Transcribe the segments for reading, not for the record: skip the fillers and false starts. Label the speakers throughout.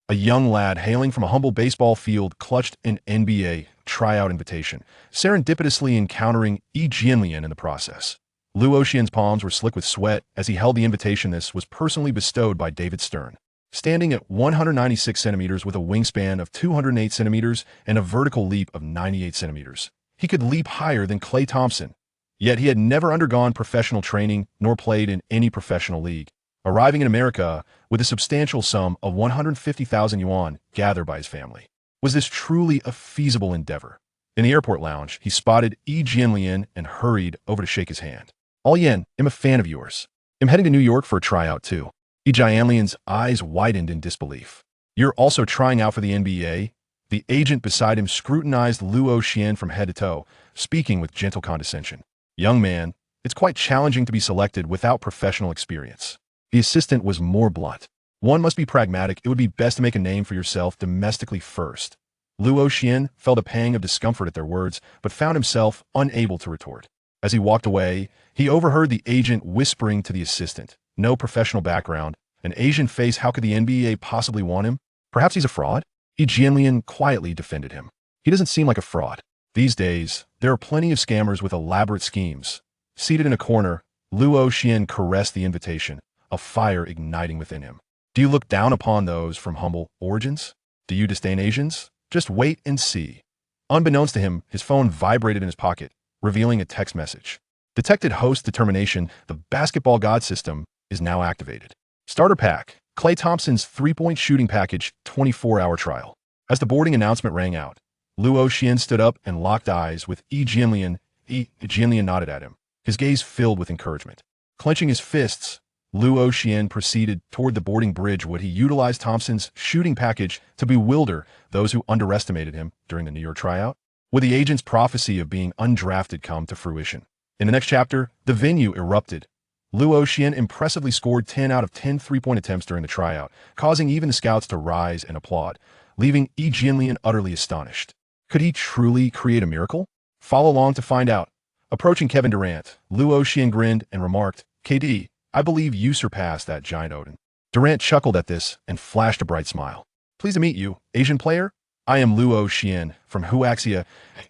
Speaker 1: A young lad hailing from a humble baseball field clutched an NBA tryout invitation, serendipitously encountering Yi Jianlian in the process. Luo Xian's palms were slick with sweat as he held the invitation. This was personally bestowed by David Stern. Standing at 196 centimeters with a wingspan of 208 centimeters and a vertical leap of 98 centimeters, he could leap higher than Klay Thompson. Yet he had never undergone professional training nor played in any professional league. Arriving in America with a substantial sum of 150,000 yuan gathered by his family. Was this truly a feasible endeavor? In the airport lounge, he spotted Yi Jianlian and hurried over to shake his hand. "All Yen, I'm a fan of yours. I'm heading to New York for a tryout too." Yi Jianlian's eyes widened in disbelief. "You're also trying out for the NBA?" The agent beside him scrutinized Luo Xian from head to toe, speaking with gentle condescension. "Young man, it's quite challenging to be selected without professional experience." The assistant was more blunt. "One must be pragmatic. It would be best to make a name for yourself domestically first." Luo Xian felt a pang of discomfort at their words, but found himself unable to retort. As he walked away, he overheard the agent whispering to the assistant, "No professional background, an Asian face, how could the NBA possibly want him? Perhaps he's a fraud?" Yi Jianlian quietly defended him. "He doesn't seem like a fraud. These days, there are plenty of scammers with elaborate schemes." Seated in a corner, Luo Xian caressed the invitation, a fire igniting within him. "Do you look down upon those from humble origins? Do you disdain Asians? Just wait and see." Unbeknownst to him, his phone vibrated in his pocket, revealing a text message. Detected host determination, the basketball god system is now activated. Starter pack, Klay Thompson's three-point shooting package 24-hour trial. As the boarding announcement rang out, Luo Xian stood up and locked eyes with Yi Jianlian. Yi Jianlian nodded at him, his gaze filled with encouragement. Clenching his fists, Luo Xian proceeded toward the boarding bridge. Would he utilize Thompson's shooting package to bewilder those who underestimated him during the New York tryout? Would the agent's prophecy of being undrafted come to fruition? In the next chapter, the venue erupted. Luo Xian impressively scored 10 out of 10 three-point attempts during the tryout, causing even the scouts to rise and applaud, leaving Yi Jianlian utterly astonished. Could he truly create a miracle? Follow along to find out. Approaching Kevin Durant, Luo Xian grinned and remarked, "KD, I believe you surpassed that giant Odin." Durant chuckled at this and flashed a bright smile. "Pleased to meet you, Asian player. I am Luo Xian from Huaxia."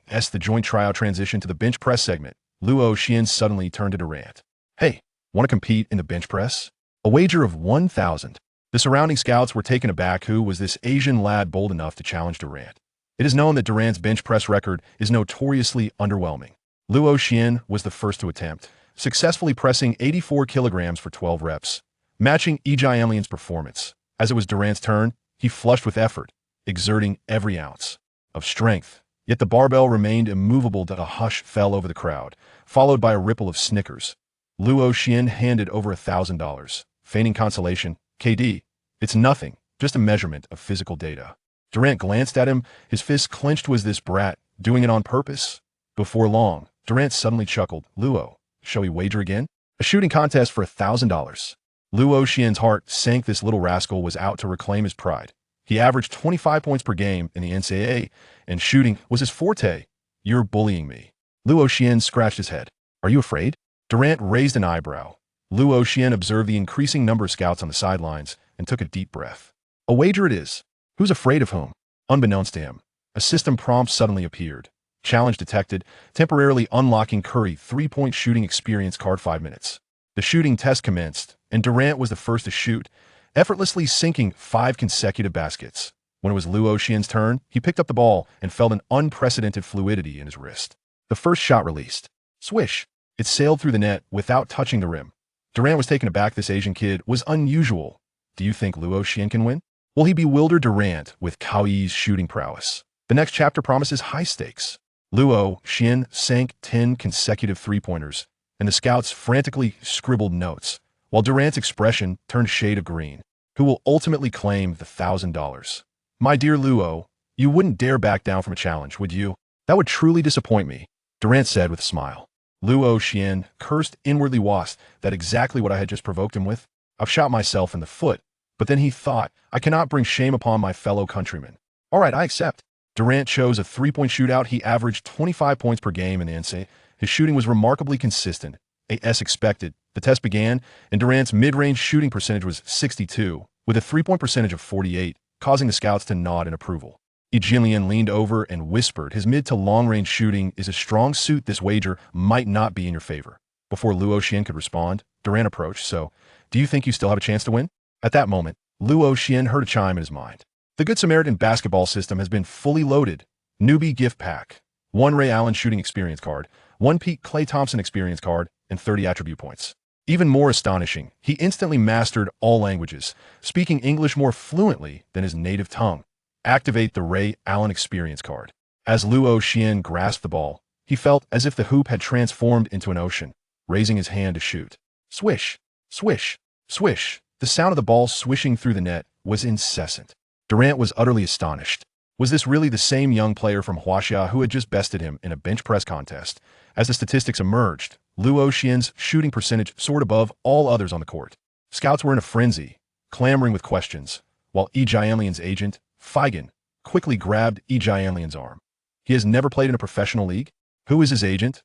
Speaker 1: As the joint tryout transitioned to the bench press segment, Luo Xian suddenly turned to Durant. "Hey, want to compete in the bench press? A wager of 1,000. The surrounding scouts were taken aback. Who was this Asian lad bold enough to challenge Durant? It is known that Durant's bench press record is notoriously underwhelming. Luo Xian was the first to attempt, successfully pressing 84 kilograms for 12 reps, matching Yi Jianlian's performance. As it was Durant's turn, he flushed with effort, exerting every ounce of strength. Yet the barbell remained immovable. A hush fell over the crowd, followed by a ripple of snickers. Luo Xian handed over $1,000, feigning consolation. "KD, it's nothing, just a measurement of physical data." Durant glanced at him, his fists clenched. Was this brat doing it on purpose? Before long, Durant suddenly chuckled. "Luo, shall we wager again? A shooting contest for $1,000. Luo Xian's heart sank. This little rascal was out to reclaim his pride. He averaged 25 points per game in the NCAA, and shooting was his forte. "You're bullying me." Luo Xian scratched his head. "Are you afraid?" Durant raised an eyebrow. Luo Xian observed the increasing number of scouts on the sidelines and took a deep breath. "A wager it is. Who's afraid of whom?" Unbeknownst to him, a system prompt suddenly appeared. Challenge detected, temporarily unlocking Curry three-point shooting experience card 5 minutes. The shooting test commenced, and Durant was the first to shoot, effortlessly sinking 5 consecutive baskets. When it was Luo Xian's turn, he picked up the ball and felt an unprecedented fluidity in his wrist. The first shot released. Swish! It sailed through the net without touching the rim. Durant was taken aback. This Asian kid was unusual. Do you think Luo Xian can win? Will he bewilder Durant with Cao Yi's shooting prowess? The next chapter promises high stakes. Luo Xian sank 10 consecutive three-pointers, and the scouts frantically scribbled notes, while Durant's expression turned a shade of green. Who will ultimately claim the $1,000? "My dear Luo, you wouldn't dare back down from a challenge, would you? That would truly disappoint me," Durant said with a smile. Luo Xian cursed inwardly. Was that exactly what I had just provoked him with? I've shot myself in the foot. But then he thought, I cannot bring shame upon my fellow countrymen. All right, I accept. Durant chose a three-point shootout. He averaged 25 points per game in the NCAA. His shooting was remarkably consistent, as expected. The test began, and Durant's mid-range shooting percentage was 62, with a three-point percentage of 48. causing the scouts to nod in approval. Yi Jianlian leaned over and whispered his mid to long-range shooting is a strong suit. This wager might not be in your favor. Before Luo Xian could respond, Durant approached. So, do you think you still have a chance to win? At that moment, Luo Xian heard a chime in his mind. The Good Samaritan basketball system has been fully loaded. Newbie gift pack. 1 Ray Allen shooting experience card, 1 Pete Klay Thompson experience card, and 30 attribute points. Even more astonishing, he instantly mastered all languages, speaking English more fluently than his native tongue. Activate the Ray Allen experience card. As Luo Xian grasped the ball, he felt as if the hoop had transformed into an ocean, raising his hand to shoot. Swish, swish, swish. The sound of the ball swishing through the net was incessant. Durant was utterly astonished. Was this really the same young player from Huaxia who had just bested him in a bench press contest? As the statistics emerged, Luo Xian's shooting percentage soared above all others on the court. Scouts were in a frenzy, clamoring with questions, while Yi Jianlian's agent, Feigen, quickly grabbed Yi Jianlian's arm. He has never played in a professional league? Who is his agent?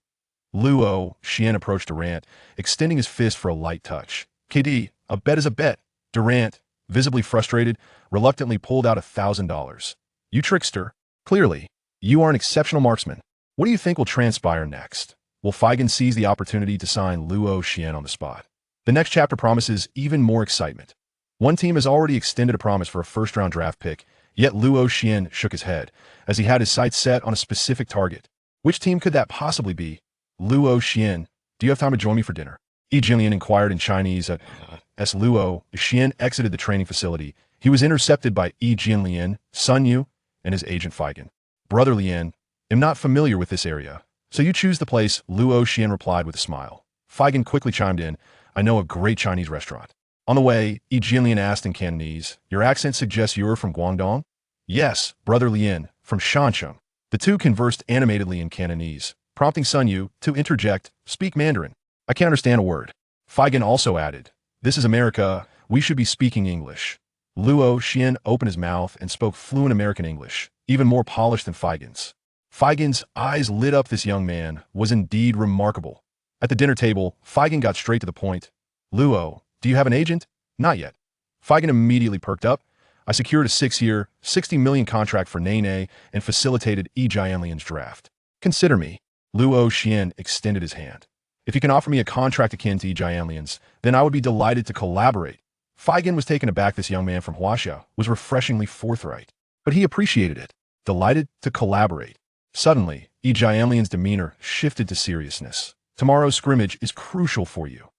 Speaker 1: Luo Xian approached Durant, extending his fist for a light touch. KD, a bet is a bet. Durant, visibly frustrated, reluctantly pulled out $1,000. You trickster. Clearly, you are an exceptional marksman. What do you think will transpire next? Will Feigen seize the opportunity to sign Luo Xian on the spot? The next chapter promises even more excitement. One team has already extended a promise for a first-round draft pick, yet Luo Xian shook his head, as he had his sights set on a specific target. Which team could that possibly be? Luo Xian, do you have time to join me for dinner? Yi Jianlian inquired in Chinese. As Luo Xian exited the training facility, he was intercepted by Yi Jianlian, Sun Yu, and his agent Feigen. Brother Lian, am not familiar with this area, so you choose the place, Luo Xian replied with a smile. Feigen quickly chimed in, I know a great Chinese restaurant. On the way, Yi Jianlian asked in Cantonese, your accent suggests you're from Guangdong? Yes, Brother Lian, from Shancheng. The two conversed animatedly in Cantonese, prompting Sun Yu to interject, speak Mandarin. I can't understand a word. Feigen also added, this is America, we should be speaking English. Luo Xian opened his mouth and spoke fluent American English, even more polished than Feigen's. Feigen's eyes lit up. This young man was indeed remarkable. At the dinner table, Feigen got straight to the point. Luo, do you have an agent? Not yet. Feigen immediately perked up. I secured a 6-year, $60 million contract for Nene and facilitated Yi Jianlian's draft. Consider me. Luo Xian extended his hand. If you can offer me a contract akin to Yi Jianlian's, then I would be delighted to collaborate. Feigen was taken aback. This young man from Huaxia was refreshingly forthright, but he appreciated it. Delighted to collaborate. Suddenly, Yi Jianlian's demeanor shifted to seriousness. Tomorrow's scrimmage is crucial for you.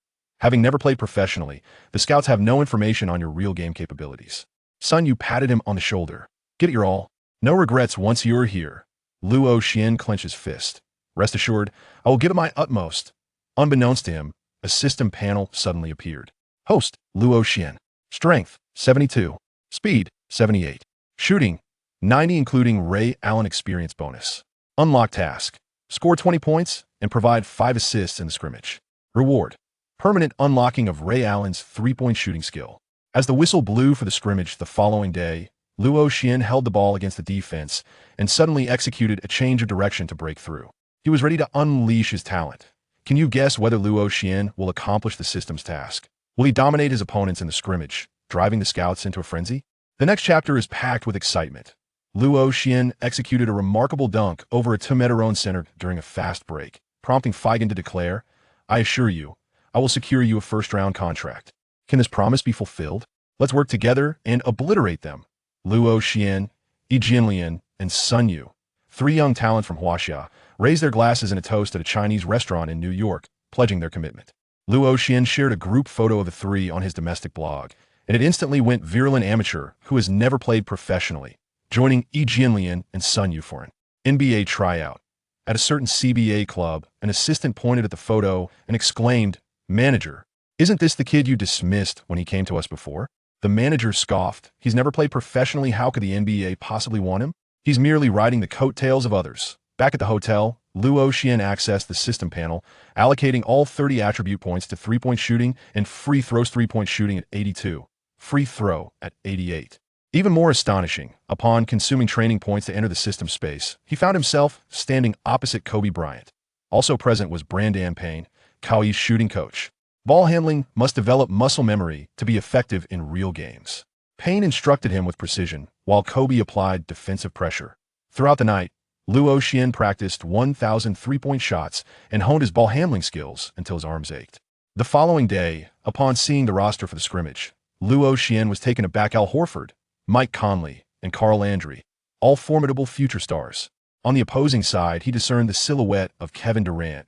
Speaker 1: Having never played professionally, the scouts have no information on your real game capabilities. Sun Yu patted him on the shoulder. Get it your all. No regrets once you're here. Luo Xian clenched his fist. Rest assured, I will give it my utmost. Unbeknownst to him, a system panel suddenly appeared. Host, Luo Xian. Strength, 72. Speed, 78. Shooting, 90 including Ray Allen experience bonus. Unlock task. Score 20 points and provide 5 assists in the scrimmage. Reward. Permanent unlocking of Ray Allen's 3-point shooting skill. As the whistle blew for the scrimmage the following day, Luo Xian held the ball against the defense and suddenly executed a change of direction to break through. He was ready to unleash his talent. Can you guess whether Luo Xian will accomplish the system's task? Will he dominate his opponents in the scrimmage, driving the scouts into a frenzy? The next chapter is packed with excitement. Luo Xian executed a remarkable dunk over a 2-meter center during a fast break, prompting Feigen to declare, I assure you, I will secure you a first-round contract. Can this promise be fulfilled? Let's work together and obliterate them. Luo Xian, Yi Jianlian, and Sun Yu, 3 young talents from Huaxia, raised their glasses in a toast at a Chinese restaurant in New York, pledging their commitment. Luo Xian shared a group photo of the 3 on his domestic blog, and it instantly went viral. An amateur who has never played professionally, joining Yi Jianlian and Sun Yu for an NBA tryout. At a certain CBA club, an assistant pointed at the photo and exclaimed, Manager, isn't this the kid you dismissed when he came to us before? The manager scoffed. He's never played professionally. How could the NBA possibly want him? He's merely riding the coattails of others. Back at the hotel, Luo Xian accessed the system panel, allocating all 30 attribute points to 3-point shooting and free throws. 3-point shooting at 82. Free throw at 88. Even more astonishing, upon consuming training points to enter the system space, he found himself standing opposite Kobe Bryant. Also present was Brandon Payne, Kauyi's shooting coach. Ball handling must develop muscle memory to be effective in real games. Payne instructed him with precision, while Kobe applied defensive pressure. Throughout the night, Luo Xian practiced 1,000 three-point shots and honed his ball handling skills until his arms ached. The following day, upon seeing the roster for the scrimmage, Luo Xian was taken aback. Al Horford, Mike Conley, and Carl Landry, all formidable future stars. On the opposing side, he discerned the silhouette of Kevin Durant.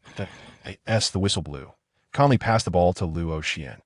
Speaker 1: The whistle blew. Conley passed the ball to Luo Xian.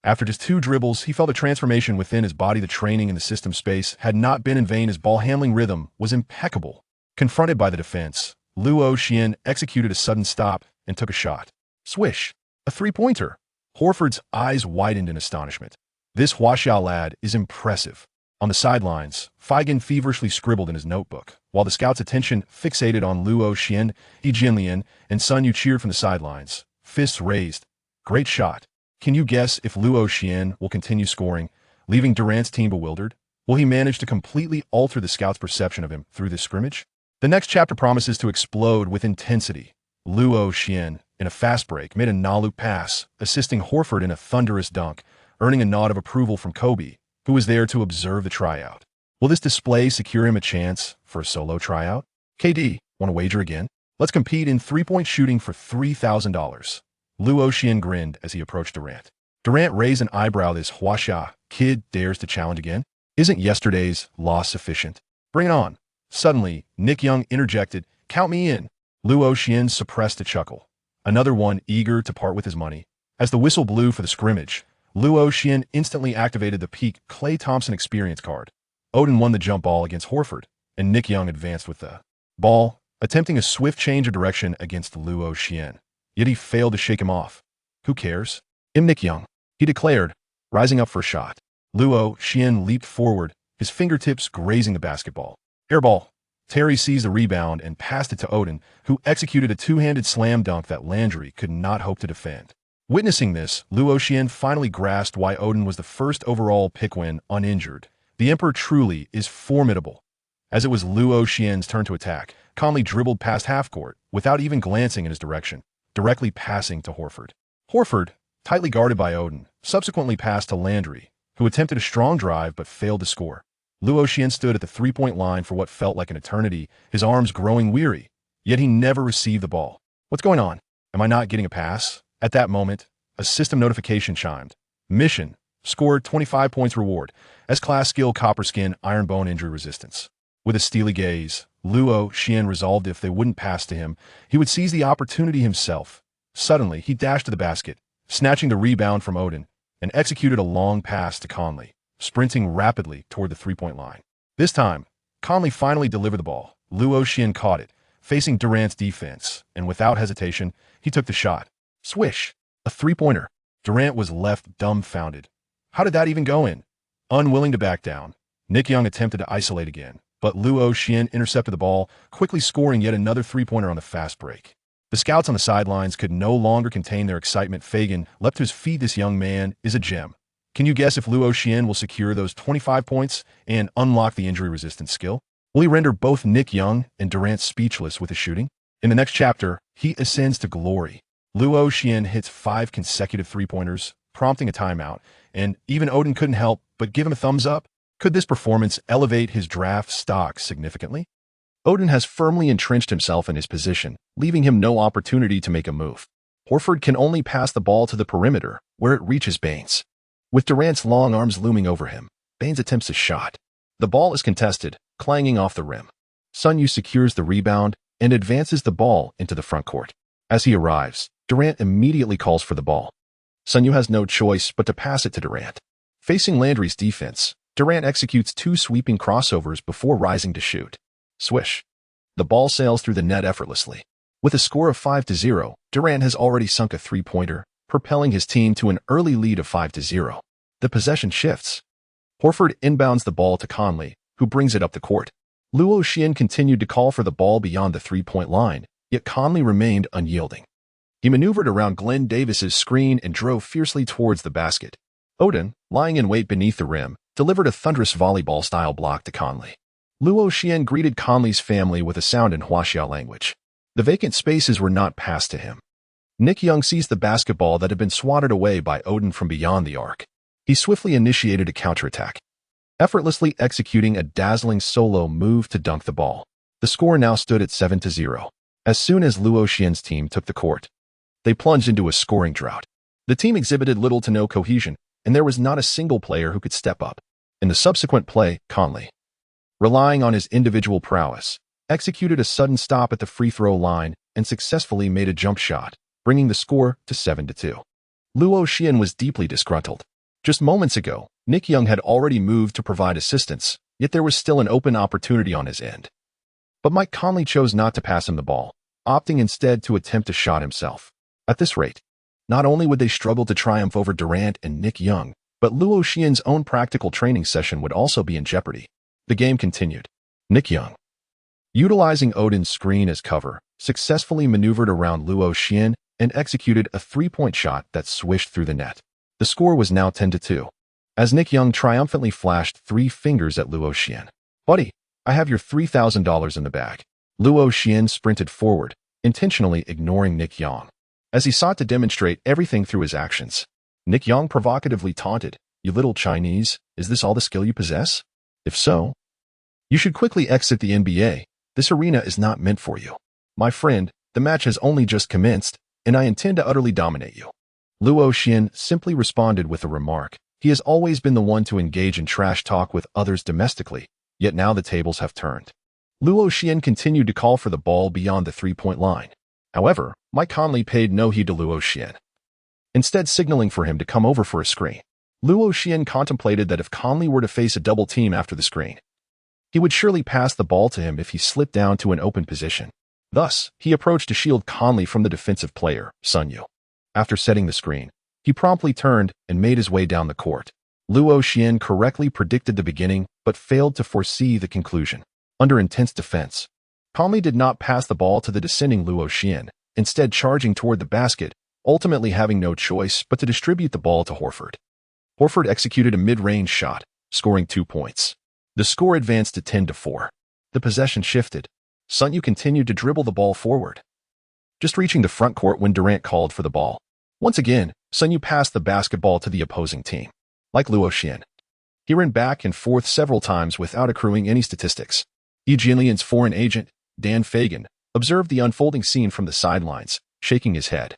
Speaker 1: After just 2 dribbles, he felt a transformation within his body. The training in the system space had not been in vain. His ball handling rhythm was impeccable. Confronted by the defense, Luo Xian executed a sudden stop and took a shot. Swish! A three-pointer. Horford's eyes widened in astonishment. This Huaxiao lad is impressive. On the sidelines, Feigen feverishly scribbled in his notebook, while the scouts' attention fixated on Luo Xian, Yi Jianlian, and Sun Yu cheered from the sidelines, fists raised. Great shot. Can you guess if Luo Xian will continue scoring, leaving Durant's team bewildered? Will he manage to completely alter the scouts' perception of him through this scrimmage? The next chapter promises to explode with intensity. Luo Xian, in a fast break, made a no-look pass, assisting Horford in a thunderous dunk, earning a nod of approval from Kobe, who was there to observe the tryout. Will this display secure him a chance for a solo tryout? KD, want to wager again? Let's compete in three-point shooting for $3,000. Luo Xian grinned as he approached Durant. Durant raised an eyebrow. This Huaxia kid dares to challenge again? Isn't yesterday's loss sufficient? Bring it on. Suddenly, Nick Young interjected, count me in. Luo Xian suppressed a chuckle. Another one eager to part with his money. As the whistle blew for the scrimmage, Luo Xian instantly activated the peak Klay Thompson experience card. Odin won the jump ball against Horford, and Nick Young advanced with the ball, attempting a swift change of direction against Luo Xian. Yet he failed to shake him off. Who cares? I'm Nick Young, he declared, rising up for a shot. Luo Xian leaped forward, his fingertips grazing the basketball. Airball. Terry seized the rebound and passed it to Odin, who executed a two-handed slam dunk that Landry could not hope to defend. Witnessing this, Luo Xian finally grasped why Odin was the first overall pick when uninjured. The Emperor truly is formidable. As it was Luo Xian's turn to attack, Conley dribbled past half-court without even glancing in his direction, directly passing to Horford. Horford, tightly guarded by Odin, subsequently passed to Landry, who attempted a strong drive but failed to score. Luo Xian stood at the three-point line for what felt like an eternity, his arms growing weary, yet he never received the ball. What's going on? Am I not getting a pass? At that moment, a system notification chimed. Mission. Scored 25 points reward. S-Class skill Copper Skin Iron Bone Injury Resistance. With a steely gaze, Luo Xian resolved if they wouldn't pass to him, he would seize the opportunity himself. Suddenly, he dashed to the basket, snatching the rebound from Odin, and executed a long pass to Conley, sprinting rapidly toward the three-point line. This time, Conley finally delivered the ball. Luo Xian caught it, facing Durant's defense, and without hesitation, he took the shot. Swish! A three-pointer. Durant was left dumbfounded. How did that even go in? Unwilling to back down, Nick Young attempted to isolate again, but Luo Xian intercepted the ball, quickly scoring yet another three-pointer on the fast break. The scouts on the sidelines could no longer contain their excitement. Feigen leapt to his feet. This young man is a gem. Can you guess if Luo Xian will secure those 25 points and unlock the injury-resistant skill? Will he render both Nick Young and Durant speechless with his shooting? In the next chapter, he ascends to glory. Luo Xian hits 5 consecutive three-pointers, prompting a timeout, and even Odin couldn't help but give him a thumbs up. Could this performance elevate his draft stock significantly? Odin has firmly entrenched himself in his position, leaving him no opportunity to make a move. Horford can only pass the ball to the perimeter, where it reaches Baynes. With Durant's long arms looming over him, Baynes attempts a shot. The ball is contested, clanging off the rim. Sun Yu secures the rebound and advances the ball into the front court. As he arrives, Durant immediately calls for the ball. Sun Yu has no choice but to pass it to Durant. Facing Landry's defense, Durant executes 2 sweeping crossovers before rising to shoot. Swish. The ball sails through the net effortlessly. With a score of 5-0, Durant has already sunk a three-pointer, propelling his team to an early lead of 5-0. The possession shifts. Horford inbounds the ball to Conley, who brings it up the court. Luo Xian continued to call for the ball beyond the three-point line, yet Conley remained unyielding. He maneuvered around Glenn Davis's screen and drove fiercely towards the basket. Odin, lying in wait beneath the rim, delivered a thunderous volleyball-style block to Conley. Luo Xian greeted Conley's family with a sound in Huaxia language. The vacant spaces were not passed to him. Nick Young seized the basketball that had been swatted away by Odin from beyond the arc. He swiftly initiated a counterattack. effortlessly executing a dazzling solo move to dunk the ball. The score now stood at 7-0. As soon as Luo Xian's team took the court, they plunged into a scoring drought. The team exhibited little to no cohesion, and there was not a single player who could step up. In the subsequent play, Conley, relying on his individual prowess, executed a sudden stop at the free throw line and successfully made a jump shot, bringing the score to 7-2. Luo Xian was deeply disgruntled. Just moments ago, Nick Young had already moved to provide assistance, yet there was still an open opportunity on his end. But Mike Conley chose not to pass him the ball, opting instead to attempt a shot himself. At this rate, not only would they struggle to triumph over Durant and Nick Young, but Luo Xian's own practical training session would also be in jeopardy. The game continued. Nick Young, utilizing Odin's screen as cover, successfully maneuvered around Luo Xian and executed a three-point shot that swished through the net. The score was now 10-2. As Nick Young triumphantly flashed 3 fingers at Luo Xian. "Buddy, I have your $3,000 in the bag." Luo Xian sprinted forward, intentionally ignoring Nick Young. As he sought to demonstrate everything through his actions, Nick Young provocatively taunted, "You little Chinese, is this all the skill you possess? If so, you should quickly exit the NBA. This arena is not meant for you. My friend, the match has only just commenced, and I intend to utterly dominate you." Luo Xian simply responded with a remark. He has always been the one to engage in trash talk with others domestically, yet now the tables have turned. Luo Xian continued to call for the ball beyond the three-point line. However, Mike Conley paid no heed to Luo Xian, instead signaling for him to come over for a screen. Luo Xian contemplated that if Conley were to face a double team after the screen, he would surely pass the ball to him if he slipped down to an open position. Thus, he approached to shield Conley from the defensive player, Sun Yu. After setting the screen, he promptly turned and made his way down the court. Luo Xian correctly predicted the beginning, but failed to foresee the conclusion. Under intense defense, Conley did not pass the ball to the descending Luo Xian, instead charging toward the basket, ultimately having no choice but to distribute the ball to Horford. Horford executed a mid-range shot, scoring 2 points. The score advanced to 10-4. The possession shifted. Sun Yu continued to dribble the ball forward, just reaching the front court when Durant called for the ball. Once again, Sun Yu passed the basketball to the opposing team. Like Luo Xian, he ran back and forth several times without accruing any statistics. Yi Jianlian's foreign agent, Dan Fagan, observed the unfolding scene from the sidelines, shaking his head.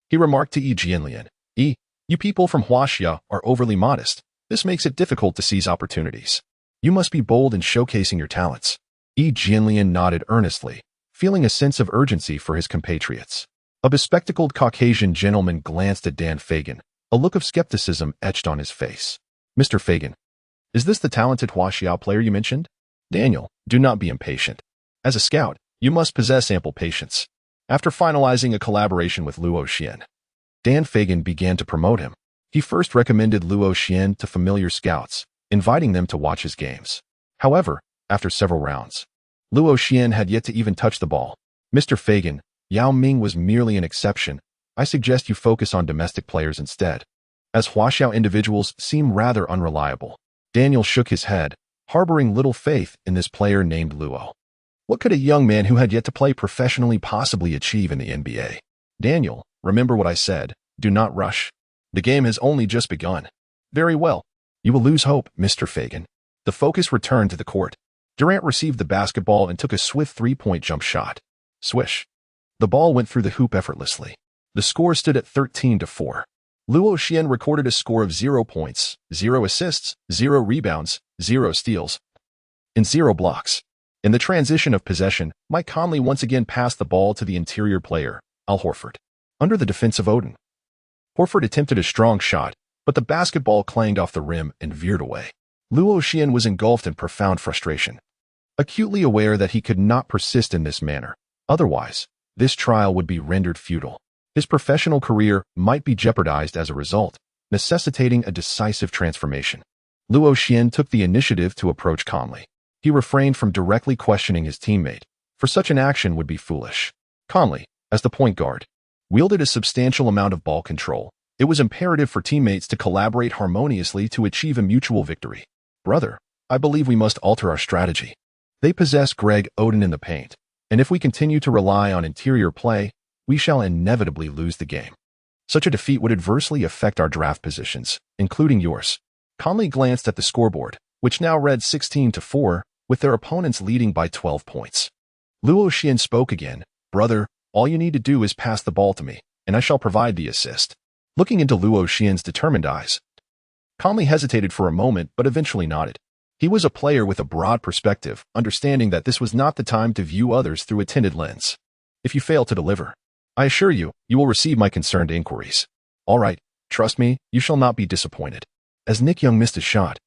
Speaker 1: He remarked to Yi Jianlian, "You people from Huaxia are overly modest. This makes it difficult to seize opportunities. You must be bold in showcasing your talents." Yi Jianlian nodded earnestly, feeling a sense of urgency for his compatriots. A bespectacled Caucasian gentleman glanced at Dan Fagan, a look of skepticism etched on his face. "Mr. Fagan, is this the talented Huaxia player you mentioned?" "Daniel, do not be impatient. As a scout, you must possess ample patience." After finalizing a collaboration with Luo Xian, Dan Fagan began to promote him. He first recommended Luo Xian to familiar scouts, inviting them to watch his games. However, after several rounds, Luo Xian had yet to even touch the ball. "Mr. Fagan, Yao Ming was merely an exception. I suggest you focus on domestic players instead, as Huaxiao individuals seem rather unreliable." Daniel shook his head, harboring little faith in this player named Luo. What could a young man who had yet to play professionally possibly achieve in the NBA? "Daniel, remember what I said. Do not rush. The game has only just begun." "Very well. You will lose hope, Mr. Fagan." The focus returned to the court. Durant received the basketball and took a swift three-point jump shot. Swish. The ball went through the hoop effortlessly. The score stood at 13-4. Luo Xian recorded a score of 0 points, 0 assists, 0 rebounds, 0 steals, and 0 blocks. In the transition of possession, Mike Conley once again passed the ball to the interior player, Al Horford. Under the defense of Odin, Horford attempted a strong shot, but the basketball clanged off the rim and veered away. Luo Xian was engulfed in profound frustration, acutely aware that he could not persist in this manner. Otherwise, this trial would be rendered futile. His professional career might be jeopardized as a result, necessitating a decisive transformation. Luo Xian took the initiative to approach Conley. He refrained from directly questioning his teammate, for such an action would be foolish. Conley, as the point guard, wielded a substantial amount of ball control. It was imperative for teammates to collaborate harmoniously to achieve a mutual victory. "Brother, I believe we must alter our strategy. They possess Greg Oden in the paint, and if we continue to rely on interior play, we shall inevitably lose the game. Such a defeat would adversely affect our draft positions, including yours." Conley glanced at the scoreboard, which now read 16-4, with their opponents leading by 12 points. Luo Xian spoke again. "Brother, all you need to do is pass the ball to me, and I shall provide the assist." Looking into Luo Xian's determined eyes, Conley hesitated for a moment but eventually nodded. He was a player with a broad perspective, understanding that this was not the time to view others through a tinted lens. "If you fail to deliver, I assure you, you will receive my concerned inquiries." "All right, trust me, you shall not be disappointed." As Nick Young missed his shot.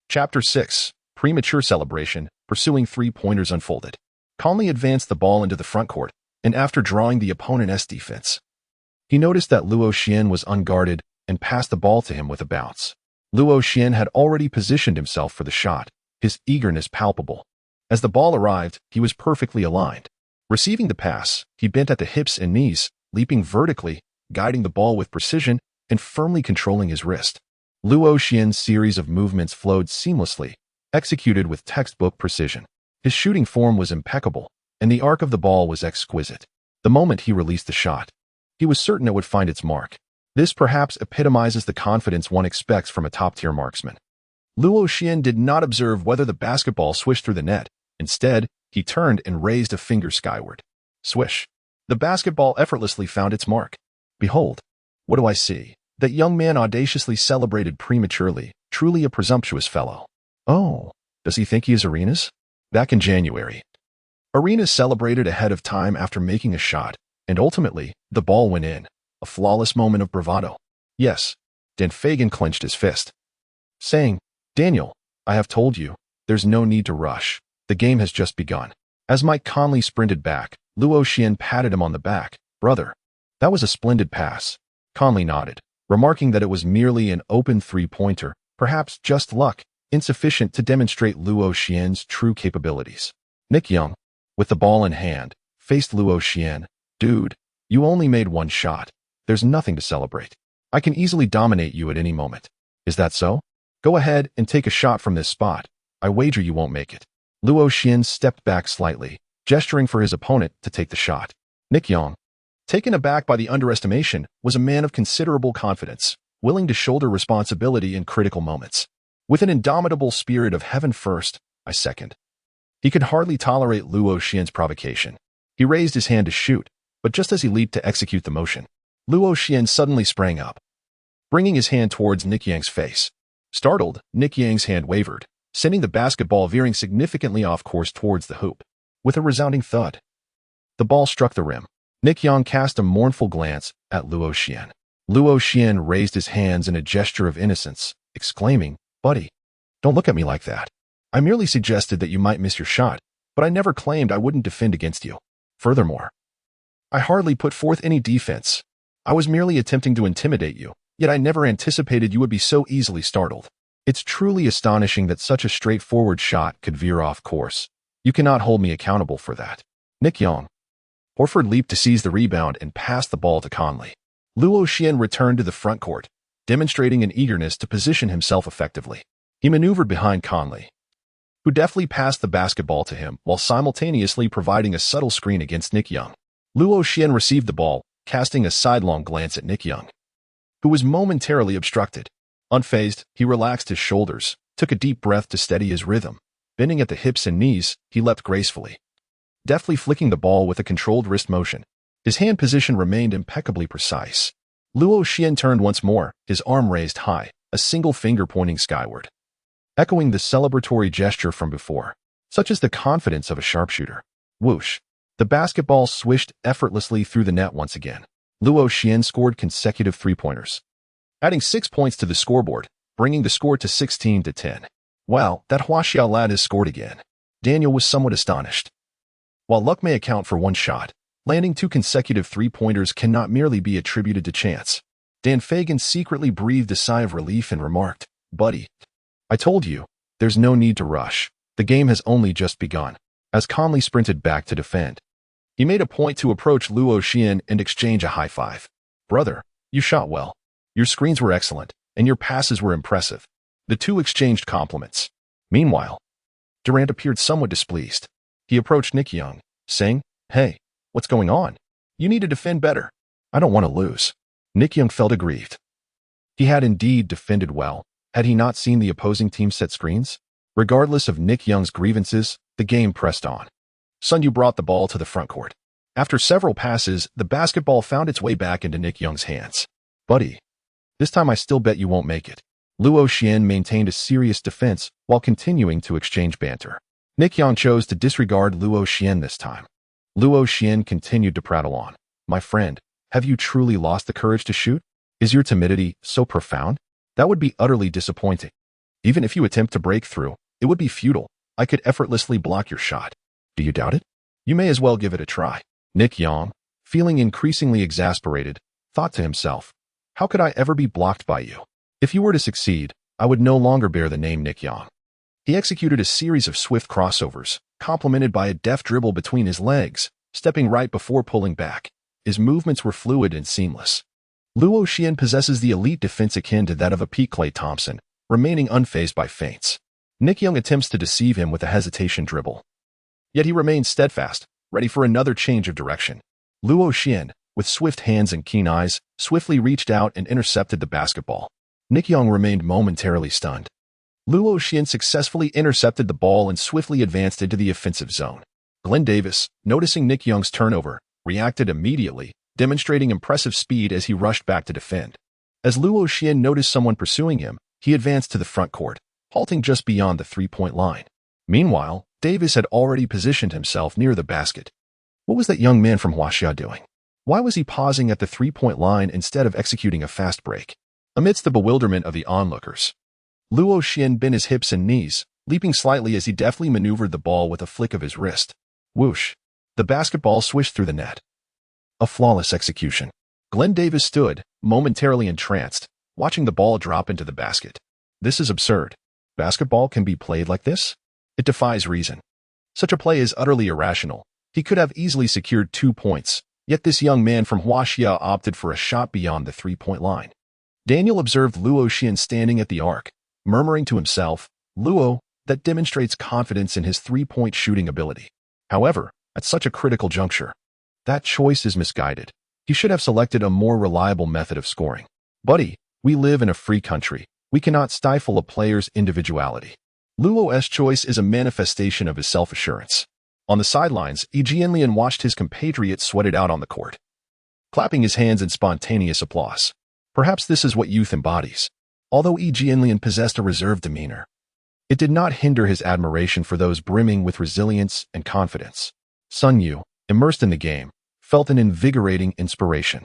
Speaker 1: Chapter 6. Premature Celebration, Pursuing Three-Pointers unfolded. Conley advanced the ball into the front court, and after drawing the opponent's defense, he noticed that Luo Xian was unguarded and passed the ball to him with a bounce. Luo Xian had already positioned himself for the shot, his eagerness palpable. As the ball arrived, he was perfectly aligned. Receiving the pass, he bent at the hips and knees, leaping vertically, guiding the ball with precision and firmly controlling his wrist. Luo Xian's series of movements flowed seamlessly, executed with textbook precision. His shooting form was impeccable, and the arc of the ball was exquisite. The moment he released the shot, he was certain it would find its mark. This perhaps epitomizes the confidence one expects from a top-tier marksman. Luo Xian did not observe whether the basketball swished through the net. Instead, he turned and raised a finger skyward. Swish. The basketball effortlessly found its mark. "Behold, what do I see?" That young man audaciously celebrated prematurely, truly a presumptuous fellow. "Oh, does he think he is Arenas?" Back in January, Arenas celebrated ahead of time after making a shot, and ultimately, the ball went in. A flawless moment of bravado. "Yes." Dan Fagan clenched his fist, saying, "Daniel, I have told you, there's no need to rush. The game has just begun." As Mike Conley sprinted back, Luo Xian patted him on the back. "Brother, that was a splendid pass." Conley nodded, remarking that it was merely an open three-pointer, perhaps just luck, insufficient to demonstrate Luo Xian's true capabilities. Nick Young, with the ball in hand, faced Luo Xian. "Dude, you only made one shot. There's nothing to celebrate. I can easily dominate you at any moment." "Is that so? Go ahead and take a shot from this spot. I wager you won't make it." Luo Xian stepped back slightly, gesturing for his opponent to take the shot. Nick Young, taken aback by the underestimation, was a man of considerable confidence, willing to shoulder responsibility in critical moments. With an indomitable spirit of heaven first, I second. He could hardly tolerate Luo Xian's provocation. He raised his hand to shoot, but just as he leaped to execute the motion, Luo Xian suddenly sprang up, bringing his hand towards Nick Yang's face. Startled, Nick Yang's hand wavered, sending the basketball veering significantly off course towards the hoop. With a resounding thud, the ball struck the rim. Nick Yang cast a mournful glance at Luo Xian. Luo Xian raised his hands in a gesture of innocence, exclaiming, "Buddy, don't look at me like that. I merely suggested that you might miss your shot, but I never claimed I wouldn't defend against you. Furthermore, I hardly put forth any defense. I was merely attempting to intimidate you, yet I never anticipated you would be so easily startled. It's truly astonishing that such a straightforward shot could veer off course. You cannot hold me accountable for that." Nick Young. Horford leaped to seize the rebound and passed the ball to Conley. Luo Xian returned to the front court, demonstrating an eagerness to position himself effectively. He maneuvered behind Conley, who deftly passed the basketball to him while simultaneously providing a subtle screen against Nick Young. Luo Xian received the ball, casting a sidelong glance at Nick Young, who was momentarily obstructed. Unfazed, he relaxed his shoulders, took a deep breath to steady his rhythm. Bending at the hips and knees, he leapt gracefully, deftly flicking the ball with a controlled wrist motion. His hand position remained impeccably precise. Luo Xian turned once more, his arm raised high, a single finger pointing skyward, echoing the celebratory gesture from before. Such is the confidence of a sharpshooter. Whoosh! The basketball swished effortlessly through the net once again. Luo Xian scored consecutive three-pointers, adding 6 points to the scoreboard, bringing the score to 16-10. "Wow, that Huaxiao lad has scored again." Daniel was somewhat astonished. While luck may account for one shot, landing 2 consecutive three-pointers cannot merely be attributed to chance. Dan Fagan secretly breathed a sigh of relief and remarked, "Buddy, I told you, there's no need to rush. The game has only just begun." As Conley sprinted back to defend, he made a point to approach Luo Xian and exchange a high five. "Brother, you shot well. Your screens were excellent, and your passes were impressive." The two exchanged compliments. Meanwhile, Durant appeared somewhat displeased. He approached Nick Young, saying, "Hey, what's going on? You need to defend better." "I don't want to lose." Nick Young felt aggrieved. He had indeed defended well, Had he not seen the opposing team set screens? Regardless of Nick Young's grievances, the game pressed on. Sun Yu brought the ball to the front court. After several passes, the basketball found its way back into Nick Young's hands. Buddy, this time I still bet you won't make it. Luo Xian maintained a serious defense while continuing to exchange banter. Nick Young chose to disregard Luo Xian this time. Luo Xian continued to prattle on. My friend, have you truly lost the courage to shoot? Is your timidity so profound? That would be utterly disappointing. Even if you attempt to break through, it would be futile. I could effortlessly block your shot. Do you doubt it? You may as well give it a try. Nick Young, feeling increasingly exasperated, thought to himself, how could I ever be blocked by you? If you were to succeed, I would no longer bear the name Nick Young. He executed a series of swift crossovers, complemented by a deft dribble between his legs, stepping right before pulling back. His movements were fluid and seamless. Luo Xian possesses the elite defense akin to that of a peak Klay Thompson, remaining unfazed by feints. Nick Young attempts to deceive him with a hesitation dribble. Yet he remains steadfast, ready for another change of direction. Luo Xian, with swift hands and keen eyes, swiftly reached out and intercepted the basketball. Nick Young remained momentarily stunned. Luo Xian successfully intercepted the ball and swiftly advanced into the offensive zone. Glenn Davis, noticing Nick Young's turnover, reacted immediately, demonstrating impressive speed as he rushed back to defend. As Luo Xian noticed someone pursuing him, he advanced to the front court, halting just beyond the three-point line. Meanwhile, Davis had already positioned himself near the basket. What was that young man from Huaxia doing? Why was he pausing at the three-point line instead of executing a fast break? Amidst the bewilderment of the onlookers, Luo Xian bent his hips and knees, leaping slightly as he deftly maneuvered the ball with a flick of his wrist. Whoosh! The basketball swished through the net. A flawless execution. Glenn Davis stood, momentarily entranced, watching the ball drop into the basket. This is absurd. Basketball can be played like this? It defies reason. Such a play is utterly irrational. He could have easily secured 2 points, yet this young man from Huaxia opted for a shot beyond the three-point line. Daniel observed Luo Xian standing at the arc, murmuring to himself, Luo, that demonstrates confidence in his three-point shooting ability. However, at such a critical juncture, that choice is misguided. He should have selected a more reliable method of scoring. Buddy, we live in a free country. We cannot stifle a player's individuality. Luo's choice is a manifestation of his self-assurance. On the sidelines, Yi Jianlian watched his compatriot sweat it out on the court, clapping his hands in spontaneous applause. Perhaps this is what youth embodies. Although Yi Jianlian possessed a reserved demeanor, it did not hinder his admiration for those brimming with resilience and confidence. Sun Yu, immersed in the game, felt an invigorating inspiration.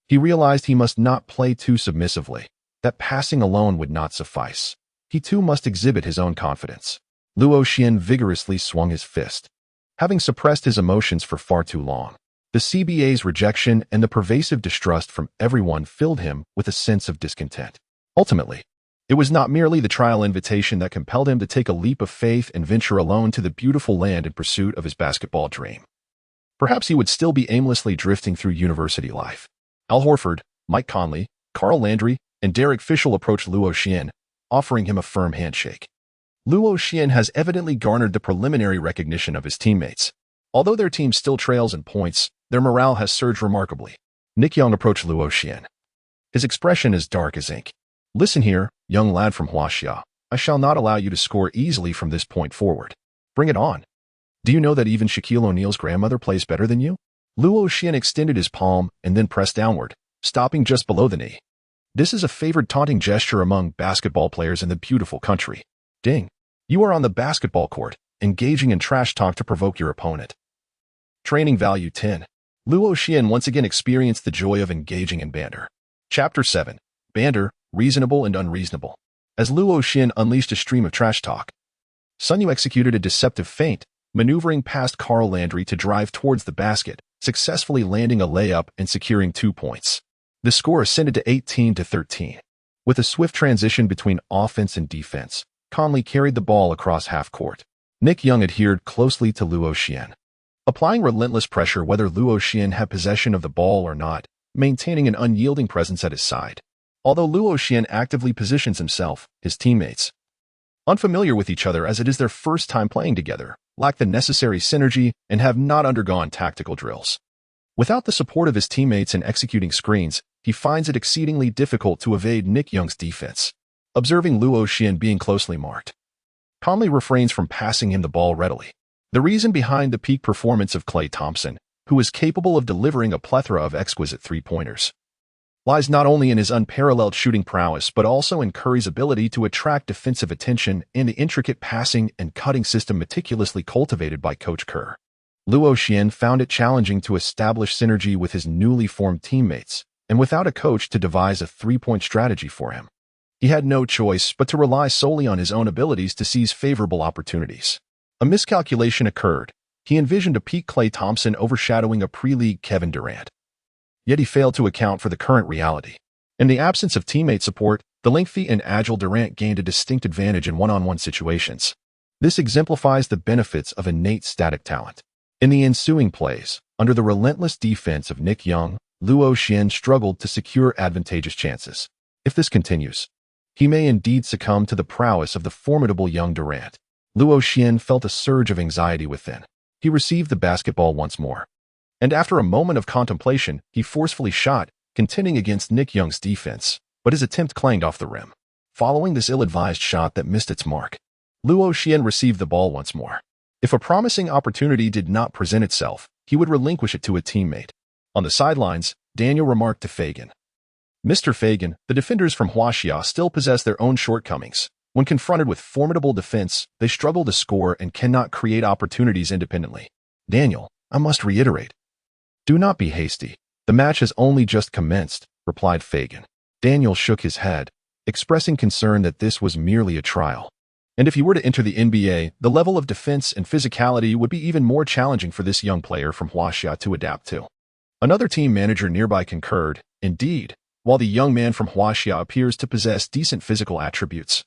Speaker 1: He realized he must not play too submissively, that passing alone would not suffice. He too must exhibit his own confidence. Luo Xian vigorously swung his fist. Having suppressed his emotions for far too long, the CBA's rejection and the pervasive distrust from everyone filled him with a sense of discontent. Ultimately, it was not merely the trial invitation that compelled him to take a leap of faith and venture alone to the beautiful land in pursuit of his basketball dream. Perhaps he would still be aimlessly drifting through university life. Al Horford, Mike Conley, Carl Landry, and Derek Fisher approached Luo Xian, offering him a firm handshake. Luo Xian has evidently garnered the preliminary recognition of his teammates. Although their team still trails in points, their morale has surged remarkably. Nick Young approached Luo Xian. His expression is dark as ink. Listen here, young lad from Huaxia. I shall not allow you to score easily from this point forward. Bring it on. Do you know that even Shaquille O'Neal's grandmother plays better than you? Luo Xian extended his palm and then pressed downward, stopping just below the knee. This is a favored taunting gesture among basketball players in the beautiful country. Ding. You are on the basketball court, engaging in trash talk to provoke your opponent. Training value 10. Luo Xian once again experienced the joy of engaging in banter. Chapter 7. Banter, reasonable and unreasonable. As Luo Xian unleashed a stream of trash talk, Sun Yu executed a deceptive feint, maneuvering past Carl Landry to drive towards the basket, successfully landing a layup and securing 2 points. The score ascended to 18-13. With a swift transition between offense and defense, Conley carried the ball across half court. Nick Young adhered closely to Luo Xian, applying relentless pressure whether Luo Xian had possession of the ball or not, maintaining an unyielding presence at his side. Although Luo Xian actively positions himself, his teammates, unfamiliar with each other as it is their first time playing together, lack the necessary synergy and have not undergone tactical drills. Without the support of his teammates in executing screens, he finds it exceedingly difficult to evade Nick Young's defense. observing Luo Xian being closely marked. Calmly refrains from passing him the ball readily. The reason behind the peak performance of Klay Thompson, who is capable of delivering a plethora of exquisite three-pointers, lies not only in his unparalleled shooting prowess but also in Curry's ability to attract defensive attention and the intricate passing and cutting system meticulously cultivated by Coach Kerr. Luo Xian found it challenging to establish synergy with his newly formed teammates, and without a coach to devise a three-point strategy for him. He had no choice but to rely solely on his own abilities to seize favorable opportunities. A miscalculation occurred. He envisioned a peak Klay Thompson overshadowing a pre-league Kevin Durant. Yet he failed to account for the current reality. In the absence of teammate support, the lengthy and agile Durant gained a distinct advantage in one-on-one situations. This exemplifies the benefits of innate static talent. In the ensuing plays, under the relentless defense of Nick Young, Luo Xian struggled to secure advantageous chances. If this continues, he may indeed succumb to the prowess of the formidable young Durant. Luo Xian felt a surge of anxiety within. He received the basketball once more. And after a moment of contemplation, he forcefully shot, contending against Nick Young's defense, but his attempt clanged off the rim. Following this ill-advised shot that missed its mark, Luo Xian received the ball once more. If a promising opportunity did not present itself, he would relinquish it to a teammate. On the sidelines, Daniel remarked to Fagan, "Mr. Fagan, the defenders from Huaxia still possess their own shortcomings. When confronted with formidable defense, they struggle to score and cannot create opportunities independently." "Daniel, I must reiterate. Do not be hasty. The match has only just commenced," replied Fagan. Daniel shook his head, expressing concern that this was merely a trial. And if he were to enter the NBA, the level of defense and physicality would be even more challenging for this young player from Huaxia to adapt to. Another team manager nearby concurred. Indeed, while the young man from Huaxia appears to possess decent physical attributes,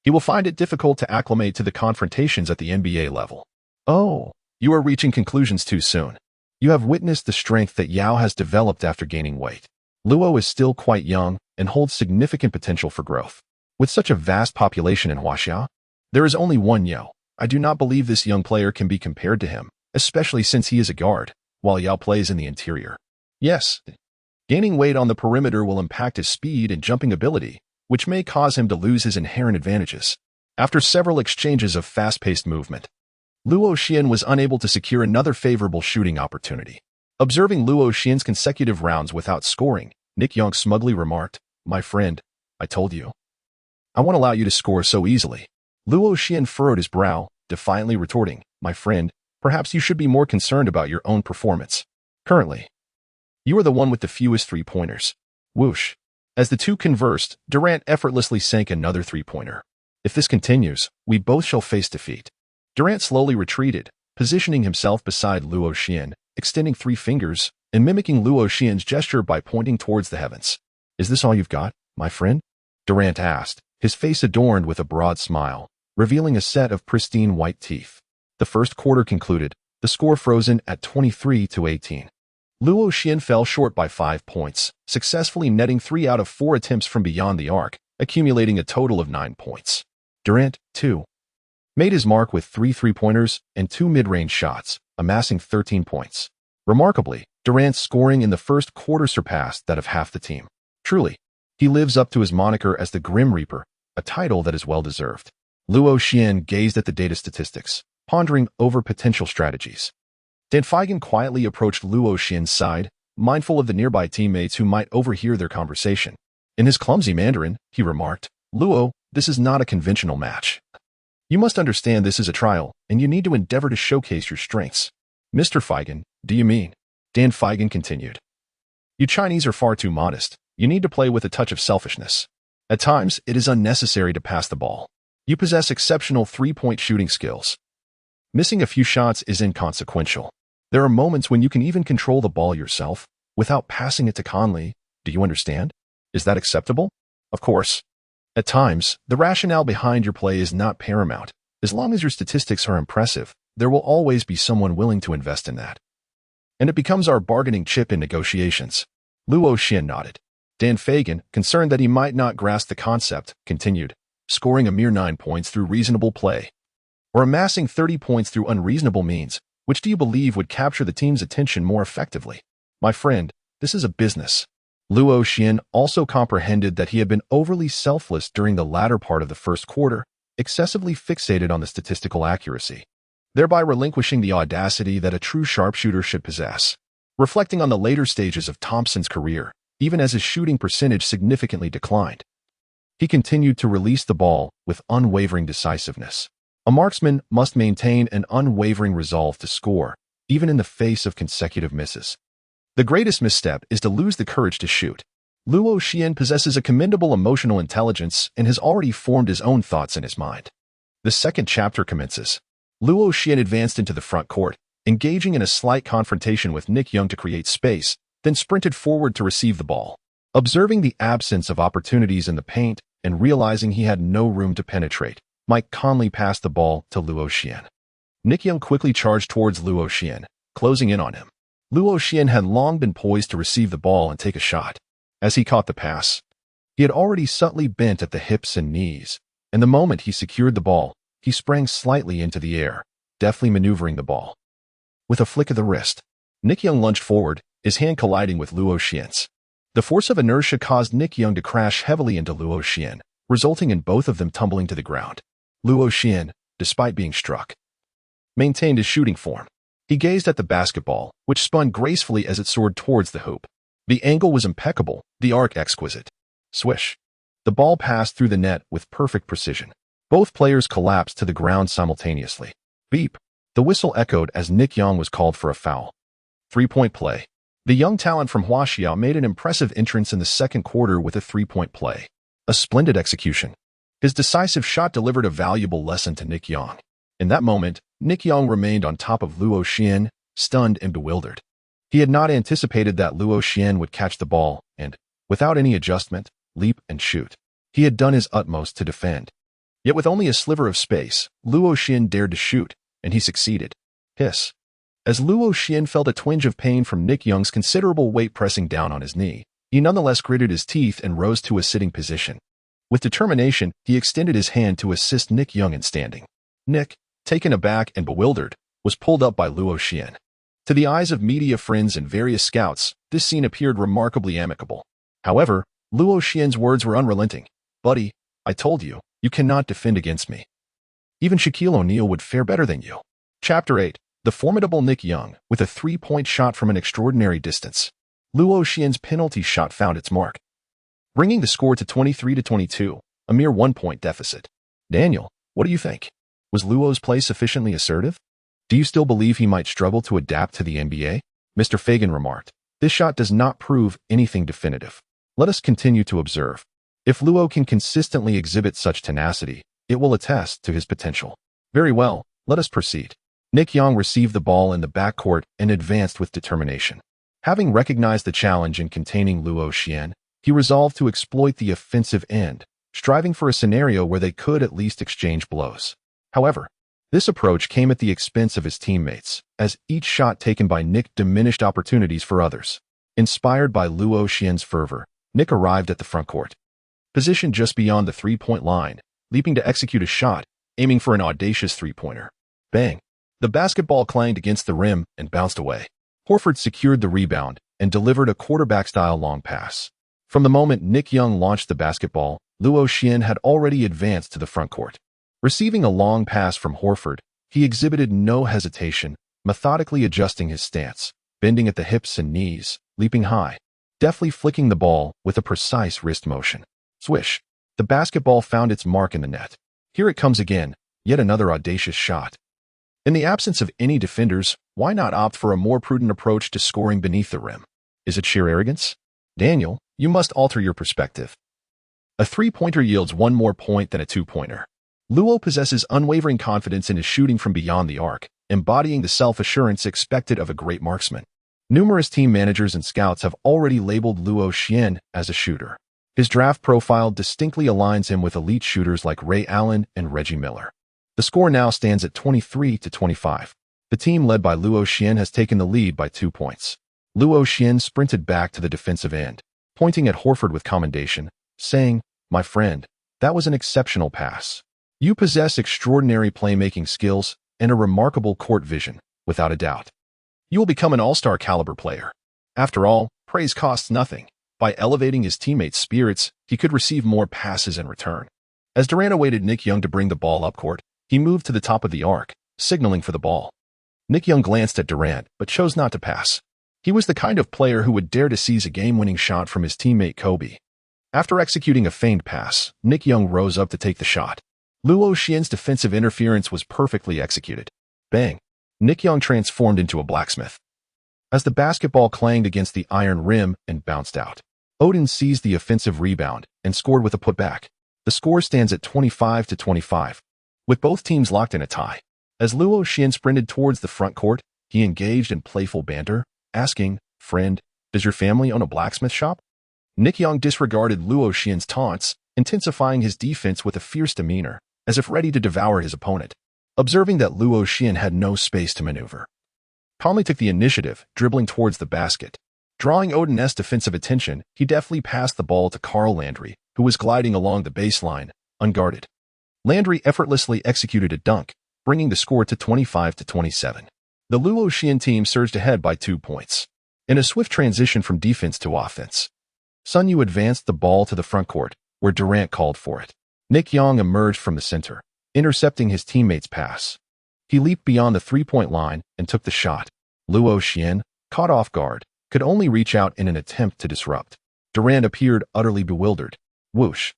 Speaker 1: he will find it difficult to acclimate to the confrontations at the NBA level. "Oh, you are reaching conclusions too soon. You have witnessed the strength that Yao has developed after gaining weight. Luo is still quite young and holds significant potential for growth. With such a vast population in Huaxia, there is only one Yao. I do not believe this young player can be compared to him, especially since he is a guard, while Yao plays in the interior. Yes, gaining weight on the perimeter will impact his speed and jumping ability, which may cause him to lose his inherent advantages." After several exchanges of fast-paced movement, Luo Xian was unable to secure another favorable shooting opportunity. Observing Luo Xian's consecutive rounds without scoring, Nick Young smugly remarked, "My friend, I told you. I won't allow you to score so easily." Luo Xian furrowed his brow, defiantly retorting, "My friend, perhaps you should be more concerned about your own performance. Currently, you are the one with the fewest three-pointers." Whoosh. As the two conversed, Durant effortlessly sank another three-pointer. "If this continues, we both shall face defeat." Durant slowly retreated, positioning himself beside Luo Xian, extending three fingers, and mimicking Luo Xian's gesture by pointing towards the heavens. "Is this all you've got, my friend?" Durant asked, his face adorned with a broad smile, revealing a set of pristine white teeth. The first quarter concluded, the score frozen at 23-18. Luo Xian fell short by 5 points, successfully netting 3 out of 4 attempts from beyond the arc, accumulating a total of 9 points. Durant, too, made his mark with 3 three-pointers and 2 mid-range shots, amassing 13 points. Remarkably, Durant's scoring in the first quarter surpassed that of half the team. Truly, he lives up to his moniker as the Grim Reaper, a title that is well-deserved. Luo Xian gazed at the data statistics, pondering over potential strategies. Dan Feigen quietly approached Luo Xian's side, mindful of the nearby teammates who might overhear their conversation. In his clumsy Mandarin, he remarked, "Luo, this is not a conventional match. You must understand this is a trial, and you need to endeavor to showcase your strengths." "Mr. Feigen, do you mean?" Dan Feigen continued. "You Chinese are far too modest. You need to play with a touch of selfishness. At times, it is unnecessary to pass the ball. You possess exceptional three-point shooting skills. Missing a few shots is inconsequential. There are moments when you can even control the ball yourself, without passing it to Conley. Do you understand? Is that acceptable?" "Of course. At times, the rationale behind your play is not paramount. As long as your statistics are impressive, there will always be someone willing to invest in that. And it becomes our bargaining chip in negotiations." Luo Xian nodded. Dan Feigen, concerned that he might not grasp the concept, continued, "Scoring a mere 9 points through reasonable play, or amassing 30 points through unreasonable means, which do you believe would capture the team's attention more effectively? My friend, this is a business. Luo Xian also comprehended that he had been overly selfless during the latter part of the first quarter, excessively fixated on the statistical accuracy, thereby relinquishing the audacity that a true sharpshooter should possess. Reflecting on the later stages of Thompson's career, even as his shooting percentage significantly declined, he continued to release the ball with unwavering decisiveness. A marksman must maintain an unwavering resolve to score, even in the face of consecutive misses. The greatest misstep is to lose the courage to shoot. Luo Xian possesses a commendable emotional intelligence and has already formed his own thoughts in his mind. The second chapter commences. Luo Xian advanced into the front court, engaging in a slight confrontation with Nick Young to create space, then sprinted forward to receive the ball. Observing the absence of opportunities in the paint and realizing he had no room to penetrate, Mike Conley passed the ball to Luo Xian. Nick Young quickly charged towards Luo Xian, closing in on him. Luo Xian had long been poised to receive the ball and take a shot. As he caught the pass, he had already subtly bent at the hips and knees, and the moment he secured the ball, he sprang slightly into the air, deftly maneuvering the ball. With a flick of the wrist, Nick Young lunged forward, his hand colliding with Luo Xian's. The force of inertia caused Nick Young to crash heavily into Luo Xian, resulting in both of them tumbling to the ground. Luo Xian, despite being struck, maintained his shooting form. He gazed at the basketball, which spun gracefully as it soared towards the hoop. The angle was impeccable, the arc exquisite. Swish. The ball passed through the net with perfect precision. Both players collapsed to the ground simultaneously. Beep. The whistle echoed as Nick Young was called for a foul. 3-point play. The young talent from Huaxiao made an impressive entrance in the second quarter with a 3-point play. A splendid execution. His decisive shot delivered a valuable lesson to Nick Young. In that moment, Nick Young remained on top of Luo Xian, stunned and bewildered. He had not anticipated that Luo Xian would catch the ball and, without any adjustment, leap and shoot. He had done his utmost to defend. Yet with only a sliver of space, Luo Xian dared to shoot, and he succeeded. Hiss. As Luo Xian felt a twinge of pain from Nick Young's considerable weight pressing down on his knee, he nonetheless gritted his teeth and rose to a sitting position. With determination, he extended his hand to assist Nick Young in standing. Nick, taken aback and bewildered, was pulled up by Luo Xian. To the eyes of media friends and various scouts, this scene appeared remarkably amicable. However, Luo Xian's words were unrelenting. "Buddy, I told you, you cannot defend against me. Even Shaquille O'Neal would fare better than you." Chapter 8. The formidable Nick Young, with a 3-point shot from an extraordinary distance. Luo Xian's penalty shot found its mark, bringing the score to 23-22, a mere 1-point deficit. Daniel, what do you think? Was Luo's play sufficiently assertive? Do you still believe he might struggle to adapt to the NBA? Mr. Fagan remarked. This shot does not prove anything definitive. Let us continue to observe. If Luo can consistently exhibit such tenacity, it will attest to his potential. Very well, let us proceed. Nick Young received the ball in the backcourt and advanced with determination. Having recognized the challenge in containing Luo Xian, he resolved to exploit the offensive end, striving for a scenario where they could at least exchange blows. However, this approach came at the expense of his teammates, as each shot taken by Nick diminished opportunities for others. Inspired by Luo Xian's fervor, Nick arrived at the front court. Positioned just beyond the 3-point line, leaping to execute a shot, aiming for an audacious 3-pointer. Bang! The basketball clanged against the rim and bounced away. Horford secured the rebound and delivered a quarterback-style long pass. From the moment Nick Young launched the basketball, Luo Xian had already advanced to the front court. Receiving a long pass from Horford, he exhibited no hesitation, methodically adjusting his stance, bending at the hips and knees, leaping high, deftly flicking the ball with a precise wrist motion. Swish! The basketball found its mark in the net. Here it comes again, yet another audacious shot. In the absence of any defenders, why not opt for a more prudent approach to scoring beneath the rim? Is it sheer arrogance? Daniel, you must alter your perspective. A 3-pointer yields 1 more point than a 2-pointer. Luo possesses unwavering confidence in his shooting from beyond the arc, embodying the self-assurance expected of a great marksman. Numerous team managers and scouts have already labeled Luo Xian as a shooter. His draft profile distinctly aligns him with elite shooters like Ray Allen and Reggie Miller. The score now stands at 23-25. The team led by Luo Xian has taken the lead by 2 points. Luo Xian sprinted back to the defensive end, pointing at Horford with commendation, saying, "My friend, that was an exceptional pass. You possess extraordinary playmaking skills and a remarkable court vision, without a doubt. You will become an all-star caliber player. After all, praise costs nothing." By elevating his teammates' spirits, he could receive more passes in return. As Durant awaited Nick Young to bring the ball up court, he moved to the top of the arc, signaling for the ball. Nick Young glanced at Durant, but chose not to pass. He was the kind of player who would dare to seize a game-winning shot from his teammate Kobe. After executing a feigned pass, Nick Young rose up to take the shot. Luo Xian's defensive interference was perfectly executed. Bang! Nick Young transformed into a blacksmith. As the basketball clanged against the iron rim and bounced out, Odin seized the offensive rebound and scored with a putback. The score stands at 25-25, with both teams locked in a tie. As Luo Xian sprinted towards the front court, he engaged in playful banter, asking, "Friend, does your family own a blacksmith shop?" Nick Young disregarded Luo Xian's taunts, intensifying his defense with a fierce demeanor, as if ready to devour his opponent. Observing that Luo Xian had no space to maneuver, calmly took the initiative, dribbling towards the basket. Drawing Odin's defensive attention, he deftly passed the ball to Carl Landry, who was gliding along the baseline, unguarded. Landry effortlessly executed a dunk, bringing the score to 25-27. The Luo Xian team surged ahead by 2 points. In a swift transition from defense to offense, Sun Yu advanced the ball to the front court, where Durant called for it. Nick Young emerged from the center, intercepting his teammate's pass. He leaped beyond the three-point line and took the shot. Luo Xian, caught off guard, could only reach out in an attempt to disrupt. Durant appeared utterly bewildered. Whoosh!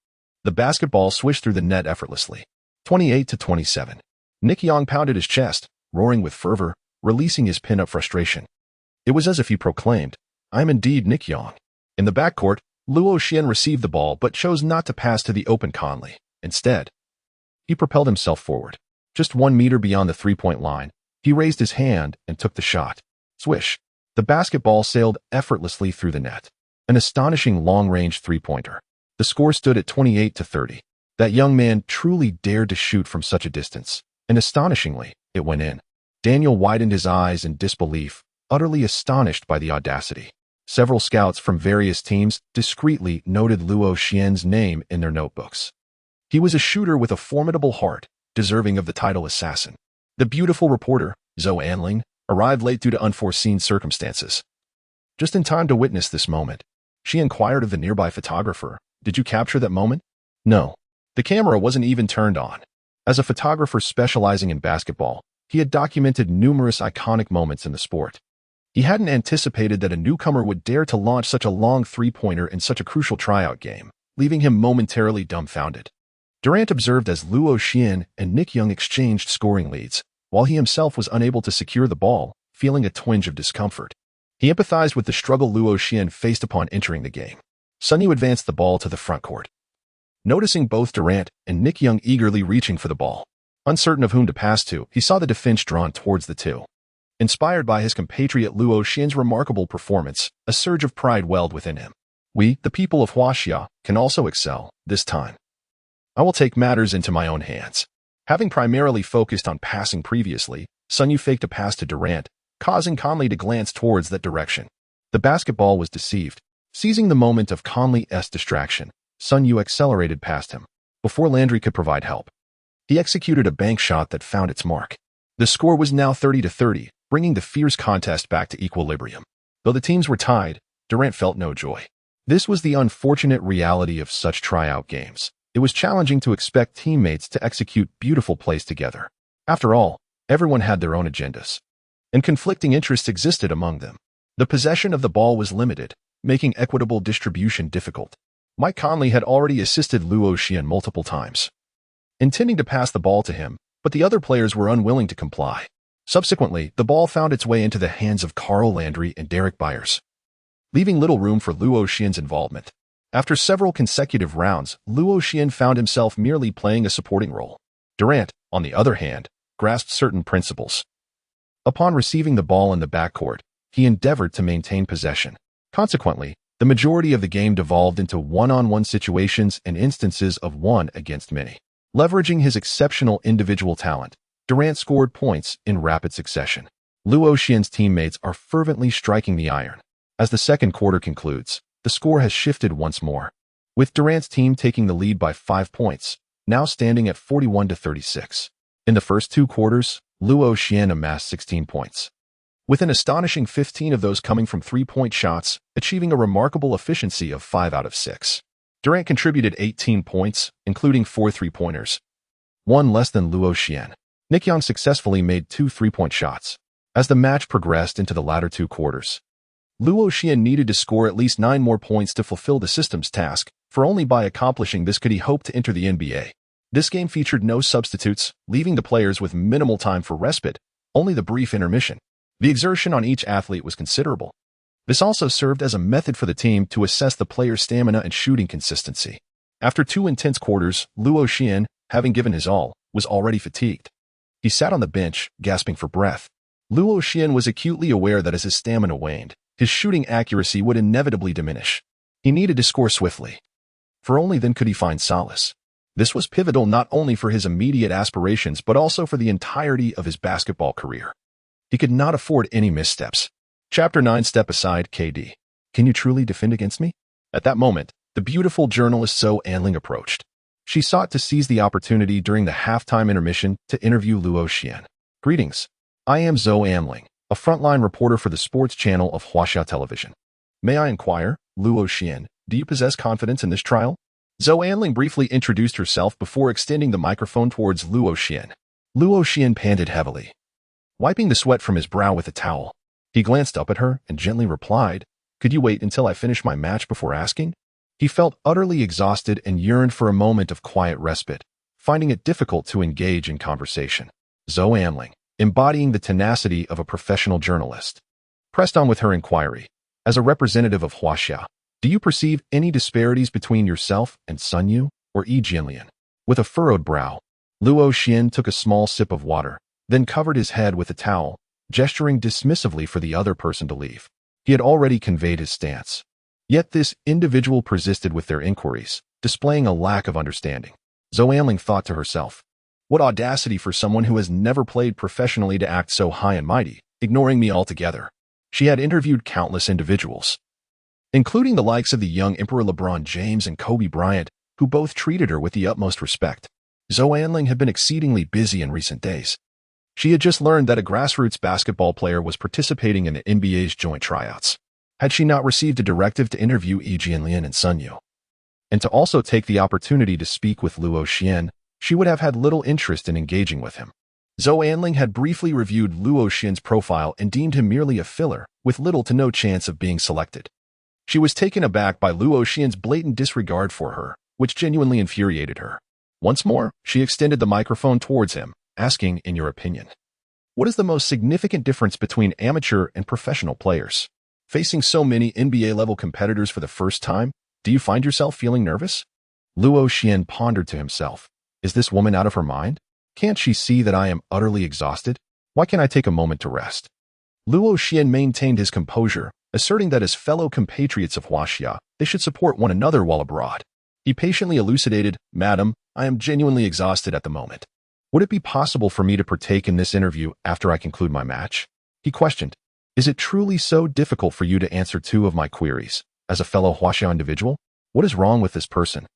Speaker 1: The basketball swished through the net effortlessly. 28-27. Nick Young pounded his chest, roaring with fervor, releasing his pin-up frustration. It was as if he proclaimed, "I am indeed Nick Young." In the backcourt, Luo Xian received the ball but chose not to pass to the open Conley. Instead, he propelled himself forward. Just 1 meter beyond the three-point line, he raised his hand and took the shot. Swish! The basketball sailed effortlessly through the net. An astonishing long-range three-pointer. The score stood at 28-30. That young man truly dared to shoot from such a distance, and astonishingly, it went in. Daniel widened his eyes in disbelief, utterly astonished by the audacity. Several scouts from various teams discreetly noted Luo Xian's name in their notebooks. He was a shooter with a formidable heart, deserving of the title assassin. The beautiful reporter, Zhou Anling, arrived late due to unforeseen circumstances. Just in time to witness this moment, she inquired of the nearby photographer, "Did you capture that moment?" No. The camera wasn't even turned on. As a photographer specializing in basketball, he had documented numerous iconic moments in the sport. He hadn't anticipated that a newcomer would dare to launch such a long three-pointer in such a crucial tryout game, leaving him momentarily dumbfounded. Durant observed as Luo Xian and Nick Young exchanged scoring leads, while he himself was unable to secure the ball, feeling a twinge of discomfort. He empathized with the struggle Luo Xian faced upon entering the game. Sun Yu advanced the ball to the front court. Noticing both Durant and Nick Young eagerly reaching for the ball, uncertain of whom to pass to, he saw the defense drawn towards the two. Inspired by his compatriot Luo Xian's remarkable performance, a surge of pride welled within him. "We, the people of Huaxia, can also excel, this time. I will take matters into my own hands." Having primarily focused on passing previously, Sun Yu faked a pass to Durant, causing Conley to glance towards that direction. The basketball was deceived. Seizing the moment of Conley's distraction, Sun Yu accelerated past him, before Landry could provide help. He executed a bank shot that found its mark. The score was now 30-30, bringing the fierce contest back to equilibrium. Though the teams were tied, Durant felt no joy. This was the unfortunate reality of such tryout games. It was challenging to expect teammates to execute beautiful plays together. After all, everyone had their own agendas, and conflicting interests existed among them. The possession of the ball was limited, making equitable distribution difficult. Mike Conley had already assisted Luo Xian multiple times, intending to pass the ball to him, but the other players were unwilling to comply. Subsequently, the ball found its way into the hands of Carl Landry and Derek Byers, leaving little room for Luo Xian's involvement. After several consecutive rounds, Luo Xian found himself merely playing a supporting role. Durant, on the other hand, grasped certain principles. Upon receiving the ball in the backcourt, he endeavored to maintain possession. Consequently, the majority of the game devolved into one-on-one situations and instances of one against many. Leveraging his exceptional individual talent, Durant scored points in rapid succession. Luo Xian's teammates are fervently striking the iron. As the second quarter concludes, the score has shifted once more, with Durant's team taking the lead by 5 points, now standing at 41-36. In the first 2 quarters, Luo Xian amassed 16 points, with an astonishing 15 of those coming from three-point shots, achieving a remarkable efficiency of 5 out of 6. Durant contributed 18 points, including 4 three-pointers, one less than Luo Xian. Nick Young successfully made 2 three-point shots. As the match progressed into the latter 2 quarters, Luo Xian needed to score at least 9 more points to fulfill the system's task, for only by accomplishing this could he hope to enter the NBA. This game featured no substitutes, leaving the players with minimal time for respite, only the brief intermission. The exertion on each athlete was considerable. This also served as a method for the team to assess the player's stamina and shooting consistency. After 2 intense quarters, Luo Xian, having given his all, was already fatigued. He sat on the bench, gasping for breath. Luo Xian was acutely aware that as his stamina waned, his shooting accuracy would inevitably diminish. He needed to score swiftly, for only then could he find solace. This was pivotal not only for his immediate aspirations but also for the entirety of his basketball career. He could not afford any missteps. Chapter 9. Step aside, KD. Can you truly defend against me? At that moment, the beautiful journalist Zoe Anling approached. She sought to seize the opportunity during the halftime intermission to interview Luo Xian. Greetings. I am Zoe Anling, a frontline reporter for the sports channel of Huaxia Television. May I inquire, Luo Xian, do you possess confidence in this trial? Zoe Anling briefly introduced herself before extending the microphone towards Luo Xian. Luo Xian panted heavily, wiping the sweat from his brow with a towel. He glanced up at her and gently replied, "Could you wait until I finish my match before asking?" He felt utterly exhausted and yearned for a moment of quiet respite, finding it difficult to engage in conversation. Zoe Anling, embodying the tenacity of a professional journalist, pressed on with her inquiry. As a representative of Huaxia, do you perceive any disparities between yourself and Sun Yu or Yi Jianlian? With a furrowed brow, Luo Xian took a small sip of water, then covered his head with a towel, gesturing dismissively for the other person to leave. He had already conveyed his stance. Yet this individual persisted with their inquiries, displaying a lack of understanding. Zoe Anling thought to herself, what audacity for someone who has never played professionally to act so high and mighty, ignoring me altogether. She had interviewed countless individuals, including the likes of the young Emperor LeBron James and Kobe Bryant, who both treated her with the utmost respect. Zoe Anling had been exceedingly busy in recent days. She had just learned that a grassroots basketball player was participating in the NBA's joint tryouts. Had she not received a directive to interview Yi Jianlian and Sun Yu, and to also take the opportunity to speak with Luo Xian, she would have had little interest in engaging with him. Zoe Anling had briefly reviewed Luo Xian's profile and deemed him merely a filler, with little to no chance of being selected. She was taken aback by Luo Xian's blatant disregard for her, which genuinely infuriated her. Once more, she extended the microphone towards him, asking, in your opinion, what is the most significant difference between amateur and professional players? Facing so many NBA-level competitors for the first time, do you find yourself feeling nervous? Luo Xian pondered to himself, is this woman out of her mind? Can't she see that I am utterly exhausted? Why can't I take a moment to rest? Luo Xian maintained his composure, asserting that as fellow compatriots of Huaxia, they should support one another while abroad. He patiently elucidated, Madam, I am genuinely exhausted at the moment. Would it be possible for me to partake in this interview after I conclude my match? He questioned, is it truly so difficult for you to answer 2 of my queries? As a fellow Huaxia individual, what is wrong with this person?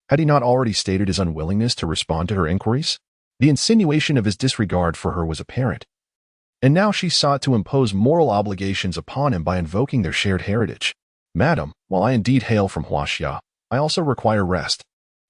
Speaker 1: Had he not already stated his unwillingness to respond to her inquiries? The insinuation of his disregard for her was apparent. And now she sought to impose moral obligations upon him by invoking their shared heritage. Madam, while I indeed hail from Huaxia, I also require rest.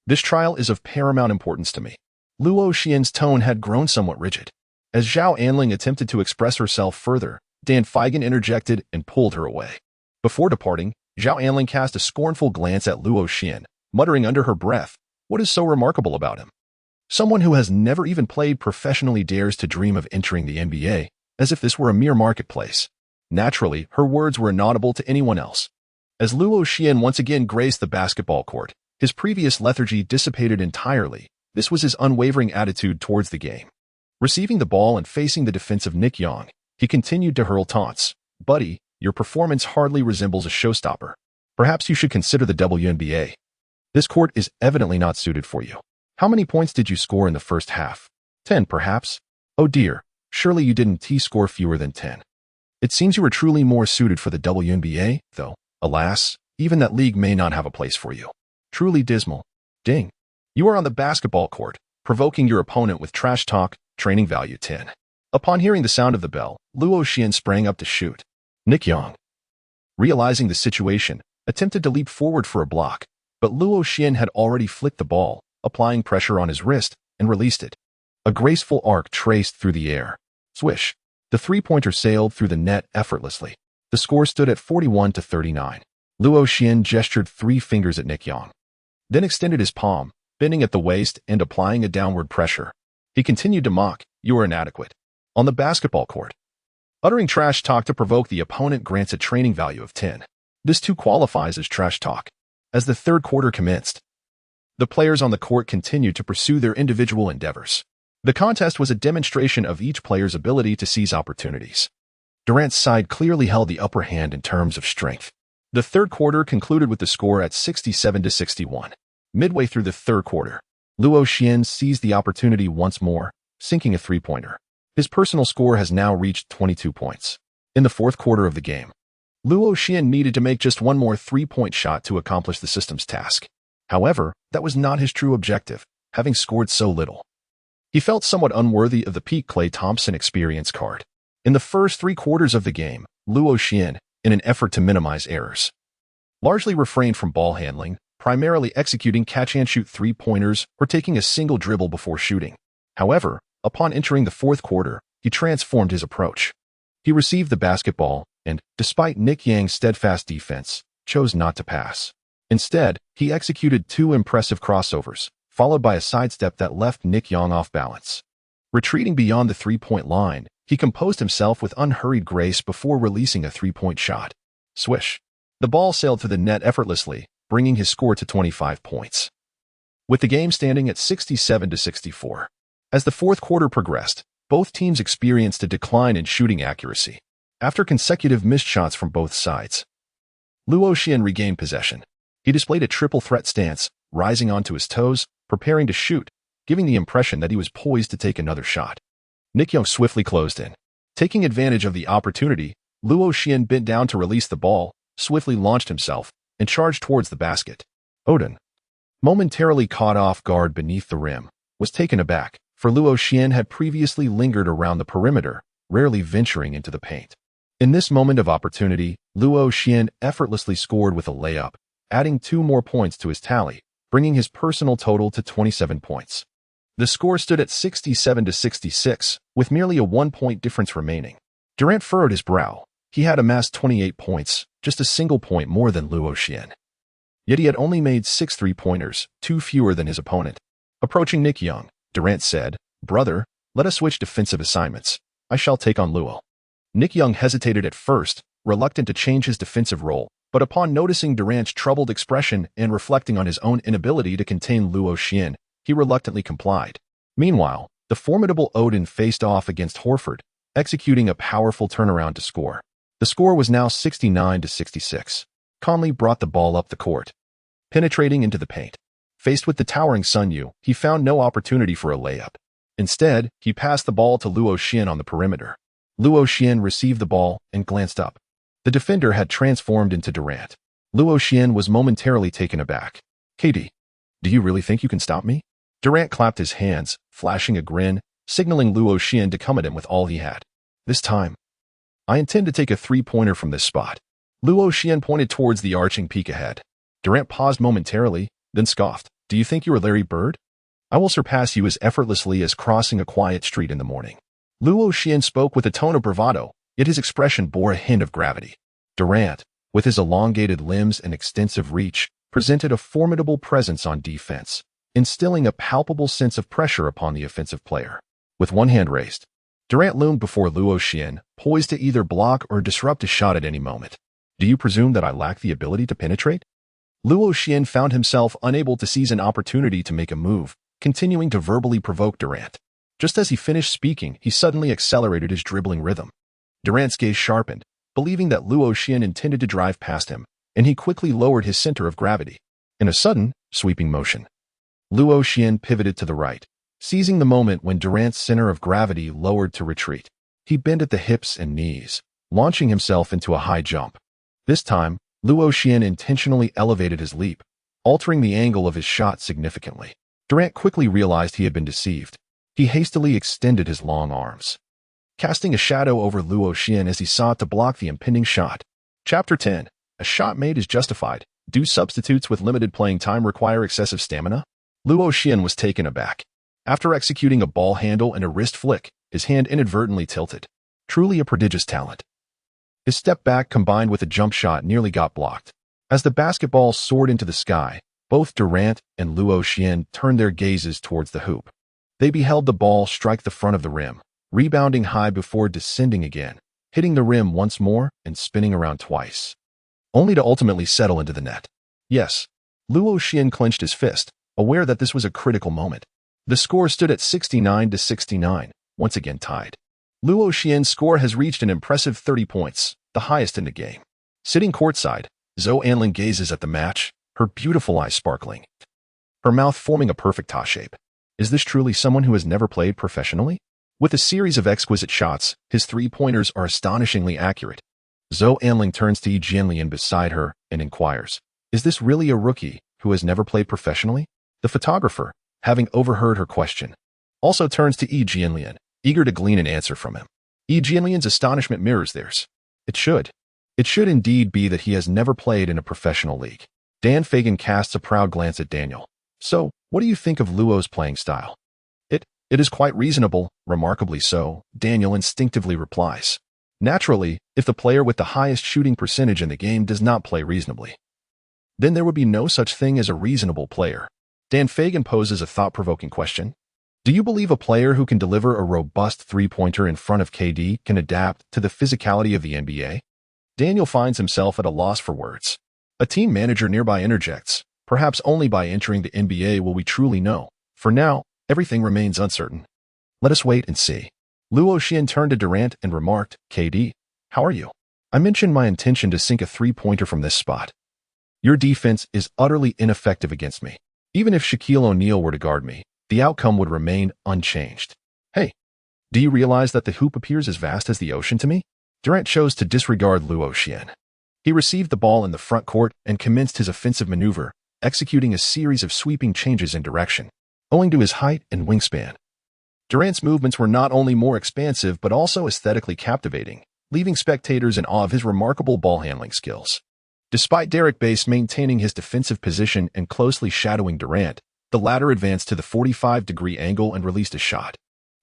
Speaker 1: This trial is of paramount importance to me. Luo Xian's tone had grown somewhat rigid. As Zhao Anling attempted to express herself further, Dan Feigen interjected and pulled her away. Before departing, Zhao Anling cast a scornful glance at Luo Xian, muttering under her breath, what is so remarkable about him? Someone who has never even played professionally dares to dream of entering the NBA, as if this were a mere marketplace. Naturally, her words were inaudible to anyone else. As Luo Xian once again graced the basketball court, his previous lethargy dissipated entirely. This was his unwavering attitude towards the game. Receiving the ball and facing the defensive Nick Young, he continued to hurl taunts. Buddy, your performance hardly resembles a showstopper. Perhaps you should consider the WNBA. This court is evidently not suited for you. How many points did you score in the first half? 10, perhaps? Oh dear, surely you didn't score fewer than 10. It seems you were truly more suited for the WNBA, though, alas, even that league may not have a place for you. Truly dismal. Ding. You are on the basketball court, provoking your opponent with trash talk, training value 10. Upon hearing the sound of the bell, Luo Xian sprang up to shoot. Nick Yang, realizing the situation, attempted to leap forward for a block, but Luo Xian had already flicked the ball, applying pressure on his wrist, and released it. A graceful arc traced through the air. Swish. The three-pointer sailed through the net effortlessly. The score stood at 41-39. Luo Xian gestured 3 fingers at Nick Yang, then extended his palm, bending at the waist and applying a downward pressure. He continued to mock, "You are inadequate." On the basketball court, uttering trash talk to provoke the opponent grants a training value of 10. This too qualifies as trash talk. As the third quarter commenced, the players on the court continued to pursue their individual endeavors. The contest was a demonstration of each player's ability to seize opportunities. Durant's side clearly held the upper hand in terms of strength. The third quarter concluded with the score at 67-61. Midway through the third quarter, Luo Xian seized the opportunity once more, sinking a three-pointer. His personal score has now reached 22 points. In the fourth quarter of the game, Luo Xian needed to make just one more three-point shot to accomplish the system's task. However, that was not his true objective, having scored so little. He felt somewhat unworthy of the peak Klay Thompson experience card. In the first 3 quarters of the game, Luo Xian, in an effort to minimize errors, largely refrained from ball handling, primarily executing catch-and-shoot three-pointers or taking a single dribble before shooting. However, upon entering the fourth quarter, he transformed his approach. He received the basketball and, despite Nick Yang's steadfast defense, chose not to pass. Instead, he executed 2 impressive crossovers, followed by a sidestep that left Nick Yang off balance. Retreating beyond the three-point line, he composed himself with unhurried grace before releasing a three-point shot. Swish. The ball sailed through the net effortlessly, bringing his score to 25 points. With the game standing at 67-64. As the fourth quarter progressed, both teams experienced a decline in shooting accuracy. After consecutive missed shots from both sides, Luo Xian regained possession. He displayed a triple threat stance, rising onto his toes, preparing to shoot, giving the impression that he was poised to take another shot. Nick Yang swiftly closed in. Taking advantage of the opportunity, Luo Xian bent down to release the ball, swiftly launched himself, and charged towards the basket. Odin, momentarily caught off guard beneath the rim, was taken aback, for Luo Xian had previously lingered around the perimeter, rarely venturing into the paint. In this moment of opportunity, Luo Xian effortlessly scored with a layup, adding 2 more points to his tally, bringing his personal total to 27 points. The score stood at 67-66, with merely a 1-point difference remaining. Durant furrowed his brow. He had amassed 28 points, just a single point more than Luo Xian. Yet he had only made 6 three-pointers, 2 fewer than his opponent. Approaching Nick Yang, Durant said, "Brother, let us switch defensive assignments. I shall take on Luo." Nick Yang hesitated at first, reluctant to change his defensive role, but upon noticing Durant's troubled expression and reflecting on his own inability to contain Luo Xian, he reluctantly complied. Meanwhile, the formidable Odin faced off against Horford, executing a powerful turnaround to score. The score was now 69-66. Conley brought the ball up the court, penetrating into the paint. Faced with the towering Sun Yu, he found no opportunity for a layup. Instead, he passed the ball to Luo Xian on the perimeter. Luo Xian received the ball and glanced up. The defender had transformed into Durant. Luo Xian was momentarily taken aback. "KD, do you really think you can stop me?" Durant clapped his hands, flashing a grin, signaling Luo Xian to come at him with all he had. "This time, I intend to take a three-pointer from this spot." Luo Xian pointed towards the arching peak ahead. Durant paused momentarily, then scoffed. "Do you think you are Larry Bird? I will surpass you as effortlessly as crossing a quiet street in the morning." Luo Xian spoke with a tone of bravado, yet his expression bore a hint of gravity. Durant, with his elongated limbs and extensive reach, presented a formidable presence on defense, instilling a palpable sense of pressure upon the offensive player. With one hand raised, Durant loomed before Luo Xian, poised to either block or disrupt a shot at any moment. "Do you presume that I lack the ability to penetrate?" Luo Xian found himself unable to seize an opportunity to make a move, continuing to verbally provoke Durant. Just as he finished speaking, he suddenly accelerated his dribbling rhythm. Durant's gaze sharpened, believing that Luo Xian intended to drive past him, and he quickly lowered his center of gravity. In a sudden, sweeping motion, Luo Xian pivoted to the right, seizing the moment when Durant's center of gravity lowered to retreat. He bent at the hips and knees, launching himself into a high jump. This time, Luo Xian intentionally elevated his leap, altering the angle of his shot significantly. Durant quickly realized he had been deceived. He hastily extended his long arms, casting a shadow over Luo Xian as he sought to block the impending shot. Chapter 10. A shot made is justified. Do substitutes with limited playing time require excessive stamina? Luo Xian was taken aback. After executing a ball handle and a wrist flick, his hand inadvertently tilted. Truly a prodigious talent. His step back combined with a jump shot nearly got blocked. As the basketball soared into the sky, both Durant and Luo Xian turned their gazes towards the hoop. They beheld the ball strike the front of the rim, rebounding high before descending again, hitting the rim once more and spinning around twice, only to ultimately settle into the net. Yes, Luo Xian clenched his fist, aware that this was a critical moment. The score stood at 69-69, once again tied. Luo Xian's score has reached an impressive 30 points, the highest in the game. Sitting courtside, Zhou Anlin gazes at the match, her beautiful eyes sparkling, her mouth forming a perfect ta shape. Is this truly someone who has never played professionally? With a series of exquisite shots, his three-pointers are astonishingly accurate. Zhou Anling turns to Yi Jianlian beside her and inquires, is this really a rookie who has never played professionally? The photographer, having overheard her question, also turns to Yi Jianlian, eager to glean an answer from him. Yi Jianlian's astonishment mirrors theirs. It should indeed be that he has never played in a professional league. Dan Fagan casts a proud glance at Daniel. So, what do you think of Luo's playing style? It is quite reasonable, remarkably so, Daniel instinctively replies. Naturally, if the player with the highest shooting percentage in the game does not play reasonably, then there would be no such thing as a reasonable player. Dan Fagan poses a thought-provoking question. Do you believe a player who can deliver a robust three-pointer in front of KD can adapt to the physicality of the NBA? Daniel finds himself at a loss for words. A team manager nearby interjects, perhaps only by entering the NBA will we truly know. For now, everything remains uncertain. Let us wait and see. Luo Xian turned to Durant and remarked, KD, how are you? I mentioned my intention to sink a three-pointer from this spot. Your defense is utterly ineffective against me. Even if Shaquille O'Neal were to guard me, the outcome would remain unchanged. Hey, do you realize that the hoop appears as vast as the ocean to me? Durant chose to disregard Luo Xian. He received the ball in the front court and commenced his offensive maneuver, executing a series of sweeping changes in direction. Owing to his height and wingspan, Durant's movements were not only more expansive but also aesthetically captivating, leaving spectators in awe of his remarkable ball-handling skills. Despite Derek Base maintaining his defensive position and closely shadowing Durant, the latter advanced to the 45-degree angle and released a shot.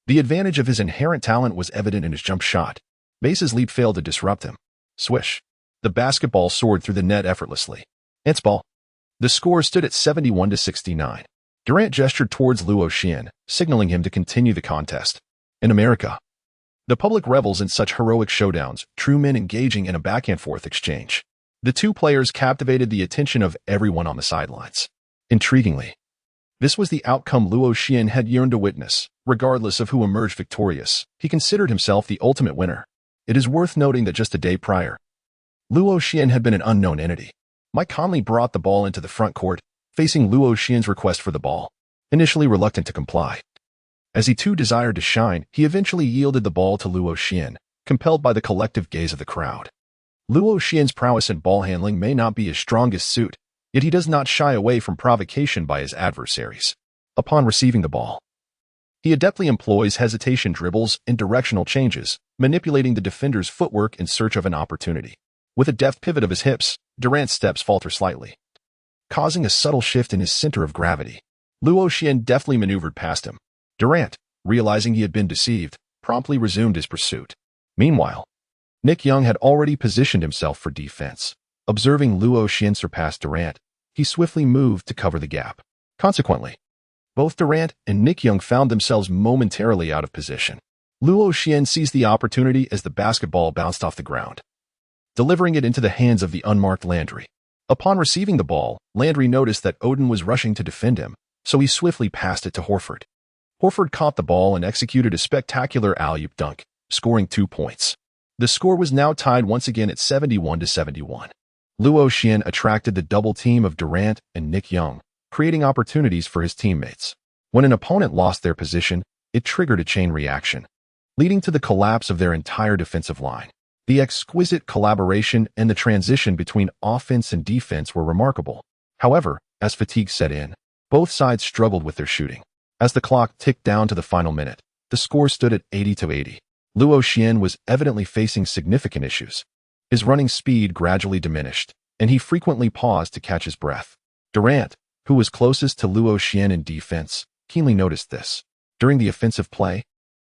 Speaker 1: The advantage of his inherent talent was evident in his jump shot. Base's leap failed to disrupt him. Swish. The basketball soared through the net effortlessly. It's ball. The score stood at 71-69. Durant gestured towards Luo Xian, signaling him to continue the contest. In America, the public revels in such heroic showdowns, true men engaging in a back-and-forth exchange. The two players captivated the attention of everyone on the sidelines. Intriguingly, this was the outcome Luo Xian had yearned to witness. Regardless of who emerged victorious, he considered himself the ultimate winner. It is worth noting that just a day prior, Luo Xian had been an unknown entity. Mike Conley brought the ball into the front court, facing Luo Xian's request for the ball, initially reluctant to comply. As he too desired to shine, he eventually yielded the ball to Luo Xian, compelled by the collective gaze of the crowd. Luo Xian's prowess in ball handling may not be his strongest suit, yet he does not shy away from provocation by his adversaries. Upon receiving the ball, he adeptly employs hesitation dribbles and directional changes, manipulating the defender's footwork in search of an opportunity. With a deft pivot of his hips, Durant's steps falter slightly, causing a subtle shift in his center of gravity. Luo Xian deftly maneuvered past him. Durant, realizing he had been deceived, promptly resumed his pursuit. Meanwhile, Nick Young had already positioned himself for defense. Observing Luo Xian surpass Durant, he swiftly moved to cover the gap. Consequently, both Durant and Nick Young found themselves momentarily out of position. Luo Xian seized the opportunity as the basketball bounced off the ground, delivering it into the hands of the unmarked Landry. Upon receiving the ball, Landry noticed that Odin was rushing to defend him, so he swiftly passed it to Horford. Horford caught the ball and executed a spectacular alley-oop dunk, scoring 2 points. The score was now tied once again at 71-71. Luo Xian attracted the double team of Durant and Nick Young, creating opportunities for his teammates. When an opponent lost their position, it triggered a chain reaction, leading to the collapse of their entire defensive line. The exquisite collaboration and the transition between offense and defense were remarkable. However, as fatigue set in, both sides struggled with their shooting. As the clock ticked down to the final minute, the score stood at 80-80. Luo Xian was evidently facing significant issues. His running speed gradually diminished, and he frequently paused to catch his breath. Durant, who was closest to Luo Xian in defense, keenly noticed this. During the offensive play,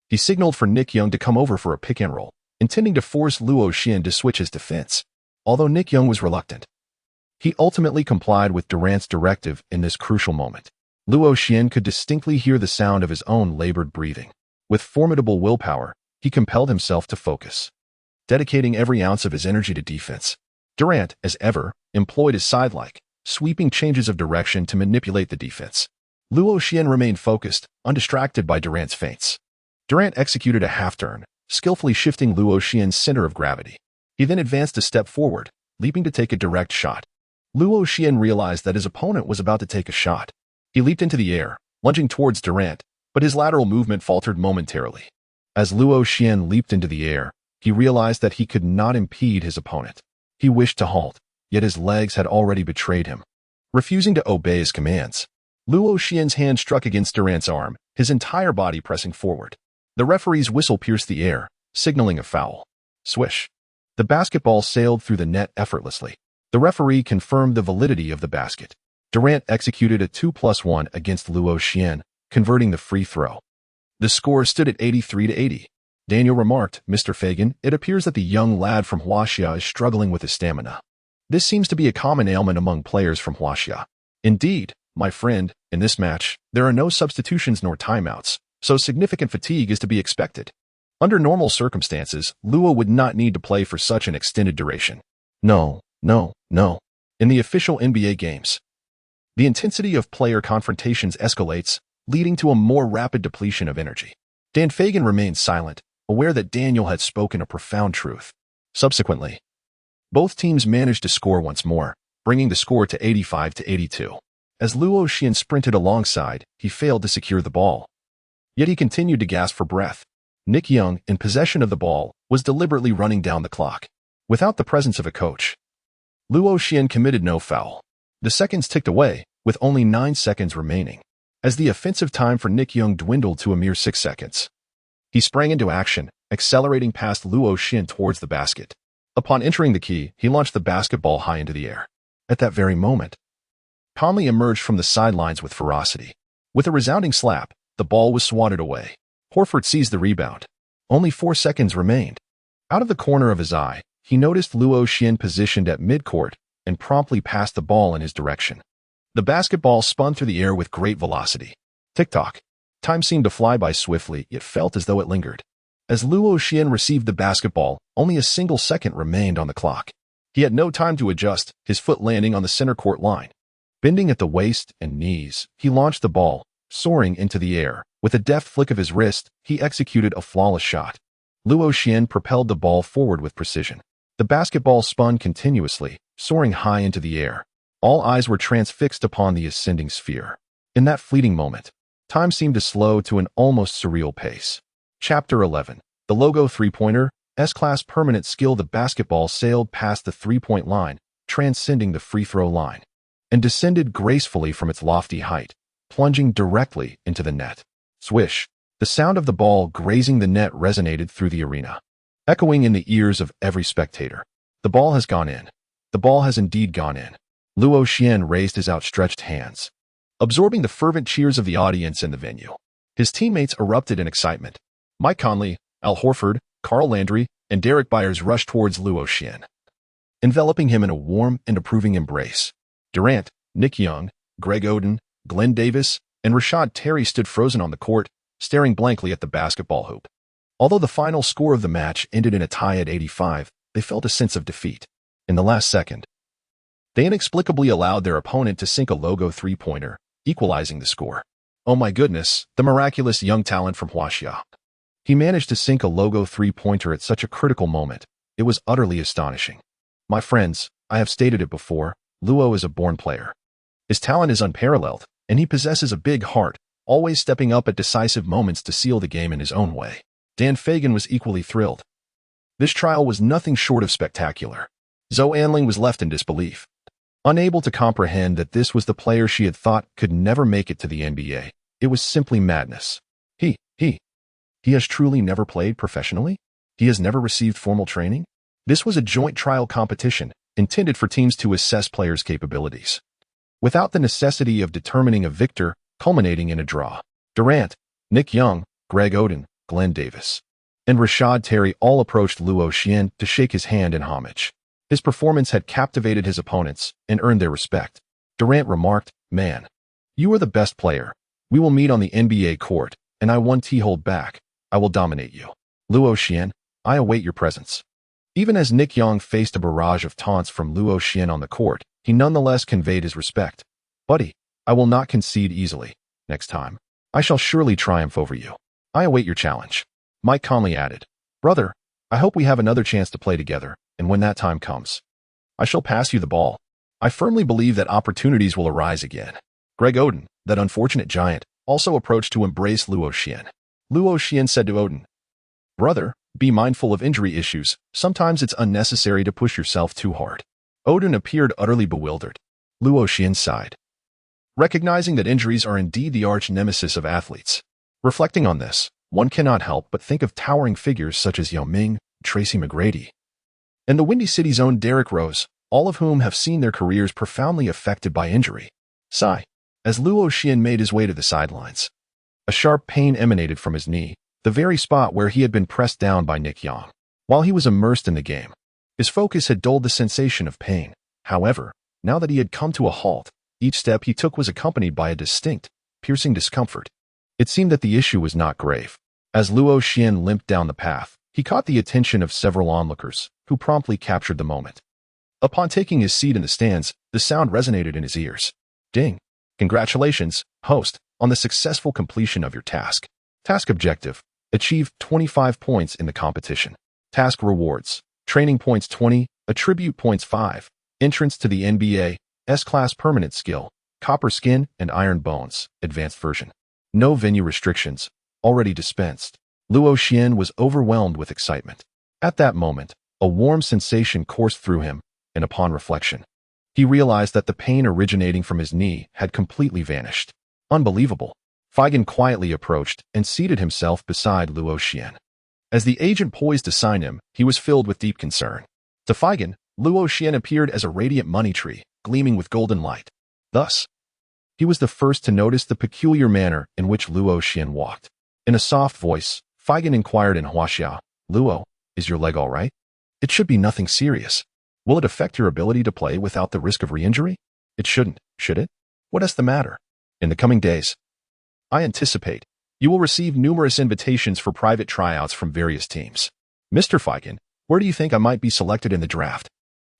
Speaker 1: he signaled for Nick Young to come over for a pick and roll, intending to force Luo Xian to switch his defense. Although Nick Young was reluctant, he ultimately complied with Durant's directive in this crucial moment. Luo Xian could distinctly hear the sound of his own labored breathing. With formidable willpower, he compelled himself to focus, dedicating every ounce of his energy to defense. Durant, as ever, employed his side-like, sweeping changes of direction to manipulate the defense. Luo Xian remained focused, undistracted by Durant's feints. Durant executed a half-turn, skillfully shifting Luo Xian's center of gravity. He then advanced a step forward, leaping to take a direct shot. Luo Xian realized that his opponent was about to take a shot. He leaped into the air, lunging towards Durant, but his lateral movement faltered momentarily. As Luo Xian leaped into the air, he realized that he could not impede his opponent. He wished to halt, yet his legs had already betrayed him. Refusing to obey his commands, Luo Xian's hand struck against Durant's arm, his entire body pressing forward. The referee's whistle pierced the air, signaling a foul. Swish. The basketball sailed through the net effortlessly. The referee confirmed the validity of the basket. Durant executed a 2+1 against Luo Xian, converting the free throw. The score stood at 83-80. Daniel remarked, "Mr. Fagan, it appears that the young lad from Huaxia is struggling with his stamina. This seems to be a common ailment among players from Huaxia. Indeed, my friend, in this match, there are no substitutions nor timeouts, so significant fatigue is to be expected. Under normal circumstances, Luo would not need to play for such an extended duration. No. In the official NBA games, the intensity of player confrontations escalates, leading to a more rapid depletion of energy." Dan Fagan remained silent, aware that Daniel had spoken a profound truth. Subsequently, both teams managed to score once more, bringing the score to 85-82. As Luo Xian sprinted alongside, he failed to secure the ball. Yet he continued to gasp for breath. Nick Young, in possession of the ball, was deliberately running down the clock. Without the presence of a coach, Luo Xian committed no foul. The seconds ticked away, with only 9 seconds remaining. As the offensive time for Nick Young dwindled to a mere 6 seconds, he sprang into action, accelerating past Luo Xian towards the basket. Upon entering the key, he launched the basketball high into the air. At that very moment, Conley emerged from the sidelines with ferocity. With a resounding slap, the ball was swatted away. Horford seized the rebound. Only 4 seconds remained. Out of the corner of his eye, he noticed Luo Xian positioned at midcourt and promptly passed the ball in his direction. The basketball spun through the air with great velocity. Tick-tock. Time seemed to fly by swiftly, yet felt as though it lingered. As Luo Xian received the basketball, only a single second remained on the clock. He had no time to adjust, his foot landing on the center court line. Bending at the waist and knees, he launched the ball, soaring into the air. With a deft flick of his wrist, he executed a flawless shot. Luo Xian propelled the ball forward with precision. The basketball spun continuously, soaring high into the air. All eyes were transfixed upon the ascending sphere. In that fleeting moment, time seemed to slow to an almost surreal pace. Chapter 11. The Logo Three-Pointer, S-Class Permanent Skill. The basketball sailed past the three-point line, transcending the free-throw line, and descended gracefully from its lofty height, plunging directly into the net. Swish! The sound of the ball grazing the net resonated through the arena, echoing in the ears of every spectator. The ball has gone in. The ball has indeed gone in. Luo Xian raised his outstretched hands, absorbing the fervent cheers of the audience in the venue. His teammates erupted in excitement. Mike Conley, Al Horford, Carl Landry, and Derek Byers rushed towards Luo Xian, enveloping him in a warm and approving embrace. Durant, Nick Young, Greg Oden, Glenn Davis, and Rashad Terry stood frozen on the court, staring blankly at the basketball hoop. Although the final score of the match ended in a tie at 85, they felt a sense of defeat. In the last second, they inexplicably allowed their opponent to sink a logo three-pointer, equalizing the score. Oh my goodness, the miraculous young talent from Huaxia. He managed to sink a logo three-pointer at such a critical moment. It was utterly astonishing. My friends, I have stated it before, Luo is a born player. His talent is unparalleled, and he possesses a big heart, always stepping up at decisive moments to seal the game in his own way. Dan Fagan was equally thrilled. This trial was nothing short of spectacular. Zhou Anling was left in disbelief, unable to comprehend that this was the player she had thought could never make it to the NBA. It was simply madness. He He has truly never played professionally? He has never received formal training? This was a joint trial competition intended for teams to assess players' capabilities, without the necessity of determining a victor, culminating in a draw. Durant, Nick Young, Greg Oden, Glenn Davis, and Rashad Terry all approached Luo Xian to shake his hand in homage. His performance had captivated his opponents and earned their respect. Durant remarked, "Man, you are the best player. We will meet on the NBA court, and I won't hold back. I will dominate you. Luo Xian, I await your presence." Even as Nick Young faced a barrage of taunts from Luo Xian on the court, he nonetheless conveyed his respect. "Buddy, I will not concede easily. Next time, I shall surely triumph over you. I await your challenge." Mike Conley added, "Brother, I hope we have another chance to play together, and when that time comes, I shall pass you the ball. I firmly believe that opportunities will arise again." Greg Oden, that unfortunate giant, also approached to embrace Luo Xian. Luo Xian said to Oden, "Brother, be mindful of injury issues. Sometimes it's unnecessary to push yourself too hard." Oden appeared utterly bewildered. Luo Xian sighed, recognizing that injuries are indeed the arch nemesis of athletes. Reflecting on this, one cannot help but think of towering figures such as Yao Ming, Tracy McGrady, and the Windy City's own Derrick Rose, all of whom have seen their careers profoundly affected by injury. Sigh. As Luo Xian made his way to the sidelines, a sharp pain emanated from his knee, the very spot where he had been pressed down by Nick Young. While he was immersed in the game, his focus had dulled the sensation of pain. However, now that he had come to a halt, each step he took was accompanied by a distinct, piercing discomfort. It seemed that the issue was not grave. As Luo Xian limped down the path, he caught the attention of several onlookers, who promptly captured the moment. Upon taking his seat in the stands, the sound resonated in his ears. "Ding! Congratulations, host, on the successful completion of your task. Task objective: achieve 25 points in the competition. Task rewards: training points 20, attribute points 5, entrance to the NBA, S-Class permanent skill, copper skin and iron bones, advanced version. No venue restrictions, already dispensed." Luo Xian was overwhelmed with excitement. At that moment, a warm sensation coursed through him, and upon reflection, he realized that the pain originating from his knee had completely vanished. Unbelievable. Feigen quietly approached and seated himself beside Luo Xian. As the agent poised to sign him, he was filled with deep concern. To Feigen, Luo Xian appeared as a radiant money tree, gleaming with golden light. Thus, he was the first to notice the peculiar manner in which Luo Xian walked. In a soft voice, Feigen inquired in Huaxia, "Luo, is your leg all right? It should be nothing serious. Will it affect your ability to play without the risk of re-injury? It shouldn't, should it? What is the matter? In the coming days, I anticipate you will receive numerous invitations for private tryouts from various teams. Mr. Feigen, where do you think I might be selected in the draft?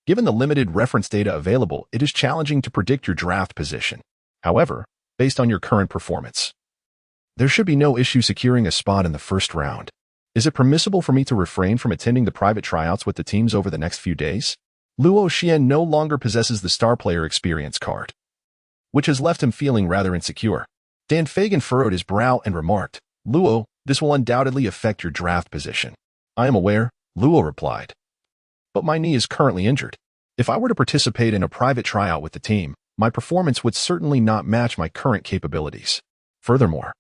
Speaker 1: Given the limited reference data available, it is challenging to predict your draft position. However, based on your current performance, there should be no issue securing a spot in the first round. Is it permissible for me to refrain from attending the private tryouts with the teams over the next few days?" Luo Xian no longer possesses the star player experience card, which has left him feeling rather insecure. Dan Feigen furrowed his brow and remarked, "Luo, this will undoubtedly affect your draft position." "I am aware," Luo replied, "but my knee is currently injured. If I were to participate in a private tryout with the team, my performance would certainly not match my current capabilities. Furthermore,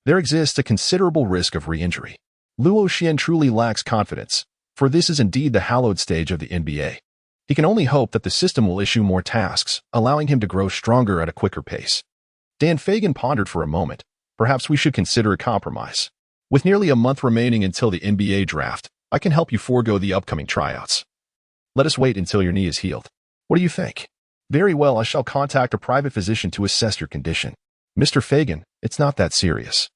Speaker 1: there exists a considerable risk of re-injury." Luo Xian truly lacks confidence, for this is indeed the hallowed stage of the NBA. He can only hope that the system will issue more tasks, allowing him to grow stronger at a quicker pace. Dan Feigen pondered for a moment. "Perhaps we should consider a compromise. With nearly a month remaining until the NBA draft, I can help you forego the upcoming tryouts. Let us wait until your knee is healed. What do you think?" "Very well, I shall contact a private physician to assess your condition." "Mr. Feigen, it's not that serious.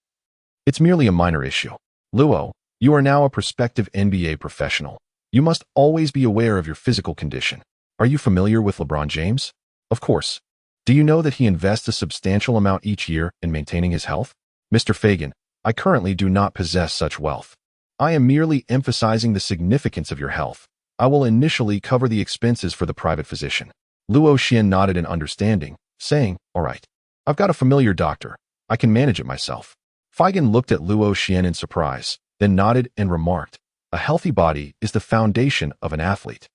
Speaker 1: It's merely a minor issue. Luo, you are now a prospective NBA professional. You must always be aware of your physical condition. Are you familiar with LeBron James? Of course. Do you know that he invests a substantial amount each year in maintaining his health?" "Mr. Feigen, I currently do not possess such wealth. I am merely emphasizing the significance of your health. I will initially cover the expenses for the private physician." Luo Xian nodded in understanding, saying, "All right. I've got a familiar doctor. I can manage it myself." Feigen looked at Luo Xian in surprise, then nodded and remarked, "A healthy body is the foundation of an athlete.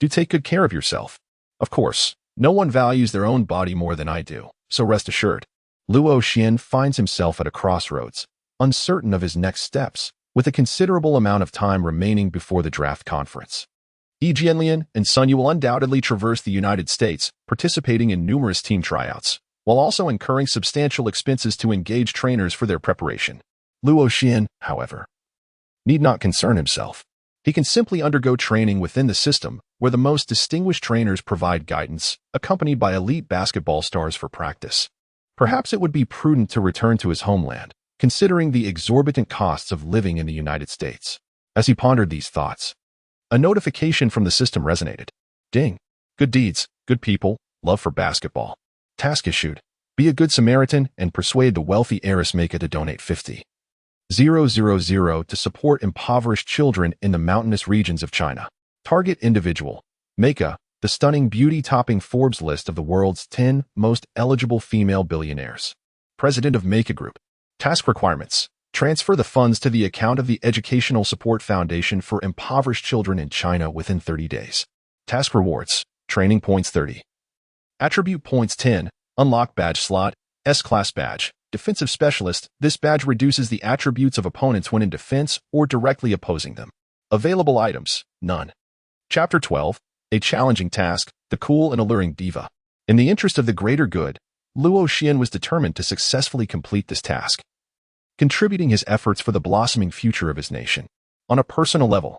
Speaker 1: Do take good care of yourself." "Of course. No one values their own body more than I do, so rest assured." Luo Xian finds himself at a crossroads. uncertain of his next steps, with a considerable amount of time remaining before the draft conference. Yi Jianlian and Sun Yu will undoubtedly traverse the United States, participating in numerous team tryouts, while also incurring substantial expenses to engage trainers for their preparation. Luo Xian, however, need not concern himself. He can simply undergo training within the system, where the most distinguished trainers provide guidance, accompanied by elite basketball stars for practice. Perhaps it would be prudent to return to his homeland, considering the exorbitant costs of living in the United States. As he pondered these thoughts, a notification from the system resonated. Ding. Good deeds, good people, love for basketball. Task issued. Be a good Samaritan and persuade the wealthy heiress Meika to donate 50,000 to support impoverished children in the mountainous regions of China. Target individual. Meika, the stunning beauty topping Forbes list of the world's 10 most eligible female billionaires. President of Meika Group. Task requirements. Transfer the funds to the account of the Educational Support Foundation for Impoverished Children in China within 30 days. Task rewards. Training points 30. Attribute points 10. Unlock badge slot. S-Class badge. Defensive Specialist. This badge reduces the attributes of opponents when in defense or directly opposing them. Available items. None. Chapter 12. A challenging task. The cool and alluring diva. In the interest of the greater good, Luo Xian was determined to successfully complete this task, contributing his efforts for the blossoming future of his nation. On a personal level,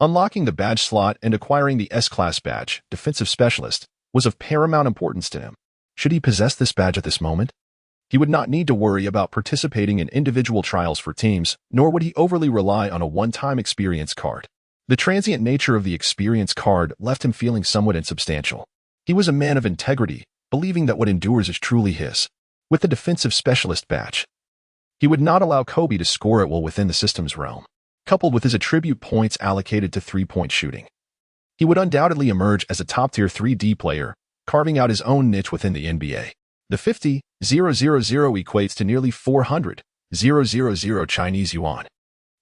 Speaker 1: unlocking the badge slot and acquiring the S-Class badge, Defensive Specialist, was of paramount importance to him. Should he possess this badge at this moment, he would not need to worry about participating in individual trials for teams, nor would he overly rely on a one-time experience card. The transient nature of the experience card left him feeling somewhat insubstantial. He was a man of integrity, believing that what endures is truly his. With the Defensive Specialist badge, he would not allow Kobe to score it while within the system's realm. Coupled with his attribute points allocated to three-point shooting, he would undoubtedly emerge as a top-tier 3D player, carving out his own niche within the NBA. The 50,000 equates to nearly 400,000 Chinese yuan.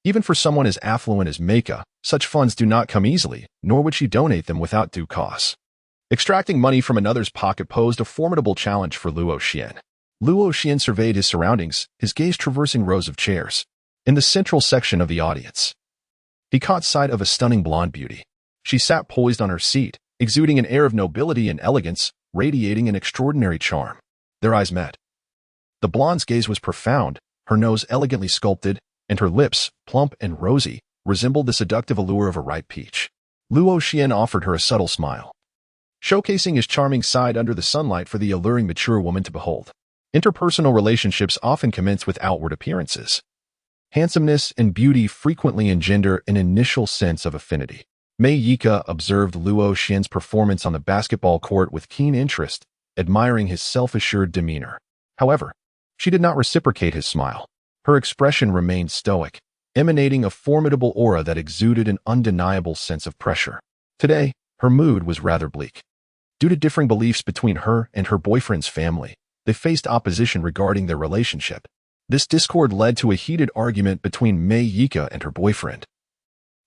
Speaker 1: Even for someone as affluent as Meika, such funds do not come easily, nor would she donate them without due costs. Extracting money from another's pocket posed a formidable challenge for Luo Xian. Luo Xian surveyed his surroundings, his gaze traversing rows of chairs. In the central section of the audience, he caught sight of a stunning blonde beauty. She sat poised on her seat, exuding an air of nobility and elegance, radiating an extraordinary charm. Their eyes met. The blonde's gaze was profound, her nose elegantly sculpted, and her lips, plump and rosy, resembled the seductive allure of a ripe peach. Luo Xian offered her a subtle smile, showcasing his charming side under the sunlight for the alluring mature woman to behold. Interpersonal relationships often commence with outward appearances. Handsomeness and beauty frequently engender an initial sense of affinity. Mei Yika observed Luo Xian's performance on the basketball court with keen interest, admiring his self-assured demeanor. However, she did not reciprocate his smile. Her expression remained stoic, emanating a formidable aura that exuded an undeniable sense of pressure. Today, her mood was rather bleak. Due to differing beliefs between her and her boyfriend's family, they faced opposition regarding their relationship. This discord led to a heated argument between Mei Yika and her boyfriend,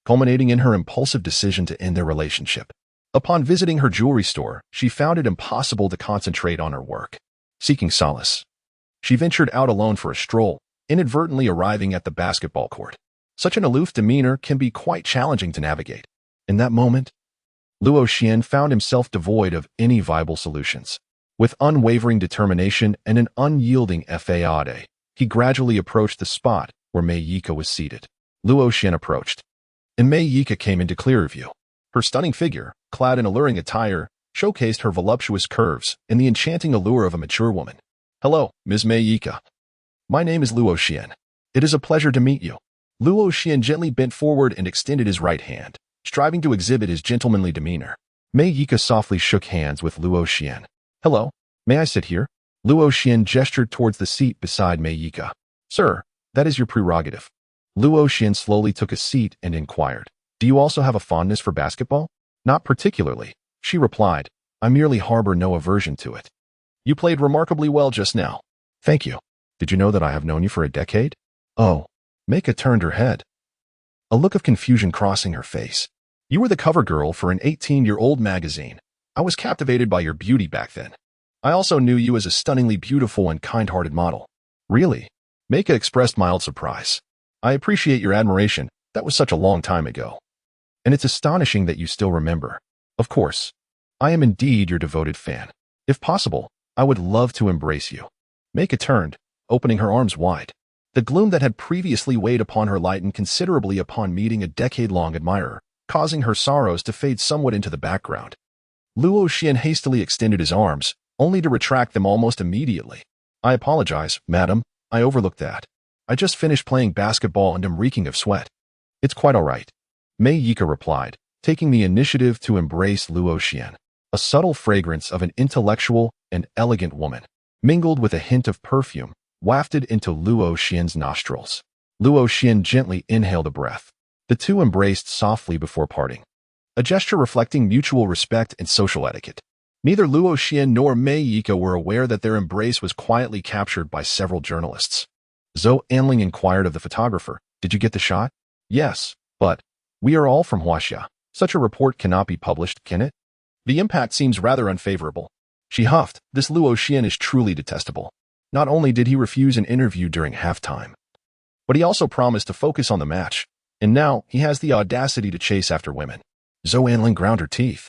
Speaker 1: culminating in her impulsive decision to end their relationship. Upon visiting her jewelry store, she found it impossible to concentrate on her work. Seeking solace, she ventured out alone for a stroll, inadvertently arriving at the basketball court. Such an aloof demeanor can be quite challenging to navigate. In that moment, Luo Xian found himself devoid of any viable solutions. With unwavering determination and an unyielding effort, he gradually approached the spot where Mei Yika was seated. Luo Xian approached, and Mei Yika came into clearer view. Her stunning figure, clad in alluring attire, showcased her voluptuous curves and the enchanting allure of a mature woman. "Hello, Ms. Mei Yika. My name is Luo Xian. It is a pleasure to meet you." Luo Xian gently bent forward and extended his right hand, striving to exhibit his gentlemanly demeanor. Mei Yika softly shook hands with Luo Xian. "Hello, may I sit here?" Luo Xian gestured towards the seat beside Mei Yika. "Sir, that is your prerogative." Luo Xian slowly took a seat and inquired, "Do you also have a fondness for basketball?" "Not particularly," she replied. "I merely harbor no aversion to it." "You played remarkably well just now." "Thank you. Did you know that I have known you for a decade?" "Oh." Meika turned her head, a look of confusion crossing her face. "You were the cover girl for an 18-year-old magazine. I was captivated by your beauty back then. I also knew you as a stunningly beautiful and kind-hearted model." "Really?" Meika expressed mild surprise. I appreciate your admiration. That was such a long time ago. And it's astonishing that you still remember. Of course, I am indeed your devoted fan. If possible, I would love to embrace you. Meika turned, opening her arms wide. The gloom that had previously weighed upon her lightened considerably upon meeting a decade-long admirer, causing her sorrows to fade somewhat into the background. Luo Xian hastily extended his arms, only to retract them almost immediately. I apologize, madam. I overlooked that. I just finished playing basketball and am reeking of sweat. It's quite all right. Mei Yika replied, taking the initiative to embrace Luo Xian. A subtle fragrance of an intellectual and elegant woman, mingled with a hint of perfume, wafted into Luo Xian's nostrils. Luo Xian gently inhaled a breath. The two embraced softly before parting, a gesture reflecting mutual respect and social etiquette. Neither Luo Xian nor Mei Yika were aware that their embrace was quietly captured by several journalists. Zhou Anling inquired of the photographer, "Did you get the shot?" "Yes, but we are all from Huaxia. Such a report cannot be published, can it? The impact seems rather unfavorable." She huffed. This Luo Xian is truly detestable. Not only did he refuse an interview during halftime, but he also promised to focus on the match, and now he has the audacity to chase after women. Zhou Anling ground her teeth,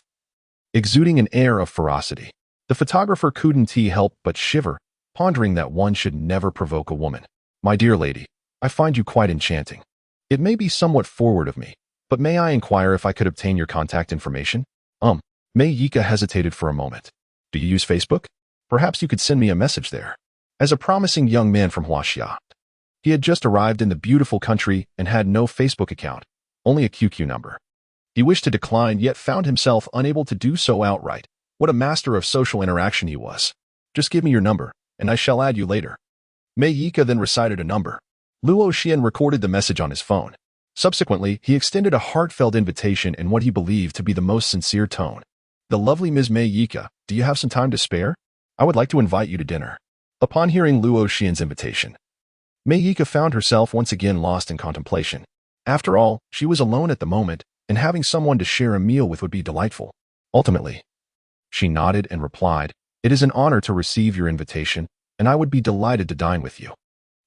Speaker 1: exuding an air of ferocity. The photographer couldn't help but shiver, pondering that one should never provoke a woman. "My dear lady, I find you quite enchanting. It may be somewhat forward of me, but may I inquire if I could obtain your contact information?" Mei Yika hesitated for a moment. "Do you use Facebook? Perhaps you could send me a message there." As a promising young man from Huaxia, he had just arrived in the beautiful country and had no Facebook account, only a QQ number. He wished to decline, yet found himself unable to do so outright. What a master of social interaction he was. "Just give me your number, and I shall add you later." Mei Yika then recited a number. Luo Xian recorded the message on his phone. Subsequently, he extended a heartfelt invitation in what he believed to be the most sincere tone. "The lovely Ms. Mei Yika, do you have some time to spare? I would like to invite you to dinner." Upon hearing Luo Xian's invitation, Mei Yika found herself once again lost in contemplation. After all, she was alone at the moment, and having someone to share a meal with would be delightful. Ultimately, she nodded and replied, "It is an honor to receive your invitation, and I would be delighted to dine with you."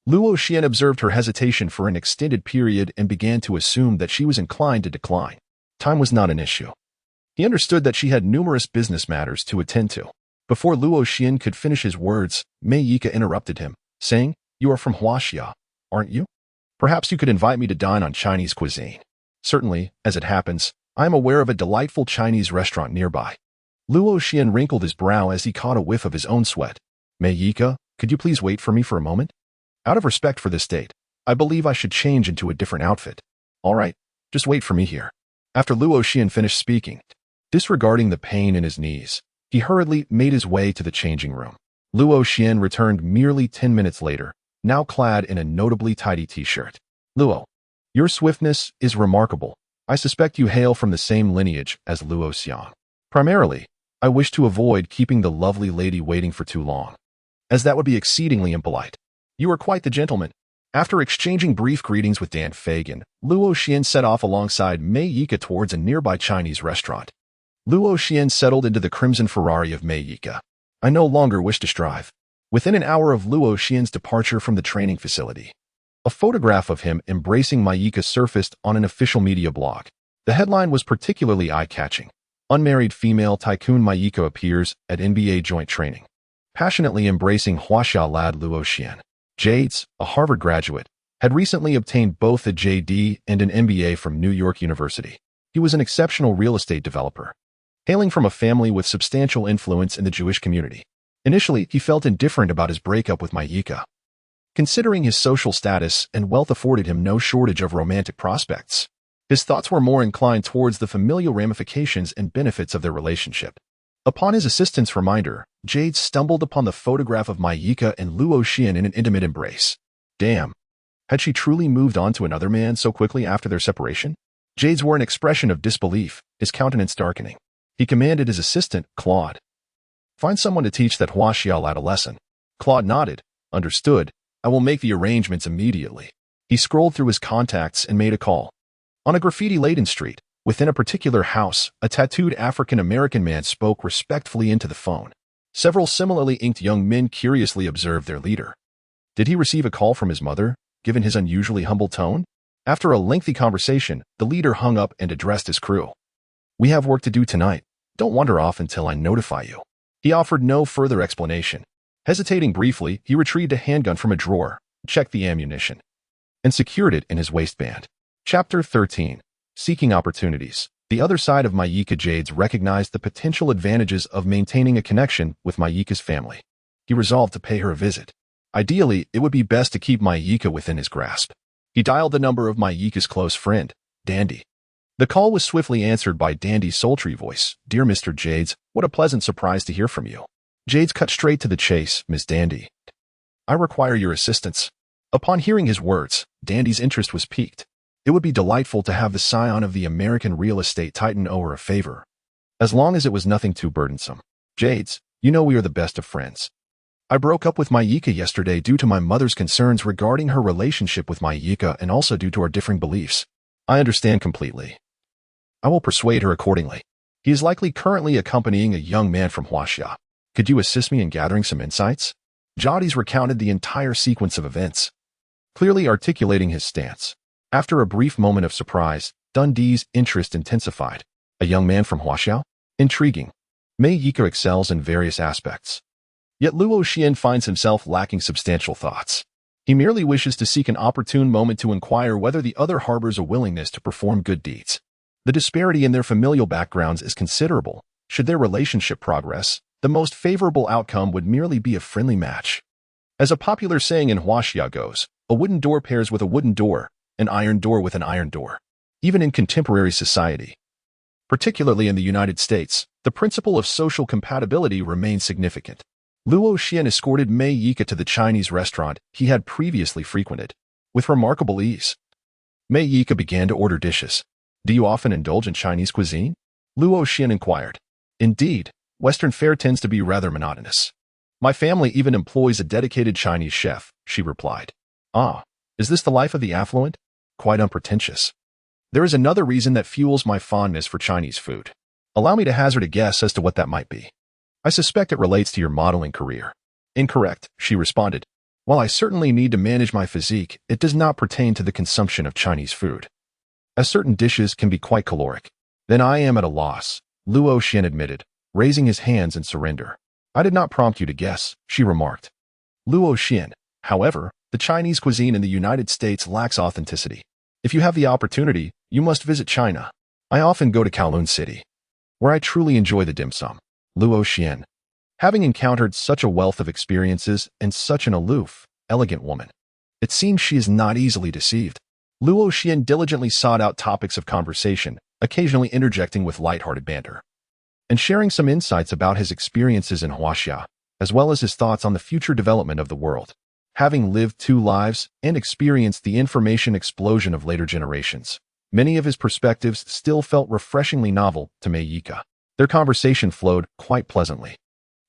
Speaker 1: Luo Xian observed her hesitation for an extended period and began to assume that she was inclined to decline. Time was not an issue. He understood that she had numerous business matters to attend to. Before Luo Xian could finish his words, Mei Yika interrupted him, saying, "You are from Huaxia, aren't you? Perhaps you could invite me to dine on Chinese cuisine." "Certainly, as it happens, I am aware of a delightful Chinese restaurant nearby." Luo Xian wrinkled his brow as he caught a whiff of his own sweat. "Mei Yika, could you please wait for me for a moment? Out of respect for this date, I believe I should change into a different outfit." "All right, just wait for me here." After Luo Xian finished speaking, disregarding the pain in his knees, he hurriedly made his way to the changing room. Luo Xian returned merely 10 minutes later, now clad in a notably tidy t-shirt. "Luo, your swiftness is remarkable. I suspect you hail from the same lineage as Luo Xiang. Primarily, I wish to avoid keeping the lovely lady waiting for too long, as that would be exceedingly impolite. You are quite the gentleman." After exchanging brief greetings with Dan Fagan, Luo Xian set off alongside Mei Yika towards a nearby Chinese restaurant. Luo Xian settled into the crimson Ferrari of Mei Yika. "I no longer wish to strive." Within an hour of Luo Xian's departure from the training facility, a photograph of him embracing Mei Yika surfaced on an official media blog. The headline was particularly eye-catching. "Unmarried female tycoon Mei Yika appears at NBA joint training, passionately embracing Huaxia lad Luo Xian." Jades, a Harvard graduate, had recently obtained both a JD and an MBA from New York University. He was an exceptional real estate developer, hailing from a family with substantial influence in the Jewish community. Initially, he felt indifferent about his breakup with Mei Yika, considering his social status and wealth afforded him no shortage of romantic prospects. His thoughts were more inclined towards the familial ramifications and benefits of their relationship. Upon his assistant's reminder, Jade stumbled upon the photograph of Mei Yika and Luo Xian in an intimate embrace. Damn. Had she truly moved on to another man so quickly after their separation? Jade's wore an expression of disbelief, his countenance darkening. He commanded his assistant, Claude, "Find someone to teach that Huaxia lad a lesson." Claude nodded. "Understood. I will make the arrangements immediately." He scrolled through his contacts and made a call. On a graffiti-laden street, within a particular house, a tattooed African-American man spoke respectfully into the phone. Several similarly inked young men curiously observed their leader. Did he receive a call from his mother, given his unusually humble tone? After a lengthy conversation, the leader hung up and addressed his crew. We have work to do tonight. Don't wander off until I notify you. He offered no further explanation. Hesitating briefly, he retrieved a handgun from a drawer, checked the ammunition, and secured it in his waistband. Chapter 13. Seeking Opportunities. The other side of Mayika Jades recognized the potential advantages of maintaining a connection with Mayika's family. He resolved to pay her a visit. Ideally, it would be best to keep Mayika within his grasp. He dialed the number of Mayika's close friend, Dandy. The call was swiftly answered by Dandy's sultry voice. Dear Mr. Jades, what a pleasant surprise to hear from you. Jades cut straight to the chase. Miss Dandy, I require your assistance. Upon hearing his words, Dandy's interest was piqued. It would be delightful to have the scion of the American real estate titan owe her a favor, as long as it was nothing too burdensome. Jades, you know we are the best of friends. I broke up with Mayika yesterday due to my mother's concerns regarding her relationship with Mayika and also due to our differing beliefs. I understand completely. I will persuade her accordingly. He is likely currently accompanying a young man from Huaxia. Could you assist me in gathering some insights? Jades recounted the entire sequence of events, clearly articulating his stance. After a brief moment of surprise, Dundee's interest intensified. A young man from Huaxia? Intriguing. Mayika excels in various aspects. Yet Luo Xian finds himself lacking substantial thoughts. He merely wishes to seek an opportune moment to inquire whether the other harbors a willingness to perform good deeds. The disparity in their familial backgrounds is considerable. Should their relationship progress, the most favorable outcome would merely be a friendly match. As a popular saying in Huaxia goes, a wooden door pairs with a wooden door, an iron door with an iron door. Even in contemporary society, particularly in the United States, the principle of social compatibility remains significant. Luo Xian escorted Mayika to the Chinese restaurant he had previously frequented. With remarkable ease, Mayika began to order dishes. Do you often indulge in Chinese cuisine? Luo Xian inquired. Indeed, Western fare tends to be rather monotonous. My family even employs a dedicated Chinese chef, she replied. Ah, is this the life of the affluent? Quite unpretentious. There is another reason that fuels my fondness for Chinese food. Allow me to hazard a guess as to what that might be. I suspect it relates to your modeling career. Incorrect, she responded. While I certainly need to manage my physique, it does not pertain to the consumption of Chinese food, as certain dishes can be quite caloric. Then I am at a loss, Luo Xian admitted, raising his hands in surrender. I did not prompt you to guess, she remarked. Luo Xian, however, the Chinese cuisine in the United States lacks authenticity. If you have the opportunity, you must visit China. I often go to Kowloon City, where I truly enjoy the dim sum. Luo Xian, having encountered such a wealth of experiences and such an aloof, elegant woman, it seems she is not easily deceived. Luo Xian diligently sought out topics of conversation, occasionally interjecting with light-hearted banter, and sharing some insights about his experiences in Huaxia, as well as his thoughts on the future development of the world. Having lived 2 lives and experienced the information explosion of later generations, many of his perspectives still felt refreshingly novel to Mayika. Their conversation flowed quite pleasantly.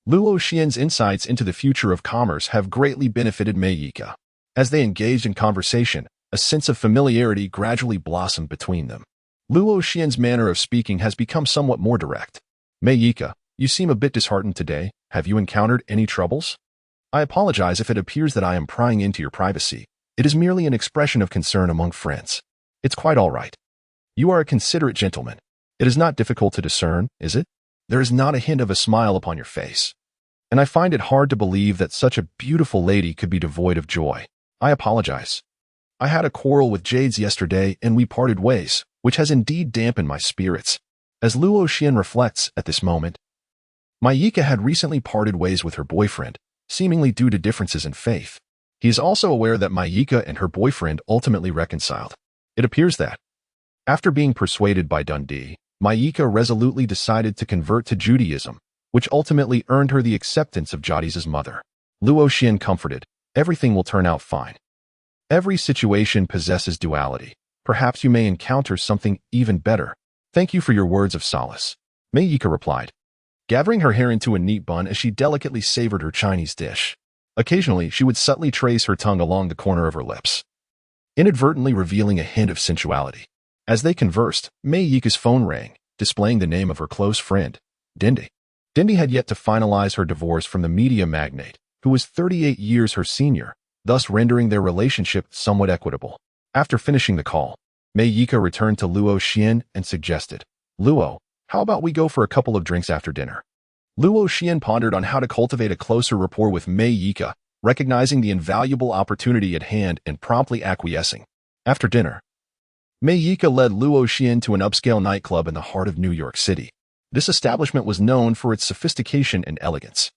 Speaker 1: Luo Xian's insights into the future of commerce have greatly benefited Mayika. As they engaged in conversation, a sense of familiarity gradually blossomed between them. Luo Xian's manner of speaking has become somewhat more direct. Mayika, you seem a bit disheartened today. Have you encountered any troubles? I apologize if it appears that I am prying into your privacy. It is merely an expression of concern among friends. It's quite all right. You are a considerate gentleman. It is not difficult to discern, is it? There is not a hint of a smile upon your face. And I find it hard to believe that such a beautiful lady could be devoid of joy. I apologize. I had a quarrel with Jades yesterday and we parted ways, which has indeed dampened my spirits. As Luo Xian reflects at this moment, Mayika had recently parted ways with her boyfriend, seemingly due to differences in faith. He is also aware that Mayika and her boyfriend ultimately reconciled. It appears that, after being persuaded by Dundee, Mayika resolutely decided to convert to Judaism, which ultimately earned her the acceptance of Jades's mother. Luo Xian comforted, everything will turn out fine. Every situation possesses duality. Perhaps you may encounter something even better. Thank you for your words of solace. Mayika replied, gathering her hair into a neat bun as she delicately savored her Chinese dish. Occasionally, she would subtly trace her tongue along the corner of her lips, inadvertently revealing a hint of sensuality. As they conversed, Mayika's phone rang, displaying the name of her close friend, Dindy. Dindy had yet to finalize her divorce from the media magnate, who was 38 years her senior, thus rendering their relationship somewhat equitable. After finishing the call, Mei Yika returned to Luo Xian and suggested, "Luo, how about we go for a couple of drinks after dinner?" Luo Xian pondered on how to cultivate a closer rapport with Mei Yika, recognizing the invaluable opportunity at hand and promptly acquiescing. After dinner, Mei Yika led Luo Xian to an upscale nightclub in the heart of New York City. This establishment was known for its sophistication and elegance.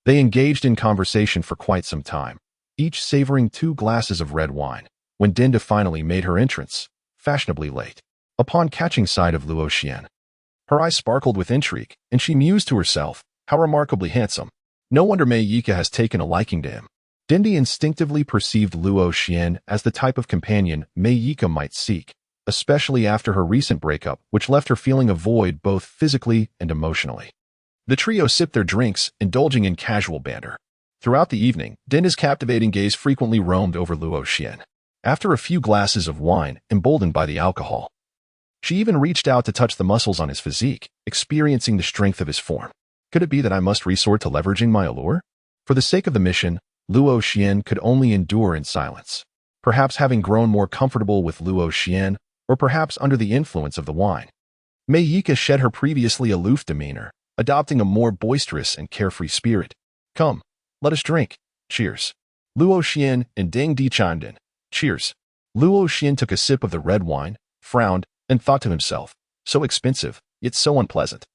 Speaker 1: They engaged in conversation for quite some time, each savoring 2 glasses of red wine, when Dinda finally made her entrance, fashionably late. Upon catching sight of Luo Xian, her eyes sparkled with intrigue, and she mused to herself, how remarkably handsome. No wonder Mei Yika has taken a liking to him. Dinda instinctively perceived Luo Xian as the type of companion Mei Yika might seek, especially after her recent breakup, which left her feeling a void both physically and emotionally. The trio sipped their drinks, indulging in casual banter. Throughout the evening, Dinda's captivating gaze frequently roamed over Luo Xian. After a few glasses of wine, emboldened by the alcohol, she even reached out to touch the muscles on his physique, experiencing the strength of his form. Could it be that I must resort to leveraging my allure? For the sake of the mission, Luo Xian could only endure in silence. Perhaps having grown more comfortable with Luo Xian, or perhaps under the influence of the wine, Mei Yika shed her previously aloof demeanor, adopting a more boisterous and carefree spirit. "Come, let us drink. Cheers." Luo Xian and Ding Di chimed in. "Cheers." Luo Xian took a sip of the red wine, frowned, and thought to himself, so expensive, yet so unpleasant.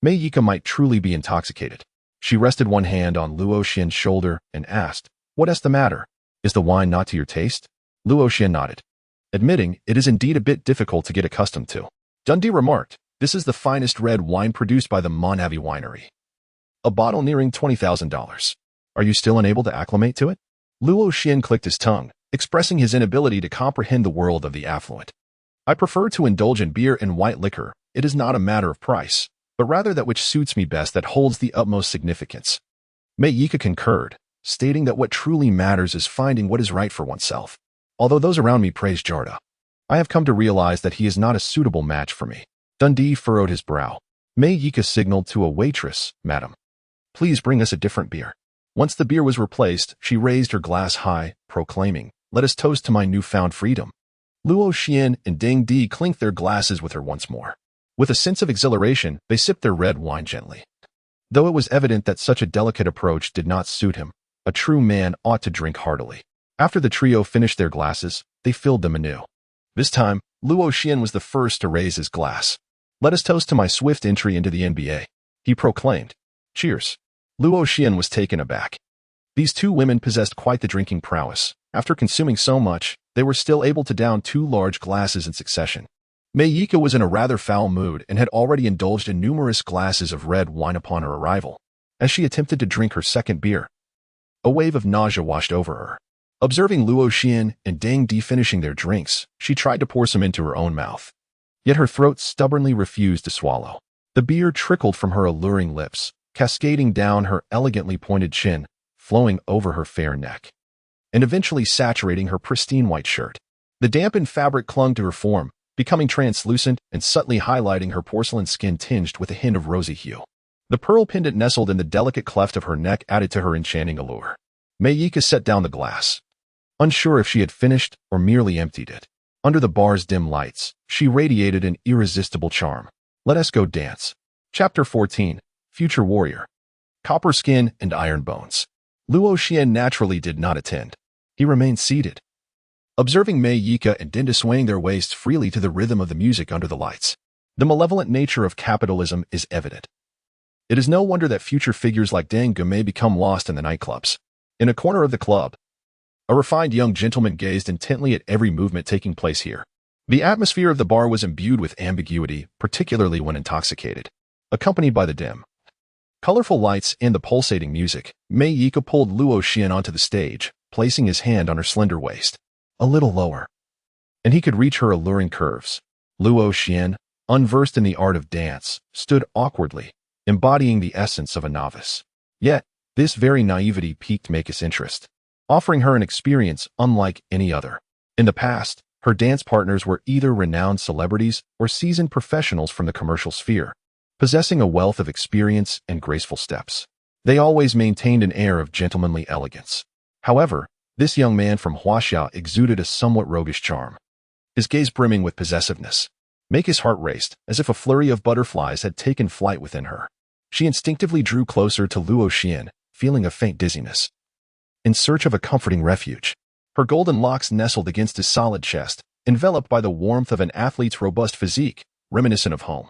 Speaker 1: Mei Yika might truly be intoxicated. She rested one hand on Luo Xian's shoulder and asked, "What is the matter? Is the wine not to your taste?" Luo Xian nodded, admitting it is indeed a bit difficult to get accustomed to. Dundee remarked, "This is the finest red wine produced by the Monavi Winery. A bottle nearing $20,000. Are you still unable to acclimate to it?" Luo Xian clicked his tongue, expressing his inability to comprehend the world of the affluent. "I prefer to indulge in beer and white liquor. It is not a matter of price, but rather that which suits me best that holds the utmost significance." Mei Yika concurred, stating that what truly matters is finding what is right for oneself. Although those around me praise Jarda, I have come to realize that he is not a suitable match for me. Dundee furrowed his brow. Mei Yika signaled to a waitress, "Madam, please bring us a different beer." Once the beer was replaced, she raised her glass high, proclaiming, "Let us toast to my newfound freedom." Luo Xian and Ding Di clinked their glasses with her once more. With a sense of exhilaration, they sipped their red wine gently. Though it was evident that such a delicate approach did not suit him, a true man ought to drink heartily. After the trio finished their glasses, they filled them anew. This time, Luo Xian was the first to raise his glass. "Let us toast to my swift entry into the NBA," he proclaimed. "Cheers." Luo Xian was taken aback. These 2 women possessed quite the drinking prowess. After consuming so much, they were still able to down 2 large glasses in succession. Mei Yika was in a rather foul mood and had already indulged in numerous glasses of red wine upon her arrival. As she attempted to drink her second beer, a wave of nausea washed over her. Observing Luo Xian and Ding Di finishing their drinks, she tried to pour some into her own mouth. Yet her throat stubbornly refused to swallow. The beer trickled from her alluring lips, cascading down her elegantly pointed chin, flowing over her fair neck, and eventually saturating her pristine white shirt. The dampened fabric clung to her form, becoming translucent and subtly highlighting her porcelain skin tinged with a hint of rosy hue. The pearl pendant nestled in the delicate cleft of her neck added to her enchanting allure. Mei Yika set down the glass, unsure if she had finished or merely emptied it. Under the bar's dim lights, she radiated an irresistible charm. Let us go dance. Chapter 14. Future Warrior. Copper Skin and Iron Bones. Luo Xian naturally did not attend. He remained seated, observing Mei Yika and Dinda swaying their waists freely to the rhythm of the music under the lights. The malevolent nature of capitalism is evident. It is no wonder that future figures like Deng Gu may become lost in the nightclubs. In a corner of the club, a refined young gentleman gazed intently at every movement taking place here. The atmosphere of the bar was imbued with ambiguity, particularly when intoxicated. Accompanied by the dim, colorful lights and the pulsating music, Mei Yika pulled Luo Xian onto the stage, placing his hand on her slender waist. A little lower, and he could reach her alluring curves. Luo Xian, unversed in the art of dance, stood awkwardly, embodying the essence of a novice. Yet, this very naivety piqued Meika's interest, offering her an experience unlike any other. In the past, her dance partners were either renowned celebrities or seasoned professionals from the commercial sphere, possessing a wealth of experience and graceful steps. They always maintained an air of gentlemanly elegance. However, This young man from Huaxia exuded a somewhat roguish charm, his gaze brimming with possessiveness. His heart raced, as if a flurry of butterflies had taken flight within her. She instinctively drew closer to Luo Xian, feeling a faint dizziness. In search of a comforting refuge, her golden locks nestled against his solid chest, enveloped by the warmth of an athlete's robust physique, reminiscent of home.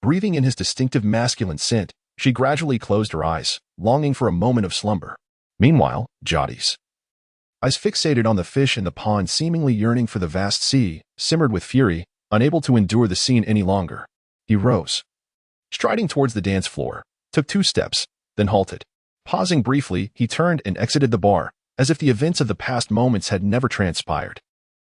Speaker 1: Breathing in his distinctive masculine scent, she gradually closed her eyes, longing for a moment of slumber. Meanwhile, Jotty's eyes fixated on the fish in the pond, seemingly yearning for the vast sea, simmered with fury, unable to endure the scene any longer. He rose, striding towards the dance floor, took 2 steps, then halted. Pausing briefly, he turned and exited the bar, as if the events of the past moments had never transpired.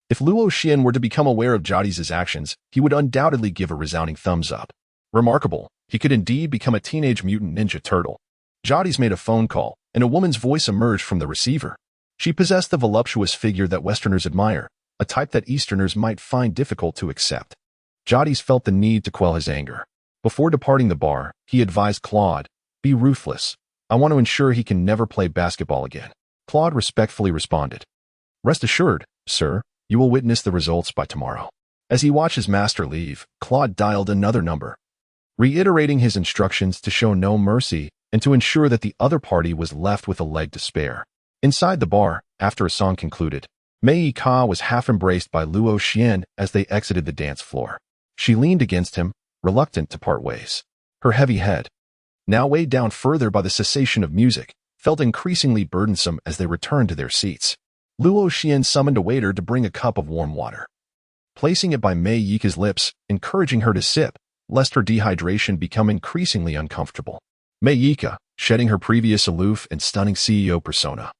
Speaker 1: If Luo Xian were to become aware of Jotty's actions, he would undoubtedly give a resounding thumbs up. Remarkable, he could indeed become a teenage mutant ninja turtle. Jotty's made a phone call, and a woman's voice emerged from the receiver. She possessed the voluptuous figure that Westerners admire, a type that Easterners might find difficult to accept. Jotty's felt the need to quell his anger. Before departing the bar, he advised Claude, "Be ruthless. I want to ensure he can never play basketball again." Claude respectfully responded, "Rest assured, sir, you will witness the results by tomorrow." As he watched his master leave, Claude dialed another number, reiterating his instructions to show no mercy and to ensure that the other party was left with a leg to spare. Inside the bar, after a song concluded, Mei Ka was half embraced by Luo Xian as they exited the dance floor. She leaned against him, reluctant to part ways. Her heavy head, now weighed down further by the cessation of music, felt increasingly burdensome as they returned to their seats. Luo Xian summoned a waiter to bring a cup of warm water, placing it by Mei Yika's lips, encouraging her to sip, lest her dehydration become increasingly uncomfortable. Mei Yika, shedding her previous aloof and stunning CEO persona,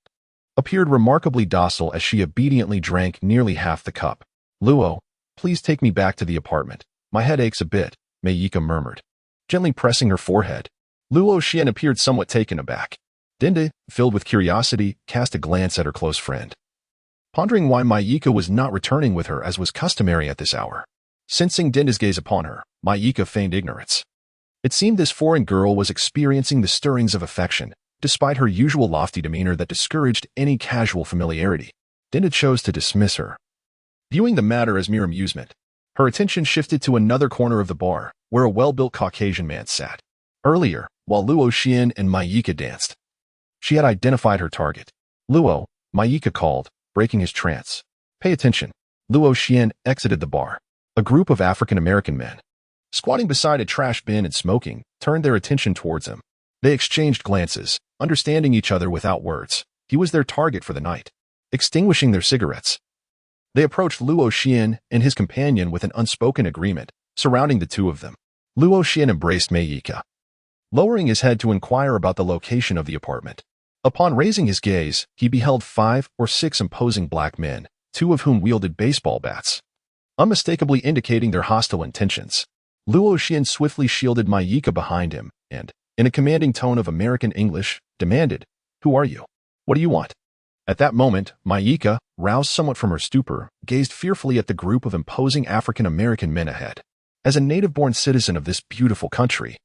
Speaker 1: appeared remarkably docile as she obediently drank nearly half the cup. "Luo, please take me back to the apartment. My head aches a bit," Mei Yika murmured, gently pressing her forehead. Luo Xian appeared somewhat taken aback. Dinde, filled with curiosity, cast a glance at her close friend, pondering why Mei Yika was not returning with her as was customary at this hour. Sensing Dinde's gaze upon her, Mei Yika feigned ignorance. It seemed this foreign girl was experiencing the stirrings of affection, despite her usual lofty demeanor that discouraged any casual familiarity. Dinde chose to dismiss her, viewing the matter as mere amusement. Her attention shifted to another corner of the bar, where a well-built Caucasian man sat. Earlier, while Luo Xian and Mei Yika danced, she had identified her target. "Luo," Mei Yika called, breaking his trance. "Pay attention." Luo Xian exited the bar. A group of African-American men, squatting beside a trash bin and smoking, turned their attention towards him. They exchanged glances, understanding each other without words. He was their target for the night. Extinguishing their cigarettes, they approached Luo Xian and his companion with an unspoken agreement, surrounding the two of them. Luo Xian embraced Mei Yika, lowering his head to inquire about the location of the apartment. Upon raising his gaze, he beheld 5 or 6 imposing black men, 2 of whom wielded baseball bats, unmistakably indicating their hostile intentions. Luo Xian swiftly shielded Mei Yika behind him and, in a commanding tone of American English, demanded, "Who are you? What do you want?" At that moment, Mei Yika, roused somewhat from her stupor, gazed fearfully at the group of imposing African-American men ahead. As a native-born citizen of this beautiful country,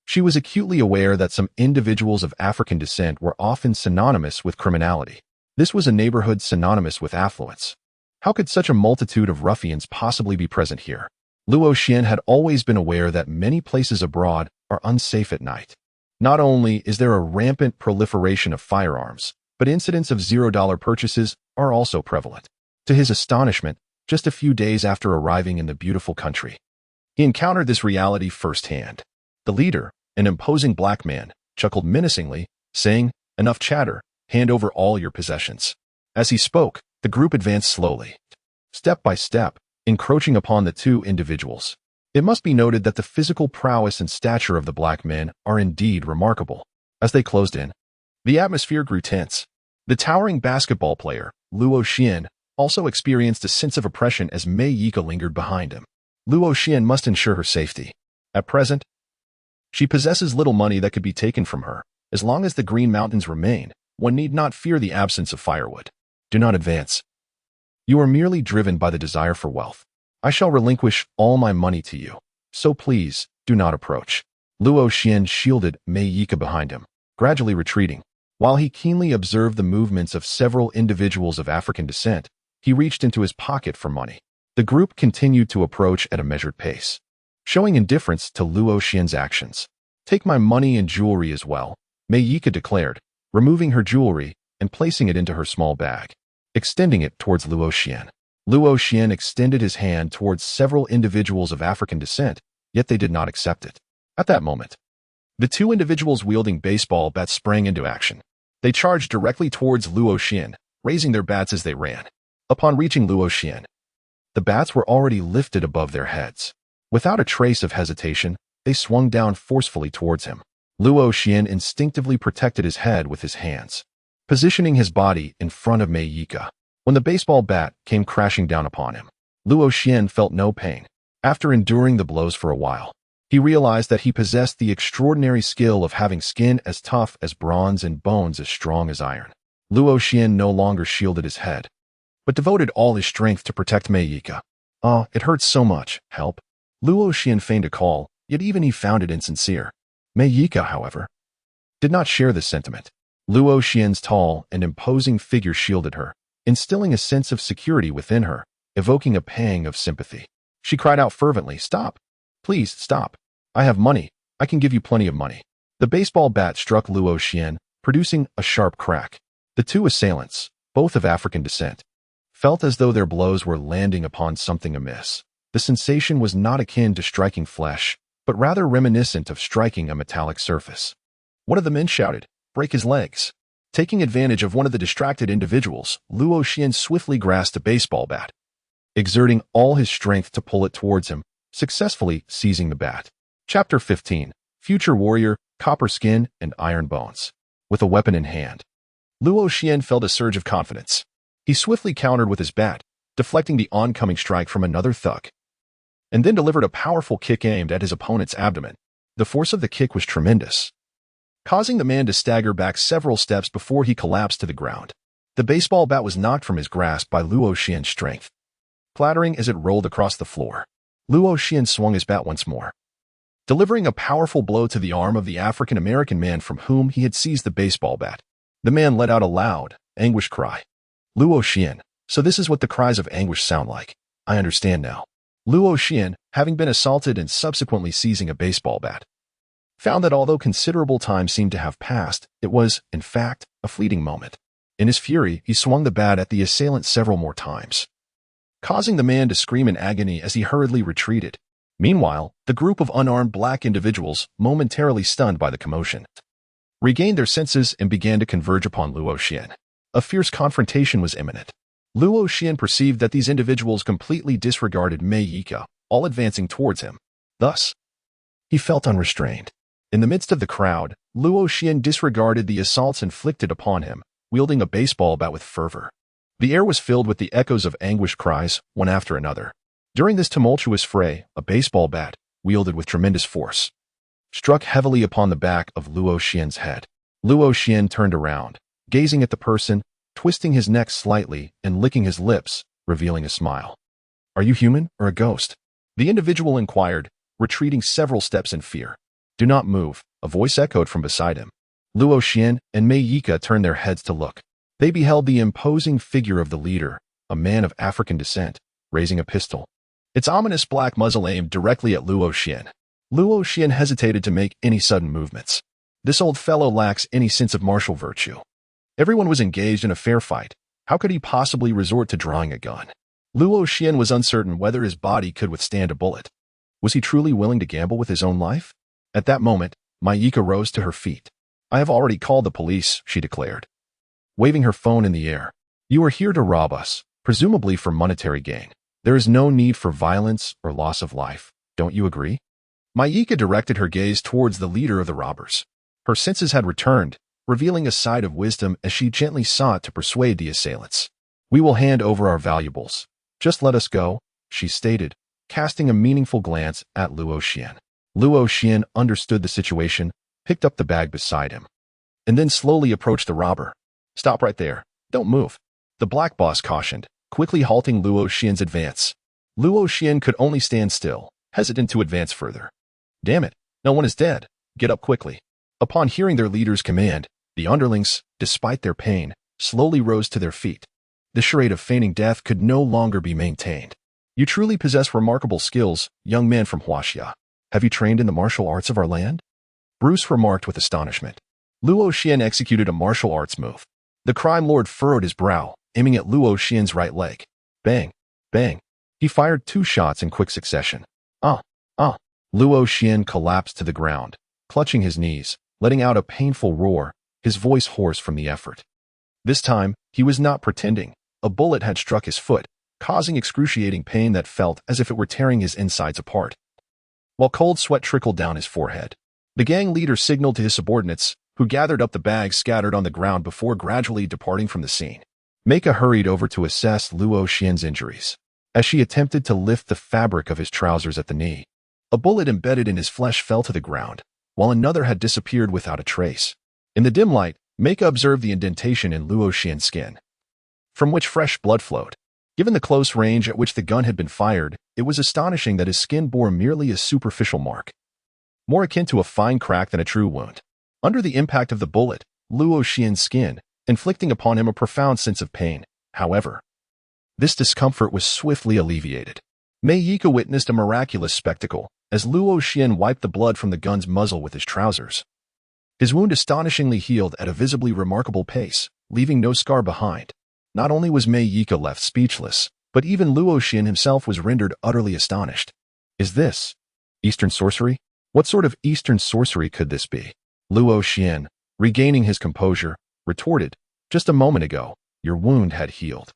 Speaker 1: she was acutely aware that some individuals of African descent were often synonymous with criminality. This was a neighborhood synonymous with affluence. How could such a multitude of ruffians possibly be present here? Luo Xian had always been aware that many places abroad are unsafe at night. Not only is there a rampant proliferation of firearms, but incidents of $0 purchases are also prevalent. To his astonishment, just a few days after arriving in the beautiful country, he encountered this reality firsthand. The leader, an imposing black man, chuckled menacingly, saying, "Enough chatter, hand over all your possessions." As he spoke, the group advanced slowly, step by step, encroaching upon the 2 individuals. It must be noted that the physical prowess and stature of the black men are indeed remarkable. As they closed in, the atmosphere grew tense. The towering basketball player, Luo Xian, also experienced a sense of oppression as Mei Yika lingered behind him. Luo Xian must ensure her safety. At present, she possesses little money that could be taken from her. As long as the Green Mountains remain, one need not fear the absence of firewood. Do not advance. You are merely driven by the desire for wealth. I shall relinquish all my money to you, so please, do not approach. Luo Xian shielded Mei Yika behind him, gradually retreating. While he keenly observed the movements of several individuals of African descent, he reached into his pocket for money. The group continued to approach at a measured pace, showing indifference to Luo Xian's actions. "Take my money and jewelry as well," Mei Yika declared, removing her jewelry and placing it into her small bag, extending it towards Luo Xian. Luo Xian extended his hand towards several individuals of African descent, yet they did not accept it. At that moment, the two individuals wielding baseball bats sprang into action. They charged directly towards Luo Xian, raising their bats as they ran. Upon reaching Luo Xian, the bats were already lifted above their heads. Without a trace of hesitation, they swung down forcefully towards him. Luo Xian instinctively protected his head with his hands, positioning his body in front of Mei Yika. When the baseball bat came crashing down upon him, Luo Xian felt no pain. After enduring the blows for a while, he realized that he possessed the extraordinary skill of having skin as tough as bronze and bones as strong as iron. Luo Xian no longer shielded his head, but devoted all his strength to protect Mei Yika. "Oh, it hurts so much. Help." Luo Xian feigned a call, yet even he found it insincere. Mei Yika, however, did not share this sentiment. Luo Xian's tall and imposing figure shielded her, instilling a sense of security within her, evoking a pang of sympathy. She cried out fervently, "Stop! Please, stop! I have money. I can give you plenty of money." The baseball bat struck Luo Xian, producing a sharp crack. The two assailants, both of African descent, felt as though their blows were landing upon something amiss. The sensation was not akin to striking flesh, but rather reminiscent of striking a metallic surface. One of the men shouted, "Break his legs." Taking advantage of one of the distracted individuals, Luo Xian swiftly grasped a baseball bat, exerting all his strength to pull it towards him, successfully seizing the bat. Chapter 15. Future Warrior, Copper Skin, and Iron Bones. With a weapon in hand, Luo Xian felt a surge of confidence. He swiftly countered with his bat, deflecting the oncoming strike from another thug, and then delivered a powerful kick aimed at his opponent's abdomen. The force of the kick was tremendous, causing the man to stagger back several steps before he collapsed to the ground. The baseball bat was knocked from his grasp by Luo Xian's strength, clattering as it rolled across the floor. Luo Xian swung his bat once more, delivering a powerful blow to the arm of the African-American man from whom he had seized the baseball bat. The man let out a loud, anguished cry. "Luo Xian, so this is what the cries of anguish sound like. I understand now." Luo Xian, having been assaulted and subsequently seizing a baseball bat, found that although considerable time seemed to have passed, it was, in fact, a fleeting moment. In his fury, he swung the bat at the assailant several more times, causing the man to scream in agony as he hurriedly retreated. Meanwhile, the group of unarmed black individuals, momentarily stunned by the commotion, regained their senses and began to converge upon Luo Xian. A fierce confrontation was imminent. Luo Xian perceived that these individuals completely disregarded Mei Yika, all advancing towards him. Thus, he felt unrestrained. In the midst of the crowd, Luo Xian disregarded the assaults inflicted upon him, wielding a baseball bat with fervor. The air was filled with the echoes of anguished cries, one after another. During this tumultuous fray, a baseball bat, wielded with tremendous force, struck heavily upon the back of Luo Xian's head. Luo Xian turned around, gazing at the person, twisting his neck slightly and licking his lips, revealing a smile. "Are you human or a ghost?" the individual inquired, retreating several steps in fear. "Do not move," a voice echoed from beside him. Luo Xian and Mei Yika turned their heads to look. They beheld the imposing figure of the leader, a man of African descent, raising a pistol, its ominous black muzzle aimed directly at Luo Xian. Luo Xian hesitated to make any sudden movements. This old fellow lacks any sense of martial virtue. Everyone was engaged in a fair fight. How could he possibly resort to drawing a gun? Luo Xian was uncertain whether his body could withstand a bullet. Was he truly willing to gamble with his own life? At that moment, Mei Yika rose to her feet. "I have already called the police," she declared, waving her phone in the air. "You are here to rob us, presumably for monetary gain. There is no need for violence or loss of life. Don't you agree?" Mei Yika directed her gaze towards the leader of the robbers. Her senses had returned, revealing a side of wisdom as she gently sought to persuade the assailants. "We will hand over our valuables. Just let us go," she stated, casting a meaningful glance at Luo Xian. Luo Xian understood the situation, picked up the bag beside him, and then slowly approached the robber. "Stop right there. Don't move," the black boss cautioned, quickly halting Luo Xian's advance. Luo Xian could only stand still, hesitant to advance further. "Damn it, no one is dead. Get up quickly." Upon hearing their leader's command, the underlings, despite their pain, slowly rose to their feet. The charade of feigning death could no longer be maintained. You truly possess remarkable skills, young man from Huaxia. Have you trained in the martial arts of our land? Bruce remarked with astonishment. Luo Xian executed a martial arts move. The crime lord furrowed his brow, aiming at Luo Xian's right leg. Bang! Bang! He fired 2 shots in quick succession. Luo Xian collapsed to the ground, clutching his knees, letting out a painful roar, his voice hoarse from the effort. This time, he was not pretending. A bullet had struck his foot, causing excruciating pain that felt as if it were tearing his insides apart. While cold sweat trickled down his forehead, the gang leader signaled to his subordinates, who gathered up the bags scattered on the ground before gradually departing from the scene. Meika hurried over to assess Luo Xian's injuries. As she attempted to lift the fabric of his trousers at the knee, a bullet embedded in his flesh fell to the ground, while another had disappeared without a trace. In the dim light, Meika observed the indentation in Luo Xian's skin, from which fresh blood flowed. Given the close range at which the gun had been fired, it was astonishing that his skin bore merely a superficial mark, more akin to a fine crack than a true wound. Under the impact of the bullet, Luo Xian's skin, inflicting upon him a profound sense of pain. However, this discomfort was swiftly alleviated. Mei Yika witnessed a miraculous spectacle as Luo Xian wiped the blood from the gun's muzzle with his trousers. His wound astonishingly healed at a visibly remarkable pace, leaving no scar behind. Not only was Mei Yika left speechless, but even Luo Xian himself was rendered utterly astonished. Is this Eastern sorcery? What sort of Eastern sorcery could this be? Luo Xian, regaining his composure, retorted, just a moment ago, your wound had healed.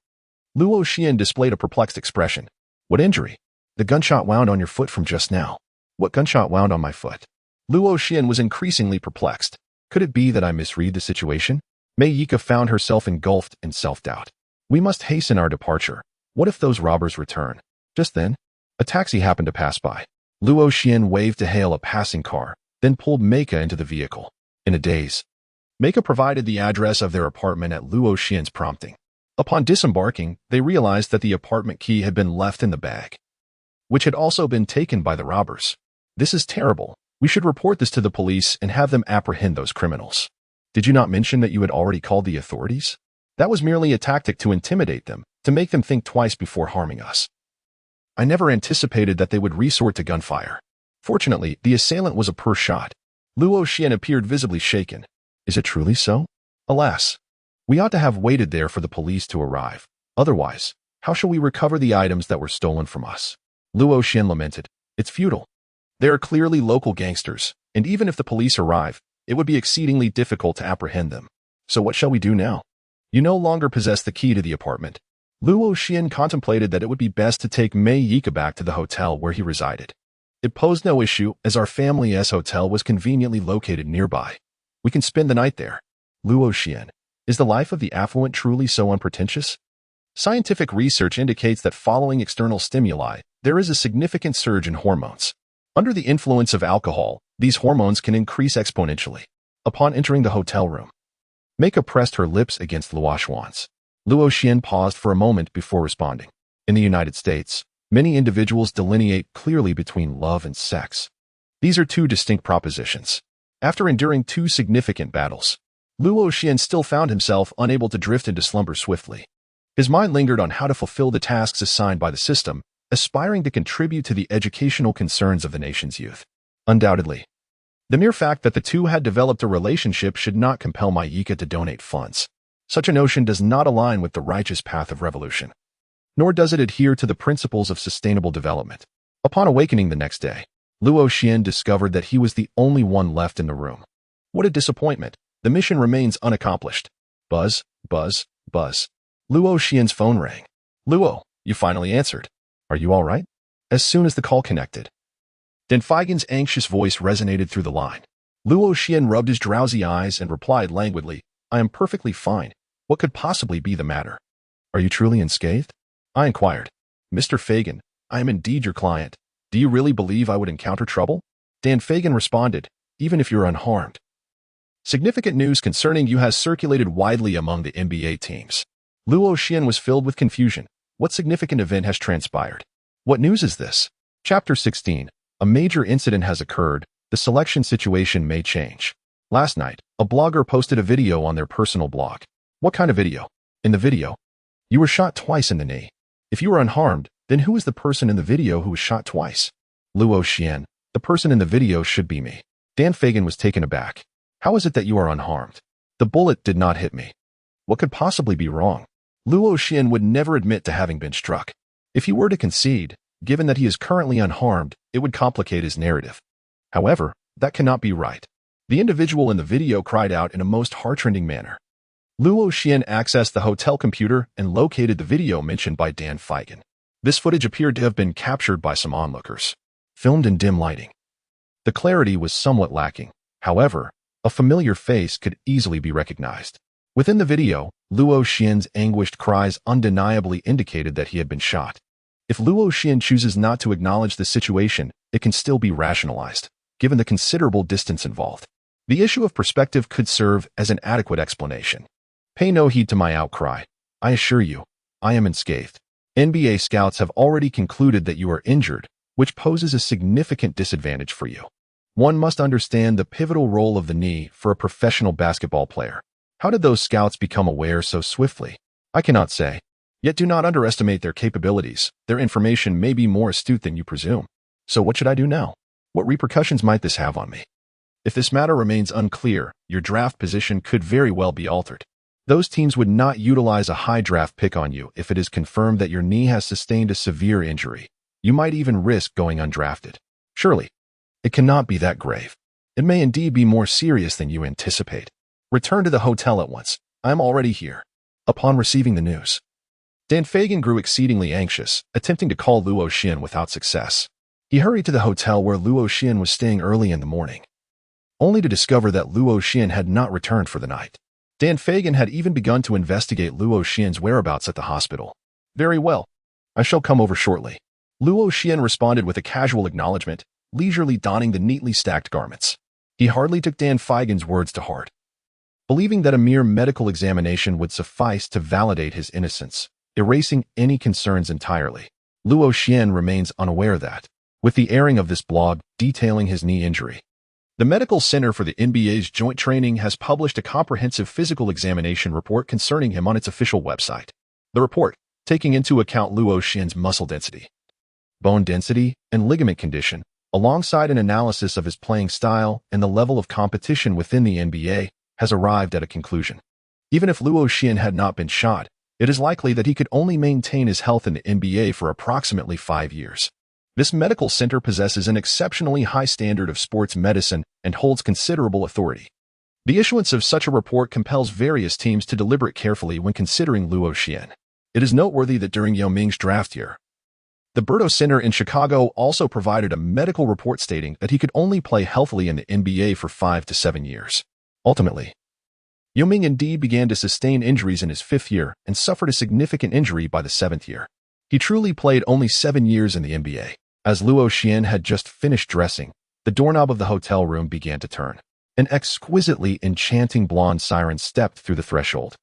Speaker 1: Luo Xian displayed a perplexed expression. What injury? The gunshot wound on your foot from just now. What gunshot wound on my foot? Luo Xian was increasingly perplexed. Could it be that I misread the situation? Mei Yika found herself engulfed in self-doubt. We must hasten our departure. What if those robbers return? Just then, a taxi happened to pass by. Luo Xian waved to hail a passing car, then pulled Meika into the vehicle. In a daze, Meika provided the address of their apartment at Luo Xian's prompting. Upon disembarking, they realized that the apartment key had been left in the bag, which had also been taken by the robbers. This is terrible. We should report this to the police and have them apprehend those criminals. Did you not mention that you had already called the authorities? That was merely a tactic to intimidate them, to make them think twice before harming us. I never anticipated that they would resort to gunfire. Fortunately, the assailant was a poor shot. Luo Xian appeared visibly shaken. Is it truly so? Alas, we ought to have waited there for the police to arrive. Otherwise, how shall we recover the items that were stolen from us? Luo Xian lamented. It's futile. They are clearly local gangsters, and even if the police arrive, it would be exceedingly difficult to apprehend them. So what shall we do now? You no longer possess the key to the apartment. Luo Xian contemplated that it would be best to take Mei Yika back to the hotel where he resided. It posed no issue as our family's hotel was conveniently located nearby. We can spend the night there. Luo Xian, is the life of the affluent truly so unpretentious? Scientific research indicates that following external stimuli, there is a significant surge in hormones. Under the influence of alcohol, these hormones can increase exponentially. Upon entering the hotel room, Meika pressed her lips against Luo Xuan's. Luo Xian paused for a moment before responding. In the United States, many individuals delineate clearly between love and sex. These are 2 distinct propositions. After enduring 2 significant battles, Luo Xian still found himself unable to drift into slumber swiftly. His mind lingered on how to fulfill the tasks assigned by the system, aspiring to contribute to the educational concerns of the nation's youth. Undoubtedly, the mere fact that the 2 had developed a relationship should not compel Mei Yika to donate funds. Such a notion does not align with the righteous path of revolution, nor does it adhere to the principles of sustainable development. Upon awakening the next day, Luo Xian discovered that he was the only one left in the room. What a disappointment. The mission remains unaccomplished. Buzz, buzz, buzz. Luo Xian's phone rang. Luo, you finally answered. Are you all right? As soon as the call connected, Dan Feigen's anxious voice resonated through the line. Luo Xian rubbed his drowsy eyes and replied languidly, I am perfectly fine. What could possibly be the matter? Are you truly unscathed? I inquired. Mr. Feigen, I am indeed your client. Do you really believe I would encounter trouble? Dan Feigen responded, even if you're unharmed. Significant news concerning you has circulated widely among the NBA teams. Luo Xian was filled with confusion. What significant event has transpired? What news is this? Chapter 16. A major incident has occurred. The selection situation may change. Last night, a blogger posted a video on their personal blog. What kind of video? In the video, you were shot twice in the knee. If you were unharmed, then who is the person in the video who was shot twice? Luo Xian, the person in the video should be me. Dan Fagan was taken aback. How is it that you are unharmed? The bullet did not hit me. What could possibly be wrong? Luo Xian would never admit to having been struck. If he were to concede, given that he is currently unharmed, it would complicate his narrative. However, that cannot be right. The individual in the video cried out in a most heart-rending manner. Luo Xian accessed the hotel computer and located the video mentioned by Dan Fagan. This footage appeared to have been captured by some onlookers, filmed in dim lighting. The clarity was somewhat lacking. However, a familiar face could easily be recognized. Within the video, Luo Xian's anguished cries undeniably indicated that he had been shot. If Luo Xian chooses not to acknowledge the situation, it can still be rationalized, given the considerable distance involved. The issue of perspective could serve as an adequate explanation. Pay no heed to my outcry. I assure you, I am unscathed. NBA scouts have already concluded that you are injured, which poses a significant disadvantage for you. One must understand the pivotal role of the knee for a professional basketball player. How did those scouts become aware so swiftly? I cannot say. Yet do not underestimate their capabilities. Their information may be more astute than you presume. So what should I do now? What repercussions might this have on me? If this matter remains unclear, your draft position could very well be altered. Those teams would not utilize a high draft pick on you if it is confirmed that your knee has sustained a severe injury. You might even risk going undrafted. Surely, it cannot be that grave. It may indeed be more serious than you anticipate. Return to the hotel at once. I am already here. Upon receiving the news, Dan Fagan grew exceedingly anxious, attempting to call Luo Xian without success. He hurried to the hotel where Luo Xian was staying early in the morning, only to discover that Luo Xian had not returned for the night. Dan Fagan had even begun to investigate Luo Xian's whereabouts at the hospital. Very well. I shall come over shortly. Luo Xian responded with a casual acknowledgement, leisurely donning the neatly stacked garments. He hardly took Dan Fagan's words to heart. Believing that a mere medical examination would suffice to validate his innocence, erasing any concerns entirely, Luo Xian remains unaware that, with the airing of this blog detailing his knee injury, the Medical Center for the NBA's Joint Training has published a comprehensive physical examination report concerning him on its official website. The report, taking into account Luo Xian's muscle density, bone density, and ligament condition, alongside an analysis of his playing style and the level of competition within the NBA, has arrived at a conclusion. Even if Luo Xian had not been shot, it is likely that he could only maintain his health in the NBA for approximately 5 years. This medical center possesses an exceptionally high standard of sports medicine and holds considerable authority. The issuance of such a report compels various teams to deliberate carefully when considering Luo Xian. It is noteworthy that during Yao Ming's draft year, the Berto Center in Chicago also provided a medical report stating that he could only play healthily in the NBA for 5 to 7 years. Ultimately, Yao Ming indeed began to sustain injuries in his 5th year and suffered a significant injury by the 7th year. He truly played only 7 years in the NBA. As Luo Xian had just finished dressing, the doorknob of the hotel room began to turn. An exquisitely enchanting blonde siren stepped through the threshold.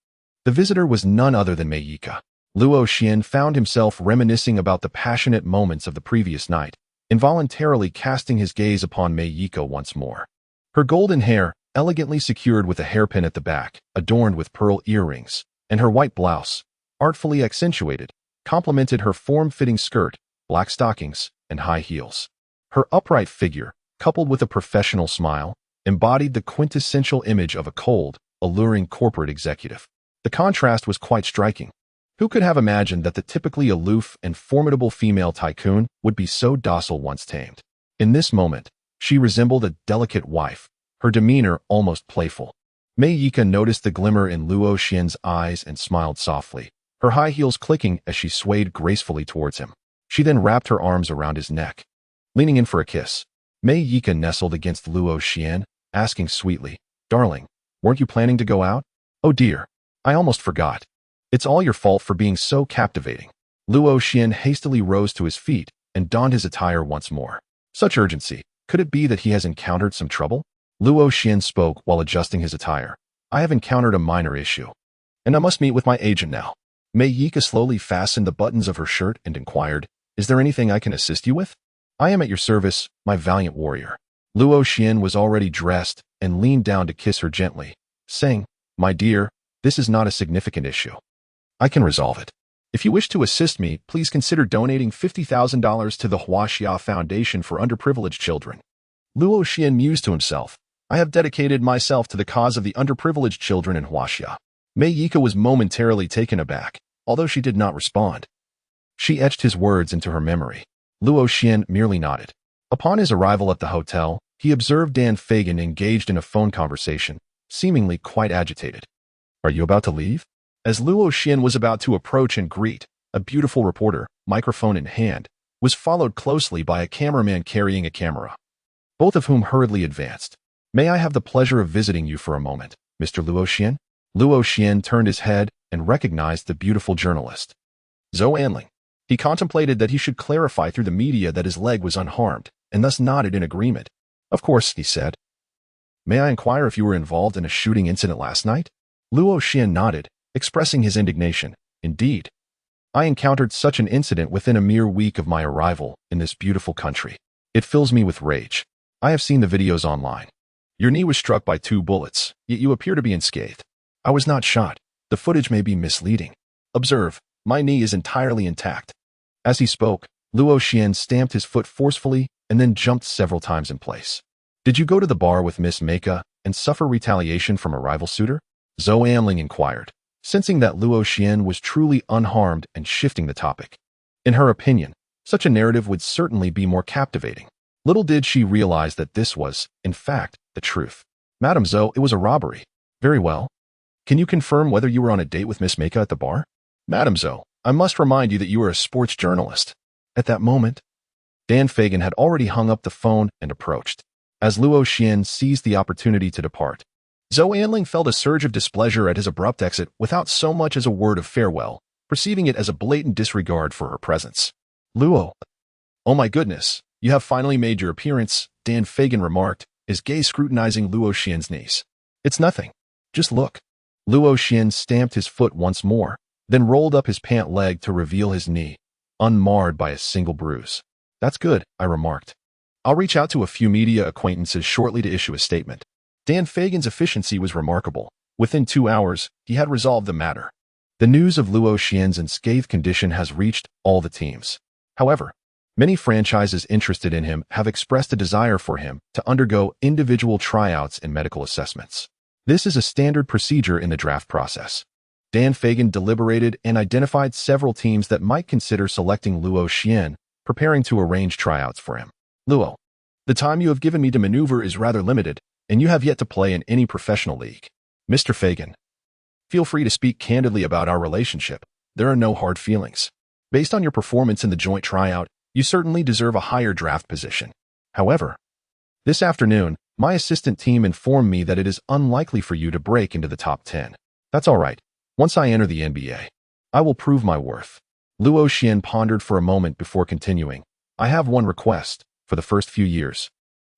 Speaker 1: The visitor was none other than Mei Yika. Luo Xian found himself reminiscing about the passionate moments of the previous night, involuntarily casting his gaze upon Mei Yika once more. Her golden hair, elegantly secured with a hairpin at the back, adorned with pearl earrings, and her white blouse, artfully accentuated, complemented her form-fitting skirt, black stockings, and high heels. Her upright figure, coupled with a professional smile, embodied the quintessential image of a cold, alluring corporate executive. The contrast was quite striking. Who could have imagined that the typically aloof and formidable female tycoon would be so docile once tamed? In this moment, she resembled a delicate wife, her demeanor almost playful. Mei Yika noticed the glimmer in Luo Xian's eyes and smiled softly, her high heels clicking as she swayed gracefully towards him. She then wrapped her arms around his neck. Leaning in for a kiss, Mei Yika nestled against Luo Xian, asking sweetly, "Darling, weren't you planning to go out?" "Oh dear, I almost forgot. It's all your fault for being so captivating." Luo Xian hastily rose to his feet and donned his attire once more. Such urgency, could it be that he has encountered some trouble? Luo Xian spoke while adjusting his attire. "I have encountered a minor issue, and I must meet with my agent now." Mei Yika slowly fastened the buttons of her shirt and inquired, "Is there anything I can assist you with?" "I am at your service, my valiant warrior." Luo Xian was already dressed and leaned down to kiss her gently, saying, "My dear, this is not a significant issue. I can resolve it. If you wish to assist me, please consider donating $50,000 to the Huaxia Foundation for Underprivileged Children." Luo Xian mused to himself, "I have dedicated myself to the cause of the underprivileged children in Huaxia." Mei Yika was momentarily taken aback, although she did not respond. She etched his words into her memory. Luo Xian merely nodded. Upon his arrival at the hotel, he observed Dan Fagan engaged in a phone conversation, seemingly quite agitated. "Are you about to leave?" As Luo Xian was about to approach and greet, a beautiful reporter, microphone in hand, was followed closely by a cameraman carrying a camera, both of whom hurriedly advanced. "May I have the pleasure of visiting you for a moment, Mr. Luo Xian?" Luo Xian turned his head and recognized the beautiful journalist, Zhou Anling. He contemplated that he should clarify through the media that his leg was unharmed, and thus nodded in agreement. "Of course," he said. "May I inquire if you were involved in a shooting incident last night?" Luo Xian nodded, expressing his indignation. "Indeed. I encountered such an incident within a mere week of my arrival in this beautiful country. It fills me with rage. I have seen the videos online. Your knee was struck by 2 bullets, yet you appear to be unscathed. I was not shot. The footage may be misleading. Observe, my knee is entirely intact." As he spoke, Luo Xian stamped his foot forcefully and then jumped several times in place. "Did you go to the bar with Miss Meika and suffer retaliation from a rival suitor?" Zhou Anling inquired, sensing that Luo Xian was truly unharmed and shifting the topic. In her opinion, such a narrative would certainly be more captivating. Little did she realize that this was, in fact, the truth. "Madam Zhou, it was a robbery." "Very well. Can you confirm whether you were on a date with Miss Meika at the bar?" "Madam Zhou, I must remind you that you are a sports journalist." At that moment, Dan Fagan had already hung up the phone and approached. As Luo Xian seized the opportunity to depart, Zhou Anling felt a surge of displeasure at his abrupt exit without so much as a word of farewell, perceiving it as a blatant disregard for her presence. "Luo, oh my goodness, you have finally made your appearance," Dan Fagan remarked, his gaze scrutinizing Luo Xian's knees. "It's nothing. Just look." Luo Xian stamped his foot once more, then rolled up his pant leg to reveal his knee, unmarred by a single bruise. "That's good," I remarked. "I'll reach out to a few media acquaintances shortly to issue a statement." Dan Fagan's efficiency was remarkable. Within 2 hours, he had resolved the matter. The news of Luo Xian's unscathed condition has reached all the teams. However, many franchises interested in him have expressed a desire for him to undergo individual tryouts and medical assessments. This is a standard procedure in the draft process. Dan Fagan deliberated and identified several teams that might consider selecting Luo Xian, preparing to arrange tryouts for him. "Luo, the time you have given me to maneuver is rather limited, and you have yet to play in any professional league. Mr. Fagan, feel free to speak candidly about our relationship. There are no hard feelings. Based on your performance in the joint tryout, you certainly deserve a higher draft position. However, this afternoon, my assistant team informed me that it is unlikely for you to break into the top 10. That's all right. Once I enter the NBA, I will prove my worth." Luo Xian pondered for a moment before continuing. "I have one request. For the first few years,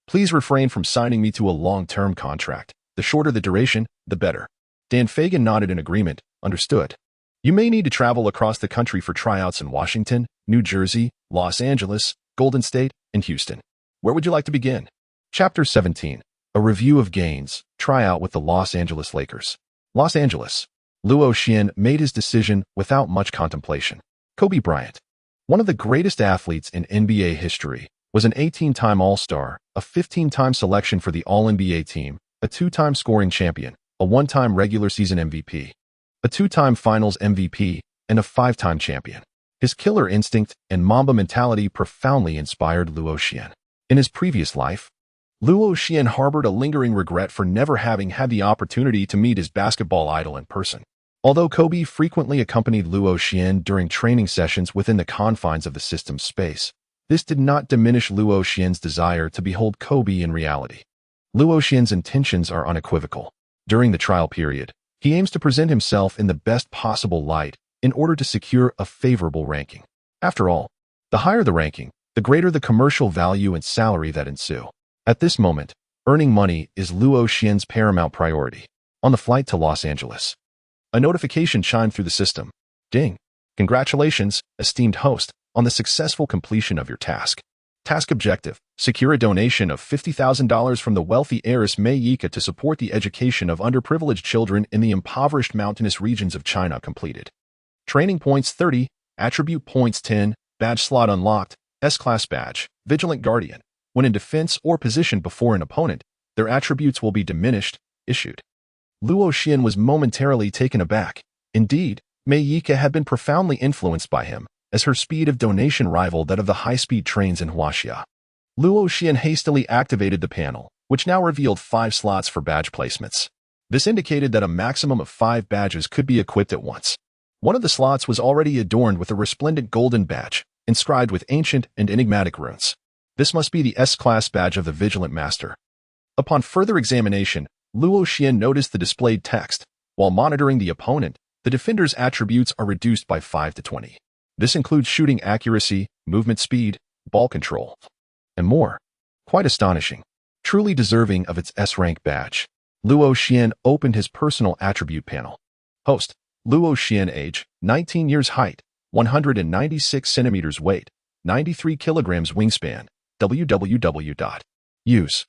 Speaker 1: please refrain from signing me to a long-term contract. The shorter the duration, the better." Dan Fagan nodded in agreement. "Understood. You may need to travel across the country for tryouts in Washington, New Jersey, Los Angeles, Golden State, and Houston. Where would you like to begin?" Chapter 17. A review of gains. Tryout with the Los Angeles Lakers. Los Angeles. Luo Xian made his decision without much contemplation. Kobe Bryant, one of the greatest athletes in NBA history, was an 18-time All-Star, a 15-time selection for the All-NBA team, a 2-time scoring champion, a 1-time regular season MVP, a 2-time finals MVP, and a 5-time champion. His killer instinct and Mamba mentality profoundly inspired Luo Xian. In his previous life, Luo Xian harbored a lingering regret for never having had the opportunity to meet his basketball idol in person. Although Kobe frequently accompanied Luo Xian during training sessions within the confines of the system's space, this did not diminish Luo Xian's desire to behold Kobe in reality. Luo Xian's intentions are unequivocal. During the trial period, he aims to present himself in the best possible light in order to secure a favorable ranking. After all, the higher the ranking, the greater the commercial value and salary that ensue. At this moment, earning money is Luo Xian's paramount priority. On the flight to Los Angeles, a notification chimed through the system. "Ding. Congratulations, esteemed host, on the successful completion of your task. Task objective: secure a donation of $50,000 from the wealthy heiress Mei Yika to support the education of underprivileged children in the impoverished mountainous regions of China. Completed. Training points 30, attribute points 10, badge slot unlocked, S-Class badge, Vigilant Guardian. When in defense or position before an opponent, their attributes will be diminished, issued. Luo Xian was momentarily taken aback. Indeed, Mei Yika had been profoundly influenced by him, as her speed of donation rivaled that of the high-speed trains in Huaxia. Luo Xian hastily activated the panel, which now revealed 5 slots for badge placements. This indicated that a maximum of 5 badges could be equipped at once. One of the slots was already adorned with a resplendent golden badge, inscribed with ancient and enigmatic runes. This must be the S-Class badge of the Vigilant Master. Upon further examination, Luo Xian noticed the displayed text. While monitoring the opponent, the defender's attributes are reduced by 5 to 20. This includes shooting accuracy, movement speed, ball control, and more. Quite astonishing. Truly deserving of its S-rank badge. Luo Xian opened his personal attribute panel. Host: Luo Xian. Age: 19 years. Height: 196 centimeters. Weight: 93 kilograms. Wingspan: www. Use: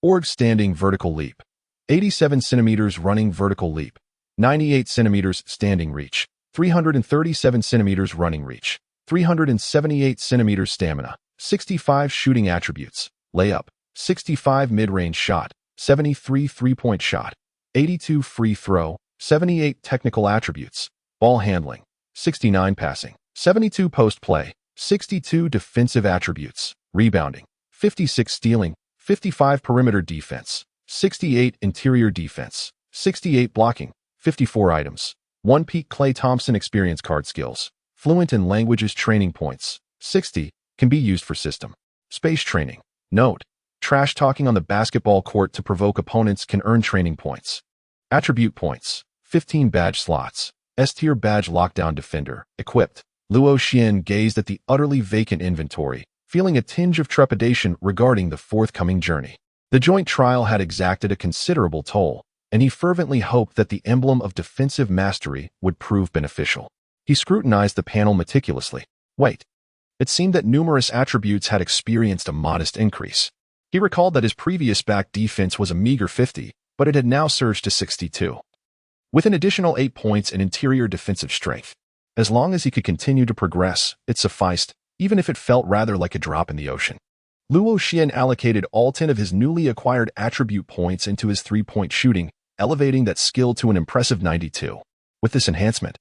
Speaker 1: Org standing vertical leap. 87 centimeters running vertical leap. 98 centimeters standing reach. 337 centimeters running reach. 378 centimeters stamina. 65 shooting attributes. Layup: 65 mid-range shot. 73 three-point shot. 82 free throw. 78 technical attributes. Ball handling: 69 passing. 72 post play. 62 defensive attributes. Rebounding: 56 stealing. 55 perimeter defense. 68 interior defense. 68 blocking. 54 items. 1 Peak Klay Thompson experience card skills. Fluent in languages training points. 60 can be used for system space training. Note: trash talking on the basketball court to provoke opponents can earn training points. Attribute points: 15 badge slots. S-tier badge lockdown defender. Equipped. Luo Xian gazed at the utterly vacant inventory, feeling a tinge of trepidation regarding the forthcoming journey. The joint trial had exacted a considerable toll, and he fervently hoped that the emblem of defensive mastery would prove beneficial. He scrutinized the panel meticulously. Wait. It seemed that numerous attributes had experienced a modest increase. He recalled that his previous back defense was a meager 50, but it had now surged to 62. With an additional 8 points in interior defensive strength. As long as he could continue to progress, it sufficed, even if it felt rather like a drop in the ocean. Luo Xian allocated all 10 of his newly acquired attribute points into his 3-point shooting, elevating that skill to an impressive 92. With this enhancement,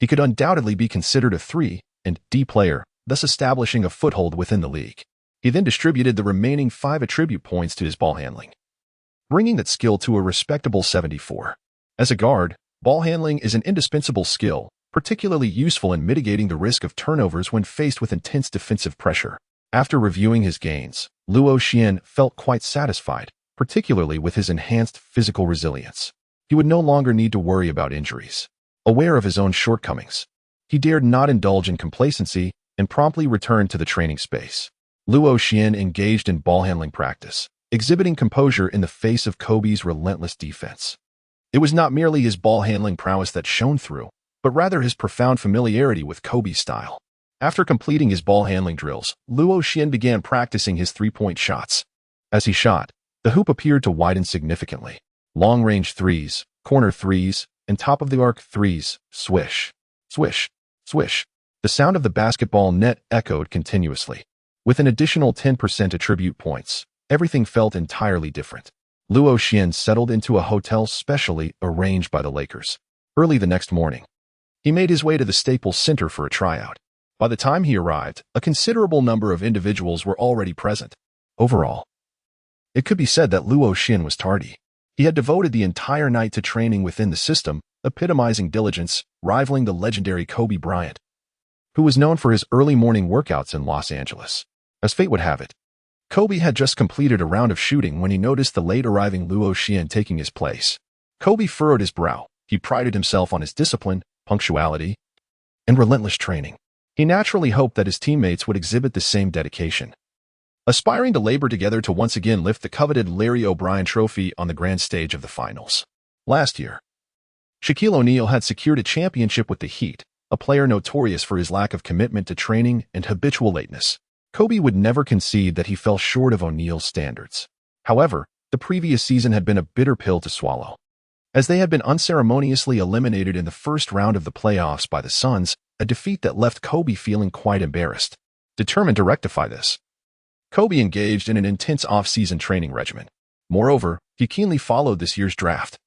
Speaker 1: he could undoubtedly be considered a 3 and D player, thus establishing a foothold within the league. He then distributed the remaining 5 attribute points to his ball handling, bringing that skill to a respectable 74. As a guard, ball handling is an indispensable skill, particularly useful in mitigating the risk of turnovers when faced with intense defensive pressure. After reviewing his gains, Luo Xian felt quite satisfied, particularly with his enhanced physical resilience. He would no longer need to worry about injuries. Aware of his own shortcomings, he dared not indulge in complacency and promptly returned to the training space. Luo Xian engaged in ball handling practice, exhibiting composure in the face of Kobe's relentless defense. It was not merely his ball handling prowess that shone through, but rather his profound familiarity with Kobe's style. After completing his ball handling drills, Luo Xian began practicing his 3-point shots. As he shot, the hoop appeared to widen significantly. Long-range threes, corner threes, and top-of-the-arc threes, swish, swish, swish. The sound of the basketball net echoed continuously. With an additional 10% attribute points, everything felt entirely different. Luo Xian settled into a hotel specially arranged by the Lakers. Early the next morning, he made his way to the Staples Center for a tryout. By the time he arrived, a considerable number of individuals were already present. Overall, it could be said that Luo Xian was tardy. He had devoted the entire night to training within the system, epitomizing diligence, rivaling the legendary Kobe Bryant, who was known for his early morning workouts in Los Angeles. As fate would have it, Kobe had just completed a round of shooting when he noticed the late-arriving Luo Xian taking his place. Kobe furrowed his brow. He prided himself on his discipline, punctuality, and relentless training. He naturally hoped that his teammates would exhibit the same dedication, aspiring to labor together to once again lift the coveted Larry O'Brien Trophy on the grand stage of the finals. Last year, Shaquille O'Neal had secured a championship with the Heat, a player notorious for his lack of commitment to training and habitual lateness. Kobe would never concede that he fell short of O'Neal's standards. However, the previous season had been a bitter pill to swallow. As they had been unceremoniously eliminated in the first round of the playoffs by the Suns, a defeat that left Kobe feeling quite embarrassed. Determined to rectify this, Kobe engaged in an intense off-season training regimen. Moreover, he keenly followed this year's draft,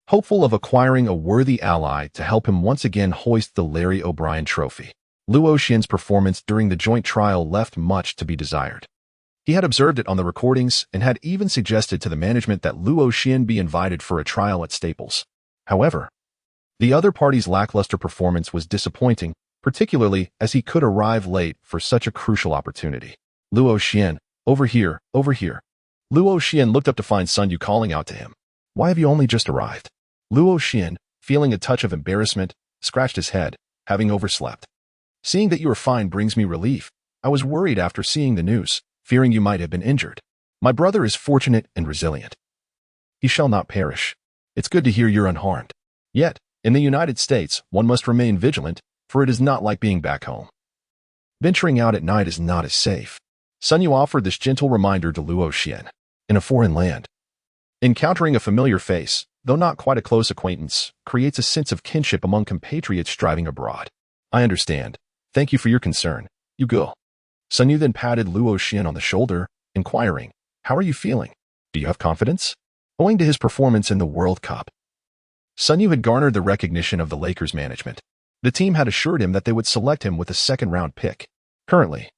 Speaker 1: hopeful of acquiring a worthy ally to help him once again hoist the Larry O'Brien Trophy. Luo Xian's performance during the joint trial left much to be desired. He had observed it on the recordings and had even suggested to the management that Luo Xian be invited for a trial at Staples. However, the other party's lackluster performance was disappointing, particularly as he could arrive late for such a crucial opportunity. Luo Xian, over here, over here. Luo Xian looked up to find Sun Yu calling out to him. Why have you only just arrived? Luo Xian, feeling a touch of embarrassment, scratched his head, having overslept. Seeing that you are fine brings me relief. I was worried after seeing the news, fearing you might have been injured. My brother is fortunate and resilient. He shall not perish. It's good to hear you're unharmed. Yet, in the United States, one must remain vigilant, for it is not like being back home. Venturing out at night is not as safe. Sun Yu offered this gentle reminder to Luo Xian. In a foreign land, encountering a familiar face, though not quite a close acquaintance, creates a sense of kinship among compatriots striving abroad. I understand. Thank you for your concern. You go. Sun Yu then patted Luo Xian on the shoulder, inquiring, how are you feeling? Do you have confidence? Owing to his performance in the World Cup, Sun Yu had garnered the recognition of the Lakers management. The team had assured him that they would select him with a second-round pick. Currently,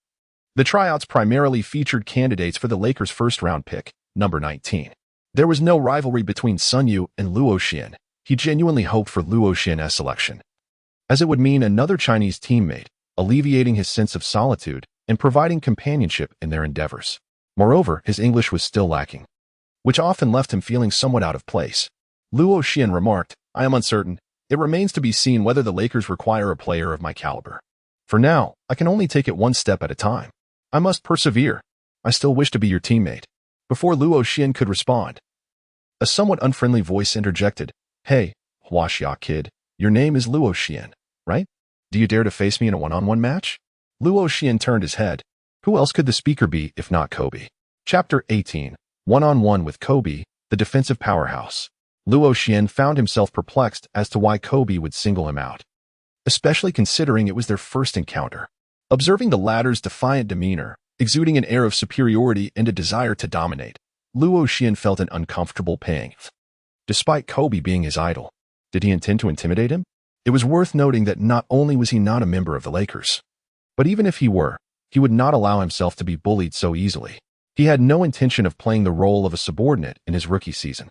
Speaker 1: the tryouts primarily featured candidates for the Lakers' first-round pick, number 19. There was no rivalry between Sun Yu and Luo Xian. He genuinely hoped for Luo Xian's selection, as it would mean another Chinese teammate, alleviating his sense of solitude and providing companionship in their endeavors. Moreover, his English was still lacking, which often left him feeling somewhat out of place. Luo Xian remarked, I am uncertain. It remains to be seen whether the Lakers require a player of my caliber. For now, I can only take it one step at a time. I must persevere. I still wish to be your teammate. Before Luo Xian could respond, a somewhat unfriendly voice interjected, Hey, Huaxia kid, your name is Luo Xian, right? Do you dare to face me in a one-on-one match? Luo Xian turned his head. Who else could the speaker be if not Kobe? Chapter 18. One-on-one with Kobe, the defensive powerhouse. Luo Xian found himself perplexed as to why Kobe would single him out, especially considering it was their first encounter. Observing the latter's defiant demeanor, exuding an air of superiority and a desire to dominate, Luo Xian felt an uncomfortable pang. Despite Kobe being his idol, did he intend to intimidate him? It was worth noting that not only was he not a member of the Lakers, but even if he were, he would not allow himself to be bullied so easily. He had no intention of playing the role of a subordinate in his rookie season.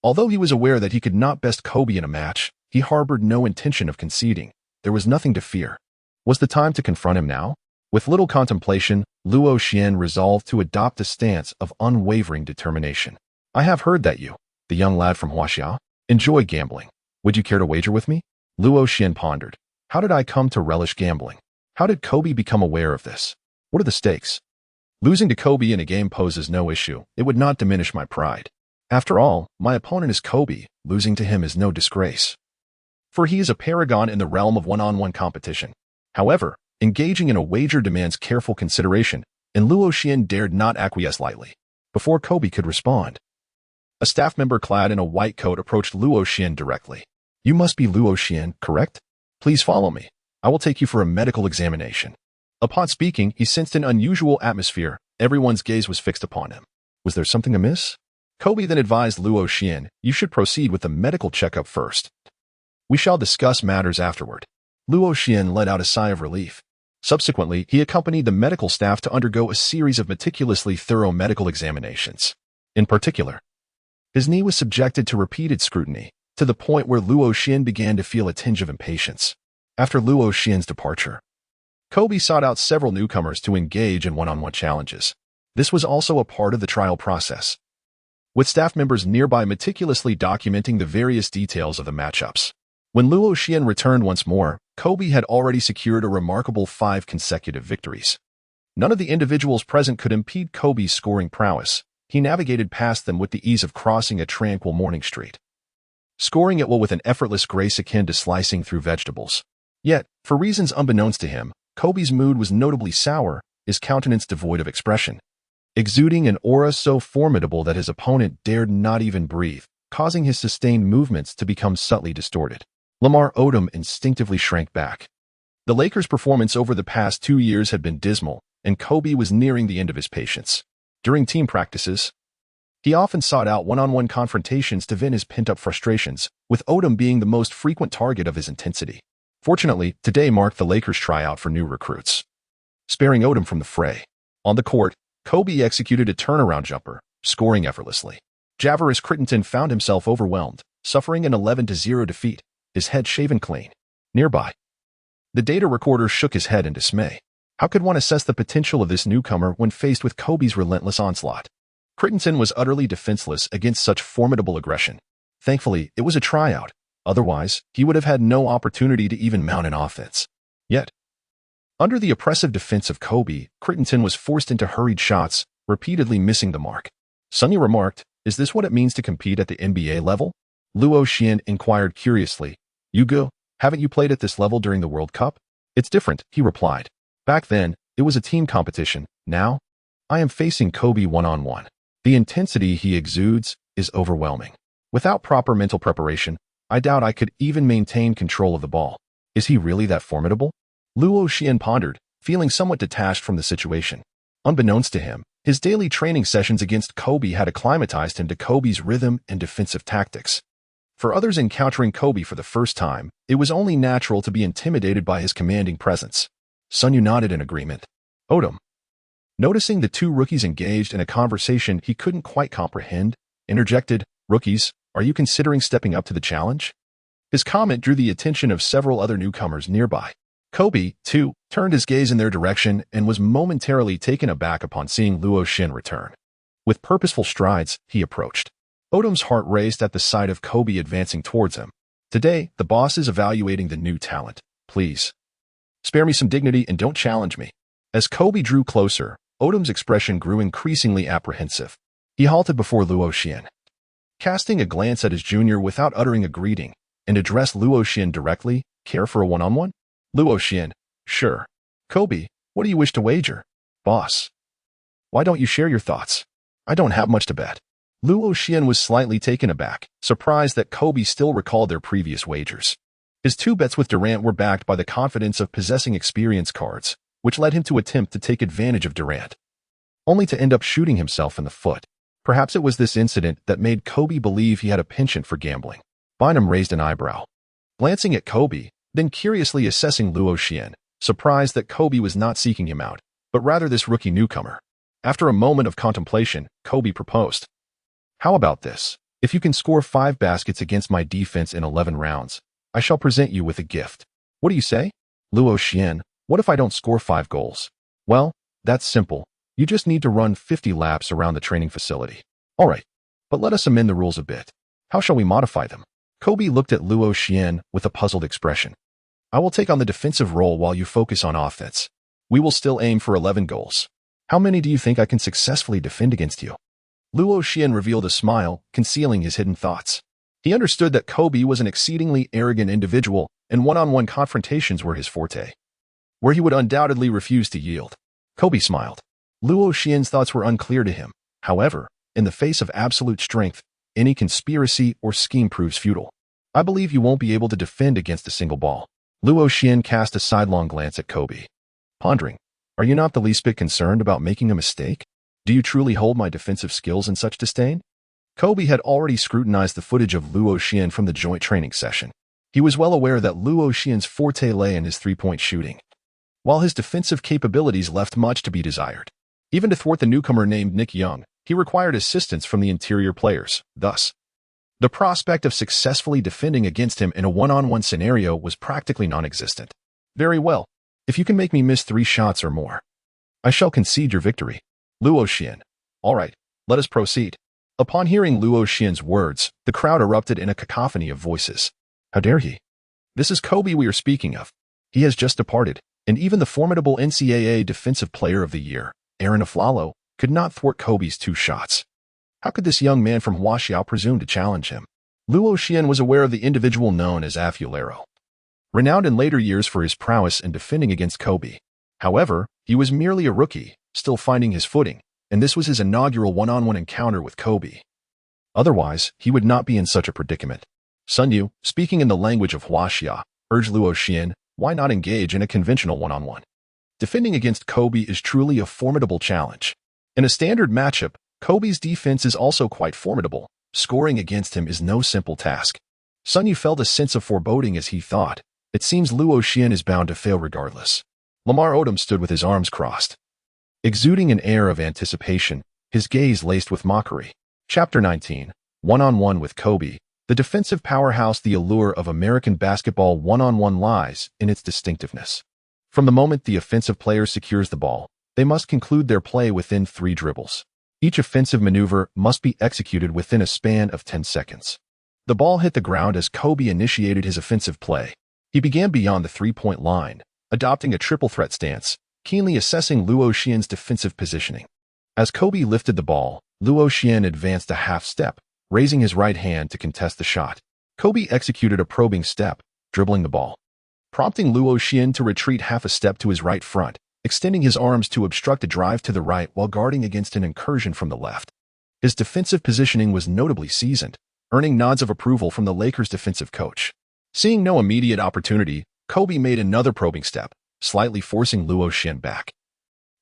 Speaker 1: Although he was aware that he could not best Kobe in a match, he harbored no intention of conceding. There was nothing to fear. Was the time to confront him now? With little contemplation, Luo Xian resolved to adopt a stance of unwavering determination. I have heard that you, the young lad from Huaxia, enjoy gambling. Would you care to wager with me? Luo Xian pondered. How did I come to relish gambling? How did Kobe become aware of this? What are the stakes? Losing to Kobe in a game poses no issue. It would not diminish my pride. After all, my opponent is Kobe. Losing to him is no disgrace, for he is a paragon in the realm of one-on-one competition. However, engaging in a wager demands careful consideration, and Luo Xian dared not acquiesce lightly. Before Kobe could respond, a staff member clad in a white coat approached Luo Xian directly. You must be Luo Xian, correct? Please follow me. I will take you for a medical examination. Upon speaking, he sensed an unusual atmosphere. Everyone's gaze was fixed upon him. Was there something amiss? Kobe then advised Luo Xian, you should proceed with the medical checkup first. We shall discuss matters afterward. Luo Xian let out a sigh of relief. Subsequently, he accompanied the medical staff to undergo a series of meticulously thorough medical examinations. In particular, his knee was subjected to repeated scrutiny, to the point where Luo Xian began to feel a tinge of impatience. After Luo Xian's departure, Kobe sought out several newcomers to engage in one-on-one challenges. This was also a part of the trial process, with staff members nearby meticulously documenting the various details of the matchups. When Luo Xian returned once more, Kobe had already secured a remarkable 5 consecutive victories. None of the individuals present could impede Kobe's scoring prowess. He navigated past them with the ease of crossing a tranquil morning street, scoring at will with an effortless grace akin to slicing through vegetables. Yet, for reasons unbeknownst to him, Kobe's mood was notably sour, his countenance devoid of expression, exuding an aura so formidable that his opponent dared not even breathe, causing his sustained movements to become subtly distorted. Lamar Odom instinctively shrank back. The Lakers' performance over the past 2 years had been dismal, and Kobe was nearing the end of his patience. During team practices, he often sought out one-on-one confrontations to vent his pent-up frustrations, with Odom being the most frequent target of his intensity. Fortunately, today marked the Lakers' tryout for new recruits, sparing Odom from the fray. On the court, Kobe executed a turnaround jumper, scoring effortlessly. Javaris Crittenton found himself overwhelmed, suffering an 11-0 defeat, his head shaven clean. Nearby, the data recorder shook his head in dismay. How could one assess the potential of this newcomer when faced with Kobe's relentless onslaught? Crittenton was utterly defenseless against such formidable aggression. Thankfully, it was a tryout. Otherwise, he would have had no opportunity to even mount an offense. Yet, under the oppressive defense of Kobe, Crittenton was forced into hurried shots, repeatedly missing the mark. Sonny remarked, "Is this what it means to compete at the NBA level?" Luo Xian inquired curiously. "Yugo, haven't you played at this level during the World Cup?" "It's different," he replied. "Back then, it was a team competition. Now, I am facing Kobe one-on-one. The intensity he exudes is overwhelming. Without proper mental preparation, I doubt I could even maintain control of the ball. Is he really that formidable?" Luo Xian pondered, feeling somewhat detached from the situation. Unbeknownst to him, his daily training sessions against Kobe had acclimatized him to Kobe's rhythm and defensive tactics. For others encountering Kobe for the first time, it was only natural to be intimidated by his commanding presence. Sonny nodded in agreement. Odom, noticing the two rookies engaged in a conversation he couldn't quite comprehend, interjected, "Rookies, are you considering stepping up to the challenge?" His comment drew the attention of several other newcomers nearby. Kobe, too, turned his gaze in their direction and was momentarily taken aback upon seeing Luo Xian return. With purposeful strides, he approached. Odom's heart raced at the sight of Kobe advancing towards him. "Today, the boss is evaluating the new talent. Please, spare me some dignity and don't challenge me." As Kobe drew closer, Odom's expression grew increasingly apprehensive. He halted before Luo Xian, casting a glance at his junior without uttering a greeting, and addressed Luo Xian directly. "Care for a one-on-one?" Luo Xian, "Sure." "Kobe, what do you wish to wager?" "Boss, why don't you share your thoughts? I don't have much to bet." Luo Xian was slightly taken aback, surprised that Kobe still recalled their previous wagers. His 2 bets with Durant were backed by the confidence of possessing experience cards, which led him to attempt to take advantage of Durant, only to end up shooting himself in the foot. Perhaps it was this incident that made Kobe believe he had a penchant for gambling. Bynum raised an eyebrow, glancing at Kobe, then curiously assessing Luo Xian, surprised that Kobe was not seeking him out, but rather this rookie newcomer. After a moment of contemplation, Kobe proposed, "How about this? If you can score 5 baskets against my defense in 11 rounds, I shall present you with a gift. What do you say?" "Luo Xian, what if I don't score 5 goals?" "Well, that's simple. You just need to run 50 laps around the training facility." "All right, but let us amend the rules a bit. How shall we modify them?" Kobe looked at Luo Xian with a puzzled expression. "I will take on the defensive role while you focus on offense. We will still aim for 11 goals. How many do you think I can successfully defend against you?" Luo Xian revealed a smile, concealing his hidden thoughts. He understood that Kobe was an exceedingly arrogant individual, and one-on-one confrontations were his forte, where he would undoubtedly refuse to yield. Kobe smiled. Luo Xian's thoughts were unclear to him. However, in the face of absolute strength, any conspiracy or scheme proves futile. "I believe you won't be able to defend against a single ball." Luo Xian cast a sidelong glance at Kobe, pondering, "Are you not the least bit concerned about making a mistake? Do you truly hold my defensive skills in such disdain?" Kobe had already scrutinized the footage of Luo Xian from the joint training session. He was well aware that Luo Xian's forte lay in his 3-point shooting, while his defensive capabilities left much to be desired. Even to thwart the newcomer named Nick Young, he required assistance from the interior players. Thus, the prospect of successfully defending against him in a one-on-one scenario was practically non-existent. "Very well. If you can make me miss 3 shots or more, I shall concede your victory." Luo Xian, "All right, let us proceed." Upon hearing Luo Xian's words, the crowd erupted in a cacophony of voices. "How dare he? This is Kobe we are speaking of. He has just departed, and even the formidable NCAA Defensive Player of the Year, Aaron Aflalo, could not thwart Kobe's 2 shots. How could this young man from Huaxiao presume to challenge him?" Luo Xian was aware of the individual known as Afulero, renowned in later years for his prowess in defending against Kobe. However, He was merely a rookie, still finding his footing, and this was his inaugural one-on-one encounter with Kobe. Otherwise, he would not be in such a predicament. Sun Yu, speaking in the language of Huaxia, urged Luo Xian, why not engage in a conventional one-on-one? Defending against Kobe is truly a formidable challenge. In a standard matchup, Kobe's defense is also quite formidable. Scoring against him is no simple task. Sun Yu felt a sense of foreboding as he thought, it seems Luo Xian is bound to fail regardless. Lamar Odom stood with his arms crossed, exuding an air of anticipation, his gaze laced with mockery. Chapter 19, One-on-One with Kobe. The defensive powerhouse. The allure of American basketball one-on-one lies in its distinctiveness. From the moment the offensive player secures the ball, they must conclude their play within 3 dribbles. Each offensive maneuver must be executed within a span of 10 seconds. The ball hit the ground as Kobe initiated his offensive play. He began beyond the 3-point line, adopting a triple threat stance, keenly assessing Luo Xian's defensive positioning. As Kobe lifted the ball, Luo Xian advanced a half step, raising his right hand to contest the shot. Kobe executed a probing step, dribbling the ball, prompting Luo Xian to retreat half a step to his right front, extending his arms to obstruct a drive to the right while guarding against an incursion from the left. His defensive positioning was notably seasoned, earning nods of approval from the Lakers' defensive coach. Seeing no immediate opportunity, Kobe made another probing step, slightly forcing Luo Xian back.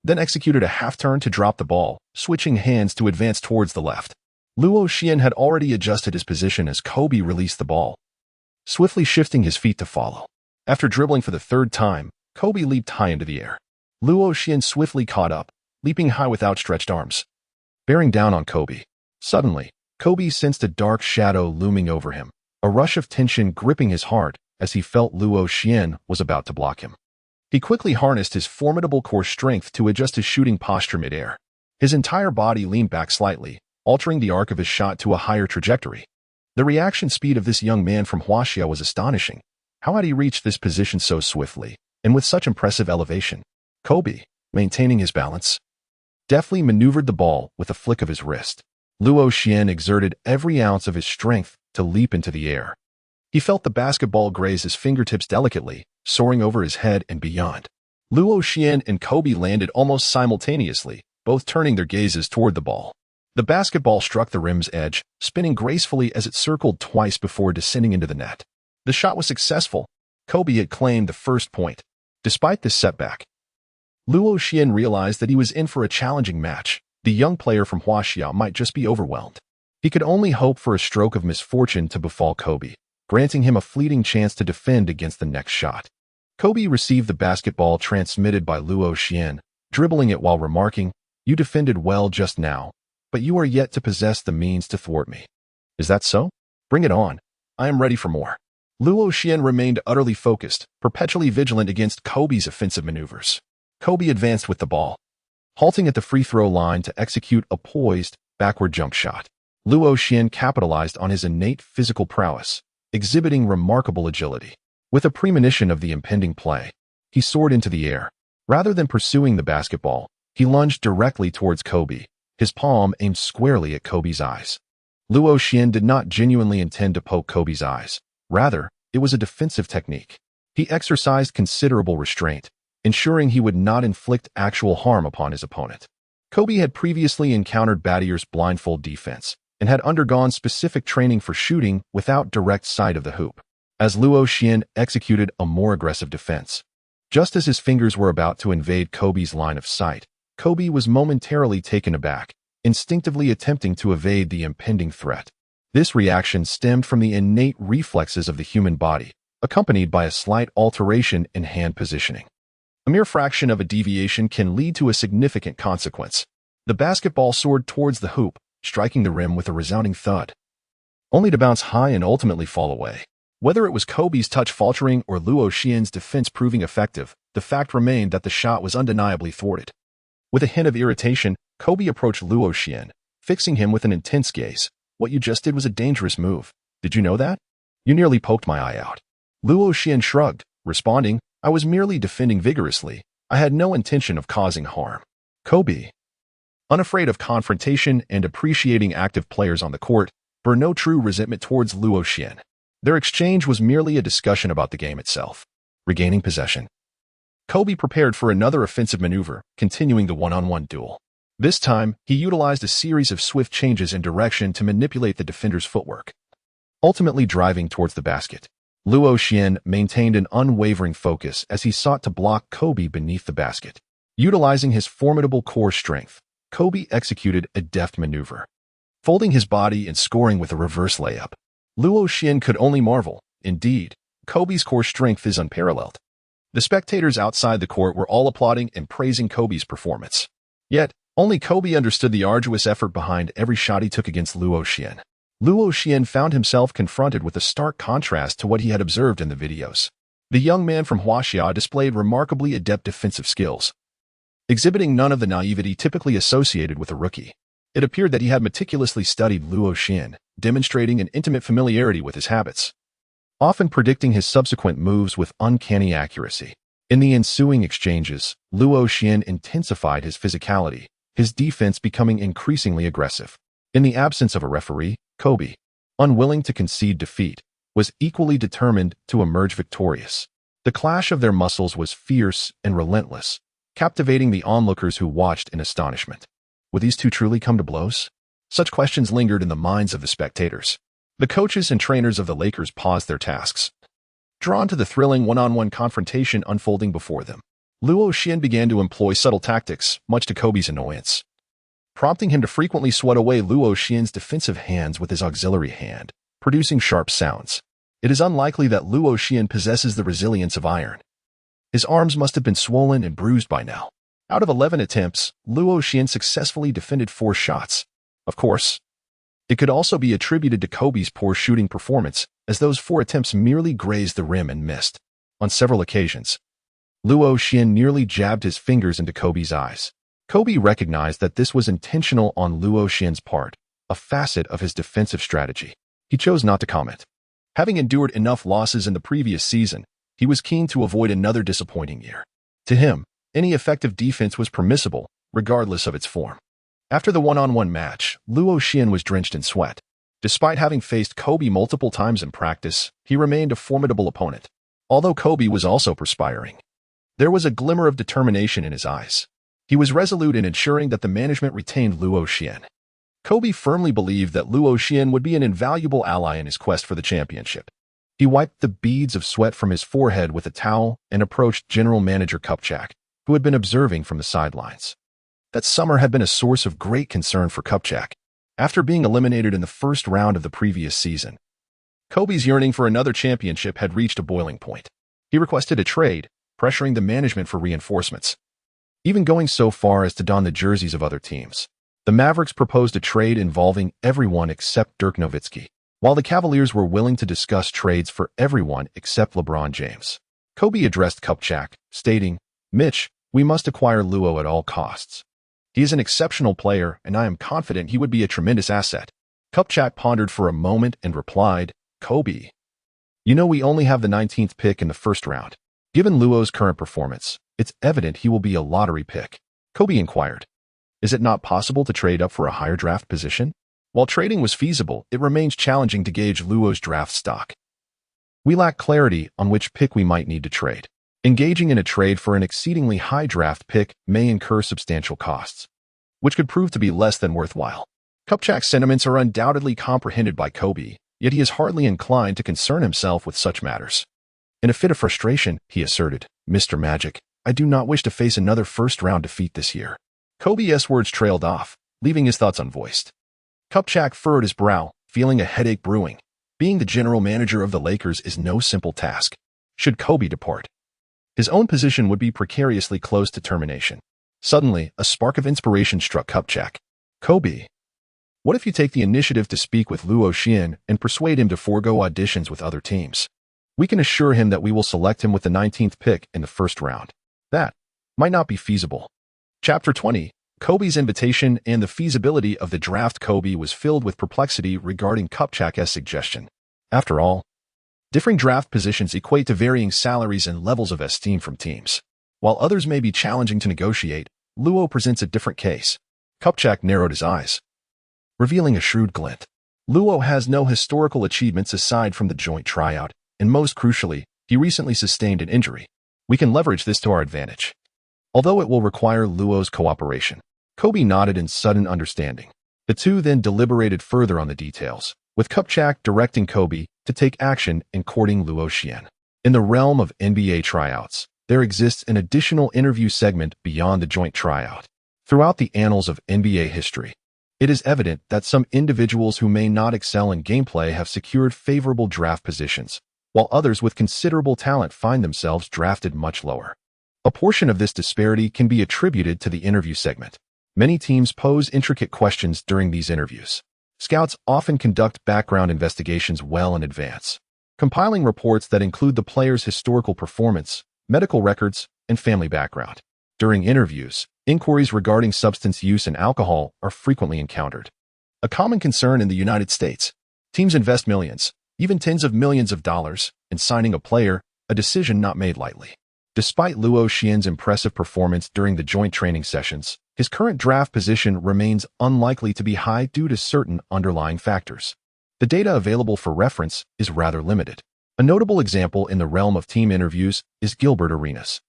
Speaker 1: Then executed a half-turn to drop the ball, switching hands to advance towards the left. Luo Xian had already adjusted his position as Kobe released the ball, swiftly shifting his feet to follow. After dribbling for the 3rd time, Kobe leaped high into the air. Luo Xian swiftly caught up, leaping high with outstretched arms, bearing down on Kobe. Suddenly, Kobe sensed a dark shadow looming over him, a rush of tension gripping his heart as he felt Luo Xian was about to block him. He quickly harnessed his formidable core strength to adjust his shooting posture mid-air. His entire body leaned back slightly, altering the arc of his shot to a higher trajectory. The reaction speed of this young man from Huaxia was astonishing. How had he reached this position so swiftly, and with such impressive elevation? Kobe, maintaining his balance, deftly maneuvered the ball with a flick of his wrist. Luo Xian exerted every ounce of his strength to leap into the air. He felt the basketball graze his fingertips delicately, soaring over his head and beyond. Luo Xian and Kobe landed almost simultaneously, both turning their gazes toward the ball. The basketball struck the rim's edge, spinning gracefully as it circled twice before descending into the net. The shot was successful. Kobe had claimed the first point. Despite this setback, Luo Xian realized that he was in for a challenging match. The young player from Huaxia might just be overwhelmed. He could only hope for a stroke of misfortune to befall Kobe, granting him a fleeting chance to defend against the next shot. Kobe received the basketball transmitted by Luo Xian, dribbling it while remarking, "You defended well just now, but you are yet to possess the means to thwart me. Is that so? Bring it on. I am ready for more." Luo Xian remained utterly focused, perpetually vigilant against Kobe's offensive maneuvers. Kobe advanced with the ball, halting at the free throw line to execute a poised, backward jump shot. Luo Xian capitalized on his innate physical prowess, exhibiting remarkable agility. With a premonition of the impending play, he soared into the air. Rather than pursuing the basketball, he lunged directly towards Kobe, his palm aimed squarely at Kobe's eyes. Luo Xian did not genuinely intend to poke Kobe's eyes. Rather, it was a defensive technique. He exercised considerable restraint, ensuring he would not inflict actual harm upon his opponent. Kobe had previously encountered Battier's blindfold defense and had undergone specific training for shooting without direct sight of the hoop. As Luo Xian executed a more aggressive defense, just as his fingers were about to invade Kobe's line of sight, Kobe was momentarily taken aback, instinctively attempting to evade the impending threat. This reaction stemmed from the innate reflexes of the human body, accompanied by a slight alteration in hand positioning. A mere fraction of a deviation can lead to a significant consequence. The basketball soared towards the hoop, striking the rim with a resounding thud, only to bounce high and ultimately fall away. Whether it was Kobe's touch faltering or Luo Xian's defense proving effective, the fact remained that the shot was undeniably thwarted. With a hint of irritation, Kobe approached Luo Xian, fixing him with an intense gaze. "What you just did was a dangerous move. Did you know that? You nearly poked my eye out." Luo Xian shrugged, responding, "I was merely defending vigorously. I had no intention of causing harm." Kobe, unafraid of confrontation and appreciating active players on the court, bore no true resentment towards Luo Xian. Their exchange was merely a discussion about the game itself. Regaining possession, Kobe prepared for another offensive maneuver, continuing the one-on-one duel. This time, he utilized a series of swift changes in direction to manipulate the defender's footwork, ultimately driving towards the basket. Luo Xian maintained an unwavering focus as he sought to block Kobe beneath the basket. Utilizing his formidable core strength, Kobe executed a deft maneuver, folding his body and scoring with a reverse layup. Luo Xian could only marvel. Indeed, Kobe's core strength is unparalleled. The spectators outside the court were all applauding and praising Kobe's performance. Yet, only Kobe understood the arduous effort behind every shot he took against Luo Xian. Luo Xian found himself confronted with a stark contrast to what he had observed in the videos. The young man from Huaxia displayed remarkably adept defensive skills, exhibiting none of the naivety typically associated with a rookie. It appeared that he had meticulously studied Luo Xian, demonstrating an intimate familiarity with his habits, often predicting his subsequent moves with uncanny accuracy. In the ensuing exchanges, Luo Xian intensified his physicality, his defense becoming increasingly aggressive. In the absence of a referee, Kobe, unwilling to concede defeat, was equally determined to emerge victorious. The clash of their muscles was fierce and relentless, captivating the onlookers who watched in astonishment. Would these two truly come to blows? Such questions lingered in the minds of the spectators. The coaches and trainers of the Lakers paused their tasks, drawn to the thrilling one-on-one confrontation unfolding before them. Luo Xian began to employ subtle tactics, much to Kobe's annoyance, prompting him to frequently swat away Luo Xian's defensive hands with his auxiliary hand, producing sharp sounds. It is unlikely that Luo Xian possesses the resilience of iron. His arms must have been swollen and bruised by now. Out of 11 attempts, Luo Xian successfully defended 4 shots. Of course, it could also be attributed to Kobe's poor shooting performance, as those 4 attempts merely grazed the rim and missed. On several occasions, Luo Xian nearly jabbed his fingers into Kobe's eyes. Kobe recognized that this was intentional on Luo Xian's part, a facet of his defensive strategy. He chose not to comment. Having endured enough losses in the previous season, he was keen to avoid another disappointing year. To him, any effective defense was permissible, regardless of its form. After the one-on-one match, Luo Xian was drenched in sweat. Despite having faced Kobe multiple times in practice, he remained a formidable opponent. Although Kobe was also perspiring, there was a glimmer of determination in his eyes. He was resolute in ensuring that the management retained Luo Xian. Kobe firmly believed that Luo Xian would be an invaluable ally in his quest for the championship. He wiped the beads of sweat from his forehead with a towel and approached General Manager Kupchak, who had been observing from the sidelines. That summer had been a source of great concern for Kupchak. After being eliminated in the first round of the previous season, Kobe's yearning for another championship had reached a boiling point. He requested a trade, pressuring the management for reinforcements, even going so far as to don the jerseys of other teams. The Mavericks proposed a trade involving everyone except Dirk Nowitzki, while the Cavaliers were willing to discuss trades for everyone except LeBron James. Kobe addressed Kupchak, stating, "Mitch, we must acquire Luo at all costs. He is an exceptional player, and I am confident he would be a tremendous asset." Kupchak pondered for a moment and replied, "Kobe, you know we only have the 19th pick in the first round. Given Luo's current performance, it's evident he will be a lottery pick." Kobe inquired, "Is it not possible to trade up for a higher draft position?" While trading was feasible, it remains challenging to gauge Luo's draft stock. "We lack clarity on which pick we might need to trade. Engaging in a trade for an exceedingly high draft pick may incur substantial costs, which could prove to be less than worthwhile." Kupchak's sentiments are undoubtedly comprehended by Kobe, yet he is hardly inclined to concern himself with such matters. In a fit of frustration, he asserted, "Mr. Magic, I do not wish to face another first-round defeat this year." Kobe's words trailed off, leaving his thoughts unvoiced. Kupchak furrowed his brow, feeling a headache brewing. Being the general manager of the Lakers is no simple task. Should Kobe depart, his own position would be precariously close to termination. Suddenly, a spark of inspiration struck Kupchak. "Kobe, what if you take the initiative to speak with Luo Xian and persuade him to forego auditions with other teams? We can assure him that we will select him with the 19th pick in the first round." That might not be feasible. Chapter 20, Kobe's invitation and the feasibility of the draft. Kobe was filled with perplexity regarding Kupchak's suggestion. After all, differing draft positions equate to varying salaries and levels of esteem from teams. While others may be challenging to negotiate, Luo presents a different case. Kupchak narrowed his eyes, revealing a shrewd glint. Luo has no historical achievements aside from the joint tryout, and most crucially, he recently sustained an injury. We can leverage this to our advantage. Although it will require Luo's cooperation. Kobe nodded in sudden understanding. The two then deliberated further on the details, with Kupchak directing Kobe to take action in courting Luo Xian. In the realm of NBA tryouts, there exists an additional interview segment beyond the joint tryout. Throughout the annals of NBA history, it is evident that some individuals who may not excel in gameplay have secured favorable draft positions, while others with considerable talent find themselves drafted much lower. A portion of this disparity can be attributed to the interview segment. Many teams pose intricate questions during these interviews. Scouts often conduct background investigations well in advance, compiling reports that include the player's historical performance, medical records, and family background. During interviews, inquiries regarding substance use and alcohol are frequently encountered. A common concern in the United States. Teams invest millions, even tens of millions of dollars, in signing a player, a decision not made lightly. Despite Luo Xian's impressive performance during the joint training sessions, his current draft position remains unlikely to be high due to certain underlying factors. The data available for reference is rather limited. A notable example in the realm of team interviews is Gilbert Arenas.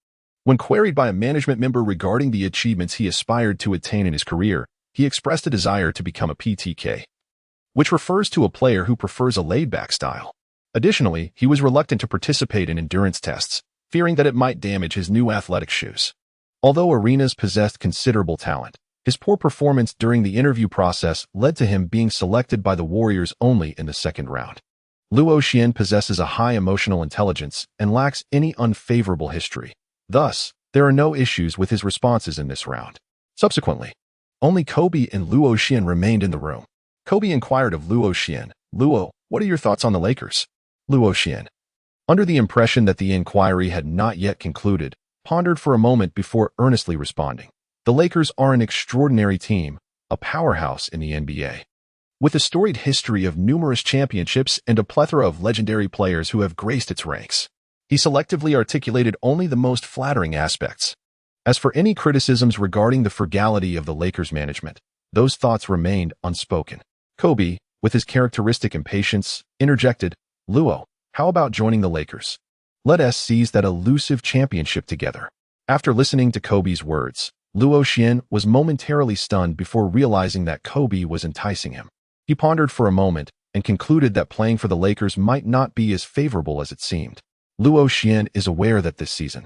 Speaker 1: When queried by a management member regarding the achievements he aspired to attain in his career, he expressed a desire to become a PTK, which refers to a player who prefers a laid-back style. Additionally, he was reluctant to participate in endurance tests, fearing that it might damage his new athletic shoes. Although Arenas possessed considerable talent, his poor performance during the interview process led to him being selected by the Warriors only in the second round. Luo Xian possesses a high emotional intelligence and lacks any unfavorable history. Thus, there are no issues with his responses in this round. Subsequently, only Kobe and Luo Xian remained in the room. Kobe inquired of Luo Xian, "Luo, what are your thoughts on the Lakers?" Luo Xian, under the impression that the inquiry had not yet concluded, pondered for a moment before earnestly responding. The Lakers are an extraordinary team, a powerhouse in the NBA. With a storied history of numerous championships and a plethora of legendary players who have graced its ranks. He selectively articulated only the most flattering aspects. As for any criticisms regarding the frugality of the Lakers management, those thoughts remained unspoken. Kobe, with his characteristic impatience, interjected, "Luo, how about joining the Lakers? Let us seize that elusive championship together." After listening to Kobe's words, Luo Xian was momentarily stunned before realizing that Kobe was enticing him. He pondered for a moment and concluded that playing for the Lakers might not be as favorable as it seemed. Luo Xian is aware that this season,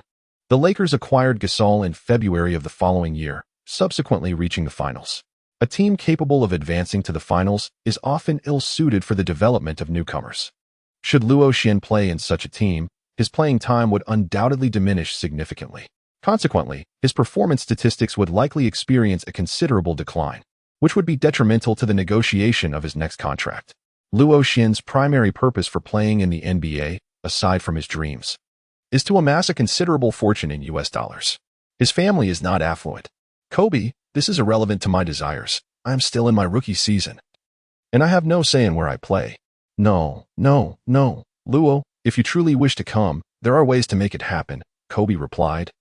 Speaker 1: the Lakers acquired Gasol in February of the following year, subsequently reaching the finals. A team capable of advancing to the finals is often ill-suited for the development of newcomers. Should Luo Xian play in such a team, his playing time would undoubtedly diminish significantly. Consequently, his performance statistics would likely experience a considerable decline, which would be detrimental to the negotiation of his next contract. Luo Xian's primary purpose for playing in the NBA, aside from his dreams, is to amass a considerable fortune in US dollars. His family is not affluent. "Kobe, this is irrelevant to my desires. I am still in my rookie season, and I have no say in where I play." No, Luo, if you truly wish to come, there are ways to make it happen," Kobe replied,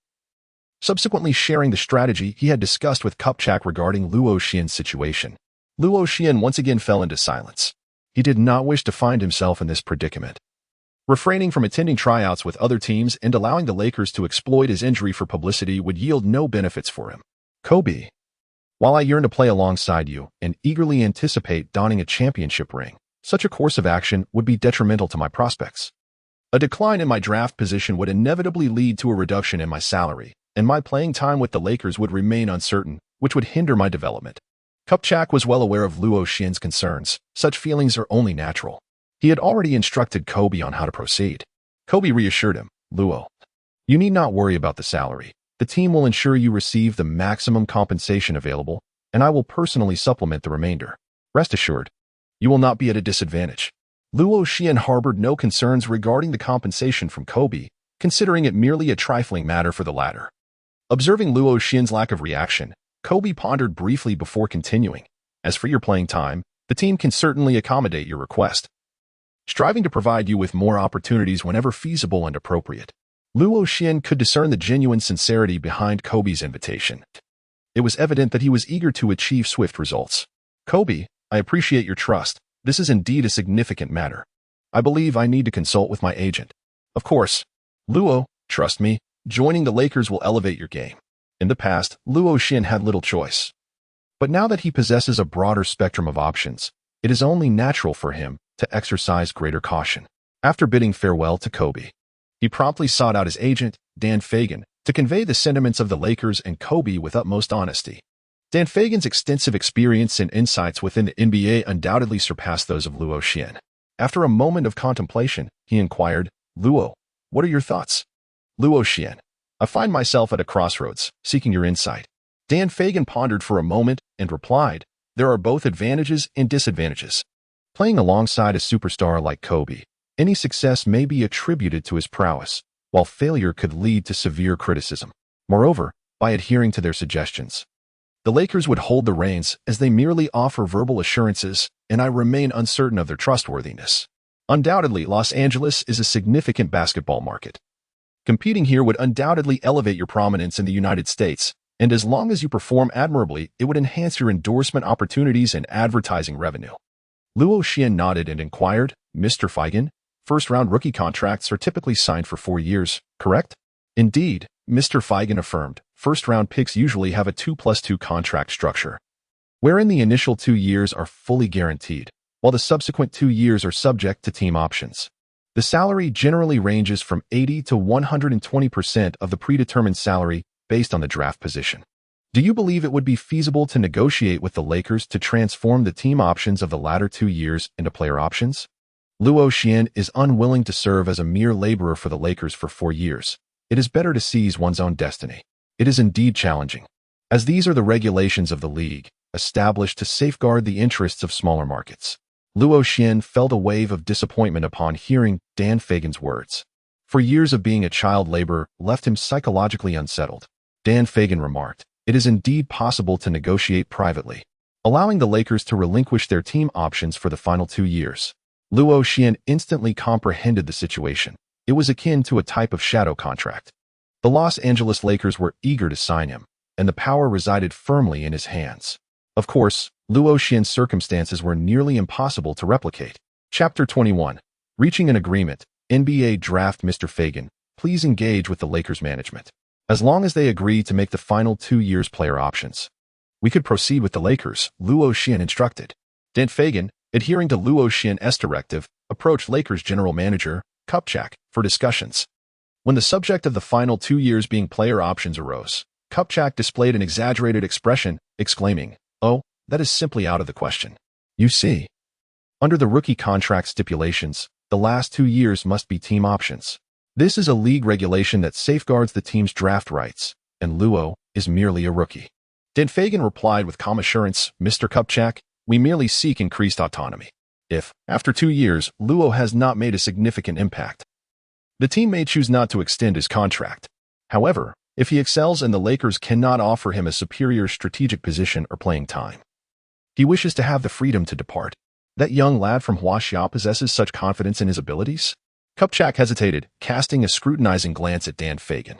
Speaker 1: subsequently sharing the strategy he had discussed with Kupchak regarding Luo Xian's situation. Luo Xian once again fell into silence. He did not wish to find himself in this predicament. Refraining from attending tryouts with other teams and allowing the Lakers to exploit his injury for publicity would yield no benefits for him. "Kobe, while I yearn to play alongside you and eagerly anticipate donning a championship ring, such a course of action would be detrimental to my prospects. A decline in my draft position would inevitably lead to a reduction in my salary, and my playing time with the Lakers would remain uncertain, which would hinder my development." Kupchak was well aware of Luo Xian's concerns. Such feelings are only natural. He had already instructed Kobe on how to proceed. Kobe reassured him, "Luo, you need not worry about the salary. The team will ensure you receive the maximum compensation available, and I will personally supplement the remainder. Rest assured, you will not be at a disadvantage." Luo Xian harbored no concerns regarding the compensation from Kobe, considering it merely a trifling matter for the latter. Observing Luo Xian's lack of reaction, Kobe pondered briefly before continuing. "As for your playing time, the team can certainly accommodate your request, striving to provide you with more opportunities whenever feasible and appropriate." Luo Xian could discern the genuine sincerity behind Kobe's invitation. It was evident that he was eager to achieve swift results. "Kobe, I appreciate your trust. This is indeed a significant matter. I believe I need to consult with my agent." "Of course. Luo, trust me, Joining the Lakers will elevate your game. In the past, Luo Xin had little choice. But now that he possesses a broader spectrum of options, it is only natural for him to exercise greater caution. After bidding farewell to Kobe, he promptly sought out his agent, Dan Fagan, to convey the sentiments of the Lakers and Kobe with utmost honesty. Dan Fagan's extensive experience and insights within the NBA undoubtedly surpassed those of Luo Xin. After a moment of contemplation, he inquired, "Luo, what are your thoughts?" Luo Xin, "I find myself at a crossroads, seeking your insight." Dan Fagan pondered for a moment and replied, "There are both advantages and disadvantages. Playing alongside a superstar like Kobe, any success may be attributed to his prowess, while failure could lead to severe criticism. Moreover, by adhering to their suggestions, the Lakers would hold the reins as they merely offer verbal assurances, and I remain uncertain of their trustworthiness. Undoubtedly, Los Angeles is a significant basketball market. Competing here would undoubtedly elevate your prominence in the United States, and as long as you perform admirably, it would enhance your endorsement opportunities and advertising revenue." Luo Xin nodded and inquired, "Mr. Fagan, first-round rookie contracts are typically signed for 4 years, correct?" "Indeed," Mr. Fagan affirmed. "First-round picks usually have a 2+2 contract structure, wherein the initial 2 years are fully guaranteed, while the subsequent 2 years are subject to team options. The salary generally ranges from 80 to 120% of the predetermined salary based on the draft position." "Do you believe it would be feasible to negotiate with the Lakers to transform the team options of the latter 2 years into player options?" Luo Xin is unwilling to serve as a mere laborer for the Lakers for 4 years. It is better to seize one's own destiny. It is indeed challenging, as these are the regulations of the league, established to safeguard the interests of smaller markets. Luo Xin felt a wave of disappointment upon hearing Dan Fagan's words. For years of being a child laborer left him psychologically unsettled. Dan Fagan remarked, "It is indeed possible to negotiate privately, allowing the Lakers to relinquish their team options for the final 2 years." Luo Xin instantly comprehended the situation. It was akin to a type of shadow contract. The Los Angeles Lakers were eager to sign him, and the power resided firmly in his hands. Of course, Luo Xian's circumstances were nearly impossible to replicate. Chapter 21. Reaching an agreement. NBA Draft. Mr. Fagan, please engage with the Lakers management. As long as they agree to make the final 2 years player options, we could proceed with the Lakers, Luo Xin instructed. Dan Fagan, adhering to Luo Xian's directive, approached Lakers general manager, Kupchak, for discussions. When the subject of the final 2 years being player options arose, Kupchak displayed an exaggerated expression, exclaiming, "Oh, that is simply out of the question. You see, under the rookie contract stipulations, the last 2 years must be team options. This is a league regulation that safeguards the team's draft rights, and Luo is merely a rookie." Dan Fagan replied with calm assurance, "Mr. Kupchak, we merely seek increased autonomy. If, after 2 years, Luo has not made a significant impact, the team may choose not to extend his contract. However, if he excels and the Lakers cannot offer him a superior strategic position or playing time, he wishes to have the freedom to depart. That young lad from Huaxia possesses such confidence in his abilities?" Kupchak hesitated, casting a scrutinizing glance at Dan Fagan.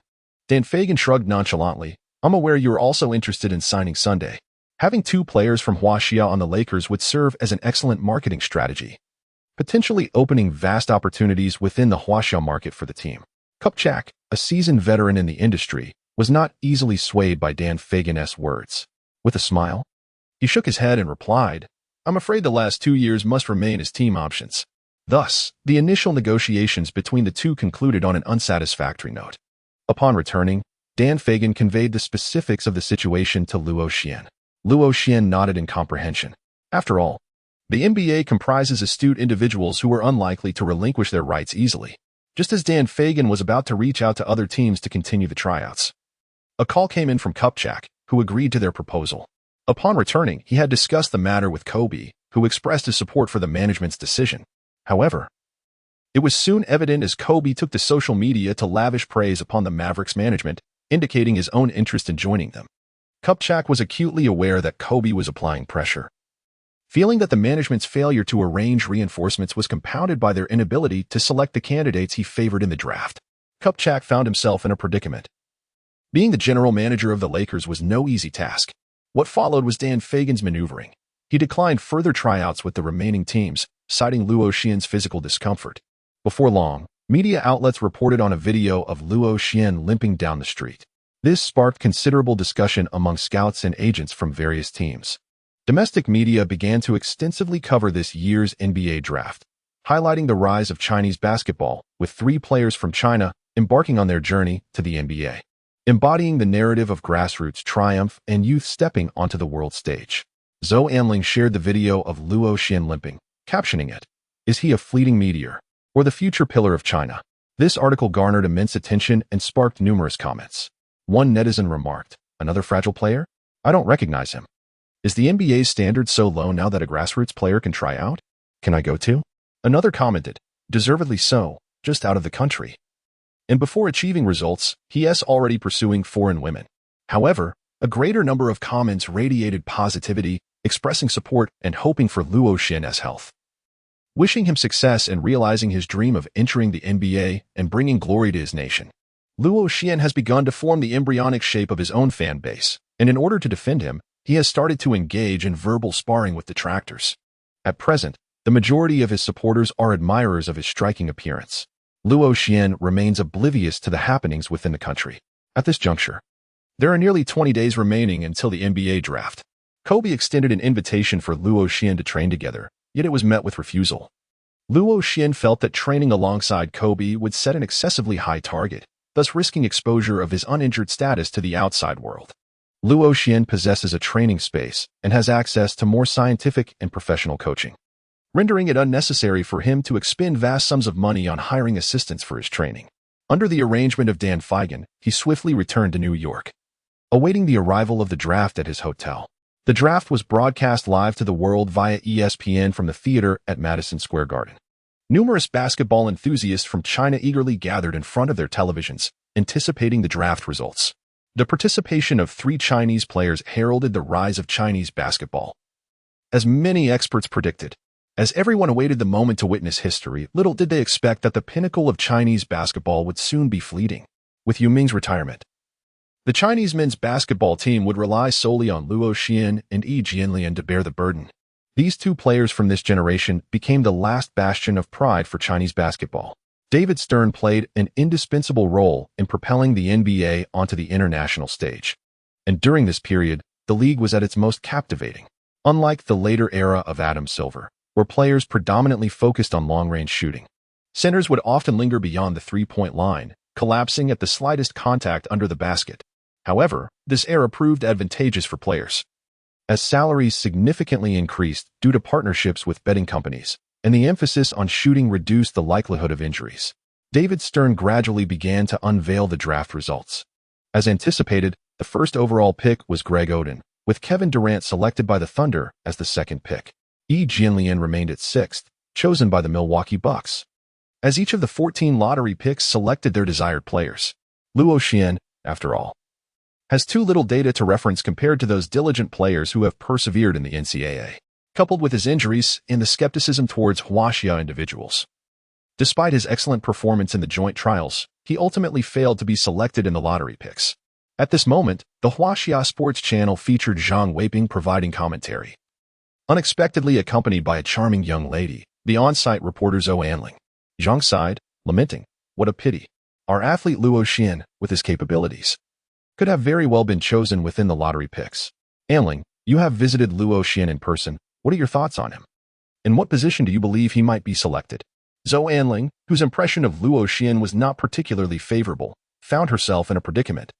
Speaker 1: Dan Fagan shrugged nonchalantly, "I'm aware you are also interested in signing Sunday. Having 2 players from Huaxia on the Lakers would serve as an excellent marketing strategy, potentially opening vast opportunities within the Huaxia market for the team." Kupchak, a seasoned veteran in the industry, was not easily swayed by Dan Fagan's words. With a smile, he shook his head and replied, "I'm afraid the last 2 years must remain as team options." Thus, the initial negotiations between the two concluded on an unsatisfactory note. Upon returning, Dan Fagan conveyed the specifics of the situation to Luo Xin. Luo Xin nodded in comprehension. After all, the NBA comprises astute individuals who are unlikely to relinquish their rights easily. Just as Dan Fagan was about to reach out to other teams to continue the tryouts, a call came in from Kupchak, who agreed to their proposal. Upon returning, he had discussed the matter with Kobe, who expressed his support for the management's decision. However, it was soon evident as Kobe took to social media to lavish praise upon the Mavericks management, indicating his own interest in joining them. Kupchak was acutely aware that Kobe was applying pressure. Feeling that the management's failure to arrange reinforcements was compounded by their inability to select the candidates he favored in the draft, Kupchak found himself in a predicament. Being the general manager of the Lakers was no easy task. What followed was Dan Fagan's maneuvering. He declined further tryouts with the remaining teams, citing Luo Xian's physical discomfort. Before long, Media outlets reported on a video of Luo Xian limping down the street. This sparked considerable discussion among scouts and agents from various teams. Domestic media began to extensively cover this year's NBA draft, highlighting the rise of Chinese basketball, with 3 players from China embarking on their journey to the NBA, embodying the narrative of grassroots triumph and youth stepping onto the world stage. Zhou Anling shared the video of Luo Xian limping, captioning it, "Is he a fleeting meteor, or the future pillar of China?" This article garnered immense attention and sparked numerous comments. One netizen remarked, "Another fragile player? I don't recognize him. Is the NBA's standard so low now that a grassroots player can try out? Can I go too?" Another commented, "Deservedly so, just out of the country." And before achieving results, he's already pursuing foreign women. However, a greater number of comments radiated positivity, expressing support and hoping for Luo Xian's health. Wishing him success and realizing his dream of entering the NBA and bringing glory to his nation. Luo Xian has begun to form the embryonic shape of his own fan base, and in order to defend him, he has started to engage in verbal sparring with detractors. At present, the majority of his supporters are admirers of his striking appearance. Luo Xian remains oblivious to the happenings within the country. At this juncture, there are nearly 20 days remaining until the NBA draft. Kobe extended an invitation for Luo Xian to train together, yet it was met with refusal. Luo Xian felt that training alongside Kobe would set an excessively high target, thus risking exposure of his uninjured status to the outside world. Luo Xian possesses a training space and has access to more scientific and professional coaching, rendering it unnecessary for him to expend vast sums of money on hiring assistants for his training. Under the arrangement of Dan Feigen, he swiftly returned to New York, awaiting the arrival of the draft at his hotel. The draft was broadcast live to the world via ESPN from the theater at Madison Square Garden. Numerous basketball enthusiasts from China eagerly gathered in front of their televisions, anticipating the draft results. The participation of 3 Chinese players heralded the rise of Chinese basketball. As many experts predicted, as everyone awaited the moment to witness history, little did they expect that the pinnacle of Chinese basketball would soon be fleeting. With Yao Ming's retirement, the Chinese men's basketball team would rely solely on Luo Xian and Yi Jianlian to bear the burden. These 2 players from this generation became the last bastion of pride for Chinese basketball. David Stern played an indispensable role in propelling the NBA onto the international stage. And during this period, the league was at its most captivating. Unlike the later era of Adam Silver, where players predominantly focused on long-range shooting, centers would often linger beyond the 3-point line, collapsing at the slightest contact under the basket. However, this era proved advantageous for players, as salaries significantly increased due to partnerships with betting companies, and the emphasis on shooting reduced the likelihood of injuries. David Stern gradually began to unveil the draft results. As anticipated, the first overall pick was Greg Oden, with Kevin Durant selected by the Thunder as the second pick. Yi Jianlian remained at 6th, chosen by the Milwaukee Bucks. As each of the 14 lottery picks selected their desired players, Luo Xian, after all, has too little data to reference compared to those diligent players who have persevered in the NCAA, coupled with his injuries and the skepticism towards Huaxia individuals. Despite his excellent performance in the joint trials, he ultimately failed to be selected in the lottery picks. At this moment, the Huaxia Sports Channel featured Zhang Weiping providing commentary, unexpectedly accompanied by a charming young lady, the on-site reporter Zhou Anling. Zhang sighed, lamenting, "What a pity. Our athlete Luo Xian, with his capabilities, could have very well been chosen within the lottery picks." Anling, you have visited Luo Xian in person. What are your thoughts on him? In what position do you believe he might be selected? Zhou Anling, whose impression of Luo Xian was not particularly favorable, found herself in a predicament,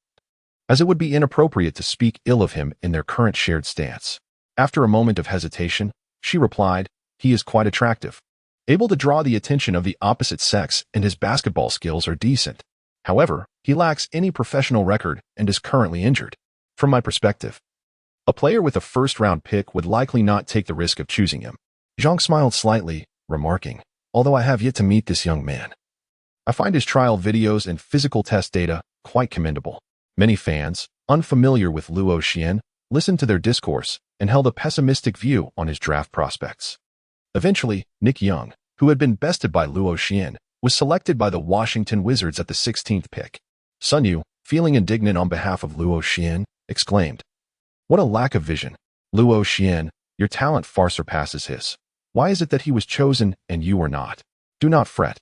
Speaker 1: as it would be inappropriate to speak ill of him in their current shared stance. After a moment of hesitation, she replied, "He is quite attractive, able to draw the attention of the opposite sex, and his basketball skills are decent. However, he lacks any professional record and is currently injured. From my perspective, a player with a first-round pick would likely not take the risk of choosing him." Zhang smiled slightly, remarking, "Although I have yet to meet this young man, I find his trial videos and physical test data quite commendable." Many fans, unfamiliar with Luo Xian, listened to their discourse and held a pessimistic view on his draft prospects. Eventually, Nick Young, who had been bested by Luo Xian, was selected by the Washington Wizards at the 16th pick. Sun Yu, feeling indignant on behalf of Luo Xian, exclaimed, "What a lack of vision. Luo Xian, your talent far surpasses his. Why is it that he was chosen and you were not? Do not fret.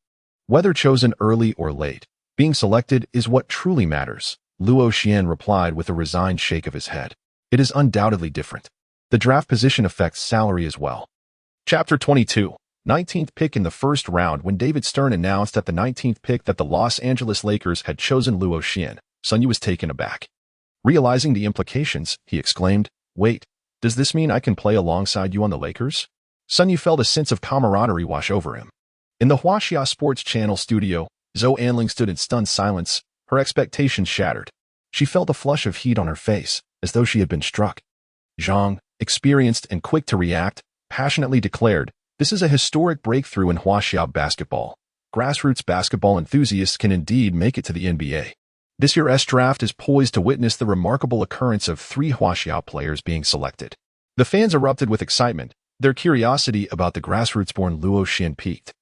Speaker 1: Whether chosen early or late, being selected is what truly matters, Luo Xian replied with a resigned shake of his head. It is undoubtedly different. The draft position affects salary as well. Chapter 22. 19th pick in the first round. When David Stern announced at the 19th pick that the Los Angeles Lakers had chosen Luo Xian, Sun Yu was taken aback. Realizing the implications, he exclaimed, "Wait, does this mean I can play alongside you on the Lakers?" Sun Yu felt a sense of camaraderie wash over him. In the Huaxia Sports Channel studio, Zhou Anling stood in stunned silence, her expectations shattered. She felt a flush of heat on her face, as though she had been struck. Zhang, experienced and quick to react, passionately declared, "This is a historic breakthrough in Huaxia basketball. Grassroots basketball enthusiasts can indeed make it to the NBA. This year's draft is poised to witness the remarkable occurrence of 3 Huaxia players being selected." The fans erupted with excitement, their curiosity about the grassroots-born Luo Xian piqued.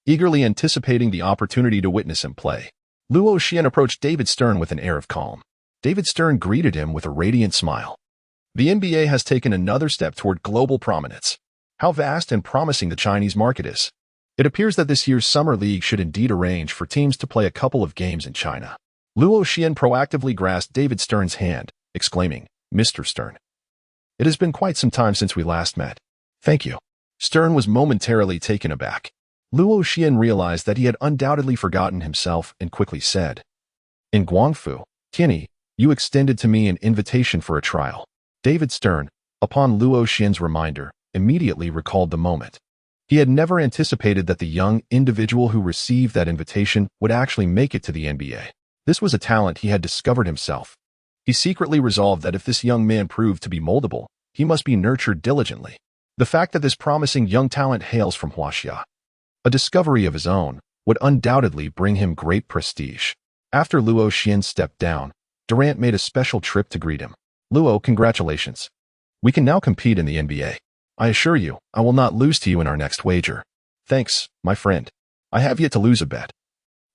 Speaker 1: Eagerly anticipating the opportunity to witness him play, Luo Xian approached David Stern with an air of calm. David Stern greeted him with a radiant smile. The NBA has taken another step toward global prominence. How vast and promising the Chinese market is. It appears that this year's Summer League should indeed arrange for teams to play a couple of games in China. Luo Xian proactively grasped David Stern's hand, exclaiming, "Mr. Stern, it has been quite some time since we last met." "Thank you." Stern was momentarily taken aback. Luo Xian realized that he had undoubtedly forgotten himself and quickly said, "In Guangfu, Tianyi, you extended to me an invitation for a trial." David Stern, upon Luo Xian's reminder, immediately recalled the moment. He had never anticipated that the young individual who received that invitation would actually make it to the NBA. This was a talent he had discovered himself. He secretly resolved that if this young man proved to be moldable, he must be nurtured diligently. The fact that this promising young talent hails from Huaxia, a discovery of his own, would undoubtedly bring him great prestige. After Luo Xian stepped down, Durant made a special trip to greet him. "Luo, congratulations. We can now compete in the NBA. I assure you, I will not lose to you in our next wager." "Thanks, my friend. I have yet to lose a bet.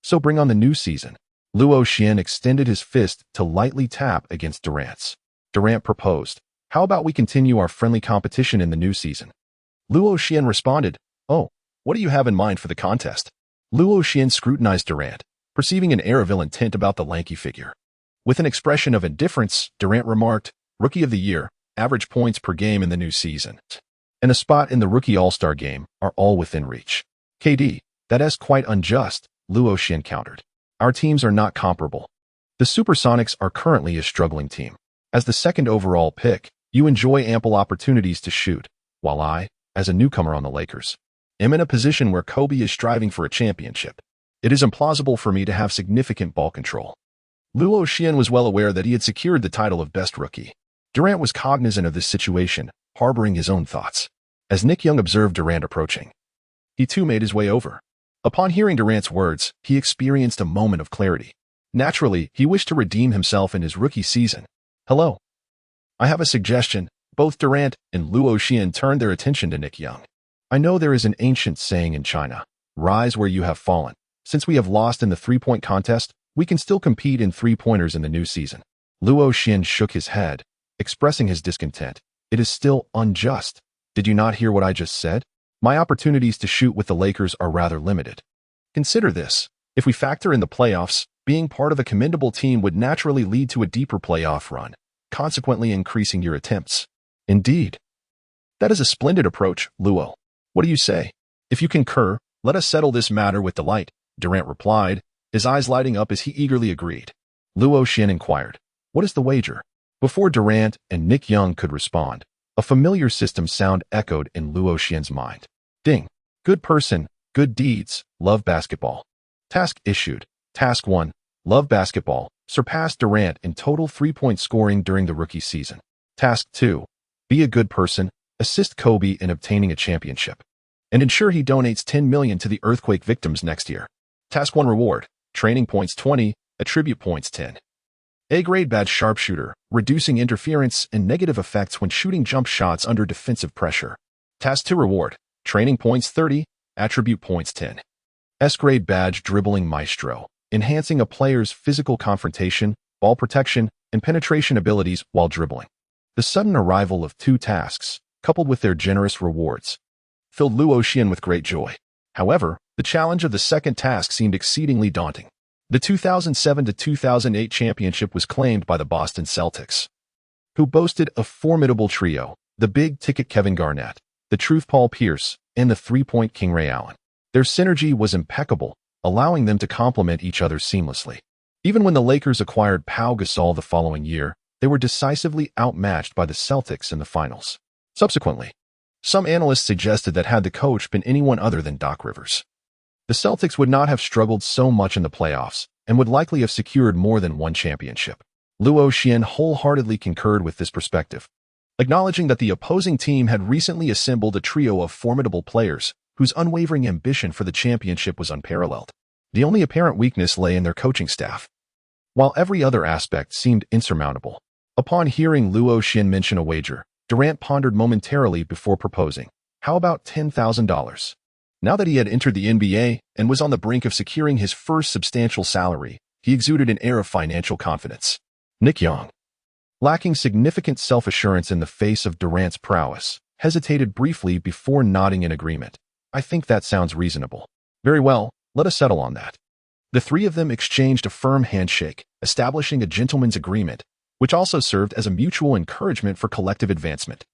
Speaker 1: So bring on the new season." Luo Xian extended his fist to lightly tap against Durant's. Durant proposed, "How about we continue our friendly competition in the new season?" Luo Xian responded, "Oh, what do you have in mind for the contest?" Luo Xian scrutinized Durant, perceiving an air of ill intent about the lanky figure. With an expression of indifference, Durant remarked, "Rookie of the Year, average points per game in the new season, and a spot in the Rookie All-Star game are all within reach." "KD, that is quite unjust," Luo Xian countered. "Our teams are not comparable. The Supersonics are currently a struggling team. As the second overall pick, you enjoy ample opportunities to shoot, while I, as a newcomer on the Lakers, am in a position where Kobe is striving for a championship. It is implausible for me to have significant ball control." Luo Xian was well aware that he had secured the title of Best Rookie. Durant was cognizant of this situation, harboring his own thoughts. As Nick Young observed Durant approaching, he too made his way over. Upon hearing Durant's words, he experienced a moment of clarity. Naturally, he wished to redeem himself in his rookie season. "Hello. I have a suggestion." Both Durant and Luo Xian turned their attention to Nick Young. "I know there is an ancient saying in China, 'Rise where you have fallen.' Since we have lost in the three-point contest, we can still compete in three-pointers in the new season." Luo Xian shook his head, expressing his discontent. "It is still unjust. Did you not hear what I just said? My opportunities to shoot with the Lakers are rather limited. Consider this. If we factor in the playoffs, being part of a commendable team would naturally lead to a deeper playoff run, consequently increasing your attempts." "Indeed. That is a splendid approach, Luo. What do you say?" "If you concur, let us settle this matter with delight," Durant replied, his eyes lighting up as he eagerly agreed. Luo Xian inquired, "What is the wager?" Before Durant and Nick Young could respond, a familiar system sound echoed in Luo Xian's mind. Ding. Good person, good deeds, love basketball. Task issued. Task 1. Love basketball. Surpassed Durant in total three-point scoring during the rookie season. Task 2. Be a good person, assist Kobe in obtaining a championship, and ensure he donates $10 million to the earthquake victims next year. Task 1 reward. Training points 20, attribute points 10. A-grade badge sharpshooter, reducing interference and negative effects when shooting jump shots under defensive pressure. Task 2 reward. Training points 30, attribute points 10. S-grade badge dribbling maestro, enhancing a player's physical confrontation, ball protection, and penetration abilities while dribbling. The sudden arrival of 2 tasks, coupled with their generous rewards, filled Luo Xian with great joy. However, The challenge of the second task seemed exceedingly daunting. The 2007 to 2008 championship was claimed by the Boston Celtics, who boasted a formidable trio: the big-ticket Kevin Garnett, the truth Paul Pierce, and the three-point king Ray Allen. Their synergy was impeccable, allowing them to complement each other seamlessly. Even when the Lakers acquired Pau Gasol the following year, they were decisively outmatched by the Celtics in the finals. Subsequently, some analysts suggested that had the coach been anyone other than Doc Rivers, the Celtics would not have struggled so much in the playoffs and would likely have secured more than one championship. Luo Xian wholeheartedly concurred with this perspective, acknowledging that the opposing team had recently assembled a trio of formidable players whose unwavering ambition for the championship was unparalleled. The only apparent weakness lay in their coaching staff, while every other aspect seemed insurmountable. Upon hearing Luo Xian mention a wager, Durant pondered momentarily before proposing, "How about $10,000? Now that he had entered the NBA and was on the brink of securing his first substantial salary, he exuded an air of financial confidence. Nick Young, lacking significant self-assurance in the face of Durant's prowess, hesitated briefly before nodding in agreement. "I think that sounds reasonable." "Very well, let us settle on that." The three of them exchanged a firm handshake, establishing a gentleman's agreement, which also served as a mutual encouragement for collective advancement.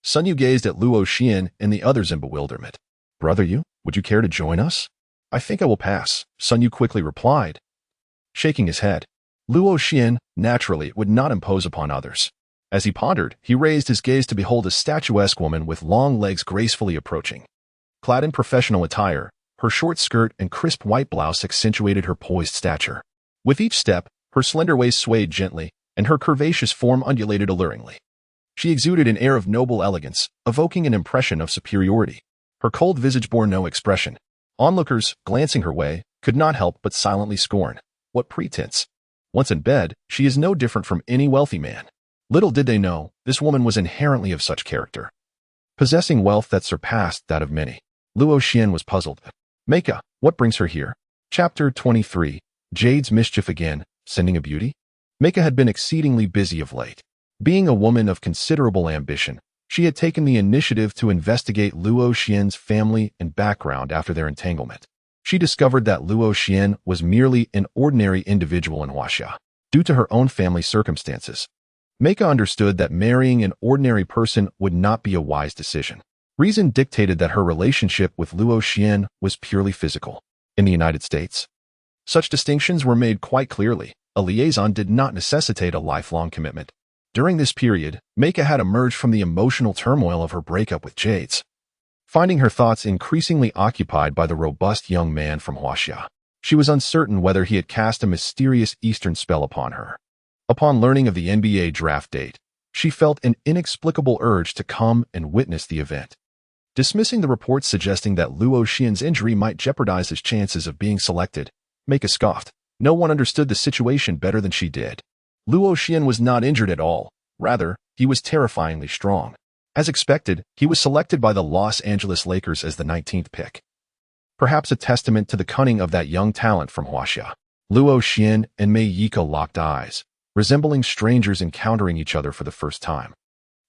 Speaker 1: Sun Yu gazed at Luo Xian and the others in bewilderment. "Brother Yu, would you care to join us?" "I think I will pass," Sun Yu quickly replied, shaking his head. Luo Xian, naturally, would not impose upon others. As he pondered, he raised his gaze to behold a statuesque woman with long legs gracefully approaching. Clad in professional attire, her short skirt and crisp white blouse accentuated her poised stature. With each step, her slender waist swayed gently, and her curvaceous form undulated alluringly. She exuded an air of noble elegance, evoking an impression of superiority. Her cold visage bore no expression. Onlookers, glancing her way, could not help but silently scorn. What pretense! Once in bed, she is no different from any wealthy man. Little did they know, this woman was inherently of such character, possessing wealth that surpassed that of many. Luo Xian was puzzled. "Meika, what brings her here?" Chapter 23. Jade's mischief again, sending a beauty? Meika had been exceedingly busy of late. Being a woman of considerable ambition, she had taken the initiative to investigate Luo Xian's family and background after their entanglement. She discovered that Luo Xian was merely an ordinary individual in Huaxia, due to her own family circumstances. Meika understood that marrying an ordinary person would not be a wise decision. Reason dictated that her relationship with Luo Xian was purely physical. In the United States, such distinctions were made quite clearly. A liaison did not necessitate a lifelong commitment. During this period, Meika had emerged from the emotional turmoil of her breakup with Jades, finding her thoughts increasingly occupied by the robust young man from Huaxia. She was uncertain whether he had cast a mysterious Eastern spell upon her. Upon learning of the NBA draft date, she felt an inexplicable urge to come and witness the event. Dismissing the reports suggesting that Luo Xian's injury might jeopardize his chances of being selected, Meika scoffed. No one understood the situation better than she did. Luo Xian was not injured at all. Rather, he was terrifyingly strong. As expected, he was selected by the Los Angeles Lakers as the 19th pick. Perhaps a testament to the cunning of that young talent from Huaxia. Luo Xian and Mei Yika locked eyes, resembling strangers encountering each other for the first time.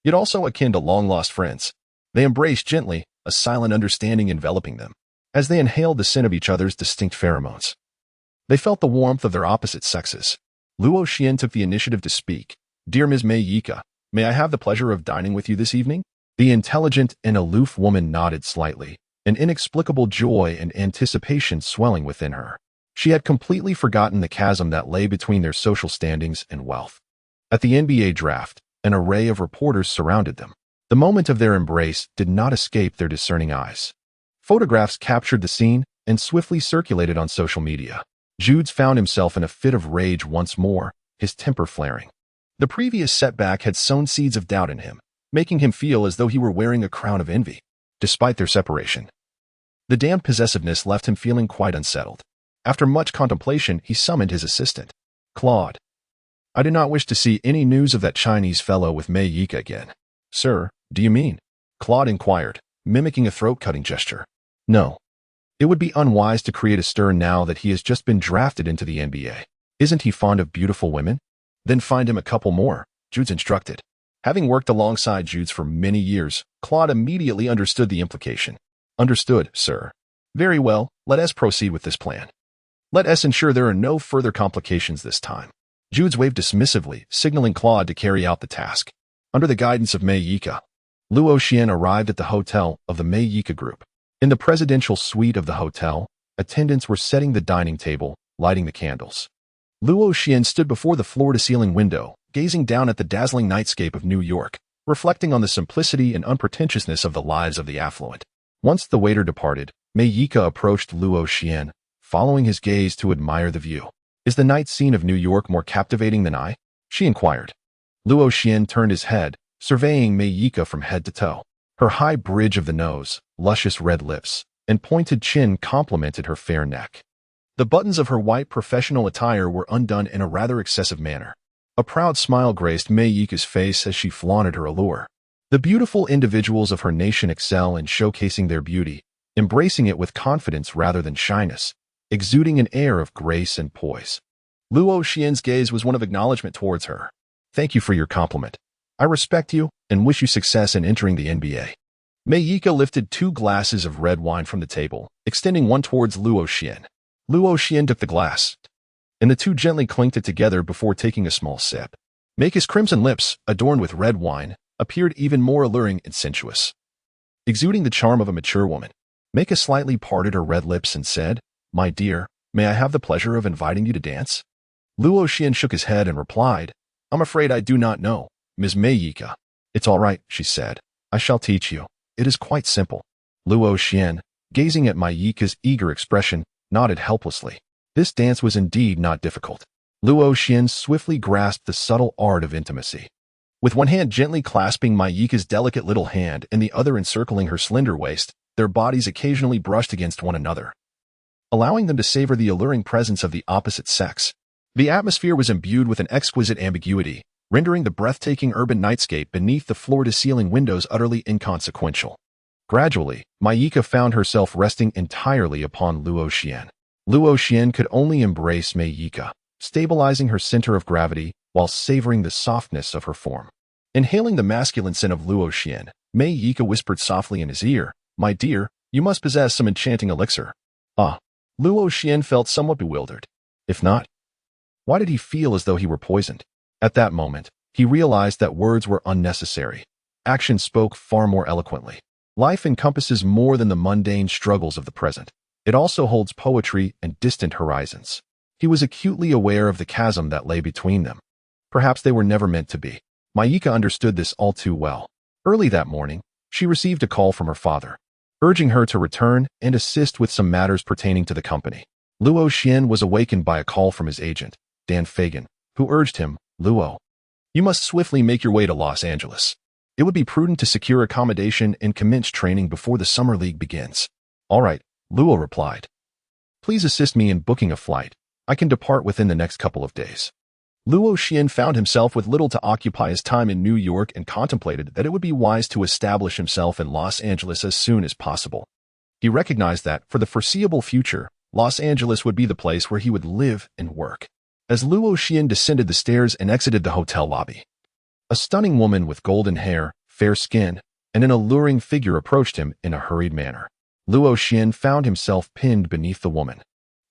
Speaker 1: Yet also akin to long-lost friends. They embraced gently, a silent understanding enveloping them, as they inhaled the scent of each other's distinct pheromones. They felt the warmth of their opposite sexes. Luo Xian took the initiative to speak. "Dear Ms. Mei Yika, may I have the pleasure of dining with you this evening?" The intelligent and aloof woman nodded slightly, an inexplicable joy and anticipation swelling within her. She had completely forgotten the chasm that lay between their social standings and wealth. At the NBA draft, an array of reporters surrounded them. The moment of their embrace did not escape their discerning eyes. Photographs captured the scene and swiftly circulated on social media. Judes found himself in a fit of rage once more, his temper flaring. The previous setback had sown seeds of doubt in him, making him feel as though he were wearing a crown of envy. Despite their separation, the damned possessiveness left him feeling quite unsettled. After much contemplation, he summoned his assistant. "Claude, I do not wish to see any news of that Chinese fellow with Mei Yika again." "Sir, do you mean?" Claude inquired, mimicking a throat-cutting gesture. "No. It would be unwise to create a stir now that he has just been drafted into the NBA. Isn't he fond of beautiful women? Then find him a couple more," Judes instructed. Having worked alongside Judes for many years, Claude immediately understood the implication. "Understood, sir." Very well, let us proceed with this plan. Let us ensure there are no further complications this time. Judes waved dismissively, signaling Claude to carry out the task. Under the guidance of Mei Yika, Luo Xian arrived at the hotel of the Mei Yika group. In the presidential suite of the hotel, attendants were setting the dining table, lighting the candles. Luo Xian stood before the floor-to-ceiling window, gazing down at the dazzling nightscape of New York, reflecting on the simplicity and unpretentiousness of the lives of the affluent. Once the waiter departed, Mei Yika approached Luo Xian, following his gaze to admire the view. Is the night scene of New York more captivating than I? She inquired. Luo Xian turned his head, surveying Mei Yika from head to toe. Her high bridge of the nose, luscious red lips, and pointed chin complemented her fair neck. The buttons of her white professional attire were undone in a rather excessive manner. A proud smile graced Mei Yika's face as she flaunted her allure. The beautiful individuals of her nation excel in showcasing their beauty, embracing it with confidence rather than shyness, exuding an air of grace and poise. Luo Xian's gaze was one of acknowledgement towards her. Thank you for your compliment. I respect you and wish you success in entering the NBA. Mei Yika lifted 2 glasses of red wine from the table, extending one towards Luo Xian. Luo Xian took the glass, and the two gently clinked it together before taking a small sip. Meika's crimson lips, adorned with red wine, appeared even more alluring and sensuous. Exuding the charm of a mature woman, Meika slightly parted her red lips and said, "My dear, may I have the pleasure of inviting you to dance?" Luo Xian shook his head and replied, "I'm afraid I do not know, Ms. Mei Yika." "It's all right," she said. "I shall teach you. It is quite simple." Luo Xian, gazing at Mei Yika's eager expression, nodded helplessly. This dance was indeed not difficult. Luo Xian swiftly grasped the subtle art of intimacy. With one hand gently clasping Mei Yika's delicate little hand and the other encircling her slender waist, their bodies occasionally brushed against one another, allowing them to savor the alluring presence of the opposite sex. The atmosphere was imbued with an exquisite ambiguity, rendering the breathtaking urban nightscape beneath the floor-to-ceiling windows utterly inconsequential. Gradually, Mei Yika found herself resting entirely upon Luo Xian. Luo Xian could only embrace Mei Yika, stabilizing her center of gravity while savoring the softness of her form. Inhaling the masculine scent of Luo Xian, Mei Yika whispered softly in his ear, "My dear, you must possess some enchanting elixir." Ah, Luo Xian felt somewhat bewildered. If not, why did he feel as though he were poisoned? At that moment, he realized that words were unnecessary. Action spoke far more eloquently. Life encompasses more than the mundane struggles of the present. It also holds poetry and distant horizons. He was acutely aware of the chasm that lay between them. Perhaps they were never meant to be. Mei Yika understood this all too well. Early that morning, she received a call from her father, urging her to return and assist with some matters pertaining to the company. Luo Xian was awakened by a call from his agent, Dan Fagan, who urged him, "Luo, you must swiftly make your way to Los Angeles. It would be prudent to secure accommodation and commence training before the summer league begins." "All right," Luo replied. "Please assist me in booking a flight. I can depart within the next couple of days." Luo Xian found himself with little to occupy his time in New York and contemplated that it would be wise to establish himself in Los Angeles as soon as possible. He recognized that, for the foreseeable future, Los Angeles would be the place where he would live and work. As Luo Xian descended the stairs and exited the hotel lobby, a stunning woman with golden hair, fair skin, and an alluring figure approached him in a hurried manner. Luo Xian found himself pinned beneath the woman,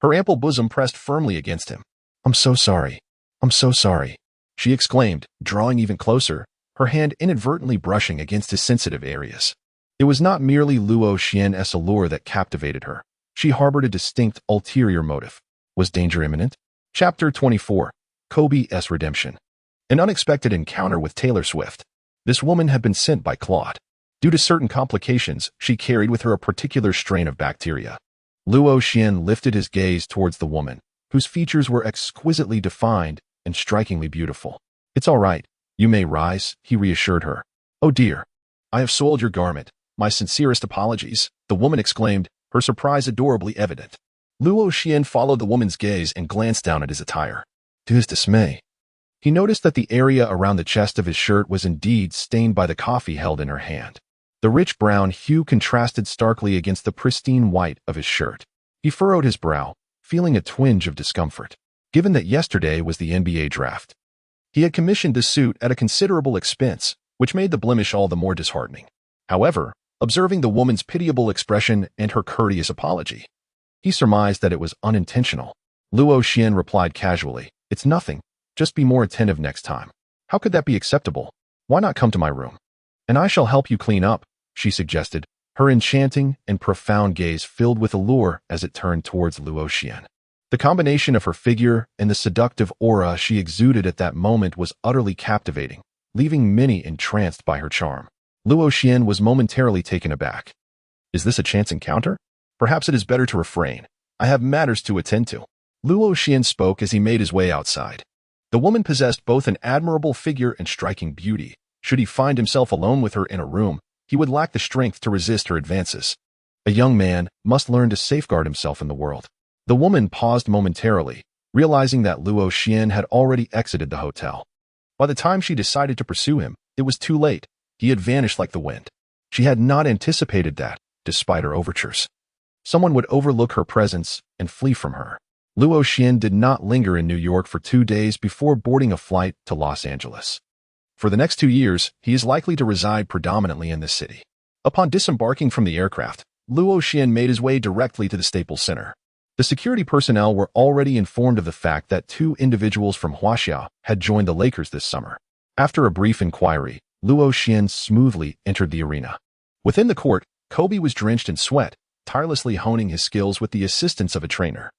Speaker 1: her ample bosom pressed firmly against him. "I'm so sorry. I'm so sorry," she exclaimed, drawing even closer, her hand inadvertently brushing against his sensitive areas. It was not merely Luo Xian's allure that captivated her. She harbored a distinct ulterior motive. Was danger imminent? Chapter 24. Kobe's Redemption. An unexpected encounter with Taylor Swift. This woman had been sent by Claude. Due to certain complications, she carried with her a particular strain of bacteria. Luo Xian lifted his gaze towards the woman, whose features were exquisitely defined and strikingly beautiful. "It's all right. You may rise," he reassured her. "Oh dear. I have soiled your garment. My sincerest apologies," the woman exclaimed, her surprise adorably evident. Luo Xian followed the woman's gaze and glanced down at his attire. To his dismay, he noticed that the area around the chest of his shirt was indeed stained by the coffee held in her hand. The rich brown hue contrasted starkly against the pristine white of his shirt. He furrowed his brow, feeling a twinge of discomfort. Given that yesterday was the NBA draft, he had commissioned this suit at a considerable expense, which made the blemish all the more disheartening. However, Observing the woman's pitiable expression and her courteous apology, he surmised that it was unintentional. Luo Xian replied casually, "It's nothing. Just be more attentive next time." "How could that be acceptable? Why not come to my room? And I shall help you clean up," she suggested, her enchanting and profound gaze filled with allure as it turned towards Luo Xian. The combination of her figure and the seductive aura she exuded at that moment was utterly captivating, leaving many entranced by her charm. Luo Xian was momentarily taken aback. "Is this a chance encounter? Perhaps it is better to refrain. I have matters to attend to." Luo Xian spoke as he made his way outside. The woman possessed both an admirable figure and striking beauty. Should he find himself alone with her in a room, he would lack the strength to resist her advances. A young man must learn to safeguard himself in the world. The woman paused momentarily, realizing that Luo Xian had already exited the hotel. By the time she decided to pursue him, it was too late. He had vanished like the wind. She had not anticipated that, despite her overtures, someone would overlook her presence and flee from her. Luo Xian did not linger in New York for 2 days before boarding a flight to Los Angeles. For the next 2 years, he is likely to reside predominantly in this city. Upon disembarking from the aircraft, Luo Xian made his way directly to the Staples Center. The security personnel were already informed of the fact that 2 individuals from Huaxia had joined the Lakers this summer. After a brief inquiry, Luo Xian smoothly entered the arena. Within the court, Kobe was drenched in sweat, tirelessly honing his skills with the assistance of a trainer.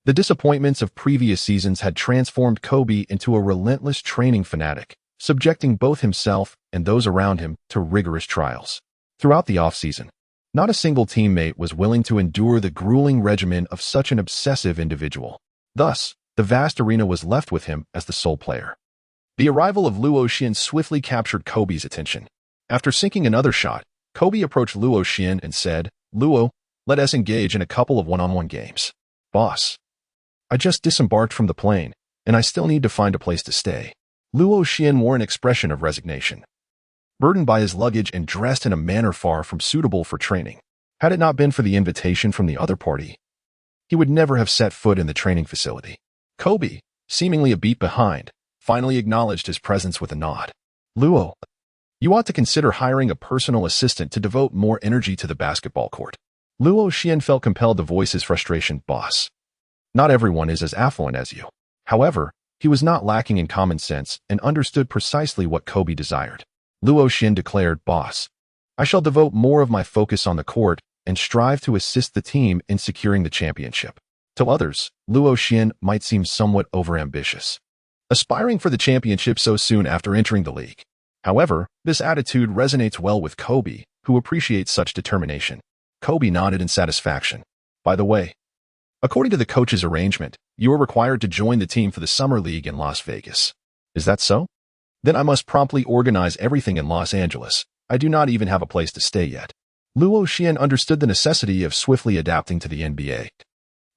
Speaker 1: The disappointments of previous seasons had transformed Kobe into a relentless training fanatic, subjecting both himself and those around him to rigorous trials. Throughout the off-season, not a single teammate was willing to endure the grueling regimen of such an obsessive individual. Thus, the vast arena was left with him as the sole player. The arrival of Luo Xian swiftly captured Kobe's attention. After sinking another shot, Kobe approached Luo Xian and said, "Luo, let us engage in a couple of one-on-one games." "Boss, I just disembarked from the plane, and I still need to find a place to stay." Luo Xian wore an expression of resignation, burdened by his luggage and dressed in a manner far from suitable for training. Had it not been for the invitation from the other party, he would never have set foot in the training facility. Kobe, seemingly a beat behind, finally acknowledged his presence with a nod. "Luo, you ought to consider hiring a personal assistant to devote more energy to the basketball court." Luo Xian felt compelled to voice his frustration. "Boss, not everyone is as affluent as you." However, he was not lacking in common sense and understood precisely what Kobe desired. Luo Xian declared, "Boss, I shall devote more of my focus on the court and strive to assist the team in securing the championship." To others, Luo Xian might seem somewhat overambitious, aspiring for the championship so soon after entering the league. However, this attitude resonates well with Kobe, who appreciates such determination. Kobe nodded in satisfaction. "By the way, according to the coach's arrangement, you are required to join the team for the Summer League in Las Vegas. Is that so? Then I must promptly organize everything in Los Angeles. I do not even have a place to stay yet." Luo Xian understood the necessity of swiftly adapting to the NBA.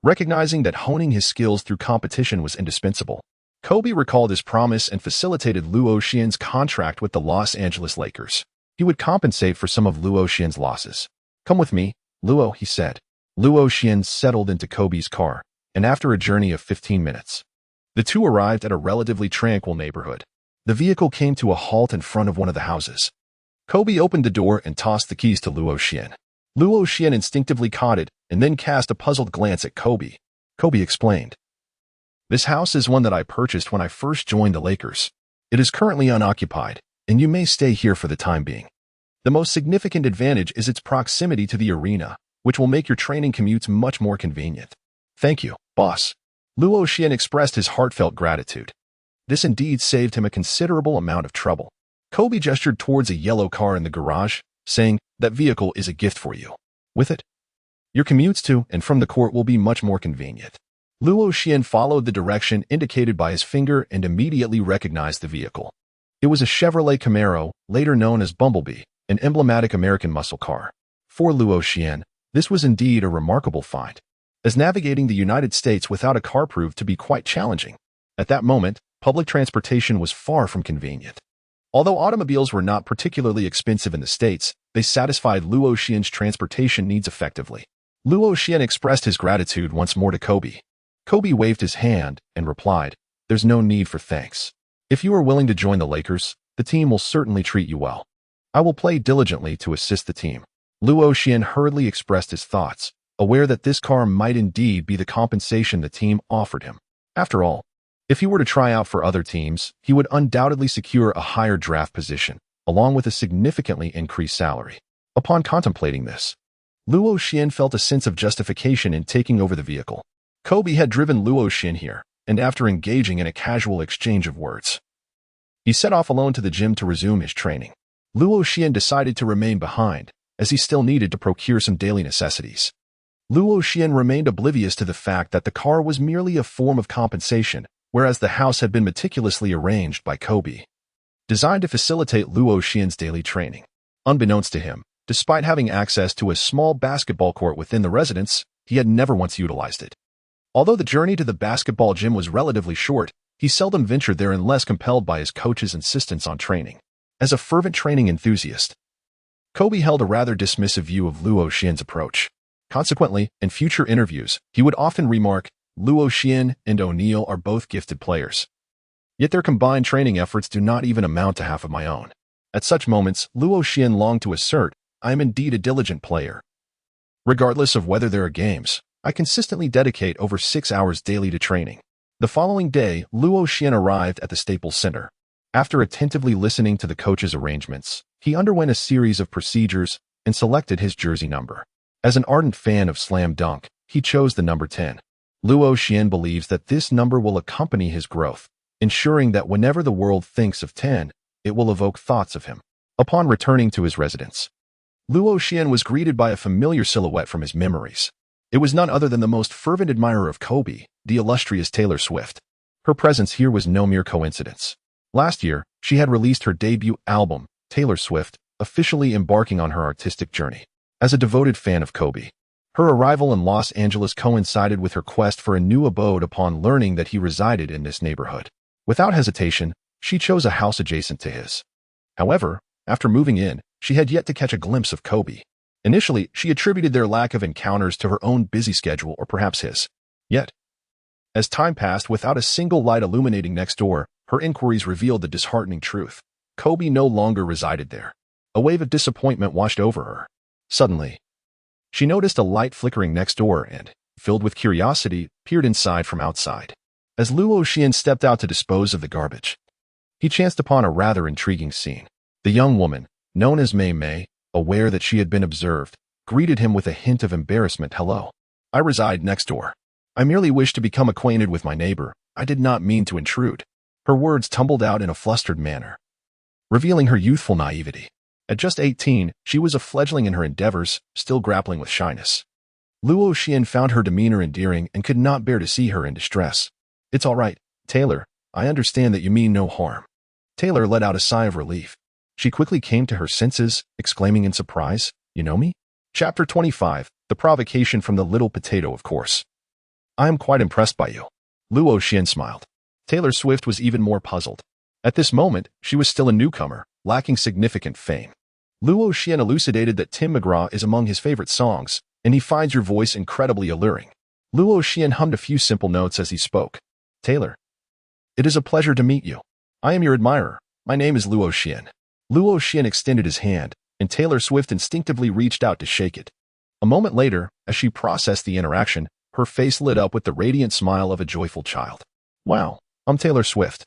Speaker 1: Recognizing that honing his skills through competition was indispensable, Kobe recalled his promise and facilitated Luo Xian's contract with the Los Angeles Lakers. He would compensate for some of Luo Xian's losses. "Come with me, Luo," he said. Luo Xian settled into Kobe's car, and after a journey of 15 minutes, the two arrived at a relatively tranquil neighborhood. The vehicle came to a halt in front of one of the houses. Kobe opened the door and tossed the keys to Luo Xian. Luo Xian instinctively caught it and then cast a puzzled glance at Kobe. Kobe explained, "This house is one that I purchased when I first joined the Lakers. It is currently unoccupied, and you may stay here for the time being. The most significant advantage is its proximity to the arena, which will make your training commutes much more convenient." "Thank you, boss." Luo Xian expressed his heartfelt gratitude. This indeed saved him a considerable amount of trouble. Kobe gestured towards a yellow car in the garage, saying, "That vehicle is a gift for you. With it, your commutes to and from the court will be much more convenient." Luo Xian followed the direction indicated by his finger and immediately recognized the vehicle. It was a Chevrolet Camaro, later known as Bumblebee, an emblematic American muscle car. For Luo Xian, this was indeed a remarkable find, as navigating the United States without a car proved to be quite challenging. At that moment, public transportation was far from convenient. Although automobiles were not particularly expensive in the States, they satisfied Luo Xian's transportation needs effectively. Luo Xian expressed his gratitude once more to Kobe. Kobe waved his hand and replied, "There's no need for thanks. If you are willing to join the Lakers, the team will certainly treat you well. I will play diligently to assist the team." Luo Xian hurriedly expressed his thoughts, aware that this car might indeed be the compensation the team offered him. After all, if he were to try out for other teams, he would undoubtedly secure a higher draft position, along with a significantly increased salary. Upon contemplating this, Luo Xian felt a sense of justification in taking over the vehicle. Kobe had driven Luo Xian here, and after engaging in a casual exchange of words, he set off alone to the gym to resume his training. Luo Xian decided to remain behind, as he still needed to procure some daily necessities. Luo Xian remained oblivious to the fact that the car was merely a form of compensation, whereas the house had been meticulously arranged by Kobe, designed to facilitate Luo Xian's daily training. Unbeknownst to him, despite having access to a small basketball court within the residence, he had never once utilized it. Although the journey to the basketball gym was relatively short, he seldom ventured there unless compelled by his coach's insistence on training. As a fervent training enthusiast, Kobe held a rather dismissive view of Luo Xian's approach. Consequently, in future interviews, he would often remark, "Luo Xian and O'Neal are both gifted players. Yet their combined training efforts do not even amount to half of my own." At such moments, Luo Xian longed to assert, "I am indeed a diligent player. Regardless of whether there are games, I consistently dedicate over 6 hours daily to training." The following day, Luo Xian arrived at the Staples Center. After attentively listening to the coach's arrangements, he underwent a series of procedures and selected his jersey number. As an ardent fan of Slam Dunk, he chose the number 10. Luo Xian believes that this number will accompany his growth, ensuring that whenever the world thinks of 10, it will evoke thoughts of him. Upon returning to his residence, Luo Xian was greeted by a familiar silhouette from his memories. It was none other than the most fervent admirer of Kobe, the illustrious Taylor Swift. Her presence here was no mere coincidence. Last year, she had released her debut album, Taylor Swift, officially embarking on her artistic journey. As a devoted fan of Kobe, her arrival in Los Angeles coincided with her quest for a new abode upon learning that he resided in this neighborhood. Without hesitation, she chose a house adjacent to his. However, after moving in, she had yet to catch a glimpse of Kobe. Initially, she attributed their lack of encounters to her own busy schedule or perhaps his. Yet, as time passed without a single light illuminating next door, her inquiries revealed the disheartening truth. Kobe no longer resided there. A wave of disappointment washed over her. Suddenly, she noticed a light flickering next door and, filled with curiosity, peered inside from outside. As Luo Xian stepped out to dispose of the garbage, he chanced upon a rather intriguing scene. The young woman, known as Mei Mei, aware that she had been observed, greeted him with a hint of embarrassment. "Hello. I reside next door. I merely wish to become acquainted with my neighbor. I did not mean to intrude." Her words tumbled out in a flustered manner, revealing her youthful naivety. At just 18, she was a fledgling in her endeavors, still grappling with shyness. Luo Xian found her demeanor endearing and could not bear to see her in distress. "It's all right, Taylor. I understand that you mean no harm." Taylor let out a sigh of relief. She quickly came to her senses, exclaiming in surprise, "You know me?" Chapter 25, The Provocation from the Little Potato, of course. "I am quite impressed by you." Luo Xian smiled. Taylor Swift was even more puzzled. At this moment, she was still a newcomer, lacking significant fame. Luo Xian elucidated that Tim McGraw is among his favorite songs, and he finds your voice incredibly alluring. Luo Xian hummed a few simple notes as he spoke. "Taylor, it is a pleasure to meet you. I am your admirer. My name is Luo Xian." Luo Xian extended his hand, and Taylor Swift instinctively reached out to shake it. A moment later, as she processed the interaction, her face lit up with the radiant smile of a joyful child. "Wow, I'm Taylor Swift.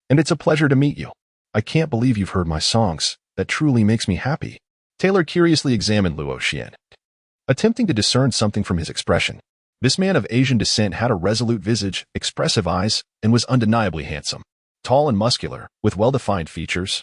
Speaker 1: And it's a pleasure to meet you. I can't believe you've heard my songs. That truly makes me happy." Taylor curiously examined Luo Xian, attempting to discern something from his expression. This man of Asian descent had a resolute visage, expressive eyes, and was undeniably handsome. Tall and muscular, with well-defined features,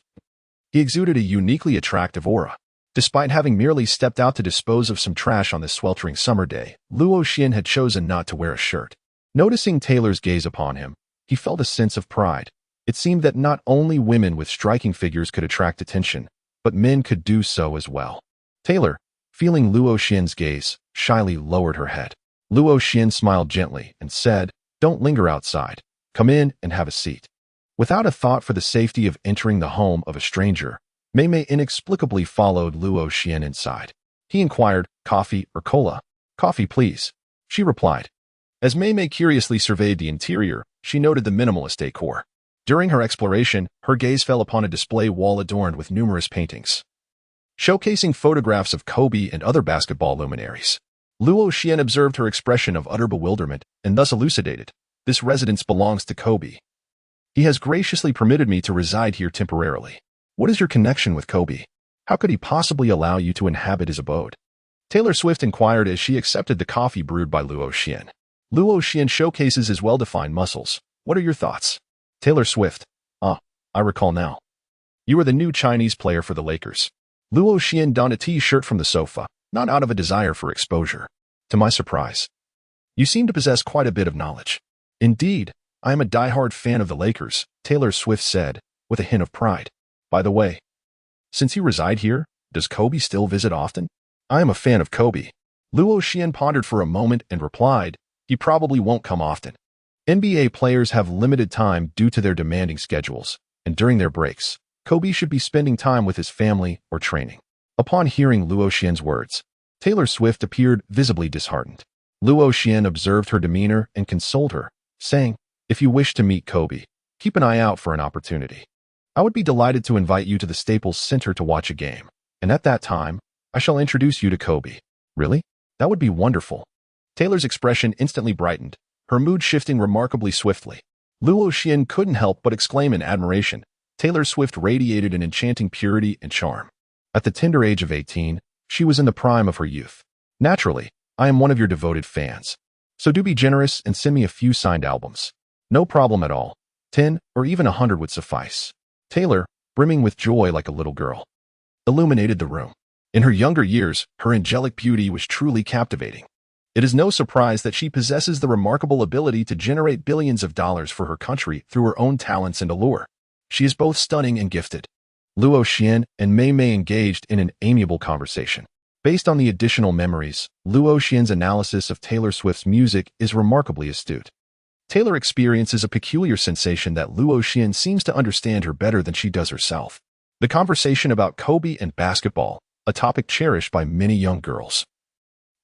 Speaker 1: he exuded a uniquely attractive aura. Despite having merely stepped out to dispose of some trash on this sweltering summer day, Luo Xian had chosen not to wear a shirt. Noticing Taylor's gaze upon him, he felt a sense of pride. It seemed that not only women with striking figures could attract attention, but men could do so as well. Taylor, feeling Luo Xian's gaze, shyly lowered her head. Luo Xian smiled gently and said, "Don't linger outside. Come in and have a seat." Without a thought for the safety of entering the home of a stranger, Mei Mei inexplicably followed Luo Xian inside. He inquired, "Coffee or cola?" "Coffee, please," she replied. As Mei Mei curiously surveyed the interior, she noted the minimalist decor. During her exploration, her gaze fell upon a display wall adorned with numerous paintings. showcasing photographs of Kobe and other basketball luminaries. Luo Xian observed her expression of utter bewilderment and thus elucidated, "This residence belongs to Kobe. He has graciously permitted me to reside here temporarily. What is your connection with Kobe? How could he possibly allow you to inhabit his abode?" Taylor Swift inquired as she accepted the coffee brewed by Luo Xian. Luo Xian showcases his well-defined muscles. "What are your thoughts?" Taylor Swift, I recall now. You are the new Chinese player for the Lakers." Luo Xian donned a t-shirt from the sofa, not out of a desire for exposure. "To my surprise, you seem to possess quite a bit of knowledge." "Indeed, I am a die-hard fan of the Lakers," Taylor Swift said, with a hint of pride. "By the way, since you reside here, does Kobe still visit often?" "I am a fan of Kobe." Luo Xian pondered for a moment and replied, "He probably won't come often. NBA players have limited time due to their demanding schedules, and during their breaks, Kobe should be spending time with his family or training." Upon hearing Luo Xian's words, Taylor Swift appeared visibly disheartened. Luo Xian observed her demeanor and consoled her, saying, "If you wish to meet Kobe, keep an eye out for an opportunity. I would be delighted to invite you to the Staples Center to watch a game, and at that time, I shall introduce you to Kobe." "Really? That would be wonderful." Taylor's expression instantly brightened, her mood shifting remarkably swiftly. Luo Xian couldn't help but exclaim in admiration. Taylor Swift radiated an enchanting purity and charm. At the tender age of 18, she was in the prime of her youth. "Naturally, I am one of your devoted fans. So do be generous and send me a few signed albums." "No problem at all. 10 or even 100 would suffice." Taylor, brimming with joy like a little girl, illuminated the room. In her younger years, her angelic beauty was truly captivating. It is no surprise that she possesses the remarkable ability to generate billions of dollars for her country through her own talents and allure. She is both stunning and gifted. Luo Xian and Mei Mei engaged in an amiable conversation. Based on the additional memories, Luo Xian's analysis of Taylor Swift's music is remarkably astute. Taylor experiences a peculiar sensation that Luo Xian seems to understand her better than she does herself. The conversation about Kobe and basketball, a topic cherished by many young girls,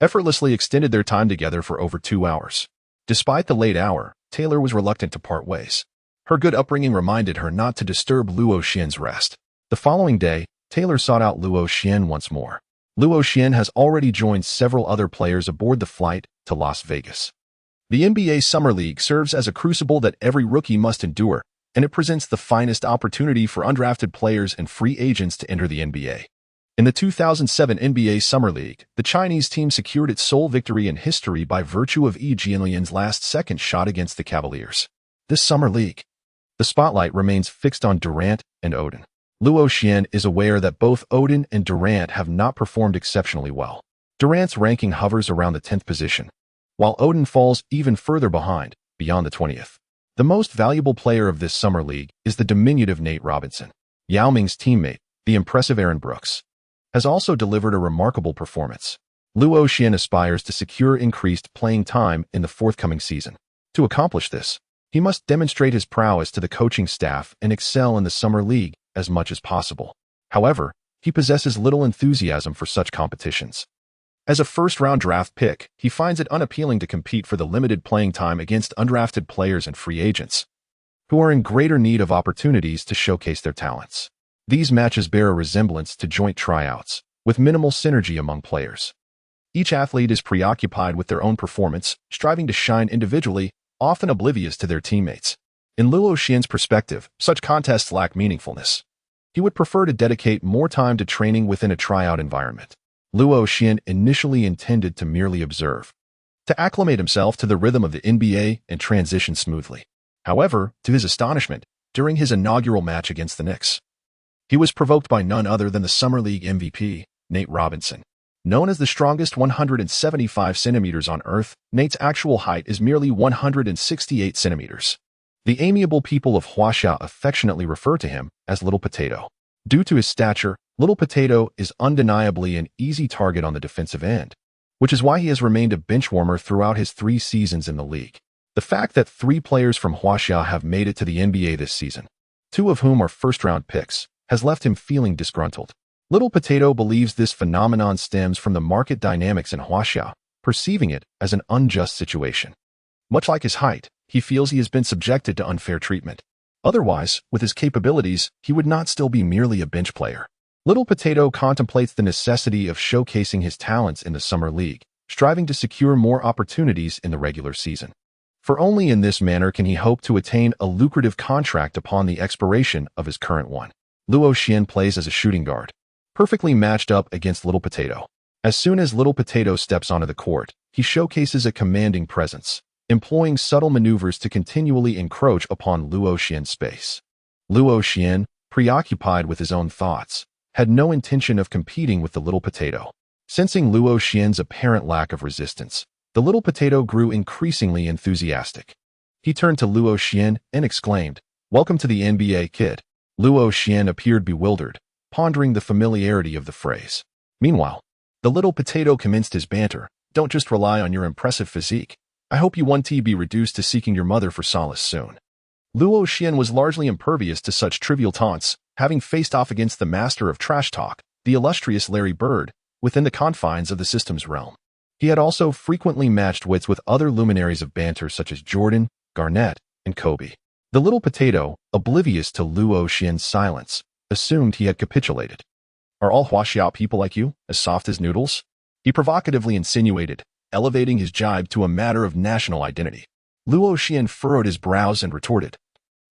Speaker 1: effortlessly extended their time together for over 2 hours. Despite the late hour, Taylor was reluctant to part ways. Her good upbringing reminded her not to disturb Luo Xian's rest. The following day, Taylor sought out Luo Xian once more. Luo Xian has already joined several other players aboard the flight to Las Vegas. The NBA Summer League serves as a crucible that every rookie must endure, and it presents the finest opportunity for undrafted players and free agents to enter the NBA. In the 2007 NBA Summer League, the Chinese team secured its sole victory in history by virtue of Yi Jianlian's last-second shot against the Cavaliers. This Summer League, the spotlight remains fixed on Durant and Odin. Luo Xian is aware that both Odin and Durant have not performed exceptionally well. Durant's ranking hovers around the 10th position, while Odin falls even further behind, beyond the 20th. The most valuable player of this Summer League is the diminutive Nate Robinson. Yao Ming's teammate, the impressive Aaron Brooks, has also delivered a remarkable performance. Luo Xian aspires to secure increased playing time in the forthcoming season. To accomplish this, he must demonstrate his prowess to the coaching staff and excel in the Summer League as much as possible. However, he possesses little enthusiasm for such competitions. As a first-round draft pick, he finds it unappealing to compete for the limited playing time against undrafted players and free agents, who are in greater need of opportunities to showcase their talents. These matches bear a resemblance to joint tryouts, with minimal synergy among players. Each athlete is preoccupied with their own performance, striving to shine individually, often oblivious to their teammates. In Luo Xian's perspective, such contests lack meaningfulness. He would prefer to dedicate more time to training within a tryout environment. Luo Xian initially intended to merely observe, to acclimate himself to the rhythm of the NBA and transition smoothly. However, to his astonishment, during his inaugural match against the Knicks, he was provoked by none other than the Summer League MVP, Nate Robinson. Known as the strongest 175 centimeters on Earth, Nate's actual height is merely 168 centimeters. The amiable people of Huaxia affectionately refer to him as Little Potato. Due to his stature, Little Potato is undeniably an easy target on the defensive end, which is why he has remained a benchwarmer throughout his 3 seasons in the league. The fact that 3 players from Huaxia have made it to the NBA this season, 2 of whom are first-round picks, has left him feeling disgruntled. Little Potato believes this phenomenon stems from the market dynamics in Huaxia, perceiving it as an unjust situation. Much like his height, he feels he has been subjected to unfair treatment. Otherwise, with his capabilities, he would not still be merely a bench player. Little Potato contemplates the necessity of showcasing his talents in the Summer League, striving to secure more opportunities in the regular season. For only in this manner can he hope to attain a lucrative contract upon the expiration of his current one. Luo Xian plays as a shooting guard, perfectly matched up against Little Potato. As soon as Little Potato steps onto the court, he showcases a commanding presence, employing subtle maneuvers to continually encroach upon Luo Xian's space. Luo Xian, preoccupied with his own thoughts, had no intention of competing with the Little Potato. Sensing Luo Xian's apparent lack of resistance, the Little Potato grew increasingly enthusiastic. He turned to Luo Xian and exclaimed, "Welcome to the NBA, kid." Luo Xian appeared bewildered, pondering the familiarity of the phrase. Meanwhile, the Little Potato commenced his banter. "Don't just rely on your impressive physique. I hope you won't be reduced to seeking your mother for solace soon." Luo Xian was largely impervious to such trivial taunts, having faced off against the master of trash talk, the illustrious Larry Bird, within the confines of the system's realm. He had also frequently matched wits with other luminaries of banter such as Jordan, Garnett, and Kobe. The Little Potato, oblivious to Luo Xian's silence, assumed he had capitulated. "Are all Huaxiao people like you, as soft as noodles?" he provocatively insinuated, elevating his jibe to a matter of national identity. Luo Xian furrowed his brows and retorted,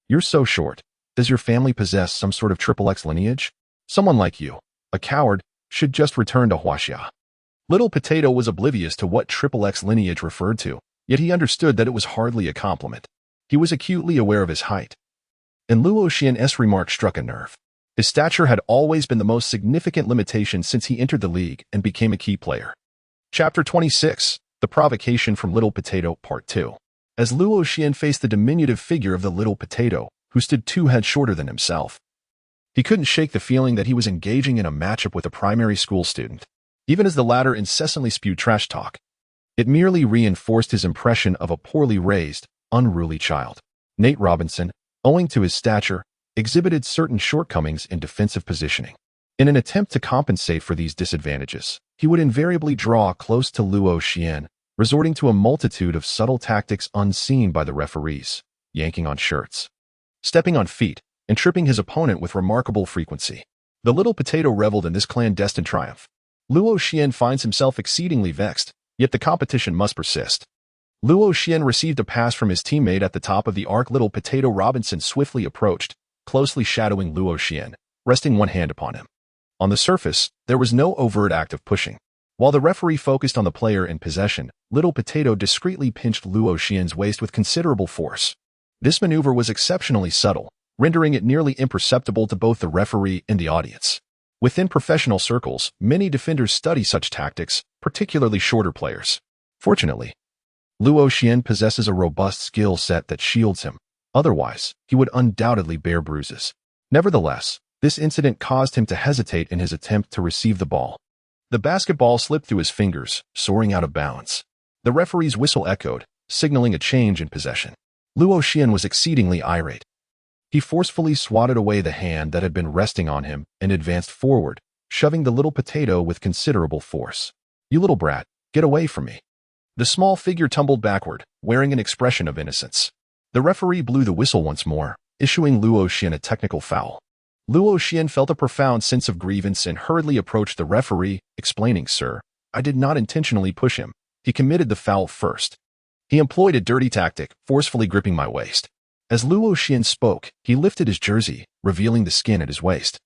Speaker 1: "You're so short. Does your family possess some sort of XXX lineage? Someone like you, a coward, should just return to Huaxia." Little Potato was oblivious to what XXX lineage referred to, yet he understood that it was hardly a compliment. He was acutely aware of his height. And Luo Xian's remark struck a nerve. His stature had always been the most significant limitation since he entered the league and became a key player. Chapter 26, The Provocation from Little Potato, Part 2. As Luo Xian faced the diminutive figure of the Little Potato, who stood 2 heads shorter than himself, he couldn't shake the feeling that he was engaging in a matchup with a primary school student. Even as the latter incessantly spewed trash talk, it merely reinforced his impression of a poorly raised, unruly child. Nate Robinson, owing to his stature, exhibited certain shortcomings in defensive positioning. In an attempt to compensate for these disadvantages, he would invariably draw close to Luo Xian, resorting to a multitude of subtle tactics unseen by the referees, yanking on shirts, stepping on feet, and tripping his opponent with remarkable frequency. The Little Potato reveled in this clandestine triumph. Luo Xian finds himself exceedingly vexed, yet the competition must persist. Luo Xian received a pass from his teammate at the top of the arc. Little Potato Robinson swiftly approached, closely shadowing Luo Xian, resting one hand upon him. On the surface, there was no overt act of pushing. While the referee focused on the player in possession, Little Potato discreetly pinched Luo Xian's waist with considerable force. This maneuver was exceptionally subtle, rendering it nearly imperceptible to both the referee and the audience. Within professional circles, many defenders study such tactics, particularly shorter players. Fortunately, Luo Xian possesses a robust skill set that shields him. Otherwise, he would undoubtedly bear bruises. Nevertheless, this incident caused him to hesitate in his attempt to receive the ball. The basketball slipped through his fingers, soaring out of bounds. The referee's whistle echoed, signaling a change in possession. Luo Xian was exceedingly irate. He forcefully swatted away the hand that had been resting on him and advanced forward, shoving the Little Potato with considerable force. "You little brat, get away from me." The small figure tumbled backward, wearing an expression of innocence. The referee blew the whistle once more, issuing Luo Xian a technical foul. Luo Xian felt a profound sense of grievance and hurriedly approached the referee, explaining, "Sir, I did not intentionally push him. He committed the foul first. He employed a dirty tactic, forcefully gripping my waist." As Luo Xian spoke, he lifted his jersey, revealing the skin at his waist,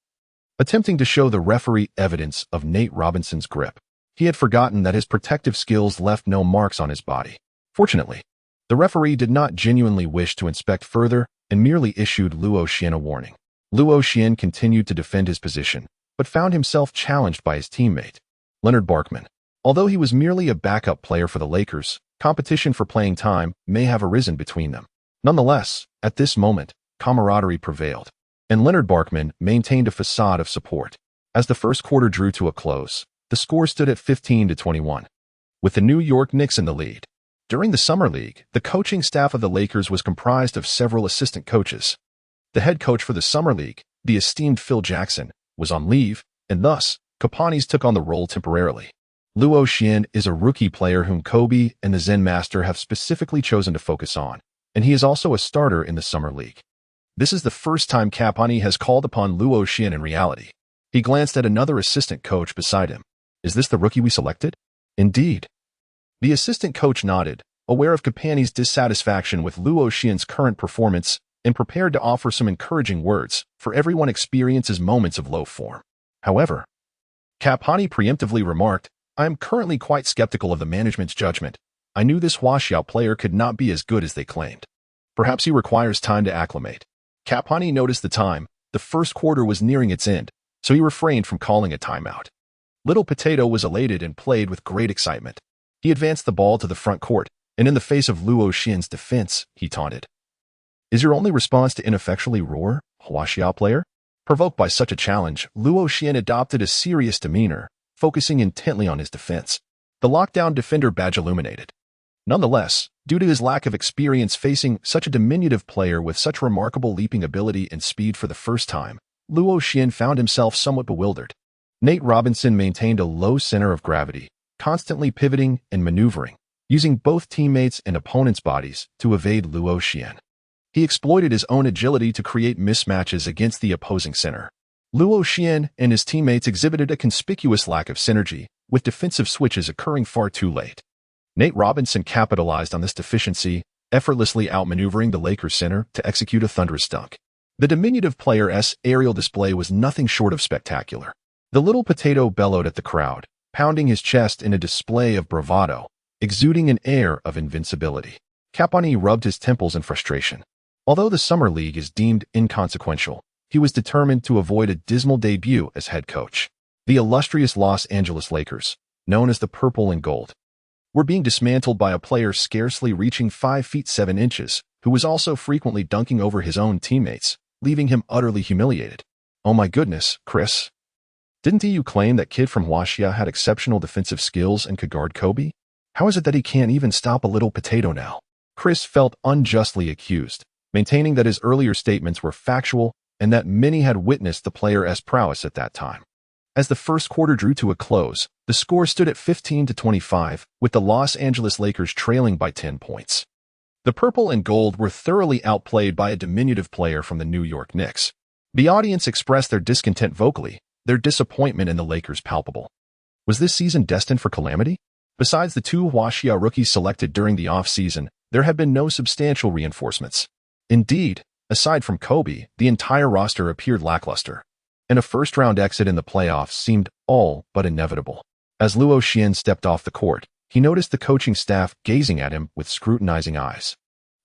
Speaker 1: attempting to show the referee evidence of Nate Robinson's grip. He had forgotten that his protective skills left no marks on his body. Fortunately, the referee did not genuinely wish to inspect further and merely issued Luo Xian a warning. Luo Xian continued to defend his position, but found himself challenged by his teammate, Leonard Barkman. Although he was merely a backup player for the Lakers, competition for playing time may have arisen between them. Nonetheless, at this moment, camaraderie prevailed, and Leonard Barkman maintained a facade of support. As the first quarter drew to a close, the score stood at 15-21, with the New York Knicks in the lead. During the Summer League, the coaching staff of the Lakers was comprised of several assistant coaches. The head coach for the Summer League, the esteemed Phil Jackson, was on leave, and thus, Kapanis took on the role temporarily. Luo Xian is a rookie player whom Kobe and the Zen Master have specifically chosen to focus on, and he is also a starter in the Summer League. This is the first time Kapani has called upon Luo Xian in reality. He glanced at another assistant coach beside him. Is this the rookie we selected? Indeed. The assistant coach nodded, aware of Kapani's dissatisfaction with Luo Xian's current performance and prepared to offer some encouraging words, for everyone experiences moments of low form. However, Kapani preemptively remarked, I am currently quite skeptical of the management's judgment. I knew this Huaxiao player could not be as good as they claimed. Perhaps he requires time to acclimate. Kapani noticed the time. The first quarter was nearing its end, so he refrained from calling a timeout. Little Potato was elated and played with great excitement. He advanced the ball to the front court, and in the face of Luo Xian's defense, he taunted. Is your only response to ineffectually roar, Huaxiao player? Provoked by such a challenge, Luo Xian adopted a serious demeanor, focusing intently on his defense. The lockdown defender badge illuminated. Nonetheless, due to his lack of experience facing such a diminutive player with such remarkable leaping ability and speed for the first time, Luo Xian found himself somewhat bewildered. Nate Robinson maintained a low center of gravity, constantly pivoting and maneuvering, using both teammates and opponents' bodies to evade Luo Xian. He exploited his own agility to create mismatches against the opposing center. Luo Xian and his teammates exhibited a conspicuous lack of synergy, with defensive switches occurring far too late. Nate Robinson capitalized on this deficiency, effortlessly outmaneuvering the Lakers center to execute a thunderous dunk. The diminutive player's aerial display was nothing short of spectacular. The Little Potato bellowed at the crowd, pounding his chest in a display of bravado, exuding an air of invincibility. Kapani rubbed his temples in frustration. Although the Summer League is deemed inconsequential, he was determined to avoid a dismal debut as head coach. The illustrious Los Angeles Lakers, known as the Purple and Gold, were being dismantled by a player scarcely reaching 5 feet 7 inches, who was also frequently dunking over his own teammates, leaving him utterly humiliated. Oh my goodness, Chris. Didn't you claim that kid from Huaxia had exceptional defensive skills and could guard Kobe? How is it that he can't even stop a Little Potato now? Chris felt unjustly accused, maintaining that his earlier statements were factual and that many had witnessed the player's prowess at that time. As the first quarter drew to a close, the score stood at 15-25, with the Los Angeles Lakers trailing by 10 points. The Purple and Gold were thoroughly outplayed by a diminutive player from the New York Knicks. The audience expressed their discontent vocally, their disappointment in the Lakers palpable. Was this season destined for calamity? Besides the 2 Huaxia rookies selected during the off-season, there had been no substantial reinforcements. Indeed, aside from Kobe, the entire roster appeared lackluster, and a first-round exit in the playoffs seemed all but inevitable. As Luo Xian stepped off the court, he noticed the coaching staff gazing at him with scrutinizing eyes,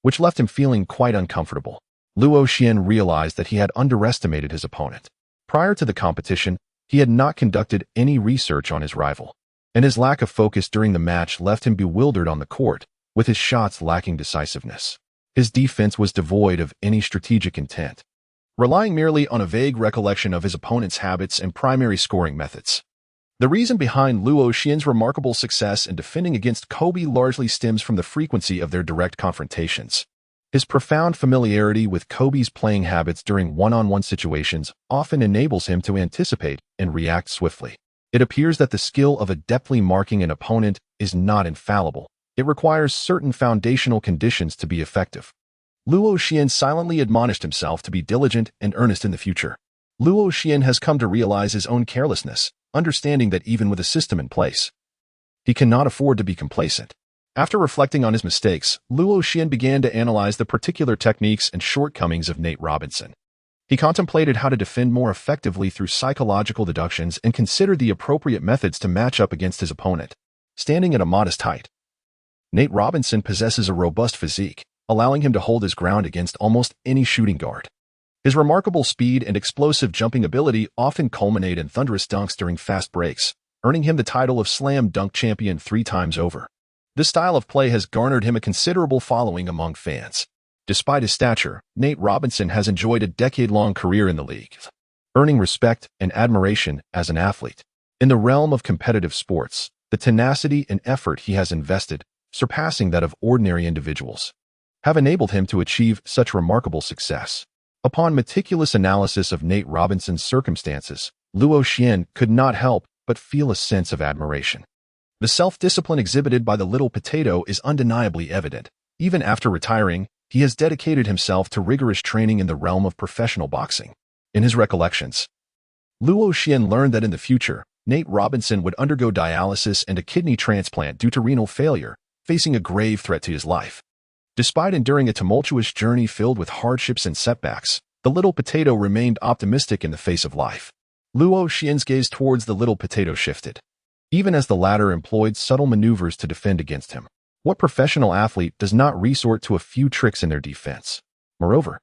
Speaker 1: which left him feeling quite uncomfortable. Luo Xian realized that he had underestimated his opponent. Prior to the competition, he had not conducted any research on his rival, and his lack of focus during the match left him bewildered on the court, with his shots lacking decisiveness. His defense was devoid of any strategic intent, relying merely on a vague recollection of his opponent's habits and primary scoring methods. The reason behind Luo Xian's remarkable success in defending against Kobe largely stems from the frequency of their direct confrontations. His profound familiarity with Kobe's playing habits during one-on-one situations often enables him to anticipate and react swiftly. It appears that the skill of adeptly marking an opponent is not infallible. It requires certain foundational conditions to be effective. Luo Xian silently admonished himself to be diligent and earnest in the future. Luo Xian has come to realize his own carelessness, understanding that even with a system in place, he cannot afford to be complacent. After reflecting on his mistakes, Luo Xian began to analyze the particular techniques and shortcomings of Nate Robinson. He contemplated how to defend more effectively through psychological deductions and considered the appropriate methods to match up against his opponent. Standing at a modest height, Nate Robinson possesses a robust physique, allowing him to hold his ground against almost any shooting guard. His remarkable speed and explosive jumping ability often culminate in thunderous dunks during fast breaks, earning him the title of slam dunk champion 3 times over. This style of play has garnered him a considerable following among fans. Despite his stature, Nate Robinson has enjoyed a decade-long career in the league, earning respect and admiration as an athlete. In the realm of competitive sports, the tenacity and effort he has invested, surpassing that of ordinary individuals, have enabled him to achieve such remarkable success. Upon meticulous analysis of Nate Robinson's circumstances, Luo Xian could not help but feel a sense of admiration. The self-discipline exhibited by the Little Potato is undeniably evident. Even after retiring, he has dedicated himself to rigorous training in the realm of professional boxing. In his recollections, Luo Xian learned that in the future, Nate Robinson would undergo dialysis and a kidney transplant due to renal failure, facing a grave threat to his life. Despite enduring a tumultuous journey filled with hardships and setbacks, the little potato remained optimistic in the face of life. Luo Xian's gaze towards the little potato shifted, even as the latter employed subtle maneuvers to defend against him. What professional athlete does not resort to a few tricks in their defense? Moreover,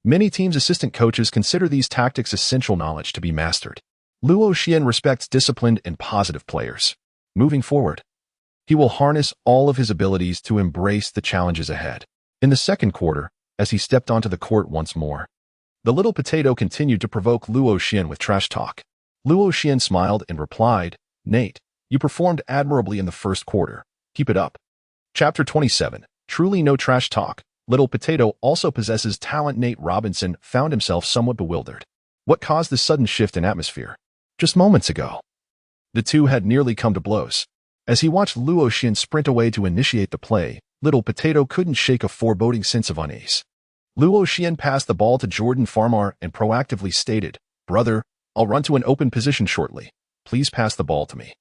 Speaker 1: many teams' assistant coaches consider these tactics essential knowledge to be mastered. Luo Xian respects disciplined and positive players. Moving forward, he will harness all of his abilities to embrace the challenges ahead. In the second quarter, as he stepped onto the court once more, the little potato continued to provoke Luo Xian with trash talk. Luo Xian smiled and replied, "Nate, you performed admirably in the first quarter. Keep it up." Chapter 27. Truly no trash talk. Little Potato also possesses talent. Nate Robinson found himself somewhat bewildered. What caused this sudden shift in atmosphere? Just moments ago, the two had nearly come to blows. As he watched Luo Xian sprint away to initiate the play, Little Potato couldn't shake a foreboding sense of unease. Luo Xian passed the ball to Jordan Farmar and proactively stated, "Brother, I'll run to an open position shortly. Please pass the ball to me,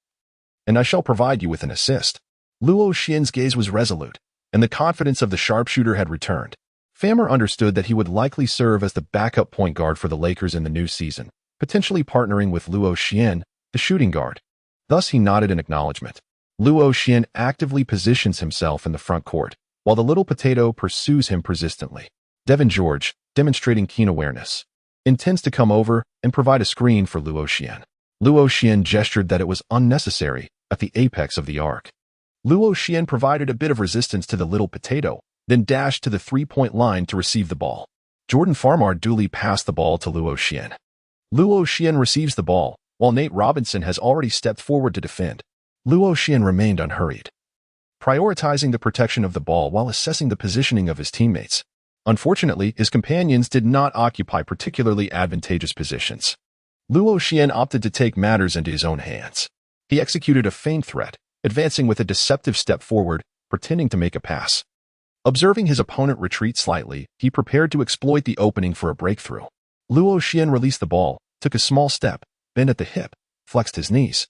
Speaker 1: and I shall provide you with an assist." Luo Xian's gaze was resolute, and the confidence of the sharpshooter had returned. Farmar understood that he would likely serve as the backup point guard for the Lakers in the new season, potentially partnering with Luo Xian, the shooting guard. Thus he nodded in acknowledgement. Luo Xian actively positions himself in the front court, while the little potato pursues him persistently. Devin George, demonstrating keen awareness, intends to come over and provide a screen for Luo Xian. Luo Xian gestured that it was unnecessary at the apex of the arc. Luo Xian provided a bit of resistance to the little potato, then dashed to the three-point line to receive the ball. Jordan Farmar duly passed the ball to Luo Xian. Luo Xian receives the ball, while Nate Robinson has already stepped forward to defend. Luo Xian remained unhurried, prioritizing the protection of the ball while assessing the positioning of his teammates. Unfortunately, his companions did not occupy particularly advantageous positions. Luo Xian opted to take matters into his own hands. He executed a feint threat, advancing with a deceptive step forward, pretending to make a pass. Observing his opponent retreat slightly, he prepared to exploit the opening for a breakthrough. Luo Xian released the ball, took a small step, bent at the hip, flexed his knees,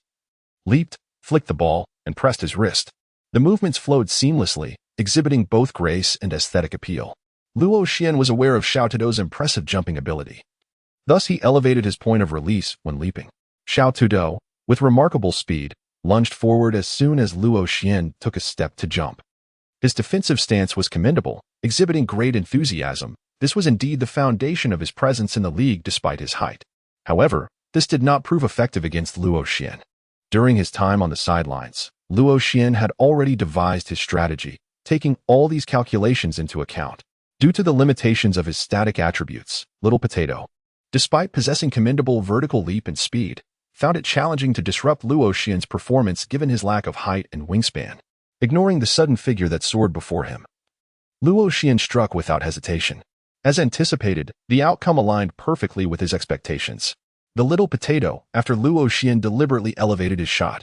Speaker 1: leaped, flicked the ball, and pressed his wrist. The movements flowed seamlessly, exhibiting both grace and aesthetic appeal. Luo Xian was aware of Xiao Tudo's impressive jumping ability. Thus he elevated his point of release when leaping. Xiao Tudo, with remarkable speed, lunged forward as soon as Luo Xian took a step to jump. His defensive stance was commendable, exhibiting great enthusiasm. This was indeed the foundation of his presence in the league despite his height. However, this did not prove effective against Luo Xian. During his time on the sidelines, Luo Xian had already devised his strategy, taking all these calculations into account. Due to the limitations of his static attributes, Little Potato, despite possessing commendable vertical leap and speed, found it challenging to disrupt Luo Xian's performance given his lack of height and wingspan. Ignoring the sudden figure that soared before him, Luo Xian struck without hesitation. As anticipated, the outcome aligned perfectly with his expectations. The Little Potato, after Luo Xian deliberately elevated his shot,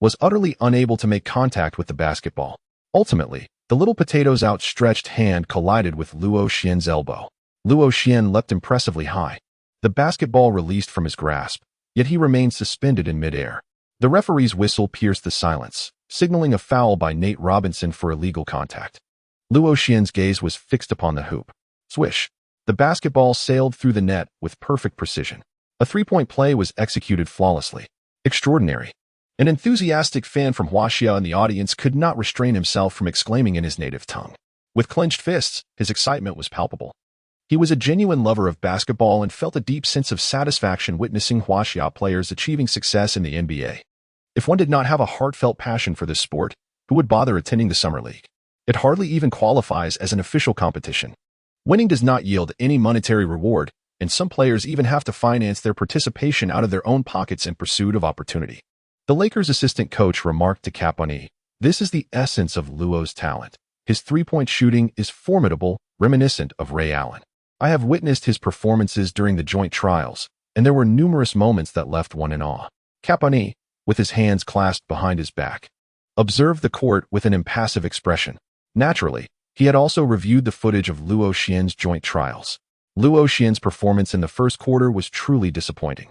Speaker 1: was utterly unable to make contact with the basketball. Ultimately, the Little Potato's outstretched hand collided with Luo Xian's elbow. Luo Xian leapt impressively high. The basketball released from his grasp, yet he remained suspended in midair. The referee's whistle pierced the silence, signaling a foul by Nate Robinson for illegal contact. Luo Xian's gaze was fixed upon the hoop. Swish! The basketball sailed through the net with perfect precision. A three-point play was executed flawlessly. Extraordinary. An enthusiastic fan from Huaxia in the audience could not restrain himself from exclaiming in his native tongue. With clenched fists, his excitement was palpable. He was a genuine lover of basketball and felt a deep sense of satisfaction witnessing Huaxia players achieving success in the NBA. If one did not have a heartfelt passion for this sport, who would bother attending the Summer League? It hardly even qualifies as an official competition. Winning does not yield any monetary reward, and some players even have to finance their participation out of their own pockets in pursuit of opportunity. The Lakers' assistant coach remarked to Caponi, "This is the essence of Luo's talent. His three-point shooting is formidable, reminiscent of Ray Allen. I have witnessed his performances during the joint trials, and there were numerous moments that left one in awe." Caponi, with his hands clasped behind his back, observed the court with an impassive expression. Naturally, he had also reviewed the footage of Luo Xian's joint trials. Luo Xian's performance in the first quarter was truly disappointing.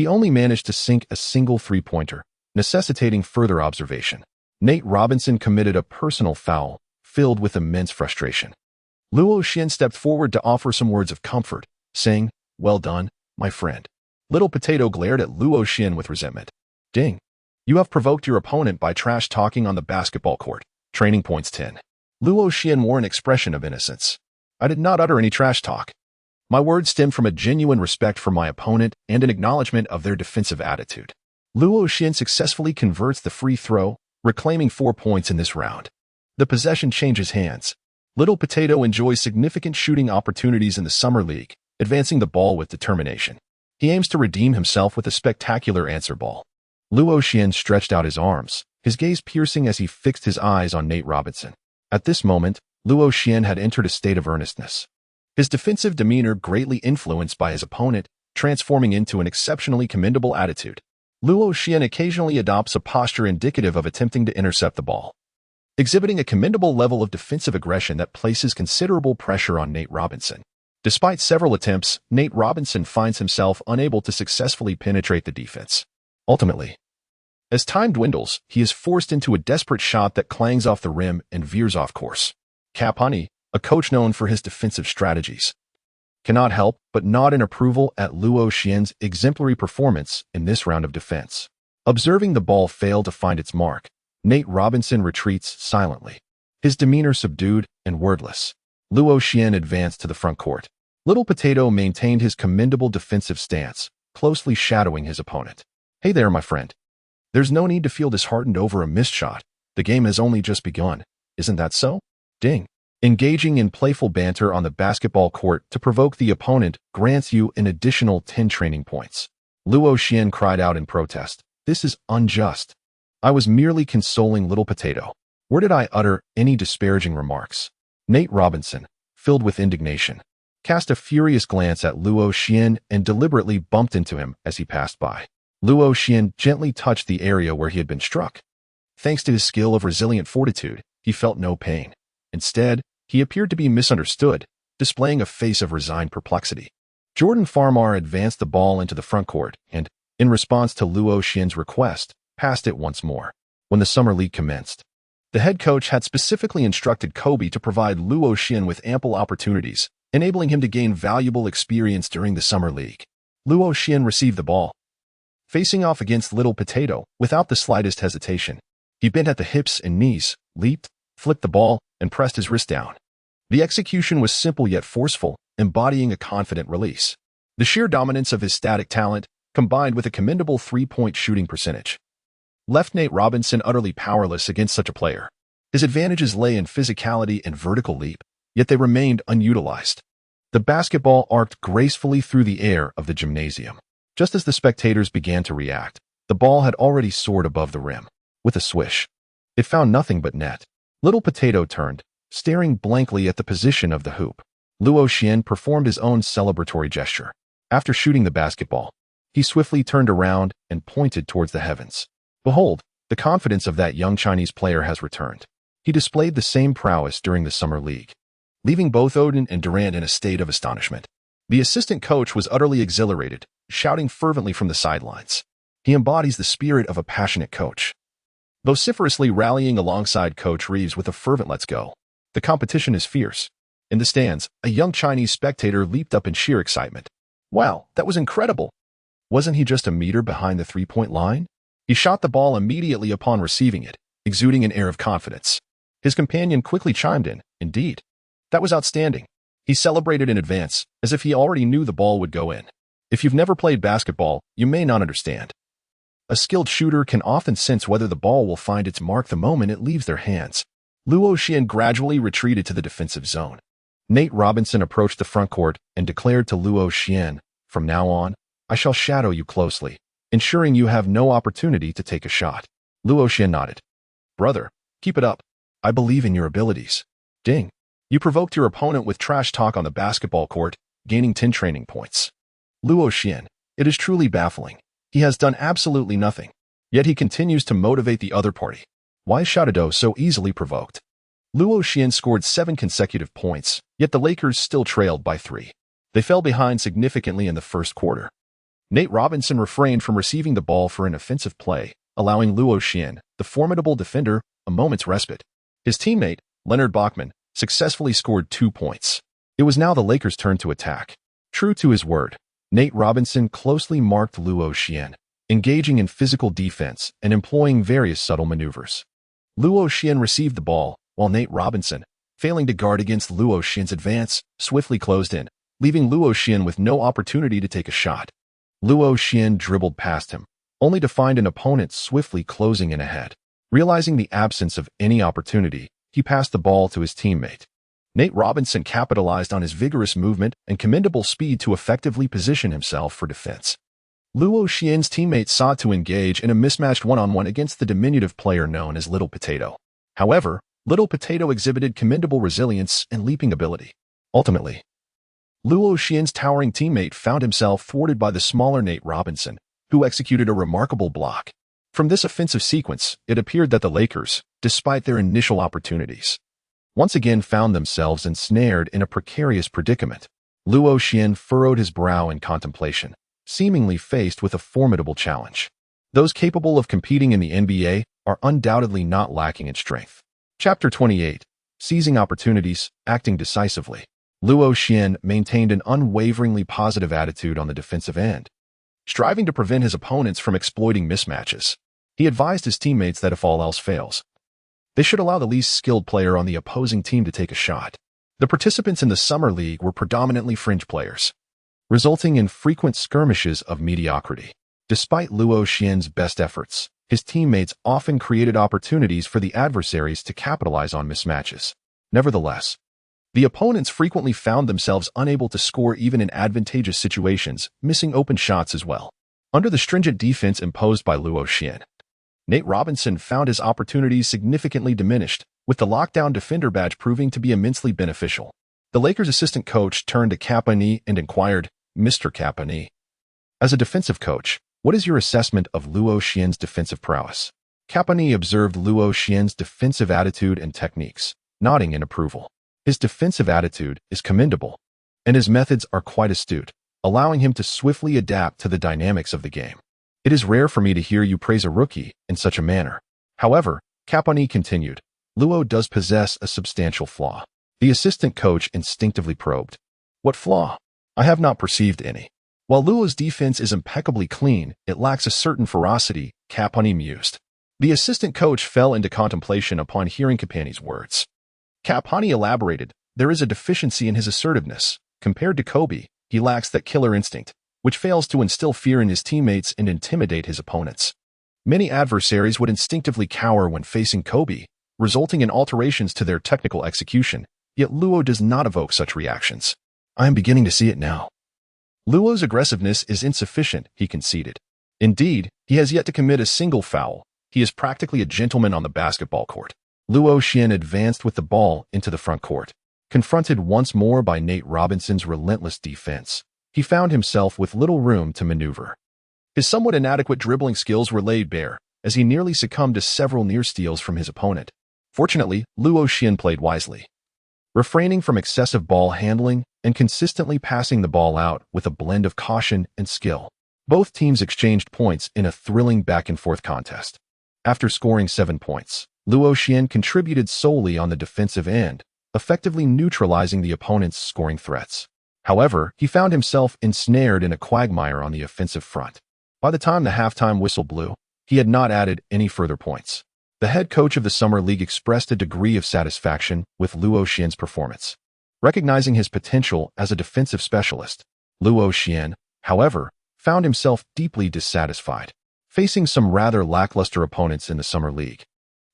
Speaker 1: He only managed to sink a single three-pointer, necessitating further observation. Nate Robinson committed a personal foul, filled with immense frustration. Luo Xian stepped forward to offer some words of comfort, saying, "Well done, my friend." Little Potato glared at Luo Xian with resentment. "Ding. You have provoked your opponent by trash-talking on the basketball court. Training points 10. Luo Xian wore an expression of innocence. "I did not utter any trash talk. My words stemmed from a genuine respect for my opponent and an acknowledgement of their defensive attitude." Luo Xian successfully converts the free throw, reclaiming 4 points in this round. The possession changes hands. Little Potato enjoys significant shooting opportunities in the Summer League, advancing the ball with determination. He aims to redeem himself with a spectacular answer ball. Luo Xian stretched out his arms, his gaze piercing as he fixed his eyes on Nate Robinson. At this moment, Luo Xian had entered a state of earnestness. His defensive demeanor greatly influenced by his opponent, transforming into an exceptionally commendable attitude. Luo Xian occasionally adopts a posture indicative of attempting to intercept the ball, exhibiting a commendable level of defensive aggression that places considerable pressure on Nate Robinson. Despite several attempts, Nate Robinson finds himself unable to successfully penetrate the defense. Ultimately, as time dwindles, he is forced into a desperate shot that clangs off the rim and veers off course. Cap Honey, a coach known for his defensive strategies, cannot help but nod in approval at Luo Xian's exemplary performance in this round of defense. Observing the ball fail to find its mark, Nate Robinson retreats silently, his demeanor subdued and wordless. Luo Xian advanced to the front court. Little Potato maintained his commendable defensive stance, closely shadowing his opponent. "Hey there, my friend. There's no need to feel disheartened over a missed shot. The game has only just begun. Isn't that so?" Ding. Engaging in playful banter on the basketball court to provoke the opponent grants you an additional 10 training points. Luo Xian cried out in protest. "This is unjust. I was merely consoling Little Potato. Where did I utter any disparaging remarks?" Nate Robinson, filled with indignation, cast a furious glance at Luo Xian and deliberately bumped into him as he passed by. Luo Xian gently touched the area where he had been struck. Thanks to his skill of resilient fortitude, he felt no pain. Instead, he appeared to be misunderstood, displaying a face of resigned perplexity. Jordan Farmar advanced the ball into the front court and, in response to Luo Xian's request, passed it once more. When the Summer League commenced, the head coach had specifically instructed Kobe to provide Luo Xian with ample opportunities, enabling him to gain valuable experience during the Summer League. Luo Xian received the ball, facing off against Little Potato without the slightest hesitation. He bent at the hips and knees, leaped, flicked the ball, and pressed his wrist down. The execution was simple yet forceful, embodying a confident release. The sheer dominance of his static talent, combined with a commendable three-point shooting percentage, left Nate Robinson utterly powerless against such a player. His advantages lay in physicality and vertical leap, yet they remained unutilized. The basketball arced gracefully through the air of the gymnasium. Just as the spectators began to react, the ball had already soared above the rim. With a swish, it found nothing but net. Little Potato turned, staring blankly at the position of the hoop. Luo Xian performed his own celebratory gesture. After shooting the basketball, he swiftly turned around and pointed towards the heavens. "Behold, the confidence of that young Chinese player has returned." He displayed the same prowess during the Summer League, leaving both Odin and Durant in a state of astonishment. The assistant coach was utterly exhilarated, shouting fervently from the sidelines. He embodies the spirit of a passionate coach, vociferously rallying alongside Coach Reeves with a fervent "let's go." The competition is fierce. In the stands, a young Chinese spectator leaped up in sheer excitement. "Wow, that was incredible. Wasn't he just a meter behind the three-point line?" He shot the ball immediately upon receiving it, exuding an air of confidence. His companion quickly chimed in, "Indeed. That was outstanding." He celebrated in advance, as if he already knew the ball would go in. If you've never played basketball, you may not understand. A skilled shooter can often sense whether the ball will find its mark the moment it leaves their hands. Luo Xian gradually retreated to the defensive zone. Nate Robinson approached the front court and declared to Luo Xian, "From now on, I shall shadow you closely, ensuring you have no opportunity to take a shot." Luo Xian nodded. "Brother, keep it up. I believe in your abilities." Ding. You provoked your opponent with trash talk on the basketball court, gaining 10 training points. Luo Xian, it is truly baffling. He has done absolutely nothing, yet he continues to motivate the other party. Why is Shadado so easily provoked? Luo Xian scored 7 consecutive points, yet the Lakers still trailed by 3. They fell behind significantly in the first quarter. Nate Robinson refrained from receiving the ball for an offensive play, allowing Luo Xian, the formidable defender, a moment's respite. His teammate, Leonard Bachman, successfully scored 2 points. It was now the Lakers' turn to attack. True to his word, Nate Robinson closely marked Luo Xian, engaging in physical defense and employing various subtle maneuvers. Luo Xian received the ball, while Nate Robinson, failing to guard against Luo Xian's advance, swiftly closed in, leaving Luo Xian with no opportunity to take a shot. Luo Xian dribbled past him, only to find an opponent swiftly closing in ahead. Realizing the absence of any opportunity, he passed the ball to his teammate. Nate Robinson capitalized on his vigorous movement and commendable speed to effectively position himself for defense. Luo Xian's teammates sought to engage in a mismatched one-on-one against the diminutive player known as Little Potato. However, Little Potato exhibited commendable resilience and leaping ability. Ultimately, Luo Xian's towering teammate found himself thwarted by the smaller Nate Robinson, who executed a remarkable block. From this offensive sequence, it appeared that the Lakers, despite their initial opportunities, once again found themselves ensnared in a precarious predicament. Luo Xian furrowed his brow in contemplation, seemingly faced with a formidable challenge. Those capable of competing in the NBA are undoubtedly not lacking in strength. Chapter 28. Seizing Opportunities, Acting Decisively. Luo Xian maintained an unwaveringly positive attitude on the defensive end, striving to prevent his opponents from exploiting mismatches. He advised his teammates that if all else fails, they should allow the least skilled player on the opposing team to take a shot. The participants in the Summer League were predominantly fringe players, resulting in frequent skirmishes of mediocrity. Despite Luo Xian's best efforts, his teammates often created opportunities for the adversaries to capitalize on mismatches. Nevertheless, the opponents frequently found themselves unable to score even in advantageous situations, missing open shots as well. Under the stringent defense imposed by Luo Xian, Nate Robinson found his opportunities significantly diminished, with the lockdown defender badge proving to be immensely beneficial. The Lakers' assistant coach turned to Kapani and inquired, "Mr. Kapani, as a defensive coach, what is your assessment of Luo Xian's defensive prowess?" Kapani observed Luo Xian's defensive attitude and techniques, nodding in approval. His defensive attitude is commendable, and his methods are quite astute, allowing him to swiftly adapt to the dynamics of the game. It is rare for me to hear you praise a rookie in such a manner. However, Kapani continued, Luo does possess a substantial flaw. The assistant coach instinctively probed. What flaw? I have not perceived any. While Luo's defense is impeccably clean, it lacks a certain ferocity, Kapani mused. The assistant coach fell into contemplation upon hearing Kapani's words. Kapani elaborated, there is a deficiency in his assertiveness. Compared to Kobe, he lacks that killer instinct, which fails to instill fear in his teammates and intimidate his opponents. Many adversaries would instinctively cower when facing Kobe, resulting in alterations to their technical execution, yet Luo does not evoke such reactions. I am beginning to see it now. Luo's aggressiveness is insufficient, he conceded. Indeed, he has yet to commit a single foul. He is practically a gentleman on the basketball court. Luo Xian advanced with the ball into the front court. Confronted once more by Nate Robinson's relentless defense, he found himself with little room to maneuver. His somewhat inadequate dribbling skills were laid bare, as he nearly succumbed to several near steals from his opponent. Fortunately, Luo Xian played wisely, refraining from excessive ball handling and consistently passing the ball out with a blend of caution and skill. Both teams exchanged points in a thrilling back-and-forth contest. After scoring 7 points, Luo Xian contributed solely on the defensive end, effectively neutralizing the opponent's scoring threats. However, he found himself ensnared in a quagmire on the offensive front. By the time the halftime whistle blew, he had not added any further points. The head coach of the Summer League expressed a degree of satisfaction with Luo Xian's performance. Recognizing his potential as a defensive specialist, Luo Xian, however, found himself deeply dissatisfied, facing some rather lackluster opponents in the Summer League.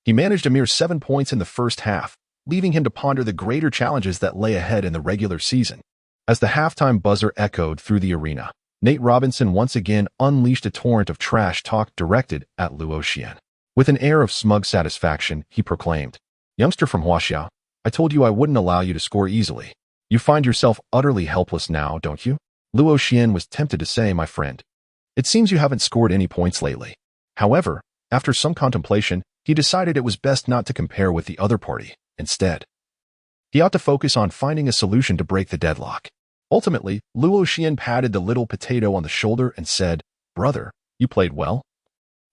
Speaker 1: He managed a mere 7 points in the first half, leaving him to ponder the greater challenges that lay ahead in the regular season. As the halftime buzzer echoed through the arena, Nate Robinson once again unleashed a torrent of trash talk directed at Luo Xian. With an air of smug satisfaction, he proclaimed, "Youngster from Huaxia, I told you I wouldn't allow you to score easily. You find yourself utterly helpless now, don't you?" Luo Xian was tempted to say, "My friend, it seems you haven't scored any points lately." However, after some contemplation, he decided it was best not to compare with the other party. Instead, he ought to focus on finding a solution to break the deadlock. Ultimately, Luo Xian patted the little potato on the shoulder and said, "Brother, you played well.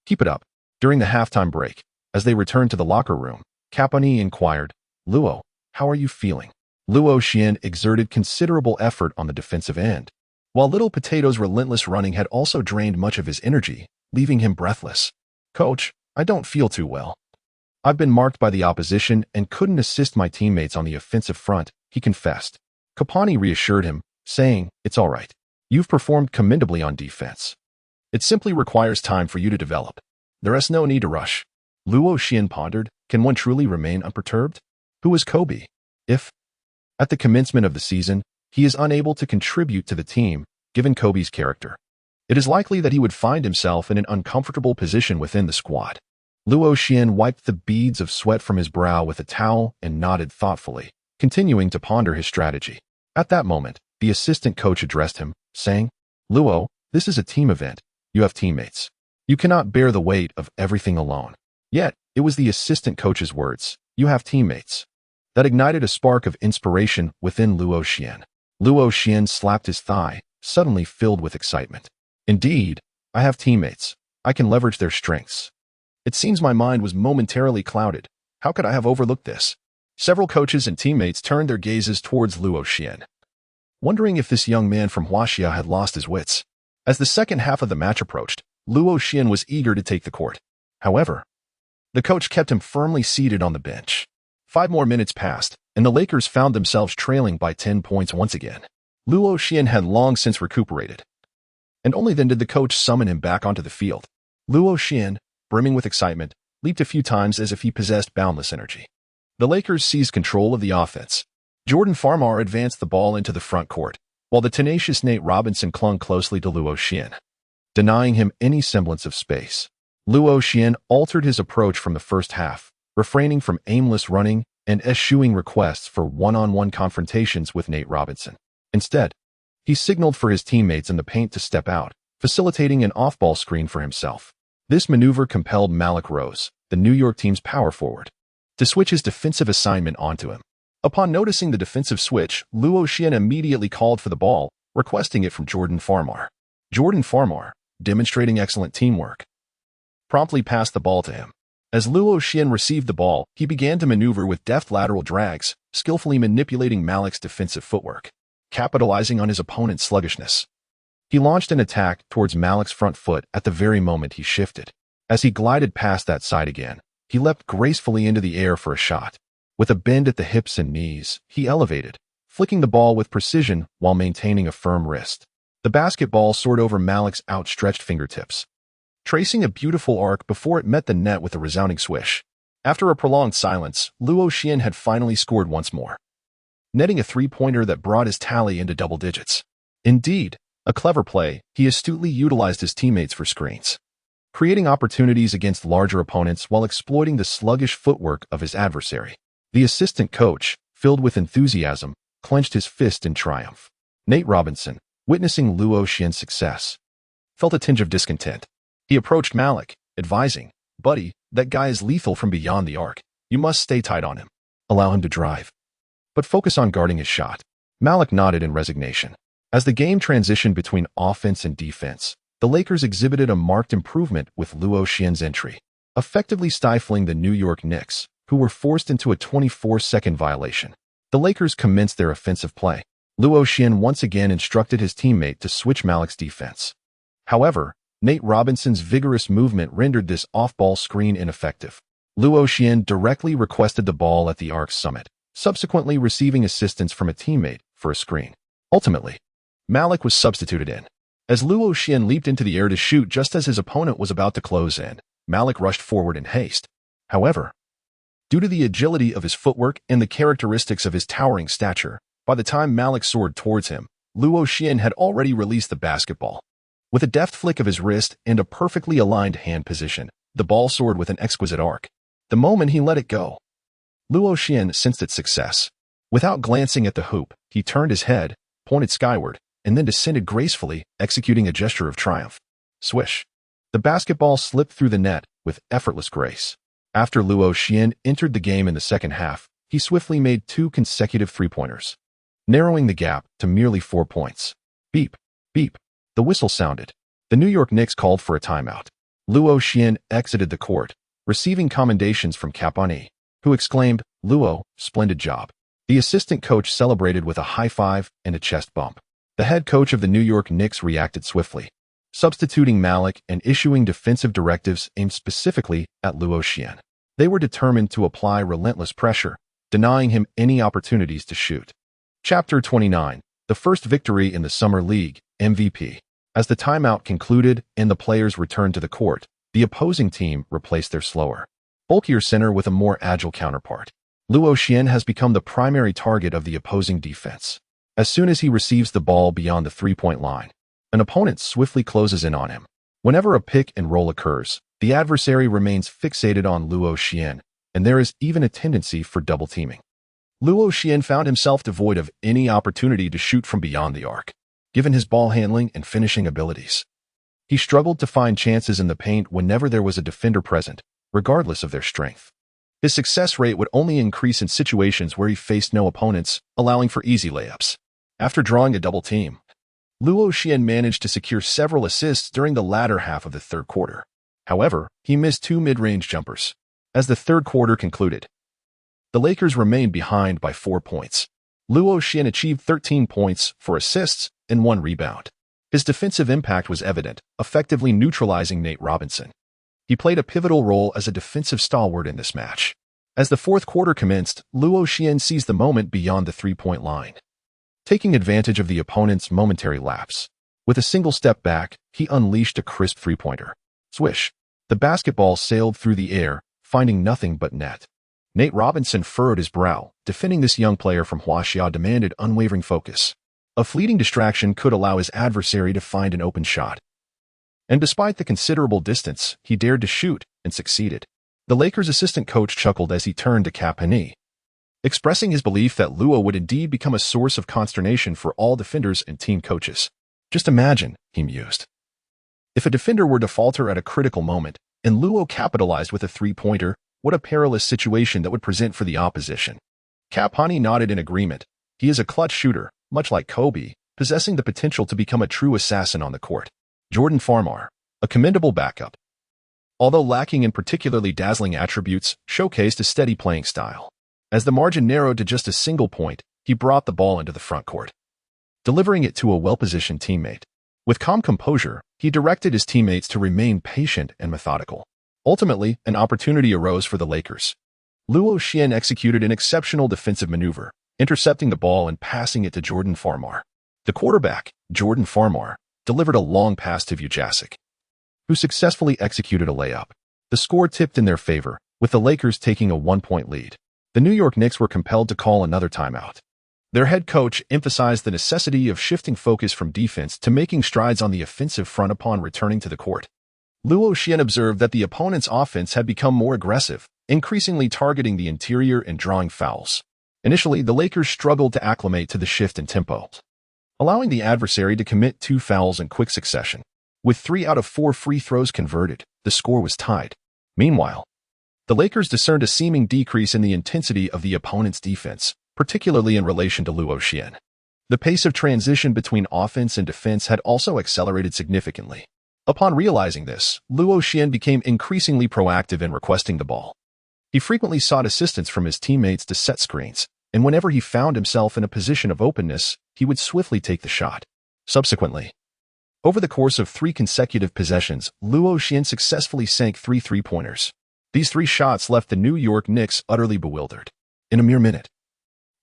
Speaker 1: Keep it up." During the halftime break, as they returned to the locker room, Caponi inquired, "Luo, how are you feeling?" Luo Xian exerted considerable effort on the defensive end, while Little Potato's relentless running had also drained much of his energy, leaving him breathless. "Coach, I don't feel too well. I've been marked by the opposition and couldn't assist my teammates on the offensive front," he confessed. Caponi reassured him, saying, "It's all right. You've performed commendably on defense. It simply requires time for you to develop. There is no need to rush." Luo Xian pondered, can one truly remain unperturbed? Who is Kobe? If, at the commencement of the season, he is unable to contribute to the team, given Kobe's character, it is likely that he would find himself in an uncomfortable position within the squad. Luo Xian wiped the beads of sweat from his brow with a towel and nodded thoughtfully, continuing to ponder his strategy. At that moment, the assistant coach addressed him, saying, "Luo, this is a team event. You have teammates. You cannot bear the weight of everything alone." Yet, it was the assistant coach's words, "You have teammates," that ignited a spark of inspiration within Luo Xian. Luo Xian slapped his thigh, suddenly filled with excitement. "Indeed, I have teammates. I can leverage their strengths." It seems my mind was momentarily clouded. How could I have overlooked this? Several coaches and teammates turned their gazes towards Luo Xian, wondering if this young man from Huaxia had lost his wits. As the second half of the match approached, Luo Xian was eager to take the court. However, the coach kept him firmly seated on the bench. 5 more minutes passed, and the Lakers found themselves trailing by 10 points once again. Luo Xian had long since recuperated, and only then did the coach summon him back onto the field. Luo Xian, brimming with excitement, leaped a few times as if he possessed boundless energy. The Lakers seized control of the offense. Jordan Farmar advanced the ball into the front court, while the tenacious Nate Robinson clung closely to Luo Xian, denying him any semblance of space. Luo Xian altered his approach from the first half, refraining from aimless running and eschewing requests for one-on-one confrontations with Nate Robinson. Instead, he signaled for his teammates in the paint to step out, facilitating an off-ball screen for himself. This maneuver compelled Malik Rose, the New York team's power forward, to switch his defensive assignment onto him. Upon noticing the defensive switch, Luo Xian immediately called for the ball, requesting it from Jordan Farmar. Jordan Farmar, demonstrating excellent teamwork, promptly passed the ball to him. As Luo Xian received the ball, he began to maneuver with deft lateral drags, skillfully manipulating Malik's defensive footwork. Capitalizing on his opponent's sluggishness, he launched an attack towards Malik's front foot at the very moment he shifted. As he glided past that side again, he leapt gracefully into the air for a shot. With a bend at the hips and knees, he elevated, flicking the ball with precision while maintaining a firm wrist. The basketball soared over Malik's outstretched fingertips, tracing a beautiful arc before it met the net with a resounding swish. After a prolonged silence, Luo Xian had finally scored once more, netting a three-pointer that brought his tally into double digits. Indeed, a clever play, he astutely utilized his teammates for screens, creating opportunities against larger opponents while exploiting the sluggish footwork of his adversary. The assistant coach, filled with enthusiasm, clenched his fist in triumph. Nate Robinson, witnessing Luo Xian's success, felt a tinge of discontent. He approached Malik, advising, "Buddy, that guy is lethal from beyond the arc. You must stay tight on him. Allow him to drive, but focus on guarding his shot." Malik nodded in resignation. As the game transitioned between offense and defense, the Lakers exhibited a marked improvement with Luo Xian's entry, effectively stifling the New York Knicks, who were forced into a 24-second violation. The Lakers commenced their offensive play. Luo Xian once again instructed his teammate to switch Malik's defense. However, Nate Robinson's vigorous movement rendered this off-ball screen ineffective. Luo Xian directly requested the ball at the arc's summit, subsequently receiving assistance from a teammate for a screen. Ultimately, Malik was substituted in. As Luo Xian leaped into the air to shoot just as his opponent was about to close in, Malik rushed forward in haste. However, due to the agility of his footwork and the characteristics of his towering stature, by the time Malik soared towards him, Luo Xian had already released the basketball. With a deft flick of his wrist and a perfectly aligned hand position, the ball soared with an exquisite arc. The moment he let it go, Luo Xian sensed its success. Without glancing at the hoop, he turned his head, pointed skyward, and then descended gracefully, executing a gesture of triumph. Swish. The basketball slipped through the net with effortless grace. After Luo Xian entered the game in the second half, he swiftly made 2 consecutive three-pointers, narrowing the gap to merely 4 points. Beep, beep. The whistle sounded. The New York Knicks called for a timeout. Luo Xian exited the court, receiving commendations from Kap On-hee, who exclaimed, "Luo, splendid job." The assistant coach celebrated with a high five and a chest bump. The head coach of the New York Knicks reacted swiftly, substituting Malik and issuing defensive directives aimed specifically at Luo Xian. They were determined to apply relentless pressure, denying him any opportunities to shoot. Chapter 29. The first victory in the Summer League, MVP. As the timeout concluded and the players returned to the court, the opposing team replaced their slower, bulkier center with a more agile counterpart. Luo Xian has become the primary target of the opposing defense. As soon as he receives the ball beyond the three-point line, an opponent swiftly closes in on him. Whenever a pick and roll occurs, the adversary remains fixated on Luo Xian, and there is even a tendency for double teaming. Luo Xian found himself devoid of any opportunity to shoot from beyond the arc, given his ball handling and finishing abilities. He struggled to find chances in the paint whenever there was a defender present, regardless of their strength. His success rate would only increase in situations where he faced no opponents, allowing for easy layups. After drawing a double team, Luo Xian managed to secure several assists during the latter half of the third quarter. However, he missed 2 mid-range jumpers. As the third quarter concluded, the Lakers remained behind by 4 points. Luo Xian achieved 13 points, 4 assists, and 1 rebound. His defensive impact was evident, effectively neutralizing Nate Robinson. He played a pivotal role as a defensive stalwart in this match. As the fourth quarter commenced, Luo Xian seized the moment beyond the three-point line, taking advantage of the opponent's momentary lapse. With a single step back, he unleashed a crisp three-pointer. Swish! The basketball sailed through the air, finding nothing but net. Nate Robinson furrowed his brow. Defending this young player from Huaxia demanded unwavering focus. A fleeting distraction could allow his adversary to find an open shot. And despite the considerable distance, he dared to shoot and succeeded. The Lakers' assistant coach chuckled as he turned to Kap On-hee, expressing his belief that Luo would indeed become a source of consternation for all defenders and team coaches. Just imagine, he mused, if a defender were to falter at a critical moment, and Luo capitalized with a three-pointer, what a perilous situation that would present for the opposition. Kap On-hee nodded in agreement. He is a clutch shooter, much like Kobe, possessing the potential to become a true assassin on the court. Jordan Farmar, a commendable backup, although lacking in particularly dazzling attributes, showcased a steady playing style. As the margin narrowed to just a single point, he brought the ball into the front court, delivering it to a well-positioned teammate. With calm composure, he directed his teammates to remain patient and methodical. Ultimately, an opportunity arose for the Lakers. Luo Xian executed an exceptional defensive maneuver, intercepting the ball and passing it to Jordan Farmar. The quarterback, Jordan Farmar, delivered a long pass to Vujasic, who successfully executed a layup. The score tipped in their favor, with the Lakers taking a 1-point lead. The New York Knicks were compelled to call another timeout. Their head coach emphasized the necessity of shifting focus from defense to making strides on the offensive front upon returning to the court. Luo Xian observed that the opponent's offense had become more aggressive, increasingly targeting the interior and drawing fouls. Initially, the Lakers struggled to acclimate to the shift in tempo, allowing the adversary to commit 2 fouls in quick succession. With 3 out of 4 free throws converted, the score was tied. Meanwhile, the Lakers discerned a seeming decrease in the intensity of the opponent's defense, particularly in relation to Luo Xian. The pace of transition between offense and defense had also accelerated significantly. Upon realizing this, Luo Xian became increasingly proactive in requesting the ball. He frequently sought assistance from his teammates to set screens, and whenever he found himself in a position of openness, he would swiftly take the shot. Subsequently, over the course of 3 consecutive possessions, Luo Xian successfully sank 3 three-pointers. These 3 shots left the New York Knicks utterly bewildered. In a mere minute,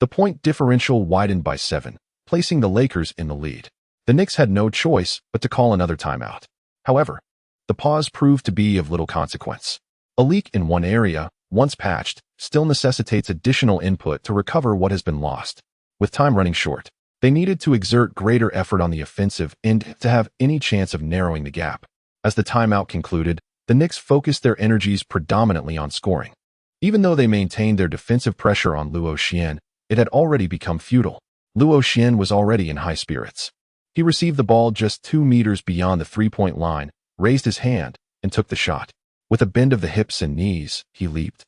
Speaker 1: the point differential widened by 7, placing the Lakers in the lead. The Knicks had no choice but to call another timeout. However, the pause proved to be of little consequence. A leak in one area, once patched, still necessitates additional input to recover what has been lost. With time running short, they needed to exert greater effort on the offensive end to have any chance of narrowing the gap. As the timeout concluded, the Knicks focused their energies predominantly on scoring. Even though they maintained their defensive pressure on Luo Xian, it had already become futile. Luo Xian was already in high spirits. He received the ball just 2 meters beyond the three-point line, raised his hand, and took the shot. With a bend of the hips and knees, he leaped,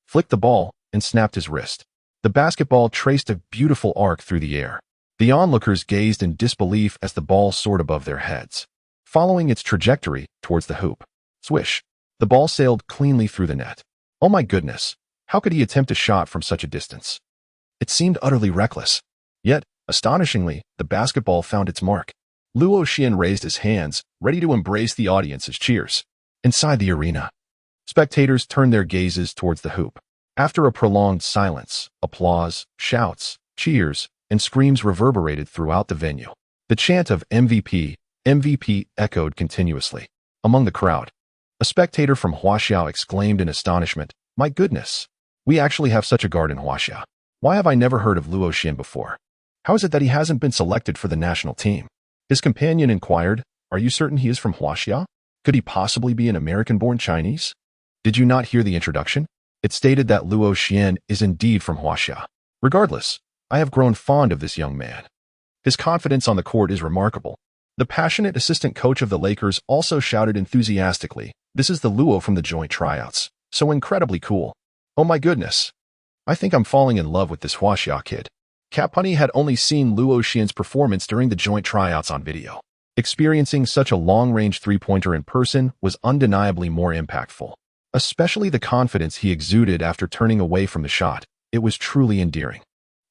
Speaker 1: flicked the ball, and snapped his wrist. The basketball traced a beautiful arc through the air. The onlookers gazed in disbelief as the ball soared above their heads, following its trajectory towards the hoop. Swish! The ball sailed cleanly through the net. Oh my goodness! How could he attempt a shot from such a distance? It seemed utterly reckless. Yet, astonishingly, the basketball found its mark. Luo Xian raised his hands, ready to embrace the audience's cheers. Inside the arena, spectators turned their gazes towards the hoop. After a prolonged silence, applause, shouts, cheers, and screams reverberated throughout the venue. The chant of MVP, MVP echoed continuously. Among the crowd, a spectator from Huaxiao exclaimed in astonishment, "My goodness! We actually have such a guard in Huaxia. Why have I never heard of Luo Xian before? How is it that he hasn't been selected for the national team?" His companion inquired, "Are you certain he is from Huaxia? Could he possibly be an American-born Chinese? Did you not hear the introduction? It stated that Luo Xian is indeed from Huaxia. Regardless, I have grown fond of this young man. His confidence on the court is remarkable." The passionate assistant coach of the Lakers also shouted enthusiastically, "This is the Luo from the joint tryouts. So incredibly cool. Oh my goodness. I think I'm falling in love with this Huaxia kid." Cat Punny had only seen Luo Xian's performance during the joint tryouts on video. Experiencing such a long-range three-pointer in person was undeniably more impactful. Especially the confidence he exuded after turning away from the shot. It was truly endearing.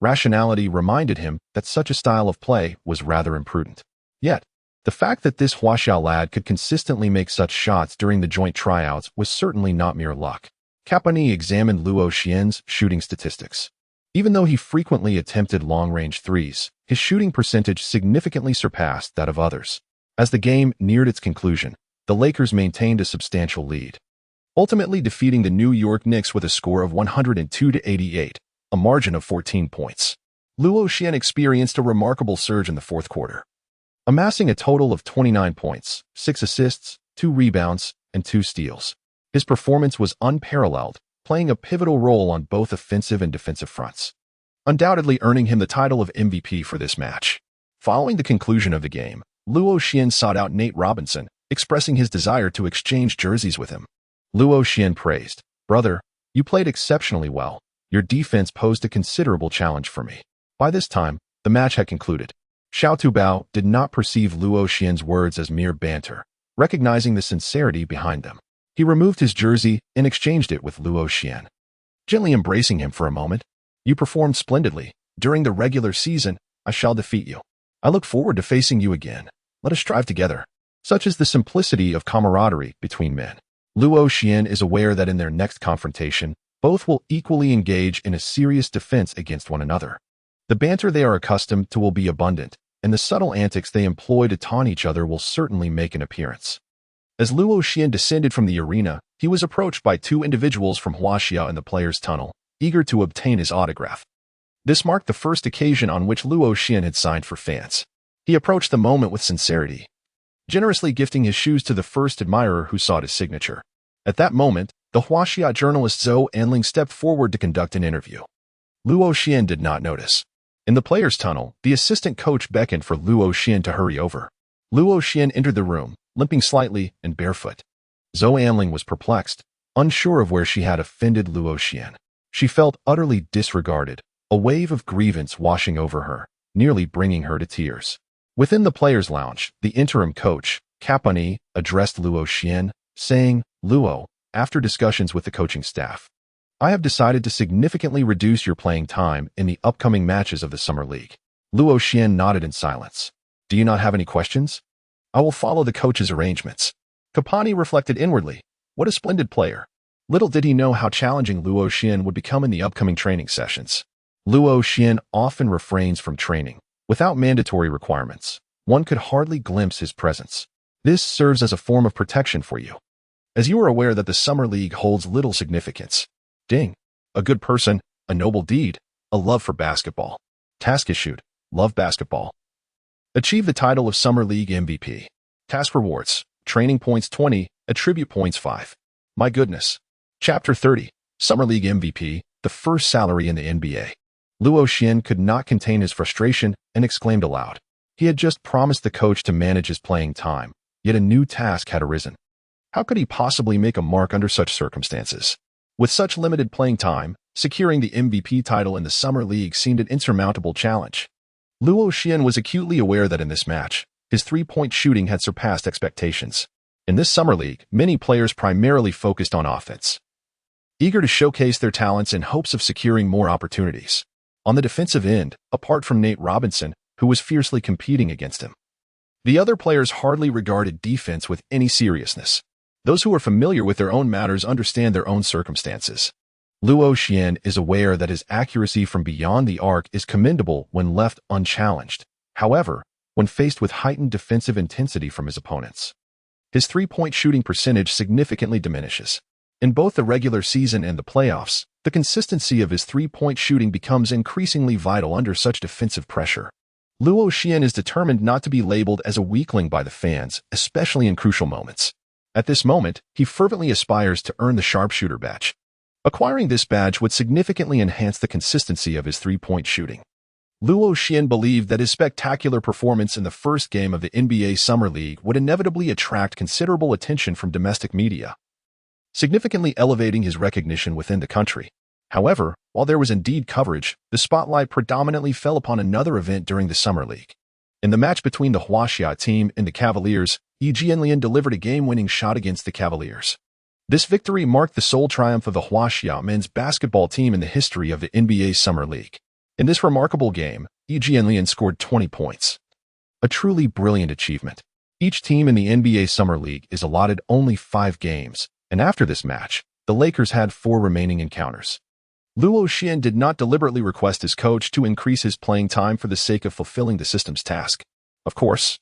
Speaker 1: Rationality reminded him that such a style of play was rather imprudent. Yet, the fact that this Huaxia lad could consistently make such shots during the joint tryouts was certainly not mere luck. Cat Punny examined Luo Xian's shooting statistics. Even though he frequently attempted long-range threes, his shooting percentage significantly surpassed that of others. As the game neared its conclusion, the Lakers maintained a substantial lead, ultimately defeating the New York Knicks with a score of 102-88, a margin of 14 points. Luo Xian experienced a remarkable surge in the fourth quarter, amassing a total of 29 points, 6 assists, 2 rebounds, and 2 steals. His performance was unparalleled, playing a pivotal role on both offensive and defensive fronts, undoubtedly earning him the title of MVP for this match. Following the conclusion of the game, Luo Xian sought out Nate Robinson, expressing his desire to exchange jerseys with him. Luo Xian praised, "Brother, you played exceptionally well. Your defense posed a considerable challenge for me." By this time, the match had concluded. Xiao Tubao did not perceive Luo Xian's words as mere banter, recognizing the sincerity behind them. He removed his jersey and exchanged it with Luo Xian, gently embracing him for a moment. "You performed splendidly. During the regular season, I shall defeat you. I look forward to facing you again. Let us strive together." Such is the simplicity of camaraderie between men. Luo Xian is aware that in their next confrontation, both will equally engage in a serious defense against one another. The banter they are accustomed to will be abundant, and the subtle antics they employ to taunt each other will certainly make an appearance. As Luo Xian descended from the arena, he was approached by 2 individuals from Huaxia in the players' tunnel, eager to obtain his autograph. This marked the first occasion on which Luo Xian had signed for fans. He approached the moment with sincerity, generously gifting his shoes to the first admirer who sought his signature. At that moment, the Huaxia journalist Zhou Anling stepped forward to conduct an interview. Luo Xian did not notice. In the players' tunnel, the assistant coach beckoned for Luo Xian to hurry over. Luo Xian entered the room, limping slightly and barefoot. Zhou Anling was perplexed, unsure of where she had offended Luo Xian. She felt utterly disregarded, a wave of grievance washing over her, nearly bringing her to tears. Within the players' lounge, the interim coach, Cat Punny, addressed Luo Xian, saying, "Luo, after discussions with the coaching staff, I have decided to significantly reduce your playing time in the upcoming matches of the Summer League." Luo Xian nodded in silence. "Do you not have any questions? I will follow the coach's arrangements." Cat Punny reflected inwardly. What a splendid player. Little did he know how challenging Luo Xian would become in the upcoming training sessions. Luo Xian often refrains from training. Without mandatory requirements, one could hardly glimpse his presence. This serves as a form of protection for you, as you are aware that the Summer League holds little significance. Ding. A good person, a noble deed, a love for basketball. Task issued. Love basketball. Achieve the title of Summer League MVP. Task rewards. Training points 20, attribute points 5. My goodness. Chapter 30. Summer League MVP, the first salary in the NBA. Luo Xian could not contain his frustration and exclaimed aloud. He had just promised the coach to manage his playing time, yet a new task had arisen. How could he possibly make a mark under such circumstances? With such limited playing time, Securing the MVP title in the Summer League seemed an insurmountable challenge. Luo Xian was acutely aware that in this match, his three-point shooting had surpassed expectations. In this Summer League, many players primarily focused on offense, eager to showcase their talents in hopes of securing more opportunities. On the defensive end, apart from Nate Robinson, who was fiercely competing against him, the other players hardly regarded defense with any seriousness. Those who are familiar with their own matters understand their own circumstances. Luo Xian is aware that his accuracy from beyond the arc is commendable when left unchallenged. However, when faced with heightened defensive intensity from his opponents, his three-point shooting percentage significantly diminishes. In both the regular season and the playoffs, the consistency of his three-point shooting becomes increasingly vital under such defensive pressure. Luo Xian is determined not to be labeled as a weakling by the fans, especially in crucial moments. At this moment, he fervently aspires to earn the sharpshooter badge. Acquiring this badge would significantly enhance the consistency of his three-point shooting. Luo Xian believed that his spectacular performance in the first game of the NBA Summer League would inevitably attract considerable attention from domestic media, significantly elevating his recognition within the country. However, while there was indeed coverage, the spotlight predominantly fell upon another event during the Summer League. In the match between the Huaxia team and the Cavaliers, Yi Jianlian delivered a game-winning shot against the Cavaliers. This victory marked the sole triumph of the Huaxia men's basketball team in the history of the NBA Summer League. In this remarkable game, Yi Jianlian scored 20 points. A truly brilliant achievement. Each team in the NBA Summer League is allotted only 5 games, and after this match, the Lakers had 4 remaining encounters. Luo Xian did not deliberately request his coach to increase his playing time for the sake of fulfilling the system's task. Of course,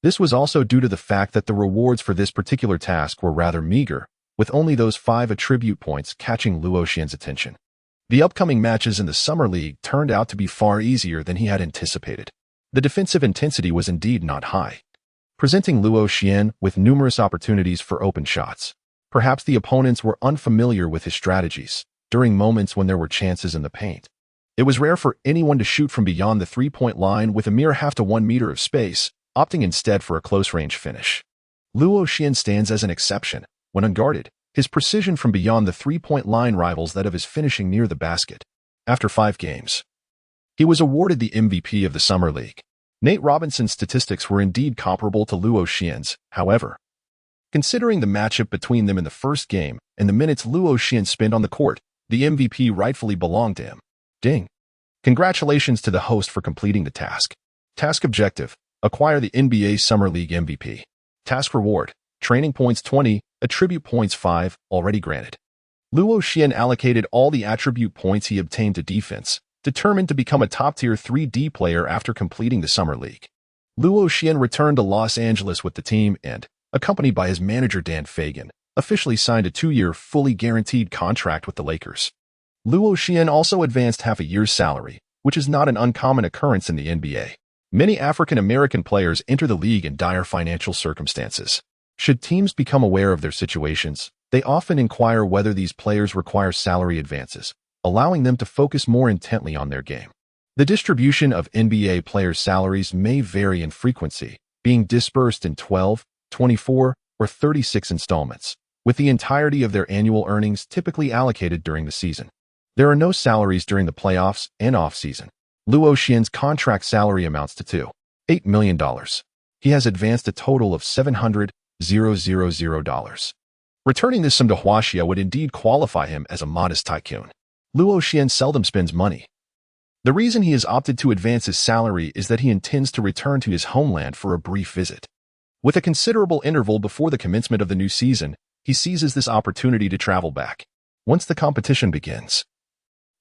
Speaker 1: this was also due to the fact that the rewards for this particular task were rather meager, with only those 5 attribute points catching Luo Xian's attention. The upcoming matches in the Summer League turned out to be far easier than he had anticipated. The defensive intensity was indeed not high, presenting Luo Xian with numerous opportunities for open shots. Perhaps the opponents were unfamiliar with his strategies during moments when there were chances in the paint. It was rare for anyone to shoot from beyond the three-point line with a mere half to 1 meter of space, opting instead for a close-range finish. Luo Xian stands as an exception. When unguarded, his precision from beyond the three-point line rivals that of his finishing near the basket. After 5 games, he was awarded the MVP of the Summer League. Nate Robinson's statistics were indeed comparable to Luo Xian's, however. Considering the matchup between them in the first game and the minutes Luo Xian spent on the court, the MVP rightfully belonged to him. Ding. Congratulations to the host for completing the task. Task objective: acquire the NBA Summer League MVP. Task reward: training points 20, attribute points 5, already granted. Luo Xian allocated all the attribute points he obtained to defense, determined to become a top-tier 3D player after completing the Summer League. Luo Xian returned to Los Angeles with the team and, accompanied by his manager Dan Fagan, officially signed a 2-year, fully guaranteed contract with the Lakers. Luo Xian also advanced half a year's salary, which is not an uncommon occurrence in the NBA. Many African-American players enter the league in dire financial circumstances. Should teams become aware of their situations, they often inquire whether these players require salary advances, allowing them to focus more intently on their game. The distribution of NBA players' salaries may vary in frequency, being dispersed in 12, 24, or 36 installments, with the entirety of their annual earnings typically allocated during the season. There are no salaries during the playoffs and off-season. Luo Xian's contract salary amounts to $2.8 million. He has advanced a total of $700,000. Returning this sum to Huaxia would indeed qualify him as a modest tycoon. Luo Xian seldom spends money. The reason he has opted to advance his salary is that he intends to return to his homeland for a brief visit. With a considerable interval before the commencement of the new season, he seizes this opportunity to travel back. Once the competition begins,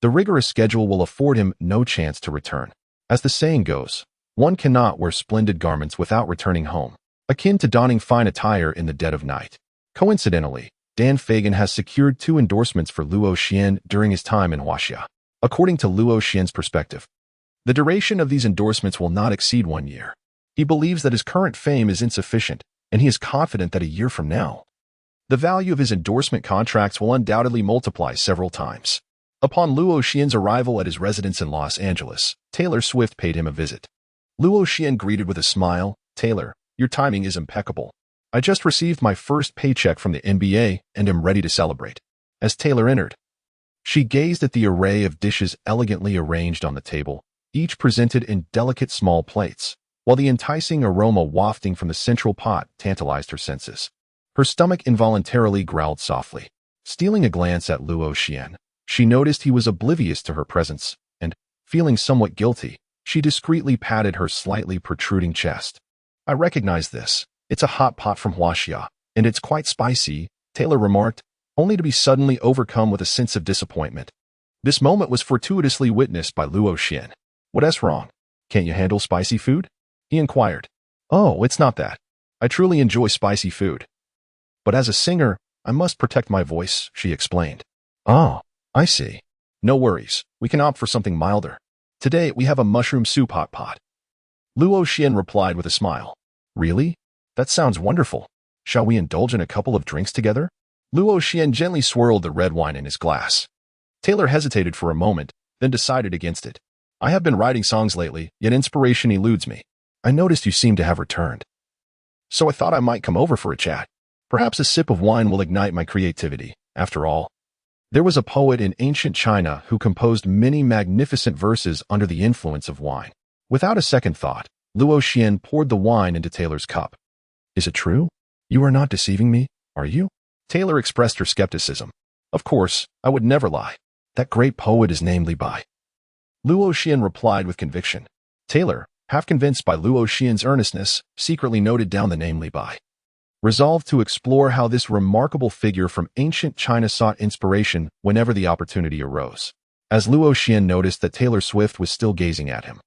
Speaker 1: the rigorous schedule will afford him no chance to return. As the saying goes, one cannot wear splendid garments without returning home, akin to donning fine attire in the dead of night. Coincidentally, Dan Fagan has secured 2 endorsements for Luo Xian during his time in Huaxia. According to Luo Xian's perspective, the duration of these endorsements will not exceed 1 year. He believes that his current fame is insufficient, and he is confident that a year from now, the value of his endorsement contracts will undoubtedly multiply several times. Upon Luo Xian's arrival at his residence in Los Angeles, Taylor Swift paid him a visit. Luo Xian greeted with a smile, "Taylor, your timing is impeccable. I just received my first paycheck from the NBA and am ready to celebrate." As Taylor entered She gazed at the array of dishes elegantly arranged on the table, each presented in delicate small plates, while the enticing aroma wafting from the central pot tantalized her senses. Her stomach involuntarily growled softly. Stealing a glance at Luo Xian, she noticed he was oblivious to her presence, and, feeling somewhat guilty, she discreetly patted her slightly protruding chest. I recognize this. It's a hot pot from Huaxia, and it's quite spicy, Taylor remarked, only to be suddenly overcome with a sense of disappointment. This moment was fortuitously witnessed by Luo Xian. What's wrong? Can't you handle spicy food? He inquired. Oh, it's not that. I truly enjoy spicy food. But as a singer, I must protect my voice, she explained. Oh, I see. No worries. We can opt for something milder. Today, we have a mushroom soup hot pot. Luo Xian replied with a smile. Really? That sounds wonderful. Shall we indulge in a couple of drinks together? Luo Xian gently swirled the red wine in his glass. Taylor hesitated for a moment, then decided against it. I have been writing songs lately, yet inspiration eludes me. I noticed you seem to have returned. So I thought I might come over for a chat. Perhaps a sip of wine will ignite my creativity, after all. There was a poet in ancient China who composed many magnificent verses under the influence of wine. Without a second thought, Luo Xian poured the wine into Taylor's cup. Is it true? You are not deceiving me, are you? Taylor expressed her skepticism. Of course, I would never lie. That great poet is named Li Bai. Luo Xian replied with conviction. Taylor, half convinced by Luo Xian's earnestness, secretly noted down the name Li Bai. Resolved to explore how this remarkable figure from ancient China sought inspiration whenever the opportunity arose. As Luo Xian noticed that Taylor Swift was still gazing at him,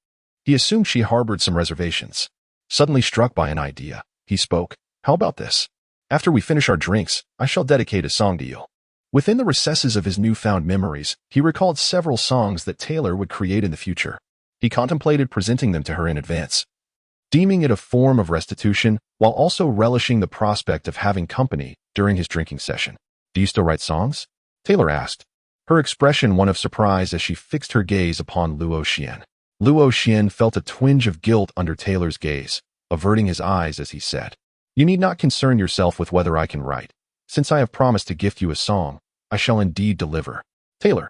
Speaker 1: he assumed she harbored some reservations. Suddenly struck by an idea, he spoke. How about this? After we finish our drinks, I shall dedicate a song to you. Within the recesses of his newfound memories, he recalled several songs that Taylor would create in the future. He contemplated presenting them to her in advance, deeming it a form of restitution while also relishing the prospect of having company during his drinking session. Do you still write songs? Taylor asked, her expression one of surprise as she fixed her gaze upon Luo Xian. Luo Xian felt a twinge of guilt under Taylor's gaze, averting his eyes as he said, You need not concern yourself with whether I can write. Since I have promised to gift you a song, I shall indeed deliver. Taylor,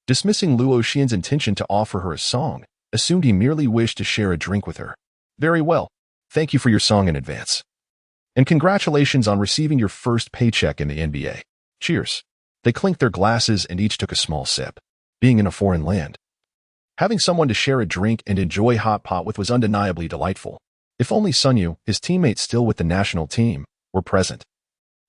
Speaker 1: dismissing Luo Xian's intention to offer her a song, assumed he merely wished to share a drink with her. Very well. Thank you for your song in advance. And congratulations on receiving your first paycheck in the NBA. Cheers. They clinked their glasses and each took a small sip. Being in a foreign land, having someone to share a drink and enjoy hot pot with was undeniably delightful. If only Sunyu, his teammate still with the national team, were present.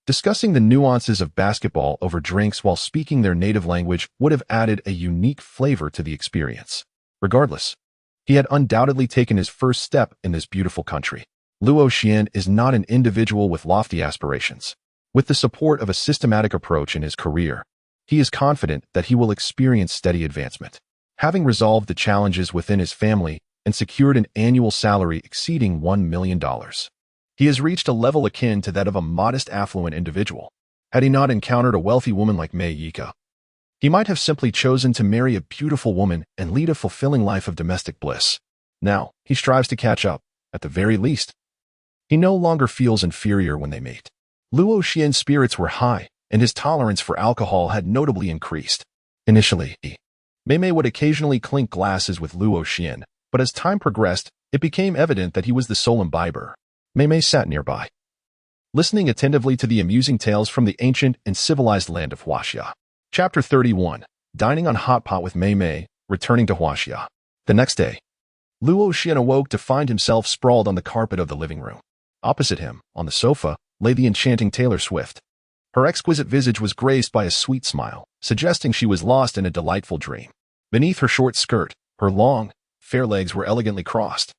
Speaker 1: Discussing the nuances of basketball over drinks while speaking their native language would have added a unique flavor to the experience. Regardless, he had undoubtedly taken his first step in this beautiful country. Luo Xian is not an individual with lofty aspirations. With the support of a systematic approach in his career, he is confident that he will experience steady advancement. Having resolved the challenges within his family and secured an annual salary exceeding $1 million, he has reached a level akin to that of a modest affluent individual. Had he not encountered a wealthy woman like Mei Yika, he might have simply chosen to marry a beautiful woman and lead a fulfilling life of domestic bliss. Now, he strives to catch up, at the very least. He no longer feels inferior when they mate. Luo Xian's spirits were high, and his tolerance for alcohol had notably increased. Initially, Mei Mei would occasionally clink glasses with Luo Xian, but as time progressed, it became evident that he was the sole imbiber. Mei Mei sat nearby, listening attentively to the amusing tales from the ancient and civilized land of Huaxia. Chapter 31. Dining on Hot Pot with Mei Mei, returning to Huaxia. The next day, Luo Xian awoke to find himself sprawled on the carpet of the living room. Opposite him, on the sofa, lay the enchanting Taylor Swift. Her exquisite visage was graced by a sweet smile, suggesting she was lost in a delightful dream. Beneath her short skirt, her long, fair legs were elegantly crossed,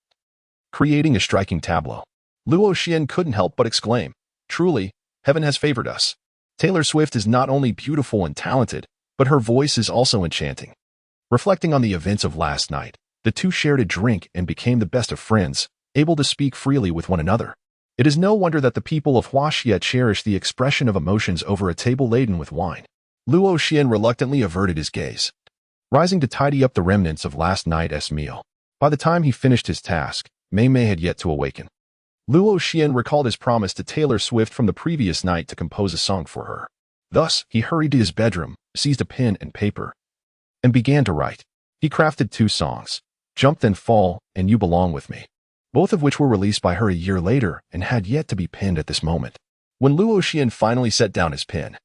Speaker 1: creating a striking tableau. Luo Xian couldn't help but exclaim, Truly, heaven has favored us. Taylor Swift is not only beautiful and talented, but her voice is also enchanting. Reflecting on the events of last night, the two shared a drink and became the best of friends, able to speak freely with one another. It is no wonder that the people of Huaxia cherish the expression of emotions over a table laden with wine. Luo Xian reluctantly averted his gaze, rising to tidy up the remnants of last night's meal. By the time he finished his task, Mei Mei had yet to awaken. Luo Xian recalled his promise to Taylor Swift from the previous night to compose a song for her. Thus, he hurried to his bedroom, seized a pen and paper, and began to write. He crafted 2 songs, Jump Then Fall and You Belong With Me, both of which were released by her a year later and had yet to be penned at this moment. When Luo Xian finally set down his pen,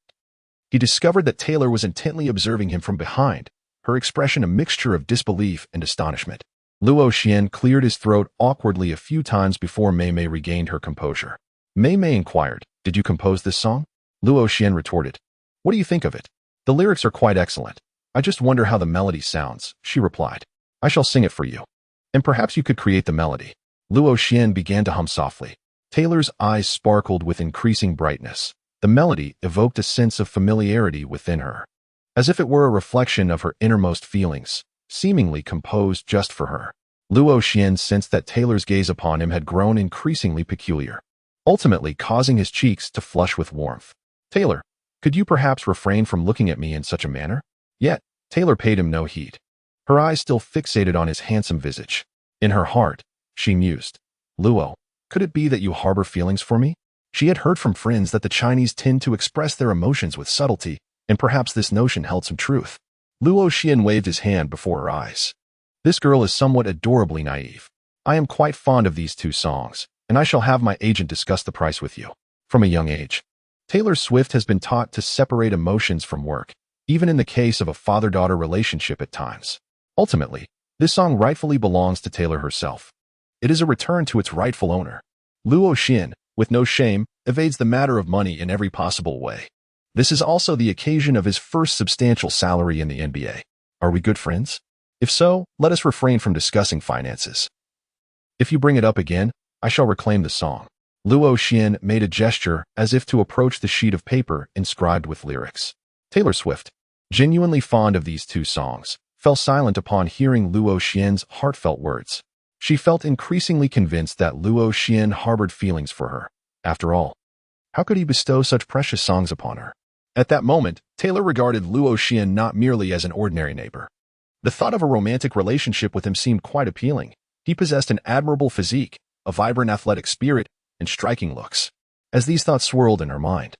Speaker 1: he discovered that Taylor was intently observing him from behind, her expression a mixture of disbelief and astonishment. Luo Xian cleared his throat awkwardly a few times before Mei Mei regained her composure. Mei Mei inquired, "Did you compose this song?" Luo Xian retorted, "What do you think of it? The lyrics are quite excellent. I just wonder how the melody sounds," she replied. "I shall sing it for you. And perhaps you could create the melody." Luo Xian began to hum softly. Taylor's eyes sparkled with increasing brightness. The melody evoked a sense of familiarity within her, as if it were a reflection of her innermost feelings, seemingly composed just for her. Luo Xian sensed that Taylor's gaze upon him had grown increasingly peculiar, ultimately causing his cheeks to flush with warmth. "Taylor, could you perhaps refrain from looking at me in such a manner?" Yet, Taylor paid him no heed, her eyes still fixated on his handsome visage. In her heart, she mused, "Luo, could it be that you harbor feelings for me?" She had heard from friends that the Chinese tend to express their emotions with subtlety, and perhaps this notion held some truth. Luo Xian waved his hand before her eyes. "This girl is somewhat adorably naive. I am quite fond of these 2 songs, and I shall have my agent discuss the price with you." From a young age, Taylor Swift has been taught to separate emotions from work, even in the case of a father-daughter relationship at times. Ultimately, this song rightfully belongs to Taylor herself. It is a return to its rightful owner. Luo Xian, with no shame, evades the matter of money in every possible way. This is also the occasion of his first substantial salary in the NBA. Are we good friends? If so, let us refrain from discussing finances. If you bring it up again, I shall reclaim the song. Luo Xian made a gesture as if to approach the sheet of paper inscribed with lyrics. Taylor Swift, genuinely fond of these 2 songs, fell silent upon hearing Luo Xian's heartfelt words. She felt increasingly convinced that Luo Xian harbored feelings for her. After all, how could he bestow such precious songs upon her? At that moment, Taylor regarded Luo Xian not merely as an ordinary neighbor. The thought of a romantic relationship with him seemed quite appealing. He possessed an admirable physique, a vibrant athletic spirit, and striking looks. As these thoughts swirled in her mind,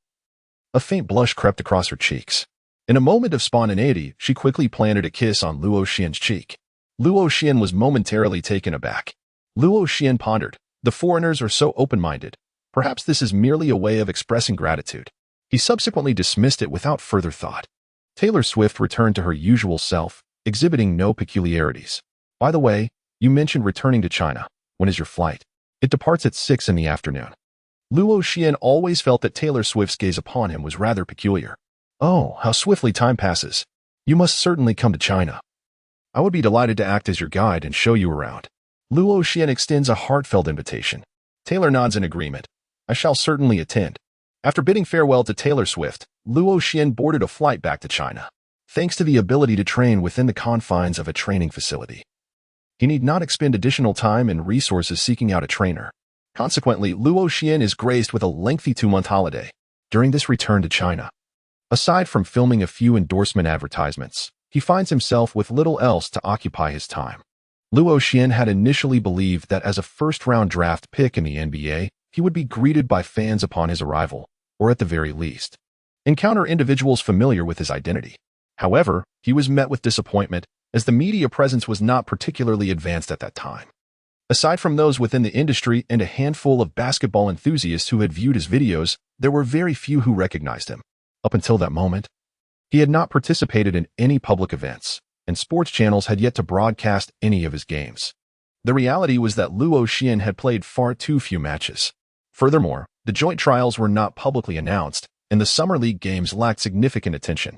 Speaker 1: a faint blush crept across her cheeks. In a moment of spontaneity, she quickly planted a kiss on Luo Xian's cheek. Luo Xian was momentarily taken aback. Luo Xian pondered, "The foreigners are so open-minded. Perhaps this is merely a way of expressing gratitude." He subsequently dismissed it without further thought. Taylor Swift returned to her usual self, exhibiting no peculiarities. "By the way, you mentioned returning to China. When is your flight?" "It departs at 6 in the afternoon." Luo Xian always felt that Taylor Swift's gaze upon him was rather peculiar. "Oh, how swiftly time passes. You must certainly come to China. I would be delighted to act as your guide and show you around." Luo Xian extends a heartfelt invitation. Taylor nods in agreement. "I shall certainly attend." After bidding farewell to Taylor Swift, Luo Xian boarded a flight back to China. Thanks to the ability to train within the confines of a training facility, he need not expend additional time and resources seeking out a trainer. Consequently, Luo Xian is graced with a lengthy 2-month holiday. During this return to China, aside from filming a few endorsement advertisements, he finds himself with little else to occupy his time. Luo Xian had initially believed that as a first-round draft pick in the NBA, he would be greeted by fans upon his arrival, or at the very least, encounter individuals familiar with his identity. However, he was met with disappointment, as the media presence was not particularly advanced at that time. Aside from those within the industry and a handful of basketball enthusiasts who had viewed his videos, there were very few who recognized him. Up until that moment, he had not participated in any public events, and sports channels had yet to broadcast any of his games. The reality was that Luo Xian had played far too few matches. Furthermore, the joint trials were not publicly announced, and the Summer League games lacked significant attention.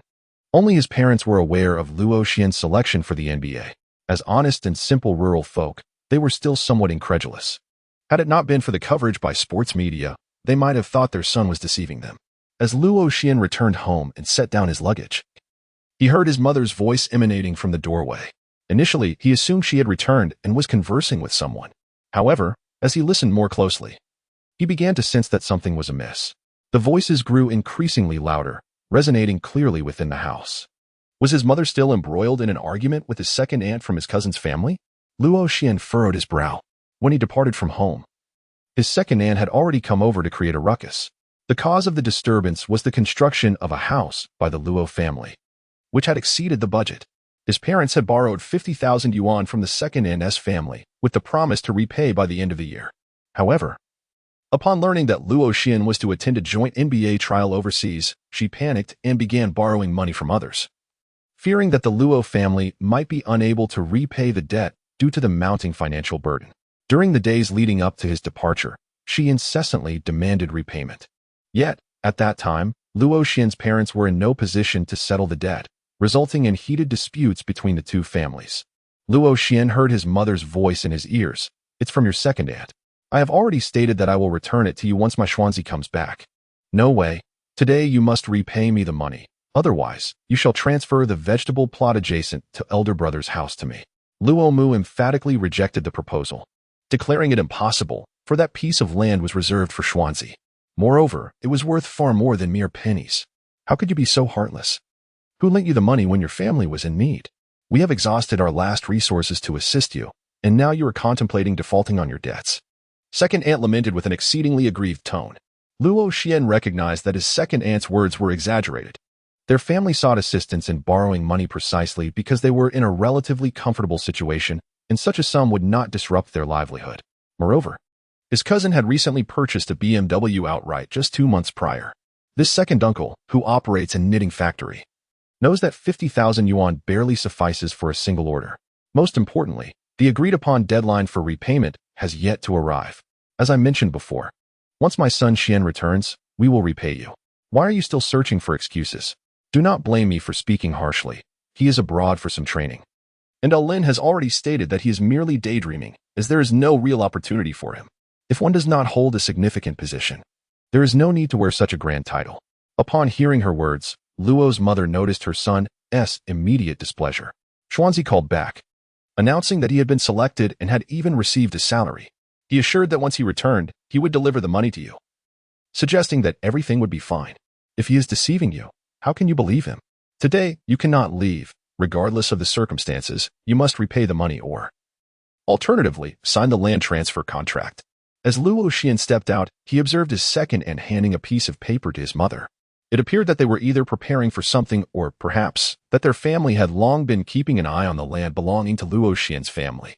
Speaker 1: Only his parents were aware of Luo Xian's selection for the NBA. As honest and simple rural folk, they were still somewhat incredulous. Had it not been for the coverage by sports media, they might have thought their son was deceiving them. As Luo Xian returned home and set down his luggage, he heard his mother's voice emanating from the doorway. Initially, he assumed she had returned and was conversing with someone. However, as he listened more closely, he began to sense that something was amiss. The voices grew increasingly louder, resonating clearly within the house. Was his mother still embroiled in an argument with his second aunt from his cousin's family? Luo Xian furrowed his brow. When he departed from home, his second aunt had already come over to create a ruckus. The cause of the disturbance was the construction of a house by the Luo family. which had exceeded the budget. His parents had borrowed 50,000 yuan from the second aunt's family, with the promise to repay by the end of the year. However, upon learning that Luo Xian was to attend a joint NBA trial overseas, she panicked and began borrowing money from others. Fearing that the Luo family might be unable to repay the debt due to the mounting financial burden. During the days leading up to his departure, she incessantly demanded repayment. Yet, at that time, Luo Xian's parents were in no position to settle the debt, resulting in heated disputes between the two families. Luo Xian heard his mother's voice in his ears. "It's from your second aunt. I have already stated that I will return it to you once my Xuanzi comes back. No way. Today you must repay me the money. Otherwise, you shall transfer the vegetable plot adjacent to elder brother's house to me." Luo Mu emphatically rejected the proposal, declaring it impossible, for that piece of land was reserved for Xuanzi. Moreover, it was worth far more than mere pennies. How could you be so heartless? Who lent you the money when your family was in need? We have exhausted our last resources to assist you, and now you are contemplating defaulting on your debts. Second aunt lamented with an exceedingly aggrieved tone. Luo Xian recognized that his second aunt's words were exaggerated. Their family sought assistance in borrowing money precisely because they were in a relatively comfortable situation, and such a sum would not disrupt their livelihood. Moreover, his cousin had recently purchased a BMW outright just 2 months prior. This second uncle, who operates a knitting factory, knows that 50,000 yuan barely suffices for a single order. Most importantly, the agreed-upon deadline for repayment has yet to arrive. As I mentioned before, once my son Xian returns, we will repay you. Why are you still searching for excuses? Do not blame me for speaking harshly. He is abroad for some training. And Lin has already stated that he is merely daydreaming, as there is no real opportunity for him. If one does not hold a significant position, there is no need to wear such a grand title. Upon hearing her words, Luo's mother noticed her son's immediate displeasure. Xuanzi called back, announcing that he had been selected and had even received a salary. He assured that once he returned, he would deliver the money to you, suggesting that everything would be fine. If he is deceiving you, how can you believe him? Today, you cannot leave. Regardless of the circumstances, you must repay the money or, alternatively, sign the land transfer contract. As Luo Xian stepped out, he observed his second aunt handing a piece of paper to his mother. It appeared that they were either preparing for something or, perhaps, that their family had long been keeping an eye on the land belonging to Luo Xian's family.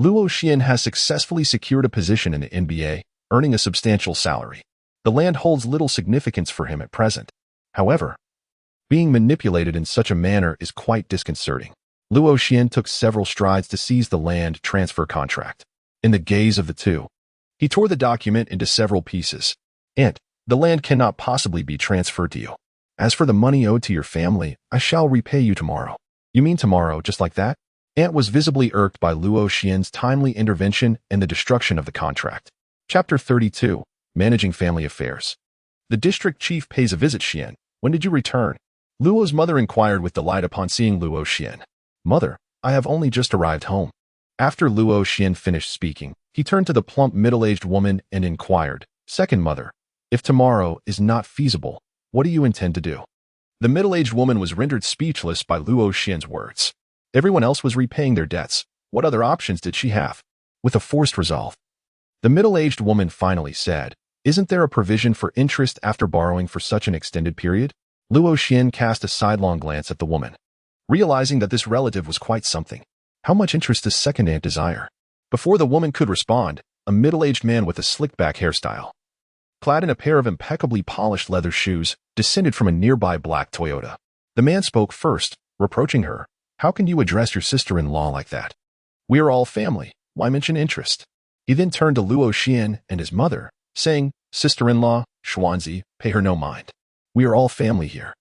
Speaker 1: Luo Xian has successfully secured a position in the NBA, earning a substantial salary. The land holds little significance for him at present. However, being manipulated in such a manner is quite disconcerting. Luo Xian took several strides to seize the land transfer contract. In the gaze of the two, he tore the document into several pieces. "Aunt, the land cannot possibly be transferred to you. As for the money owed to your family, I shall repay you tomorrow." "You mean tomorrow, just like that?" Aunt was visibly irked by Luo Xian's timely intervention and the destruction of the contract. Chapter 32. Managing Family Affairs. The district chief pays a visit. "Xian, when did you return?" Luo's mother inquired with delight upon seeing Luo Xian. "Mother, I have only just arrived home." After Luo Xian finished speaking, he turned to the plump middle-aged woman and inquired, "Second mother, if tomorrow is not feasible, what do you intend to do?" The middle-aged woman was rendered speechless by Luo Xian's words. Everyone else was repaying their debts. What other options did she have? With a forced resolve, the middle-aged woman finally said, "Isn't there a provision for interest after borrowing for such an extended period?" Luo Xian cast a sidelong glance at the woman, realizing that this relative was quite something. How much interest does second aunt desire? Before the woman could respond, a middle-aged man with a slick-back hairstyle, clad in a pair of impeccably polished leather shoes, descended from a nearby black Toyota. The man spoke first, reproaching her. "How can you address your sister-in-law like that? We are all family. Why mention interest?" He then turned to Luo Xian and his mother, saying, "Sister-in-law, Xuanzi, pay her no mind. We are all family here.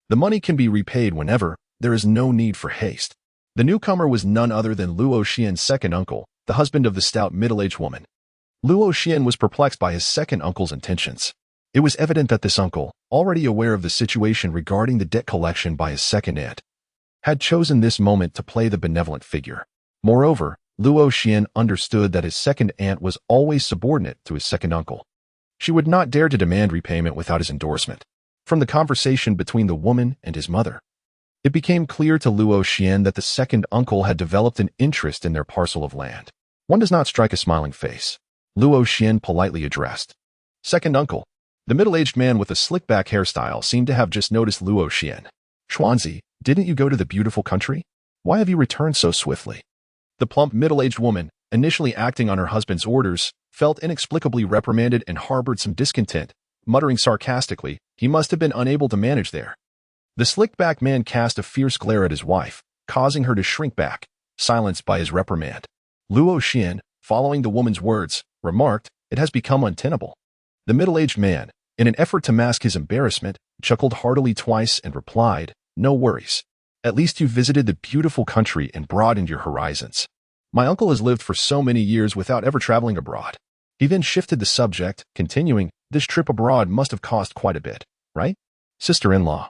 Speaker 1: The money can be repaid whenever. There is no need for haste." The newcomer was none other than Luo Xian's second uncle, the husband of the stout middle-aged woman. Luo Xian was perplexed by his second uncle's intentions. It was evident that this uncle, already aware of the situation regarding the debt collection by his second aunt, had chosen this moment to play the benevolent figure. Moreover, Luo Xian understood that his second aunt was always subordinate to his second uncle. She would not dare to demand repayment without his endorsement. From the conversation between the woman and his mother, it became clear to Luo Xian that the second uncle had developed an interest in their parcel of land. One does not strike a smiling face. Luo Xian politely addressed, "Second uncle." The middle-aged man with a slick-back hairstyle seemed to have just noticed Luo Xian. "Xuanzi, Didn't you go to the beautiful country? Why have you returned so swiftly? The plump, middle-aged woman, initially acting on her husband's orders, felt inexplicably reprimanded and harbored some discontent, muttering sarcastically, he must have been unable to manage there. The slicked-back man cast a fierce glare at his wife, causing her to shrink back, silenced by his reprimand. Luo Xian, following the woman's words, remarked, it has become untenable. The middle-aged man, in an effort to mask his embarrassment, chuckled heartily twice and replied, no worries. At least you visited the beautiful country and broadened your horizons. My uncle has lived for so many years without ever traveling abroad. He then shifted the subject, continuing, this trip abroad must have cost quite a bit, right? Sister-in-law.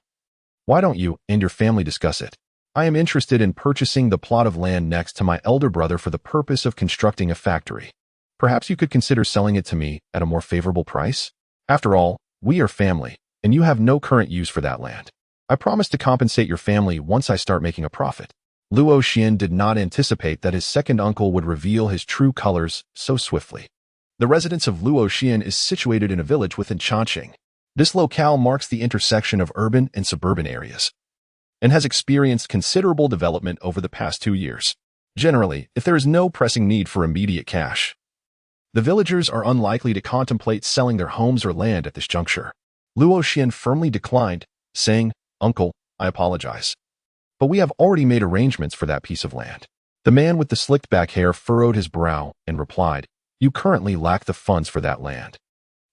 Speaker 1: Why don't you and your family discuss it? I am interested in purchasing the plot of land next to my elder brother for the purpose of constructing a factory. Perhaps you could consider selling it to me at a more favorable price? After all, we are family, and you have no current use for that land. I promise to compensate your family once I start making a profit. Luo Xian did not anticipate that his second uncle would reveal his true colors so swiftly. The residence of Luo Xian is situated in a village within Chongqing. This locale marks the intersection of urban and suburban areas, and has experienced considerable development over the past 2 years. Generally, if there is no pressing need for immediate cash, the villagers are unlikely to contemplate selling their homes or land at this juncture. Luo Xian firmly declined, saying, Uncle, I apologize, but we have already made arrangements for that piece of land. The man with the slicked back hair furrowed his brow and replied, you currently lack the funds for that land.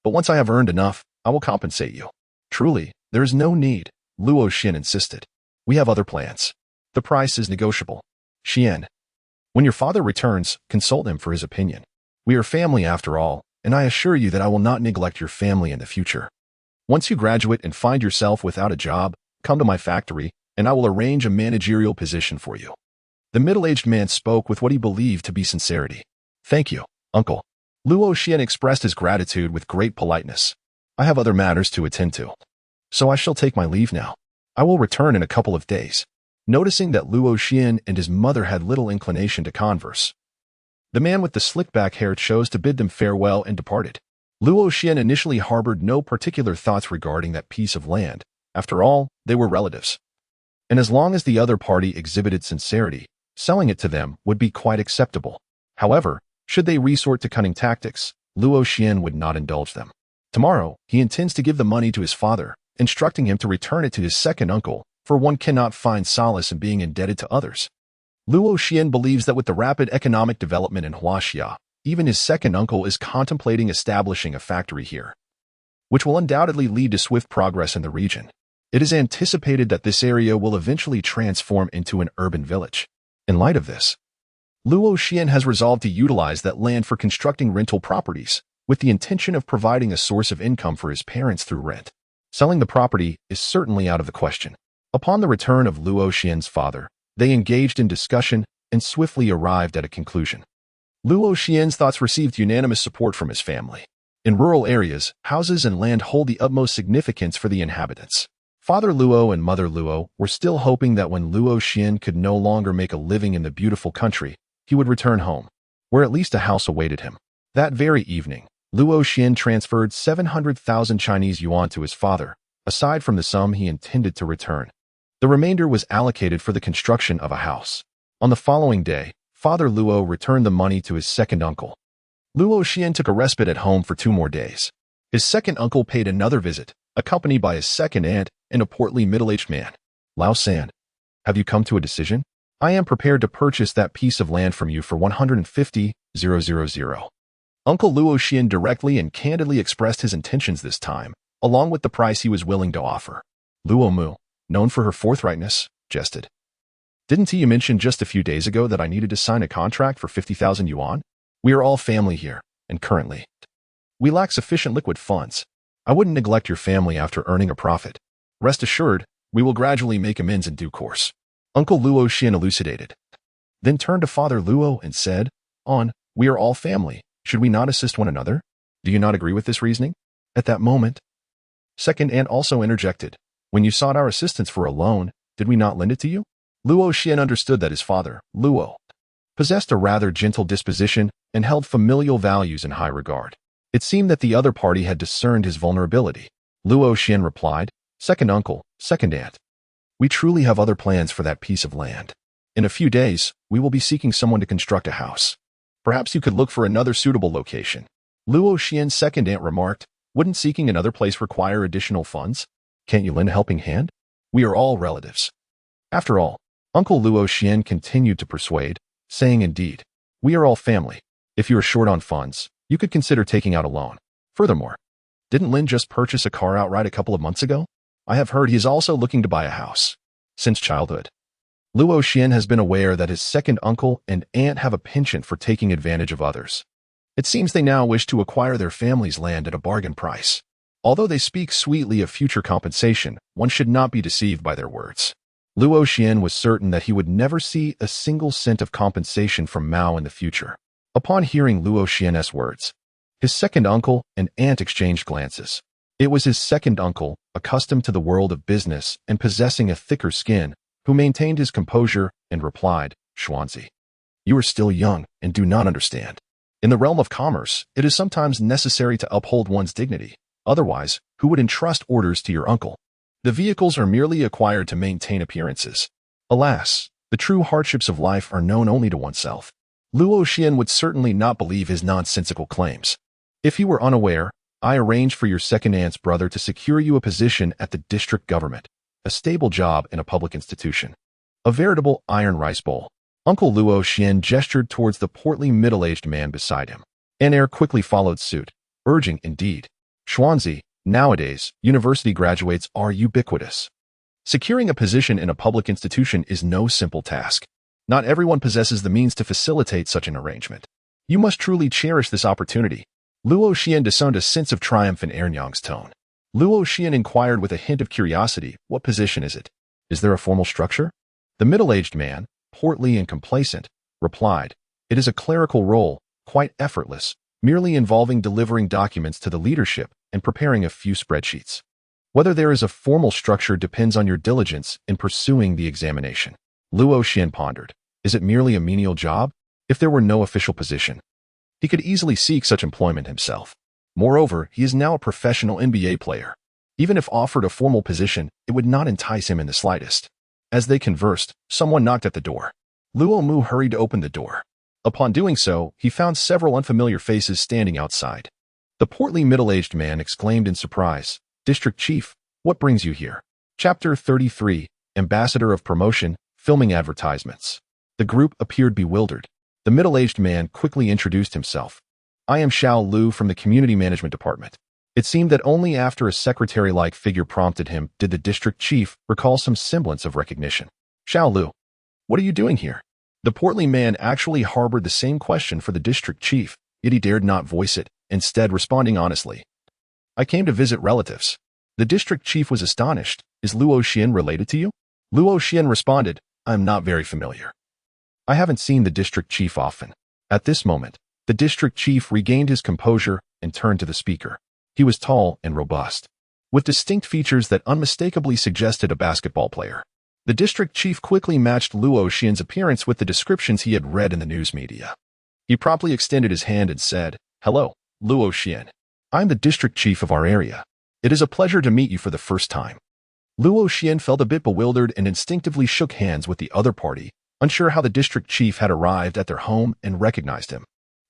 Speaker 1: But once I have earned enough, I will compensate you. Truly, there is no need, Luo Xian insisted. We have other plans. The price is negotiable. Xian, when your father returns, consult him for his opinion. We are family after all, and I assure you that I will not neglect your family in the future. Once you graduate and find yourself without a job, come to my factory, and I will arrange a managerial position for you. The middle-aged man spoke with what he believed to be sincerity. Thank you, uncle. Luo Xian expressed his gratitude with great politeness. I have other matters to attend to, so I shall take my leave now. I will return in a couple of days. Noticing that Luo Xian and his mother had little inclination to converse, the man with the slicked back hair chose to bid them farewell and departed. Luo Xian initially harbored no particular thoughts regarding that piece of land. After all, they were relatives. And as long as the other party exhibited sincerity, selling it to them would be quite acceptable. However, should they resort to cunning tactics, Luo Xian would not indulge them. Tomorrow, he intends to give the money to his father, instructing him to return it to his second uncle, for one cannot find solace in being indebted to others. Luo Xian believes that with the rapid economic development in Huaxia, even his second uncle is contemplating establishing a factory here, which will undoubtedly lead to swift progress in the region. It is anticipated that this area will eventually transform into an urban village. In light of this, Luo Xian has resolved to utilize that land for constructing rental properties, with the intention of providing a source of income for his parents through rent. Selling the property is certainly out of the question. Upon the return of Luo Xian's father, they engaged in discussion and swiftly arrived at a conclusion. Luo Xian's thoughts received unanimous support from his family. In rural areas, houses and land hold the utmost significance for the inhabitants. Father Luo and Mother Luo were still hoping that when Luo Xian could no longer make a living in the beautiful country, he would return home, where at least a house awaited him. That very evening, Luo Xian transferred 700,000 Chinese yuan to his father, aside from the sum he intended to return. The remainder was allocated for the construction of a house. On the following day, Father Luo returned the money to his second uncle. Luo Xian took a respite at home for 2 more days. His second uncle paid another visit, accompanied by his second aunt and a portly middle-aged man. Lao San, have you come to a decision? I am prepared to purchase that piece of land from you for 150,000. Uncle Luo Xian directly and candidly expressed his intentions this time, along with the price he was willing to offer. Luo Mu, known for her forthrightness, jested. Didn't you mention just a few days ago that I needed to sign a contract for 50,000 yuan? We are all family here, and currently, we lack sufficient liquid funds. I wouldn't neglect your family after earning a profit. Rest assured, we will gradually make amends in due course. Uncle Luo Xian elucidated, then turned to Father Luo and said, we are all family. Should we not assist one another? Do you not agree with this reasoning? At that moment, second aunt also interjected, when you sought our assistance for a loan, did we not lend it to you? Luo Xian understood that his father, Luo, possessed a rather gentle disposition and held familial values in high regard. It seemed that the other party had discerned his vulnerability. Luo Xian replied, second uncle, second aunt, We truly have other plans for that piece of land. In a few days, we will be seeking someone to construct a house. Perhaps you could look for another suitable location. Luo Xian's second aunt remarked, wouldn't seeking another place require additional funds? Can't you lend a helping hand? We are all relatives. After all, Uncle Luo Xian continued to persuade, saying indeed, we are all family. If you are short on funds, you could consider taking out a loan. Furthermore, didn't Lin just purchase a car outright a couple of months ago? I have heard he is also looking to buy a house. Since childhood, Luo Xian has been aware that his second uncle and aunt have a penchant for taking advantage of others. It seems they now wish to acquire their family's land at a bargain price. Although they speak sweetly of future compensation, one should not be deceived by their words. Luo Xian was certain that he would never see a single cent of compensation from Mao in the future. Upon hearing Luo Xian's words, his second uncle and aunt exchanged glances. It was his second uncle, accustomed to the world of business and possessing a thicker skin, who maintained his composure and replied, Xuanzi, you are still young and do not understand. In the realm of commerce, it is sometimes necessary to uphold one's dignity. Otherwise, who would entrust orders to your uncle? The vehicles are merely acquired to maintain appearances. Alas, the true hardships of life are known only to oneself. Luo Xian would certainly not believe his nonsensical claims. If he were unaware, I arranged for your second aunt's brother to secure you a position at the district government, a stable job in a public institution. A veritable iron rice bowl. Uncle Luo Xian gestured towards the portly middle-aged man beside him. An heir quickly followed suit, urging, indeed. Xuanzi, nowadays, university graduates are ubiquitous. Securing a position in a public institution is no simple task. Not everyone possesses the means to facilitate such an arrangement. You must truly cherish this opportunity. Luo Xian discerned a sense of triumph in Ernyang's tone. Luo Xian inquired with a hint of curiosity, what position is it? Is there a formal structure? The middle-aged man, portly and complacent, replied, it is a clerical role, quite effortless, merely involving delivering documents to the leadership and preparing a few spreadsheets. Whether there is a formal structure depends on your diligence in pursuing the examination. Luo Xian pondered, is it merely a menial job? If there were no official position, he could easily seek such employment himself. Moreover, he is now a professional NBA player. Even if offered a formal position, it would not entice him in the slightest. As they conversed, someone knocked at the door. Luo Mu hurried to open the door. Upon doing so, he found several unfamiliar faces standing outside. The portly middle-aged man exclaimed in surprise, District Chief, what brings you here? Chapter 33, Ambassador of Promotion, Filming Advertisements. The group appeared bewildered. The middle-aged man quickly introduced himself. I am Xiao Lu from the Community Management Department. It seemed that only after a secretary-like figure prompted him did the district chief recall some semblance of recognition. Xiao Lu, what are you doing here? The portly man actually harbored the same question for the district chief, yet he dared not voice it, instead responding honestly. I came to visit relatives. The district chief was astonished. Is Luo Xian related to you? Luo Xian responded, I am not very familiar. I haven't seen the district chief often. At this moment, the district chief regained his composure and turned to the speaker. He was tall and robust, with distinct features that unmistakably suggested a basketball player. The district chief quickly matched Luo Xian's appearance with the descriptions he had read in the news media. He promptly extended his hand and said, Hello, Luo Xian. I'm the district chief of our area. It is a pleasure to meet you for the first time. Luo Xian felt a bit bewildered and instinctively shook hands with the other party, unsure how the district chief had arrived at their home and recognized him.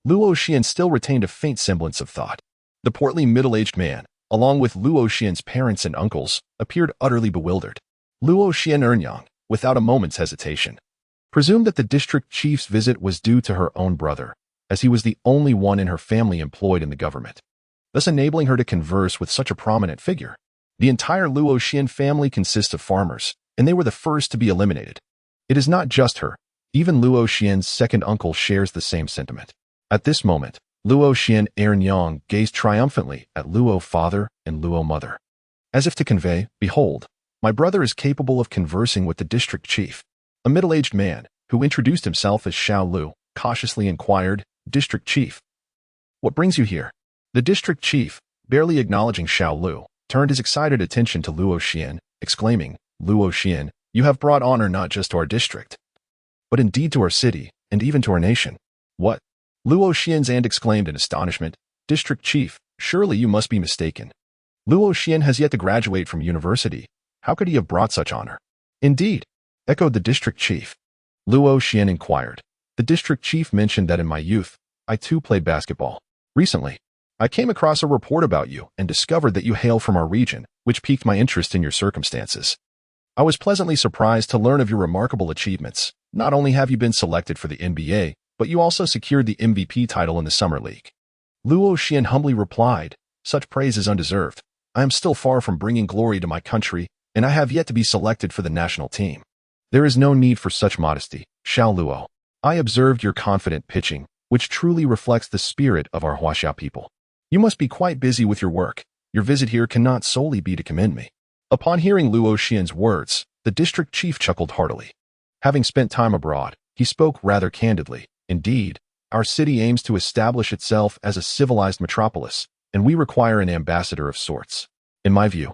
Speaker 1: Luo Xian still retained a faint semblance of thought. The portly middle-aged man, along with Luo Xian's parents and uncles, appeared utterly bewildered. Luo Xian Ernyang, without a moment's hesitation, presumed that the district chief's visit was due to her own brother, as he was the only one in her family employed in the government, thus enabling her to converse with such a prominent figure. The entire Luo Xian family consists of farmers, and they were the first to be eliminated. It is not just her. Even Luo Xian's second uncle shares the same sentiment. At this moment, Luo Xian Ernyang gazed triumphantly at Luo father and Luo mother, as if to convey, behold, my brother is capable of conversing with the district chief. A middle-aged man, who introduced himself as Xiao Lu, cautiously inquired, District Chief, what brings you here? The district chief, barely acknowledging Xiao Lu, turned his excited attention to Luo Xian, exclaiming, Luo Xian, you have brought honor not just to our district, but indeed to our city, and even to our nation. What? Luo Xian's aunt exclaimed in astonishment, District Chief, surely you must be mistaken. Luo Xian has yet to graduate from university. How could he have brought such honor? Indeed, echoed the district chief. Luo Xian inquired. The district chief mentioned that in my youth, I too played basketball. Recently, I came across a report about you and discovered that you hail from our region, which piqued my interest in your circumstances. I was pleasantly surprised to learn of your remarkable achievements. Not only have you been selected for the NBA, but you also secured the MVP title in the Summer League. Luo Xian humbly replied, such praise is undeserved. I am still far from bringing glory to my country, and I have yet to be selected for the national team. There is no need for such modesty, Xiao Luo. I observed your confident pitching, which truly reflects the spirit of our Huaxia people. You must be quite busy with your work. Your visit here cannot solely be to commend me. Upon hearing Luo Xian's words, the district chief chuckled heartily. Having spent time abroad, he spoke rather candidly. Indeed, our city aims to establish itself as a civilized metropolis, and we require an ambassador of sorts. In my view,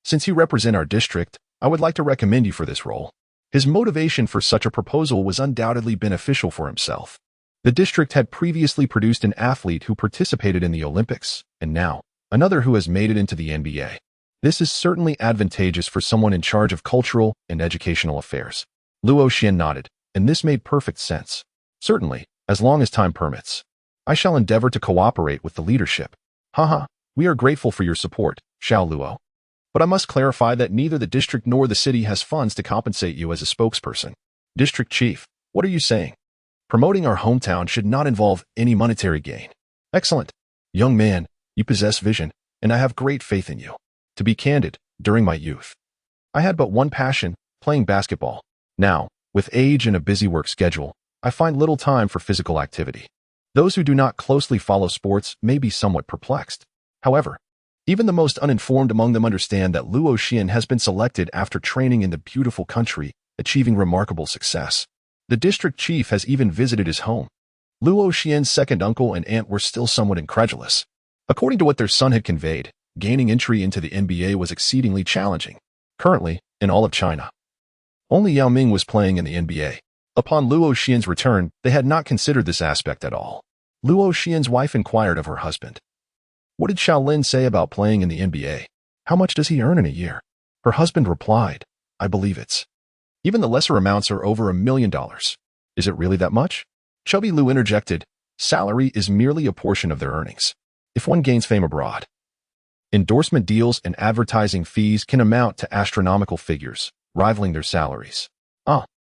Speaker 1: since you represent our district, I would like to recommend you for this role. His motivation for such a proposal was undoubtedly beneficial for himself. The district had previously produced an athlete who participated in the Olympics, and now, another who has made it into the NBA. This is certainly advantageous for someone in charge of cultural and educational affairs. Luo Xian nodded, and this made perfect sense. Certainly, as long as time permits. I shall endeavor to cooperate with the leadership. Haha, we are grateful for your support, Xiao Luo. But I must clarify that neither the district nor the city has funds to compensate you as a spokesperson. District Chief, what are you saying? Promoting our hometown should not involve any monetary gain. Excellent. Young man, you possess vision, and I have great faith in you. To be candid, during my youth, I had but one passion, playing basketball. Now, with age and a busy work schedule, I find little time for physical activity. Those who do not closely follow sports may be somewhat perplexed. However, even the most uninformed among them understand that Luo Xian has been selected after training in the beautiful country, achieving remarkable success. The district chief has even visited his home. Luo Xian's second uncle and aunt were still somewhat incredulous. According to what their son had conveyed, gaining entry into the NBA was exceedingly challenging. Currently, in all of China, only Yao Ming was playing in the NBA. Upon Luo Xian's return, they had not considered this aspect at all. Luo Xian's wife inquired of her husband. What did Shaolin say about playing in the NBA? How much does he earn in a year? Her husband replied, I believe it's. Even the lesser amounts are over $1 million. Is it really that much? Chubby Lu interjected, salary is merely a portion of their earnings. If one gains fame abroad, endorsement deals and advertising fees can amount to astronomical figures, rivaling their salaries.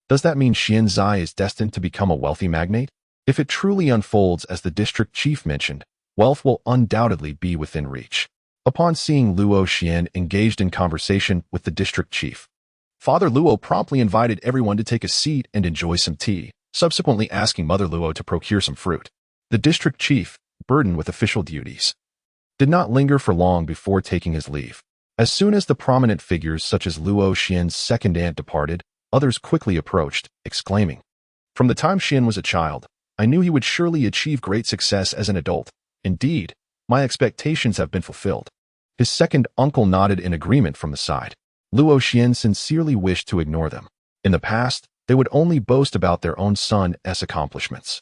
Speaker 1: Does that mean Xian Zai is destined to become a wealthy magnate? If it truly unfolds as the district chief mentioned, wealth will undoubtedly be within reach. Upon seeing Luo Xian engaged in conversation with the district chief, Father Luo promptly invited everyone to take a seat and enjoy some tea, subsequently asking Mother Luo to procure some fruit. The district chief, burdened with official duties, did not linger for long before taking his leave. As soon as the prominent figures such as Luo Xian's second aunt departed, others quickly approached, exclaiming, from the time Xian was a child, I knew he would surely achieve great success as an adult. Indeed, my expectations have been fulfilled. His second uncle nodded in agreement from the side. Luo Xian sincerely wished to ignore them. In the past, they would only boast about their own son's accomplishments.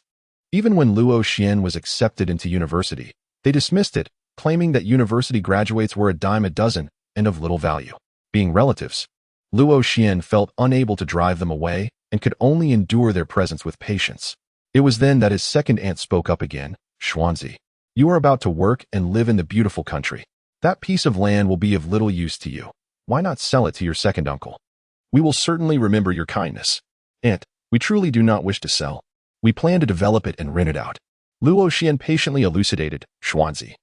Speaker 1: Even when Luo Xian was accepted into university, they dismissed it, claiming that university graduates were a dime a dozen and of little value. Being relatives, Luo Xian felt unable to drive them away and could only endure their presence with patience. It was then that his second aunt spoke up again, Xuanzi. You are about to work and live in the beautiful country. That piece of land will be of little use to you. Why not sell it to your second uncle? We will certainly remember your kindness. Aunt, we truly do not wish to sell. We plan to develop it and rent it out. Luo Xian patiently elucidated, Xuanzi.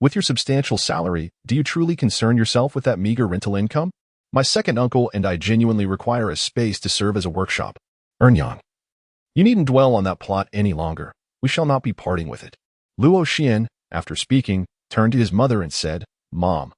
Speaker 1: With your substantial salary, do you truly concern yourself with that meager rental income? My second uncle and I genuinely require a space to serve as a workshop. Ernyang. You needn't dwell on that plot any longer. We shall not be parting with it. Luo Xian, after speaking, turned to his mother and said, Mom,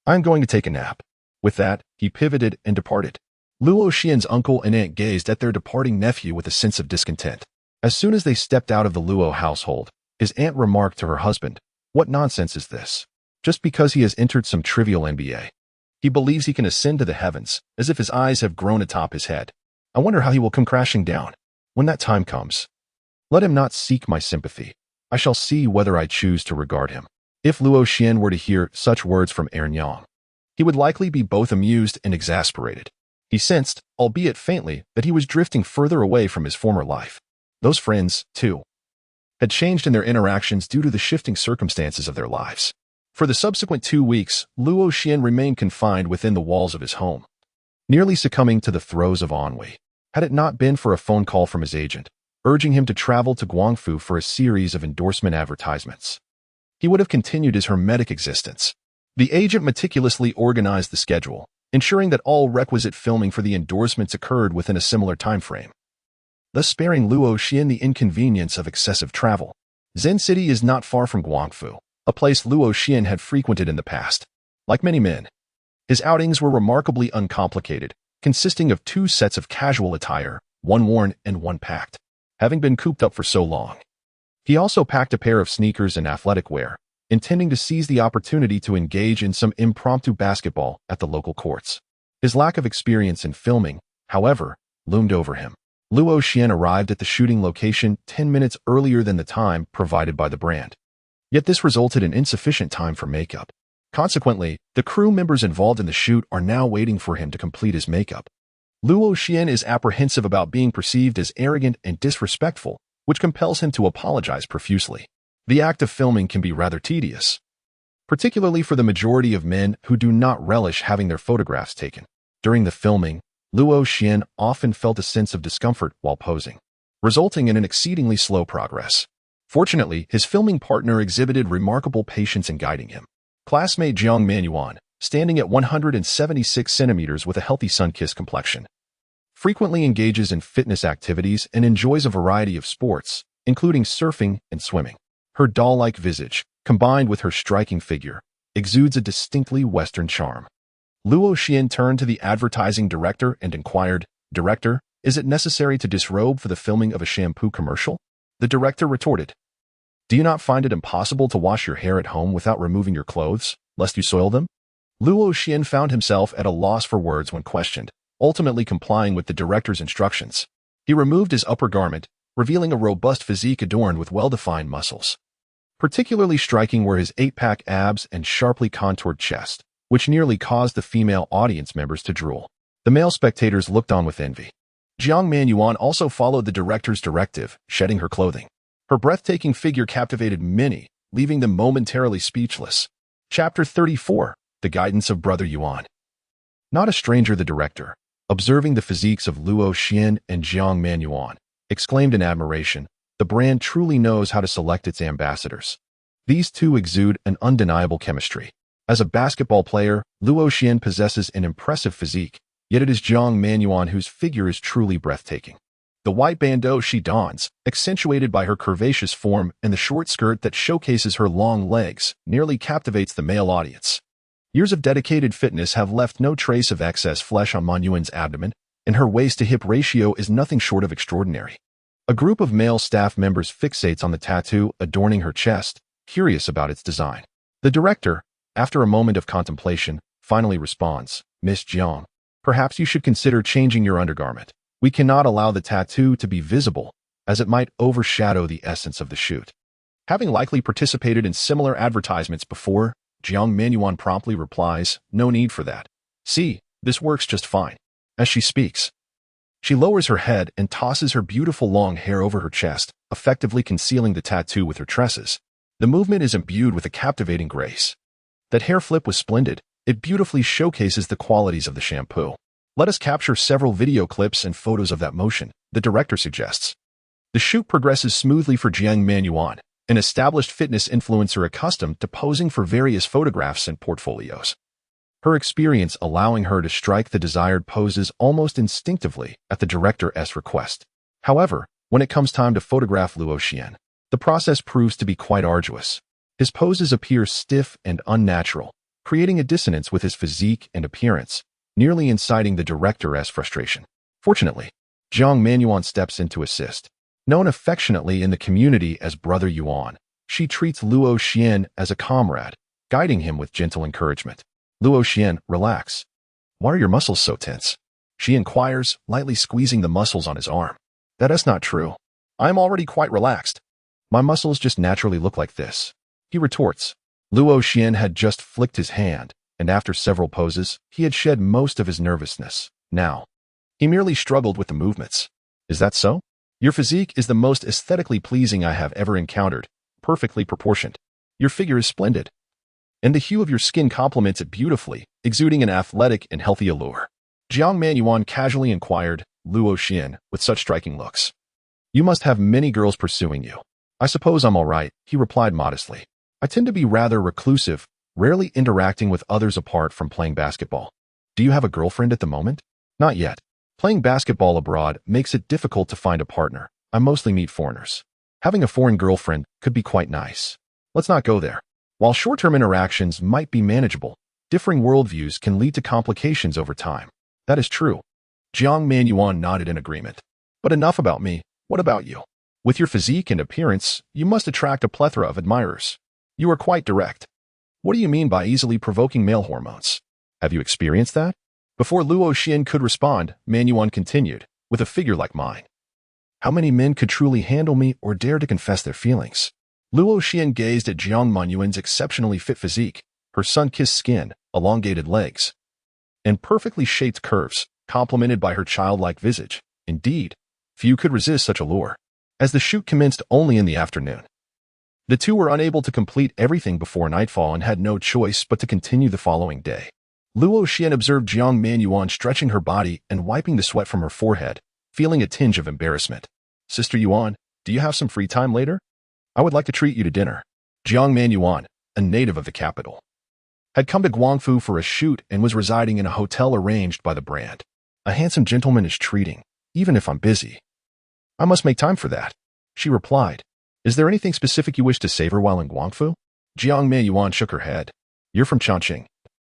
Speaker 1: I'm going to take a nap. With that, he pivoted and departed. Luo Xian's uncle and aunt gazed at their departing nephew with a sense of discontent. As soon as they stepped out of the Luo household, his aunt remarked to her husband, what nonsense is this? Just because he has entered some trivial NBA, he believes he can ascend to the heavens, as if his eyes have grown atop his head. I wonder how he will come crashing down. When that time comes, let him not seek my sympathy. I shall see whether I choose to regard him. If Luo Xian were to hear such words from Ernyang, he would likely be both amused and exasperated. He sensed, albeit faintly, that he was drifting further away from his former life. Those friends, too, had changed in their interactions due to the shifting circumstances of their lives. For the subsequent 2 weeks, Luo Xian remained confined within the walls of his home, nearly succumbing to the throes of ennui. Had it not been for a phone call from his agent, urging him to travel to Guangfu for a series of endorsement advertisements, he would have continued his hermetic existence. The agent meticulously organized the schedule, ensuring that all requisite filming for the endorsements occurred within a similar time frame, thus sparing Luo Xian the inconvenience of excessive travel. Zen City is not far from Guangfu, a place Luo Xian had frequented in the past. Like many men, his outings were remarkably uncomplicated, consisting of 2 sets of casual attire, one worn and one packed. Having been cooped up for so long, he also packed a pair of sneakers and athletic wear, intending to seize the opportunity to engage in some impromptu basketball at the local courts. His lack of experience in filming, however, loomed over him. Luo Xian arrived at the shooting location 10 minutes earlier than the time provided by the brand. Yet this resulted in insufficient time for makeup. Consequently, the crew members involved in the shoot are now waiting for him to complete his makeup. Luo Xian is apprehensive about being perceived as arrogant and disrespectful, which compels him to apologize profusely. The act of filming can be rather tedious, particularly for the majority of men who do not relish having their photographs taken. During the filming, Luo Xian often felt a sense of discomfort while posing, resulting in an exceedingly slow progress. Fortunately, his filming partner exhibited remarkable patience in guiding him. Classmate Jiang Manuan, standing at 176 centimeters with a healthy sun-kissed complexion, frequently engages in fitness activities and enjoys a variety of sports, including surfing and swimming. Her doll-like visage, combined with her striking figure, exudes a distinctly Western charm. Luo Xian turned to the advertising director and inquired, "Director, is it necessary to disrobe for the filming of a shampoo commercial?" The director retorted, "Do you not find it impossible to wash your hair at home without removing your clothes, lest you soil them?" Luo Xian found himself at a loss for words when questioned, ultimately complying with the director's instructions. He removed his upper garment, revealing a robust physique adorned with well-defined muscles. Particularly striking were his 8-pack abs and sharply contoured chest, which nearly caused the female audience members to drool. The male spectators looked on with envy. Jiang Manuan also followed the director's directive, shedding her clothing. Her breathtaking figure captivated many, leaving them momentarily speechless. Chapter 34, The Guidance of Brother Yuan. Not a stranger, the director, observing the physiques of Luo Xian and Jiang Manuan, exclaimed in admiration, "The brand truly knows how to select its ambassadors. These two exude an undeniable chemistry." As a basketball player, Luo Xian possesses an impressive physique, yet it is Jiang Manuan whose figure is truly breathtaking. The white bandeau she dons, accentuated by her curvaceous form and the short skirt that showcases her long legs, nearly captivates the male audience. Years of dedicated fitness have left no trace of excess flesh on Manuan's abdomen, and her waist-to-hip ratio is nothing short of extraordinary. A group of male staff members fixates on the tattoo adorning her chest, curious about its design. The director, after a moment of contemplation, finally responds, "Miss Jiang, perhaps you should consider changing your undergarment. We cannot allow the tattoo to be visible, as it might overshadow the essence of the shoot." Having likely participated in similar advertisements before, Jiang Manuan promptly replies, "No need for that. See, this works just fine." As she speaks, she lowers her head and tosses her beautiful long hair over her chest, effectively concealing the tattoo with her tresses. The movement is imbued with a captivating grace. That hair flip was splendid. It beautifully showcases the qualities of the shampoo. "Let us capture several video clips and photos of that motion," the director suggests. The shoot progresses smoothly for Jiang Manuan, an established fitness influencer accustomed to posing for various photographs and portfolios. Her experience allowing her to strike the desired poses almost instinctively at the director's request. However, when it comes time to photograph Luo Xian, the process proves to be quite arduous. His poses appear stiff and unnatural, creating a dissonance with his physique and appearance, nearly inciting the director's frustration. Fortunately, Jiang Manuan steps in to assist. Known affectionately in the community as Brother Yuan, she treats Luo Xian as a comrade, guiding him with gentle encouragement. "Luo Xian, relax. Why are your muscles so tense?" she inquires, lightly squeezing the muscles on his arm. "That is not true. I am already quite relaxed. My muscles just naturally look like this," he retorts. Luo Xian had just flicked his hand, and after several poses, he had shed most of his nervousness, Now, he merely struggled with the movements. Is that so? Your physique is the most aesthetically pleasing I have ever encountered, perfectly proportioned. Your figure is splendid, and the hue of your skin complements it beautifully, exuding an athletic and healthy allure. Jiang Manuan casually inquired, Luo Xian, with such striking looks. You must have many girls pursuing you. I suppose I'm all right, he replied modestly. I tend to be rather reclusive, rarely interacting with others apart from playing basketball. Do you have a girlfriend at the moment? Not yet. Playing basketball abroad makes it difficult to find a partner. I mostly meet foreigners. Having a foreign girlfriend could be quite nice. Let's not go there. While short-term interactions might be manageable, differing worldviews can lead to complications over time. That is true. Jiang Manuan nodded in agreement. But enough about me. What about you? With your physique and appearance, you must attract a plethora of admirers. You are quite direct. What do you mean by easily provoking male hormones? Have you experienced that? Before Luo Xian could respond, Manuan continued, with a figure like mine. How many men could truly handle me or dare to confess their feelings? Luo Xian gazed at Jiang Manuan's exceptionally fit physique, her sun-kissed skin, elongated legs, and perfectly shaped curves, complemented by her childlike visage. Indeed, few could resist such allure. As the shoot commenced only in the afternoon, the two were unable to complete everything before nightfall and had no choice but to continue the following day. Luo Xian observed Jiang Manuan stretching her body and wiping the sweat from her forehead, feeling a tinge of embarrassment. Sister Yuan, do you have some free time later? I would like to treat you to dinner. Jiang Manuan, a native of the capital, had come to Guangfu for a shoot and was residing in a hotel arranged by the brand. A handsome gentleman is treating, even if I'm busy. I must make time for that, she replied. Is there anything specific you wish to savor while in Guangfu? Jiang Manuan shook her head. You're from Chongqing.